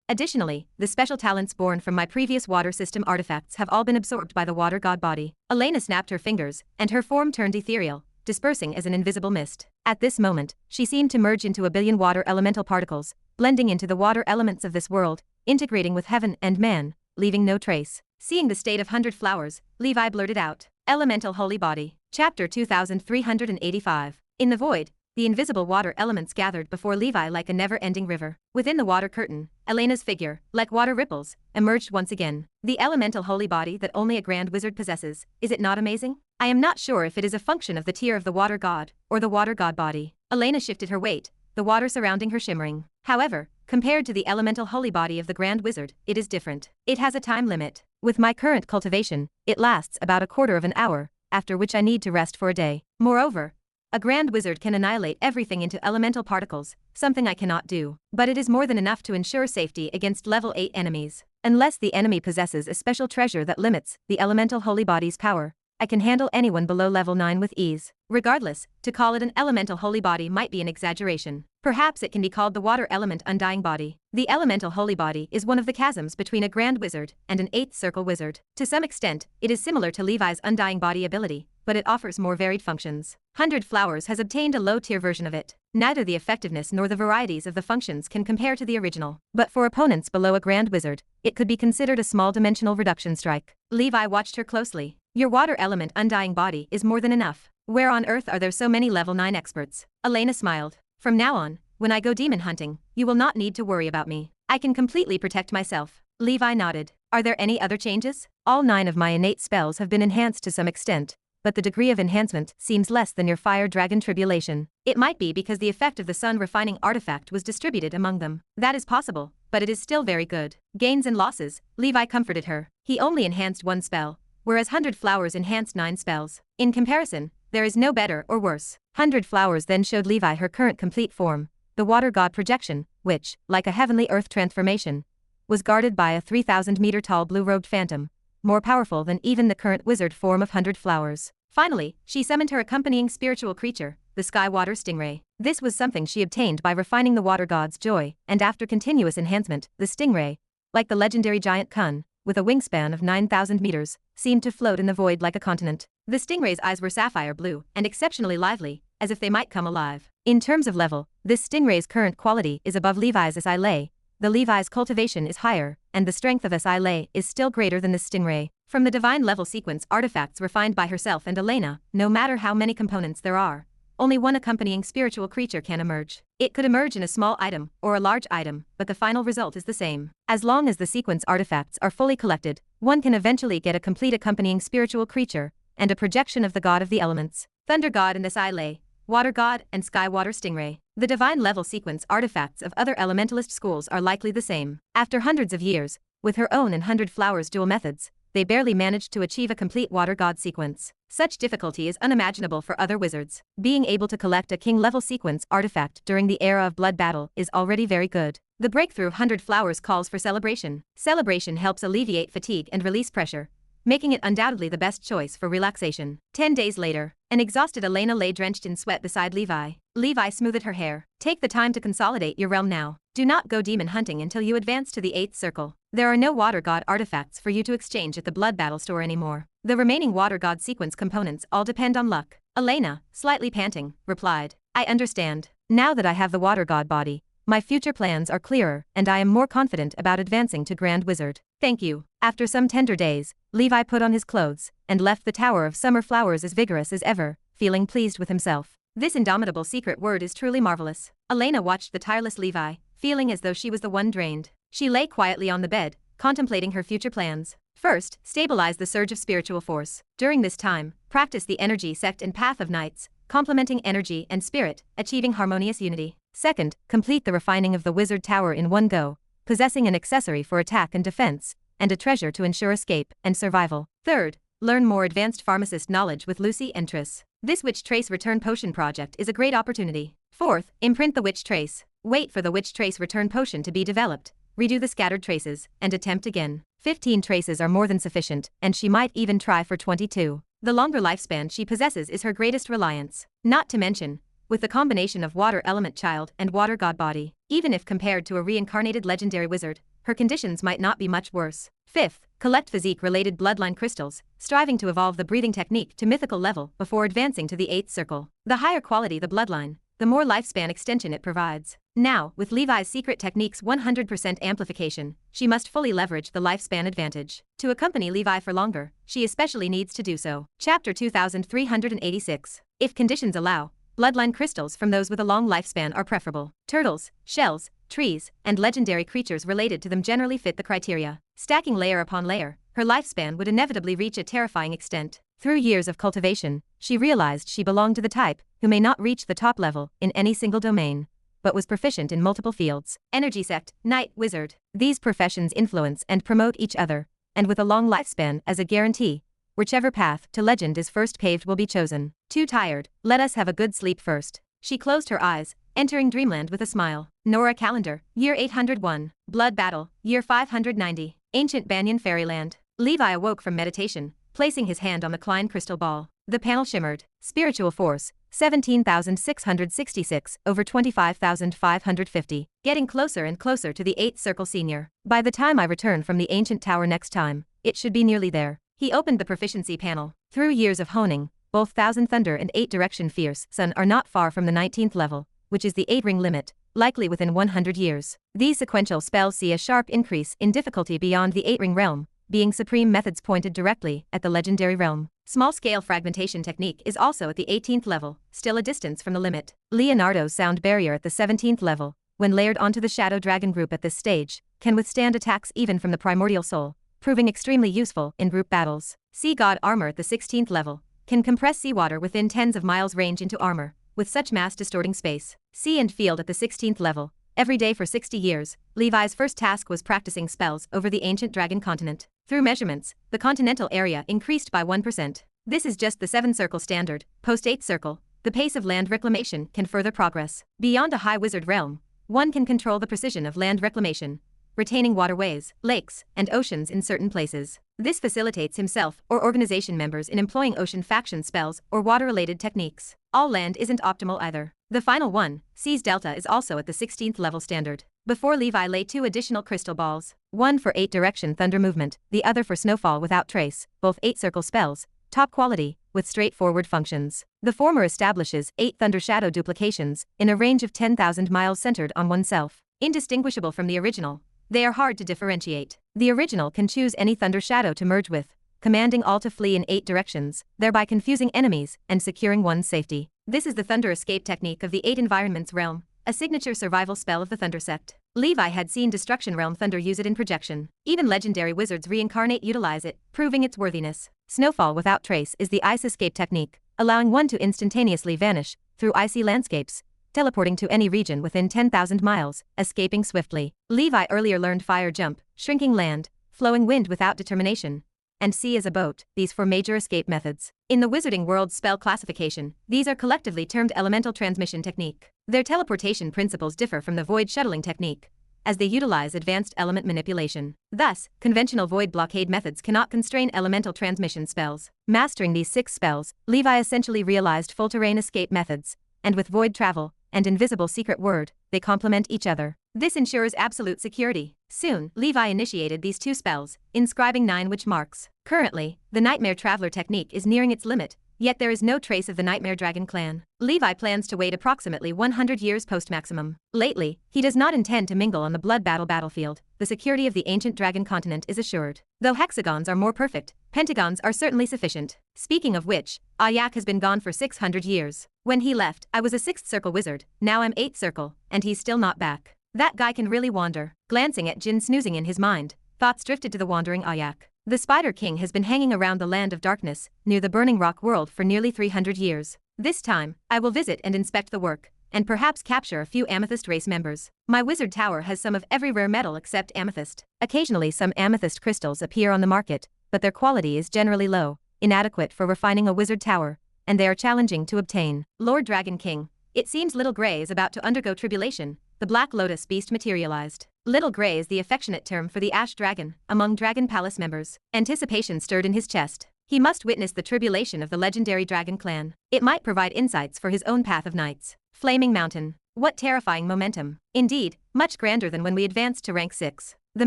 Speaker 1: Additionally, the special talents born from my previous water system artifacts have all been absorbed by the water god body. Elena snapped her fingers, and her form turned ethereal, dispersing as an invisible mist. At this moment, she seemed to merge into a billion water elemental particles, blending into the water elements of this world, integrating with heaven and man, leaving no trace. Seeing the state of 100 flowers, Levi blurted out, Elemental Holy Body. Chapter 2385. In the void, the invisible water elements gathered before Levi like a never-ending river. Within the water curtain, Elena's figure, like water ripples, emerged once again. The elemental holy body that only a grand wizard possesses, is it not amazing? I am not sure if it is a function of the tier of the water god, or the water god body. Elena shifted her weight, the water surrounding her shimmering. However, compared to the elemental holy body of the grand wizard, it is different. It has a time limit. With my current cultivation, it lasts about a quarter of an hour, after which I need to rest for a day. Moreover, a grand wizard can annihilate everything into elemental particles, something I cannot do. But it is more than enough to ensure safety against level 8 enemies. Unless the enemy possesses a special treasure that limits the elemental holy body's power, I can handle anyone below level 9 with ease. Regardless, to call it an elemental holy body might be an exaggeration. Perhaps it can be called the water element undying body. The elemental holy body is one of the chasms between a grand wizard and an 8th circle wizard. To some extent, it is similar to Levi's undying body ability, but it offers more varied functions. 100 Flowers has obtained a low-tier version of it. Neither the effectiveness nor the varieties of the functions can compare to the original. But for opponents below a grand wizard, it could be considered a small dimensional reduction strike. Levi watched her closely. Your water element undying body is more than enough. Where on earth are there so many level 9 experts? Elena smiled. From now on, when I go demon hunting, you will not need to worry about me. I can completely protect myself. Levi nodded. Are there any other changes? All 9 of my innate spells have been enhanced to some extent, but the degree of enhancement seems less than your fire dragon tribulation. It might be because the effect of the sun refining artifact was distributed among them. That is possible, but it is still very good. Gains and losses, Levi comforted her. He only enhanced 1 spell, whereas 100 Flowers enhanced 9 spells. In comparison, there is no better or worse. 100 Flowers then showed Levi her current complete form, the water god projection, which, like a heavenly earth transformation, was guarded by a 3,000-meter-tall blue-robed phantom, more powerful than even the current wizard form of 100 Flowers. Finally, she summoned her accompanying spiritual creature, the sky water stingray. This was something she obtained by refining the water god's joy, and after continuous enhancement, the stingray, like the legendary giant kun, with a wingspan of 9,000 meters, seemed to float in the void like a continent. The stingray's eyes were sapphire blue and exceptionally lively, as if they might come alive. In terms of level, this stingray's current quality is above Levi's SI lay. The Levi's cultivation is higher, and the strength of SI lay is still greater than this stingray. From the divine level sequence artifacts refined by herself and Elena, no matter how many components there are, only one accompanying spiritual creature can emerge. It could emerge in a small item or a large item, but the final result is the same. As long as the sequence artifacts are fully collected, one can eventually get a complete accompanying spiritual creature and a projection of the god of the elements, Thunder God and SI lay, Water God and Sky Water Stingray. The divine level sequence artifacts of other elementalist schools are likely the same. After hundreds of years, with her own and 100 Flowers dual methods, they barely managed to achieve a complete water god sequence. Such difficulty is unimaginable for other wizards. Being able to collect a king-level sequence artifact during the era of blood battle is already very good. The breakthrough 100 Flowers calls for celebration. Celebration helps alleviate fatigue and release pressure, making it undoubtedly the best choice for relaxation. 10 days later, an exhausted Elena lay drenched in sweat beside Levi. Levi smoothed her hair. Take the time to consolidate your realm now. Do not go demon hunting until you advance to the 8th circle. There are no water god artifacts for you to exchange at the blood battle store anymore. The remaining water god sequence components all depend on luck. Elena, slightly panting, replied. I understand. Now that I have the water god body, my future plans are clearer, and I am more confident about advancing to Grand Wizard. Thank you. After some tender days, Levi put on his clothes and left the Tower of Summer Flowers as vigorous as ever, feeling pleased with himself. This indomitable secret word is truly marvelous. Elena watched the tireless Levi, feeling as though she was the one drained. She lay quietly on the bed, contemplating her future plans. First, stabilize the surge of spiritual force. During this time, practice the energy sect and path of knights, complementing energy and spirit, achieving harmonious unity. Second, complete the refining of the wizard tower in one go, possessing an accessory for attack and defense, and a treasure to ensure escape and survival. Third, learn more advanced pharmacist knowledge with Lucy and Triss. This Witch Trace Return Potion project is a great opportunity. Fourth, imprint the Witch Trace. Wait for the Witch Trace Return Potion to be developed, redo the scattered traces, and attempt again. 15 traces are more than sufficient, and she might even try for 22. The longer lifespan she possesses is her greatest reliance. Not to mention, with the combination of water element child and water god body, even if compared to a reincarnated legendary wizard, her conditions might not be much worse. Fifth, collect physique-related bloodline crystals, striving to evolve the breathing technique to mythical level before advancing to the 8th circle. The higher quality the bloodline, the more lifespan extension it provides. Now, with Levi's secret technique's 100% amplification, she must fully leverage the lifespan advantage. To accompany Levi for longer, she especially needs to do so. Chapter 2386. If conditions allow, bloodline crystals from those with a long lifespan are preferable. Turtles, shells, trees, and legendary creatures related to them generally fit the criteria. Stacking layer upon layer, her lifespan would inevitably reach a terrifying extent. Through years of cultivation, she realized she belonged to the type who may not reach the top level in any single domain, but was proficient in multiple fields. Energy sect, knight, wizard. These professions influence and promote each other, and with a long lifespan as a guarantee, whichever path to legend is first paved will be chosen. Too tired, let us have a good sleep first. She closed her eyes, entering dreamland with a smile. Nora Calendar, year 801. Blood Battle, year 590. Ancient Banyan Fairyland. Levi awoke from meditation, placing his hand on the Klein crystal ball. The panel shimmered. Spiritual force, 17,666 over 25,550. Getting closer and closer to the 8th circle senior. By the time I return from the ancient tower next time, it should be nearly there. He opened the proficiency panel. Through years of honing, both Thousand Thunder and 8 Direction Fierce Sun are not far from the 19th level, which is the 8-ring limit, likely within 100 years. These sequential spells see a sharp increase in difficulty beyond the 8-ring realm, being supreme methods pointed directly at the legendary realm. Small-scale fragmentation technique is also at the 18th level, still a distance from the limit. Leonardo's sound barrier at the 17th level, when layered onto the Shadow Dragon group at this stage, can withstand attacks even from the primordial soul, proving extremely useful in group battles. Sea God armor at the 16th level can compress seawater within tens of miles range into armor, with such mass distorting space. Sea and field at the 16th level. Every day for 60 years, Levi's first task was practicing spells over the ancient dragon continent. Through measurements, the continental area increased by 1%. This is just the 7-circle standard. Post 8th circle, the pace of land reclamation can further progress. Beyond a high wizard realm, one can control the precision of land reclamation, retaining waterways, lakes, and oceans in certain places. This facilitates himself or organization members in employing ocean faction spells or water-related techniques. All land isn't optimal either. The final one, Sea's Delta, is also at the 16th level standard. Before Levi lay 2 additional crystal balls, one for 8 direction thunder movement, the other for snowfall without trace, both 8-circle spells, top quality, with straightforward functions. The former establishes 8 thunder shadow duplications in a range of 10,000 miles centered on oneself. Indistinguishable from the original, they are hard to differentiate. The original can choose any thunder shadow to merge with, commanding all to flee in 8 directions, thereby confusing enemies and securing one's safety. This is the Thunder Escape technique of the 8 Environments realm, a signature survival spell of the Thunder sect. Levi had seen Destruction Realm Thunder use it in projection. Even legendary wizards reincarnate utilize it, proving its worthiness. Snowfall Without Trace is the Ice Escape technique, allowing one to instantaneously vanish through icy landscapes, teleporting to any region within 10,000 miles, escaping swiftly. Levi earlier learned Fire Jump, Shrinking Land, Flowing Wind Without Determination, and Sea as a Boat, these 4 major escape methods. In the Wizarding World's spell classification, these are collectively termed Elemental Transmission Technique. Their teleportation principles differ from the Void Shuttling Technique, as they utilize advanced element manipulation. Thus, conventional void blockade methods cannot constrain elemental transmission spells. Mastering these 6 spells, Levi essentially realized full terrain escape methods, and with void travel and invisible secret word, they complement each other. This ensures absolute security. Soon, Levi initiated these 2 spells, inscribing 9 witch marks. Currently, the Nightmare Traveler technique is nearing its limit, yet there is no trace of the Nightmare Dragon clan. Levi plans to wait approximately 100 years post-maximum. Lately, he does not intend to mingle on the blood battlefield. The security of the ancient dragon continent is assured. Though hexagons are more perfect, pentagons are certainly sufficient. Speaking of which, Ayak has been gone for 600 years. When he left, I was a 6th circle wizard, now I'm 8th circle, and he's still not back. That guy can really wander. Glancing at Jin snoozing in his mind, thoughts drifted to the wandering Ayak. The Spider King has been hanging around the Land of Darkness, near the Burning Rock world for nearly 300 years. This time, I will visit and inspect the work, and perhaps capture a few amethyst race members. My wizard tower has some of every rare metal except amethyst. Occasionally some amethyst crystals appear on the market, but their quality is generally low, inadequate for refining a wizard tower, and they are challenging to obtain. Lord Dragon King, it seems Little Grey is about to undergo tribulation. The Black Lotus beast materialized. Little Grey is the affectionate term for the Ash Dragon among Dragon Palace members. Anticipation stirred in his chest. He must witness the tribulation of the legendary Dragon clan. It might provide insights for his own path of knights. Flaming Mountain. What terrifying momentum. Indeed, much grander than when we advanced to rank 6. The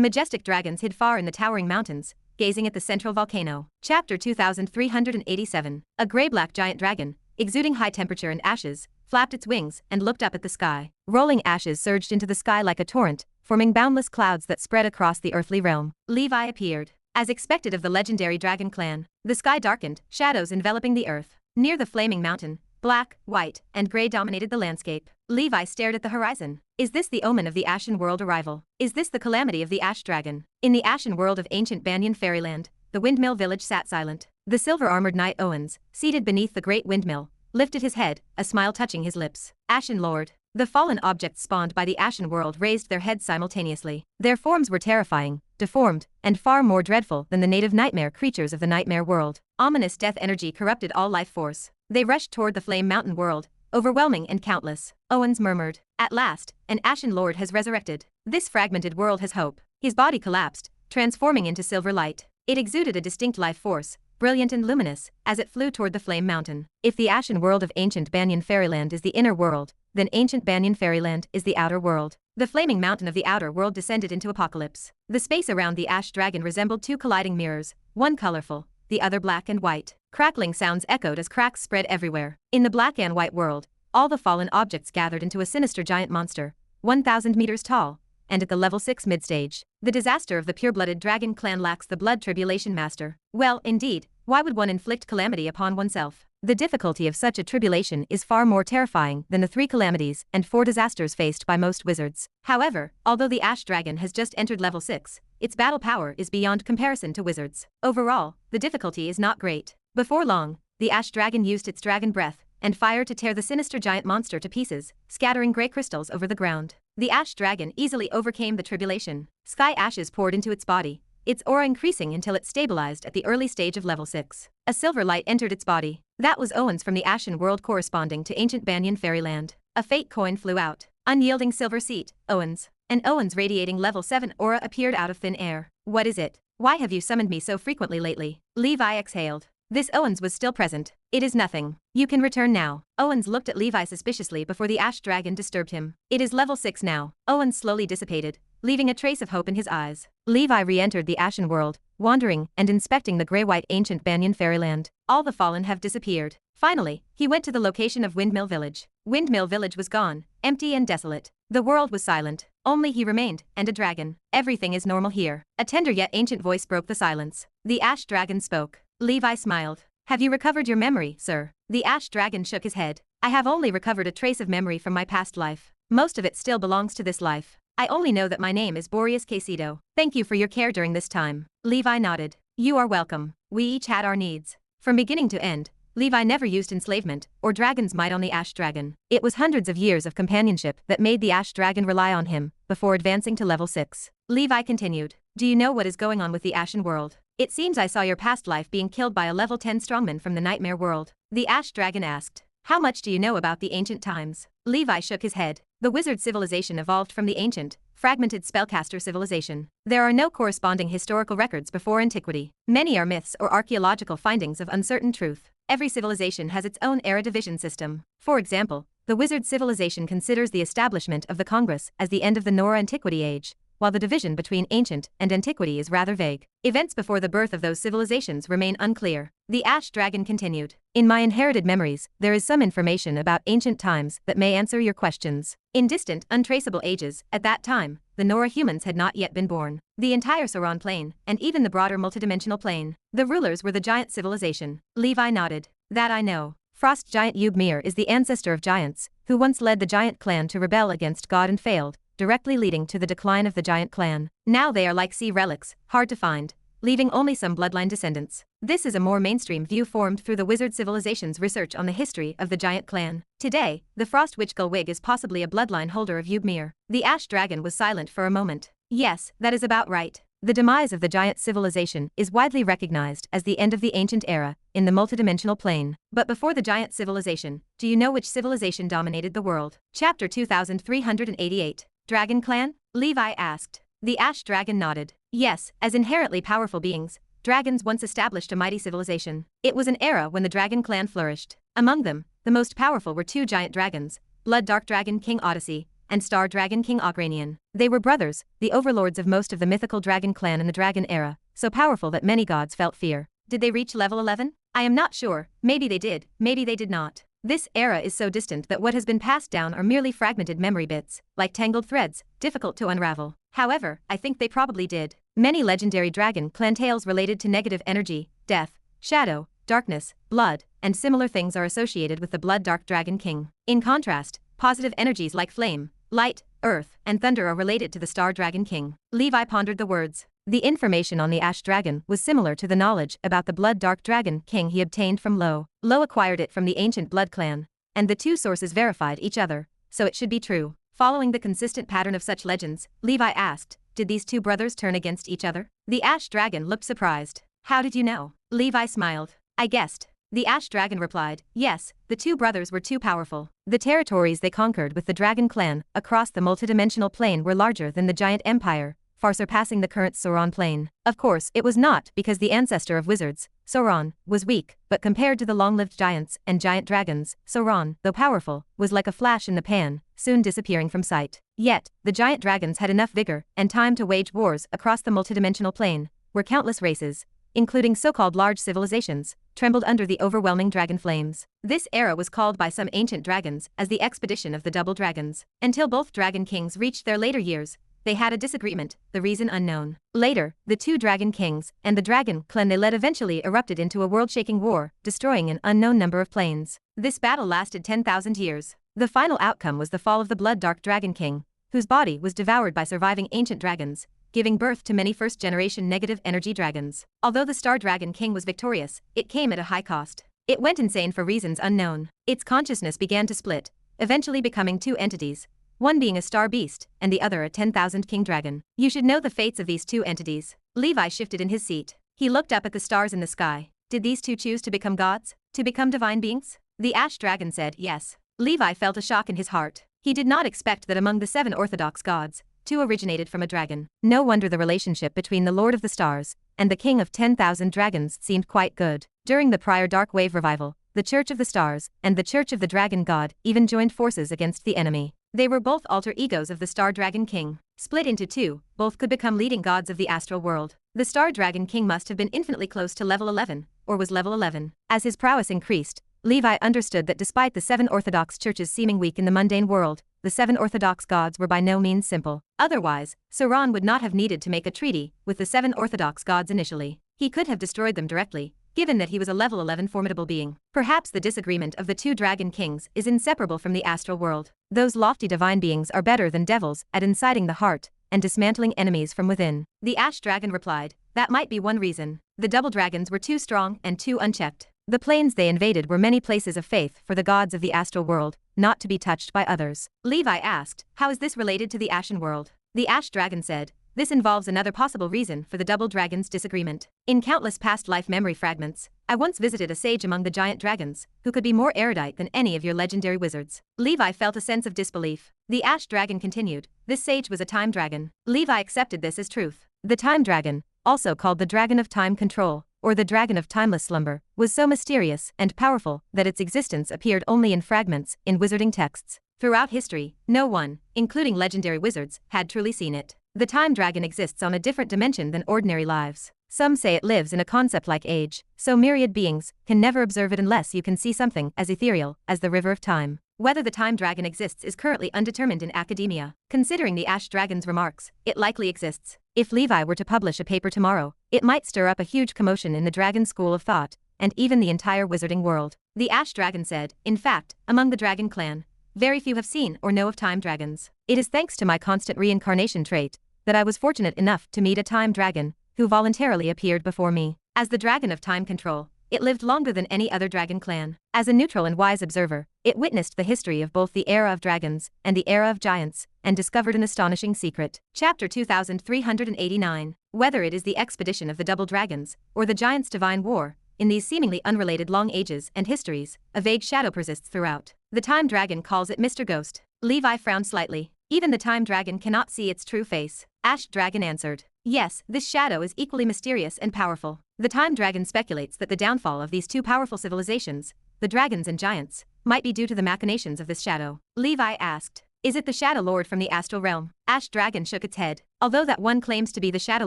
Speaker 1: majestic dragons hid far in the towering mountains, gazing at the central volcano. Chapter 2387. A gray-black giant dragon, exuding high temperature and ashes, flapped its wings and looked up at the sky. Rolling ashes surged into the sky like a torrent, forming boundless clouds that spread across the earthly realm. Levi appeared. As expected of the legendary dragon clan, the sky darkened, shadows enveloping the earth. Near the flaming mountain, black, white, and gray dominated the landscape. Levi stared at the horizon. Is this the omen of the Ashen World arrival? Is this the calamity of the Ash Dragon? In the Ashen World of ancient Banyan fairyland, the windmill village sat silent. The silver-armored knight Owens, seated beneath the great windmill, lifted his head, a smile touching his lips. Ashen Lord. The fallen objects spawned by the Ashen World raised their heads simultaneously. Their forms were terrifying, deformed, and far more dreadful than the native nightmare creatures of the Nightmare World. Ominous death energy corrupted all life force. They rushed toward the Flame Mountain world, overwhelming and countless. Owens murmured, "At last, an Ashen Lord has resurrected. This fragmented world has hope." His body collapsed, transforming into silver light. It exuded a distinct life force, brilliant and luminous, as it flew toward the Flame Mountain. If the ashen world of ancient Banyan Fairyland is the inner world, then ancient Banyan Fairyland is the outer world. The flaming mountain of the outer world descended into apocalypse. The space around the ash dragon resembled two colliding mirrors, one colorful, the other black and white. Crackling sounds echoed as cracks spread everywhere. In the black and white world, all the fallen objects gathered into a sinister giant monster, 1,000 meters tall, and at the level 6 mid-stage. The disaster of the pure-blooded dragon clan lacks the Blood Tribulation master. Well, indeed, why would one inflict calamity upon oneself? The difficulty of such a tribulation is far more terrifying than the 3 calamities and 4 disasters faced by most wizards. However, although the Ash Dragon has just entered level 6, its battle power is beyond comparison to wizards. Overall, the difficulty is not great. Before long, the Ash Dragon used its dragon breath and fire to tear the sinister giant monster to pieces, scattering grey crystals over the ground. The Ash Dragon easily overcame the tribulation. Sky ashes poured into its body, its aura increasing until it stabilized at the early stage of level 6. A silver light entered its body. That was Owen's from the Ashen world corresponding to ancient Banyan Fairyland. A fate coin flew out. Unyielding silver seat, Owen's. And Owen's radiating level 7 aura appeared out of thin air. What is it? Why have you summoned me so frequently lately? Levi exhaled. This Owens was still present. It is nothing. You can return now. Owens looked at Levi suspiciously before the Ash Dragon disturbed him. It is level 6 now. Owens slowly dissipated, leaving a trace of hope in his eyes. Levi re-entered the Ashen world, wandering and inspecting the grey-white ancient Banyan Fairyland. All the fallen have disappeared. Finally, he went to the location of Windmill Village. Windmill Village was gone, empty and desolate. The world was silent. Only he remained, and a dragon. Everything is normal here. A tender yet ancient voice broke the silence. The Ash Dragon spoke. Levi smiled. Have you recovered your memory, sir? The Ash Dragon shook his head. I have only recovered a trace of memory from my past life. Most of it still belongs to this life. I only know that my name is Boreas Casido. Thank you for your care during this time. Levi nodded. You are welcome. We each had our needs. From beginning to end, Levi never used enslavement or dragon's might on the Ash Dragon. It was hundreds of years of companionship that made the Ash Dragon rely on him before advancing to level 6. Levi continued. Do you know what is going on with the Ashen world? It seems I saw your past life being killed by a level 10 strongman from the Nightmare world. The Ash Dragon asked. How much do you know about the ancient times? Levi shook his head. The wizard civilization evolved from the ancient, fragmented spellcaster civilization. There are no corresponding historical records before antiquity. Many are myths or archaeological findings of uncertain truth. Every civilization has its own era division system. For example, the wizard civilization considers the establishment of the Congress as the end of the Nora Antiquity Age, while the division between ancient and antiquity is rather vague. Events before the birth of those civilizations remain unclear. The Ash Dragon continued. In my inherited memories, there is some information about ancient times that may answer your questions. In distant, untraceable ages, at that time, the Nora humans had not yet been born. The entire Sauron plane, and even the broader multidimensional plane. The rulers were the giant civilization. Levi nodded. That I know. Frost giant Ygmir is the ancestor of giants, who once led the giant clan to rebel against God and failed, directly leading to the decline of the giant clan. Now they are like sea relics, hard to find, leaving only some bloodline descendants. This is a more mainstream view formed through the wizard civilization's research on the history of the giant clan. Today, the Frost Witch Gulwig is possibly a bloodline holder of Ygmir. The Ash Dragon was silent for a moment. Yes, that is about right. The demise of the giant civilization is widely recognized as the end of the ancient era in the multidimensional plane. But before the giant civilization, do you know which civilization dominated the world? Chapter 2388. Dragon Clan? Levi asked. The Ash Dragon nodded. Yes, as inherently powerful beings, dragons once established a mighty civilization. It was an era when the Dragon Clan flourished. Among them, the most powerful were 2 giant dragons, Blood Dark Dragon King Odyssey and Star Dragon King Ogranian. They were brothers, the overlords of most of the mythical Dragon Clan in the Dragon era, so powerful that many gods felt fear. Did they reach level 11? I am not sure. Maybe they did, maybe they did not. This era is so distant that what has been passed down are merely fragmented memory bits, like tangled threads, difficult to unravel. However, I think they probably did. Many legendary Dragon Clan tales related to negative energy, death, shadow, darkness, blood, and similar things are associated with the Blood Dark Dragon King. In contrast, positive energies like flame, light, earth, and thunder are related to the Star Dragon King. Levi pondered the words. The information on the Ash Dragon was similar to the knowledge about the Blood Dark Dragon King he obtained from Lo. Lo acquired it from the ancient Blood Clan, and the 2 sources verified each other, so it should be true. Following the consistent pattern of such legends, Levi asked, did these 2 brothers turn against each other? The Ash Dragon looked surprised. How did you know? Levi smiled. I guessed. The Ash Dragon replied, yes, the 2 brothers were too powerful. The territories they conquered with the Dragon Clan across the multidimensional plane were larger than the giant empire, far surpassing the current Sauron plane. Of course, it was not because the ancestor of wizards, Sauron, was weak, but compared to the long-lived giants and giant dragons, Sauron, though powerful, was like a flash in the pan, soon disappearing from sight. Yet, the giant dragons had enough vigor and time to wage wars across the multidimensional plane, where countless races, including so-called large civilizations, trembled under the overwhelming dragon flames. This era was called by some ancient dragons as the expedition of the double dragons. Until both dragon kings reached their later years, they had a disagreement, the reason unknown. Later, the two dragon kings and the dragon clan they led eventually erupted into a world-shaking war, destroying an unknown number of planes. This battle lasted 10,000 years. The final outcome was the fall of the Blood Dark Dragon King, whose body was devoured by surviving ancient dragons, giving birth to many first-generation negative energy dragons. Although the Star Dragon King was victorious, it came at a high cost. It went insane for reasons unknown. Its consciousness began to split, eventually becoming two entities, one being a star beast and the other a 10,000 king dragon. You should know the fates of these two entities. Levi shifted in his seat. He looked up at the stars in the sky. Did these two choose to become gods? To become divine beings? The Ash Dragon said yes. Levi felt a shock in his heart. He did not expect that among the 7 orthodox gods, 2 originated from a dragon. No wonder the relationship between the Lord of the Stars and the King of 10,000 Dragons seemed quite good. During the prior Dark Wave revival, the Church of the Stars and the Church of the Dragon God even joined forces against the enemy. They were both alter egos of the Star Dragon King. Split into 2, both could become leading gods of the astral world. The Star Dragon King must have been infinitely close to level 11, or was level 11. As his prowess increased, Levi understood that despite the 7 orthodox churches seeming weak in the mundane world, the 7 orthodox gods were by no means simple. Otherwise, Sauron would not have needed to make a treaty with the 7 orthodox gods initially. He could have destroyed them directly, given that he was a level 11 formidable being. Perhaps the disagreement of the 2 dragon kings is inseparable from the astral world. Those lofty divine beings are better than devils at inciting the heart and dismantling enemies from within. The Ash Dragon replied, that might be one reason. The double dragons were too strong and too unchecked. The planes they invaded were many places of faith for the gods of the astral world, not to be touched by others. Levi asked, how is this related to the Ashen world? The Ash Dragon said, this involves another possible reason for the double dragons' disagreement. In countless past life memory fragments, I once visited a sage among the giant dragons, who could be more erudite than any of your legendary wizards. Levi felt a sense of disbelief. The Ash Dragon continued, this sage was a time dragon. Levi accepted this as truth. The time dragon, also called the Dragon of Time Control, or the Dragon of Timeless Slumber, was so mysterious and powerful that its existence appeared only in fragments in wizarding texts. Throughout history, no one, including legendary wizards, had truly seen it. The time dragon exists on a different dimension than ordinary lives. Some say it lives in a concept like age, so myriad beings can never observe it unless you can see something as ethereal as the river of time. Whether the time dragon exists is currently undetermined in academia. Considering the Ash Dragon's remarks, it likely exists. If Levi were to publish a paper tomorrow, it might stir up a huge commotion in the dragon school of thought, and even the entire wizarding world. The Ash Dragon said, in fact, among the dragon clan, very few have seen or know of time dragons. It is thanks to my constant reincarnation trait that I was fortunate enough to meet a time dragon who voluntarily appeared before me. As the Dragon of Time Control, it lived longer than any other dragon clan. As a neutral and wise observer, it witnessed the history of both the era of dragons and the era of giants, and discovered an astonishing secret. Chapter 2389. Whether it is the expedition of the double dragons, or the giants' divine war, in these seemingly unrelated long ages and histories, a vague shadow persists throughout. The time dragon calls it Mr. Ghost. Levi frowned slightly. Even the time dragon cannot see its true face. Ash Dragon answered, yes, this shadow is equally mysterious and powerful. The time dragon speculates that the downfall of these 2 powerful civilizations, the dragons and giants, might be due to the machinations of this shadow. Levi asked, is it the Shadow Lord from the astral realm? Ash Dragon shook its head. Although that one claims to be the Shadow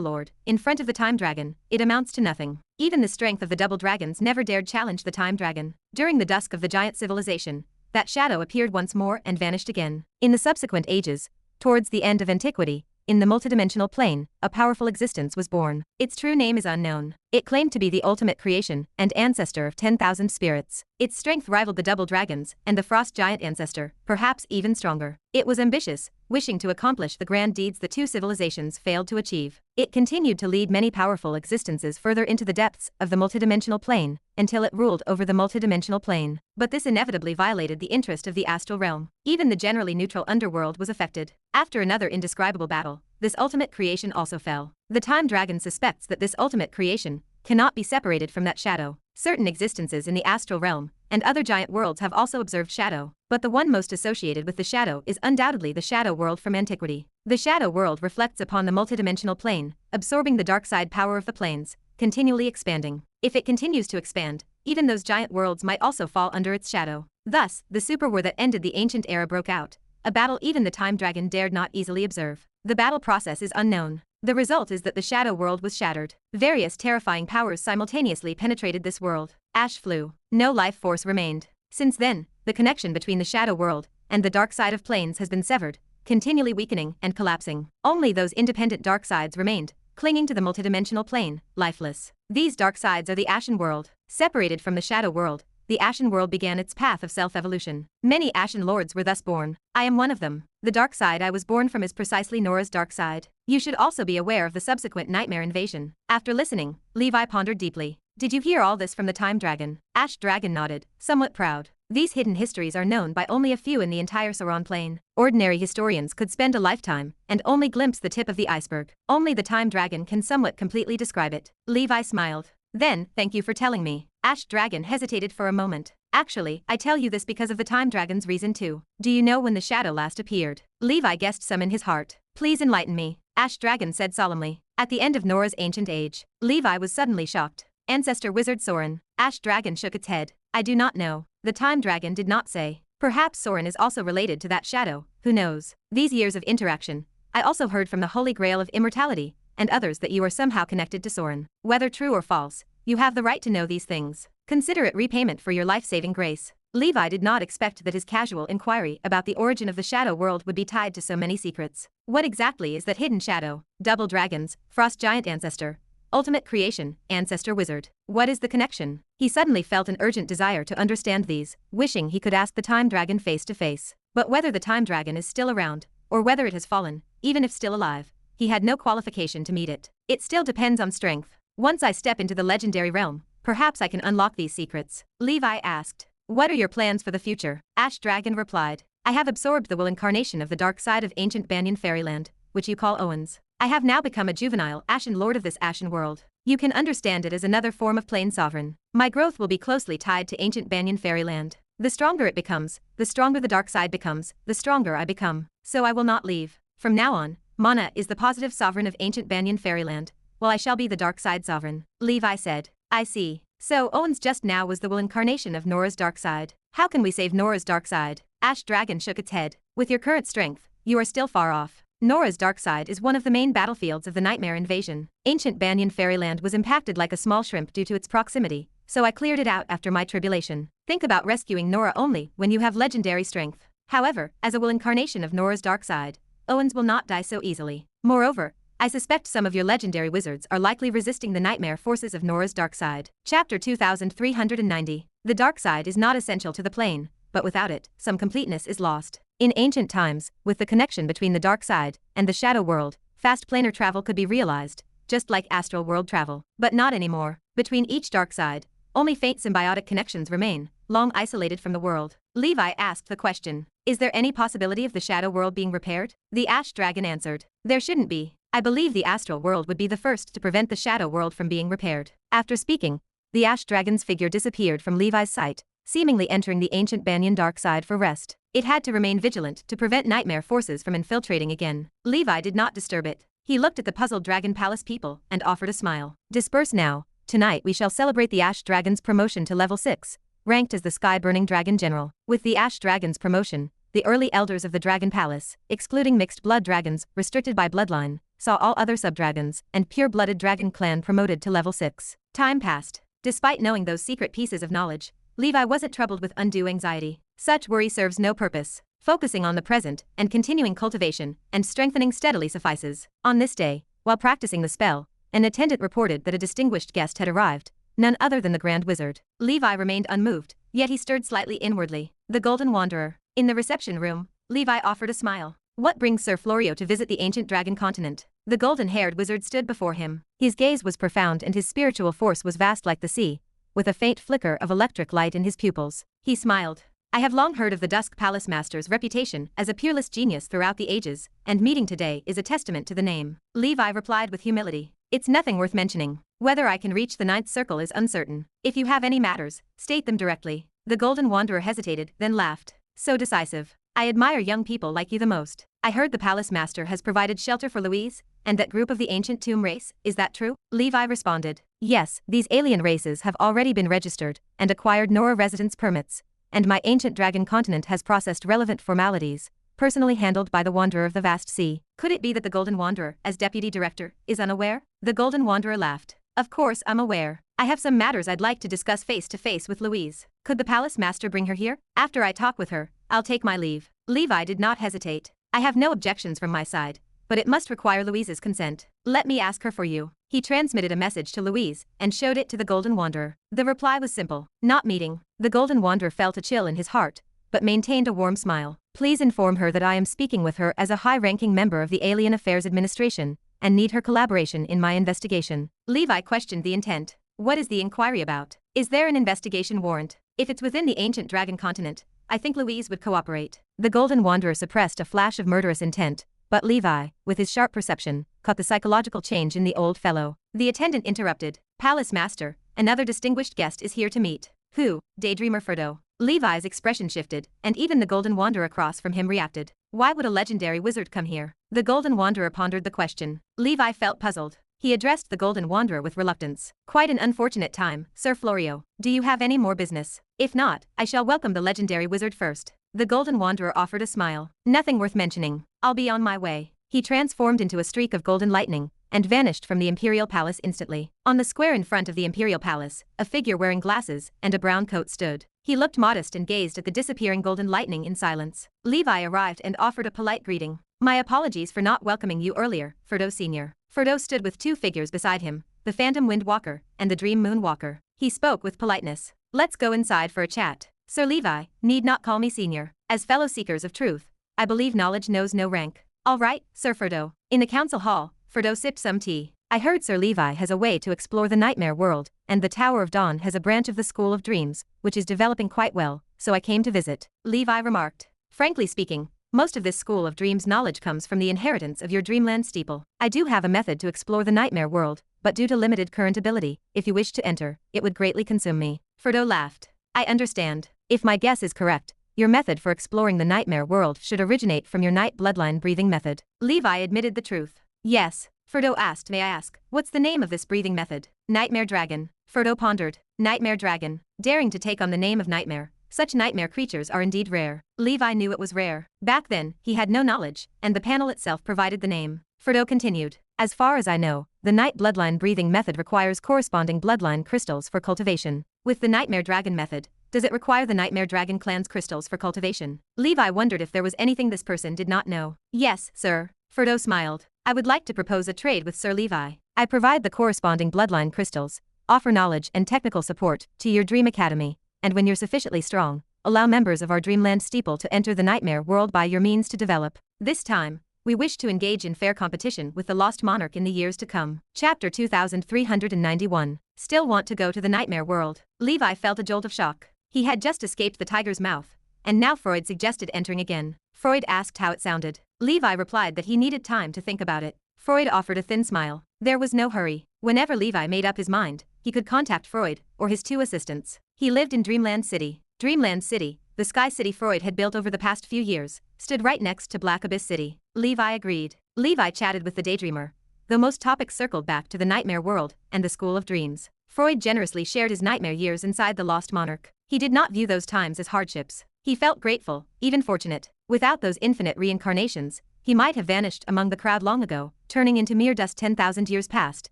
Speaker 1: Lord, in front of the time dragon, it amounts to nothing. Even the strength of the double dragons never dared challenge the time dragon. During the dusk of the giant civilization, that shadow appeared once more and vanished again. In the subsequent ages, towards the end of antiquity, in the multidimensional plane, a powerful existence was born. Its true name is unknown. It claimed to be the ultimate creation and ancestor of 10,000 spirits. Its strength rivaled the double dragons and the frost giant ancestor, perhaps even stronger. It was ambitious, wishing to accomplish the grand deeds the 2 civilizations failed to achieve. It continued to lead many powerful existences further into the depths of the multidimensional plane, until it ruled over the multidimensional plane. But this inevitably violated the interest of the astral realm. Even the generally neutral underworld was affected. After another indescribable battle, this ultimate creation also fell. The time dragon suspects that this ultimate creation cannot be separated from that shadow. Certain existences in the astral realm and other giant worlds have also observed shadow, but the one most associated with the shadow is undoubtedly the shadow world from antiquity. The shadow world reflects upon the multidimensional plane, absorbing the dark side power of the planes, continually expanding. If it continues to expand, even those giant worlds might also fall under its shadow. Thus, the superwar that ended the ancient era broke out, a battle even the time dragon dared not easily observe. The battle process is unknown. The result is that the shadow world was shattered. Various terrifying powers simultaneously penetrated this world. Ash flew. No life force remained. Since then, the connection between the shadow world and the dark side of planes has been severed, continually weakening and collapsing. Only those independent dark sides remained, clinging to the multidimensional plane, lifeless. These dark sides are the Ashen world. Separated from the shadow world, the Ashen world began its path of self-evolution. Many Ashen lords were thus born. I am one of them. The dark side I was born from is precisely Nora's dark side. You should also be aware of the subsequent nightmare invasion. After listening, Levi pondered deeply. Did you hear all this from the time dragon? Ash Dragon nodded, somewhat proud. These hidden histories are known by only a few in the entire Sauron plane. Ordinary historians could spend a lifetime and only glimpse the tip of the iceberg. Only the time dragon can somewhat completely describe it. Levi smiled. Then, thank you for telling me. Ash Dragon hesitated for a moment. Actually, I tell you this because of the time dragon's reason too. Do you know when the shadow last appeared? Levi guessed some in his heart. Please enlighten me, Ash Dragon said solemnly. At the end of Nora's ancient age. Levi was suddenly shocked. Ancestor Wizard Sauron. Ash Dragon shook its head. I do not know. The time dragon did not say. Perhaps Sauron is also related to that shadow, who knows? These years of interaction, I also heard from the Holy Grail of Immortality, and others that you are somehow connected to Sauron. Whether true or false, you have the right to know these things. Consider it repayment for your life-saving grace. Levi did not expect that his casual inquiry about the origin of the shadow world would be tied to so many secrets. What exactly is that hidden shadow? Double dragons, frost giant ancestor, ultimate creation, ancestor wizard. What is the connection? He suddenly felt an urgent desire to understand these, wishing he could ask the time dragon face to face. But whether the time dragon is still around, or whether it has fallen, even if still alive, he had no qualification to meet it. It still depends on strength. Once I step into the legendary realm, perhaps I can unlock these secrets. Levi asked. What are your plans for the future? Ash Dragon replied. I have absorbed the will incarnation of the dark side of ancient Banyan fairyland, which you call Owens. I have now become a juvenile Ashen lord of this Ashen world. You can understand it as another form of plain sovereign. My growth will be closely tied to ancient Banyan fairyland. The stronger it becomes, the stronger the dark side becomes, the stronger I become. So I will not leave. From now on, Mana is the positive sovereign of ancient Banyan fairyland, while I shall be the dark side sovereign. Levi said. I see. So Owens just now was the will incarnation of Nora's dark side. How can we save Nora's dark side? Ash Dragon shook its head. With your current strength, you are still far off. Nora's dark side is one of the main battlefields of the nightmare invasion. Ancient Banyan fairyland was impacted like a small shrimp due to its proximity, so I cleared it out after my tribulation. Think about rescuing Nora only when you have legendary strength. However, as a will incarnation of Nora's dark side, Owens will not die so easily. Moreover, I suspect some of your legendary wizards are likely resisting the nightmare forces of Nora's dark side. Chapter 2390. The dark side is not essential to the plane, but without it, some completeness is lost. In ancient times, with the connection between the dark side and the shadow world, fast planar travel could be realized, just like astral world travel. But not anymore. Between each dark side, only faint symbiotic connections remain, long isolated from the world. Levi asked the question. Is there any possibility of the shadow world being repaired? The Ash Dragon answered. There shouldn't be. I believe the astral world would be the first to prevent the shadow world from being repaired. After speaking, the Ash Dragon's figure disappeared from Levi's sight, seemingly entering the ancient Banyan dark side for rest. It had to remain vigilant to prevent nightmare forces from infiltrating again. Levi did not disturb it. He looked at the puzzled Dragon Palace people and offered a smile. Disperse now. Tonight we shall celebrate the Ash Dragon's promotion to level 6, ranked as the Sky-Burning Dragon General. With the Ash Dragon's promotion, the early elders of the Dragon Palace, excluding mixed blood dragons restricted by bloodline, saw all other sub-dragons and pure-blooded dragon clan promoted to level 6. Time passed. Despite knowing those secret pieces of knowledge, Levi wasn't troubled with undue anxiety. Such worry serves no purpose. Focusing on the present and continuing cultivation and strengthening steadily suffices. On this day, while practicing the spell, an attendant reported that a distinguished guest had arrived, none other than the Grand Wizard. Levi remained unmoved, yet he stirred slightly inwardly. The Golden Wanderer. In the reception room, Levi offered a smile. What brings Sir Florio to visit the ancient dragon continent? The golden-haired wizard stood before him. His gaze was profound and his spiritual force was vast like the sea, with a faint flicker of electric light in his pupils. He smiled. I have long heard of the Dusk Palace Master's reputation as a peerless genius throughout the ages, and meeting today is a testament to the name. Levi replied with humility. It's nothing worth mentioning. Whether I can reach the ninth circle is uncertain. If you have any matters, state them directly. The Golden Wanderer hesitated, then laughed. So decisive. I admire young people like you the most. I heard the Palace Master has provided shelter for Louise, And that group of the ancient tomb race, is that true? Levi responded. Yes, these alien races have already been registered and acquired Nora residence permits, and my ancient dragon continent has processed relevant formalities, personally handled by the Wanderer of the Vast Sea. Could it be that the Golden Wanderer, as deputy director, is unaware? The Golden Wanderer laughed. Of course I'm aware. I have some matters I'd like to discuss face to face with Louise. Could the palace master bring her here? After I talk with her, I'll take my leave. Levi did not hesitate. I have no objections from my side, but it must require Louise's consent. Let me ask her for you. He transmitted a message to Louise and showed it to the Golden Wanderer. The reply was simple. Not meeting. The Golden Wanderer felt a chill in his heart, but maintained a warm smile. Please inform her that I am speaking with her as a high-ranking member of the Alien Affairs Administration, and need her collaboration in my investigation. Levi questioned the intent. What is the inquiry about? Is there an investigation warrant? If it's within the ancient dragon continent, I think Louise would cooperate. The Golden Wanderer suppressed a flash of murderous intent, but Levi, with his sharp perception, caught the psychological change in the old fellow. The attendant interrupted. Palace Master, another distinguished guest is here to meet. Who? Daydreamer Frodo. Levi's expression shifted, and even the Golden Wanderer across from him reacted. Why would a legendary wizard come here? The Golden Wanderer pondered the question. Levi felt puzzled. He addressed the Golden Wanderer with reluctance. Quite an unfortunate time, Sir Florio. Do you have any more business? If not, I shall welcome the legendary wizard first. The Golden Wanderer offered a smile. Nothing worth mentioning. I'll be on my way. He transformed into a streak of golden lightning and vanished from the Imperial Palace instantly. On the square in front of the Imperial Palace, a figure wearing glasses and a brown coat stood. He looked modest and gazed at the disappearing golden lightning in silence. Levi arrived and offered a polite greeting. My apologies for not welcoming you earlier, Frodo Sr. Frodo stood with two figures beside him, the Phantom Wind Walker and the Dream Moon Walker. He spoke with politeness. Let's go inside for a chat. Sir Levi, need not call me senior. As fellow seekers of truth, I believe knowledge knows no rank. All right, Sir Frodo. In the council hall, Frodo sipped some tea. I heard Sir Levi has a way to explore the nightmare world, and the Tower of Dawn has a branch of the School of Dreams, which is developing quite well, so I came to visit. Levi remarked. Frankly speaking, most of this School of Dreams knowledge comes from the inheritance of your Dreamland steeple. I do have a method to explore the nightmare world, but due to limited current ability, if you wish to enter, it would greatly consume me. Frodo laughed. I understand. If my guess is correct, your method for exploring the nightmare world should originate from your night bloodline breathing method. Levi admitted the truth. Yes. Frodo asked, may I ask, what's the name of this breathing method? Nightmare Dragon. Frodo pondered. Nightmare Dragon. Daring to take on the name of Nightmare. Such nightmare creatures are indeed rare. Levi knew it was rare. Back then, he had no knowledge, and the panel itself provided the name. Frodo continued. As far as I know, the night bloodline breathing method requires corresponding bloodline crystals for cultivation. With the Nightmare Dragon method, does it require the Nightmare Dragon clan's crystals for cultivation? Levi wondered if there was anything this person did not know. Yes, sir. Frodo smiled. I would like to propose a trade with Sir Levi. I provide the corresponding bloodline crystals, offer knowledge and technical support to your Dream Academy, and when you're sufficiently strong, allow members of our Dreamland steeple to enter the nightmare world by your means to develop. This time, we wish to engage in fair competition with the Lost Monarch in the years to come. Chapter 2391. Still want to go to the nightmare world? Levi felt a jolt of shock. He had just escaped the tiger's mouth, and now Freud suggested entering again. Freud asked how it sounded. Levi replied that he needed time to think about it. Freud offered a thin smile. There was no hurry. Whenever Levi made up his mind, he could contact Freud or his two assistants. He lived in Dreamland City. Dreamland City, the sky city Freud had built over the past few years, stood right next to Black Abyss City. Levi agreed. Levi chatted with the Daydreamer, though most topics circled back to the nightmare world and the School of Dreams. Freud generously shared his nightmare years inside the Lost Monarch. He did not view those times as hardships. He felt grateful, even fortunate. Without those infinite reincarnations, he might have vanished among the crowd long ago, turning into mere dust 10,000 years past,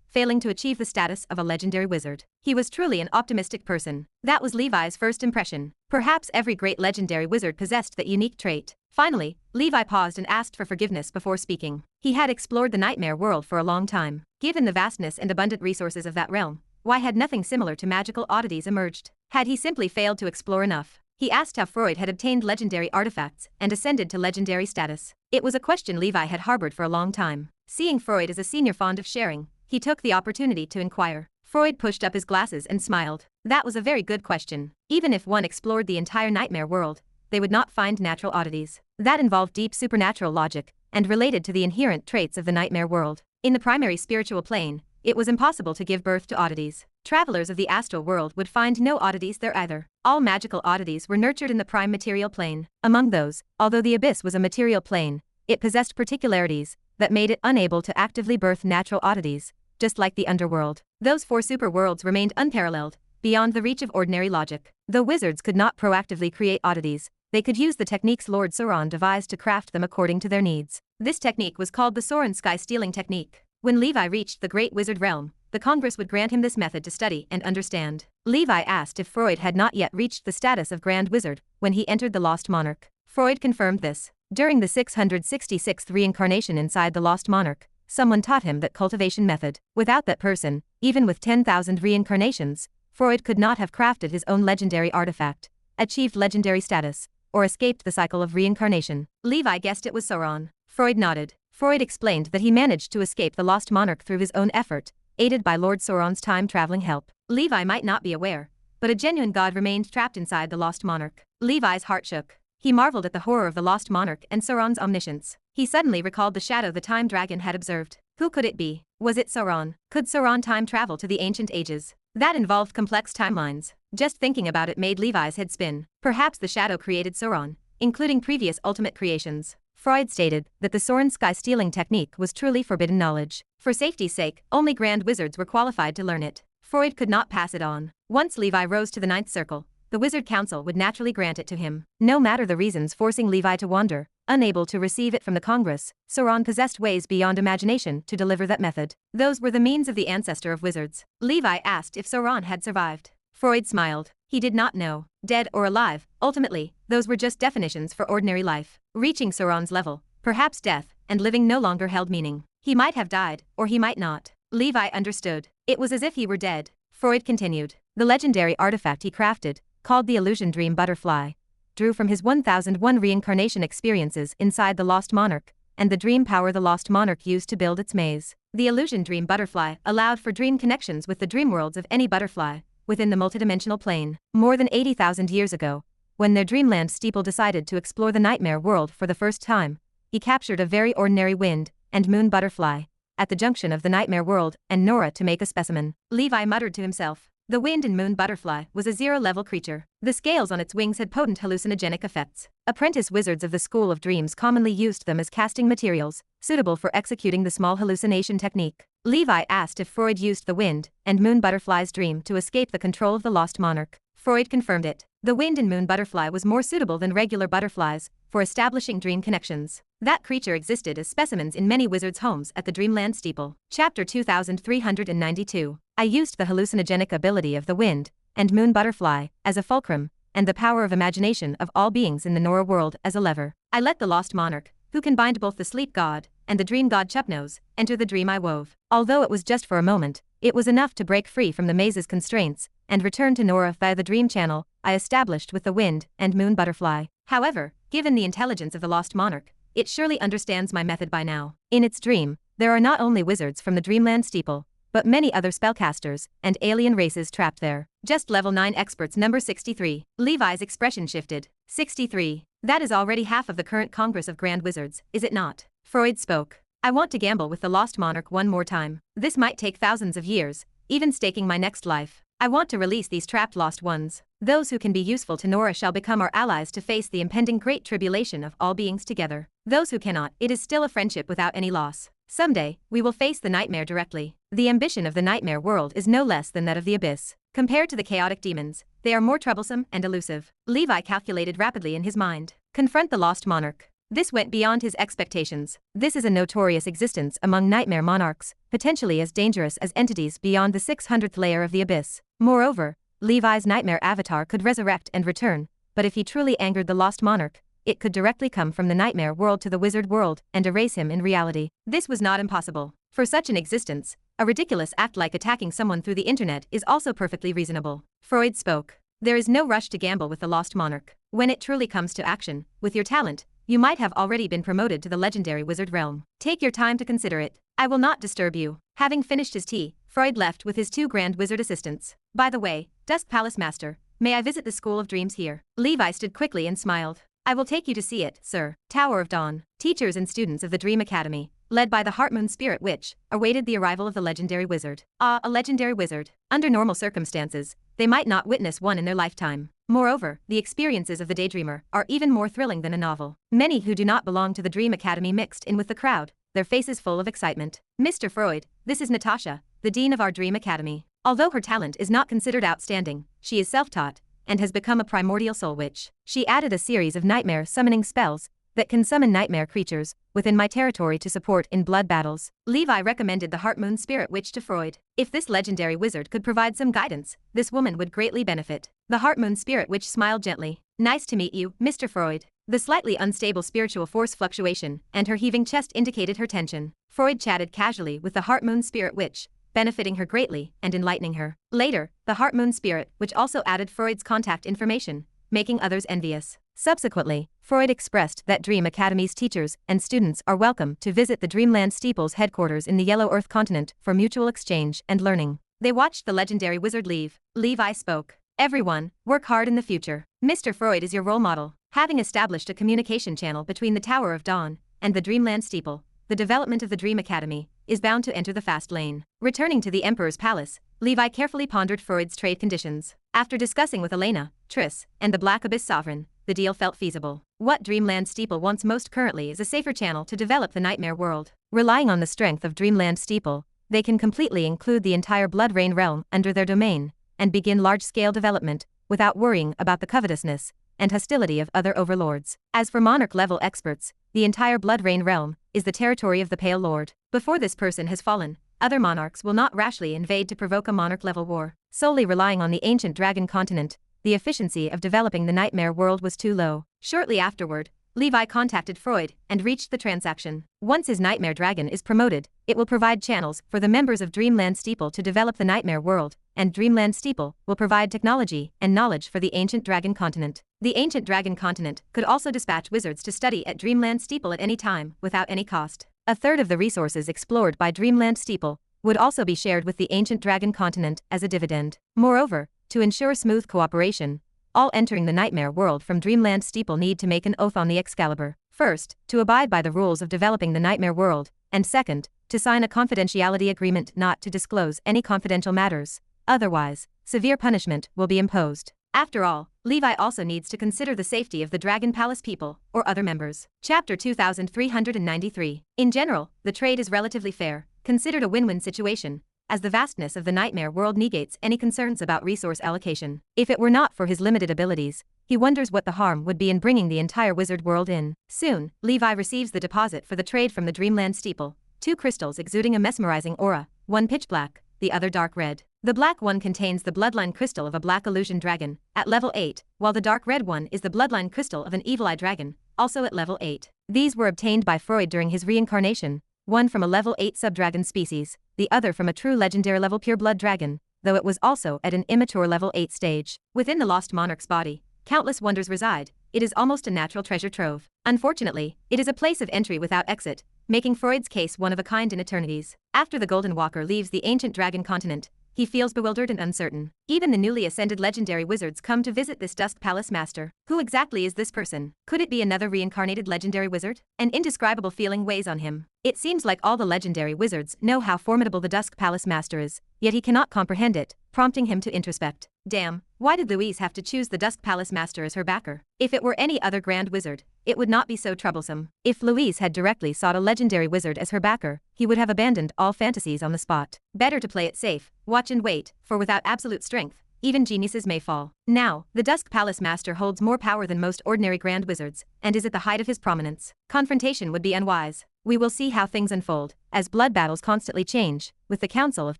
Speaker 1: failing to achieve the status of a legendary wizard. He was truly an optimistic person. That was Levi's first impression. Perhaps every great legendary wizard possessed that unique trait. Finally, Levi paused and asked for forgiveness before speaking. He had explored the nightmare world for a long time. Given the vastness and abundant resources of that realm, why had nothing similar to magical oddities emerged? Had he simply failed to explore enough? He asked how Freud had obtained legendary artifacts and ascended to legendary status. It was a question Levi had harbored for a long time. Seeing Freud as a senior fond of sharing, he took the opportunity to inquire. Freud pushed up his glasses and smiled. That was a very good question. Even if one explored the entire nightmare world, they would not find natural oddities. That involved deep supernatural logic and related to the inherent traits of the nightmare world. In the primary spiritual plane, it was impossible to give birth to oddities. Travelers of the astral world would find no oddities there either. All magical oddities were nurtured in the prime material plane. Among those, although the abyss was a material plane, it possessed particularities that made it unable to actively birth natural oddities, just like the underworld. Those 4 super worlds remained unparalleled, beyond the reach of ordinary logic. Though wizards could not proactively create oddities, they could use the techniques Lord Sauron devised to craft them according to their needs. This technique was called the Sauron sky-stealing technique. When Levi reached the Great Wizard Realm, the Congress would grant him this method to study and understand. Levi asked if Freud had not yet reached the status of Grand Wizard when he entered the Lost Monarch. Freud confirmed this. During the 666th reincarnation inside the Lost Monarch, someone taught him that cultivation method. Without that person, even with 10,000 reincarnations, Freud could not have crafted his own legendary artifact, achieved legendary status, or escaped the cycle of reincarnation. Levi guessed it was Sauron. Freud nodded. Freud explained that he managed to escape the Lost Monarch through his own effort, aided by Lord Sauron's time-traveling help. Levi might not be aware, but a genuine god remained trapped inside the Lost Monarch. Levi's heart shook. He marveled at the horror of the Lost Monarch and Sauron's omniscience. He suddenly recalled the shadow the Time Dragon had observed. Who could it be? Was it Sauron? Could Sauron time travel to the ancient ages? That involved complex timelines. Just thinking about it made Levi's head spin. Perhaps the shadow created Sauron, including previous ultimate creations. Freud stated that the Sauron sky-stealing technique was truly forbidden knowledge. For safety's sake, only Grand Wizards were qualified to learn it. Freud could not pass it on. Once Levi rose to the 9th circle, the Wizard Council would naturally grant it to him. No matter the reasons forcing Levi to wander, unable to receive it from the Congress, Sauron possessed ways beyond imagination to deliver that method. Those were the means of the ancestor of wizards. Levi asked if Sauron had survived. Freud smiled. He did not know. Dead or alive, ultimately, those were just definitions for ordinary life. Reaching Sauron's level, perhaps death and living no longer held meaning. He might have died, or he might not. Levi understood. It was as if he were dead. Freud continued. The legendary artifact he crafted, called the Illusion Dream Butterfly, drew from his 1001 reincarnation experiences inside the Lost Monarch, and the dream power the Lost Monarch used to build its maze. The Illusion Dream Butterfly allowed for dream connections with the dream worlds of any butterfly within the multidimensional plane. More than 80,000 years ago, when their dreamland steeple decided to explore the nightmare world for the first time, he captured a very ordinary wind and moon butterfly at the junction of the nightmare world and Nora to make a specimen. Levi muttered to himself. The wind and moon butterfly was a 0-level creature. The scales on its wings had potent hallucinogenic effects. Apprentice wizards of the School of Dreams commonly used them as casting materials, suitable for executing the small hallucination technique. Levi asked if Freud used the wind and moon butterfly's dream to escape the control of the Lost Monarch. Freud confirmed it. The wind and moon butterfly was more suitable than regular butterflies for establishing dream connections. That creature existed as specimens in many wizards' homes at the Dreamland Steeple. Chapter 2392. I used the hallucinogenic ability of the wind and moon butterfly as a fulcrum, and the power of imagination of all beings in the Nora world as a lever. I let the Lost Monarch, who combined both the sleep god and the dream god Chupnose, enter the dream I wove. Although it was just for a moment, it was enough to break free from the maze's constraints and return to Nora via the dream channel I established with the wind and moon butterfly. However, given the intelligence of the Lost Monarch, it surely understands my method by now. In its dream, there are not only wizards from the Dreamland Steeple, but many other spellcasters and alien races trapped there. Just level 9 experts number 63. Levi's expression shifted. 63. That is already half of the current Congress of Grand Wizards, is it not? Freud spoke. I want to gamble with the Lost Monarch one more time. This might take thousands of years, even staking my next life. I want to release these trapped lost ones. Those who can be useful to Nora shall become our allies to face the impending great tribulation of all beings together. Those who cannot, it is still a friendship without any loss. Someday, we will face the nightmare directly. The ambition of the nightmare world is no less than that of the abyss. Compared to the chaotic demons, they are more troublesome and elusive. Levi calculated rapidly in his mind. Confront the Lost Monarch. This went beyond his expectations. This is a notorious existence among nightmare monarchs, potentially as dangerous as entities beyond the 600th layer of the abyss. Moreover, Levi's nightmare avatar could resurrect and return, but if he truly angered the Lost Monarch, it could directly come from the nightmare world to the wizard world and erase him in reality. This was not impossible. For such an existence, a ridiculous act like attacking someone through the internet is also perfectly reasonable. Freud spoke. There is no rush to gamble with the Lost Monarch. When it truly comes to action, with your talent, you might have already been promoted to the legendary wizard realm. Take your time to consider it. I will not disturb you. Having finished his tea, Freud left with his 2 grand wizard assistants. By the way, Dusk Palace Master, may I visit the School of Dreams here? Levi stood quickly and smiled. I will take you to see it, sir. Tower of Dawn. Teachers and students of the Dream Academy, led by the Heartmoon Spirit Witch, awaited the arrival of the legendary wizard. Ah, a legendary wizard. Under normal circumstances, they might not witness one in their lifetime. Moreover, the experiences of the daydreamer are even more thrilling than a novel. Many who do not belong to the Dream Academy mixed in with the crowd, their faces full of excitement. Mr. Freud, this is Natasha, the dean of our Dream Academy. Although her talent is not considered outstanding, she is self-taught and has become a primordial soul witch. She added a series of nightmare summoning spells that can summon nightmare creatures within my territory to support in blood battles. Levi recommended the Heart Moon Spirit Witch to Freud. If this legendary wizard could provide some guidance, this woman would greatly benefit. The Heart Moon Spirit Witch smiled gently. Nice to meet you, Mr. Freud. The slightly unstable spiritual force fluctuation and her heaving chest indicated her tension. Freud chatted casually with the Heart Moon Spirit Witch, benefiting her greatly and enlightening her. Later, the Heart Moon Spirit Witch also added Freud's contact information, making others envious. Subsequently, Freud expressed that Dream Academy's teachers and students are welcome to visit the Dreamland Steeple's headquarters in the Yellow Earth continent for mutual exchange and learning. They watched the legendary wizard leave. Levi spoke. Everyone, work hard in the future. Mr. Freud is your role model. Having established a communication channel between the Tower of Dawn and the Dreamland Steeple, the development of the Dream Academy is bound to enter the fast lane. Returning to the Emperor's palace, Levi carefully pondered Freud's trade conditions. After discussing with Elena, Triss, and the Black Abyss Sovereign, the deal felt feasible. What Dreamland Steeple wants most currently is a safer channel to develop the nightmare world. Relying on the strength of Dreamland Steeple, they can completely include the entire Blood Rain realm under their domain and begin large-scale development without worrying about the covetousness and hostility of other overlords. As for monarch-level experts, the entire Blood Rain realm is the territory of the Pale Lord. Before this person has fallen, other monarchs will not rashly invade to provoke a monarch-level war. Solely relying on the ancient dragon continent, the efficiency of developing the nightmare world was too low. Shortly afterward, Levi contacted Freud and reached the transaction. Once his nightmare dragon is promoted, it will provide channels for the members of Dreamland Steeple to develop the nightmare world, and Dreamland Steeple will provide technology and knowledge for the ancient dragon continent. The ancient dragon continent could also dispatch wizards to study at Dreamland Steeple at any time without any cost. A third of the resources explored by Dreamland Steeple would also be shared with the ancient dragon continent as a dividend. Moreover, to ensure smooth cooperation, all entering the nightmare world from Dreamland Steeple need to make an oath on the Excalibur. First, to abide by the rules of developing the nightmare world, and second, to sign a confidentiality agreement not to disclose any confidential matters. Otherwise, severe punishment will be imposed. After all, Levi also needs to consider the safety of the Dragon Palace people or other members. Chapter 2393. In general, the trade is relatively fair, considered a win-win situation, as the vastness of the nightmare world negates any concerns about resource allocation. If it were not for his limited abilities, he wonders what the harm would be in bringing the entire wizard world in. Soon, Levi receives the deposit for the trade from the Dreamland Steeple, 2 crystals exuding a mesmerizing aura, one pitch black, the other dark red. The black one contains the bloodline crystal of a black illusion dragon, at level 8, while the dark red one is the bloodline crystal of an evil eye dragon, also at level 8. These were obtained by Freud during his reincarnation, one from a level 8 subdragon species, the other from a true legendary level pure blood dragon, though it was also at an immature level 8 stage. Within the lost monarch's body, countless wonders reside. It is almost a natural treasure trove. Unfortunately, it is a place of entry without exit, making Freud's case one of a kind in eternities. After the Golden Walker leaves the ancient dragon continent, he feels bewildered and uncertain. Even the newly ascended legendary wizards come to visit this Dusk Palace master. Who exactly is this person? Could it be another reincarnated legendary wizard? An indescribable feeling weighs on him. It seems like all the legendary wizards know how formidable the Dusk Palace master is, yet he cannot comprehend it, prompting him to introspect. Damn, why did Louise have to choose the Dusk Palace master as her backer? If it were any other grand wizard, it would not be so troublesome. If Louise had directly sought a legendary wizard as her backer, he would have abandoned all fantasies on the spot. Better to play it safe, watch and wait, for without absolute strength, even geniuses may fall. Now, the Dusk Palace master holds more power than most ordinary grand wizards, and is at the height of his prominence. Confrontation would be unwise. We will see how things unfold, as blood battles constantly change, with the council of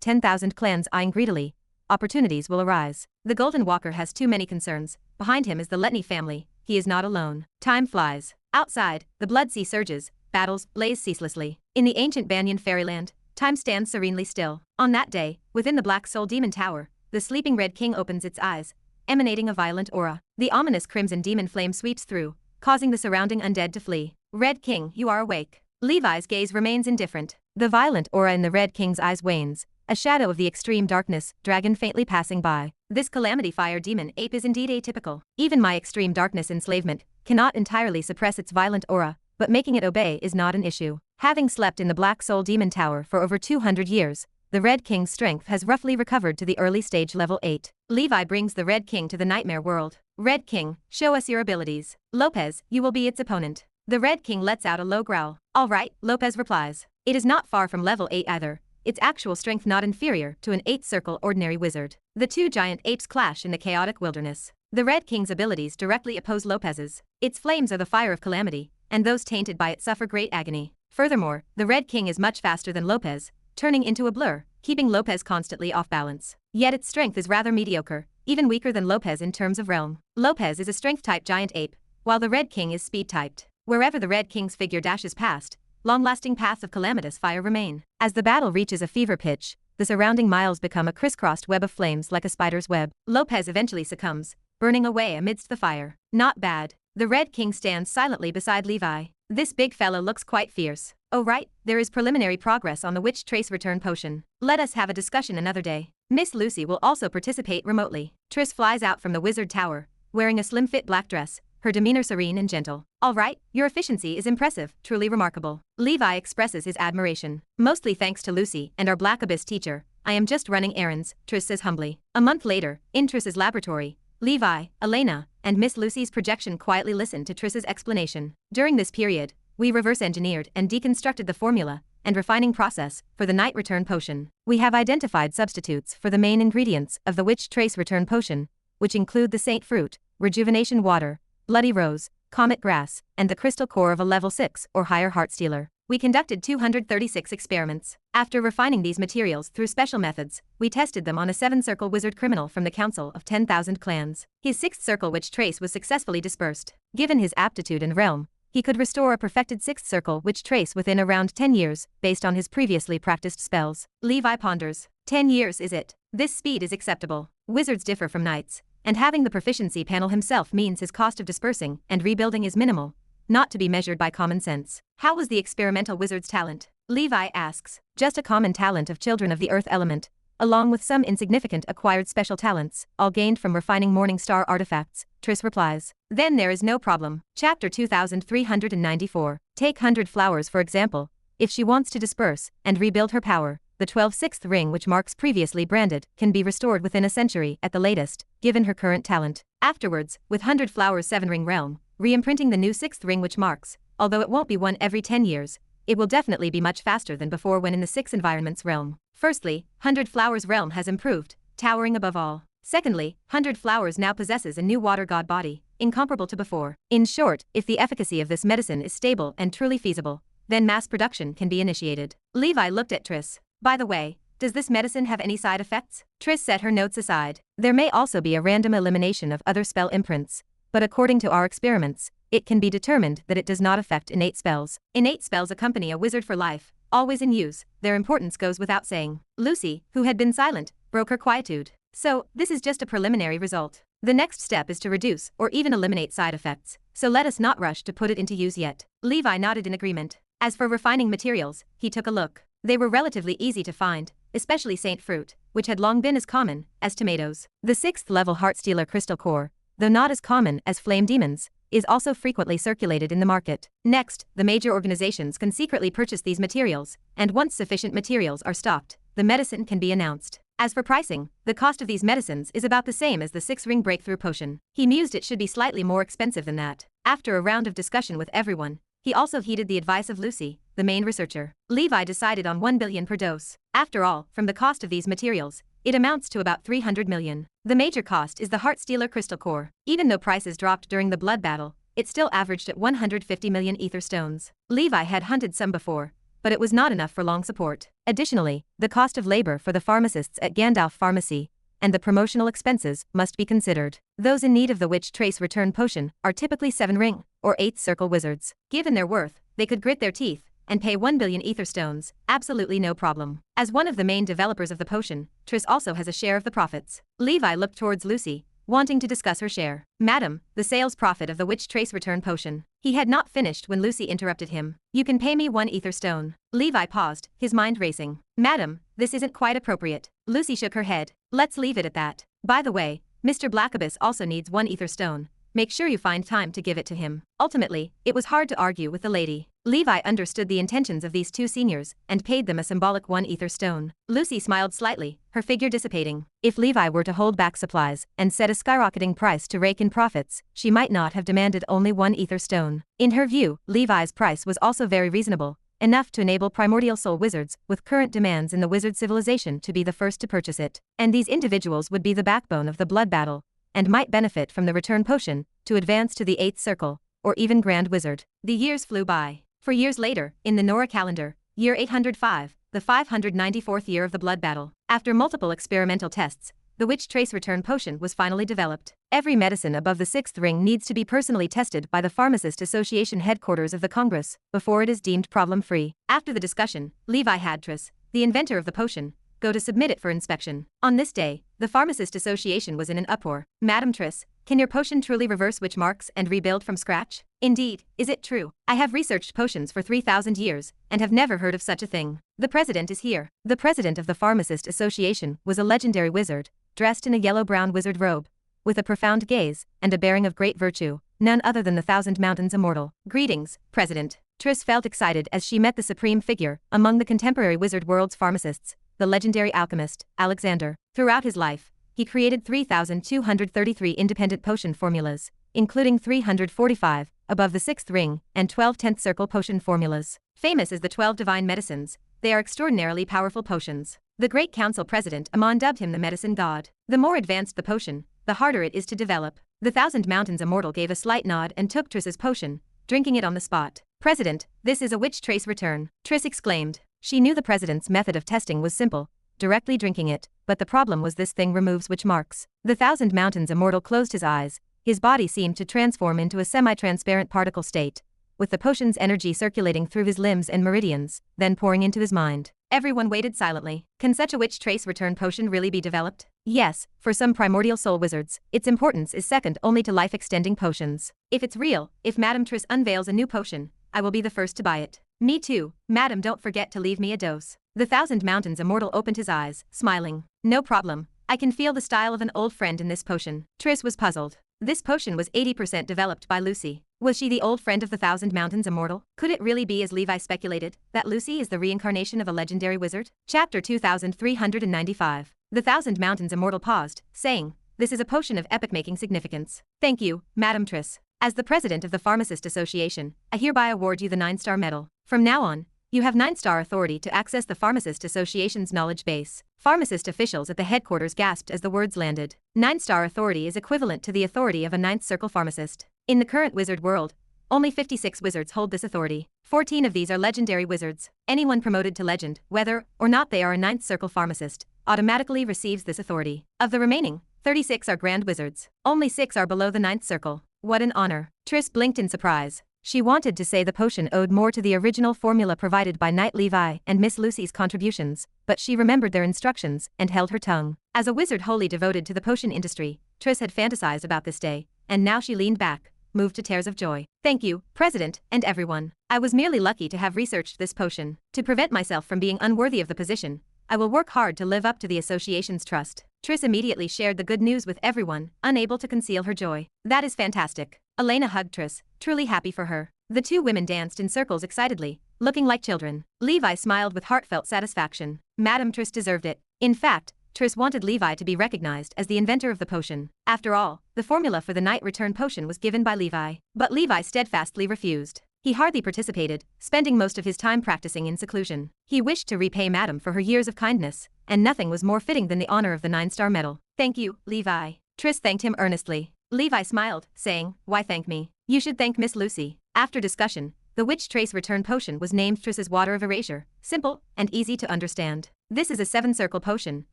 Speaker 1: 10,000 clans eyeing greedily. Opportunities will arise. The Golden Walker has too many concerns. Behind him is the Letney family. He is not alone. Time flies. Outside, the blood sea surges, battles blaze ceaselessly. In the ancient Banyan fairyland, time stands serenely still. On that day, within the Black Soul Demon Tower, the sleeping Red King opens its eyes, emanating a violent aura. The ominous crimson demon flame sweeps through, causing the surrounding undead to flee. Red King, you are awake. Levi's gaze remains indifferent. The violent aura in the Red King's eyes wanes, a shadow of the extreme darkness, dragon faintly passing by. This calamity fire demon ape is indeed atypical. Even my extreme darkness enslavement cannot entirely suppress its violent aura, but making it obey is not an issue. Having slept in the Black Soul Demon Tower for over 200 years, the Red King's strength has roughly recovered to the early stage level 8. Levi brings the Red King to the nightmare world. Red King, show us your abilities. Lopez, you will be its opponent. The Red King lets out a low growl. All right, Lopez replies. It is not far from level 8 either. Its actual strength not inferior to an 8th circle ordinary wizard. The two giant apes clash in the chaotic wilderness. The Red King's abilities directly oppose Lopez's. Its flames are the fire of calamity, and those tainted by it suffer great agony. Furthermore, the Red King is much faster than Lopez, turning into a blur, keeping Lopez constantly off balance. Yet its strength is rather mediocre, even weaker than Lopez in terms of realm. Lopez is a strength-type giant ape, while the Red King is speed-typed. Wherever the Red King's figure dashes past, long-lasting paths of calamitous fire remain. As the battle reaches a fever pitch, the surrounding miles become a crisscrossed web of flames like a spider's web. Lopez eventually succumbs, burning away amidst the fire. Not bad. The Red King stands silently beside Levi. This big fella looks quite fierce. Oh right, there is preliminary progress on the Witch Trace Return Potion. Let us have a discussion another day. Miss Lucy will also participate remotely. Triss flies out from the Wizard Tower, wearing a slim-fit black dress, her demeanor serene and gentle. All right, your efficiency is impressive, truly remarkable. Levi expresses his admiration. Mostly thanks to Lucy and our Black Abyss teacher, I am just running errands, Triss says humbly. A month later, in Triss's laboratory, Levi, Elena, and Miss Lucy's projection quietly listened to Triss's explanation. During this period, we reverse-engineered and deconstructed the formula and refining process for the Night Return Potion. We have identified substitutes for the main ingredients of the Witch Trace Return Potion, which include the Saint Fruit, Rejuvenation Water, Bloody Rose, Comet Grass, and the crystal core of a level 6 or higher Heartstealer. We conducted 236 experiments. After refining these materials through special methods, we tested them on a 7th-circle wizard criminal from the Council of 10,000 Clans. His 6th circle witch trace was successfully dispersed. Given his aptitude and realm, he could restore a perfected 6th circle witch trace within around 10 years, based on his previously practiced spells. Levi ponders. 10 years is it? This speed is acceptable. Wizards differ from knights, and having the proficiency panel himself means his cost of dispersing and rebuilding is minimal, not to be measured by common sense. How was the experimental wizard's talent? Levi asks. Just a common talent of children of the earth element, along with some insignificant acquired special talents, all gained from refining Morning Star artifacts, Triss replies. Then there is no problem. Chapter 2394. Take 100 flowers for example. If she wants to disperse and rebuild her power, the 12/6th ring which marks previously branded can be restored within a century at the latest, given her current talent. Afterwards, with 100 flowers 7-ring realm, re-imprinting the new 6th ring which marks, although it won't be one every 10 years, it will definitely be much faster than before when in the 6 environments realm. Firstly, 100 flowers realm has improved, towering above all. Secondly, 100 flowers now possesses a new water god body, incomparable to before. In short, if the efficacy of this medicine is stable and truly feasible, then mass production can be initiated. Levi looked at Triss. By the way, does this medicine have any side effects? Triss set her notes aside. There may also be a random elimination of other spell imprints, but according to our experiments, it can be determined that it does not affect innate spells. Innate spells accompany a wizard for life, always in use, their importance goes without saying. Lucy, who had been silent, broke her quietude. So, this is just a preliminary result. The next step is to reduce or even eliminate side effects, so let us not rush to put it into use yet. Levi nodded in agreement. As for refining materials, he took a look. They were relatively easy to find, especially Saint Fruit, which had long been as common as tomatoes. The 6th level Heartstealer crystal core, though not as common as Flame Demons, is also frequently circulated in the market. Next, the major organizations can secretly purchase these materials, and once sufficient materials are stocked, the medicine can be announced. As for pricing, the cost of these medicines is about the same as the 6-ring breakthrough potion. He mused it should be slightly more expensive than that. After a round of discussion with everyone, he also heeded the advice of Lucy, the main researcher. Levi decided on 1 billion per dose. After all, from the cost of these materials, it amounts to about 300 million. The major cost is the Heartstealer crystal core. Even though prices dropped during the blood battle, it still averaged at 150 million ether stones. Levi had hunted some before, but it was not enough for long support. Additionally, the cost of labor for the pharmacists at Gandalf Pharmacy and the promotional expenses must be considered. Those in need of the Witch Trace Return Potion are typically 7-ring or 8th circle wizards. Given their worth, they could grit their teeth and pay 1 billion ether stones, absolutely no problem. As one of the main developers of the potion, Triss also has a share of the profits. Levi looked towards Lucy, wanting to discuss her share. Madam, the sales profit of the Witch Trace Return Potion. He had not finished when Lucy interrupted him. You can pay me 1 ether stone. Levi paused, his mind racing. Madam, this isn't quite appropriate. Lucy shook her head. Let's leave it at that. By the way, Mr. Black Abyss also needs 1 ether stone. Make sure you find time to give it to him. Ultimately, it was hard to argue with the lady. Levi understood the intentions of these two seniors and paid them a symbolic 1 ether stone. Lucy smiled slightly, her figure dissipating. If Levi were to hold back supplies and set a skyrocketing price to rake in profits, she might not have demanded only 1 ether stone. In her view, Levi's price was also very reasonable, enough to enable primordial soul wizards with current demands in the wizard civilization to be the first to purchase it. And these individuals would be the backbone of the blood battle, and might benefit from the return potion to advance to the 8th circle, or even Grand Wizard. The years flew by. For years later, in the Nora calendar, year 805, the 594th year of the blood battle, after multiple experimental tests, the Witch Trace Return Potion was finally developed. Every medicine above the 6th ring needs to be personally tested by the Pharmacist Association headquarters of the Congress before it is deemed problem-free. After the discussion, Levi had Triss, the inventor of the potion, go to submit it for inspection. On this day, the Pharmacist Association was in an uproar. Madam Triss, can your potion truly reverse witch marks and rebuild from scratch? Indeed, is it true? I have researched potions for 3,000 years and have never heard of such a thing. The president is here. The president of the Pharmacist Association was a legendary wizard, dressed in a yellow-brown wizard robe, with a profound gaze and a bearing of great virtue, none other than the Thousand Mountains Immortal. Greetings, President. Triss felt excited as she met the supreme figure among the contemporary wizard world's pharmacists, the legendary alchemist, Alexander. Throughout his life, he created 3,233 independent potion formulas, including 345 above the 6th ring and 12 10th circle potion formulas. Famous as the 12 divine medicines, they are extraordinarily powerful potions. The Great Council President Amon dubbed him the medicine god. The more advanced the potion, the harder it is to develop. The Thousand Mountains Immortal gave a slight nod and took Triss's potion, drinking it on the spot. President, this is a witch trace return, Triss exclaimed. She knew the president's method of testing was simple, directly drinking it, but the problem was this thing removes witch marks. The Thousand Mountains Immortal closed his eyes. His body seemed to transform into a semi-transparent particle state, with the potion's energy circulating through his limbs and meridians, then pouring into his mind. Everyone waited silently. Can such a witch trace return potion really be developed? Yes, for some primordial soul wizards, its importance is second only to life-extending potions. If it's real, if Madame Triss unveils a new potion, I will be the first to buy it. Me too, Madam, don't forget to leave me a dose. The Thousand Mountains Immortal opened his eyes, smiling. No problem. I can feel the style of an old friend in this potion. Triss was puzzled. This potion was 80% developed by Lucy. Was she the old friend of the Thousand Mountains Immortal? Could it really be as Levi speculated, that Lucy is the reincarnation of a legendary wizard? Chapter 2395. The Thousand Mountains Immortal paused, saying, "This is a potion of epoch-making significance. Thank you, Madam Triss. As the president of the Pharmacist Association, I hereby award you the 9-star medal. From now on, you have 9-star authority to access the Pharmacist Association's knowledge base." Pharmacist officials at the headquarters gasped as the words landed. 9-star authority is equivalent to the authority of a 9th circle pharmacist. In the current wizard world, only 56 wizards hold this authority. 14 of these are legendary wizards. Anyone promoted to legend, whether or not they are a 9th circle pharmacist, automatically receives this authority. Of the remaining, 36 are grand wizards. Only 6 are below the 9th circle. What an honor. Triss blinked in surprise. She wanted to say the potion owed more to the original formula provided by Knight Levi and Miss Lucy's contributions, but she remembered their instructions and held her tongue. As a wizard wholly devoted to the potion industry, Triss had fantasized about this day, and now she leaned back, moved to tears of joy. Thank you, President, and everyone. I was merely lucky to have researched this potion. To prevent myself from being unworthy of the position, I will work hard to live up to the association's trust. Triss immediately shared the good news with everyone, unable to conceal her joy. That is fantastic. Elena hugged Triss, truly happy for her. The two women danced in circles excitedly, looking like children. Levi smiled with heartfelt satisfaction. Madame Triss deserved it. In fact, Triss wanted Levi to be recognized as the inventor of the potion. After all, the formula for the night return potion was given by Levi. But Levi steadfastly refused. He hardly participated, spending most of his time practicing in seclusion. He wished to repay Madame for her years of kindness, and nothing was more fitting than the honor of the 9-star medal. Thank you, Levi. Triss thanked him earnestly. Levi smiled, saying, "Why thank me? You should thank Miss Lucy." After discussion, the Witch Trace Return Potion was named Triss's Water of Erasure, simple and easy to understand. This is a 7-circle potion,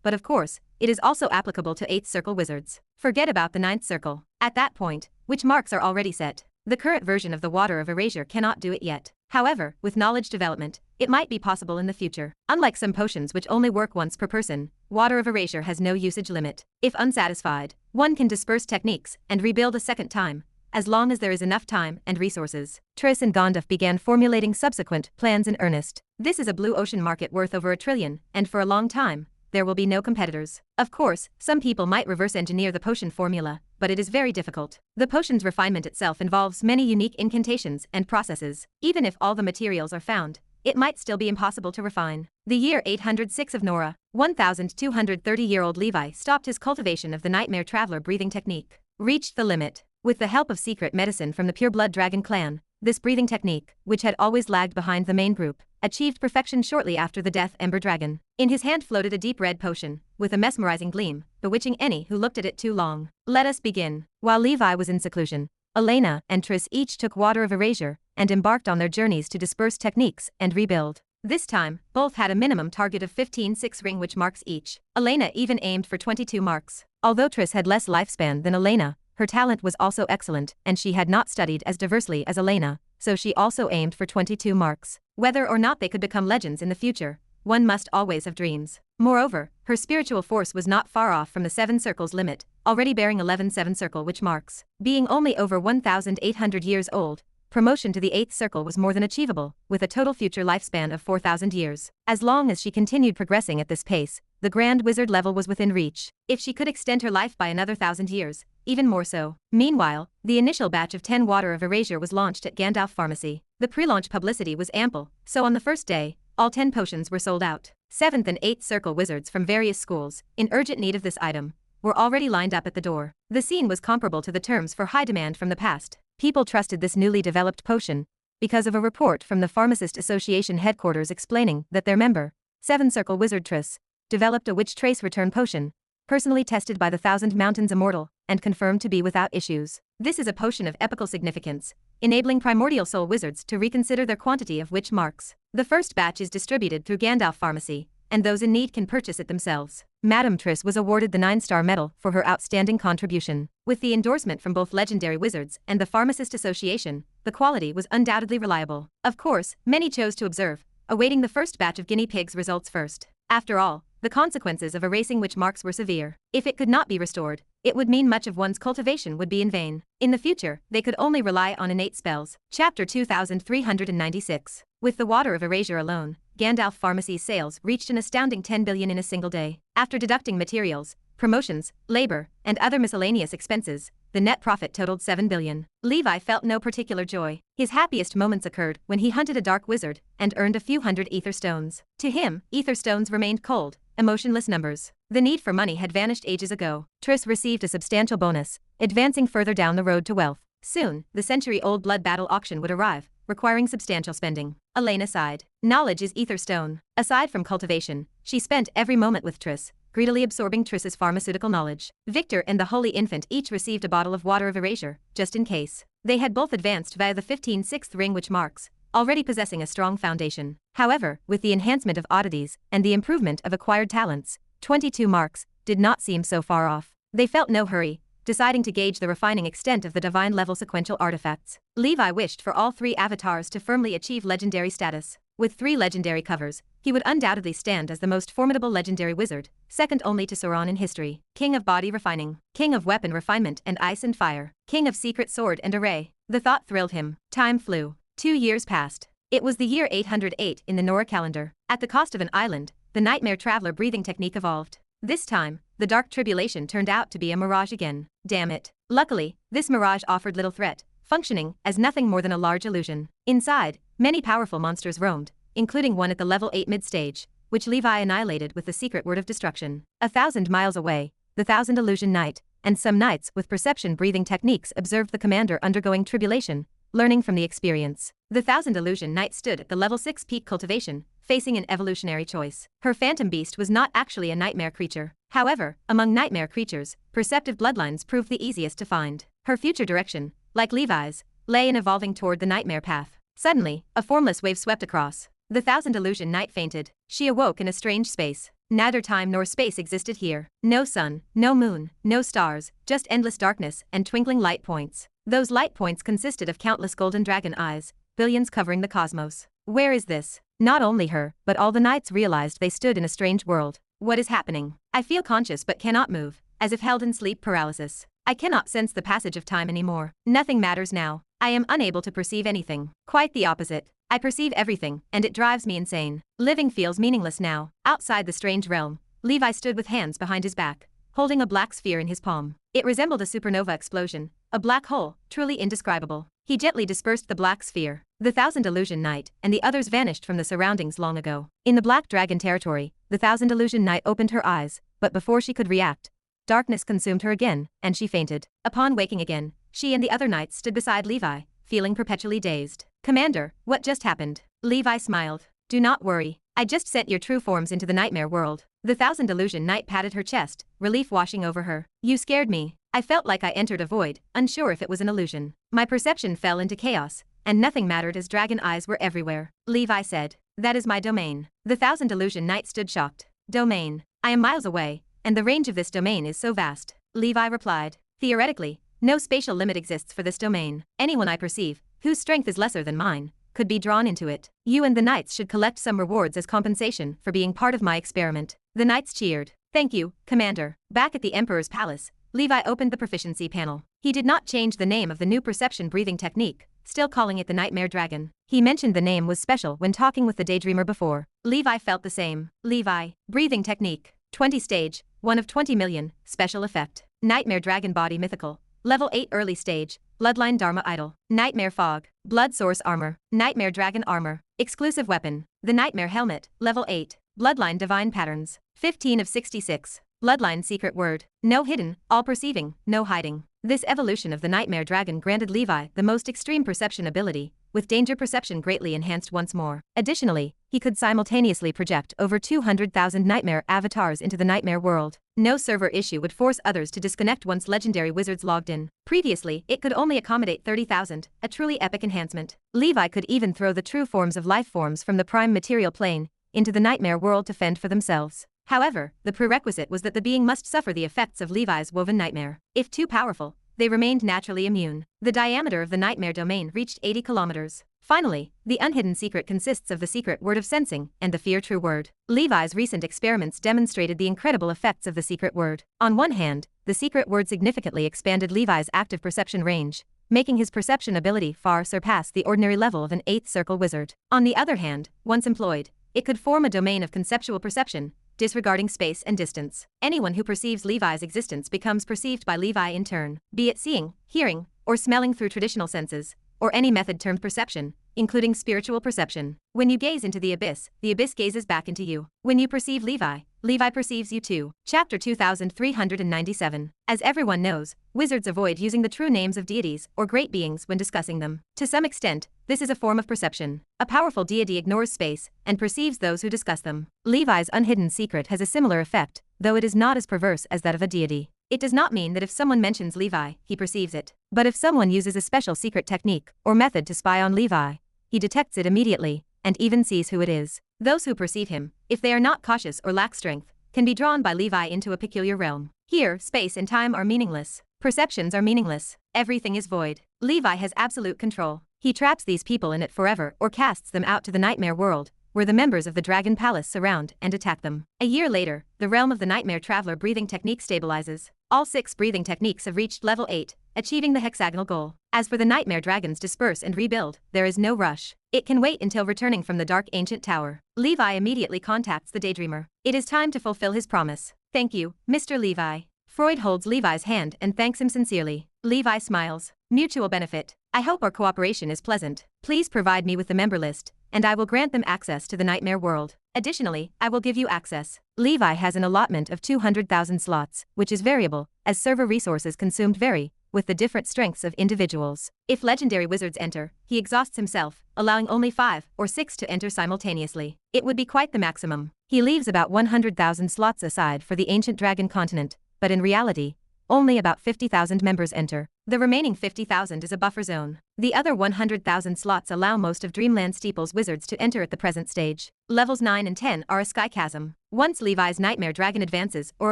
Speaker 1: but of course, it is also applicable to 8th circle wizards. Forget about the 9th circle. At that point, witch marks are already set. The current version of the Water of Erasure cannot do it yet. However, with knowledge development, it might be possible in the future. Unlike some potions which only work once per person, Water of Erasure has no usage limit. If unsatisfied, one can disperse techniques and rebuild a second time, as long as there is enough time and resources. Triss and Gondorf began formulating subsequent plans in earnest. This is a blue ocean market worth over $1 trillion, and for a long time, there will be no competitors. Of course, some people might reverse engineer the potion formula, but it is very difficult. The potion's refinement itself involves many unique incantations and processes. Even if all the materials are found, it might still be impossible to refine. The year 806 of Nora, 1230-year-old Levi stopped his cultivation of the Nightmare Traveler breathing technique. Reached the limit. With the help of secret medicine from the Pure Blood Dragon clan, this breathing technique, which had always lagged behind the main group, achieved perfection shortly after the death Ember Dragon. In his hand floated a deep red potion, with a mesmerizing gleam, bewitching any who looked at it too long. Let us begin. While Levi was in seclusion, Elena and Triss each took water of erasure and embarked on their journeys to disperse techniques and rebuild. This time, both had a minimum target of 15 6-ring witch marks each. Elena even aimed for 22 marks. Although Triss had less lifespan than Elena, her talent was also excellent, and she had not studied as diversely as Elena, so she also aimed for 22 marks. Whether or not they could become legends in the future, one must always have dreams. Moreover, her spiritual force was not far off from the 7 circles limit, already bearing 11 7-circle witch marks. Being only over 1,800 years old, promotion to the 8th circle was more than achievable, with a total future lifespan of 4,000 years. As long as she continued progressing at this pace, the Grand Wizard level was within reach. If she could extend her life by another 1,000 years, even more so. Meanwhile, the initial batch of 10 water of erasure was launched at Gandalf Pharmacy. The pre-launch publicity was ample, so on the first day, all 10 potions were sold out. 7th and 8th circle wizards from various schools, in urgent need of this item, were already lined up at the door. The scene was comparable to the terms for high demand from the past. People trusted this newly developed potion because of a report from the Pharmacist Association headquarters explaining that their member, 7-circle wizard Triss, developed a witch trace return potion, personally tested by the Thousand Mountains Immortal, and confirmed to be without issues. This is a potion of epical significance, enabling primordial soul wizards to reconsider their quantity of witch marks. The first batch is distributed through Gandalf Pharmacy, and those in need can purchase it themselves. Madame Triss was awarded the 9-star medal for her outstanding contribution. With the endorsement from both legendary wizards and the Pharmacist Association, the quality was undoubtedly reliable. Of course, many chose to observe, awaiting the first batch of guinea pigs results first. After all, the consequences of erasing witch marks were severe. If it could not be restored, it would mean much of one's cultivation would be in vain. In the future, they could only rely on innate spells. Chapter 2396. With the water of erasure alone, Gandalf Pharmacy's sales reached an astounding 10 billion in a single day. After deducting materials, promotions, labor, and other miscellaneous expenses, the net profit totaled 7 billion. Levi felt no particular joy. His happiest moments occurred when he hunted a dark wizard and earned a few hundred ether stones. To him, ether stones remained cold, emotionless numbers. The need for money had vanished ages ago. Triss received a substantial bonus, advancing further down the road to wealth. Soon, the century-old blood battle auction would arrive, requiring substantial spending. Elena sighed. Knowledge is ether stone. Aside from cultivation, she spent every moment with Triss, greedily absorbing Triss's pharmaceutical knowledge. Victor and the Holy Infant each received a bottle of water of erasure, just in case. They had both advanced via the 15 6th ring witch marks, already possessing a strong foundation. However, with the enhancement of oddities and the improvement of acquired talents, 22 marks did not seem so far off. They felt no hurry, deciding to gauge the refining extent of the divine-level sequential artifacts. Levi wished for all 3 avatars to firmly achieve legendary status. With 3 legendary covers, he would undoubtedly stand as the most formidable legendary wizard, second only to Sauron in history. King of body refining, king of weapon refinement and ice and fire, king of secret sword and array. The thought thrilled him. Time flew. 2 years passed. It was the year 808 in the Nora calendar. At the cost of an island, the Nightmare Traveler breathing technique evolved. This time, the Dark Tribulation turned out to be a mirage again. Damn it. Luckily, this mirage offered little threat, functioning as nothing more than a large illusion. Inside, many powerful monsters roamed, including one at the level 8 mid-stage, which Levi annihilated with the secret word of destruction. 1,000 miles away, the Thousand Illusion Knight, and some knights with perception-breathing techniques observed the commander undergoing tribulation, learning from the experience. The Thousand Illusion Knight stood at the level 6 peak cultivation, facing an evolutionary choice. Her phantom beast was not actually a nightmare creature. However, among nightmare creatures, perceptive bloodlines proved the easiest to find. Her future direction, like Levi's, lay in evolving toward the nightmare path. Suddenly, a formless wave swept across. The Thousand Illusion Knight fainted. She awoke in a strange space. Neither time nor space existed here. No sun, no moon, no stars, just endless darkness and twinkling light points. Those light points consisted of countless golden dragon eyes, billions covering the cosmos. Where is this? Not only her, but all the knights realized they stood in a strange world. What is happening? I feel conscious but cannot move, as if held in sleep paralysis. I cannot sense the passage of time anymore. Nothing matters now. I am unable to perceive anything. Quite the opposite. I perceive everything, and it drives me insane. Living feels meaningless now. Outside the strange realm, Levi stood with hands behind his back, holding a black sphere in his palm. It resembled a supernova explosion, a black hole, truly indescribable. He gently dispersed the black sphere. The Thousand Illusion Knight and the others vanished from the surroundings long ago. In the Black Dragon territory, the Thousand Illusion Knight opened her eyes, but before she could react, darkness consumed her again, and she fainted. Upon waking again, she and the other knights stood beside Levi, feeling perpetually dazed. "Commander, what just happened?" Levi smiled. "Do not worry. I just sent your true forms into the nightmare world." The Thousand Illusion Knight patted her chest, relief washing over her. "You scared me. I felt like I entered a void, unsure if it was an illusion. My perception fell into chaos, and nothing mattered as dragon eyes were everywhere." Levi said, "That is my domain." The Thousand Illusion Knight stood shocked. "Domain? I am miles away, and the range of this domain is so vast." Levi replied, "Theoretically, no spatial limit exists for this domain. Anyone I perceive, whose strength is lesser than mine, could be drawn into it. You and the knights should collect some rewards as compensation for being part of my experiment." The knights cheered. "Thank you, Commander." Back at the Emperor's palace, Levi opened the proficiency panel. He did not change the name of the new perception breathing technique, still calling it the Nightmare Dragon. He mentioned the name was special when talking with the Daydreamer before. Levi felt the same. Levi, breathing technique, 20 stage, 1 of 20 million, special effect. Nightmare Dragon body mythical, level 8 early stage, bloodline Dharma idol. Nightmare fog, blood source armor, Nightmare Dragon armor, exclusive weapon, the Nightmare helmet, level 8, bloodline divine patterns, 15 of 66. Bloodline secret word, no hidden, all perceiving, no hiding. This evolution of the Nightmare Dragon granted Levi the most extreme perception ability, with danger perception greatly enhanced once more. Additionally, he could simultaneously project over 200,000 nightmare avatars into the nightmare world. No server issue would force others to disconnect once legendary wizards logged in. Previously, it could only accommodate 30,000, a truly epic enhancement. Levi could even throw the true forms of life forms from the prime material plane into the nightmare world to fend for themselves. However, the prerequisite was that the being must suffer the effects of Levi's woven nightmare. If too powerful, they remained naturally immune. The diameter of the nightmare domain reached 80 kilometers. Finally, the unhidden secret consists of the secret word of sensing and the fear true word. Levi's recent experiments demonstrated the incredible effects of the secret word. On one hand, the secret word significantly expanded Levi's active perception range, making his perception ability far surpass the ordinary level of an 8th circle wizard. On the other hand, once employed, it could form a domain of conceptual perception, disregarding space and distance. Anyone who perceives Levi's existence becomes perceived by Levi in turn, be it seeing, hearing, or smelling through traditional senses, or any method termed perception, including spiritual perception. When you gaze into the abyss gazes back into you. When you perceive Levi, Levi perceives you too. Chapter 2397. As everyone knows, wizards avoid using the true names of deities or great beings when discussing them. To some extent, this is a form of perception. A powerful deity ignores space and perceives those who discuss them. Levi's unhidden secret has a similar effect, though it is not as perverse as that of a deity. It does not mean that if someone mentions Levi, he perceives it. But if someone uses a special secret technique or method to spy on Levi, he detects it immediately, and even sees who it is. Those who perceive him, if they are not cautious or lack strength, can be drawn by Levi into a peculiar realm. Here, space and time are meaningless. Perceptions are meaningless. Everything is void. Levi has absolute control. He traps these people in it forever or casts them out to the nightmare world, where the members of the Dragon Palace surround and attack them. A year later, the realm of the Nightmare Traveler breathing technique stabilizes. All 6 breathing techniques have reached level 8, achieving the hexagonal goal. As for the Nightmare Dragons disperse and rebuild, there is no rush. It can wait until returning from the dark ancient tower. Levi immediately contacts the Daydreamer. It is time to fulfill his promise. "Thank you, Mr. Levi." Freud holds Levi's hand and thanks him sincerely. Levi smiles. "Mutual benefit. I hope our cooperation is pleasant. Please provide me with the member list, and I will grant them access to the nightmare world. Additionally, I will give you access." Levi has an allotment of 200,000 slots, which is variable, as server resources consumed vary, with the different strengths of individuals. If legendary wizards enter, he exhausts himself, allowing only 5 or 6 to enter simultaneously. It would be quite the maximum. He leaves about 100,000 slots aside for the ancient dragon continent, but in reality, only about 50,000 members enter. The remaining 50,000 is a buffer zone. The other 100,000 slots allow most of Dreamland Steeple's wizards to enter at the present stage. Levels 9 and 10 are a sky chasm. Once Levi's Nightmare Dragon advances or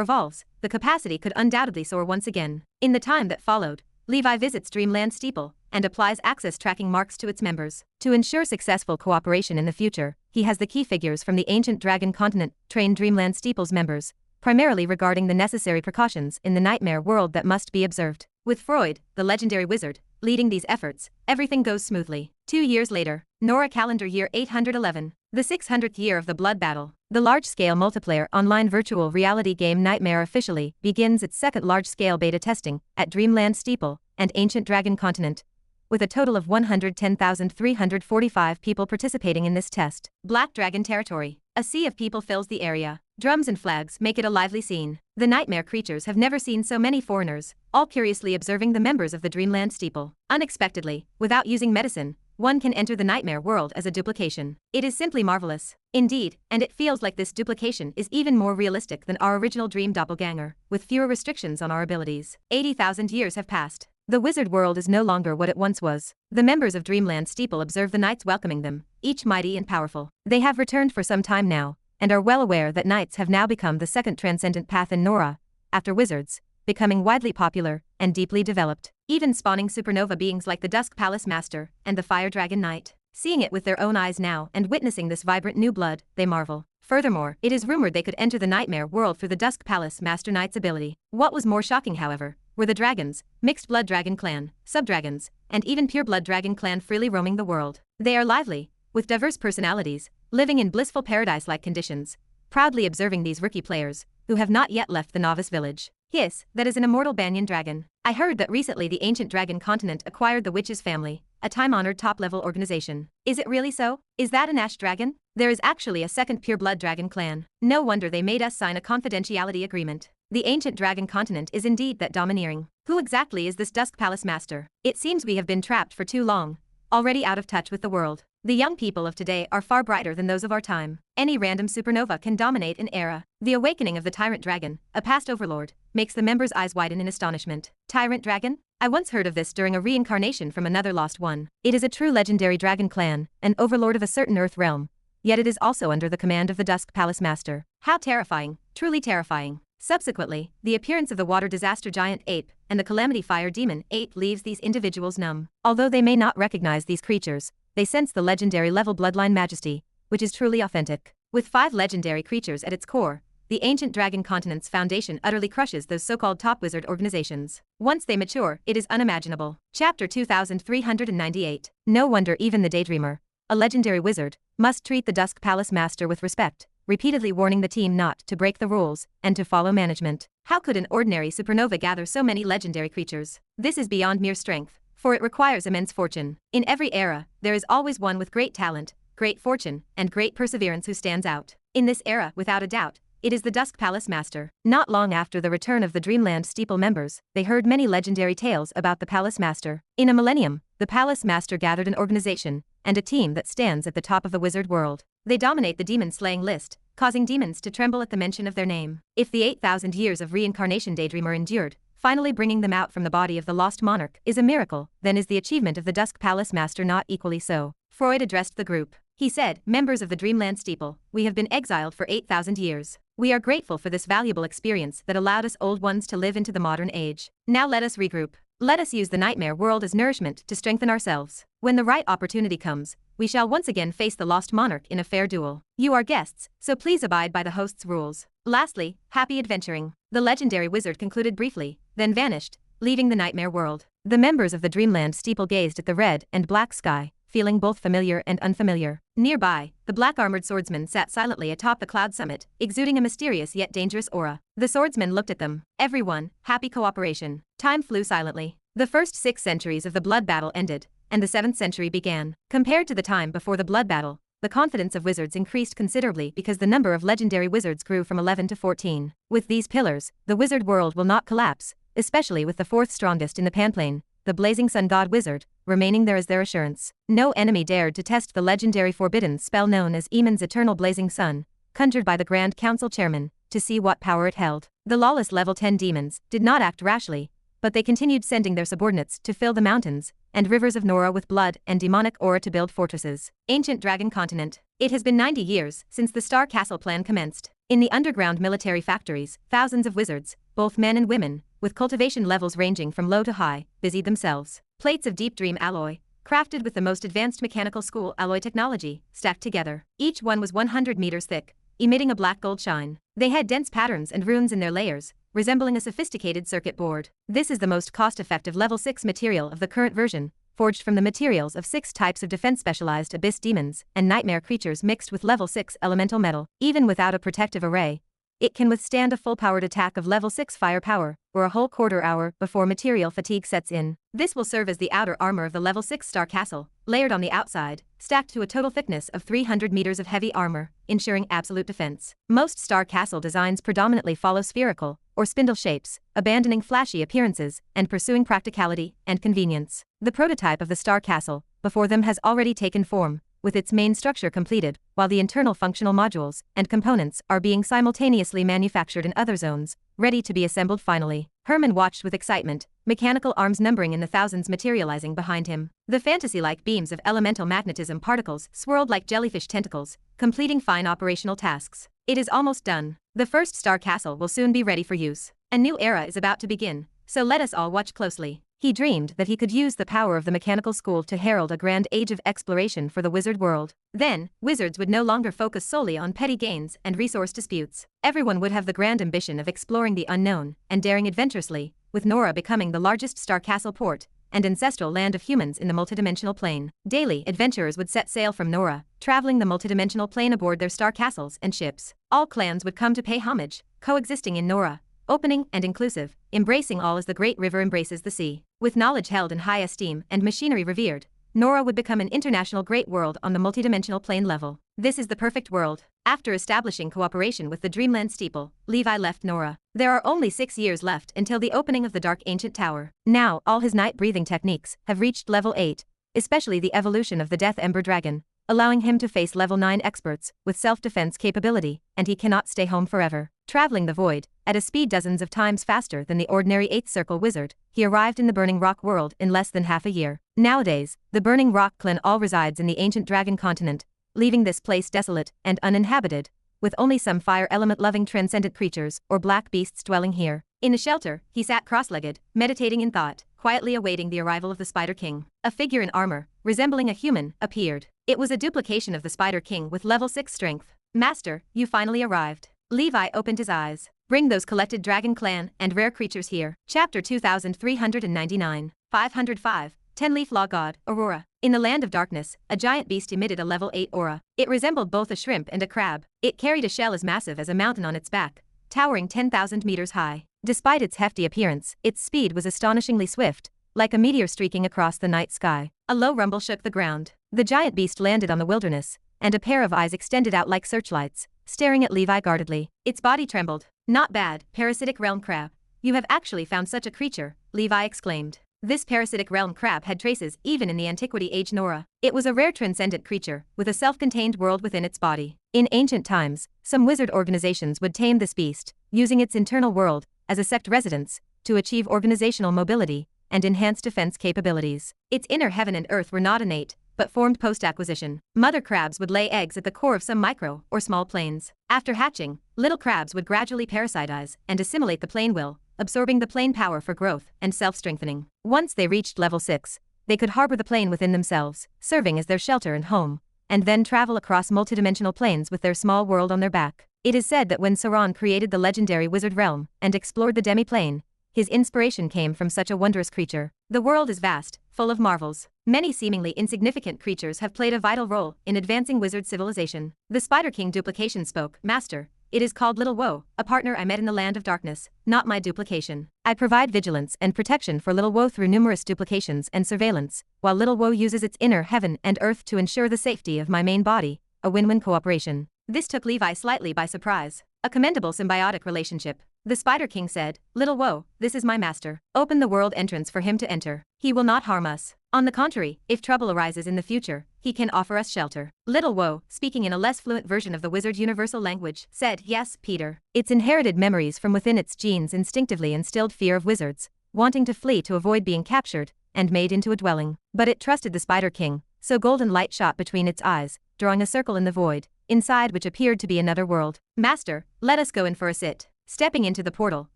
Speaker 1: evolves, the capacity could undoubtedly soar once again. In the time that followed, Levi visits Dreamland Steeple and applies access tracking marks to its members. To ensure successful cooperation in the future, he has the key figures from the ancient dragon continent train Dreamland Steeple's members, primarily regarding the necessary precautions in the nightmare world that must be observed. With Freud, the legendary wizard, leading these efforts, everything goes smoothly. 2 years later, Nora calendar year 811, The 600th year of the Blood Battle. The large-scale multiplayer online virtual reality game Nightmare officially begins its second large-scale beta testing at Dreamland Steeple and Ancient Dragon Continent, with a total of 110,345 people participating in this test. Black Dragon Territory. A sea of people fills the area. Drums and flags make it a lively scene. The Nightmare creatures have never seen so many foreigners, all curiously observing the members of the Dreamland Steeple. Unexpectedly, without using medicine, one can enter the Nightmare world as a duplication. It is simply marvelous. Indeed, and it feels like this duplication is even more realistic than our original dream doppelganger, with fewer restrictions on our abilities. 80,000 years have passed. The wizard world is no longer what it once was. The members of Dreamland Steeple observe the knights welcoming them, each mighty and powerful. They have returned for some time now, and are well aware that knights have now become the second transcendent path in Nora, after wizards, becoming widely popular and deeply developed, even spawning supernova beings like the Dusk Palace Master and the Fire Dragon Knight. Seeing it with their own eyes now and witnessing this vibrant new blood, they marvel. Furthermore, it is rumored they could enter the Nightmare world through the Dusk Palace Master Knight's ability. What was more shocking, however, were the dragons, mixed blood dragon clan, subdragons, and even pure blood dragon clan freely roaming the world. They are lively, with diverse personalities, living in blissful paradise-like conditions, proudly observing these rookie players, who have not yet left the novice village. Hiss, that is an immortal banyan dragon. I heard that recently the Ancient Dragon Continent acquired the Witches family, a time-honored top-level organization. Is it really so? Is that an ash dragon? There is actually a second pure blood dragon clan. No wonder they made us sign a confidentiality agreement. The Ancient Dragon Continent is indeed that domineering. Who exactly is this Dusk Palace Master? It seems we have been trapped for too long, already out of touch with the world. The young people of today are far brighter than those of our time. Any random supernova can dominate an era. The awakening of the Tyrant Dragon, a past overlord, makes the members' eyes widen in astonishment. Tyrant Dragon? I once heard of this during a reincarnation from another lost one. It is a true legendary dragon clan, an overlord of a certain earth realm, yet it is also under the command of the Dusk Palace Master. How terrifying, truly terrifying. Subsequently, the appearance of the water disaster giant ape and the calamity fire demon ape leaves these individuals numb. Although they may not recognize these creatures, they sense the legendary level bloodline majesty, which is truly authentic. With 5 legendary creatures at its core, the Ancient Dragon Continent's foundation utterly crushes those so-called top wizard organizations. Once they mature, it is unimaginable. Chapter 2398. No wonder even the Daydreamer, a legendary wizard, must treat the Dusk Palace Master with respect, repeatedly warning the team not to break the rules and to follow management. How could an ordinary supernova gather so many legendary creatures? This is beyond mere strength, for it requires immense fortune. In every era, there is always one with great talent, great fortune, and great perseverance who stands out. In this era, without a doubt, it is the Dusk Palace Master. Not long after the return of the Dreamland Steeple members, they heard many legendary tales about the Palace Master. In a millennium, the Palace Master gathered an organization and a team that stands at the top of the wizard world. They dominate the demon-slaying list, causing demons to tremble at the mention of their name. If the 8,000 years of reincarnation Daydreamer endured, finally bringing them out from the body of the lost monarch is a miracle, then is the achievement of the Dusk Palace Master not equally so. Freud addressed the group. He said, "Members of the Dreamland Steeple, we have been exiled for 8,000 years. We are grateful for this valuable experience that allowed us old ones to live into the modern age. Now let us regroup. Let us use the Nightmare world as nourishment to strengthen ourselves. When the right opportunity comes, we shall once again face the lost monarch in a fair duel. You are guests, so please abide by the host's rules. Lastly, happy adventuring." The legendary wizard concluded briefly, then vanished, leaving the Nightmare world. The members of the Dreamland Steeple gazed at the red and black sky, feeling both familiar and unfamiliar. Nearby, the black-armored swordsman sat silently atop the cloud summit, exuding a mysterious yet dangerous aura. The swordsman looked at them. Everyone, happy cooperation. Time flew silently. The first 6 centuries of the blood battle ended, and the 7th century began. Compared to the time before the blood battle, the confidence of wizards increased considerably because the number of legendary wizards grew from 11 to 14. With these pillars, the wizard world will not collapse, especially with the 4th strongest in the panplane, the Blazing Sun God Wizard, remaining there as their assurance. No enemy dared to test the legendary forbidden spell known as Eamon's Eternal Blazing Sun, conjured by the Grand Council Chairman, to see what power it held. The lawless level 10 demons did not act rashly, but they continued sending their subordinates to fill the mountains and rivers of Nora with blood and demonic aura to build fortresses. Ancient Dragon Continent. It has been 90 years since the Star Castle plan commenced. In the underground military factories, thousands of wizards, both men and women, with cultivation levels ranging from low to high, busied themselves. Plates of deep dream alloy, crafted with the most advanced mechanical school alloy technology, stacked together. Each one was 100 meters thick, emitting a black gold shine. They had dense patterns and runes in their layers, resembling a sophisticated circuit board. This is the most cost-effective level 6 material of the current version, forged from the materials of 6 types of defense-specialized abyss demons and nightmare creatures mixed with level 6 elemental metal. Even without a protective array, it can withstand a full-powered attack of level 6 firepower, or a whole quarter hour before material fatigue sets in. This will serve as the outer armor of the level 6 star castle, layered on the outside, stacked to a total thickness of 300 meters of heavy armor, ensuring absolute defense. Most star castle designs predominantly follow spherical or spindle shapes, abandoning flashy appearances and pursuing practicality and convenience. The prototype of the star castle before them has already taken form, with its main structure completed, while the internal functional modules and components are being simultaneously manufactured in other zones, ready to be assembled finally. Herman watched with excitement, mechanical arms numbering in the thousands materializing behind him. The fantasy-like beams of elemental magnetism particles swirled like jellyfish tentacles, completing fine operational tasks. It is almost done. The first star castle will soon be ready for use. A new era is about to begin, so let us all watch closely. He dreamed that he could use the power of the mechanical school to herald a grand age of exploration for the wizard world. Then, wizards would no longer focus solely on petty gains and resource disputes. Everyone would have the grand ambition of exploring the unknown and daring adventurously, with Nora becoming the largest star castle port and ancestral land of humans in the multidimensional plane. Daily, adventurers would set sail from Nora, traveling the multidimensional plane aboard their star castles and ships. All clans would come to pay homage, coexisting in Nora, opening and inclusive, embracing all as the great river embraces the sea. With knowledge held in high esteem and machinery revered, Nora would become an international great world on the multidimensional plane level. This is the perfect world. After establishing cooperation with the Dreamland Steeple, Levi left Nora. There are only 6 years left until the opening of the Dark Ancient Tower. Now, all his night-breathing techniques have reached level 8, especially the evolution of the Death Ember Dragon, allowing him to face level 9 experts with self-defense capability, and he cannot stay home forever. Traveling the void, at a speed dozens of times faster than the ordinary 8th Circle wizard, he arrived in the Burning Rock world in less than half a year. Nowadays, the Burning Rock clan all resides in the ancient dragon continent, leaving this place desolate and uninhabited, with only some fire element-loving transcendent creatures or black beasts dwelling here. In a shelter, he sat cross-legged, meditating in thought, quietly awaiting the arrival of the Spider King. A figure in armor, resembling a human, appeared. It was a duplication of the Spider King with level 6 strength. Master, you finally arrived. Levi opened his eyes. Bring those collected dragon clan and rare creatures here. Chapter 2399. 505. 10-leaf law god, Aurora. In the land of darkness, a giant beast emitted a level 8 aura. It resembled both a shrimp and a crab. It carried a shell as massive as a mountain on its back, towering 10,000 meters high. Despite its hefty appearance, its speed was astonishingly swift, like a meteor streaking across the night sky. A low rumble shook the ground. The giant beast landed on the wilderness, and a pair of eyes extended out like searchlights, staring at Levi guardedly. Its body trembled. Not bad, parasitic realm crab. You have actually found such a creature, Levi exclaimed. This parasitic realm crab had traces even in the antiquity age Nora. It was a rare transcendent creature, with a self-contained world within its body. In ancient times, some wizard organizations would tame this beast, using its internal world as a sect residence to achieve organizational mobility and enhance defense capabilities. Its inner heaven and earth were not innate, but formed post-acquisition. Mother crabs would lay eggs at the core of some micro or small planes. After hatching, little crabs would gradually parasitize and assimilate the plane will, absorbing the plane power for growth and self-strengthening. Once they reached level 6, they could harbor the plane within themselves, serving as their shelter and home, and then travel across multidimensional planes with their small world on their back. It is said that when Sauron created the legendary wizard realm and explored the demi-plane, his inspiration came from such a wondrous creature. The world is vast, full of marvels. Many seemingly insignificant creatures have played a vital role in advancing wizard civilization. The Spider King duplication spoke. Master, it is called Little Woe, a partner I met in the land of darkness, not my duplication. I provide vigilance and protection for Little Woe through numerous duplications and surveillance, while Little Woe uses its inner heaven and earth to ensure the safety of my main body, a win-win cooperation. This took Levi slightly by surprise. A commendable symbiotic relationship. The Spider King said, Little Woe, this is my master. Open the world entrance for him to enter. He will not harm us. On the contrary, if trouble arises in the future, he can offer us shelter. Little Woe, speaking in a less fluent version of the wizard universal language, said, Yes, Peter. Its inherited memories from within its genes instinctively instilled fear of wizards, wanting to flee to avoid being captured and made into a dwelling. But it trusted the Spider King, so golden light shot between its eyes, drawing a circle in the void, inside which appeared to be another world. Master, let us go in for a sit. Stepping into the portal,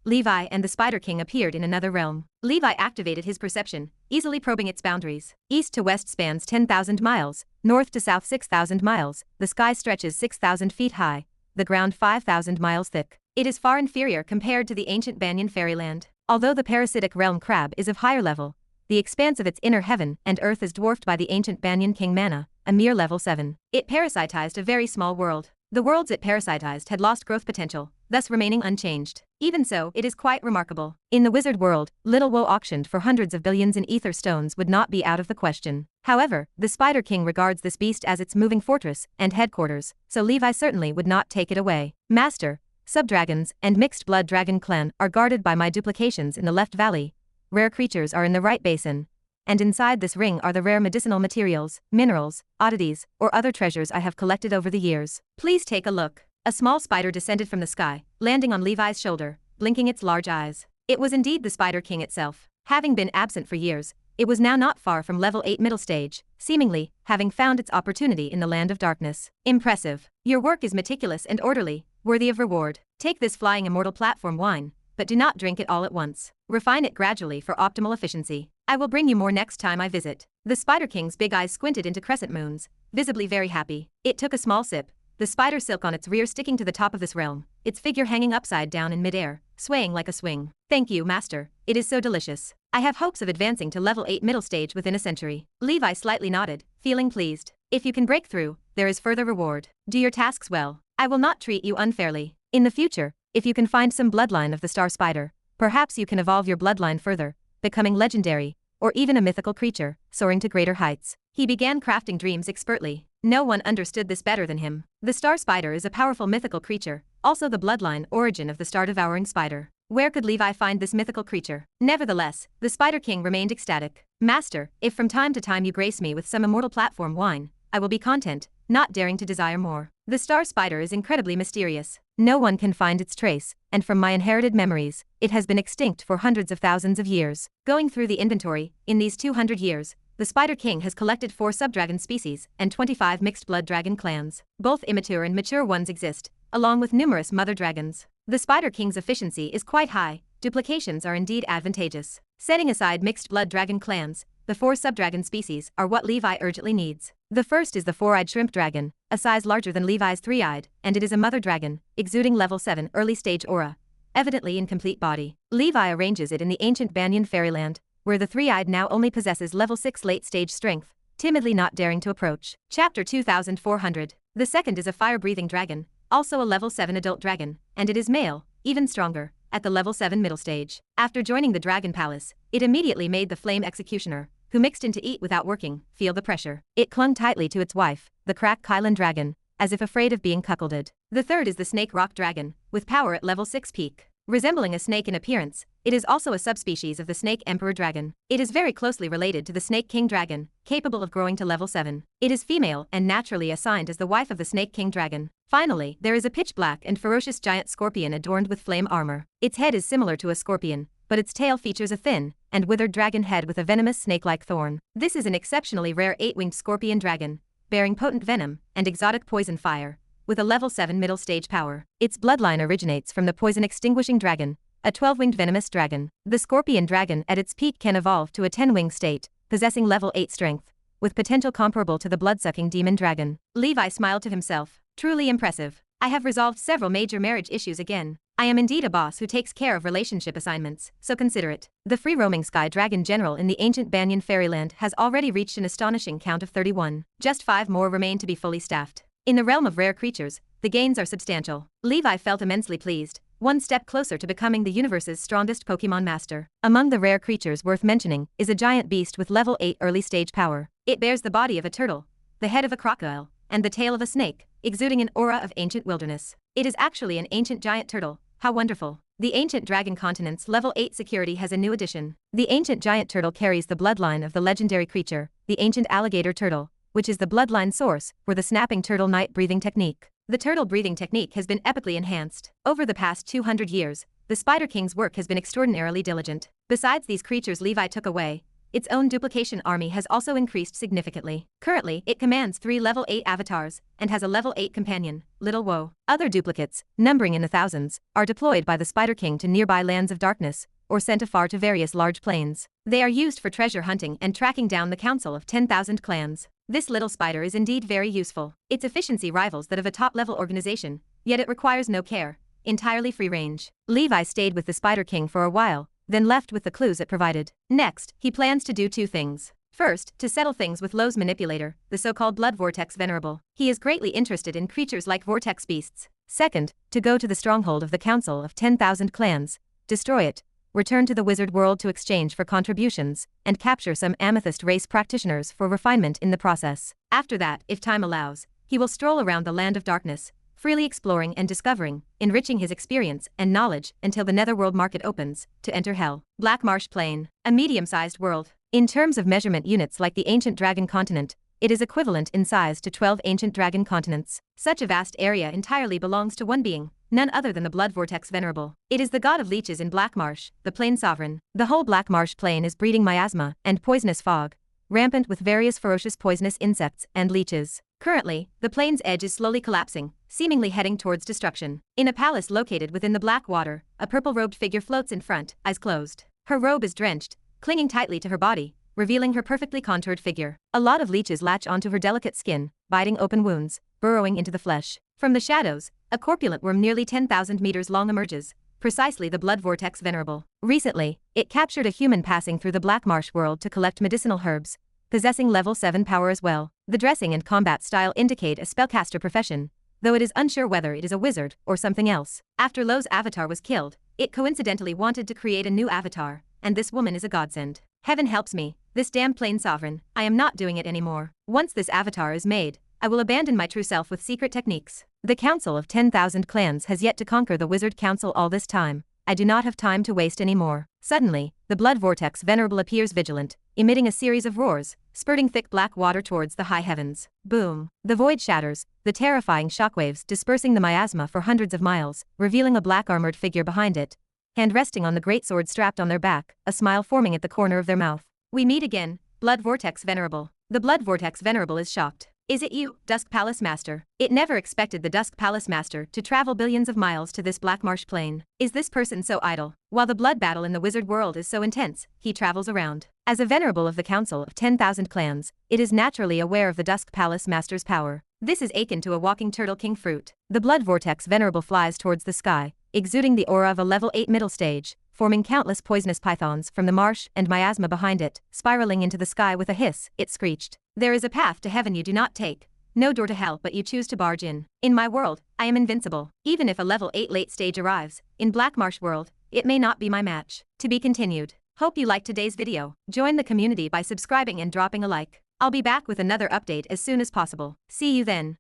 Speaker 1: Levi and the Spider King appeared in another realm. Levi activated his perception, easily probing its boundaries. East to west spans 10,000 miles, north to south 6,000 miles, the sky stretches 6,000 feet high, the ground 5,000 miles thick. It is far inferior compared to the ancient Banyan fairyland. Although the parasitic realm crab is of higher level, the expanse of its inner heaven and earth is dwarfed by the ancient Banyan King Mana, a mere level 7. It parasitized a very small world. The worlds it parasitized had lost growth potential, thus remaining unchanged. Even so, it is quite remarkable. In the wizard world, Little Woe auctioned for hundreds of billions in ether stones would not be out of the question. However, the Spider King regards this beast as its moving fortress and headquarters, so Levi certainly would not take it away. Master, subdragons and mixed blood dragon clan are guarded by my duplications in the left valley. Rare creatures are in the right basin. And inside this ring are the rare medicinal materials, minerals, oddities, or other treasures I have collected over the years. Please take a look. A small spider descended from the sky, landing on Levi's shoulder, blinking its large eyes. It was indeed the Spider King itself. Having been absent for years, it was now not far from level 8 middle stage, seemingly having found its opportunity in the land of darkness. Impressive. Your work is meticulous and orderly, worthy of reward. Take this flying immortal platform wine, but do not drink it all at once. Refine it gradually for optimal efficiency. I will bring you more next time I visit. The Spider King's big eyes squinted into crescent moons, visibly very happy. It took a small sip, the spider silk on its rear sticking to the top of this realm, its figure hanging upside down in midair, swaying like a swing. Thank you, master. It is so delicious. I have hopes of advancing to level 8 middle stage within a century. Levi slightly nodded, feeling pleased. If you can break through, there is further reward. Do your tasks well. I will not treat you unfairly. In the future, if you can find some bloodline of the star spider, perhaps you can evolve your bloodline further, becoming legendary, or even a mythical creature, soaring to greater heights. He began crafting dreams expertly. No one understood this better than him. The star spider is a powerful mythical creature, also the bloodline origin of the star-devouring spider. Where could Levi find this mythical creature? Nevertheless, the Spider King remained ecstatic. Master, if from time to time you grace me with some immortal platform wine, I will be content, not daring to desire more. The star spider is incredibly mysterious. No one can find its trace, and from my inherited memories, it has been extinct for hundreds of thousands of years. Going through the inventory, in these 200 years, the Spider King has collected 4 subdragon species and 25 mixed blood dragon clans. Both immature and mature ones exist, along with numerous mother dragons. The Spider King's efficiency is quite high, duplications are indeed advantageous. Setting aside mixed blood dragon clans, the 4 subdragon species are what Levi urgently needs. The first is the 4-eyed shrimp dragon, a size larger than Levi's 3-eyed, and it is a mother dragon, exuding level 7 early stage aura, evidently in complete body. Levi arranges it in the ancient Banyan fairyland, where the 3-eyed now only possesses level 6 late stage strength, timidly not daring to approach. Chapter 2400. The second is a fire-breathing dragon, also a level 7 adult dragon, and it is male, even stronger, at the level 7 middle stage. After joining the dragon palace, it immediately made the flame executioner, who mixed in to eat without working, feel the pressure. It clung tightly to its wife, the crack Kylan dragon, as if afraid of being cuckolded. The third is the snake rock dragon, with power at level 6 peak. Resembling a snake in appearance, it is also a subspecies of the snake emperor dragon. It is very closely related to the snake king dragon, capable of growing to level 7. It is female and naturally assigned as the wife of the snake king dragon. Finally, there is a pitch black and ferocious giant scorpion adorned with flame armor. Its head is similar to a scorpion, but its tail features a thin and withered dragon head with a venomous snake-like thorn. This is an exceptionally rare 8-winged scorpion dragon, bearing potent venom and exotic poison fire, with a level 7 middle stage power. Its bloodline originates from the poison extinguishing dragon, a 12-winged venomous dragon. The scorpion dragon at its peak can evolve to a 10-wing state, possessing level 8 strength, with potential comparable to the blood-sucking demon dragon. Levi smiled to himself. Truly impressive. I have resolved several major marriage issues again. I am indeed a boss who takes care of relationship assignments, so consider it. The free-roaming sky dragon general in the ancient Banyan fairyland has already reached an astonishing count of 31. Just 5 more remain to be fully staffed. In the realm of rare creatures, the gains are substantial. Levi felt immensely pleased, one step closer to becoming the universe's strongest Pokemon master. Among the rare creatures worth mentioning is a giant beast with level 8 early stage power. It bears the body of a turtle, the head of a crocodile, and the tail of a snake, exuding an aura of ancient wilderness. It is actually an ancient giant turtle. How wonderful. The ancient dragon continent's level 8 security has a new addition. The ancient giant turtle carries the bloodline of the legendary creature, the ancient alligator turtle, which is the bloodline source for the snapping turtle night breathing technique. The turtle breathing technique has been epically enhanced. Over the past 200 years, the Spider King's work has been extraordinarily diligent. Besides these creatures Levi took away, its own duplication army has also increased significantly. Currently, it commands 3 level 8 avatars, and has a level 8 companion, Little Woe. Other duplicates, numbering in the thousands, are deployed by the Spider King to nearby lands of darkness, or sent afar to various large plains. They are used for treasure hunting and tracking down the council of 10,000 clans. This little spider is indeed very useful. Its efficiency rivals that of a top-level organization, yet it requires no care, entirely free range. Levi stayed with the Spider King for a while, then left with the clues it provided. Next, he plans to do two things. First, to settle things with Lo's manipulator, the so-called Blood Vortex Venerable. He is greatly interested in creatures like vortex beasts. Second, to go to the stronghold of the Council of 10,000 Clans, destroy it, return to the wizard world to exchange for contributions, and capture some amethyst race practitioners for refinement in the process. After that, if time allows, he will stroll around the land of darkness, freely exploring and discovering, enriching his experience and knowledge until the netherworld market opens, to enter Hell. Black Marsh Plain, a medium-sized world. In terms of measurement units like the ancient dragon continent, it is equivalent in size to 12 ancient dragon continents. Such a vast area entirely belongs to one being, none other than the Blood Vortex Venerable. It is the god of leeches in Black Marsh, the plain sovereign. The whole Black Marsh plain is breeding miasma and poisonous fog, rampant with various ferocious poisonous insects and leeches. Currently, the plain's edge is slowly collapsing, seemingly heading towards destruction. In a palace located within the black water, a purple-robed figure floats in front, eyes closed. Her robe is drenched, clinging tightly to her body, revealing her perfectly contoured figure. A lot of leeches latch onto her delicate skin, biting open wounds, burrowing into the flesh. From the shadows, a corpulent worm nearly 10,000 meters long emerges, precisely the Blood Vortex Venerable. Recently, it captured a human passing through the Black Marsh world to collect medicinal herbs, possessing level 7 power as well. The dressing and combat style indicate a spellcaster profession, though it is unsure whether it is a wizard or something else. After Lo's avatar was killed, it coincidentally wanted to create a new avatar, and this woman is a godsend. Heaven helps me, this damn plain sovereign, I am not doing it anymore. Once this avatar is made, I will abandon my true self with secret techniques. The Council of 10,000 Clans has yet to conquer the Wizard Council all this time. I do not have time to waste anymore. Suddenly, the Blood Vortex Venerable appears vigilant, emitting a series of roars, spurting thick black water towards the high heavens. Boom! The void shatters, the terrifying shockwaves dispersing the miasma for hundreds of miles, revealing a black armored figure behind it, hand resting on the great sword strapped on their back, a smile forming at the corner of their mouth. We meet again, Blood Vortex Venerable. The Blood Vortex Venerable is shocked. Is it you, Dusk Palace Master? It never expected the Dusk Palace Master to travel billions of miles to this Black Marsh plain. Is this person so idle? While the blood battle in the wizard world is so intense, he travels around. As a venerable of the Council of 10,000 Clans, it is naturally aware of the Dusk Palace Master's power. This is akin to a walking turtle king fruit. The Blood Vortex Venerable flies towards the sky, exuding the aura of a level 8 middle stage, forming countless poisonous pythons from the marsh and miasma behind it. Spiraling into the sky with a hiss, it screeched. There is a path to heaven you do not take, no door to hell but you choose to barge in. In my world, I am invincible. Even if a level 8 late stage arrives, in Black Marsh world, it may not be my match. To be continued. Hope you liked today's video. Join the community by subscribing and dropping a like. I'll be back with another update as soon as possible. See you then.